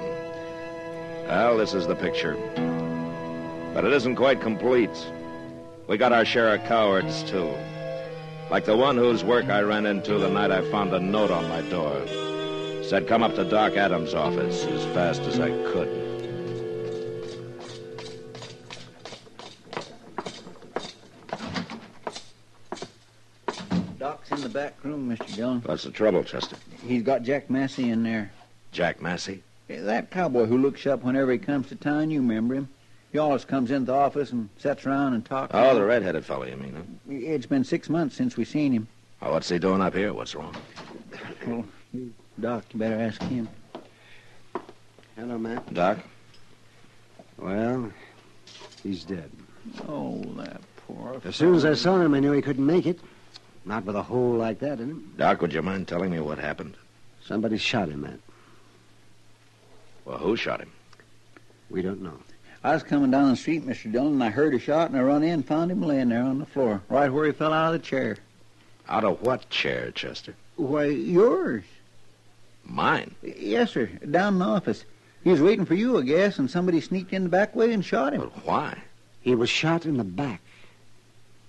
Well, this is the picture. But it isn't quite complete. We got our share of cowards, too. Like the one whose work I ran into the night I found a note on my door. Said, come up to Doc Adams' office as fast as I could. Doc's in the back room, Mr. Dillon. What's the trouble, Chester? He's got Jack Massey in there. Jack Massey? That cowboy who looks up whenever he comes to town, you remember him. He always comes into the office and sits around and talks. Oh, the red-headed fellow, you mean, huh? It's been 6 months since we seen him. Oh, what's he doing up here? What's wrong? Well, Doc, you better ask him. Hello, Matt. Doc? Well, he's dead. Oh, that poor As soon as I saw him, I knew he couldn't make it. Not with a hole like that in him. Doc, would you mind telling me what happened? Somebody shot him, Matt. Well, who shot him? We don't know. I was coming down the street, Mr. Dillon, and I heard a shot, and I run in and found him laying there on the floor, right where he fell out of the chair. Out of what chair, Chester? Why, yours. Mine? Yes, sir, down in the office. He was waiting for you, I guess, and somebody sneaked in the back way and shot him. But why? He was shot in the back.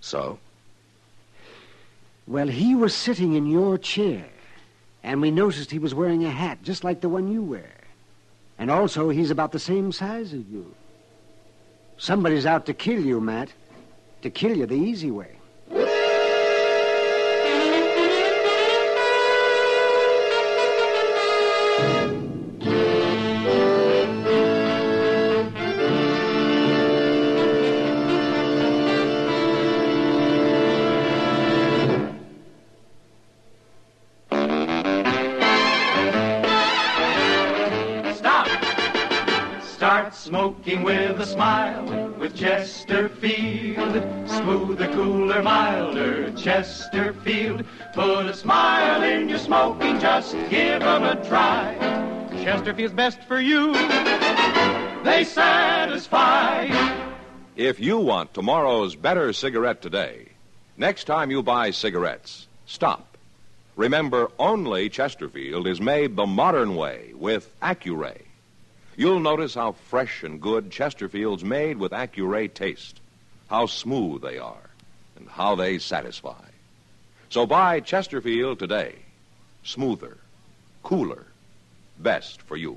So? Well, he was sitting in your chair, and we noticed he was wearing a hat just like the one you wear. And also, he's about the same size as you. Somebody's out to kill you, Matt. To kill you the easy way. Smoking with a smile, with Chesterfield. Smoother, cooler, milder, Chesterfield. Put a smile in your smoking, just give 'em a try. Chesterfield's best for you. They satisfy. If you want tomorrow's better cigarette today, next time you buy cigarettes, stop. Remember, only Chesterfield is made the modern way with Accuray. You'll notice how fresh and good Chesterfield's made with Accuray taste, how smooth they are, and how they satisfy. So buy Chesterfield today. Smoother, cooler, best for you.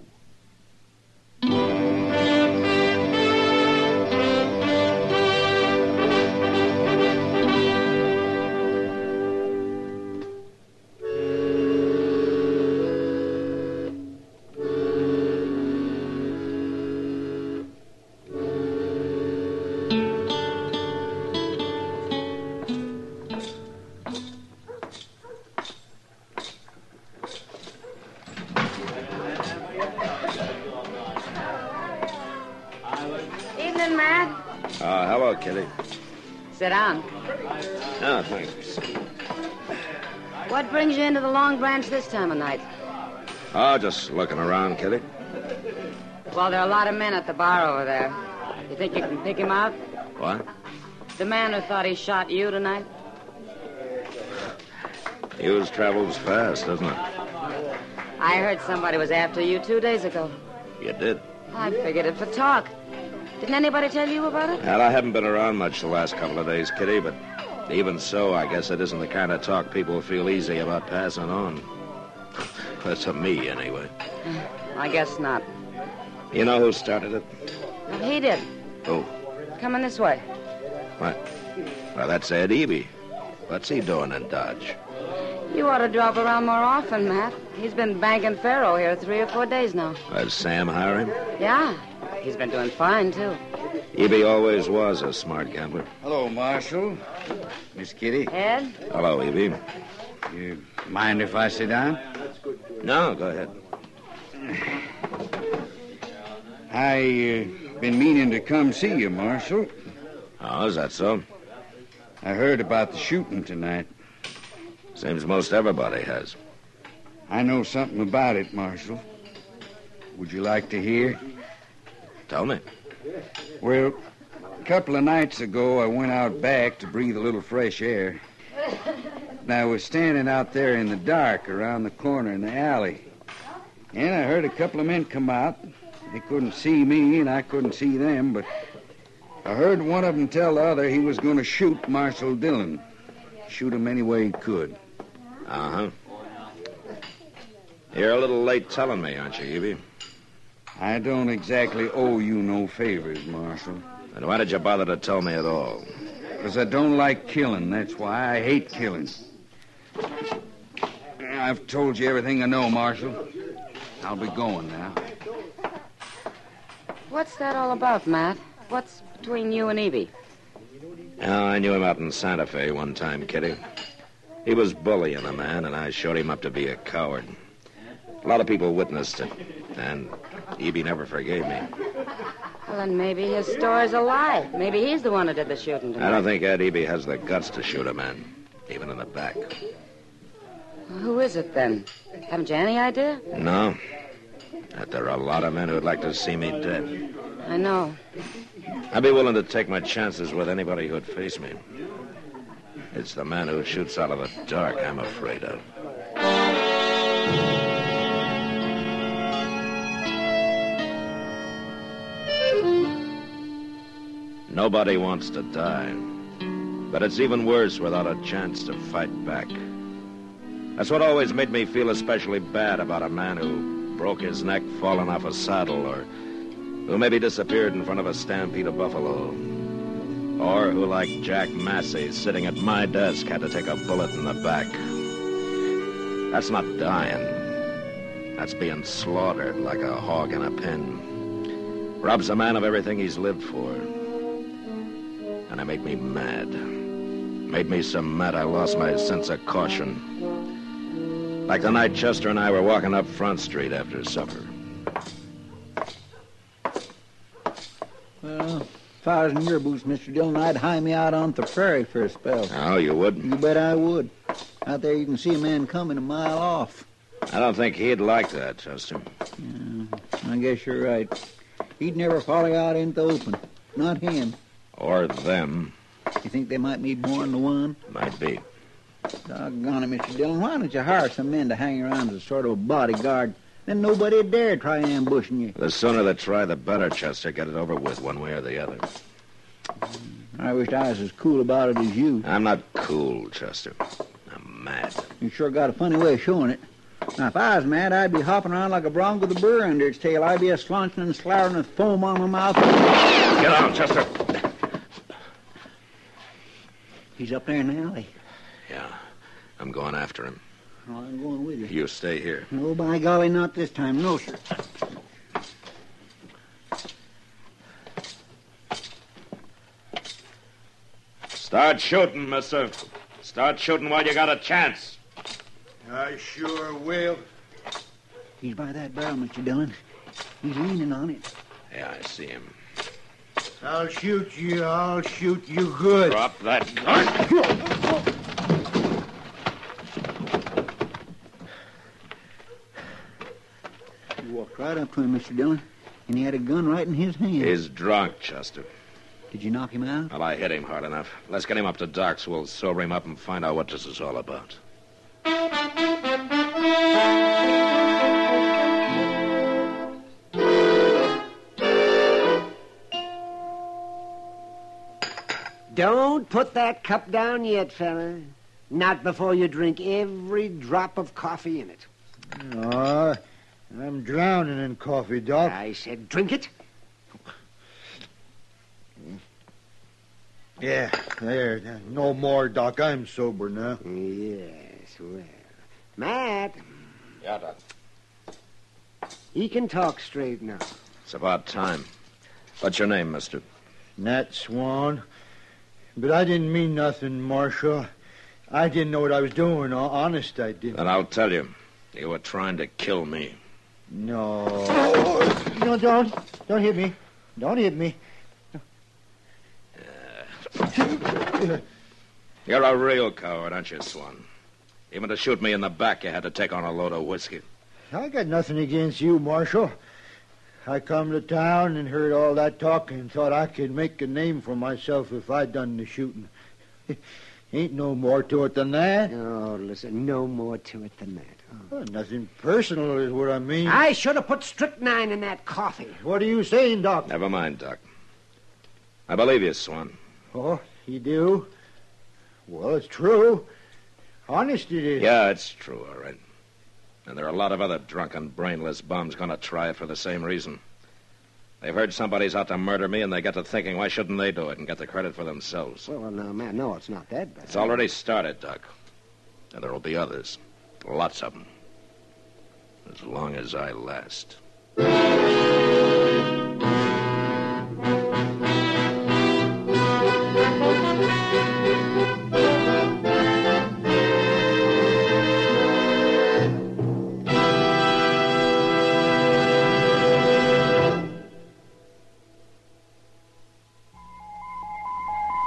Evening, Matt. Hello, Kitty. Sit down. Oh, thanks. What brings you into the Long Branch this time of night? Oh, just looking around, Kitty. Well, there are a lot of men at the bar over there. You think you can pick him out? What? The man who thought he shot you tonight? News travels fast, doesn't it? I heard somebody was after you 2 days ago. You did? I figured it for talk. Didn't anybody tell you about it? Well, I haven't been around much the last couple of days, Kitty, but even so, I guess it isn't the kind of talk people feel easy about passing on. To me, anyway. I guess not. You know who started it? Well, he did. Who? Coming this way. What? Well, that's Ed Eby. What's he doing in Dodge? You ought to drop around more often, Matt. He's been banking faro here 3 or 4 days now. Does Sam hire him? Yeah. He's been doing fine, too. Eby always was a smart gambler. Hello, Marshal. Miss Kitty. Ed? Hello, Eby. You mind if I sit down? No, go ahead. I been meaning to come see you, Marshal. Oh, is that so? I heard about the shooting tonight. Seems most everybody has. I know something about it, Marshal. Would you like to hear? Tell me. Well, a couple of nights ago, I went out back to breathe a little fresh air. And I was standing out there in the dark around the corner in the alley. And I heard a couple of men come out. They couldn't see me, and I couldn't see them, but I heard one of them tell the other he was going to shoot Marshal Dillon. Shoot him any way he could. Uh-huh. You're a little late telling me, aren't you, Eby? I don't exactly owe you no favors, Marshal. Then why did you bother to tell me at all? Because I don't like killing. That's why I hate killing. I've told you everything I know, Marshal. I'll be going now. What's that all about, Matt? What's between you and Eby? Oh, I knew him out in Santa Fe one time, Kitty. He was bullying a man, and I showed him up to be a coward. A lot of people witnessed it, and Eby never forgave me. Well, then maybe his story's a lie. Maybe he's the one who did the shooting tonight. I don't think Ed Eby has the guts to shoot a man, even in the back. Well, who is it, then? Haven't you any idea? No. That there are a lot of men who'd like to see me dead. I know. I'd be willing to take my chances with anybody who'd face me. It's the man who shoots out of the dark I'm afraid of. Nobody wants to die. But it's even worse without a chance to fight back. That's what always made me feel especially bad about a man who broke his neck falling off a saddle, or who maybe disappeared in front of a stampede of buffalo. Or who, like Jack Massey, sitting at my desk, had to take a bullet in the back. That's not dying. That's being slaughtered like a hog in a pen. Robs a man of everything he's lived for. And it made me mad. Made me so mad I lost my sense of caution. Like the night Chester and I were walking up Front Street after supper. Well, if I was in your boots, Mr. Dillon, I'd hide me out on the prairie for a spell. Oh, you would? You bet I would. Out there you can see a man coming a mile off. I don't think he'd like that, Chester. Yeah, I guess you're right. He'd never follow you out into the open. Not him. Or them. You think they might be born to one? Might be. Doggone it, Mr. Dillon. Why don't you hire some men to hang around as a sort of a bodyguard? Then nobody'd dare try ambushing you. The sooner they try, the better, Chester. Get it over with one way or the other. I wished I was as cool about it as you. I'm not cool, Chester. I'm mad. You sure got a funny way of showing it. Now, if I was mad, I'd be hopping around like a bronc with a burr under its tail. I'd be a slaunching and sloughing with foam on my mouth. Get out, Chester. He's up there in the alley. Yeah, I'm going after him. Oh, I'm going with you. You stay here. No, by golly, not this time. No, sir. Start shooting, mister. Start shooting while you got a chance. I sure will. He's by that barrel, Mr. Dillon. He's leaning on it. Yeah, I see him. I'll shoot you. I'll shoot you good. Drop that gun. You walked right up to him, Mr. Dillon, and he had a gun right in his hand. He's drunk, Chester. Did you knock him out? Well, I hit him hard enough. Let's get him up to Doc so we'll sober him up and find out what this is all about. Don't put that cup down yet, fella. Not before you drink every drop of coffee in it. No, I'm drowning in coffee, Doc. I said drink it. Yeah, there. No more, Doc. I'm sober now. Yes, well. Matt. Yeah, Doc. He can talk straight now. It's about time. What's your name, mister? Nat Swan. But I didn't mean nothing, Marshal. I didn't know what I was doing. Honest, I didn't. Then I'll tell you. You were trying to kill me. No. No, don't. Don't hit me. Don't hit me. You're a real coward, aren't you, Swan? Even to shoot me in the back, you had to take on a load of whiskey. I got nothing against you, Marshal. I come to town and heard all that talk and thought I could make a name for myself if I'd done the shooting. Ain't no more to it than that. Oh, listen, no more to it than that. Oh. Well, nothing personal is what I mean. I should have put strychnine in that coffee. What are you saying, Doc? Never mind, Doc. I believe you, Swan. Oh, you do? Well, it's true. Honest it is. Yeah, it's true, all right. And there are a lot of other drunken, brainless bums going to try it for the same reason. They've heard somebody's out to murder me, and they get to thinking, why shouldn't they do it and get the credit for themselves? Well, no, man, no, it's not that bad. It's already started, Doc. And there will be others. Lots of them. As long as I last.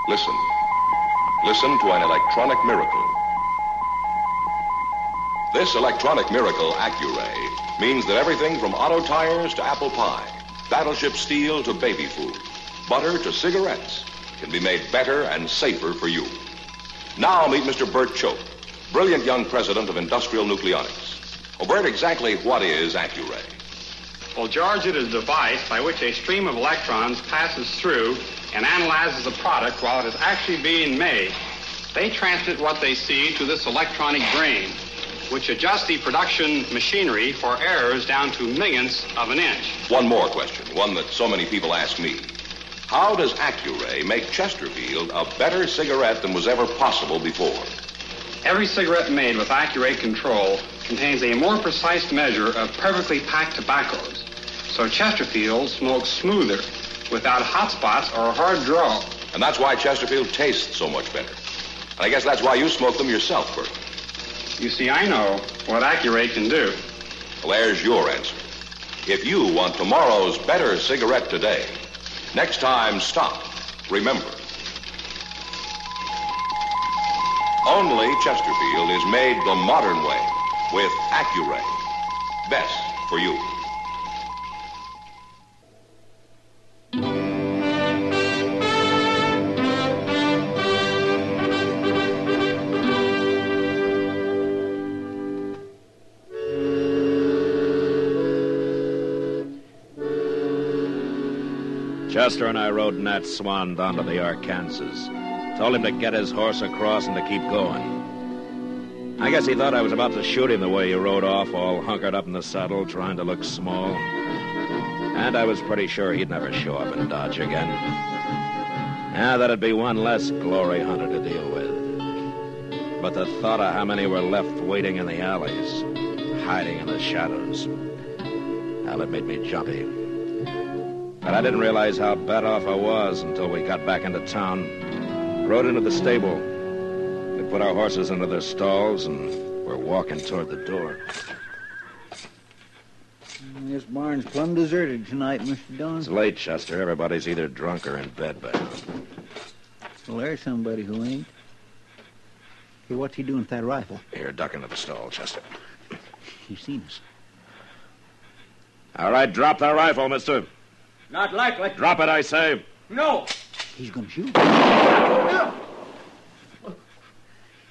Listen. Listen to an electronic miracle. This electronic miracle, Accuray, means that everything from auto tires to apple pie, battleship steel to baby food, butter to cigarettes can be made better and safer for you. Now meet Mr. Bert Choate, brilliant young president of Industrial Nucleonics. Oh, Bert, exactly what is Accuray? Well, George, it is a device by which a stream of electrons passes through and analyzes the product while it is actually being made. They transmit what they see to this electronic brain, which adjusts the production machinery for errors down to millionths of an inch. One more question, one that so many people ask me. How does Accuray make Chesterfield a better cigarette than was ever possible before? Every cigarette made with Accuray control contains a more precise measure of perfectly packed tobaccos. So Chesterfield smokes smoother, without hot spots or a hard draw. And that's why Chesterfield tastes so much better. And I guess that's why you smoke them yourself, Bert. You see, I know what Accuray can do. Well, there's your answer. If you want tomorrow's better cigarette today, next time stop. Remember. Only Chesterfield is made the modern way with Accuray. Best for you. Chester and I rode Nat Swan down to the Arkansas. Told him to get his horse across and to keep going. I guess he thought I was about to shoot him the way he rode off, all hunkered up in the saddle, trying to look small. And I was pretty sure he'd never show up in Dodge again. Yeah, that'd be one less glory hunter to deal with. But the thought of how many were left waiting in the alleys, hiding in the shadows, well, it made me jumpy. But I didn't realize how bad off I was until we got back into town, rode into the stable. We put our horses into their stalls, and we're walking toward the door. This barn's plumb deserted tonight, Mr. Dillon. It's late, Chester. Everybody's either drunk or in bed by now. Well, there's somebody who ain't. Hey, what's he doing with that rifle? Here, duck into the stall, Chester. He's seen us. All right, drop the rifle, mister. Not likely. Drop it, I say. No. He's gonna shoot.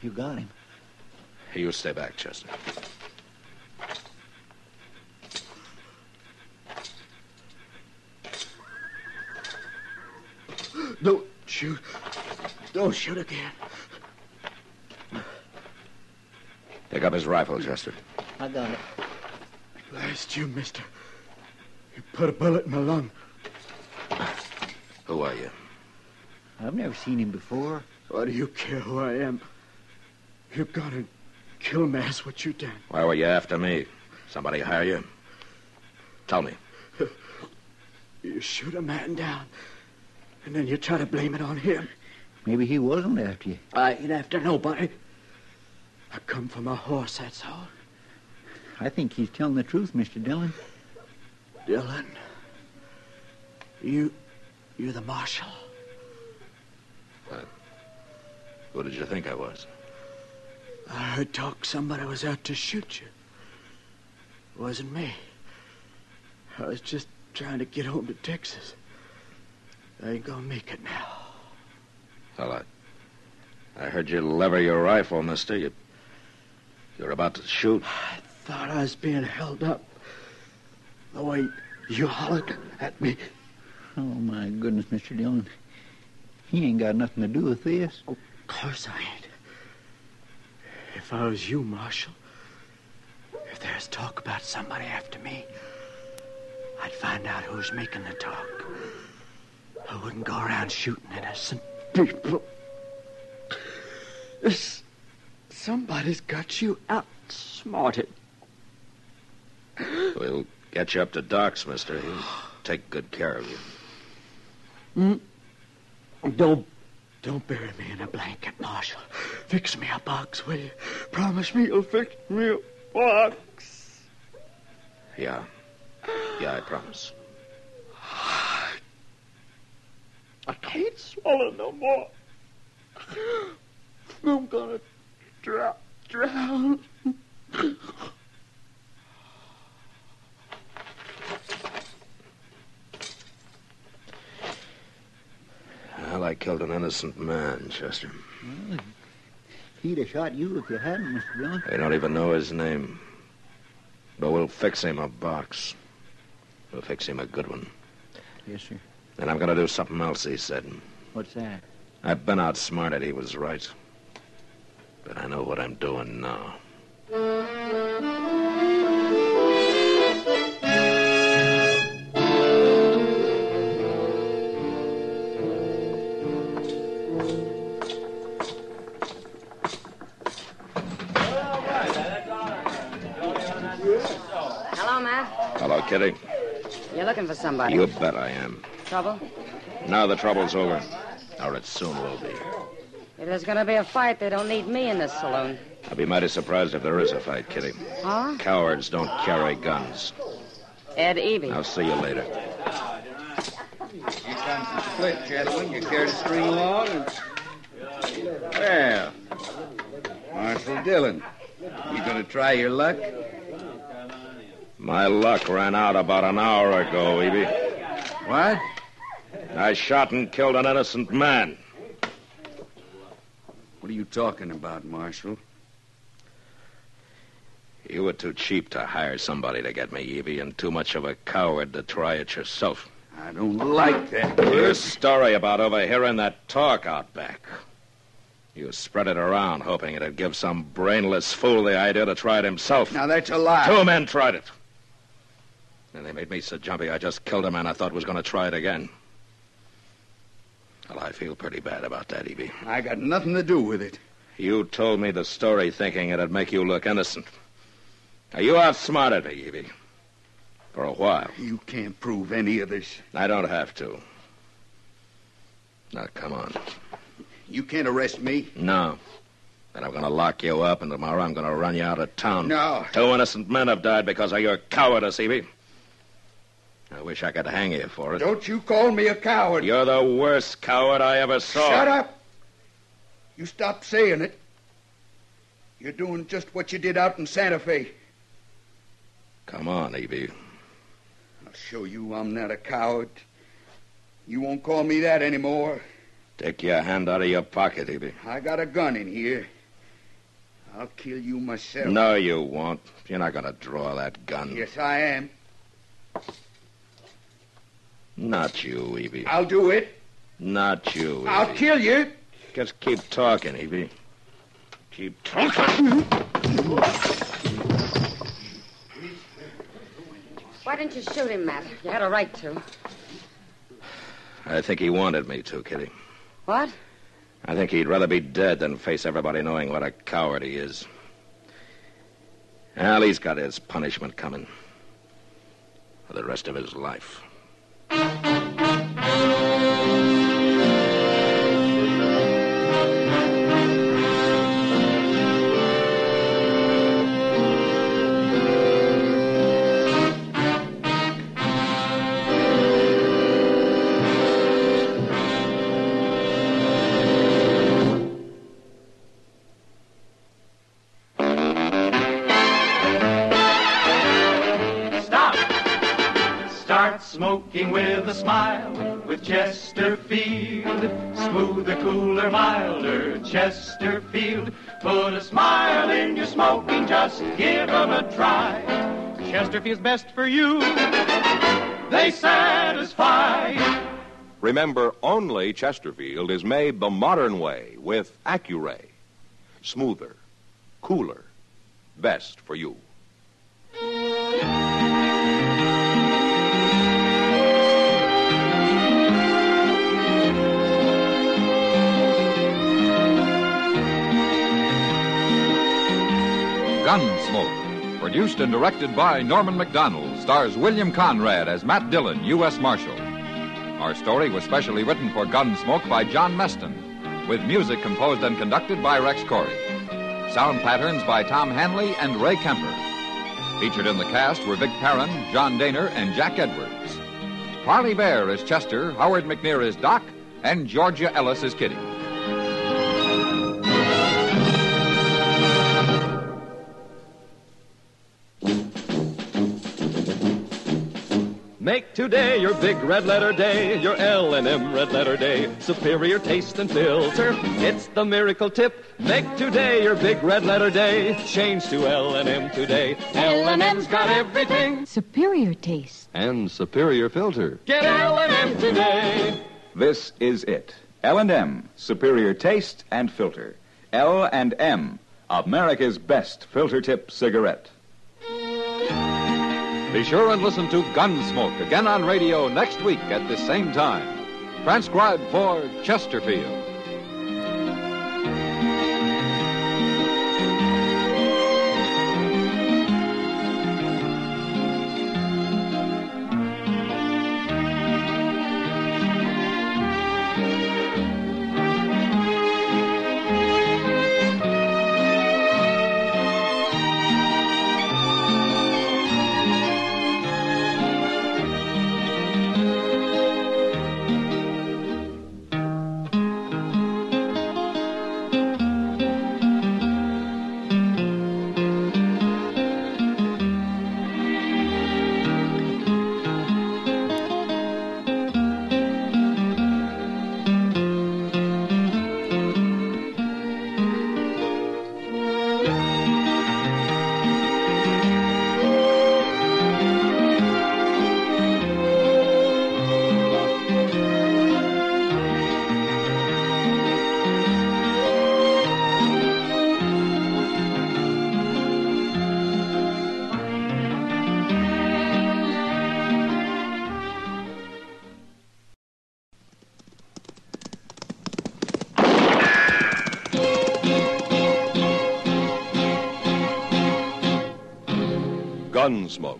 You got him. You stay back, Chester. Don't shoot. Don't shoot again. Pick up his rifle, Chester. I got it. Blast you, mister. You put a bullet in my lung. Who are you? I've never seen him before. Why do you care who I am? You gotta kill me, that's what you done. Why were you after me? Somebody hire you? Tell me. You shoot a man down, and then you try to blame it on him. Maybe he wasn't after you. I ain't after nobody. I come for my horse, that's all. I think he's telling the truth, Mr. Dillon. Dillon, you're the marshal. Who did you think I was? I heard talk somebody was out to shoot you. It wasn't me. I was just trying to get home to Texas. I ain't gonna make it now. Well, I heard you lever your rifle, mister. You're about to shoot. I thought I was being held up. The way you hollered at me. Oh, my goodness, Mr. Dillon. He ain't got nothing to do with this. Of course I ain't. If I was you, Marshal, if there's talk about somebody after me, I'd find out who's making the talk. I wouldn't go around shooting innocent people. Somebody's got you outsmarted. We'll get you up to Doc's, mister. He'll take good care of you. Don't bury me in a blanket, Marshal. Fix me a box, will you? Promise me you'll fix me a box. Yeah, I promise. I can't swallow no more. I'm gonna drown. Well, I killed an innocent man, Chester. Well, he'd have shot you if you hadn't, Mr. Dillon. They don't even know his name. But we'll fix him a box. We'll fix him a good one. Yes, sir. And I'm going to do something else, he said. What's that? I've been outsmarted. He was right. But I know what I'm doing now. Hello, Matt. Hello, Kitty. You're looking for somebody. You bet I am. Trouble? Now the trouble's over. Or it soon will be. If there's going to be a fight, they don't need me in this saloon. I'll be mighty surprised if there is a fight, Kitty. Huh? Cowards don't carry guns. Ed Evie. I'll see you later. Here comes the split, gentlemen. You care to string along? Well, Marshal Dillon, you going to try your luck? My luck ran out about an hour ago, Evie. What? I shot and killed an innocent man. What are you talking about, Marshal? You were too cheap to hire somebody to get me, Evie, and too much of a coward to try it yourself. I don't like that. Your story about overhearing that talk out back. You spread it around, hoping it'd give some brainless fool the idea to try it himself. Now, that's a lie. 2 men tried it. And they made me so jumpy I just killed a man I thought was going to try it again. Well, I feel pretty bad about that, Evie. I got nothing to do with it. You told me the story thinking it'd make you look innocent. Now, you outsmarted me, Evie. For a while. You can't prove any of this. I don't have to. Now, come on. You can't arrest me. No. Then I'm going to lock you up, and tomorrow I'm going to run you out of town. No. 2 innocent men have died because of your cowardice, Evie. I wish I could hang you for it. Don't you call me a coward. You're the worst coward I ever saw. Shut up. You stop saying it. You're doing just what you did out in Santa Fe. Come on, Evie. I'll show you I'm not a coward. You won't call me that anymore. Take your hand out of your pocket, Evie. I got a gun in here. I'll kill you myself. No, you won't. You're not going to draw that gun. Yes, I am. Not you, Evie. I'll do it. Not you, Evie. I'll kill you. Just keep talking, Evie. Keep talking. Why didn't you shoot him, Matt? You had a right to. I think he wanted me to, Kitty. What? I think he'd rather be dead than face everybody knowing what a coward he is. Well, he's got his punishment coming for the rest of his life. Smoking with a smile, with Chesterfield. Smoother, cooler, milder, Chesterfield. Put a smile in your smoking, just give 'em a try. Chesterfield's best for you. They satisfy. Remember, only Chesterfield is made the modern way with Accuray. Smoother, cooler, best for you. Gunsmoke, produced and directed by Norman Macdonald, stars William Conrad as Matt Dillon, U.S. Marshal. Our story was specially written for Gunsmoke by John Meston, with music composed and conducted by Rex Corey. Sound patterns by Tom Hanley and Ray Kemper. Featured in the cast were Vic Perrin, John Daner, and Jack Edwards. Parley Bear is Chester, Howard McNear is Doc, and Georgia Ellis is Kitty. Make today your big red letter day, your L&M red letter day. Superior taste and filter, it's the miracle tip. Make today your big red letter day. Change to L&M today. L&M's got everything. Superior taste. And superior filter. Get L&M today. This is it. L&M, superior taste and filter. L&M, America's best filter tip cigarette. Be sure and listen to Gunsmoke again on radio next week at the same time. Transcribed for Chesterfield. Gunsmoke,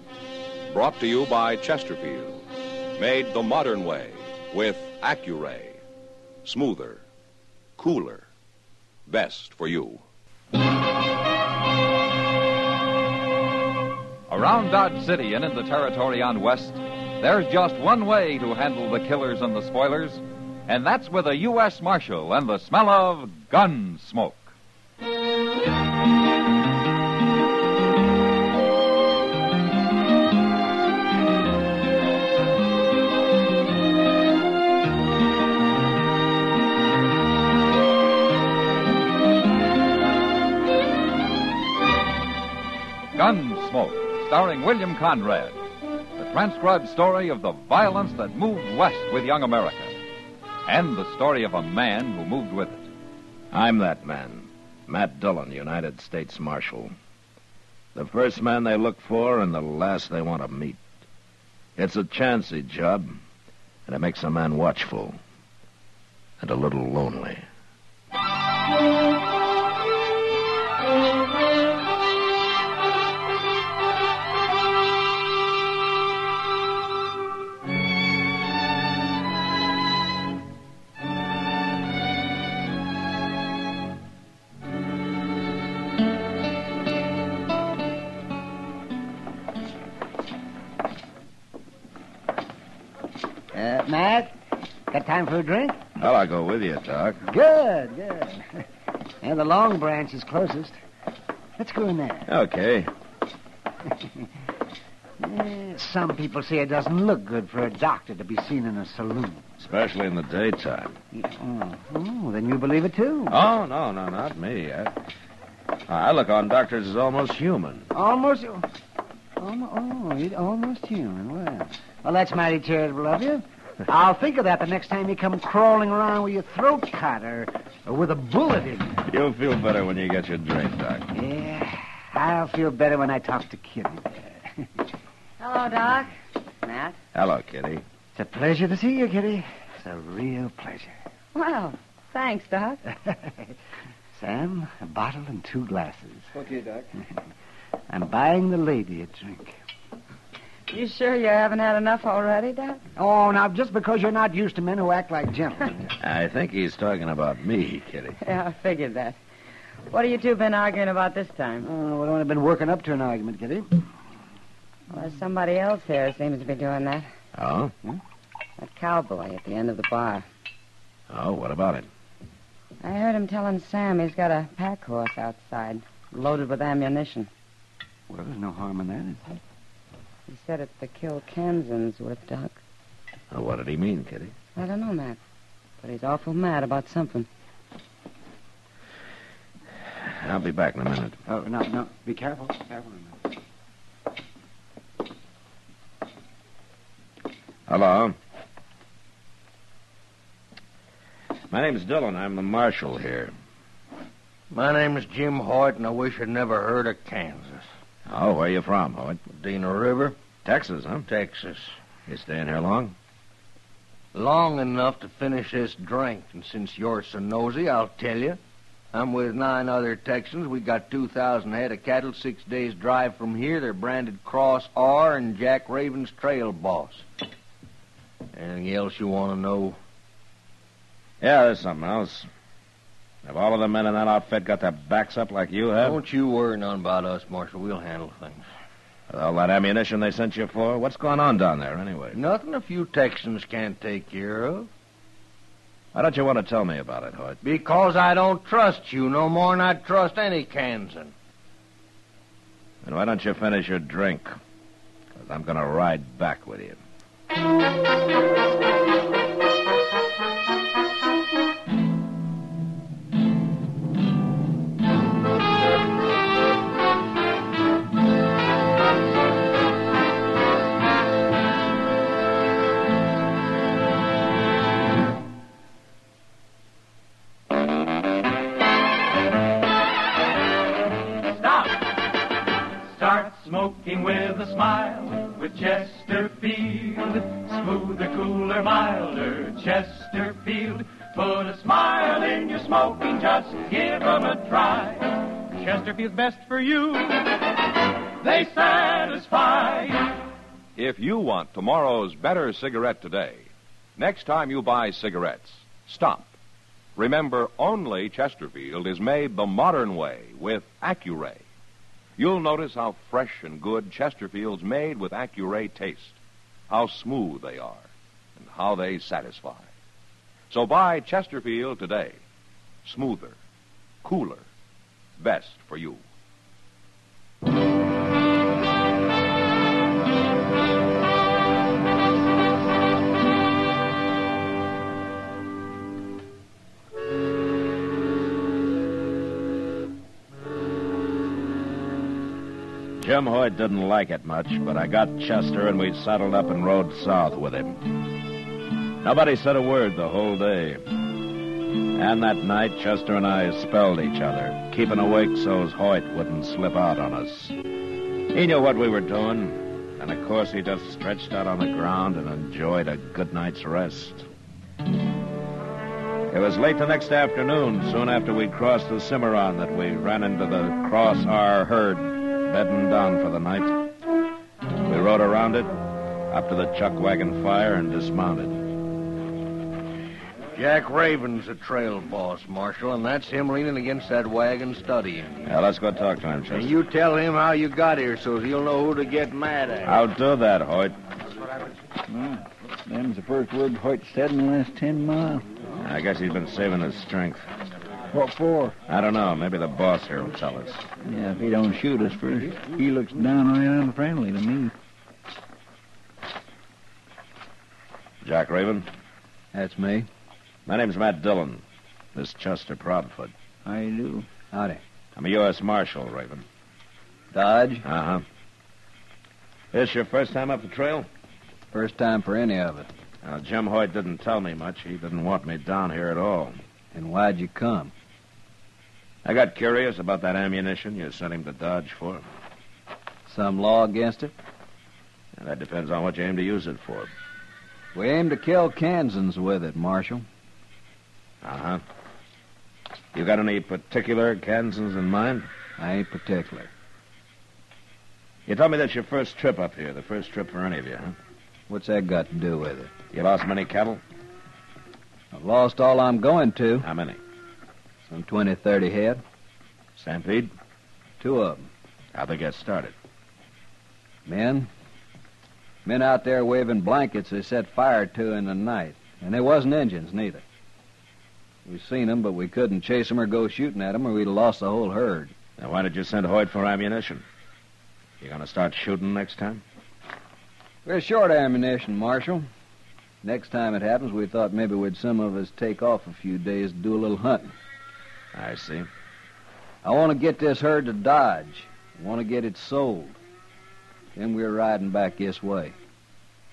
brought to you by Chesterfield. Made the modern way with Accuray. Smoother, cooler, best for you. Around Dodge City and in the territory on West, there's just one way to handle the killers and the spoilers, and that's with a U.S. Marshal and the smell of Gunsmoke. Gunsmoke, starring William Conrad. The transcribed story of the violence that moved west with young America. And the story of a man who moved with it. I'm that man, Matt Dillon, United States Marshal. The first man they look for and the last they want to meet. It's a chancy job, and it makes a man watchful and a little lonely. Matt, got time for a drink? Well, I'll go with you, Doc. Good. And the Long Branch is closest. Let's go in there. Okay. Some people say it doesn't look good for a doctor to be seen in a saloon. Especially in the daytime. Oh, then you believe it, too. Oh, no, not me. I look on doctors as almost human. Almost human. Well, that's mighty charitable of you. I'll think of that the next time you come crawling around with your throat cut or with a bullet in you. You'll feel better when you get your drink, Doc. Yeah, I'll feel better when I talk to Kitty. Hello, Doc. Matt. Hello, Kitty. It's a pleasure to see you, Kitty. It's a real pleasure. Well, thanks, Doc. Sam, a bottle and 2 glasses. Okay, Doc. I'm buying the lady a drink. You sure you haven't had enough already, Doc? Oh, now, just because you're not used to men who act like gentlemen. I think he's talking about me, Kitty. Yeah, I figured that. What have you two been arguing about this time? Oh, we've only been working up to an argument, Kitty. Well, there's somebody else here who seems to be doing that. Oh? That cowboy at the end of the bar. Oh, what about it? I heard him telling Sam he's got a pack horse outside, loaded with ammunition. Well, there's no harm in that, is there? He said it's to kill Kansans with, Doc. Oh, what did he mean, Kitty? I don't know, Matt. But he's awful mad about something. I'll be back in a minute. Oh, no. Be careful. Hello. My name's Dillon. I'm the marshal here. My name is Jim Hoyt, and I wish I'd never heard of Kansas. Oh, where you from, Hoyt? Medina River. Texas, huh? Texas. You staying here long? Long enough to finish this drink, and since you're so nosy, I'll tell you. I'm with 9 other Texans. We got 2,000 head of cattle 6 days' drive from here. They're branded Cross R and Jack Raven's trail boss. Anything else you want to know? Yeah, there's something else. Have all of the men in that outfit got their backs up like you have? Don't you worry none about us, Marshal. We'll handle things. With all that ammunition they sent you for? What's going on down there, anyway? Nothing a few Texans can't take care of. Why don't you want to tell me about it, Hoyt? Because I don't trust you no more than I'd trust any Kansan. Then why don't you finish your drink? Because I'm going to ride back with you. Smoking with a smile, with Chesterfield. Smoother, cooler, milder, Chesterfield. Put a smile in your smoking, just give 'em a try. Chesterfield's best for you. They satisfy. If you want tomorrow's better cigarette today, next time you buy cigarettes, stop. Remember, only Chesterfield is made the modern way with Accuray. You'll notice how fresh and good Chesterfield's made with Accuray taste, how smooth they are, and how they satisfy. So buy Chesterfield today. Smoother, cooler, best for you. Jim Hoyt didn't like it much, but I got Chester and we saddled up and rode south with him. Nobody said a word the whole day. And that night, Chester and I spelled each other, keeping awake so's Hoyt wouldn't slip out on us. He knew what we were doing. And, of course, he just stretched out on the ground and enjoyed a good night's rest. It was late the next afternoon, soon after we crossed the Cimarron, that we ran into the Cross R herd bedding down for the night. We rode around it, up to the chuck wagon fire, and dismounted. Jack Raven's the trail boss, Marshal, and that's him leaning against that wagon studying. Now, let's go talk to him, Chester. And you tell him how you got here so he'll know who to get mad at. I'll do that, Hoyt. Well, them's the first word Hoyt said in the last 10 miles. I guess he's been saving his strength. What for? I don't know. Maybe the boss here will tell us. Yeah, if he don't shoot us first. He looks downright unfriendly to me. Jack Raven? That's me. My name's Matt Dillon. This Chester Proudfoot. How you do? Howdy. I'm a U.S. Marshal, Raven. Dodge? Uh-huh. This your first time up the trail? First time for any of it. Now, Jim Hoyt didn't tell me much. He didn't want me down here at all. And why'd you come? I got curious about that ammunition you sent him to Dodge for. Some law against it? And that depends on what you aim to use it for. We aim to kill Kansans with it, Marshal. Uh-huh. You got any particular Kansans in mind? I ain't particular. You told me that's your first trip up here, the first trip for any of you, huh? What's that got to do with it? You lost many cattle? I've lost all I'm going to. How many? Some 20, 30 head. Stampede? 2 of them. How'd they get started? Men out there waving blankets they set fire to in the night. And they wasn't Injuns, neither. We seen them, but we couldn't chase them or go shooting at them, or we'd have lost the whole herd. Now, why did you send Hoyt for ammunition? You gonna start shooting next time? We're short ammunition, Marshal. Next time it happens, we thought maybe some of us take off a few days to do a little hunting. I see. I want to get this herd to Dodge. I want to get it sold. Then we're riding back this way.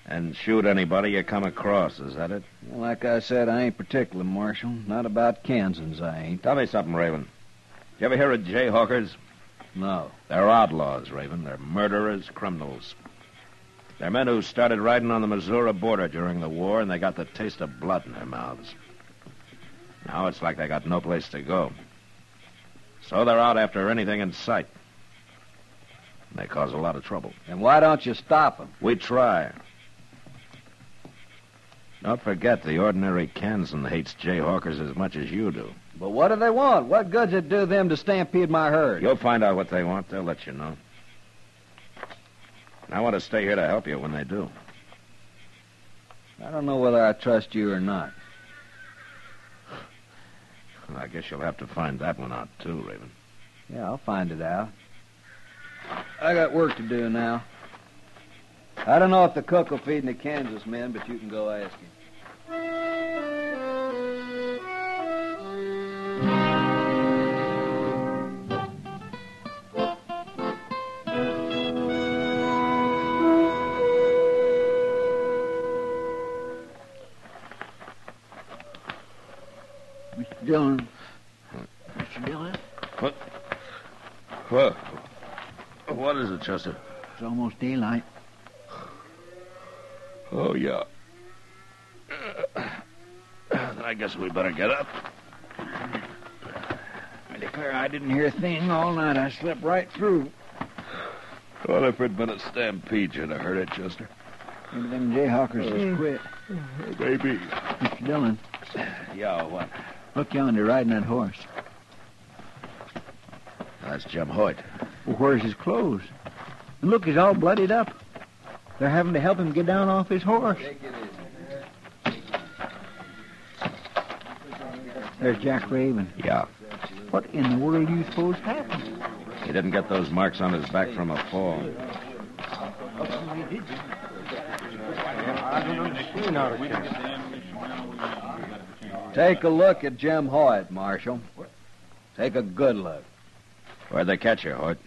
And shoot anybody you come across, is that it? Well, like I said, I ain't particular, Marshal. Not about Kansans, I ain't. Tell me something, Raven. Did you ever hear of Jayhawkers? No. They're outlaws, Raven. They're murderers, criminals. They're men who started riding on the Missouri border during the war, and they got the taste of blood in their mouths. Now it's like they got no place to go. So they're out after anything in sight. And they cause a lot of trouble. And why don't you stop them? We try. Don't forget, the ordinary Kansan hates Jayhawkers as much as you do. But what do they want? What good's it do them to stampede my herd? You'll find out what they want. They'll let you know. And I want to stay here to help you when they do. I don't know whether I trust you or not. Well, I guess you'll have to find that one out, too, Raven. Yeah, I'll find it out. I got work to do now. I don't know if the cook will feed the Kansas men, but you can go ask him. Mr. Dillon. Mr. Dillon? What is it, Chester? It's almost daylight. Oh, yeah. I guess we better get up. I declare I didn't hear a thing all night. I slept right through. Well, if it'd been a stampede, you'd have heard it, Chester. Maybe them Jayhawkers has quit. Maybe. Mr. Dillon. Yeah, what? Look yonder, riding that horse. That's Jim Hoyt. Well, where's his clothes? And look, he's all bloodied up. They're having to help him get down off his horse. There's Jack Raven. Yeah. What in the world do you suppose happened? He didn't get those marks on his back from a fall. Take a look at Jim Hoyt, Marshal. Take a good look. Where'd they catch you, Hoyt?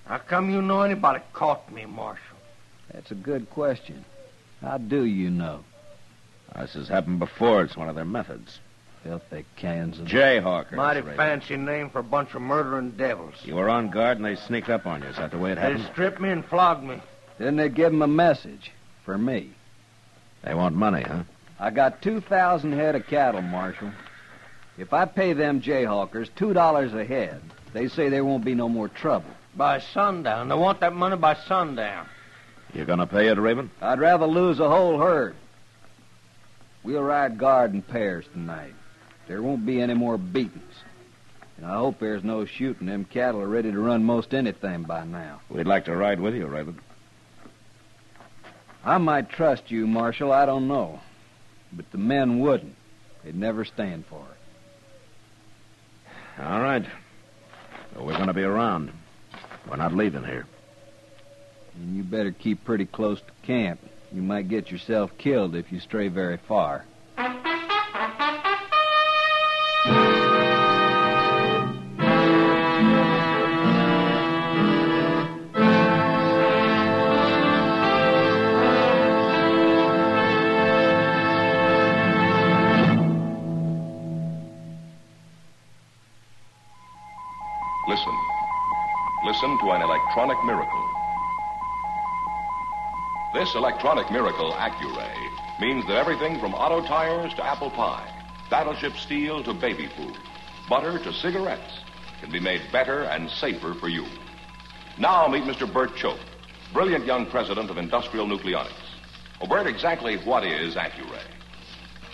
How come you know anybody caught me, Marshal? That's a good question. How do you know? This has happened before. It's one of their methods. Filthy Kansans. Jayhawkers. Mighty Raven. fancy name for a bunch of murdering devils. You were on guard and they sneaked up on you. Is that the way it happened? They stripped me and flogged me. Then they give 'em a message for me. They want money, huh? I got 2,000 head of cattle, Marshal. If I pay them jayhawkers $2 a head, they say there won't be no more trouble. By sundown. They want that money by sundown. You gonna pay it, Raven? I'd rather lose a whole herd. We'll ride guard in pairs tonight. There won't be any more beatings. And I hope there's no shooting. Them cattle are ready to run most anything by now. We'd like to ride with you, Raven. I might trust you, Marshal. I don't know. But the men wouldn't. They'd never stand for it. All right. Well, we're going to be around. We're not leaving here. And you better keep pretty close to camp. You might get yourself killed if you stray very far. Listen. Listen to an electronic miracle. This electronic miracle, Accuray, means that everything from auto tires to apple pie, battleship steel to baby food, butter to cigarettes can be made better and safer for you. Now meet Mr. Bert Choate, brilliant young president of Industrial Nucleonics. Well, Bert, exactly what is Accuray?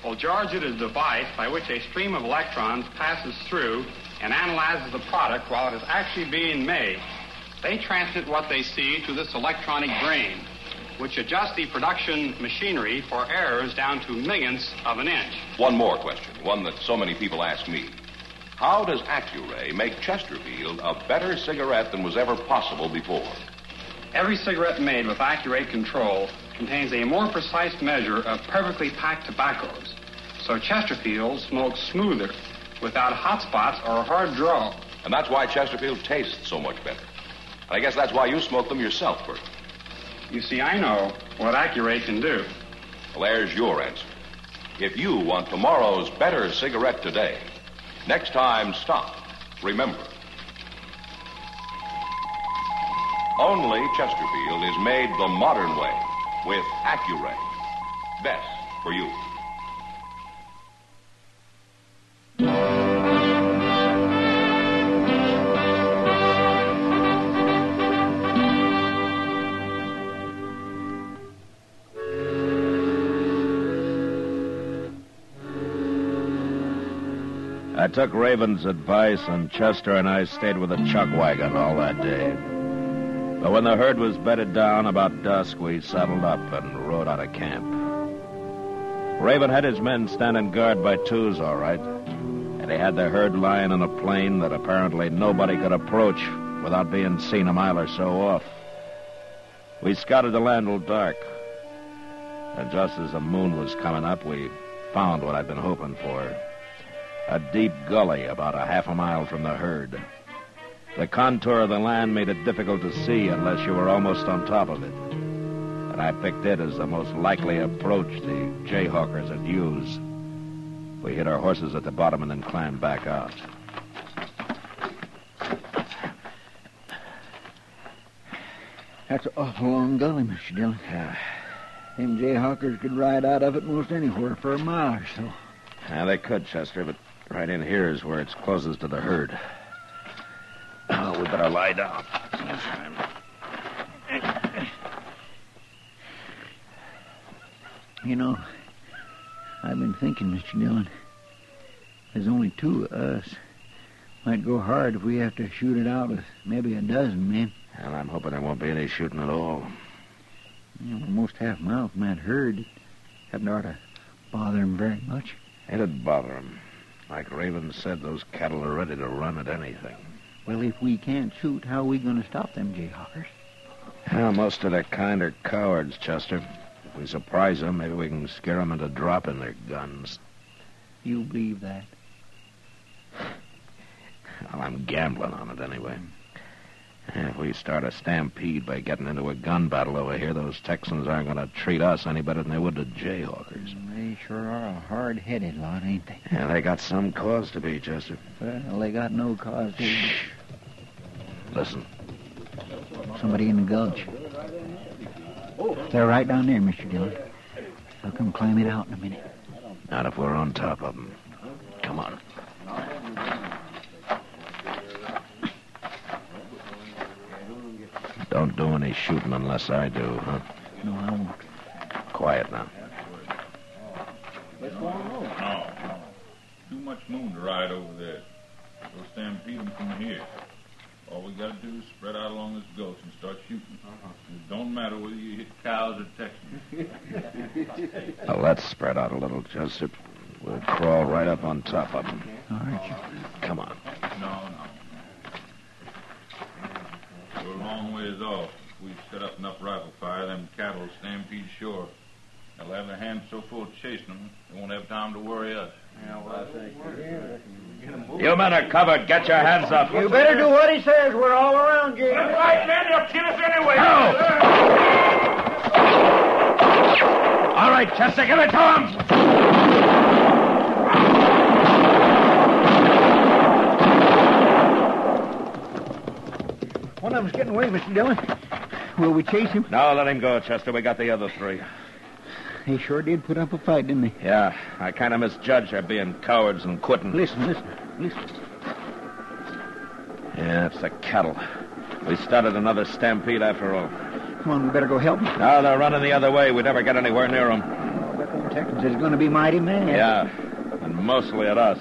Well, George, it is a device by which a stream of electrons passes through and analyzes the product while it is actually being made. They transmit what they see to this electronic brain, which adjusts the production machinery for errors down to millionths of an inch. One more question, one that so many people ask me. How does Accuray make Chesterfield a better cigarette than was ever possible before? Every cigarette made with Accuray control contains a more precise measure of perfectly packed tobaccos, so Chesterfield smokes smoother, without hot spots or a hard draw. And that's why Chesterfield tastes so much better. And I guess that's why you smoke them yourself, Bert. You see, I know what Accuray can do. Well, there's your answer. If you want tomorrow's better cigarette today, next time stop. Remember. Only Chesterfield is made the modern way with Accuray. Best for you. I took Raven's advice, and Chester and I stayed with the chuck wagon all that day. But when the herd was bedded down about dusk, we saddled up and rode out of camp. Raven had his men standing guard by twos, all right, and he had the herd lying in a plain that apparently nobody could approach without being seen a mile or so off. We scouted the land till dark, and just as the moon was coming up, we found what I'd been hoping for. A deep gully about a half a mile from the herd. The contour of the land made it difficult to see unless you were almost on top of it. And I picked it as the most likely approach the jayhawkers would use. We hid our horses at the bottom and then climbed back out. That's an awful long gully, Mr. Dillon. Yeah. Them jayhawkers could ride out of it most anywhere for a mile or so. Yeah, they could, Chester, but right in here is where it's closest to the herd. Oh, we better lie down. You know, I've been thinking, Mr. Dillon, there's only two of us. Might go hard if we have to shoot it out with maybe a dozen men. Well, I'm hoping there won't be any shooting at all. You know, we're almost half a mile from that herd. It hadn't ought to bother him very much. It'd bother him. Like Raven said, those cattle are ready to run at anything. Well, if we can't shoot, how are we going to stop them jayhawkers? Well, most of their kind are cowards, Chester. If we surprise them, maybe we can scare them into dropping their guns. You believe that? Well, I'm gambling on it anyway. If we start a stampede by getting into a gun battle over here, those Texans aren't going to treat us any better than they would the jayhawkers. They sure are a hard-headed lot, ain't they? Yeah, they got some cause to be, Chester. Well, they got no cause to. Listen. Somebody in the gulch. They're right down there, Mr. Dillon. They'll come climbing out in a minute. Not if we're on top of them. Come on. Don't do any shooting unless I do, huh? No, I won't. Quiet now. No. Too much moon to ride over there. We'll stampede them from here. All we got to do is spread out along this gulch and start shooting. It don't matter whether you hit cows or Texans. Now, let's spread out a little, Jessup. We'll crawl right up on top of them. All right. Come on. No. We're a long ways off. If we set up enough rifle fire, them cattle will stampede shore. They'll have their hands so full of chasing them, they won't have time to worry us. Yeah, well, I think You men are covered. Get your hands up. You better do what he says. We're all around you. That's right, man. They'll kill us anyway. No! All right, Chester, give it to him. One of them's getting away, Mr. Dillon. Will we chase him? No, let him go, Chester. We got the other three. He sure did put up a fight, didn't he? Yeah, I kind of misjudged their being cowards and quitting. Listen. Yeah, it's the cattle. We started another stampede after all. Come on, we better go help them. No, they're running the other way. We'd never get anywhere near them. I bet them Texans is going to be mighty mad. Yeah, and mostly at us.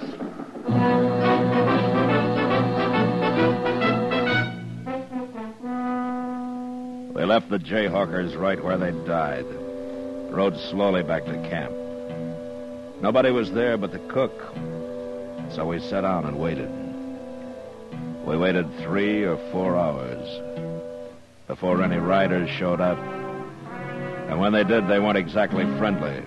We left the Jayhawkers right where they died. Rode slowly back to camp. Nobody was there but the cook. So we sat down and waited. We waited 3 or 4 hours before any riders showed up. And when they did, they weren't exactly friendly.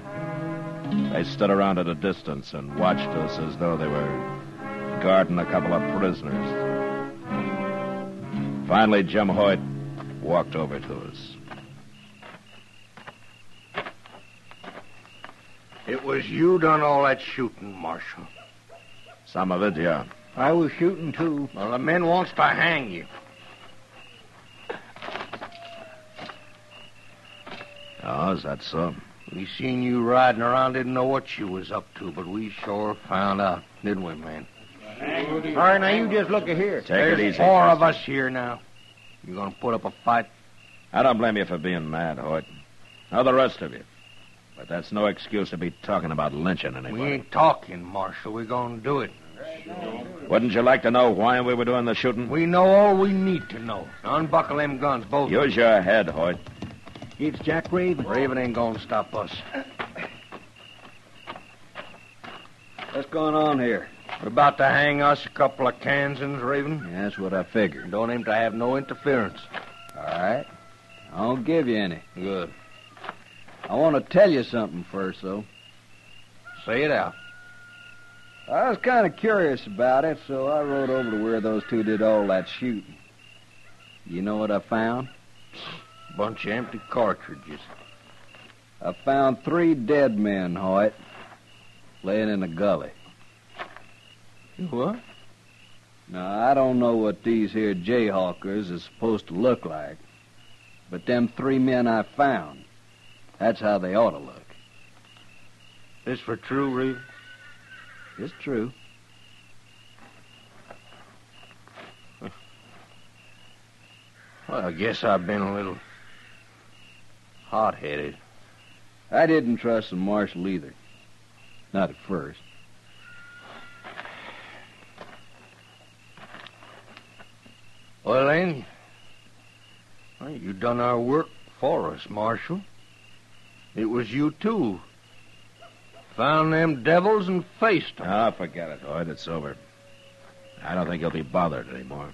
They stood around at a distance and watched us as though they were guarding a couple of prisoners. Finally, Jim Hoyt walked over to us. It was you done all that shooting, Marshal. Some of it, yeah. I was shooting, too. Well, the men wants to hang you. Oh, is that so? We seen you riding around, didn't know what you was up to, but we sure found out, didn't we, man? All right, now you just look at here. Take it easy. 4 of us here now. You gonna put up a fight? I don't blame you for being mad, Hoyt. Nor the rest of you. But that's no excuse to be talking about lynching anybody. We ain't talking, Marshal. We're gonna do it. Wouldn't you like to know why we were doing the shooting? We know all we need to know. Now unbuckle them guns, both. Use your head, Hoyt. It's Jack Raven. Raven ain't gonna stop us. What's going on here? We're about to hang us a couple of Kansans, Raven. Yeah, that's what I figured. Don't aim to have no interference. All right. I won't give you any. Good. I want to tell you something first, though. Say it out. I was kind of curious about it, so I rode over to where those two did all that shooting. You know what I found? Bunch of empty cartridges. I found 3 dead men, Hoyt, laying in a gully. What? Now, I don't know what these here Jayhawkers is supposed to look like, but them 3 men I found, that's how they ought to look. This for true, Reeve? It's true. Well, I guess I've been a little hot-headed. I didn't trust the marshal either. Not at first. Well, then, you done our work for us, Marshal. It was you, too. Found them devils and faced them. Ah, forget it, Hoyt. It's over. I don't think you'll be bothered anymore.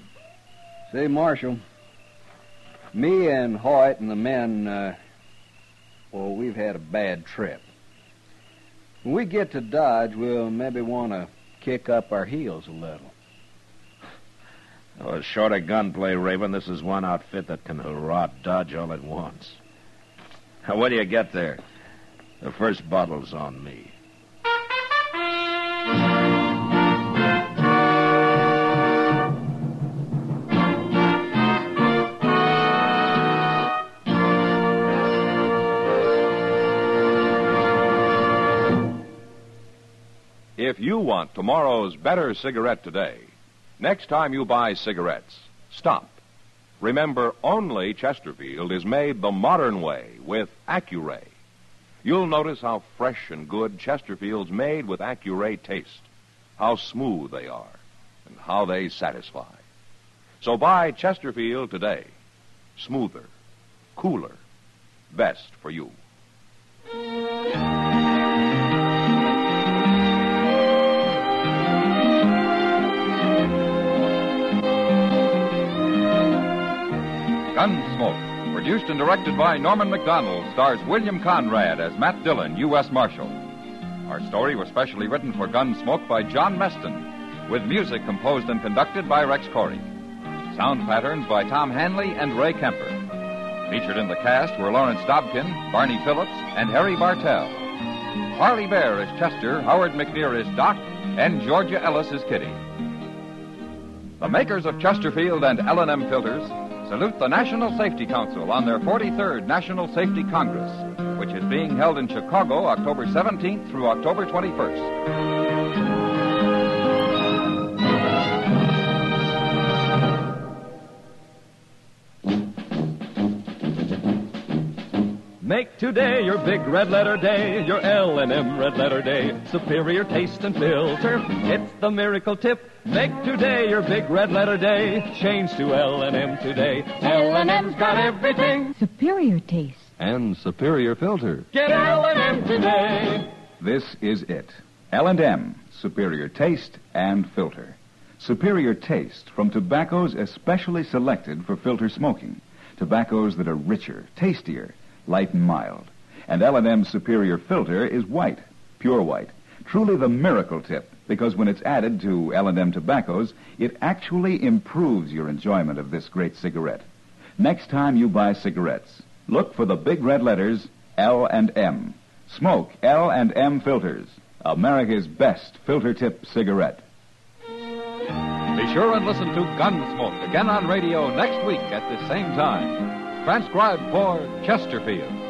Say, Marshal, me and Hoyt and the men, we've had a bad trip. When we get to Dodge, we'll maybe want to kick up our heels a little. Oh, short of gunplay, Raven, this is one outfit that can hurrah Dodge all at once. Now, when do you get there? The first bottle's on me. If you want tomorrow's better cigarette today, next time you buy cigarettes, stop. Remember, only Chesterfield is made the modern way with Accuray. You'll notice how fresh and good Chesterfield's made with Accuray taste, how smooth they are, and how they satisfy. So buy Chesterfield today. Smoother, cooler, best for you. Gunsmoke, produced and directed by Norman Macdonald, stars William Conrad as Matt Dillon, U.S. Marshal. Our story was specially written for Gunsmoke by John Meston, with music composed and conducted by Rex Corey. Sound patterns by Tom Hanley and Ray Kemper. Featured in the cast were Lawrence Dobkin, Barney Phillips, and Harry Bartell. Harley Bear is Chester, Howard McNear is Doc, and Georgia Ellis is Kitty. The makers of Chesterfield and L&M filters salute the National Safety Council on their 43rd National Safety Congress, which is being held in Chicago October 17th through October 21st. Make today your big red letter day, your L&M red letter day. Superior taste and filter, it's the miracle tip. Make today your big red letter day. Change to L&M today. L&M's got everything. Superior taste. And superior filter. Get L&M today. This is it. L&M, superior taste and filter. Superior taste from tobaccos especially selected for filter smoking. Tobaccos that are richer, tastier, light and mild. And L&M's superior filter is white, pure white. Truly the miracle tip, because when it's added to L&M tobaccos, it actually improves your enjoyment of this great cigarette. Next time you buy cigarettes, look for the big red letters L&M. Smoke L&M filters, America's best filter tip cigarette. Be sure and listen to Gunsmoke again on radio next week at the same time. Transcribed for Chesterfield.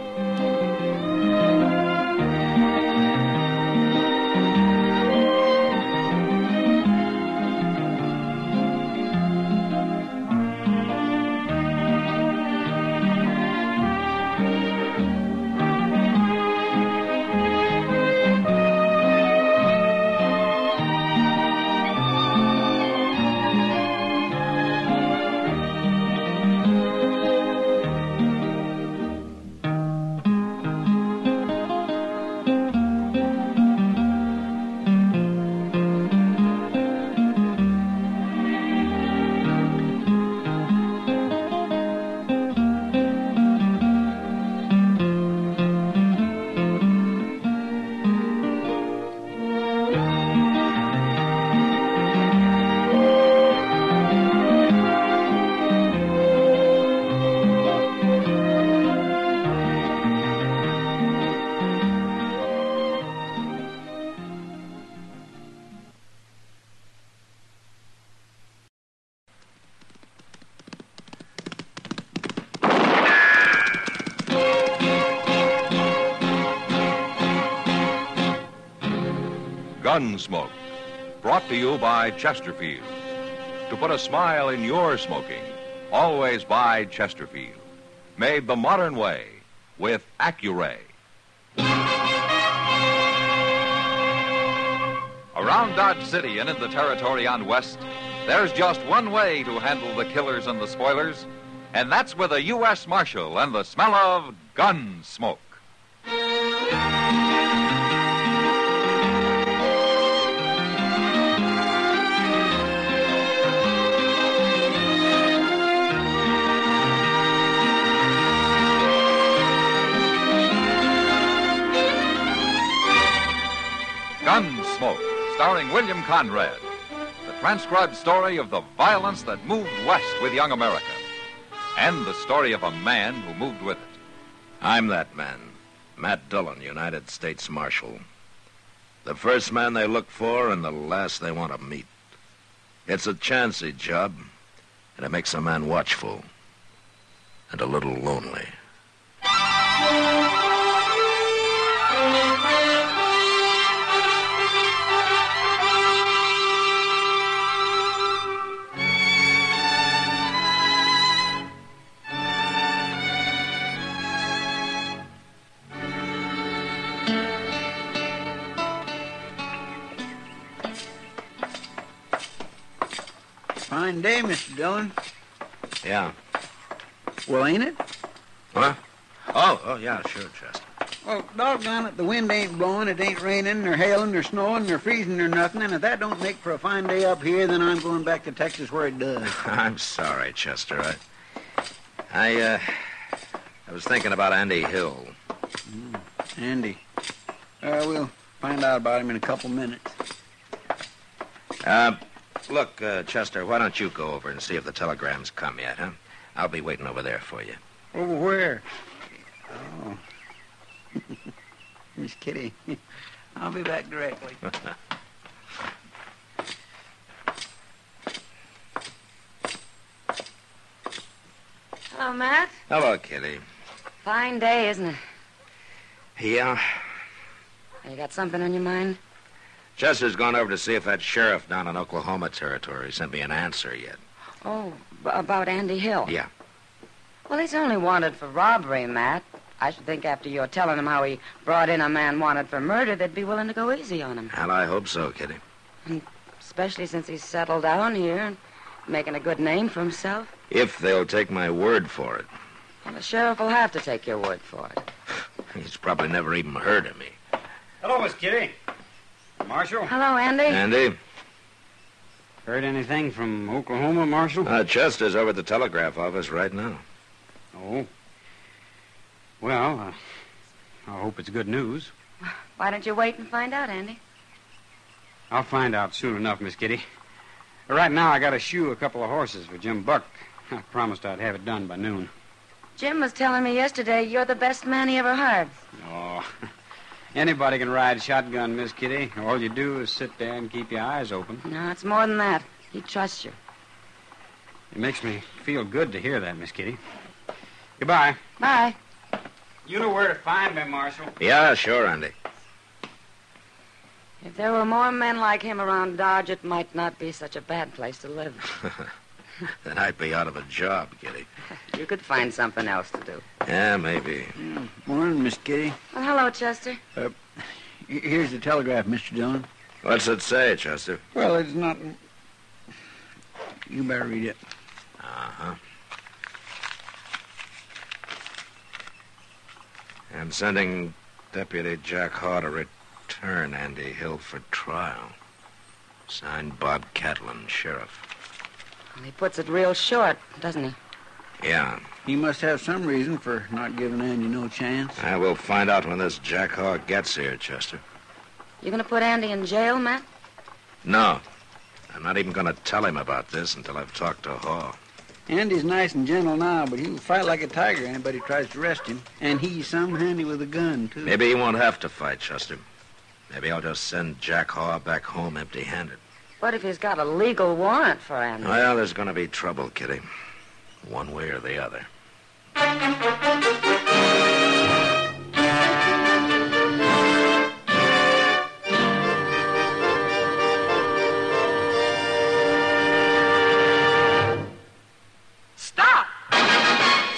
Gunsmoke, brought to you by Chesterfield. To put a smile in your smoking, always buy Chesterfield. Made the modern way with Accuray. Around Dodge City and in the territory on West, there's just one way to handle the killers and the spoilers, and that's with a U.S. Marshal and the smell of Gunsmoke. Gunsmoke, starring William Conrad. The transcribed story of the violence that moved west with young America. And the story of a man who moved with it. I'm that man, Matt Dillon, United States Marshal. The first man they look for and the last they want to meet. It's a chancy job, and it makes a man watchful and a little lonely. fine day, Mr. Dillon. Yeah. Well, ain't it? What? Oh, yeah, sure, Chester. Well, doggone it, the wind ain't blowing, it ain't raining, nor hailing, nor snowing, nor freezing, nor nothing, and if that don't make for a fine day up here, then I'm going back to Texas where it does. I'm sorry, Chester. I was thinking about Andy Hill. Andy. We'll find out about him in a couple minutes. Look, Chester, why don't you go over and see if the telegram's come yet, huh? I'll be waiting over there for you. Over where? Oh. Miss Kitty. I'll be back directly. Hello, Matt. Hello, Kitty. Fine day, isn't it? Yeah. You got something on your mind? Chester's gone over to see if that sheriff down in Oklahoma Territory sent me an answer yet. Oh, about Andy Hill? Yeah. Well, he's only wanted for robbery, Matt. I should think after you're telling him how he brought in a man wanted for murder, they'd be willing to go easy on him. Well, I hope so, Kitty. And especially since he's settled down here and making a good name for himself. If they'll take my word for it. Well, the sheriff will have to take your word for it. He's probably never even heard of me. Hello, Miss Kitty. Marshal? Hello, Andy. Andy? Heard anything from Oklahoma, Marshal? Chester's over at the telegraph office right now. Oh. Well, I hope it's good news. Why don't you wait and find out, Andy? I'll find out soon enough, Miss Kitty. Right now, I got to shoe a couple of horses for Jim Buck. I promised I'd have it done by noon. Jim was telling me yesterday you're the best man he ever hired. Oh, anybody can ride shotgun, Miss Kitty. All you do is sit there and keep your eyes open. No, it's more than that. He trusts you. It makes me feel good to hear that, Miss Kitty. Goodbye. Bye. You know where to find me, Marshal. Yeah, sure, Andy. If there were more men like him around Dodge, it might not be such a bad place to live. Then I'd be out of a job, Kitty. You could find something else to do. Yeah, maybe. Morning, Miss Kitty. Well, hello, Chester. Here's the telegraph, Mr. Dillon. What's it say, Chester? Well, it's not... You better read it. Uh-huh. And sending Deputy Jack Haw to return Andy Hill for trial. Signed Bob Catlin, Sheriff. And he puts it real short, doesn't he? Yeah. He must have some reason for not giving Andy no chance. I will find out when this Jack Haw gets here, Chester. You gonna put Andy in jail, Matt? No. I'm not even going to tell him about this until I've talked to Haw. Andy's nice and gentle now, but he'll fight like a tiger anybody tries to arrest him. And he's some handy with a gun, too. Maybe he won't have to fight, Chester. Maybe I'll just send Jack Haw back home empty-handed. What if he's got a legal warrant for Andy? Well, there's going to be trouble, Kitty. One way or the other. Stop!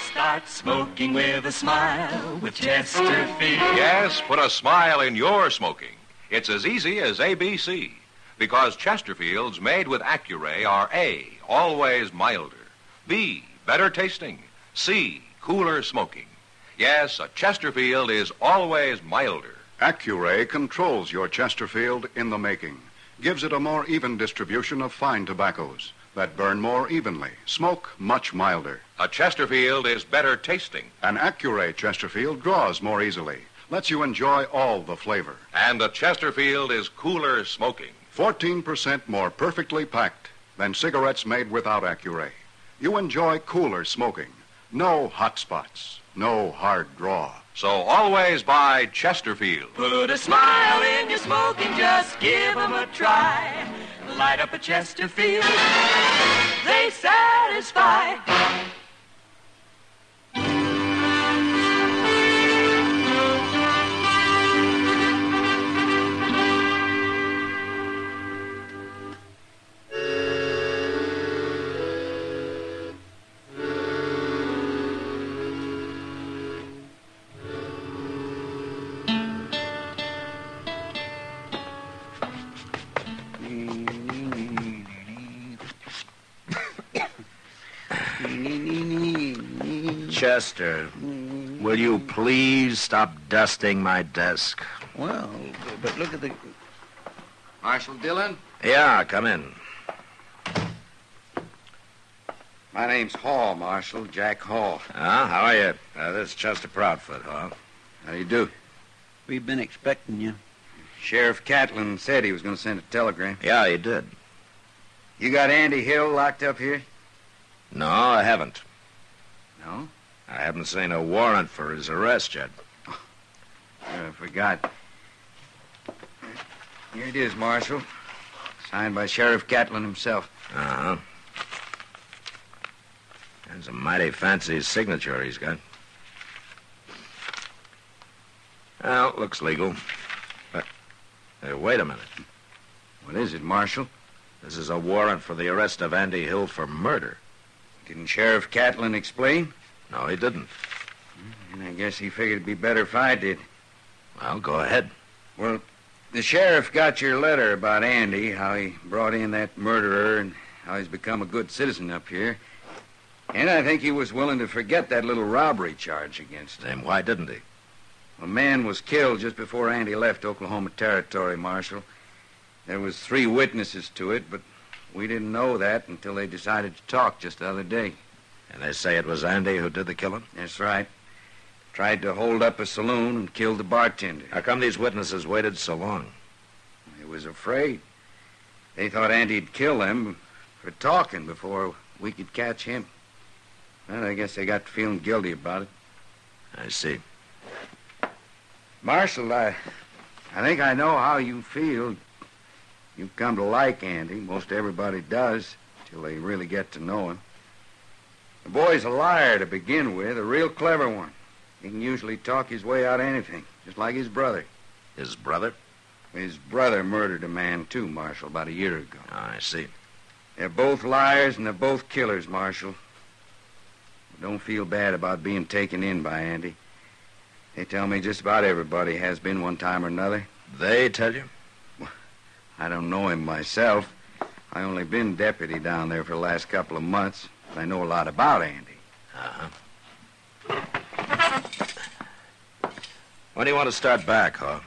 Start smoking with a smile with Chesterfield. Yes, put a smile in your smoking. It's as easy as ABC. Because Chesterfields made with Accuray are A, always milder. B, better tasting. C, cooler smoking. Yes, a Chesterfield is always milder. Accuray controls your Chesterfield in the making. Gives it a more even distribution of fine tobaccos that burn more evenly, smoke much milder. A Chesterfield is better tasting. An Accuray Chesterfield draws more easily, lets you enjoy all the flavor. And a Chesterfield is cooler smoking. 14% more perfectly packed than cigarettes made without Accuray. You enjoy cooler smoking. No hot spots. No hard draw. So always buy Chesterfield. Put a smile in your smoking, just give 'em a try. Light up a Chesterfield, they satisfy. Chester, will you please stop dusting my desk? Well, but look at the... Marshal Dillon? Yeah, come in. My name's Hall, Marshal. Jack Hall. How are you? This is Chester Proudfoot, Hall. How do you do? We've been expecting you. Sheriff Catlin said he was going to send a telegram. Yeah, he did. You got Andy Hill locked up here? No, I haven't. No? I haven't seen a warrant for his arrest yet. I forgot. Here it is, Marshal. Signed by Sheriff Catlin himself. Uh-huh. That's a mighty fancy signature he's got. Well, looks legal. But, hey, wait a minute. What is it, Marshal? This is a warrant for the arrest of Andy Hill for murder. Didn't Sheriff Catlin explain? No, he didn't. And I guess he figured it'd be better if I did. Well, go ahead. Well, the sheriff got your letter about Andy, how he brought in that murderer and how he's become a good citizen up here. And I think he was willing to forget that little robbery charge against him. Why didn't he? A man was killed just before Andy left Oklahoma Territory, Marshal. There was 3 witnesses to it, but we didn't know that until they decided to talk just the other day. And they say it was Andy who did the killing? That's right. Tried to hold up a saloon and killed the bartender. How come these witnesses waited so long? They was afraid. They thought Andy'd kill them for talking before we could catch him. Well, I guess they got to feeling guilty about it. I see. Marshal, I think I know how you feel. You've come to like Andy. Most everybody does, till they really get to know him. The boy's a liar to begin with, a real clever one. He can usually talk his way out of anything, just like his brother. His brother? His brother murdered a man, too, Marshal, about a year ago. Oh, I see. They're both liars, and they're both killers, Marshal. Don't feel bad about being taken in by Andy. They tell me just about everybody has been one time or another. They tell you? I don't know him myself. I only been deputy down there for the last couple of months, but I know a lot about Andy. Uh-huh. When do you want to start back, Haw?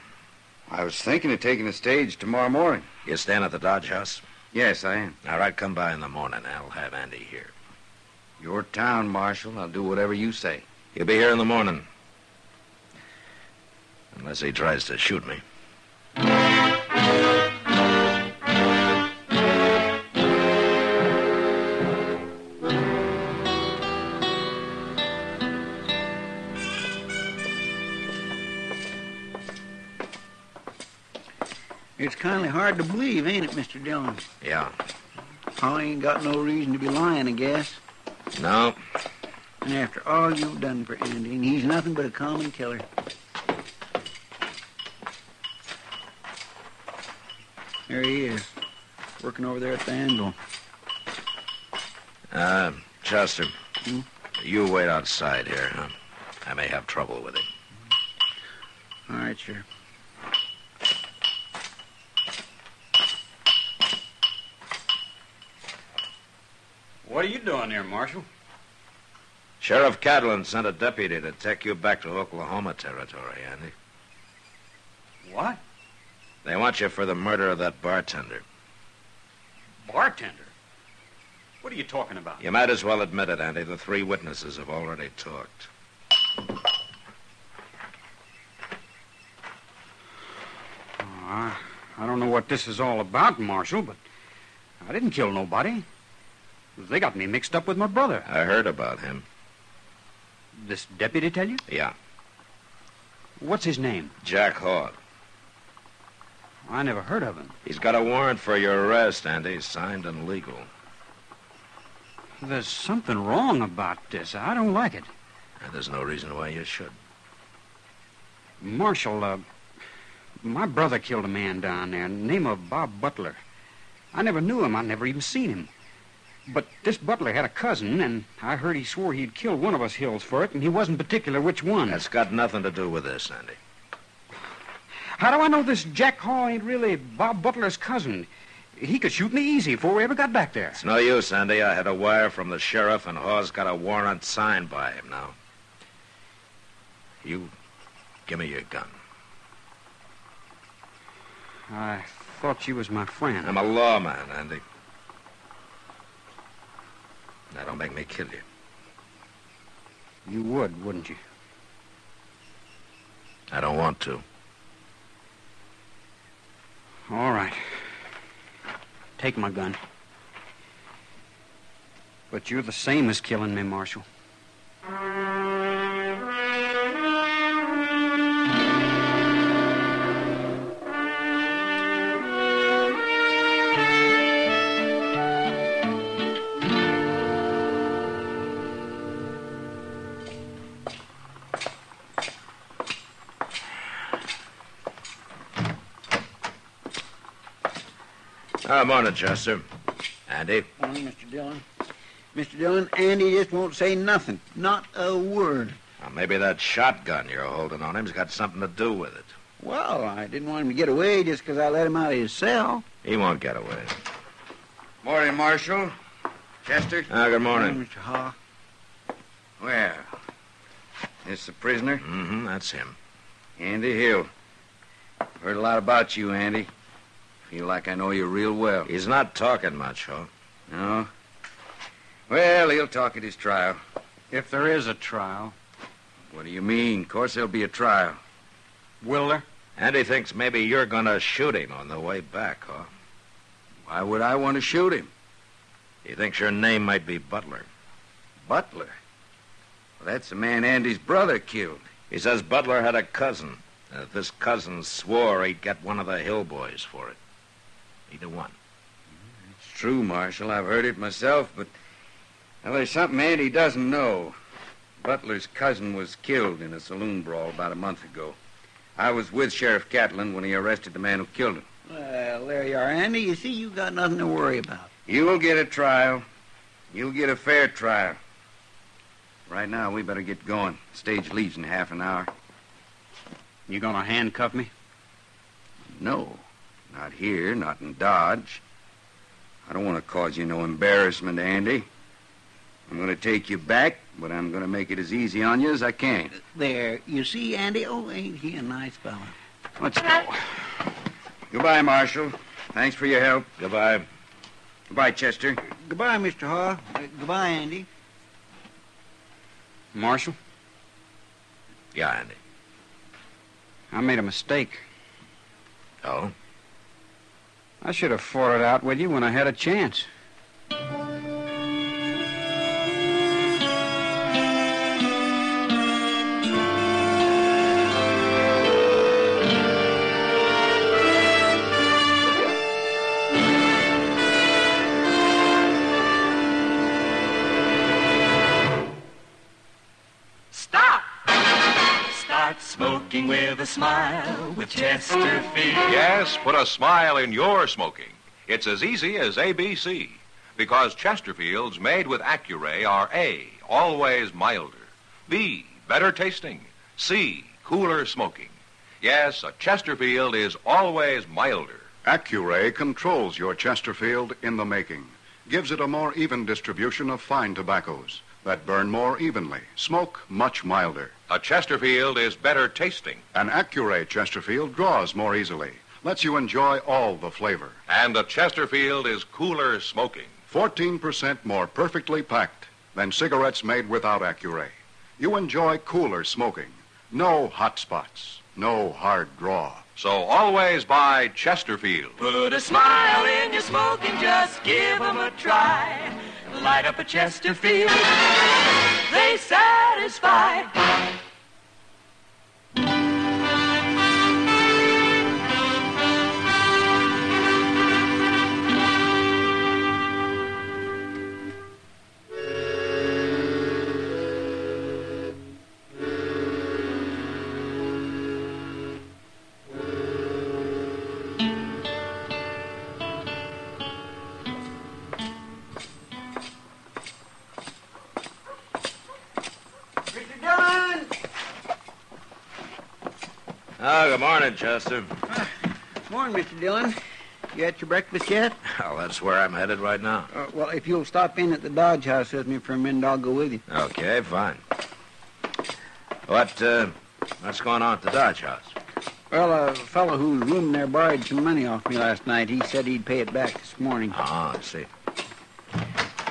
I was thinking of taking the stage tomorrow morning. You staying at the Dodge House? Yes, I am. All right, come by in the morning. I'll have Andy here. Your town, Marshal. I'll do whatever you say. He'll be here in the morning. Unless he tries to shoot me. It's kind of hard to believe, ain't it, Mr. Dillon? Yeah. Paul ain't got no reason to be lying, I guess. No. And after all you've done for Andy, and he's nothing but a common killer. There he is, working over there at the anvil. Chester, you wait outside here, huh? I may have trouble with him. All right, sure. What are you doing here, Marshal? Sheriff Catlin sent a deputy to take you back to Oklahoma Territory, Andy. What? They want you for the murder of that bartender. Bartender? What are you talking about? You might as well admit it, Andy. The 3 witnesses have already talked. I don't know what this is all about, Marshal, but I didn't kill nobody. They got me mixed up with my brother. I heard about him. This deputy tell you? Yeah. What's his name? Jack Hall. I never heard of him. He's got a warrant for your arrest, Andy, signed and legal. There's something wrong about this. I don't like it. And there's no reason why you should. Marshal, my brother killed a man down there, name of Bob Butler. I never knew him. I never even seen him. But this Butler had a cousin, and I heard he swore he'd killed one of us Hills for it, and he wasn't particular which one. That's got nothing to do with this, Andy. How do I know this Jack Hall ain't really Bob Butler's cousin? He could shoot me easy before we ever got back there. It's no use, Andy. I had a wire from the sheriff, and Hawes got a warrant signed by him now. You give me your gun. I thought you was my friend. I'm a lawman, Andy. Now, don't make me kill you. You would, wouldn't you? I don't want to. All right. Take my gun. But you're the same as killing me, Marshal. Morning, Chester. Andy? Morning, Mr. Dillon. Mr. Dillon, Andy just won't say nothing. Not a word. Well, maybe that shotgun you're holding on him's got something to do with it. Well, I didn't want him to get away just because I let him out of his cell. He won't get away. Morning, Marshal. Chester? Good morning. Mr. Haw. Well, this the prisoner? Mm-hmm, that's him. Andy Hill. Heard a lot about you, Andy. Feel like I know you real well. He's not talking much, huh? No? Well, he'll talk at his trial. If there is a trial. What do you mean? Of course there'll be a trial. Will there? Andy thinks maybe you're going to shoot him on the way back, huh? Why would I want to shoot him? He thinks your name might be Butler. Butler? Well, that's the man Andy's brother killed. He says Butler had a cousin. And if this cousin swore he'd get one of the Hill boys for it. Either one. It's true, Marshal. I've heard it myself, but well, there's something Andy doesn't know. Butler's cousin was killed in a saloon brawl about a month ago. I was with Sheriff Catlin when he arrested the man who killed him. Well, there you are, Andy. You see, you got nothing to worry about. You'll get a trial. You'll get a fair trial. Right now, we better get going. Stage leaves in half an hour. You gonna handcuff me? No. Not here, not in Dodge. I don't want to cause you no embarrassment, Andy. I'm going to take you back, but I'm going to make it as easy on you as I can. There. You see, Andy? Oh, ain't he a nice fella? Let's go. Goodbye, Marshal. Thanks for your help. Goodbye. Goodbye, Chester. Goodbye, Mr. Haw. Goodbye, Andy. Marshal? Yeah, Andy. I made a mistake. Oh? I should have fought it out with you when I had a chance. Stop! Start smoking with a smile with Chesterfield. Yes, put a smile in your smoking. It's as easy as ABC. Because Chesterfields made with Accuray are A, always milder. B, better tasting. C, cooler smoking. Yes, a Chesterfield is always milder. Accuray controls your Chesterfield in the making. Gives it a more even distribution of fine tobaccos that burn more evenly, smoke much milder. A Chesterfield is better tasting. An Accuray Chesterfield draws more easily, lets you enjoy all the flavor. And a Chesterfield is cooler smoking. 14% more perfectly packed than cigarettes made without Accuray. You enjoy cooler smoking. No hot spots, no hard draw. So always buy Chesterfield. Put a smile in your smoking, just give 'em a try. Light up a Chesterfield, they satisfy. Oh, good morning, Chester. Morning, Mr. Dillon. You had your breakfast yet? Well, that's where I'm headed right now. Well, if you'll stop in at the Dodge House with me for a minute, I'll go with you. Okay, fine. What's going on at the Dodge House? Well, a fellow whose room there borrowed some money off me last night. He said he'd pay it back this morning. Oh, I see.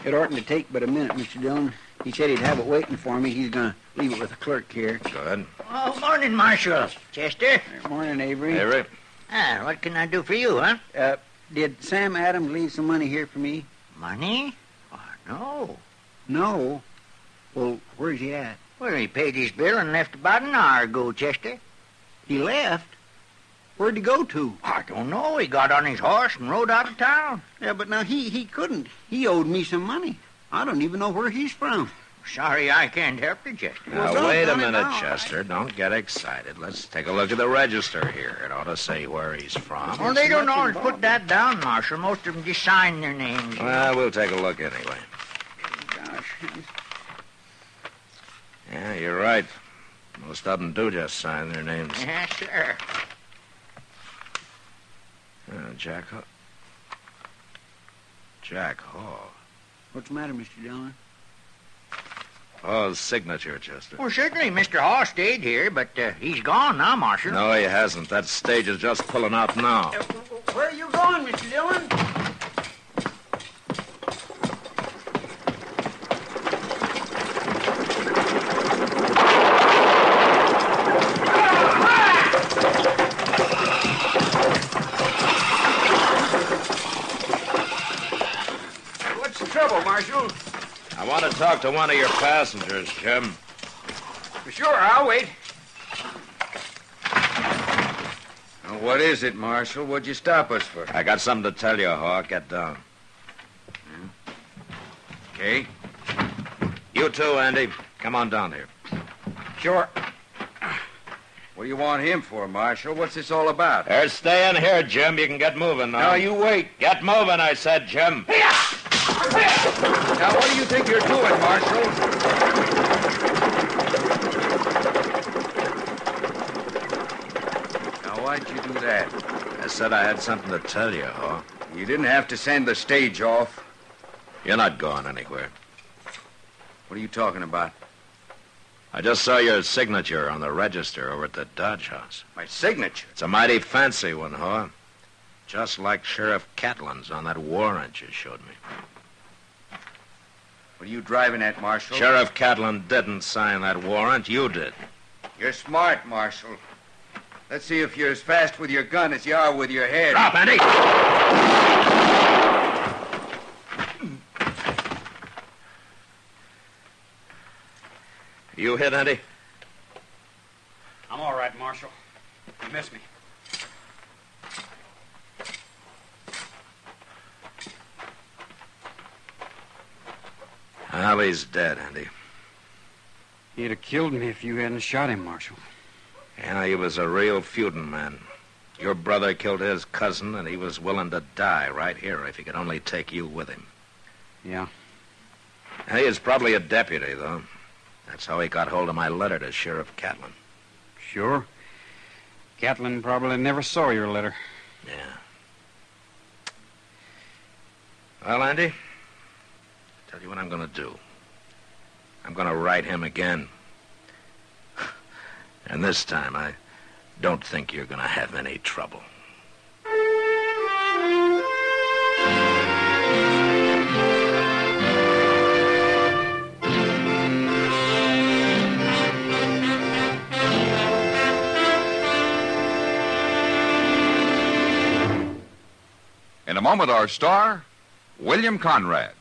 It oughtn't to take but a minute, Mr. Dillon. He said he'd have it waiting for me. He's going to leave it with the clerk here. Go ahead. Oh, morning, Marshal. Chester. Morning, Avery. Avery. What can I do for you, huh? Did Sam Adams leave some money here for me? Money? Oh, no. No? Well, where's he at? Well, he paid his bill and left about an hour ago, Chester. He left? Where'd he go to? I don't know. He got on his horse and rode out of town. Yeah, but now he couldn't. He owed me some money. I don't even know where he's from. Sorry I can't help you, Chester. Now, wait a minute, Chester. Don't get excited. Let's take a look at the register here. It ought to say where he's from. Well, they don't always put that down, Marshal. Most of them just sign their names. Well, we'll take a look anyway. Gosh. Yeah, you're right. Most of them do just sign their names. Yes, sir. Jack Hall. What's the matter, Mr. Dillon? Hall's signature, Chester. Well, certainly Mr. Hall stayed here, but he's gone now, Marshal. No, he hasn't. That stage is just pulling out now. Where are you going, Mr. Dillon? What's the trouble, Marshal? I want to talk to one of your passengers, Jim. Sure, I'll wait. Now, what is it, Marshal? What'd you stop us for? I got something to tell you, Hawk. Get down. Okay. You too, Andy. Come on down here. Sure. What do you want him for, Marshal? What's this all about? Stay in here, Jim. You can get moving now. No, you wait. Get moving, I said, Jim. Now, what do you think you're doing, Marshal? Now, why'd you do that? I said I had something to tell you, Hawk. You didn't have to send the stage off. You're not going anywhere. What are you talking about? I just saw your signature on the register over at the Dodge House. My signature? It's a mighty fancy one, Hawk. Just like Sheriff Catlin's on that warrant you showed me. What are you driving at, Marshal? Sheriff Catlin didn't sign that warrant. You did. You're smart, Marshal. Let's see if you're as fast with your gun as you are with your head. Drop, Andy! You hit, Andy? I'm all right, Marshal. You missed me. Well, he's dead, Andy. He'd have killed me if you hadn't shot him, Marshal. Yeah, he was a real feuding man. Your brother killed his cousin, and he was willing to die right here if he could only take you with him. Yeah. He is probably a deputy, though. That's how he got hold of my letter to Sheriff Catlin. Sure. Catlin probably never saw your letter. Yeah. Well, Andy, tell you what I'm going to do. I'm going to write him again. And this time, I don't think you're going to have any trouble. In a moment, our star, William Conrad.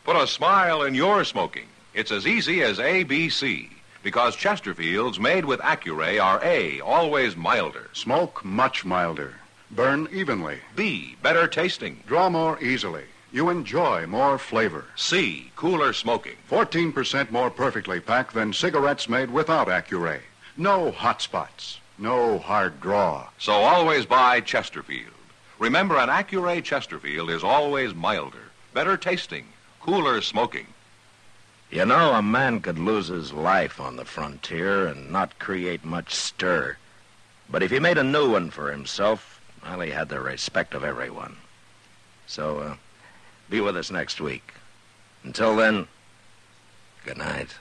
Put a smile in your smoking. It's as easy as ABC, because Chesterfields made with Accuray are A, always milder. Smoke much milder. Burn evenly. B, better tasting. Draw more easily. You enjoy more flavor. C, cooler smoking. 14% more perfectly packed than cigarettes made without Accuray. No hot spots. No hard draw. So always buy Chesterfield. Remember, an Accuray Chesterfield is always milder, better tasting, cooler smoking. You know, a man could lose his life on the frontier and not create much stir. But if he made a new one for himself, well, he had the respect of everyone. So, be with us next week. Until then, good night.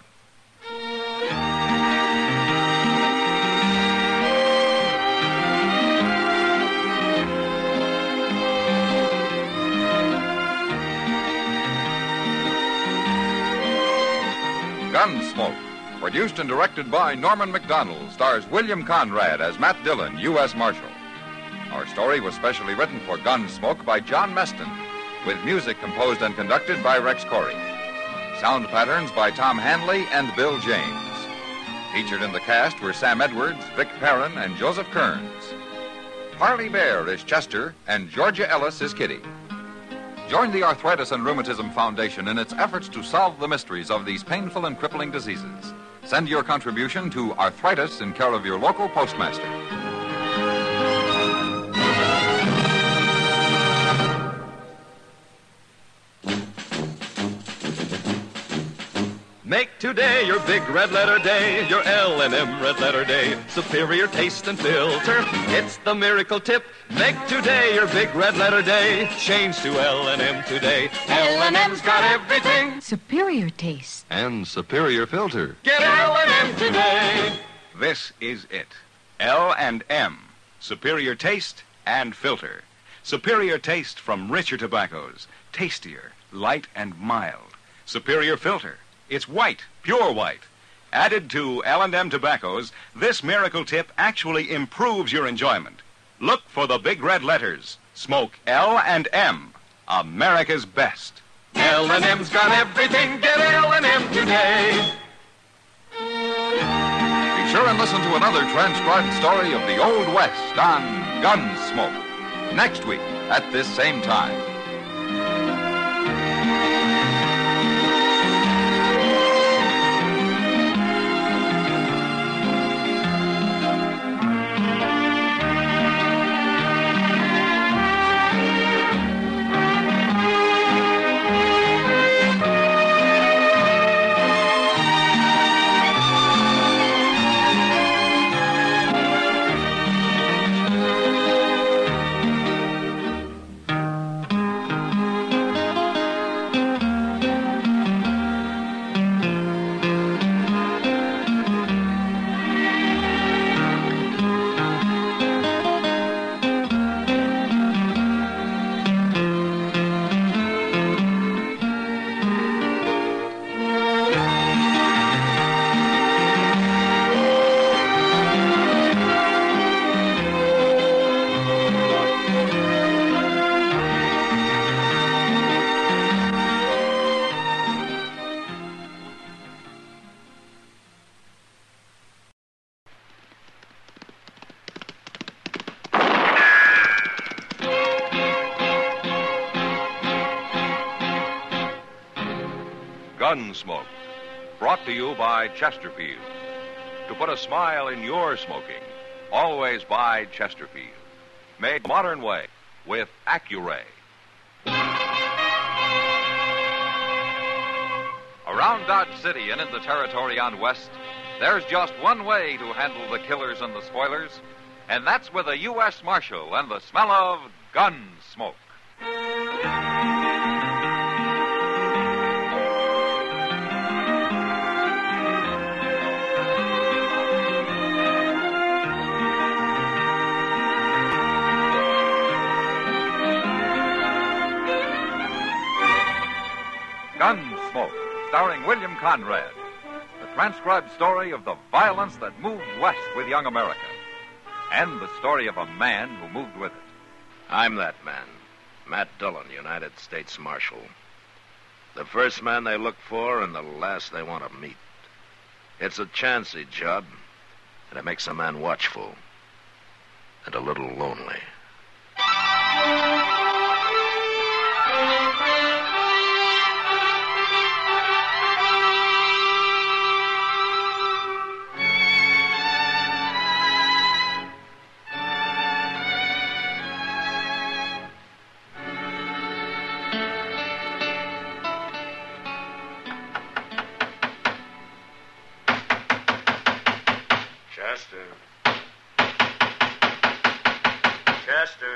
Gunsmoke, produced and directed by Norman MacDonald, stars William Conrad as Matt Dillon, U.S. Marshal. Our story was specially written for Gunsmoke by John Meston, with music composed and conducted by Rex Corey. Sound patterns by Tom Hanley and Bill James. Featured in the cast were Sam Edwards, Vic Perrin, and Joseph Kearns. Harley Bear is Chester, and Georgia Ellis is Kitty. Join the Arthritis and Rheumatism Foundation in its efforts to solve the mysteries of these painful and crippling diseases. Send your contribution to Arthritis in care of your local postmaster. Make today your big red letter day, your L&M red letter day. Superior taste and filter, it's the miracle tip. Make today your big red letter day. Change to L&M today. L&M's got everything. Superior taste. And superior filter. Get L&M today. This is it. L&M. Superior taste and filter. Superior taste from richer tobaccos. Tastier, light and mild. Superior filter. It's white, pure white. Added to L&M tobaccos, this miracle tip actually improves your enjoyment. Look for the big red letters. Smoke L&M, America's best. L&M's got everything. Get L&M today. Be sure and listen to another transcribed story of the Old West on Gunsmoke next week at this same time. Gunsmoke, brought to you by Chesterfield. To put a smile in your smoking, always buy Chesterfield. Made the modern way with Accuray. Around Dodge City and in the territory on West, there's just one way to handle the killers and the spoilers, and that's with a U.S. Marshal and the smell of Gunsmoke. Gunsmoke, starring William Conrad. The transcribed story of the violence that moved west with young America. And the story of a man who moved with it. I'm that man, Matt Dillon, United States Marshal. The first man they look for and the last they want to meet. It's a chancy job, and it makes a man watchful and a little lonely. Chester!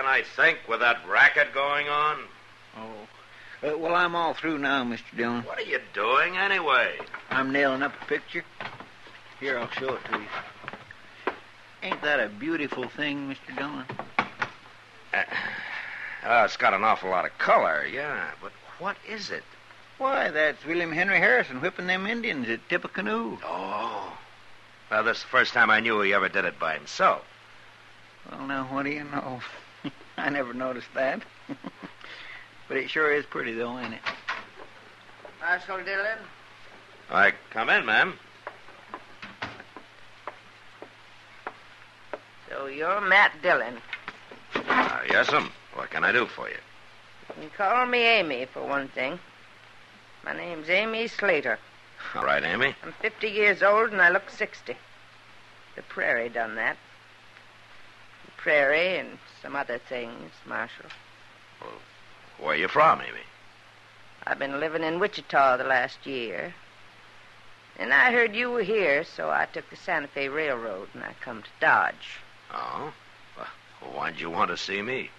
can I think with that racket going on? Oh. Well, I'm all through now, Mr. Dillon. What are you doing anyway? I'm nailing up a picture. Here, I'll show it to you. Ain't that a beautiful thing, Mr. Dillon? It's got an awful lot of color, yeah. But what is it? Why, that's William Henry Harrison whipping them Indians at Tippecanoe. Oh. Well, this is the first time I knew he ever did it by himself. Well, now, what do you know? I never noticed that. But it sure is pretty, though, ain't it? Marshal Dillon? Come in, ma'am. So you're Matt Dillon. Yes'm. What can I do for you? You can call me Amy, for one thing. My name's Amy Slater. All right, Amy. I'm 50 years old, and I look 60. The prairie done that. The prairie and some other things, Marshal. Well, where you from, Amy? I've been living in Wichita the last year. And I heard you were here, so I took the Santa Fe Railroad, and I come to Dodge. Oh? Well, why'd you want to see me?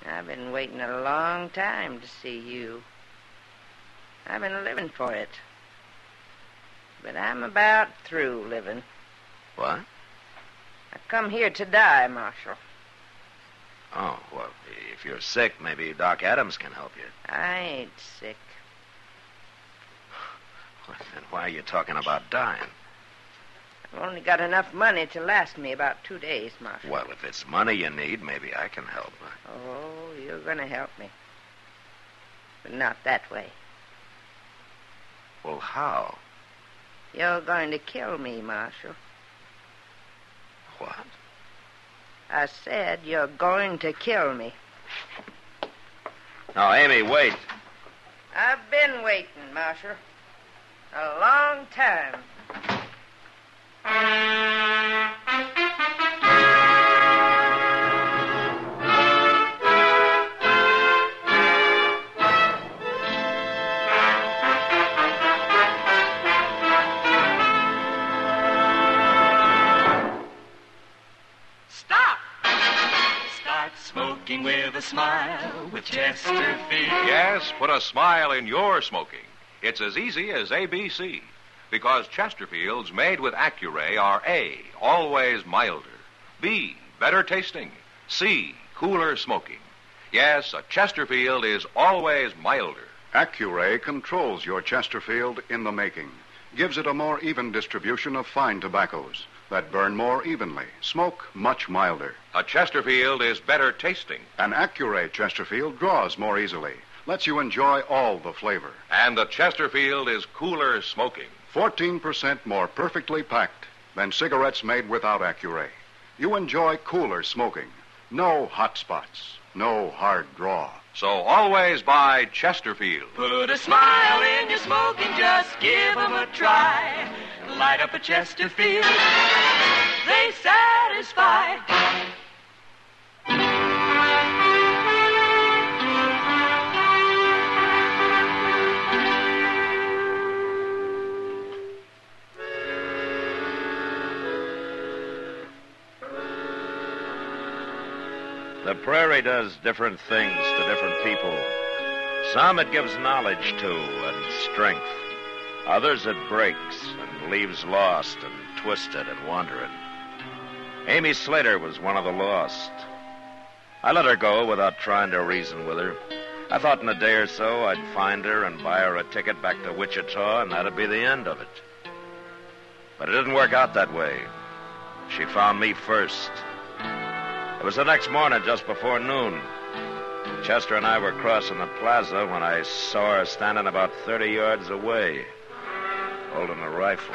I've been waiting a long time to see you. I've been living for it. But I'm about through living. What? I come here to die, Marshal. Oh, well, if you're sick, maybe Doc Adams can help you. I ain't sick. Well, then why are you talking about dying? I've only got enough money to last me about 2 days, Marshal. Well, if it's money you need, maybe I can help. Oh, you're going to help me. But not that way. Well, how? You're going to kill me, Marshal. What? I said you're going to kill me. Now, Amy, wait. I've been waiting, Marshal. A long time. Stop! Start smoking with a smile with Chesterfield. Yes, put a smile in your smoking. It's as easy as ABC. Because Chesterfields made with Accuray are A, always milder, B, better tasting, C, cooler smoking. Yes, a Chesterfield is always milder. Accuray controls your Chesterfield in the making, gives it a more even distribution of fine tobaccos that burn more evenly, smoke much milder. A Chesterfield is better tasting. An Accuray Chesterfield draws more easily, lets you enjoy all the flavor. And the Chesterfield is cooler smoking. 14% more perfectly packed than cigarettes made without Accuray. You enjoy cooler smoking. No hot spots. No hard draw. So always buy Chesterfield. Put a smile in your smoking, just give 'em a try. Light up a Chesterfield. They satisfy. The prairie does different things to different people. Some it gives knowledge to and strength. Others it breaks and leaves lost and twisted and wandering. Amy Slater was one of the lost. I let her go without trying to reason with her. I thought in a day or so I'd find her and buy her a ticket back to Wichita, and that'd be the end of it. But it didn't work out that way. She found me first. It was the next morning, just before noon. Chester and I were crossing the plaza when I saw her standing about 30 yards away, holding a rifle.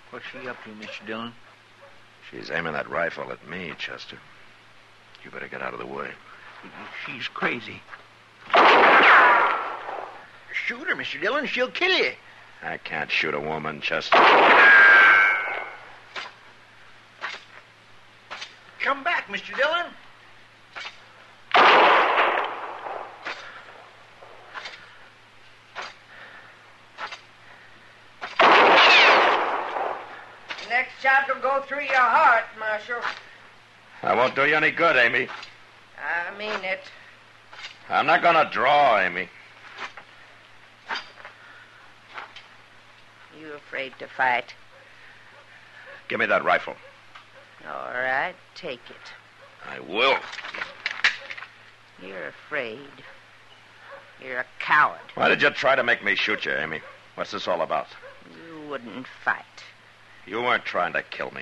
What's she up to, Mr. Dillon? She's aiming that rifle at me, Chester. You better get out of the way. She's crazy. Shoot her, Mr. Dillon. She'll kill you. I can't shoot a woman, Chester. Come back, Mr. Dillon. The next shot will go through your heart, Marshal. That won't do you any good, Amy. I mean it. I'm not going to draw, Amy. You afraid to fight? Give me that rifle. All right, take it. I will. You're afraid. You're a coward. Why did you try to make me shoot you, Amy? What's this all about? You wouldn't fight. You weren't trying to kill me.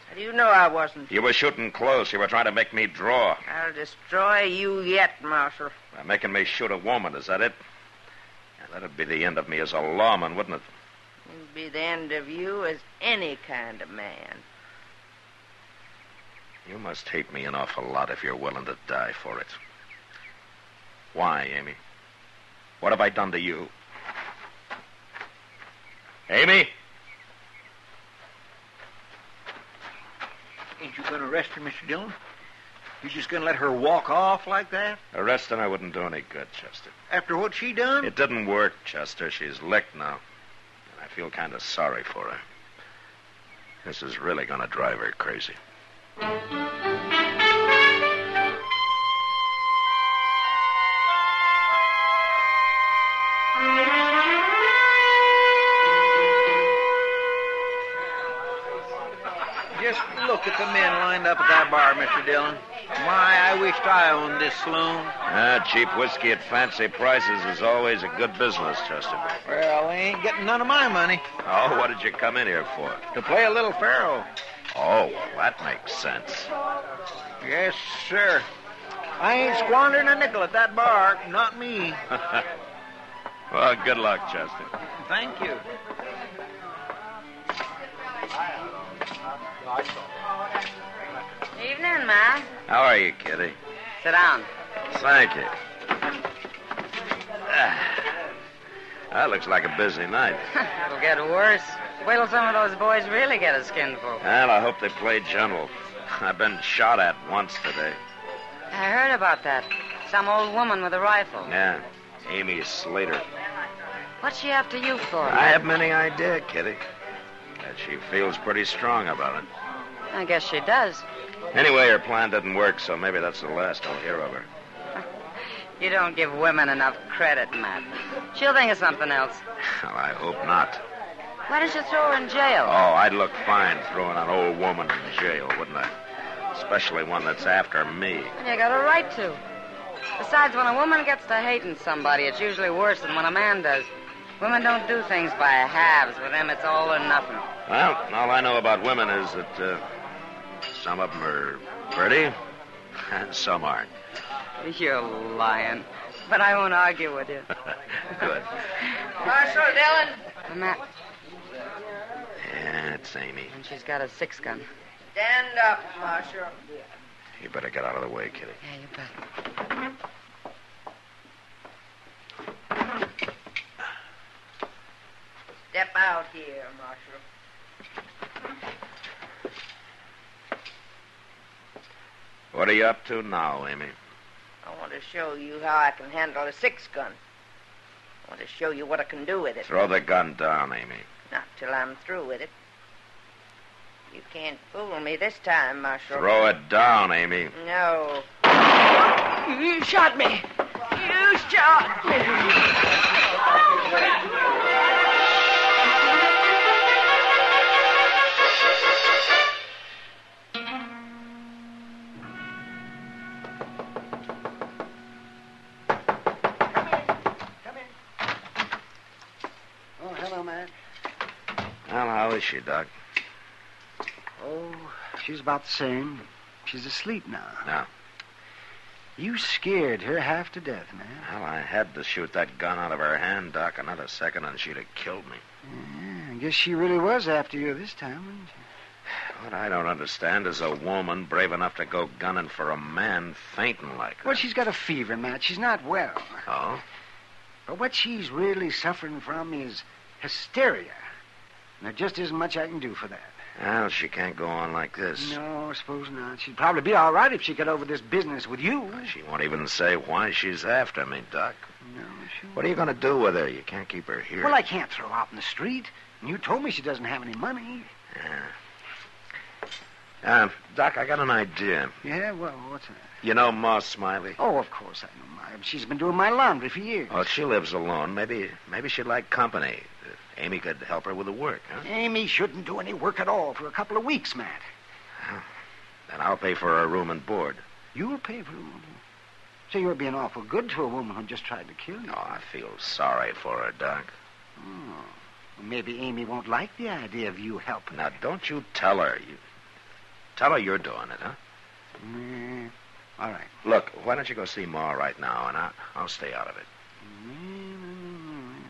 How do you know I wasn't? You were shooting close. You were trying to make me draw. I'll destroy you yet, Marshal. By making me shoot a woman, is that it? Yeah, that'd be the end of me as a lawman, wouldn't it? It'd be the end of you as any kind of man. You must hate me an awful lot if you're willing to die for it. Why, Amy? What have I done to you? Amy? Ain't you going to arrest her, Mr. Dillon? You just going to let her walk off like that? Arresting her wouldn't do any good, Chester. After what she done? It didn't work, Chester. She's licked now. And I feel kind of sorry for her. This is really going to drive her crazy. Just look at the men lined up at that bar, Mr. Dillon. My, I wished I owned this saloon. Cheap whiskey at fancy prices is always a good business, Chester. Well, they ain't getting none of my money. Oh, what did you come in here for? To play a little faro. Oh, well, that makes sense. Yes, sir. I ain't squandering a nickel at that bar. Not me. Well, good luck, Chester. Thank you. Evening, Ma. How are you, Kitty? Sit down. Thank you. That looks like a busy night. It'll get worse. Wait till some of those boys really get a skinful. Well, I hope they play gentle. I've been shot at once today. I heard about that. Some old woman with a rifle. Yeah, Amy Slater. What's she after you for? I haven't any idea, Kitty. But she feels pretty strong about it. I guess she does. Anyway, her plan didn't work, so maybe that's the last I'll hear of her. You don't give women enough credit, Matt. She'll think of something else. Well, I hope not. Why don't you throw her in jail? Oh, I'd look fine throwing an old woman in jail, wouldn't I? Especially one that's after me. You got a right to. Besides, when a woman gets to hating somebody, it's usually worse than when a man does. Women don't do things by halves. With them, it's all or nothing. Well, all I know about women is that some of them are pretty and some aren't. You're lying. But I won't argue with you. Good. Marshal Dillon. Matt. Yeah, it's Amy. And she's got a 6-gun. Stand up, Marshal. You better get out of the way, Kitty. Yeah, you bet. Step out here, Marshal. What are you up to now, Amy? I want to show you how I can handle a 6-gun. I want to show you what I can do with it. Throw the gun down, Amy. Not till I'm through with it. You can't fool me this time, Marshal. Throw it down, Amy. No. You shot me. You shot me. Oh, hello, Matt. Well, how is she, Doc? Oh, she's about the same. She's asleep now. No. You scared her half to death, man. Well, I had to shoot that gun out of her hand, Doc. Another second and she'd have killed me. Yeah, I guess she really was after you this time, wasn't she? What I don't understand is a woman brave enough to go gunning for a man fainting like her. Well, she's got a fever, Matt. She's not well. Oh? But what she's really suffering from is hysteria. And there just isn't much I can do for that. Well, she can't go on like this. No, I suppose not. She'd probably be all right if she got over this business with you. She won't even say why she's after me, Doc. No, she won't. What are you going to do with her? You can't keep her here. Well, I can't throw her out in the street. And you told me she doesn't have any money. Yeah. Doc, I got an idea. Yeah, well, what's that? You know Ma Smiley? Oh, of course I know Ma. She's been doing my laundry for years. Well, she lives alone. Maybe she'd like company. Amy could help her with the work, huh? Amy shouldn't do any work at all for a couple of weeks, Matt. Well, then I'll pay for her room and board. You'll pay for room and board? So you're being awful good to a woman who just tried to kill you. Oh, I feel sorry for her, Doc. Oh. Well, maybe Amy won't like the idea of you helping. Now, don't you tell her. Tell her you're doing it, huh? All right. Look, why don't you go see Ma right now, and I'll stay out of it.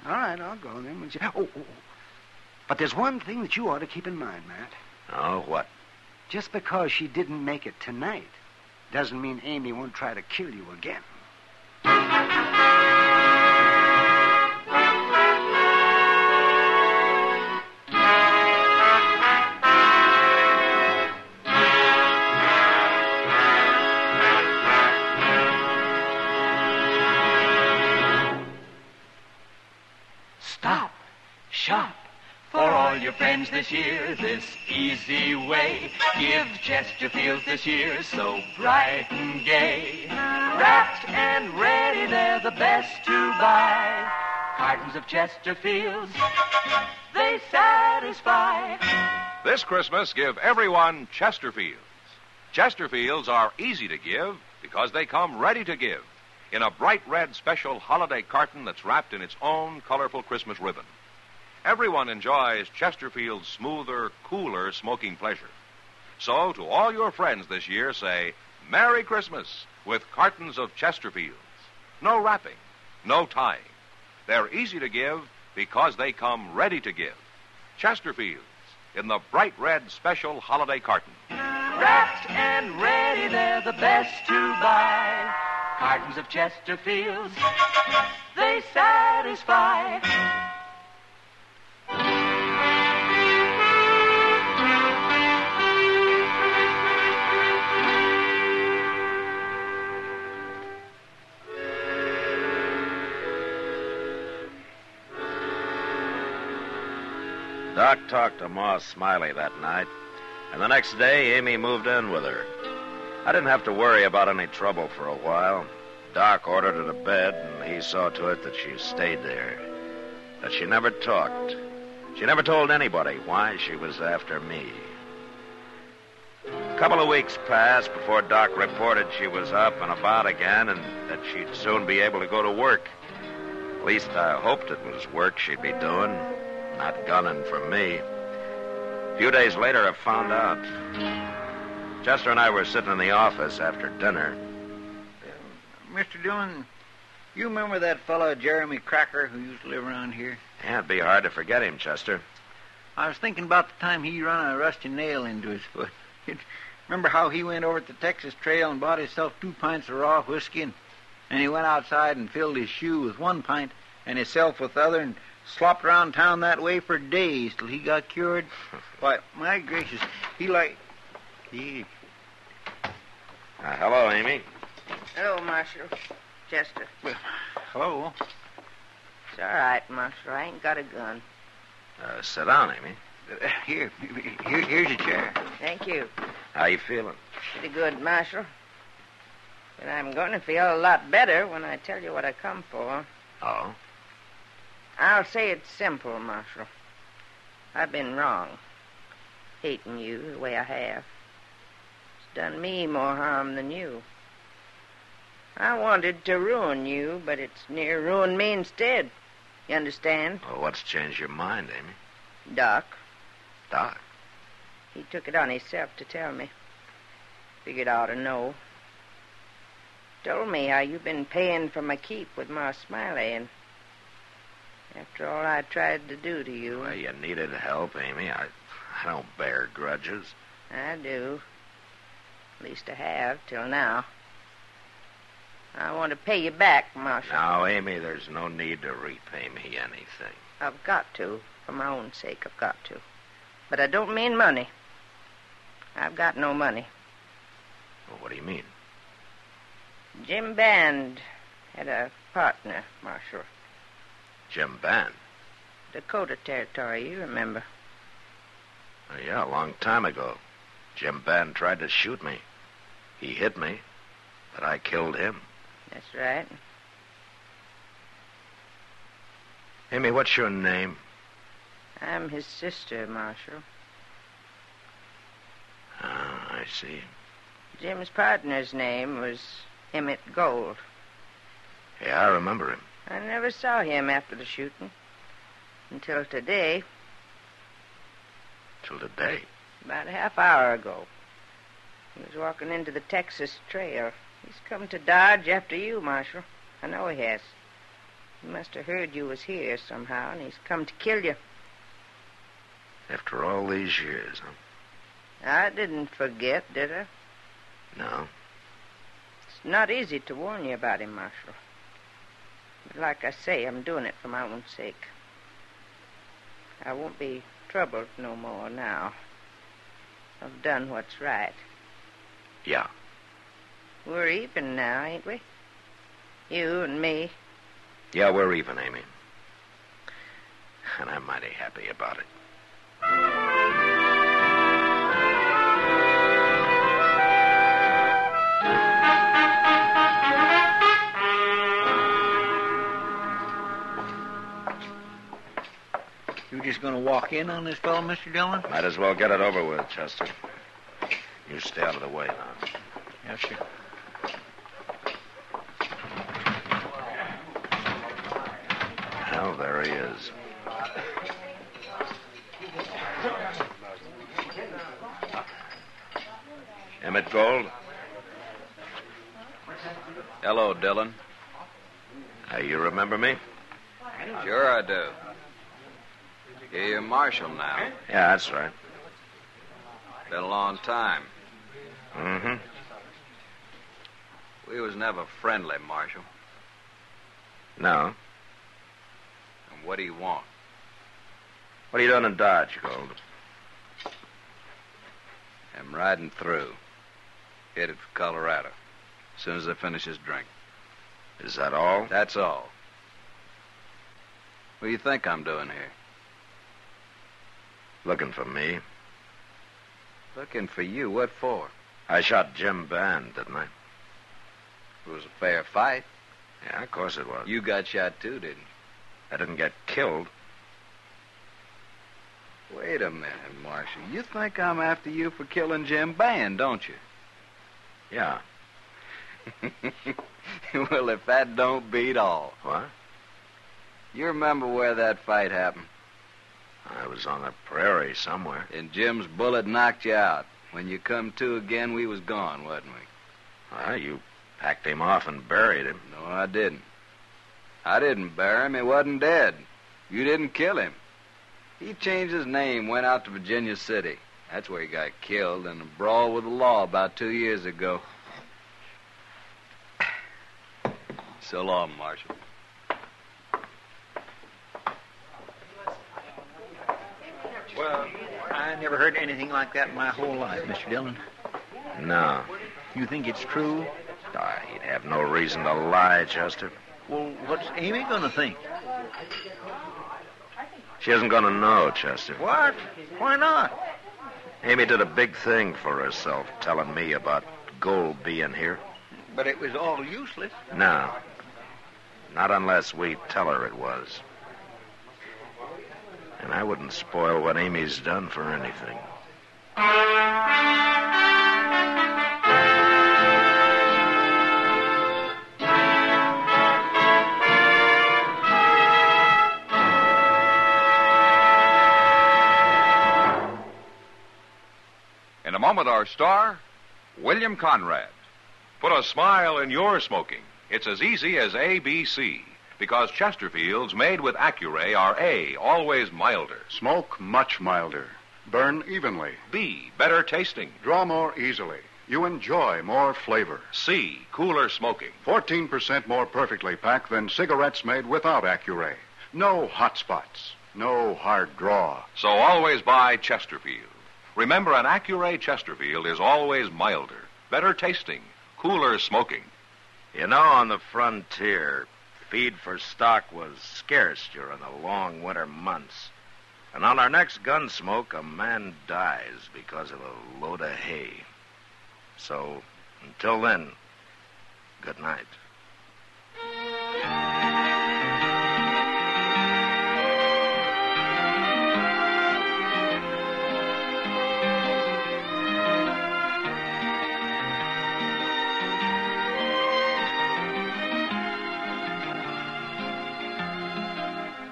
All right, I'll go then. Oh. But there's one thing that you ought to keep in mind, Matt. Oh, what? Just because she didn't make it tonight doesn't mean Amy won't try to kill you again. Stop, shop, for all your friends this year, this easy way. Give Chesterfields this year so bright and gay. Wrapped and ready, they're the best to buy. Cartons of Chesterfields, they satisfy. This Christmas, give everyone Chesterfields. Chesterfields are easy to give because they come ready to give in a bright red special holiday carton that's wrapped in its own colorful Christmas ribbon. Everyone enjoys Chesterfield's smoother, cooler smoking pleasure. So, to all your friends this year, say, Merry Christmas with cartons of Chesterfields. No wrapping, no tying. They're easy to give because they come ready to give. Chesterfields in the bright red special holiday carton. Wrapped and ready, they're the best to buy. Cartons of Chesterfields, they satisfy. Doc talked to Ma Smiley that night, and the next day Amy moved in with her. I didn't have to worry about any trouble for a while. Doc ordered her to bed, and he saw to it that she stayed there. That she never talked. She never told anybody why she was after me. A couple of weeks passed before Doc reported she was up and about again and that she'd soon be able to go to work. At least I hoped it was work she'd be doing, not gunning for me. A few days later, I found out. Chester and I were sitting in the office after dinner. Mr. Dillon, you remember that fellow Jeremy Cracker who used to live around here? Yeah, it'd be hard to forget him, Chester. I was thinking about the time he run a rusty nail into his foot. Remember how he went over to the Texas Trail and bought himself 2 pints of raw whiskey, and he went outside and filled his shoe with 1 pint and himself with the other and slopped around town that way for days till he got cured? Why, my gracious, Hello, Amy. Hello, Marshal. Chester. Well, hello. It's all right, Marshal. I ain't got a gun. Sit down, Amy. Here's a chair. Thank you. How you feeling? Pretty good, Marshal. But I'm going to feel a lot better when I tell you what I come for. Oh? I'll say it's simple, Marshal. I've been wrong. Hating you the way I have. It's done me more harm than you. I wanted to ruin you, but it's near ruined me instead. You understand? Well, what's changed your mind, Amy? Doc. Doc? He took it on himself to tell me. Figured I ought to know. Told me how you've been paying for my keep with Ma Smiley, and after all I tried to do to you... Well, you needed help, Amy. I don't bear grudges. I do. At least I have, till now. I want to pay you back, Marshal. Now, Amy, there's no need to repay me anything. I've got to. For my own sake, I've got to. But I don't mean money. I've got no money. Well, what do you mean? Jim Band had a partner, Marshal. Jim Band? Dakota Territory, you remember. Oh, yeah, a long time ago. Jim Band tried to shoot me. He hit me, but I killed him. That's right. Amy, what's your name? I'm his sister, Marshal. Ah, I see. Jim's partner's name was Emmett Gold. Yeah, I remember him. I never saw him after the shooting. Until today. Till today? About a half hour ago. He was walking into the Texas Trail. He's come to Dodge after you, Marshal. I know he has. He must have heard you was here somehow, and he's come to kill you. After all these years, huh? I didn't forget, did I? No. It's not easy to warn you about him, Marshal. But like I say, I'm doing it for my own sake. I won't be troubled no more now. I've done what's right. Yeah. We're even now, ain't we? You and me. Yeah, we're even, Amy. And I'm mighty happy about it. You just going to walk in on this fellow, Mr. Dillon? Might as well get it over with, Chester. You stay out of the way now. Yes, sir. Well, there he is. Emmett Gold? Hello, Dillon. You remember me? Sure I do. You're Marshal now. Yeah, that's right. Been a long time. Mm-hmm. We was never friendly, Marshal. No. And what do you want? What are you doing in Dodge, Gold? I'm riding through. Headed for Colorado. As soon as I finish this drink. Is that all? That's all. What do you think I'm doing here? Looking for me. Looking for you? What for? I shot Jim Band, didn't I? It was a fair fight. Yeah, of course it was. You got shot too, didn't you? I didn't get killed. Wait a minute, Marshal. You think I'm after you for killing Jim Band, don't you? Yeah. Well, if that don't beat all. What? You remember where that fight happened? I was on the prairie somewhere. And Jim's bullet knocked you out. When you come to again, we was gone, wasn't we? Well, you packed him off and buried him. No, I didn't. I didn't bury him. He wasn't dead. You didn't kill him. He changed his name, went out to Virginia City. That's where he got killed in a brawl with the law about 2 years ago. So long, Marshal. Well, I never heard anything like that in my whole life, Mr. Dillon. No. You think it's true? He'd have no reason to lie, Chester. Well, what's Amy going to think? She isn't going to know, Chester. What? Why not? Amy did a big thing for herself, telling me about Gold being here. But it was all useless. No. Not unless we tell her it was. And I wouldn't spoil what Amy's done for anything. In a moment, our star, William Conrad. Put a smile in your smoking. It's as easy as ABC, because Chesterfields made with Accuray are A, always milder. Smoke much milder. Burn evenly. B, better tasting. Draw more easily. You enjoy more flavor. C, cooler smoking. 14% more perfectly packed than cigarettes made without Accuray. No hot spots. No hard draw. So always buy Chesterfield. Remember, an Accuray Chesterfield is always milder, better tasting, cooler smoking. You know, on the frontier, feed for stock was scarce during the long winter months. And on our next Gunsmoke, a man dies because of a load of hay. So, until then, good night.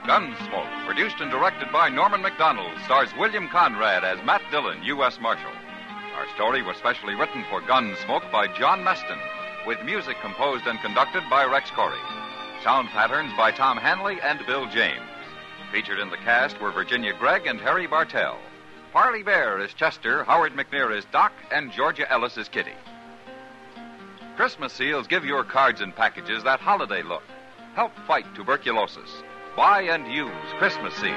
Gunsmoke, produced and directed by Norman MacDonald, stars William Conrad as Matt Dillon, U.S. Marshal. Our story was specially written for Gunsmoke by John Meston, with music composed and conducted by Rex Corey. Sound patterns by Tom Hanley and Bill James. Featured in the cast were Virginia Gregg and Harry Bartell. Parley Bear is Chester, Howard McNear is Doc, and Georgia Ellis is Kitty. Christmas seals give your cards and packages that holiday look. Help fight tuberculosis. Buy and use Christmas seals.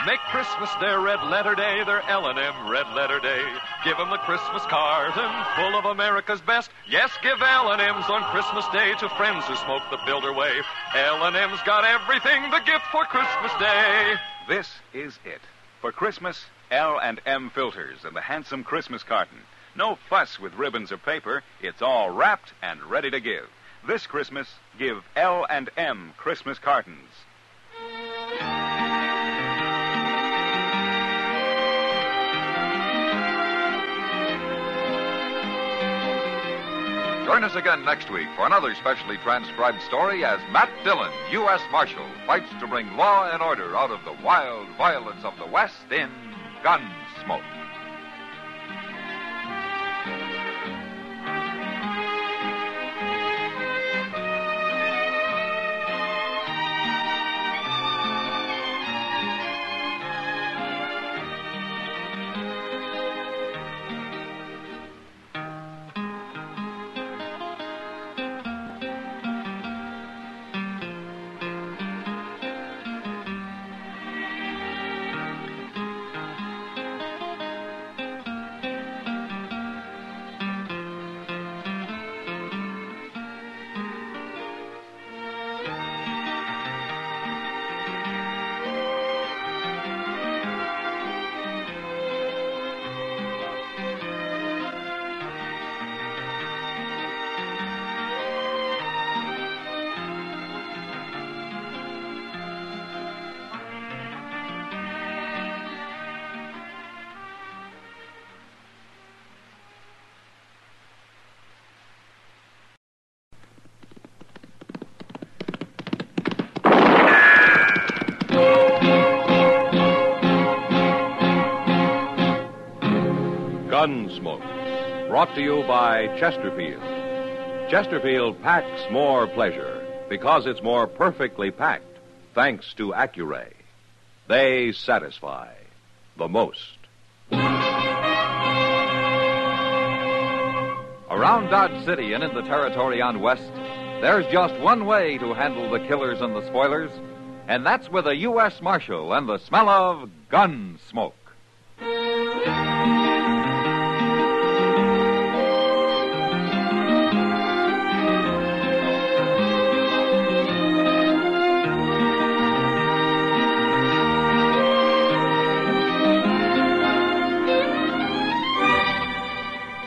Make Christmas their red letter day, their L&M red letter day. Give 'em the Christmas carton full of America's best. Yes, give L&M's on Christmas Day to friends who smoke the builder way. L&M's got everything, the gift for Christmas Day. This is it. For Christmas, L&M filters and the handsome Christmas carton. No fuss with ribbons or paper. It's all wrapped and ready to give. This Christmas, give L&M Christmas cartons. Join us again next week for another specially transcribed story as Matt Dillon, U.S. Marshal, fights to bring law and order out of the wild violence of the West in Gunsmoke. Gunsmoke, brought to you by Chesterfield. Chesterfield packs more pleasure because it's more perfectly packed, thanks to Accuray. They satisfy the most. Around Dodge City and in the territory on West, there's just one way to handle the killers and the spoilers, and that's with a U.S. Marshal and the smell of Gunsmoke.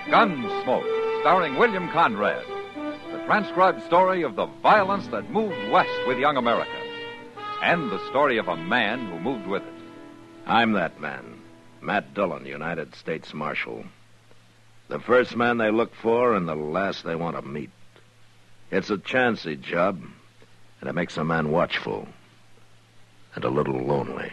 Gunsmoke, starring William Conrad. The transcribed story of the violence that moved west with young America. And the story of a man who moved with it. I'm that man, Matt Dillon, United States Marshal. The first man they look for and the last they want to meet. It's a chancy job, and it makes a man watchful and a little lonely.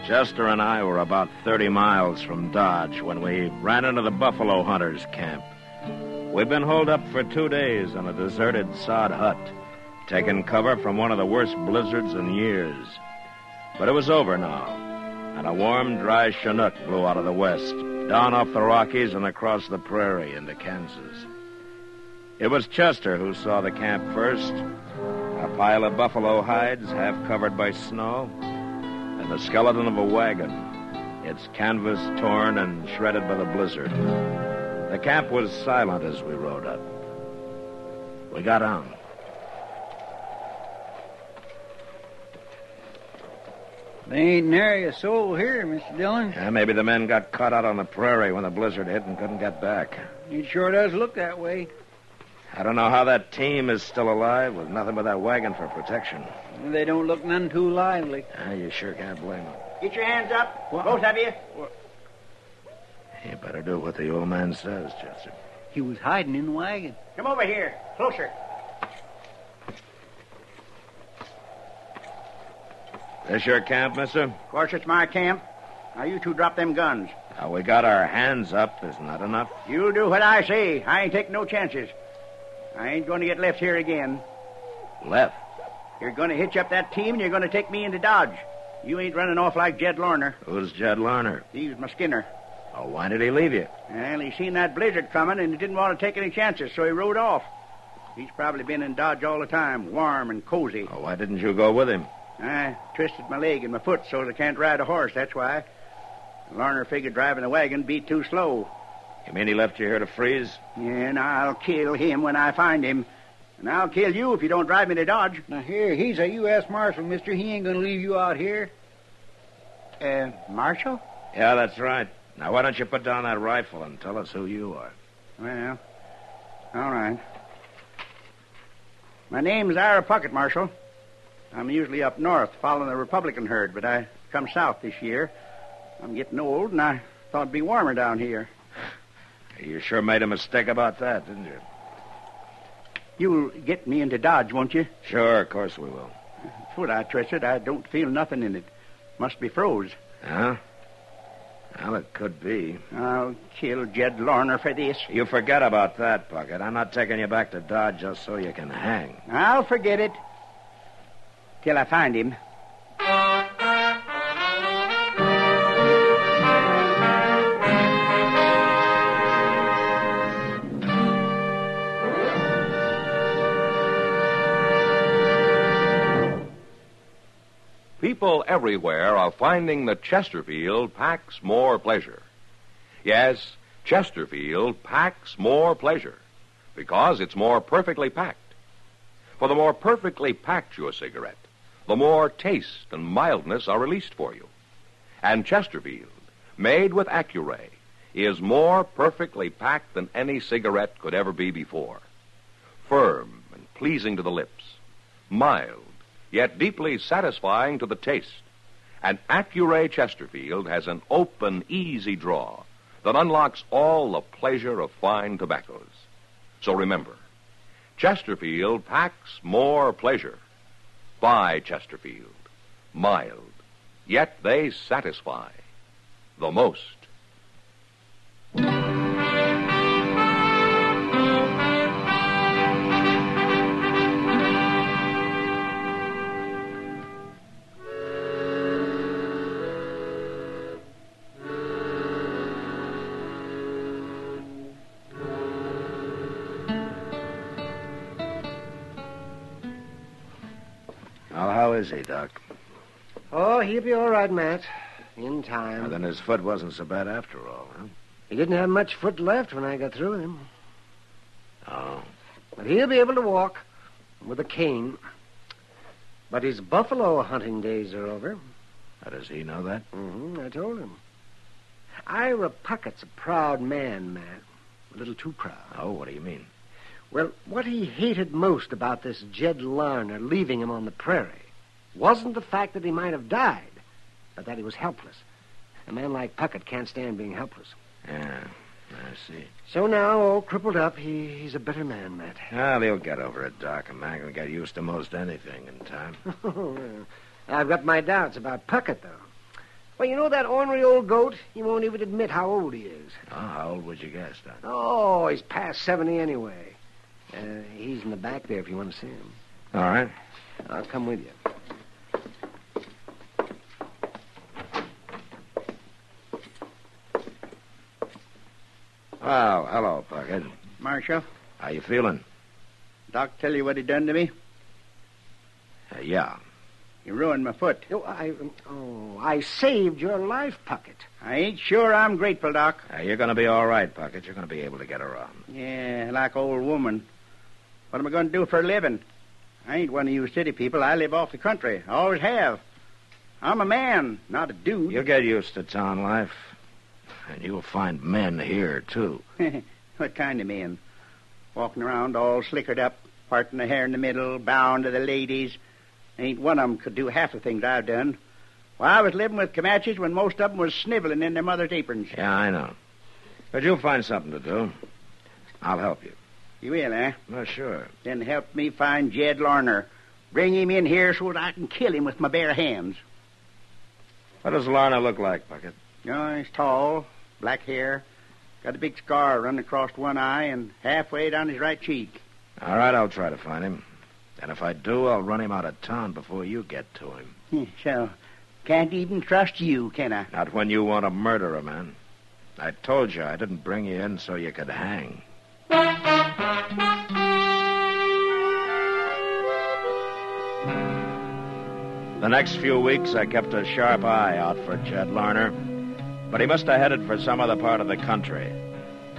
Chester and I were about 30 miles from Dodge when we ran into the buffalo hunters' camp. We'd been holed up for 2 days in a deserted sod hut, taking cover from one of the worst blizzards in years. But it was over now, and a warm, dry Chinook blew out of the west. down off the Rockies and across the prairie into Kansas. It was Chester who saw the camp first. A pile of buffalo hides, half covered by snow, and the skeleton of a wagon, its canvas torn and shredded by the blizzard. The camp was silent as we rode up. We got on. They ain't nary a soul here, Mr. Dillon. Yeah, maybe the men got caught out on the prairie when the blizzard hit and couldn't get back. It sure does look that way. I don't know how that team is still alive with nothing but that wagon for protection. They don't look none too lively. You sure can't blame them. Get your hands up, both of you. You better do what the old man says, Chester. He was hiding in the wagon. Come over here, closer. This your camp, mister? Of course, it's my camp. Now, you two drop them guns. Now, we got our hands up. Isn't that enough? You do what I say. I ain't taking no chances. I ain't going to get left here again. Left? You're going to hitch up that team, and you're going to take me into Dodge. You ain't running off like Jed Lorner. Who's Jed Lorner? He's my skinner. Oh, why did he leave you? Well, he seen that blizzard coming, and he didn't want to take any chances, so he rode off. He's probably been in Dodge all the time, warm and cozy. Oh, why didn't you go with him? I twisted my leg and my foot so I can't ride a horse, that's why. Lorner figured driving the wagon be too slow. You mean he left you here to freeze? Yeah, and I'll kill him when I find him. And I'll kill you if you don't drive me to Dodge. Now, here, he's a U.S. Marshal, mister. He ain't going to leave you out here. Marshal? Yeah, that's right. Now, why don't you put down that rifle and tell us who you are? Well, all right. My name's Ira Puckett, Marshal. I'm usually up north following the Republican herd, but I come south this year. I'm getting old, and I thought it'd be warmer down here. You sure made a mistake about that, didn't you? You'll get me into Dodge, won't you? Sure, of course we will. Foot I twisted. I don't feel nothing in it. Must be froze. Huh? Well, it could be. I'll kill Jed Lorner for this. You forget about that, Puckett. I'm not taking you back to Dodge just so you can hang. I'll forget it. Till I find him. People everywhere are finding that Chesterfield packs more pleasure. Yes, Chesterfield packs more pleasure because it's more perfectly packed. For the more perfectly packed your cigarette, the more taste and mildness are released for you. And Chesterfield, made with Accuray, is more perfectly packed than any cigarette could ever be before. Firm and pleasing to the lips, mild, yet deeply satisfying to the taste. And Accuray Chesterfield has an open, easy draw that unlocks all the pleasure of fine tobaccos. So remember, Chesterfield packs more pleasure. Buy Chesterfield. Mild, yet they satisfy the most. Well, how is he, Doc? Oh, he'll be all right, Matt. In time. Well, then his foot wasn't so bad after all, huh? He didn't have much foot left when I got through with him. Oh. But he'll be able to walk with a cane. But his buffalo hunting days are over. How does he know that? I told him. Ira Puckett's a proud man, Matt. A little too proud. Oh, what do you mean? Well, what he hated most about this Jed Larner leaving him on the prairie wasn't the fact that he might have died, but that he was helpless. A man like Puckett can't stand being helpless. Yeah, I see. So now, all crippled up, he's a better man, Matt. Well, he'll get over it, Doc. A man can get used to most anything in time. I've got my doubts about Puckett, though. Well, you know that ornery old goat? He won't even admit how old he is. Oh, how old would you guess, Doc? Oh, he's past 70 anyway. He's in the back there if you want to see him. All right. I'll come with you. Well, hello, Puckett. Marshal, How you feeling? Doc tell you what he done to me? Yeah. He ruined my foot. I saved your life, Puckett. I ain't sure I'm grateful, Doc. You're going to be all right, Puckett. You're going to be able to get around. Yeah, like old woman. What am I going to do for a living? I ain't one of you city people. I live off the country. I always have. I'm a man, not a dude. You'll get used to town life. And you'll find men here, too. What kind of men? Walking around all slickered up, parting the hair in the middle, bound to the ladies. Ain't one of 'em could do half the things I've done. Well, I was living with Comanches when most of 'em was sniveling in their mother's aprons. Yeah, I know. But you'll find something to do. I'll help you. You will, eh? Oh, sure. Then help me find Jed Larner. Bring him in here so that I can kill him with my bare hands. What does Larner look like, Puckett? Oh, he's tall, black hair, got a big scar running across one eye and halfway down his right cheek. All right, I'll try to find him. And if I do, I'll run him out of town before you get to him. So, can't even trust you, can I? Not when you want to murder a man. I told you I didn't bring you in so you could hang. The next few weeks, I kept a sharp eye out for Jed Larner, but he must have headed for some other part of the country.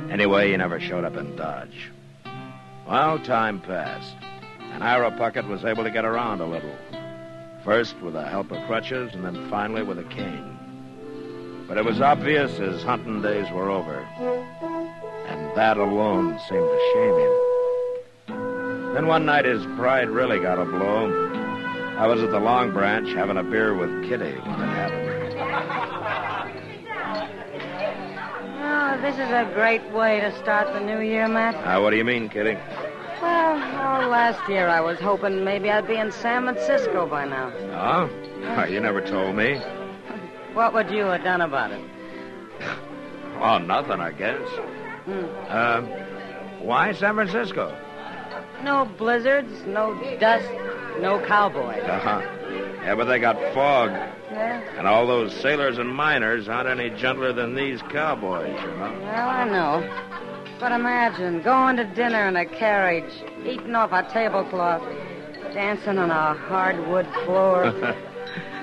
Anyway, he never showed up in Dodge. Well, time passed, and Ira Puckett was able to get around a little. First with the help of crutches, and then finally with a cane. But it was obvious his hunting days were over, and that alone seemed to shame him. Then one night his pride really got a blow. I was at the Long Branch having a beer with Kitty when it happened. Oh, this is a great way to start the new year, Matt. What do you mean, Kitty? Well, last year I was hoping maybe I'd be in San Francisco by now. Oh? You never told me. What would you have done about it? Oh, nothing, I guess. Why San Francisco? No blizzards, no dust, no cowboys. Yeah, but they got fog. Yeah? And all those sailors and miners aren't any gentler than these cowboys, you know. Well, I know. But imagine going to dinner in a carriage, eating off a tablecloth, dancing on a hardwood floor.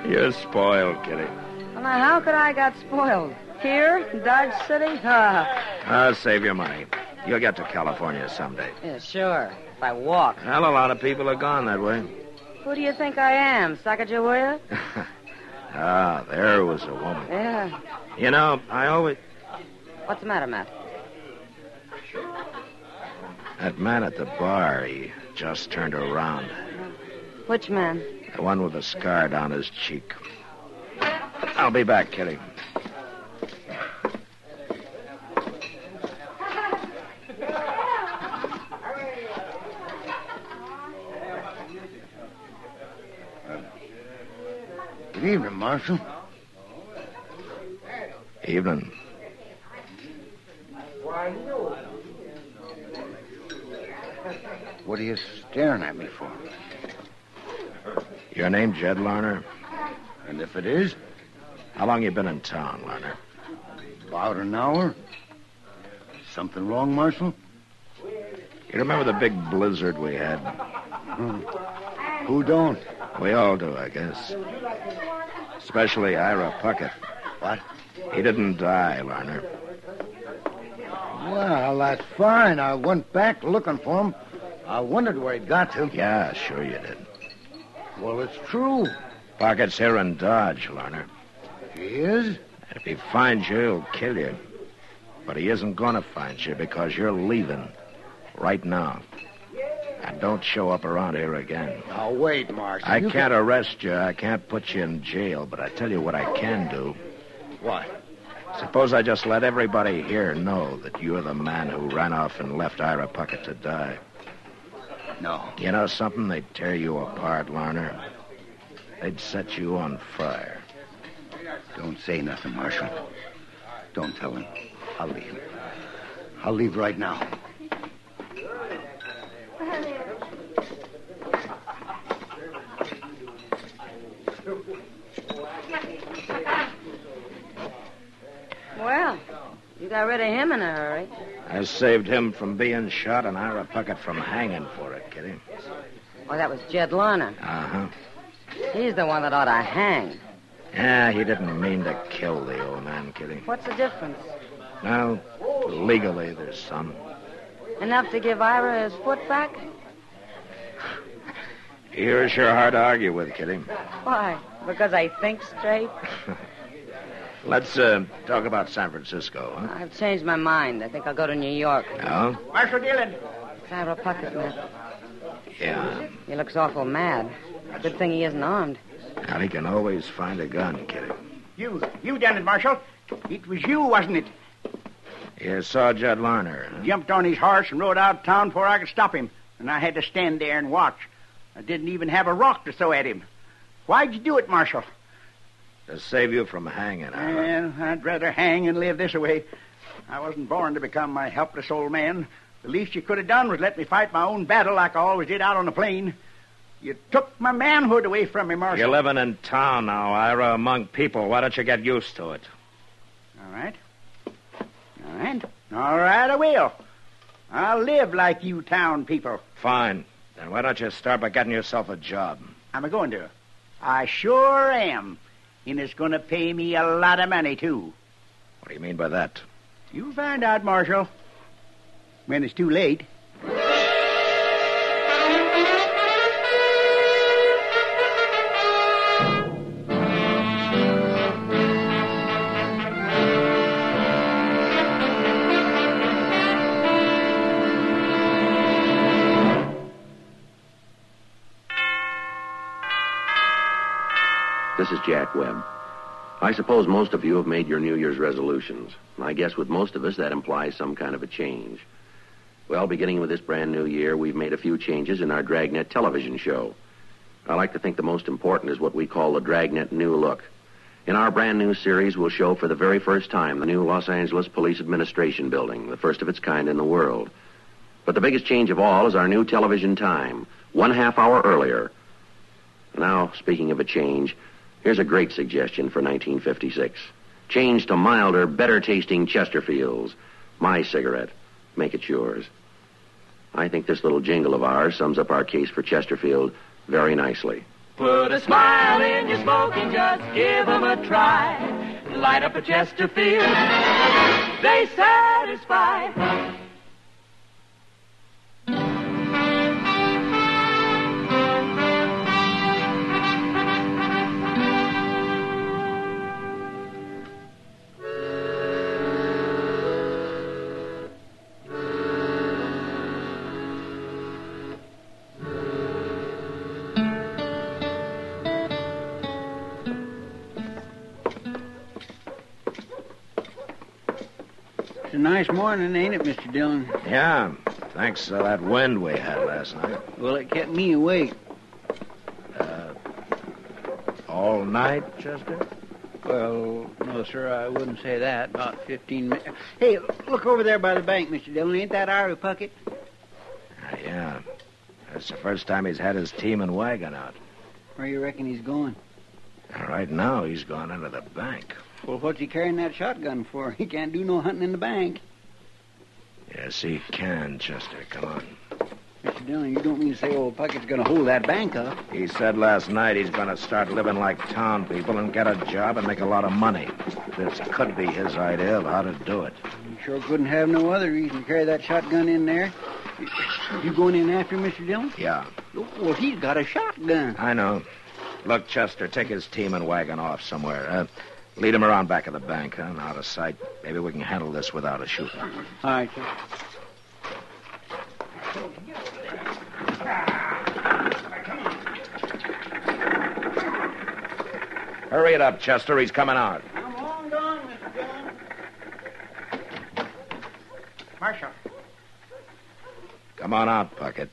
You're spoiled, Kitty. Well, now, how could I got spoiled? Here, in Dodge City? Save your money. You'll get to California someday. Yeah, sure. If I walk. Well, a lot of people are gone that way. Who do you think I am, Sacagawea? There was a woman. Yeah. You know, I always... What's the matter, Matt? That man at the bar, he just turned around. Which man? The one with the scar down his cheek. I'll be back, Kitty. Good evening, Marshal. Evening. What are you staring at me for? Your name Jed Larner? And if it is? How long you been in town, Larner? About an hour. Something wrong, Marshal? You remember the big blizzard we had? Who don't? We all do, I guess. Especially Ira Puckett. What? He didn't die, Larner. Well, that's fine. I went back looking for him. I wondered where he'd got to. Yeah, sure you did. Well, it's true. Puckett's here in Dodge, Larner. He is? And if he finds you, he'll kill you. But he isn't going to find you because you're leaving right now. And don't show up around here again. Now, wait, Marshal. I can't arrest you. I can't put you in jail. But I tell you what I can do. What? Suppose I just let everybody here know that you're the man who ran off and left Ira Puckett to die. No. You know something? They'd tear you apart, Larner. They'd set you on fire. Don't say nothing, Marshal. Don't tell him. I'll leave. I'll leave right now. Well, you got rid of him in a hurry. I saved him from being shot and Ira Puckett from hanging for it, Kitty. Oh, that was Jed Lerner. Uh-huh. He's the one that ought to hang. Yeah, he didn't mean to kill the old man, Kitty. What's the difference? Well, legally there's some. Enough to give Ira his foot back? You're sure hard to argue with, Kitty. Why? Because I think straight? Let's talk about San Francisco, huh? I've changed my mind. I think I'll go to New York. Oh? Marshal Dillon. It's Ira Puckett, man. Yeah. He looks awful mad. Good thing he isn't armed. Now, he can always find a gun, Kitty. You done it, Marshal. It was you, wasn't it? You saw Jed Lerner, huh? Jumped on his horse and rode out of town before I could stop him. And I had to stand there and watch. I didn't even have a rock to throw at him. Why'd you do it, Marshal? To save you from hanging, Ira. Well, I'd rather hang and live this way. I wasn't born to become my helpless old man. The least you could have done was let me fight my own battle like I always did out on the plain. You took my manhood away from me, Marshal. You're living in town now, Ira, among people. Why don't you get used to it? All right. All right. All right, I will. I'll live like you town people. Fine. Then why don't you start by getting yourself a job? I'm a-going to. I sure am. And it's going to pay me a lot of money, too. What do you mean by that? You'll find out, Marshal. When it's too late. This is Jack Webb. I suppose most of you have made your New Year's resolutions. I guess with most of us, that implies some kind of a change. Well, beginning with this brand new year, we've made a few changes in our Dragnet television show. I like to think the most important is what we call the Dragnet New Look. In our brand new series, we'll show for the very first time the new Los Angeles Police Administration Building, the first of its kind in the world. But the biggest change of all is our new television time, 1/2 hour earlier. Now, speaking of a change, here's a great suggestion for 1956. Change to milder, better-tasting Chesterfields. My cigarette. Make it yours. I think this little jingle of ours sums up our case for Chesterfield very nicely. Put a smile in your smoking, just give 'em a try. Light up a Chesterfield, they satisfy. It's a nice morning, ain't it, Mr. Dillon? Yeah, thanks to that wind we had last night. Well, it kept me awake. All night, Chester? Well, no, sir, I wouldn't say that. About 15 minutes. Hey, look over there by the bank, Mr. Dillon. Ain't that Ira Puckett? Yeah. That's the first time he's had his team and wagon out. Where you reckon he's going? Right now, he's gone into the bank. Well, what's he carrying that shotgun for? He can't do no hunting in the bank. Yes, he can, Chester. Come on. Mr. Dillon, you don't mean to say old Puckett's going to hold that bank up? He said last night he's going to start living like town people and get a job and make a lot of money. This could be his idea of how to do it. You sure couldn't have no other reason to carry that shotgun in there. You going in after him, Mr. Dillon? Yeah. Well, he's got a shotgun. I know. Look, Chester, take his team and wagon off somewhere. Lead him around back of the bank, huh? Out of sight. Maybe we can handle this without a shooting. All right, sir. Hurry it up, Chester. He's coming out. I'm long gone, Mr. Dillon. Marshal. Come on out, Puckett.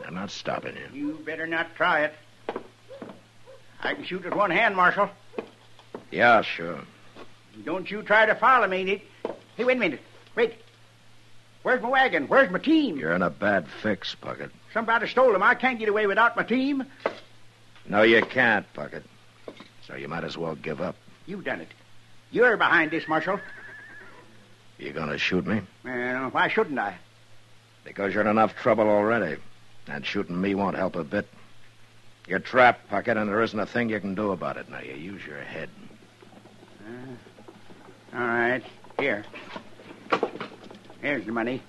I'm not stopping you. You better not try it. I can shoot with one hand, Marshal. Yeah, sure. Don't you try to follow me, Nick. Hey, wait a minute. Wait. Where's my wagon? Where's my team? You're in a bad fix, Puckett. Somebody stole them. I can't get away without my team. No, you can't, Puckett. So you might as well give up. You've done it. You're behind this, Marshal. You gonna shoot me? Well, why shouldn't I? Because you're in enough trouble already. And shooting me won't help a bit. You're trapped, Puckett, and there isn't a thing you can do about it. Now, you use your head. All right. Here. Here's the money.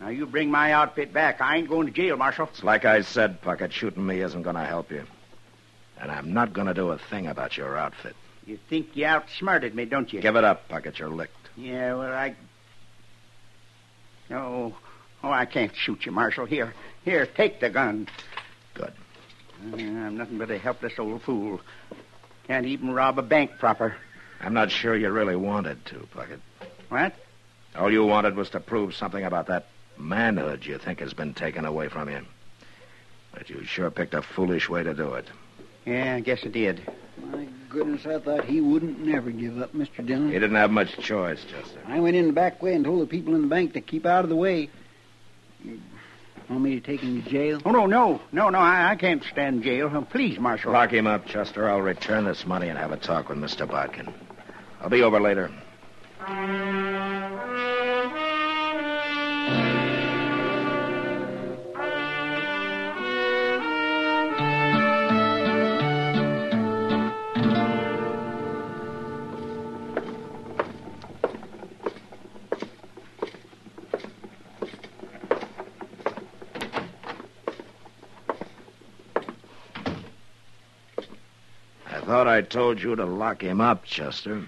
Now, you bring my outfit back. I ain't going to jail, Marshal. It's like I said, Puckett, shooting me isn't going to help you. And I'm not going to do a thing about your outfit. You think you outsmarted me, don't you? Give it up, Puckett. You're licked. Yeah, well, Oh, I can't shoot you, Marshal. Here, take the gun. Good. I'm nothing but a helpless old fool. Can't even rob a bank proper. I'm not sure you really wanted to, Puckett. What? All you wanted was to prove something about that manhood you think has been taken away from you. But you sure picked a foolish way to do it. Yeah, I guess I did. My goodness, I thought he wouldn't never give up, Mr. Dillon. He didn't have much choice, Chester. I went in the back way and told the people in the bank to keep out of the way. You want me to take him to jail? Oh, no, I can't stand jail. Oh, please, Marshal. Lock him up, Chester. I'll return this money and have a talk with Mr. Bodkin. I'll be over later. I thought I told you to lock him up, Chester.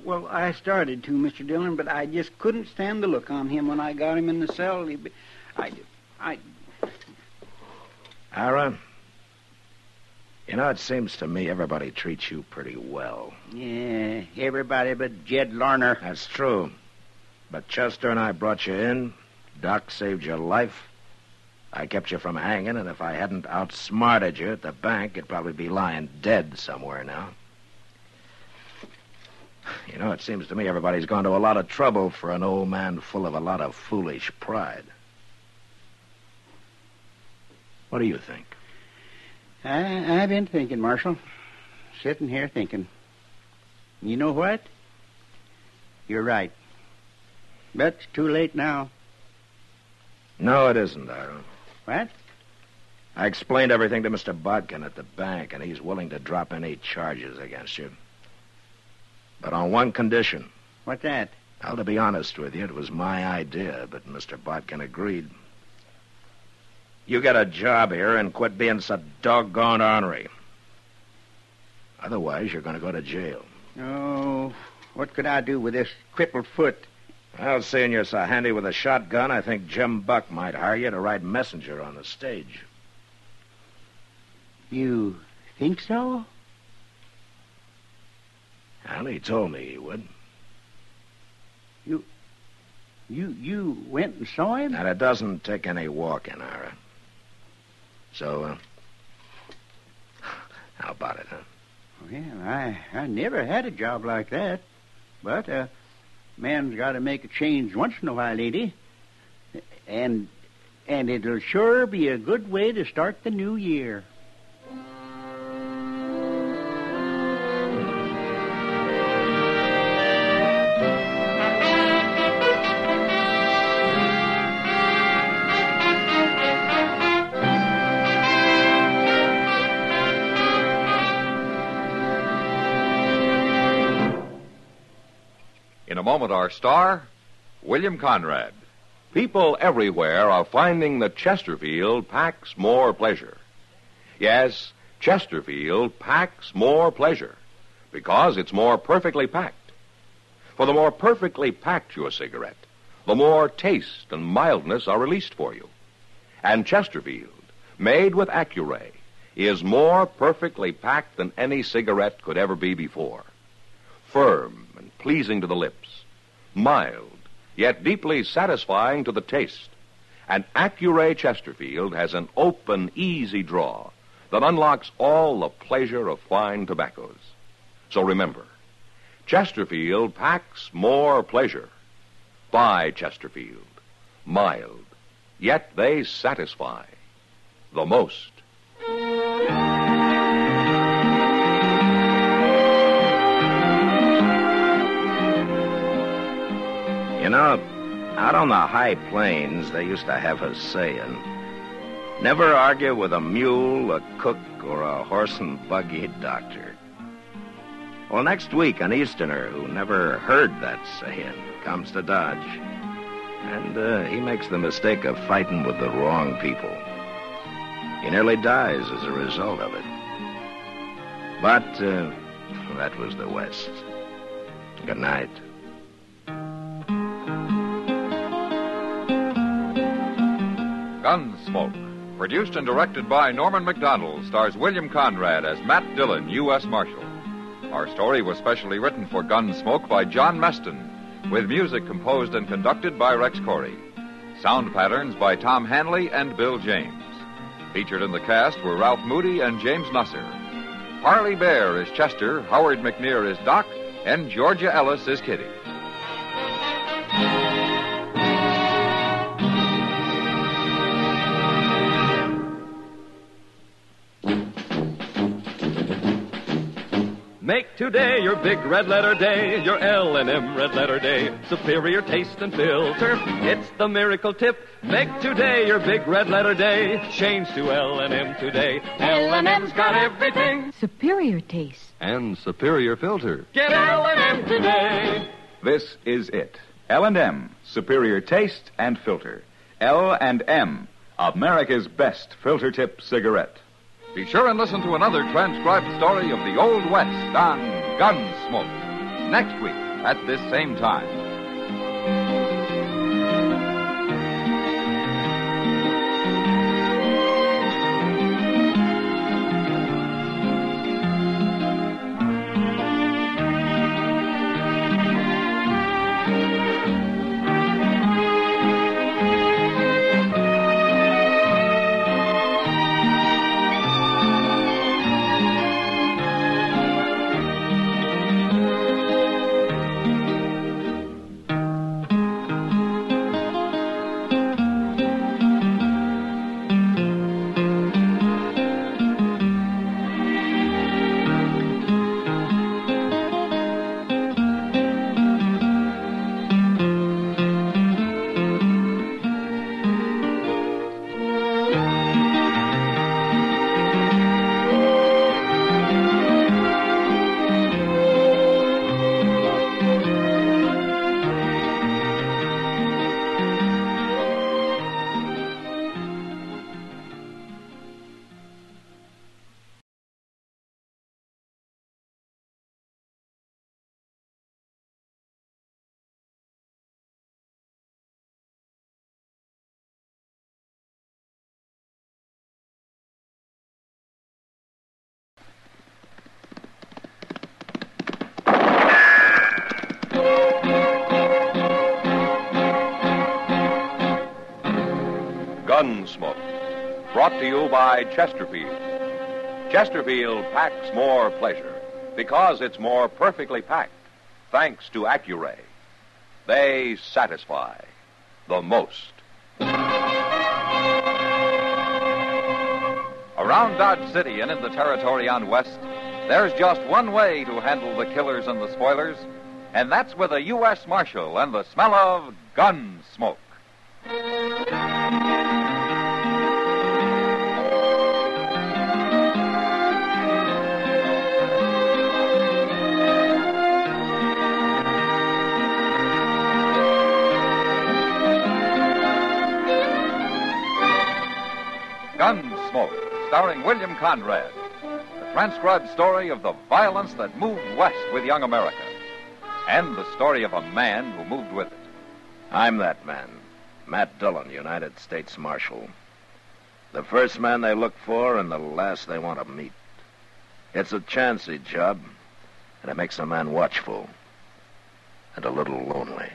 Well, I started to, Mr. Dillon, but I just couldn't stand the look on him when I got him in the cell. Ira, you know, it seems to me everybody treats you pretty well. Yeah, everybody but Jed Larner. That's true. But Chester and I brought you in. Doc saved your life. I kept you from hanging, and if I hadn't outsmarted you at the bank, you'd probably be lying dead somewhere now. You know, it seems to me everybody's gone to a lot of trouble for an old man full of a lot of foolish pride. What do you think? I've been thinking, Marshal. Sitting here thinking. You know what? You're right. But it's too late now. No, it isn't, Ira. What? I explained everything to Mr. Bodkin at the bank, and he's willing to drop any charges against you. But on one condition. What's that? Well, to be honest with you, it was my idea, but Mr. Bodkin agreed. You get a job here and quit being so doggone ornery. Otherwise, you're going to go to jail. Oh, what could I do with this crippled foot? Well, seeing you're so handy with a shotgun, I think Jim Buck might hire you to ride messenger on the stage. You think so? Well, he told me he would. You went and saw him? And it doesn't take any walking, Ira. So, how about it, huh? Well, I never had a job like that. But man's got to make a change once in a while, lady. And it'll sure be a good way to start the new year. In a moment, our star, William Conrad. People everywhere are finding that Chesterfield packs more pleasure. Yes, Chesterfield packs more pleasure because it's more perfectly packed. For the more perfectly packed your cigarette, the more taste and mildness are released for you. And Chesterfield, made with Accuray, is more perfectly packed than any cigarette could ever be before. Firm and pleasing to the lips, mild, yet deeply satisfying to the taste. And Accuray Chesterfield has an open, easy draw that unlocks all the pleasure of fine tobaccos. So remember, Chesterfield packs more pleasure. Buy Chesterfield. Mild, yet they satisfy the most. know, out on the high plains, they used to have a saying, never argue with a mule, a cook, or a horse and buggy doctor. Well, next week, an Easterner who never heard that saying comes to Dodge. And he makes the mistake of fighting with the wrong people. He nearly dies as a result of it. But that was the West. Good night. Gunsmoke, produced and directed by Norman MacDonald, stars William Conrad as Matt Dillon, U.S. Marshal. Our story was specially written for Gunsmoke by John Meston, with music composed and conducted by Rex Corey. Sound patterns by Tom Hanley and Bill James. Featured in the cast were Ralph Moody and James Nusser. Parley Bear is Chester, Howard McNear is Doc, and Georgia Ellis is Kitty. Make today your big red letter day, your L&M red letter day. Superior taste and filter, it's the miracle tip. Make today your big red letter day. Change to L&M today. L&M's got everything. Superior taste. And superior filter. Get L&M today. This is it. L&M, superior taste and filter. L&M, America's best filter tip cigarette. Be sure and listen to another transcribed story of the Old West on Gunsmoke next week at this same time. Gunsmoke, brought to you by Chesterfield. Chesterfield packs more pleasure because it's more perfectly packed, thanks to Accuray. They satisfy the most. Around Dodge City and in the territory on West, there's just one way to handle the killers and the spoilers, and that's with a U.S. Marshal and the smell of Gunsmoke. Gunsmoke, starring William Conrad. The transcribed story of the violence that moved west with young America. And the story of a man who moved with it. I'm that man, Matt Dillon, United States Marshal. The first man they look for and the last they want to meet. It's a chancy job, and it makes a man watchful and a little lonely.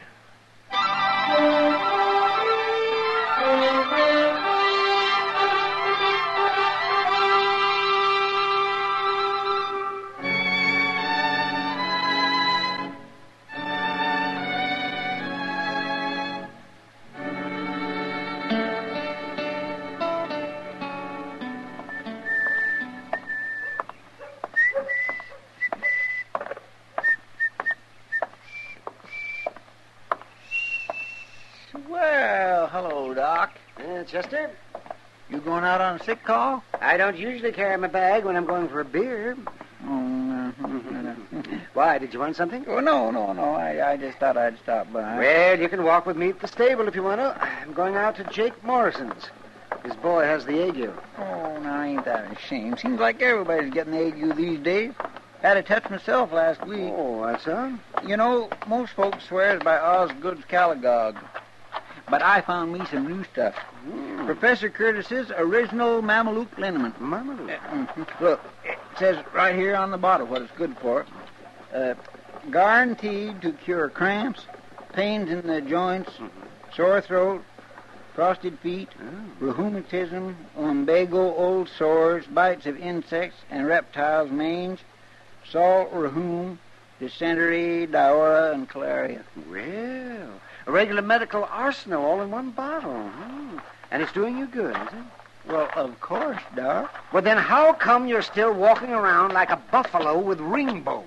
Chester? You going out on a sick call? I don't usually carry my bag when I'm going for a beer. Oh, no. Why, did you want something? Oh, no. I just thought I'd stop by. Well, you can walk with me at the stable if you want to. I'm going out to Jake Morrison's. His boy has the ague. Oh, now, ain't that a shame? Seems like everybody's getting the ague these days. Had a touch myself last week. Oh, that's so? You know, most folks swears by Osgood's Caligog. But I found me some new stuff. Professor Curtis's original Mameluke liniment. Mameluke? Look, it says right here on the bottle what it's good for. Guaranteed to cure cramps, pains in the joints, sore throat, frosted feet, rheumatism, lumbago, old sores, bites of insects and reptiles, mange, salt rheum, dysentery, diarrhea, and cholera. Well, a regular medical arsenal all in one bottle. And it's doing you good, is it? Well, of course, Doc. Well, then how come you're still walking around like a buffalo with ring bone?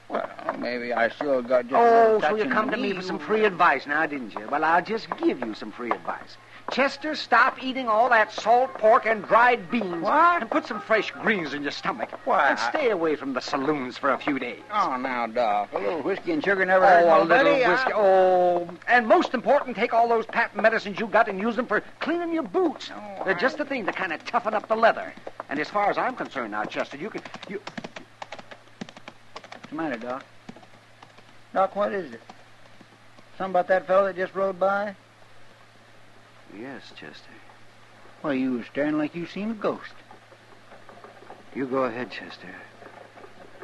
Well, maybe I still got just... Oh, so you come to me for some free advice now, didn't you? Well, I'll just give you some free advice. Chester, stop eating all that salt pork and dried beans. What? And put some fresh greens in your stomach. Why? And stay away from the saloons for a few days. Oh, now, Doc, a little whiskey and sugar never hurt a nobody. little whiskey. Oh, and most important, take all those patent medicines you got and use them for cleaning your boots. They're just the thing to kind of toughen up the leather. And as far as I'm concerned now, Chester, you can... What's the matter, Doc? Doc, what is it? Something about that fellow that just rode by? Yes, Chester. Why, you were staring like you seen a ghost. You go ahead, Chester.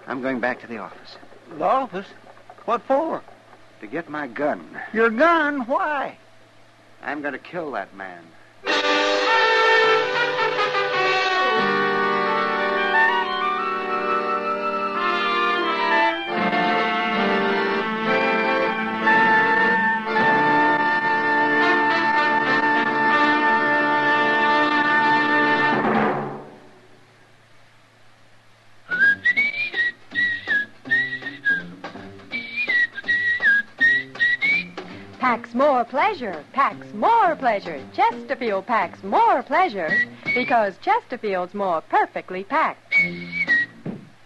I'm going back to the office. The office? What for? To get my gun. Your gun? Why? I'm going to kill that man. Packs more pleasure, packs more pleasure. Chesterfield packs more pleasure because Chesterfield's more perfectly packed.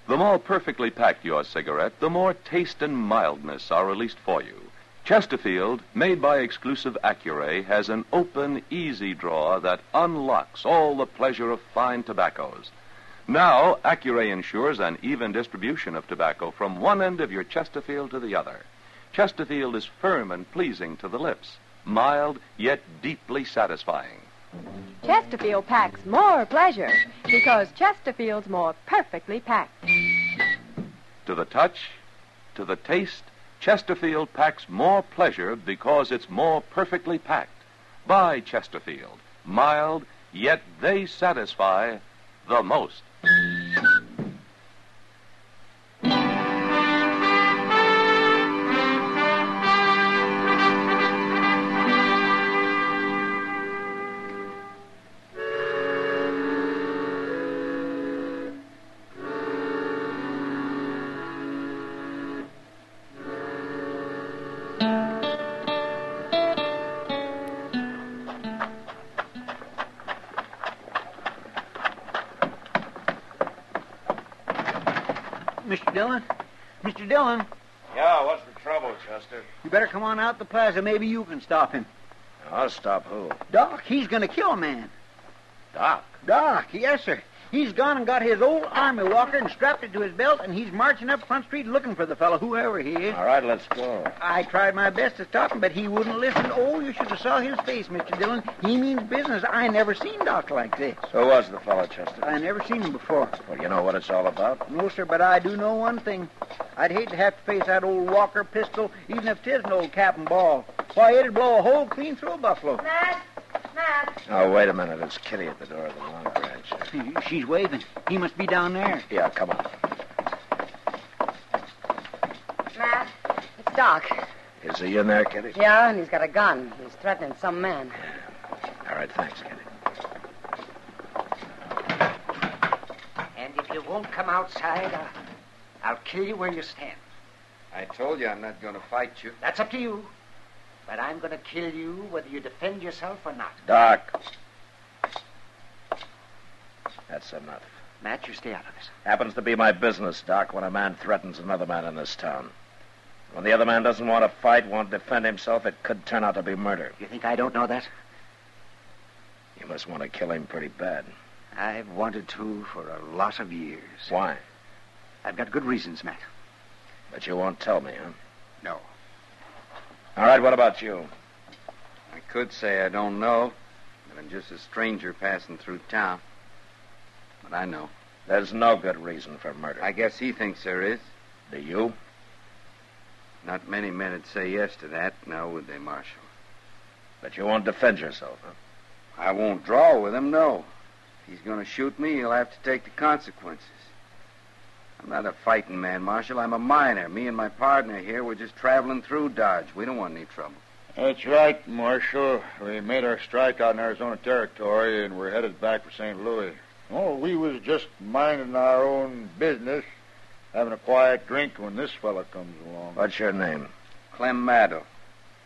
The more perfectly packed your cigarette, the more taste and mildness are released for you. Chesterfield, made by exclusive Accuray, has an open, easy drawer that unlocks all the pleasure of fine tobaccos. Now, Accuray ensures an even distribution of tobacco from one end of your Chesterfield to the other. Chesterfield is firm and pleasing to the lips, mild yet deeply satisfying. Chesterfield packs more pleasure because Chesterfield's more perfectly packed. To the touch, to the taste, Chesterfield packs more pleasure because it's more perfectly packed. Buy Chesterfield, mild, yet they satisfy the most. Mr. Dillon? Mr. Dillon? Yeah, what's the trouble, Chester? You better come on out the plaza. Maybe you can stop him. I'll stop who? Doc, he's going to kill a man. Doc? Doc, yes, sir. He's gone and got his old army walker and strapped it to his belt, and he's marching up Front Street looking for the fellow, whoever he is. All right, let's go. I tried my best to stop him, but he wouldn't listen. Oh, you should have saw his face, Mr. Dillon. He means business. I never seen Doc like this. Who was the fellow, Chester? I never seen him before. Well, you know what it's all about? No, sir, but I do know one thing. I'd hate to have to face that old Walker pistol, even if 'tis an old cap and ball. Why, it'd blow a hole clean through a buffalo. Matt! Oh, wait a minute. It's Kitty at the door of the long branch. She's waving. He must be down there. Yeah, come on. Matt, it's Doc. Is he in there, Kitty? Yeah, and he's got a gun. He's threatening some man. All right, thanks, Kitty. And if you won't come outside, I'll kill you where you stand. I told you I'm not going to fight you. That's up to you. But I'm going to kill you whether you defend yourself or not. Doc. That's enough. Matt, you stay out of this. Happens to be my business, Doc, when a man threatens another man in this town. When the other man doesn't want to fight, won't defend himself, it could turn out to be murder. You think I don't know that? You must want to kill him pretty bad. I've wanted to for a lot of years. Why? I've got good reasons, Matt. But you won't tell me, huh? No. All right, what about you? I could say I don't know, but I'm just a stranger passing through town. But I know. There's no good reason for murder. I guess he thinks there is. Do you? Not many men would say yes to that, now would they, Marshal? But you won't defend yourself, huh? I won't draw with him, no. If he's going to shoot me, he'll have to take the consequences. I'm not a fighting man, Marshal. I'm a miner. Me and my partner here, we're just traveling through Dodge. We don't want any trouble. That's right, Marshal. We made our strike out in Arizona Territory, and we're headed back for St. Louis. Oh, we was just minding our own business, having a quiet drink when this fella comes along. What's your name? Clem Maddow.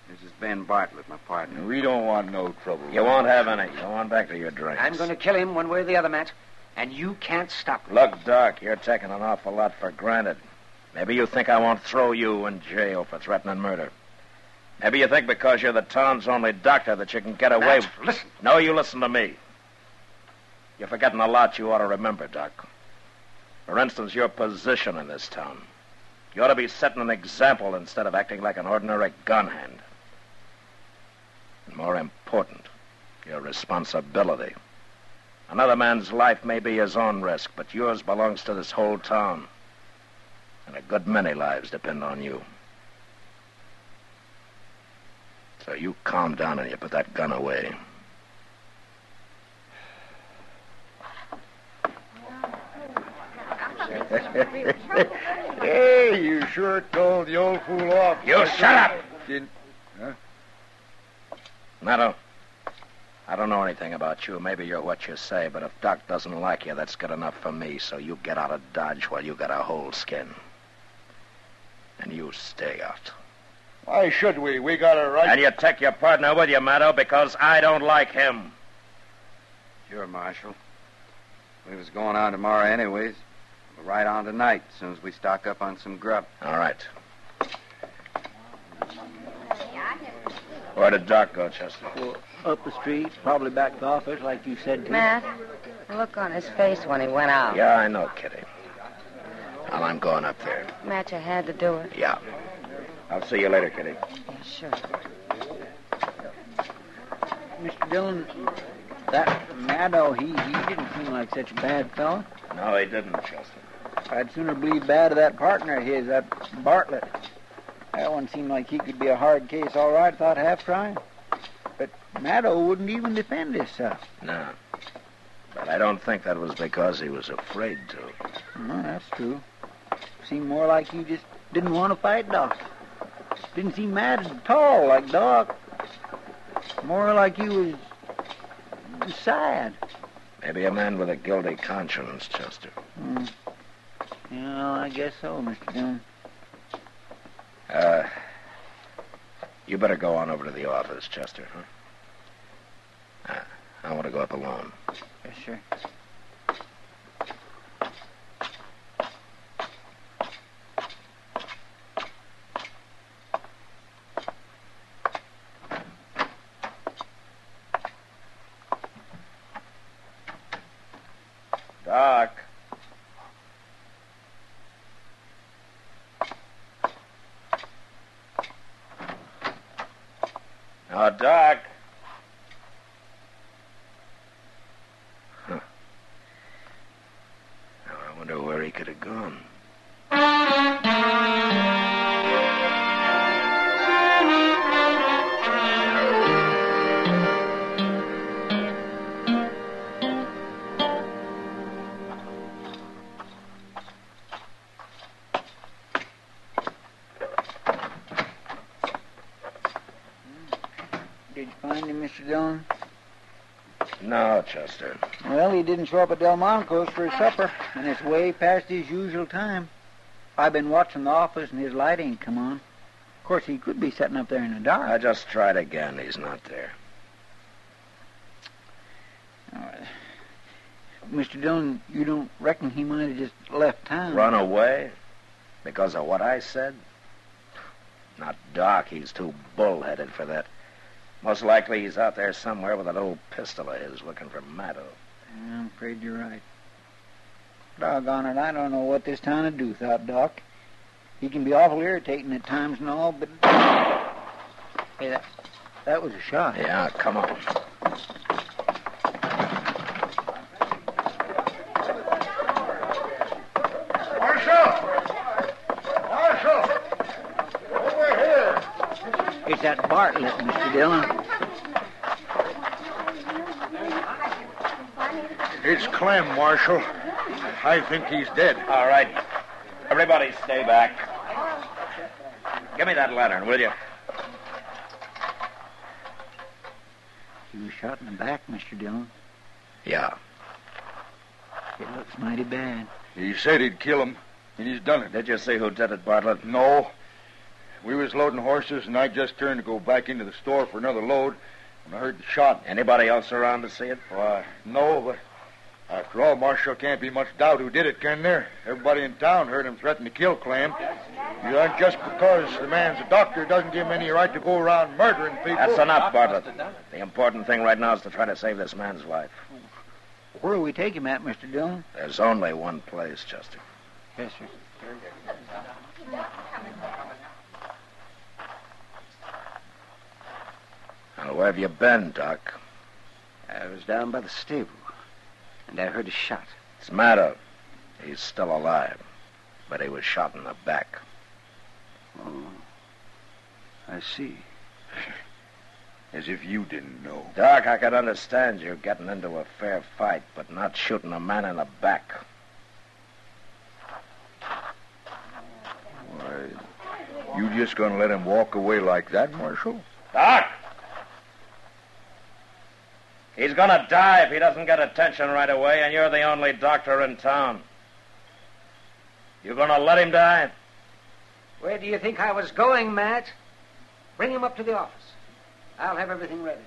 This is Ben Bartlett, my partner. We don't want no trouble. You won't have any. Go on back to your drinks. I'm going to kill him one way or the other, Matt. And you can't stop me. Look, Doc, you're taking an awful lot for granted. Maybe you think I won't throw you in jail for threatening murder. Maybe you think because you're the town's only doctor that you can get away Matt, listen. No, you listen to me. You're forgetting a lot you ought to remember, Doc. For instance, your position in this town. You ought to be setting an example instead of acting like an ordinary gun hand. And more important, your responsibility. Another man's life may be his own risk, but yours belongs to this whole town. And a good many lives depend on you. So you calm down and you put that gun away. Hey, you sure told the old fool off. You shut up! Huh? Maddow, I don't know anything about you. Maybe you're what you say, but if Doc doesn't like you, that's good enough for me. So you get out of Dodge while you got a whole skin. And you stay out. Why should we? We got a right... And you take your partner with you, Maddow, because I don't like him. Sure, Marshal. We was going on tomorrow anyways. We'll ride on tonight, as soon as we stock up on some grub. All right. Where did Doc go, Chester? Well, up the street, probably back to the office, like you said to Matt, the look on his face when he went out. Yeah, I know, Kitty. Well, I'm going up there. Matt, you had to do it. Yeah. I'll see you later, Kitty. Yeah, sure. Mr. Dillon, that Maddow, he didn't seem like such a bad fellow. No, he didn't, Chester. I'd sooner believe bad of that partner of his, that Bartlett. That one seemed like he could be a hard case, all right, without half trying. But Maddow wouldn't even defend himself. No. But I don't think that was because he was afraid to. No, that's true. Seemed more like he just didn't want to fight Doc. Didn't seem mad at all like Doc. More like he was sad. Maybe a man with a guilty conscience, Chester. Yeah, I guess so, Mr. Dillon. You better go on over to the office, Chester, huh? I want to go up alone. Yes, sure. Doc. Oh, Doc. Huh. Now, I wonder where he could have gone. Did you find him, Mr. Dillon? No, Chester. Well, he didn't show up at Delmonico's for his supper, and it's way past his usual time. I've been watching the office, and his light ain't come on. Of course, he could be sitting up there in the dark. I just tried again. He's not there. Mr. Dillon, you don't reckon he might have just left town? Run away? Because of what I said? Not Doc. He's too bullheaded for that. Most likely he's out there somewhere with that old pistol of his looking for Maddo. Yeah, I'm afraid you're right. Doggone it, I don't know what this town would do without Doc. He can be awful irritating at times and all, but... Hey, that was a shot. Yeah, come on. It's that Bartlett, Mr. Dillon. It's Clem, Marshal. I think he's dead. All right. Everybody stay back. Give me that lantern, will you? He was shot in the back, Mr. Dillon. Yeah. It looks mighty bad. He said he'd kill him, and he's done it. Did you see who did it, Bartlett? No. We was loading horses, and I just turned to go back into the store for another load when I heard the shot. Anybody else around to see it? Why, no, but after all, Marshal, can't be much doubt who did it, can there? Everybody in town heard him threaten to kill Clem. Just because the man's a doctor doesn't give him any right to go around murdering people. That's enough, Bartlett. The important thing right now is to try to save this man's life. Where will we take him at, Mr. Dillon? There's only one place, Chester. Yes, sir. Now, where have you been, Doc? I was down by the stable, and I heard a shot. It's Maddo. He's still alive, but he was shot in the back. Oh, I see. As if you didn't know. Doc, I could understand you getting into a fair fight, but not shooting a man in the back. Why, you just gonna let him walk away like that, Marshal? Doc! He's gonna die if he doesn't get attention right away, and you're the only doctor in town. You gonna let him die? Where do you think I was going, Matt? Bring him up to the office. I'll have everything ready.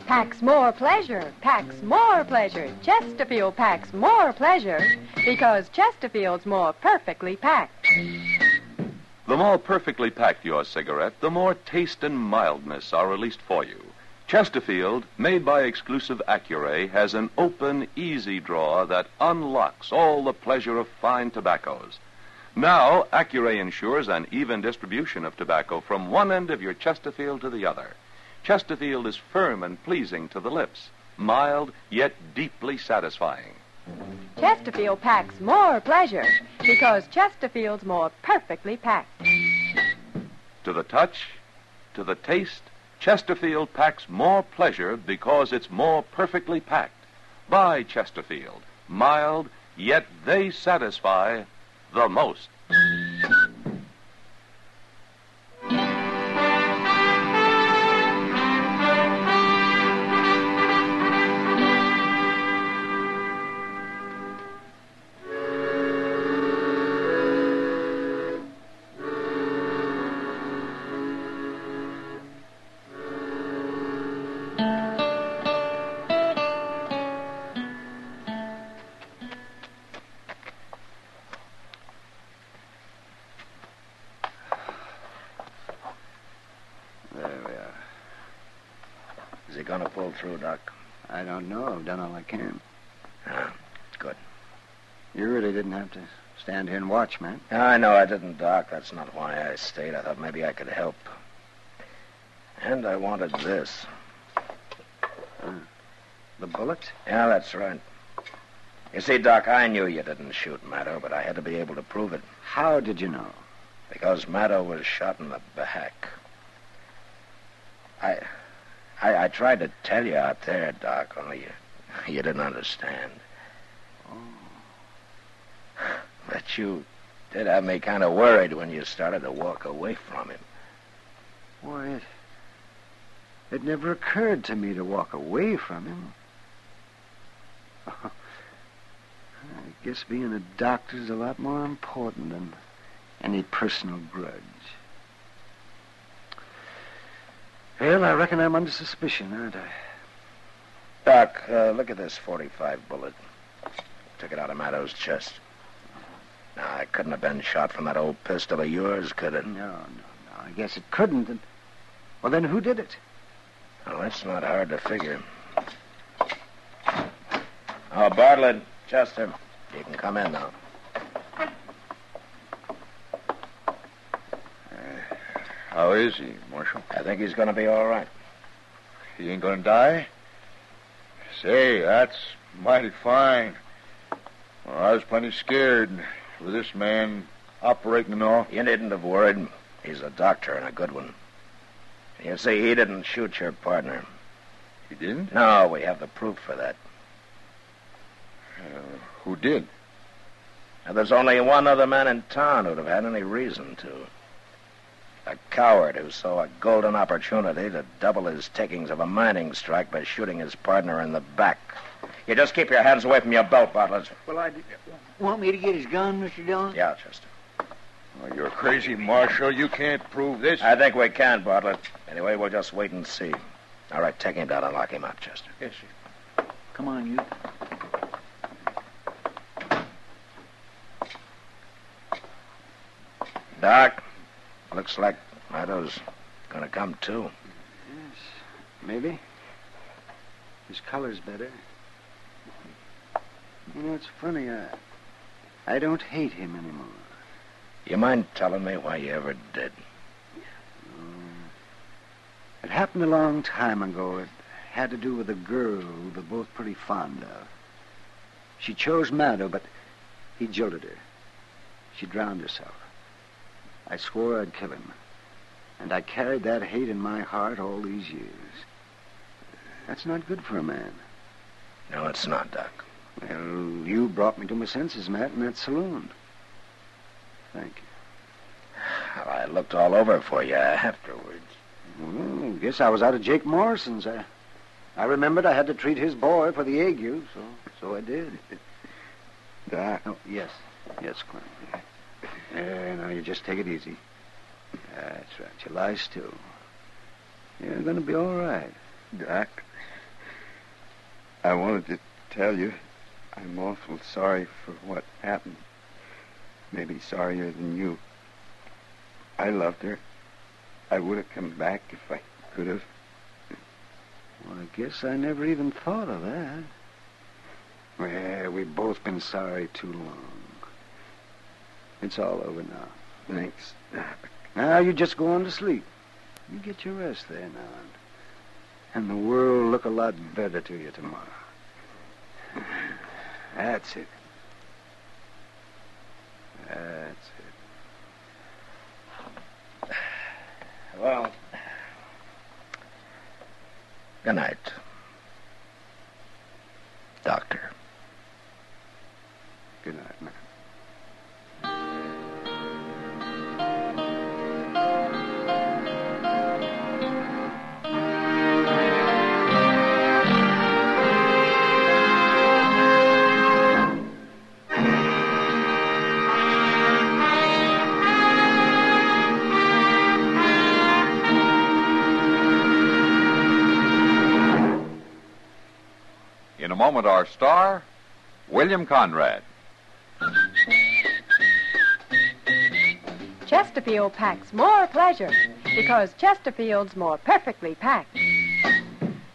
Packs more pleasure, packs more pleasure. Chesterfield packs more pleasure because Chesterfield's more perfectly packed. The more perfectly packed your cigarette, the more taste and mildness are released for you. Chesterfield, made by exclusive Accuray, has an open, easy drawer that unlocks all the pleasure of fine tobaccos. Now, Accuray ensures an even distribution of tobacco from one end of your Chesterfield to the other. Chesterfield is firm and pleasing to the lips, mild yet deeply satisfying. Chesterfield packs more pleasure because Chesterfield's more perfectly packed. To the touch, to the taste, Chesterfield packs more pleasure because it's more perfectly packed. Buy Chesterfield, mild, yet they satisfy the most. Gonna pull through, Doc? I don't know. I've done all I can. Ah, good. You really didn't have to stand here and watch, man. I know I didn't, Doc. That's not why I stayed. I thought maybe I could help. And I wanted this. The bullet? Yeah, that's right. You see, Doc, I knew you didn't shoot Maddo, but I had to be able to prove it. How did you know? Because Maddo was shot in the back. I tried to tell you out there, Doc, only you didn't understand. But you did have me kind of worried when you started to walk away from him. Why, it never occurred to me to walk away from him. I guess being a doctor's a lot more important than any personal grudge. Well, I reckon I'm under suspicion, aren't I? Doc, look at this 45 bullet. Took it out of Maddo's chest. Now, it couldn't have been shot from that old pistol of yours, could it? No. I guess it couldn't. Well, then who did it? Well, that's not hard to figure. Oh, Bartlett, Chester, you can come in now. How is he, Marshal? I think he's going to be all right. He ain't going to die? Say, that's mighty fine. Well, I was plenty scared with this man operating and all. You needn't have worried. He's a doctor and a good one. You see, he didn't shoot your partner. He didn't? No, we have the proof for that. Who did? Now, there's only one other man in town who'd have had any reason to. A coward who saw a golden opportunity to double his takings of a mining strike by shooting his partner in the back. You just keep your hands away from your belt, Bartlett. Well, want me to get his gun, Mr. Dillon? Yeah, Chester. Oh, you're crazy, Marshal. You can't prove this. I think we can, Bartlett. Anyway, we'll just wait and see. All right, take him down and lock him up, Chester. Yes, sir. Come on, you. Doc, looks like Maddo's gonna come too. Yes, maybe. His color's better. You know, it's funny. I don't hate him anymore. You mind telling me why you ever did? It happened a long time ago. It had to do with a girl we were both pretty fond of. She chose Maddo, but he jilted her. She drowned herself. I swore I'd kill him. And I carried that hate in my heart all these years. That's not good for a man. No, it's not, Doc. Well, you brought me to my senses, Matt, in that saloon. Thank you. Well, I looked all over for you afterwards. Well, I guess I was out of Jake Morrison's. I remembered I had to treat his boy for the ague, so I did. Doc? Oh, yes, Clem. Now you just take it easy. That's right. You lie still. You're going to be all right. Doc, I wanted to tell you I'm awful sorry for what happened. Maybe sorrier than you. I loved her. I would have come back if I could have. Well, I guess I never even thought of that. Well, we've both been sorry too long. It's all over now. Thanks. Now you just go on to sleep. You get your rest there now. And the world will look a lot better to you tomorrow. That's it. That's it. Well, good night, Doctor. Good night, man. In a moment, our star, William Conrad. Chesterfield packs more pleasure because Chesterfield's more perfectly packed.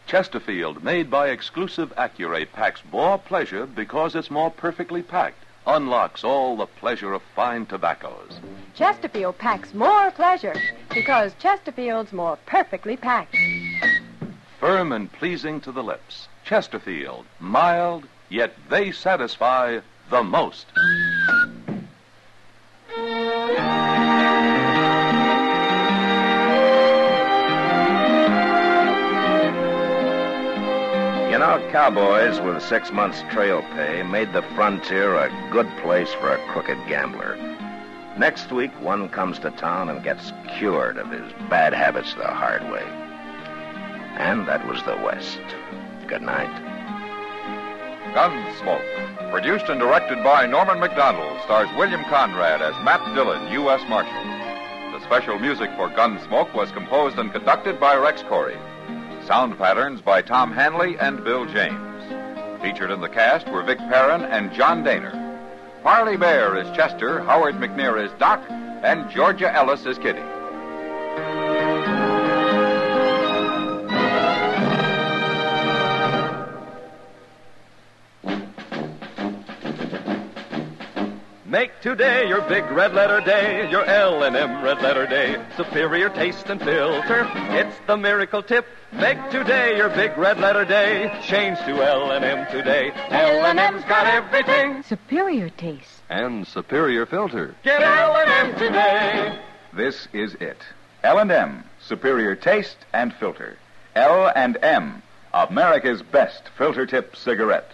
Chesterfield, made by exclusive Accuray, packs more pleasure because it's more perfectly packed. Unlocks all the pleasure of fine tobaccos. Chesterfield packs more pleasure because Chesterfield's more perfectly packed. Firm and pleasing to the lips. Chesterfield, mild, yet they satisfy the most. cowboys with 6 months trail pay made the frontier a good place for a crooked gambler. Next week, one comes to town and gets cured of his bad habits the hard way. And that was the West. Good night. Gunsmoke, produced and directed by Norman McDonald, stars William Conrad as Matt Dillon, U.S. Marshal. The special music for Gunsmoke was composed and conducted by Rex Corey. Sound patterns by Tom Hanley and Bill James. Featured in the cast were Vic Perrin and John Daner. Parley Bear is Chester, Howard McNear is Doc, and Georgia Ellis is Kitty. Make today your big red letter day, your L&M red letter day. Superior taste and filter, it's the miracle tip. Make today your big red letter day. Change to L&M today. L&M's got everything. Superior taste. And superior filter. Get L&M today. This is it. L&M, superior taste and filter. L&M, America's best filter tip cigarette.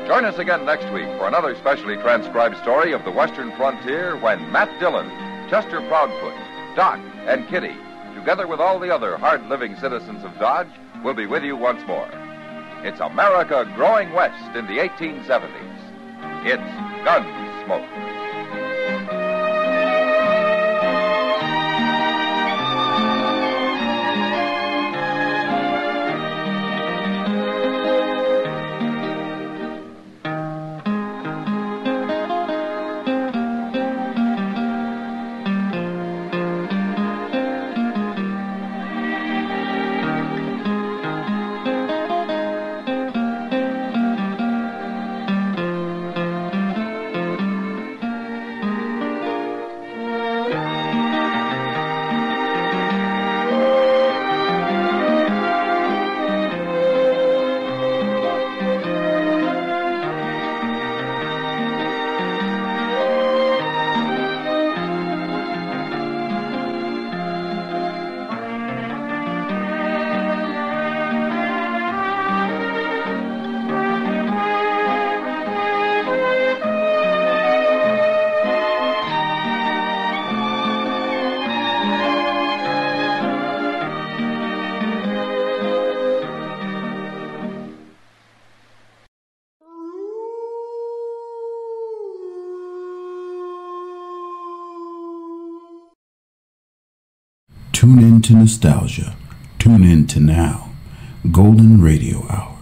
Join us again next week for another specially transcribed story of the Western frontier when Matt Dillon, Chester Proudfoot, Doc, and Kitty, together with all the other hard-living citizens of Dodge, will be with you once more. It's America growing west in the 1870s. It's Gunsmoke. Tune in to nostalgia. Tune in to now. Golden Radio Hour.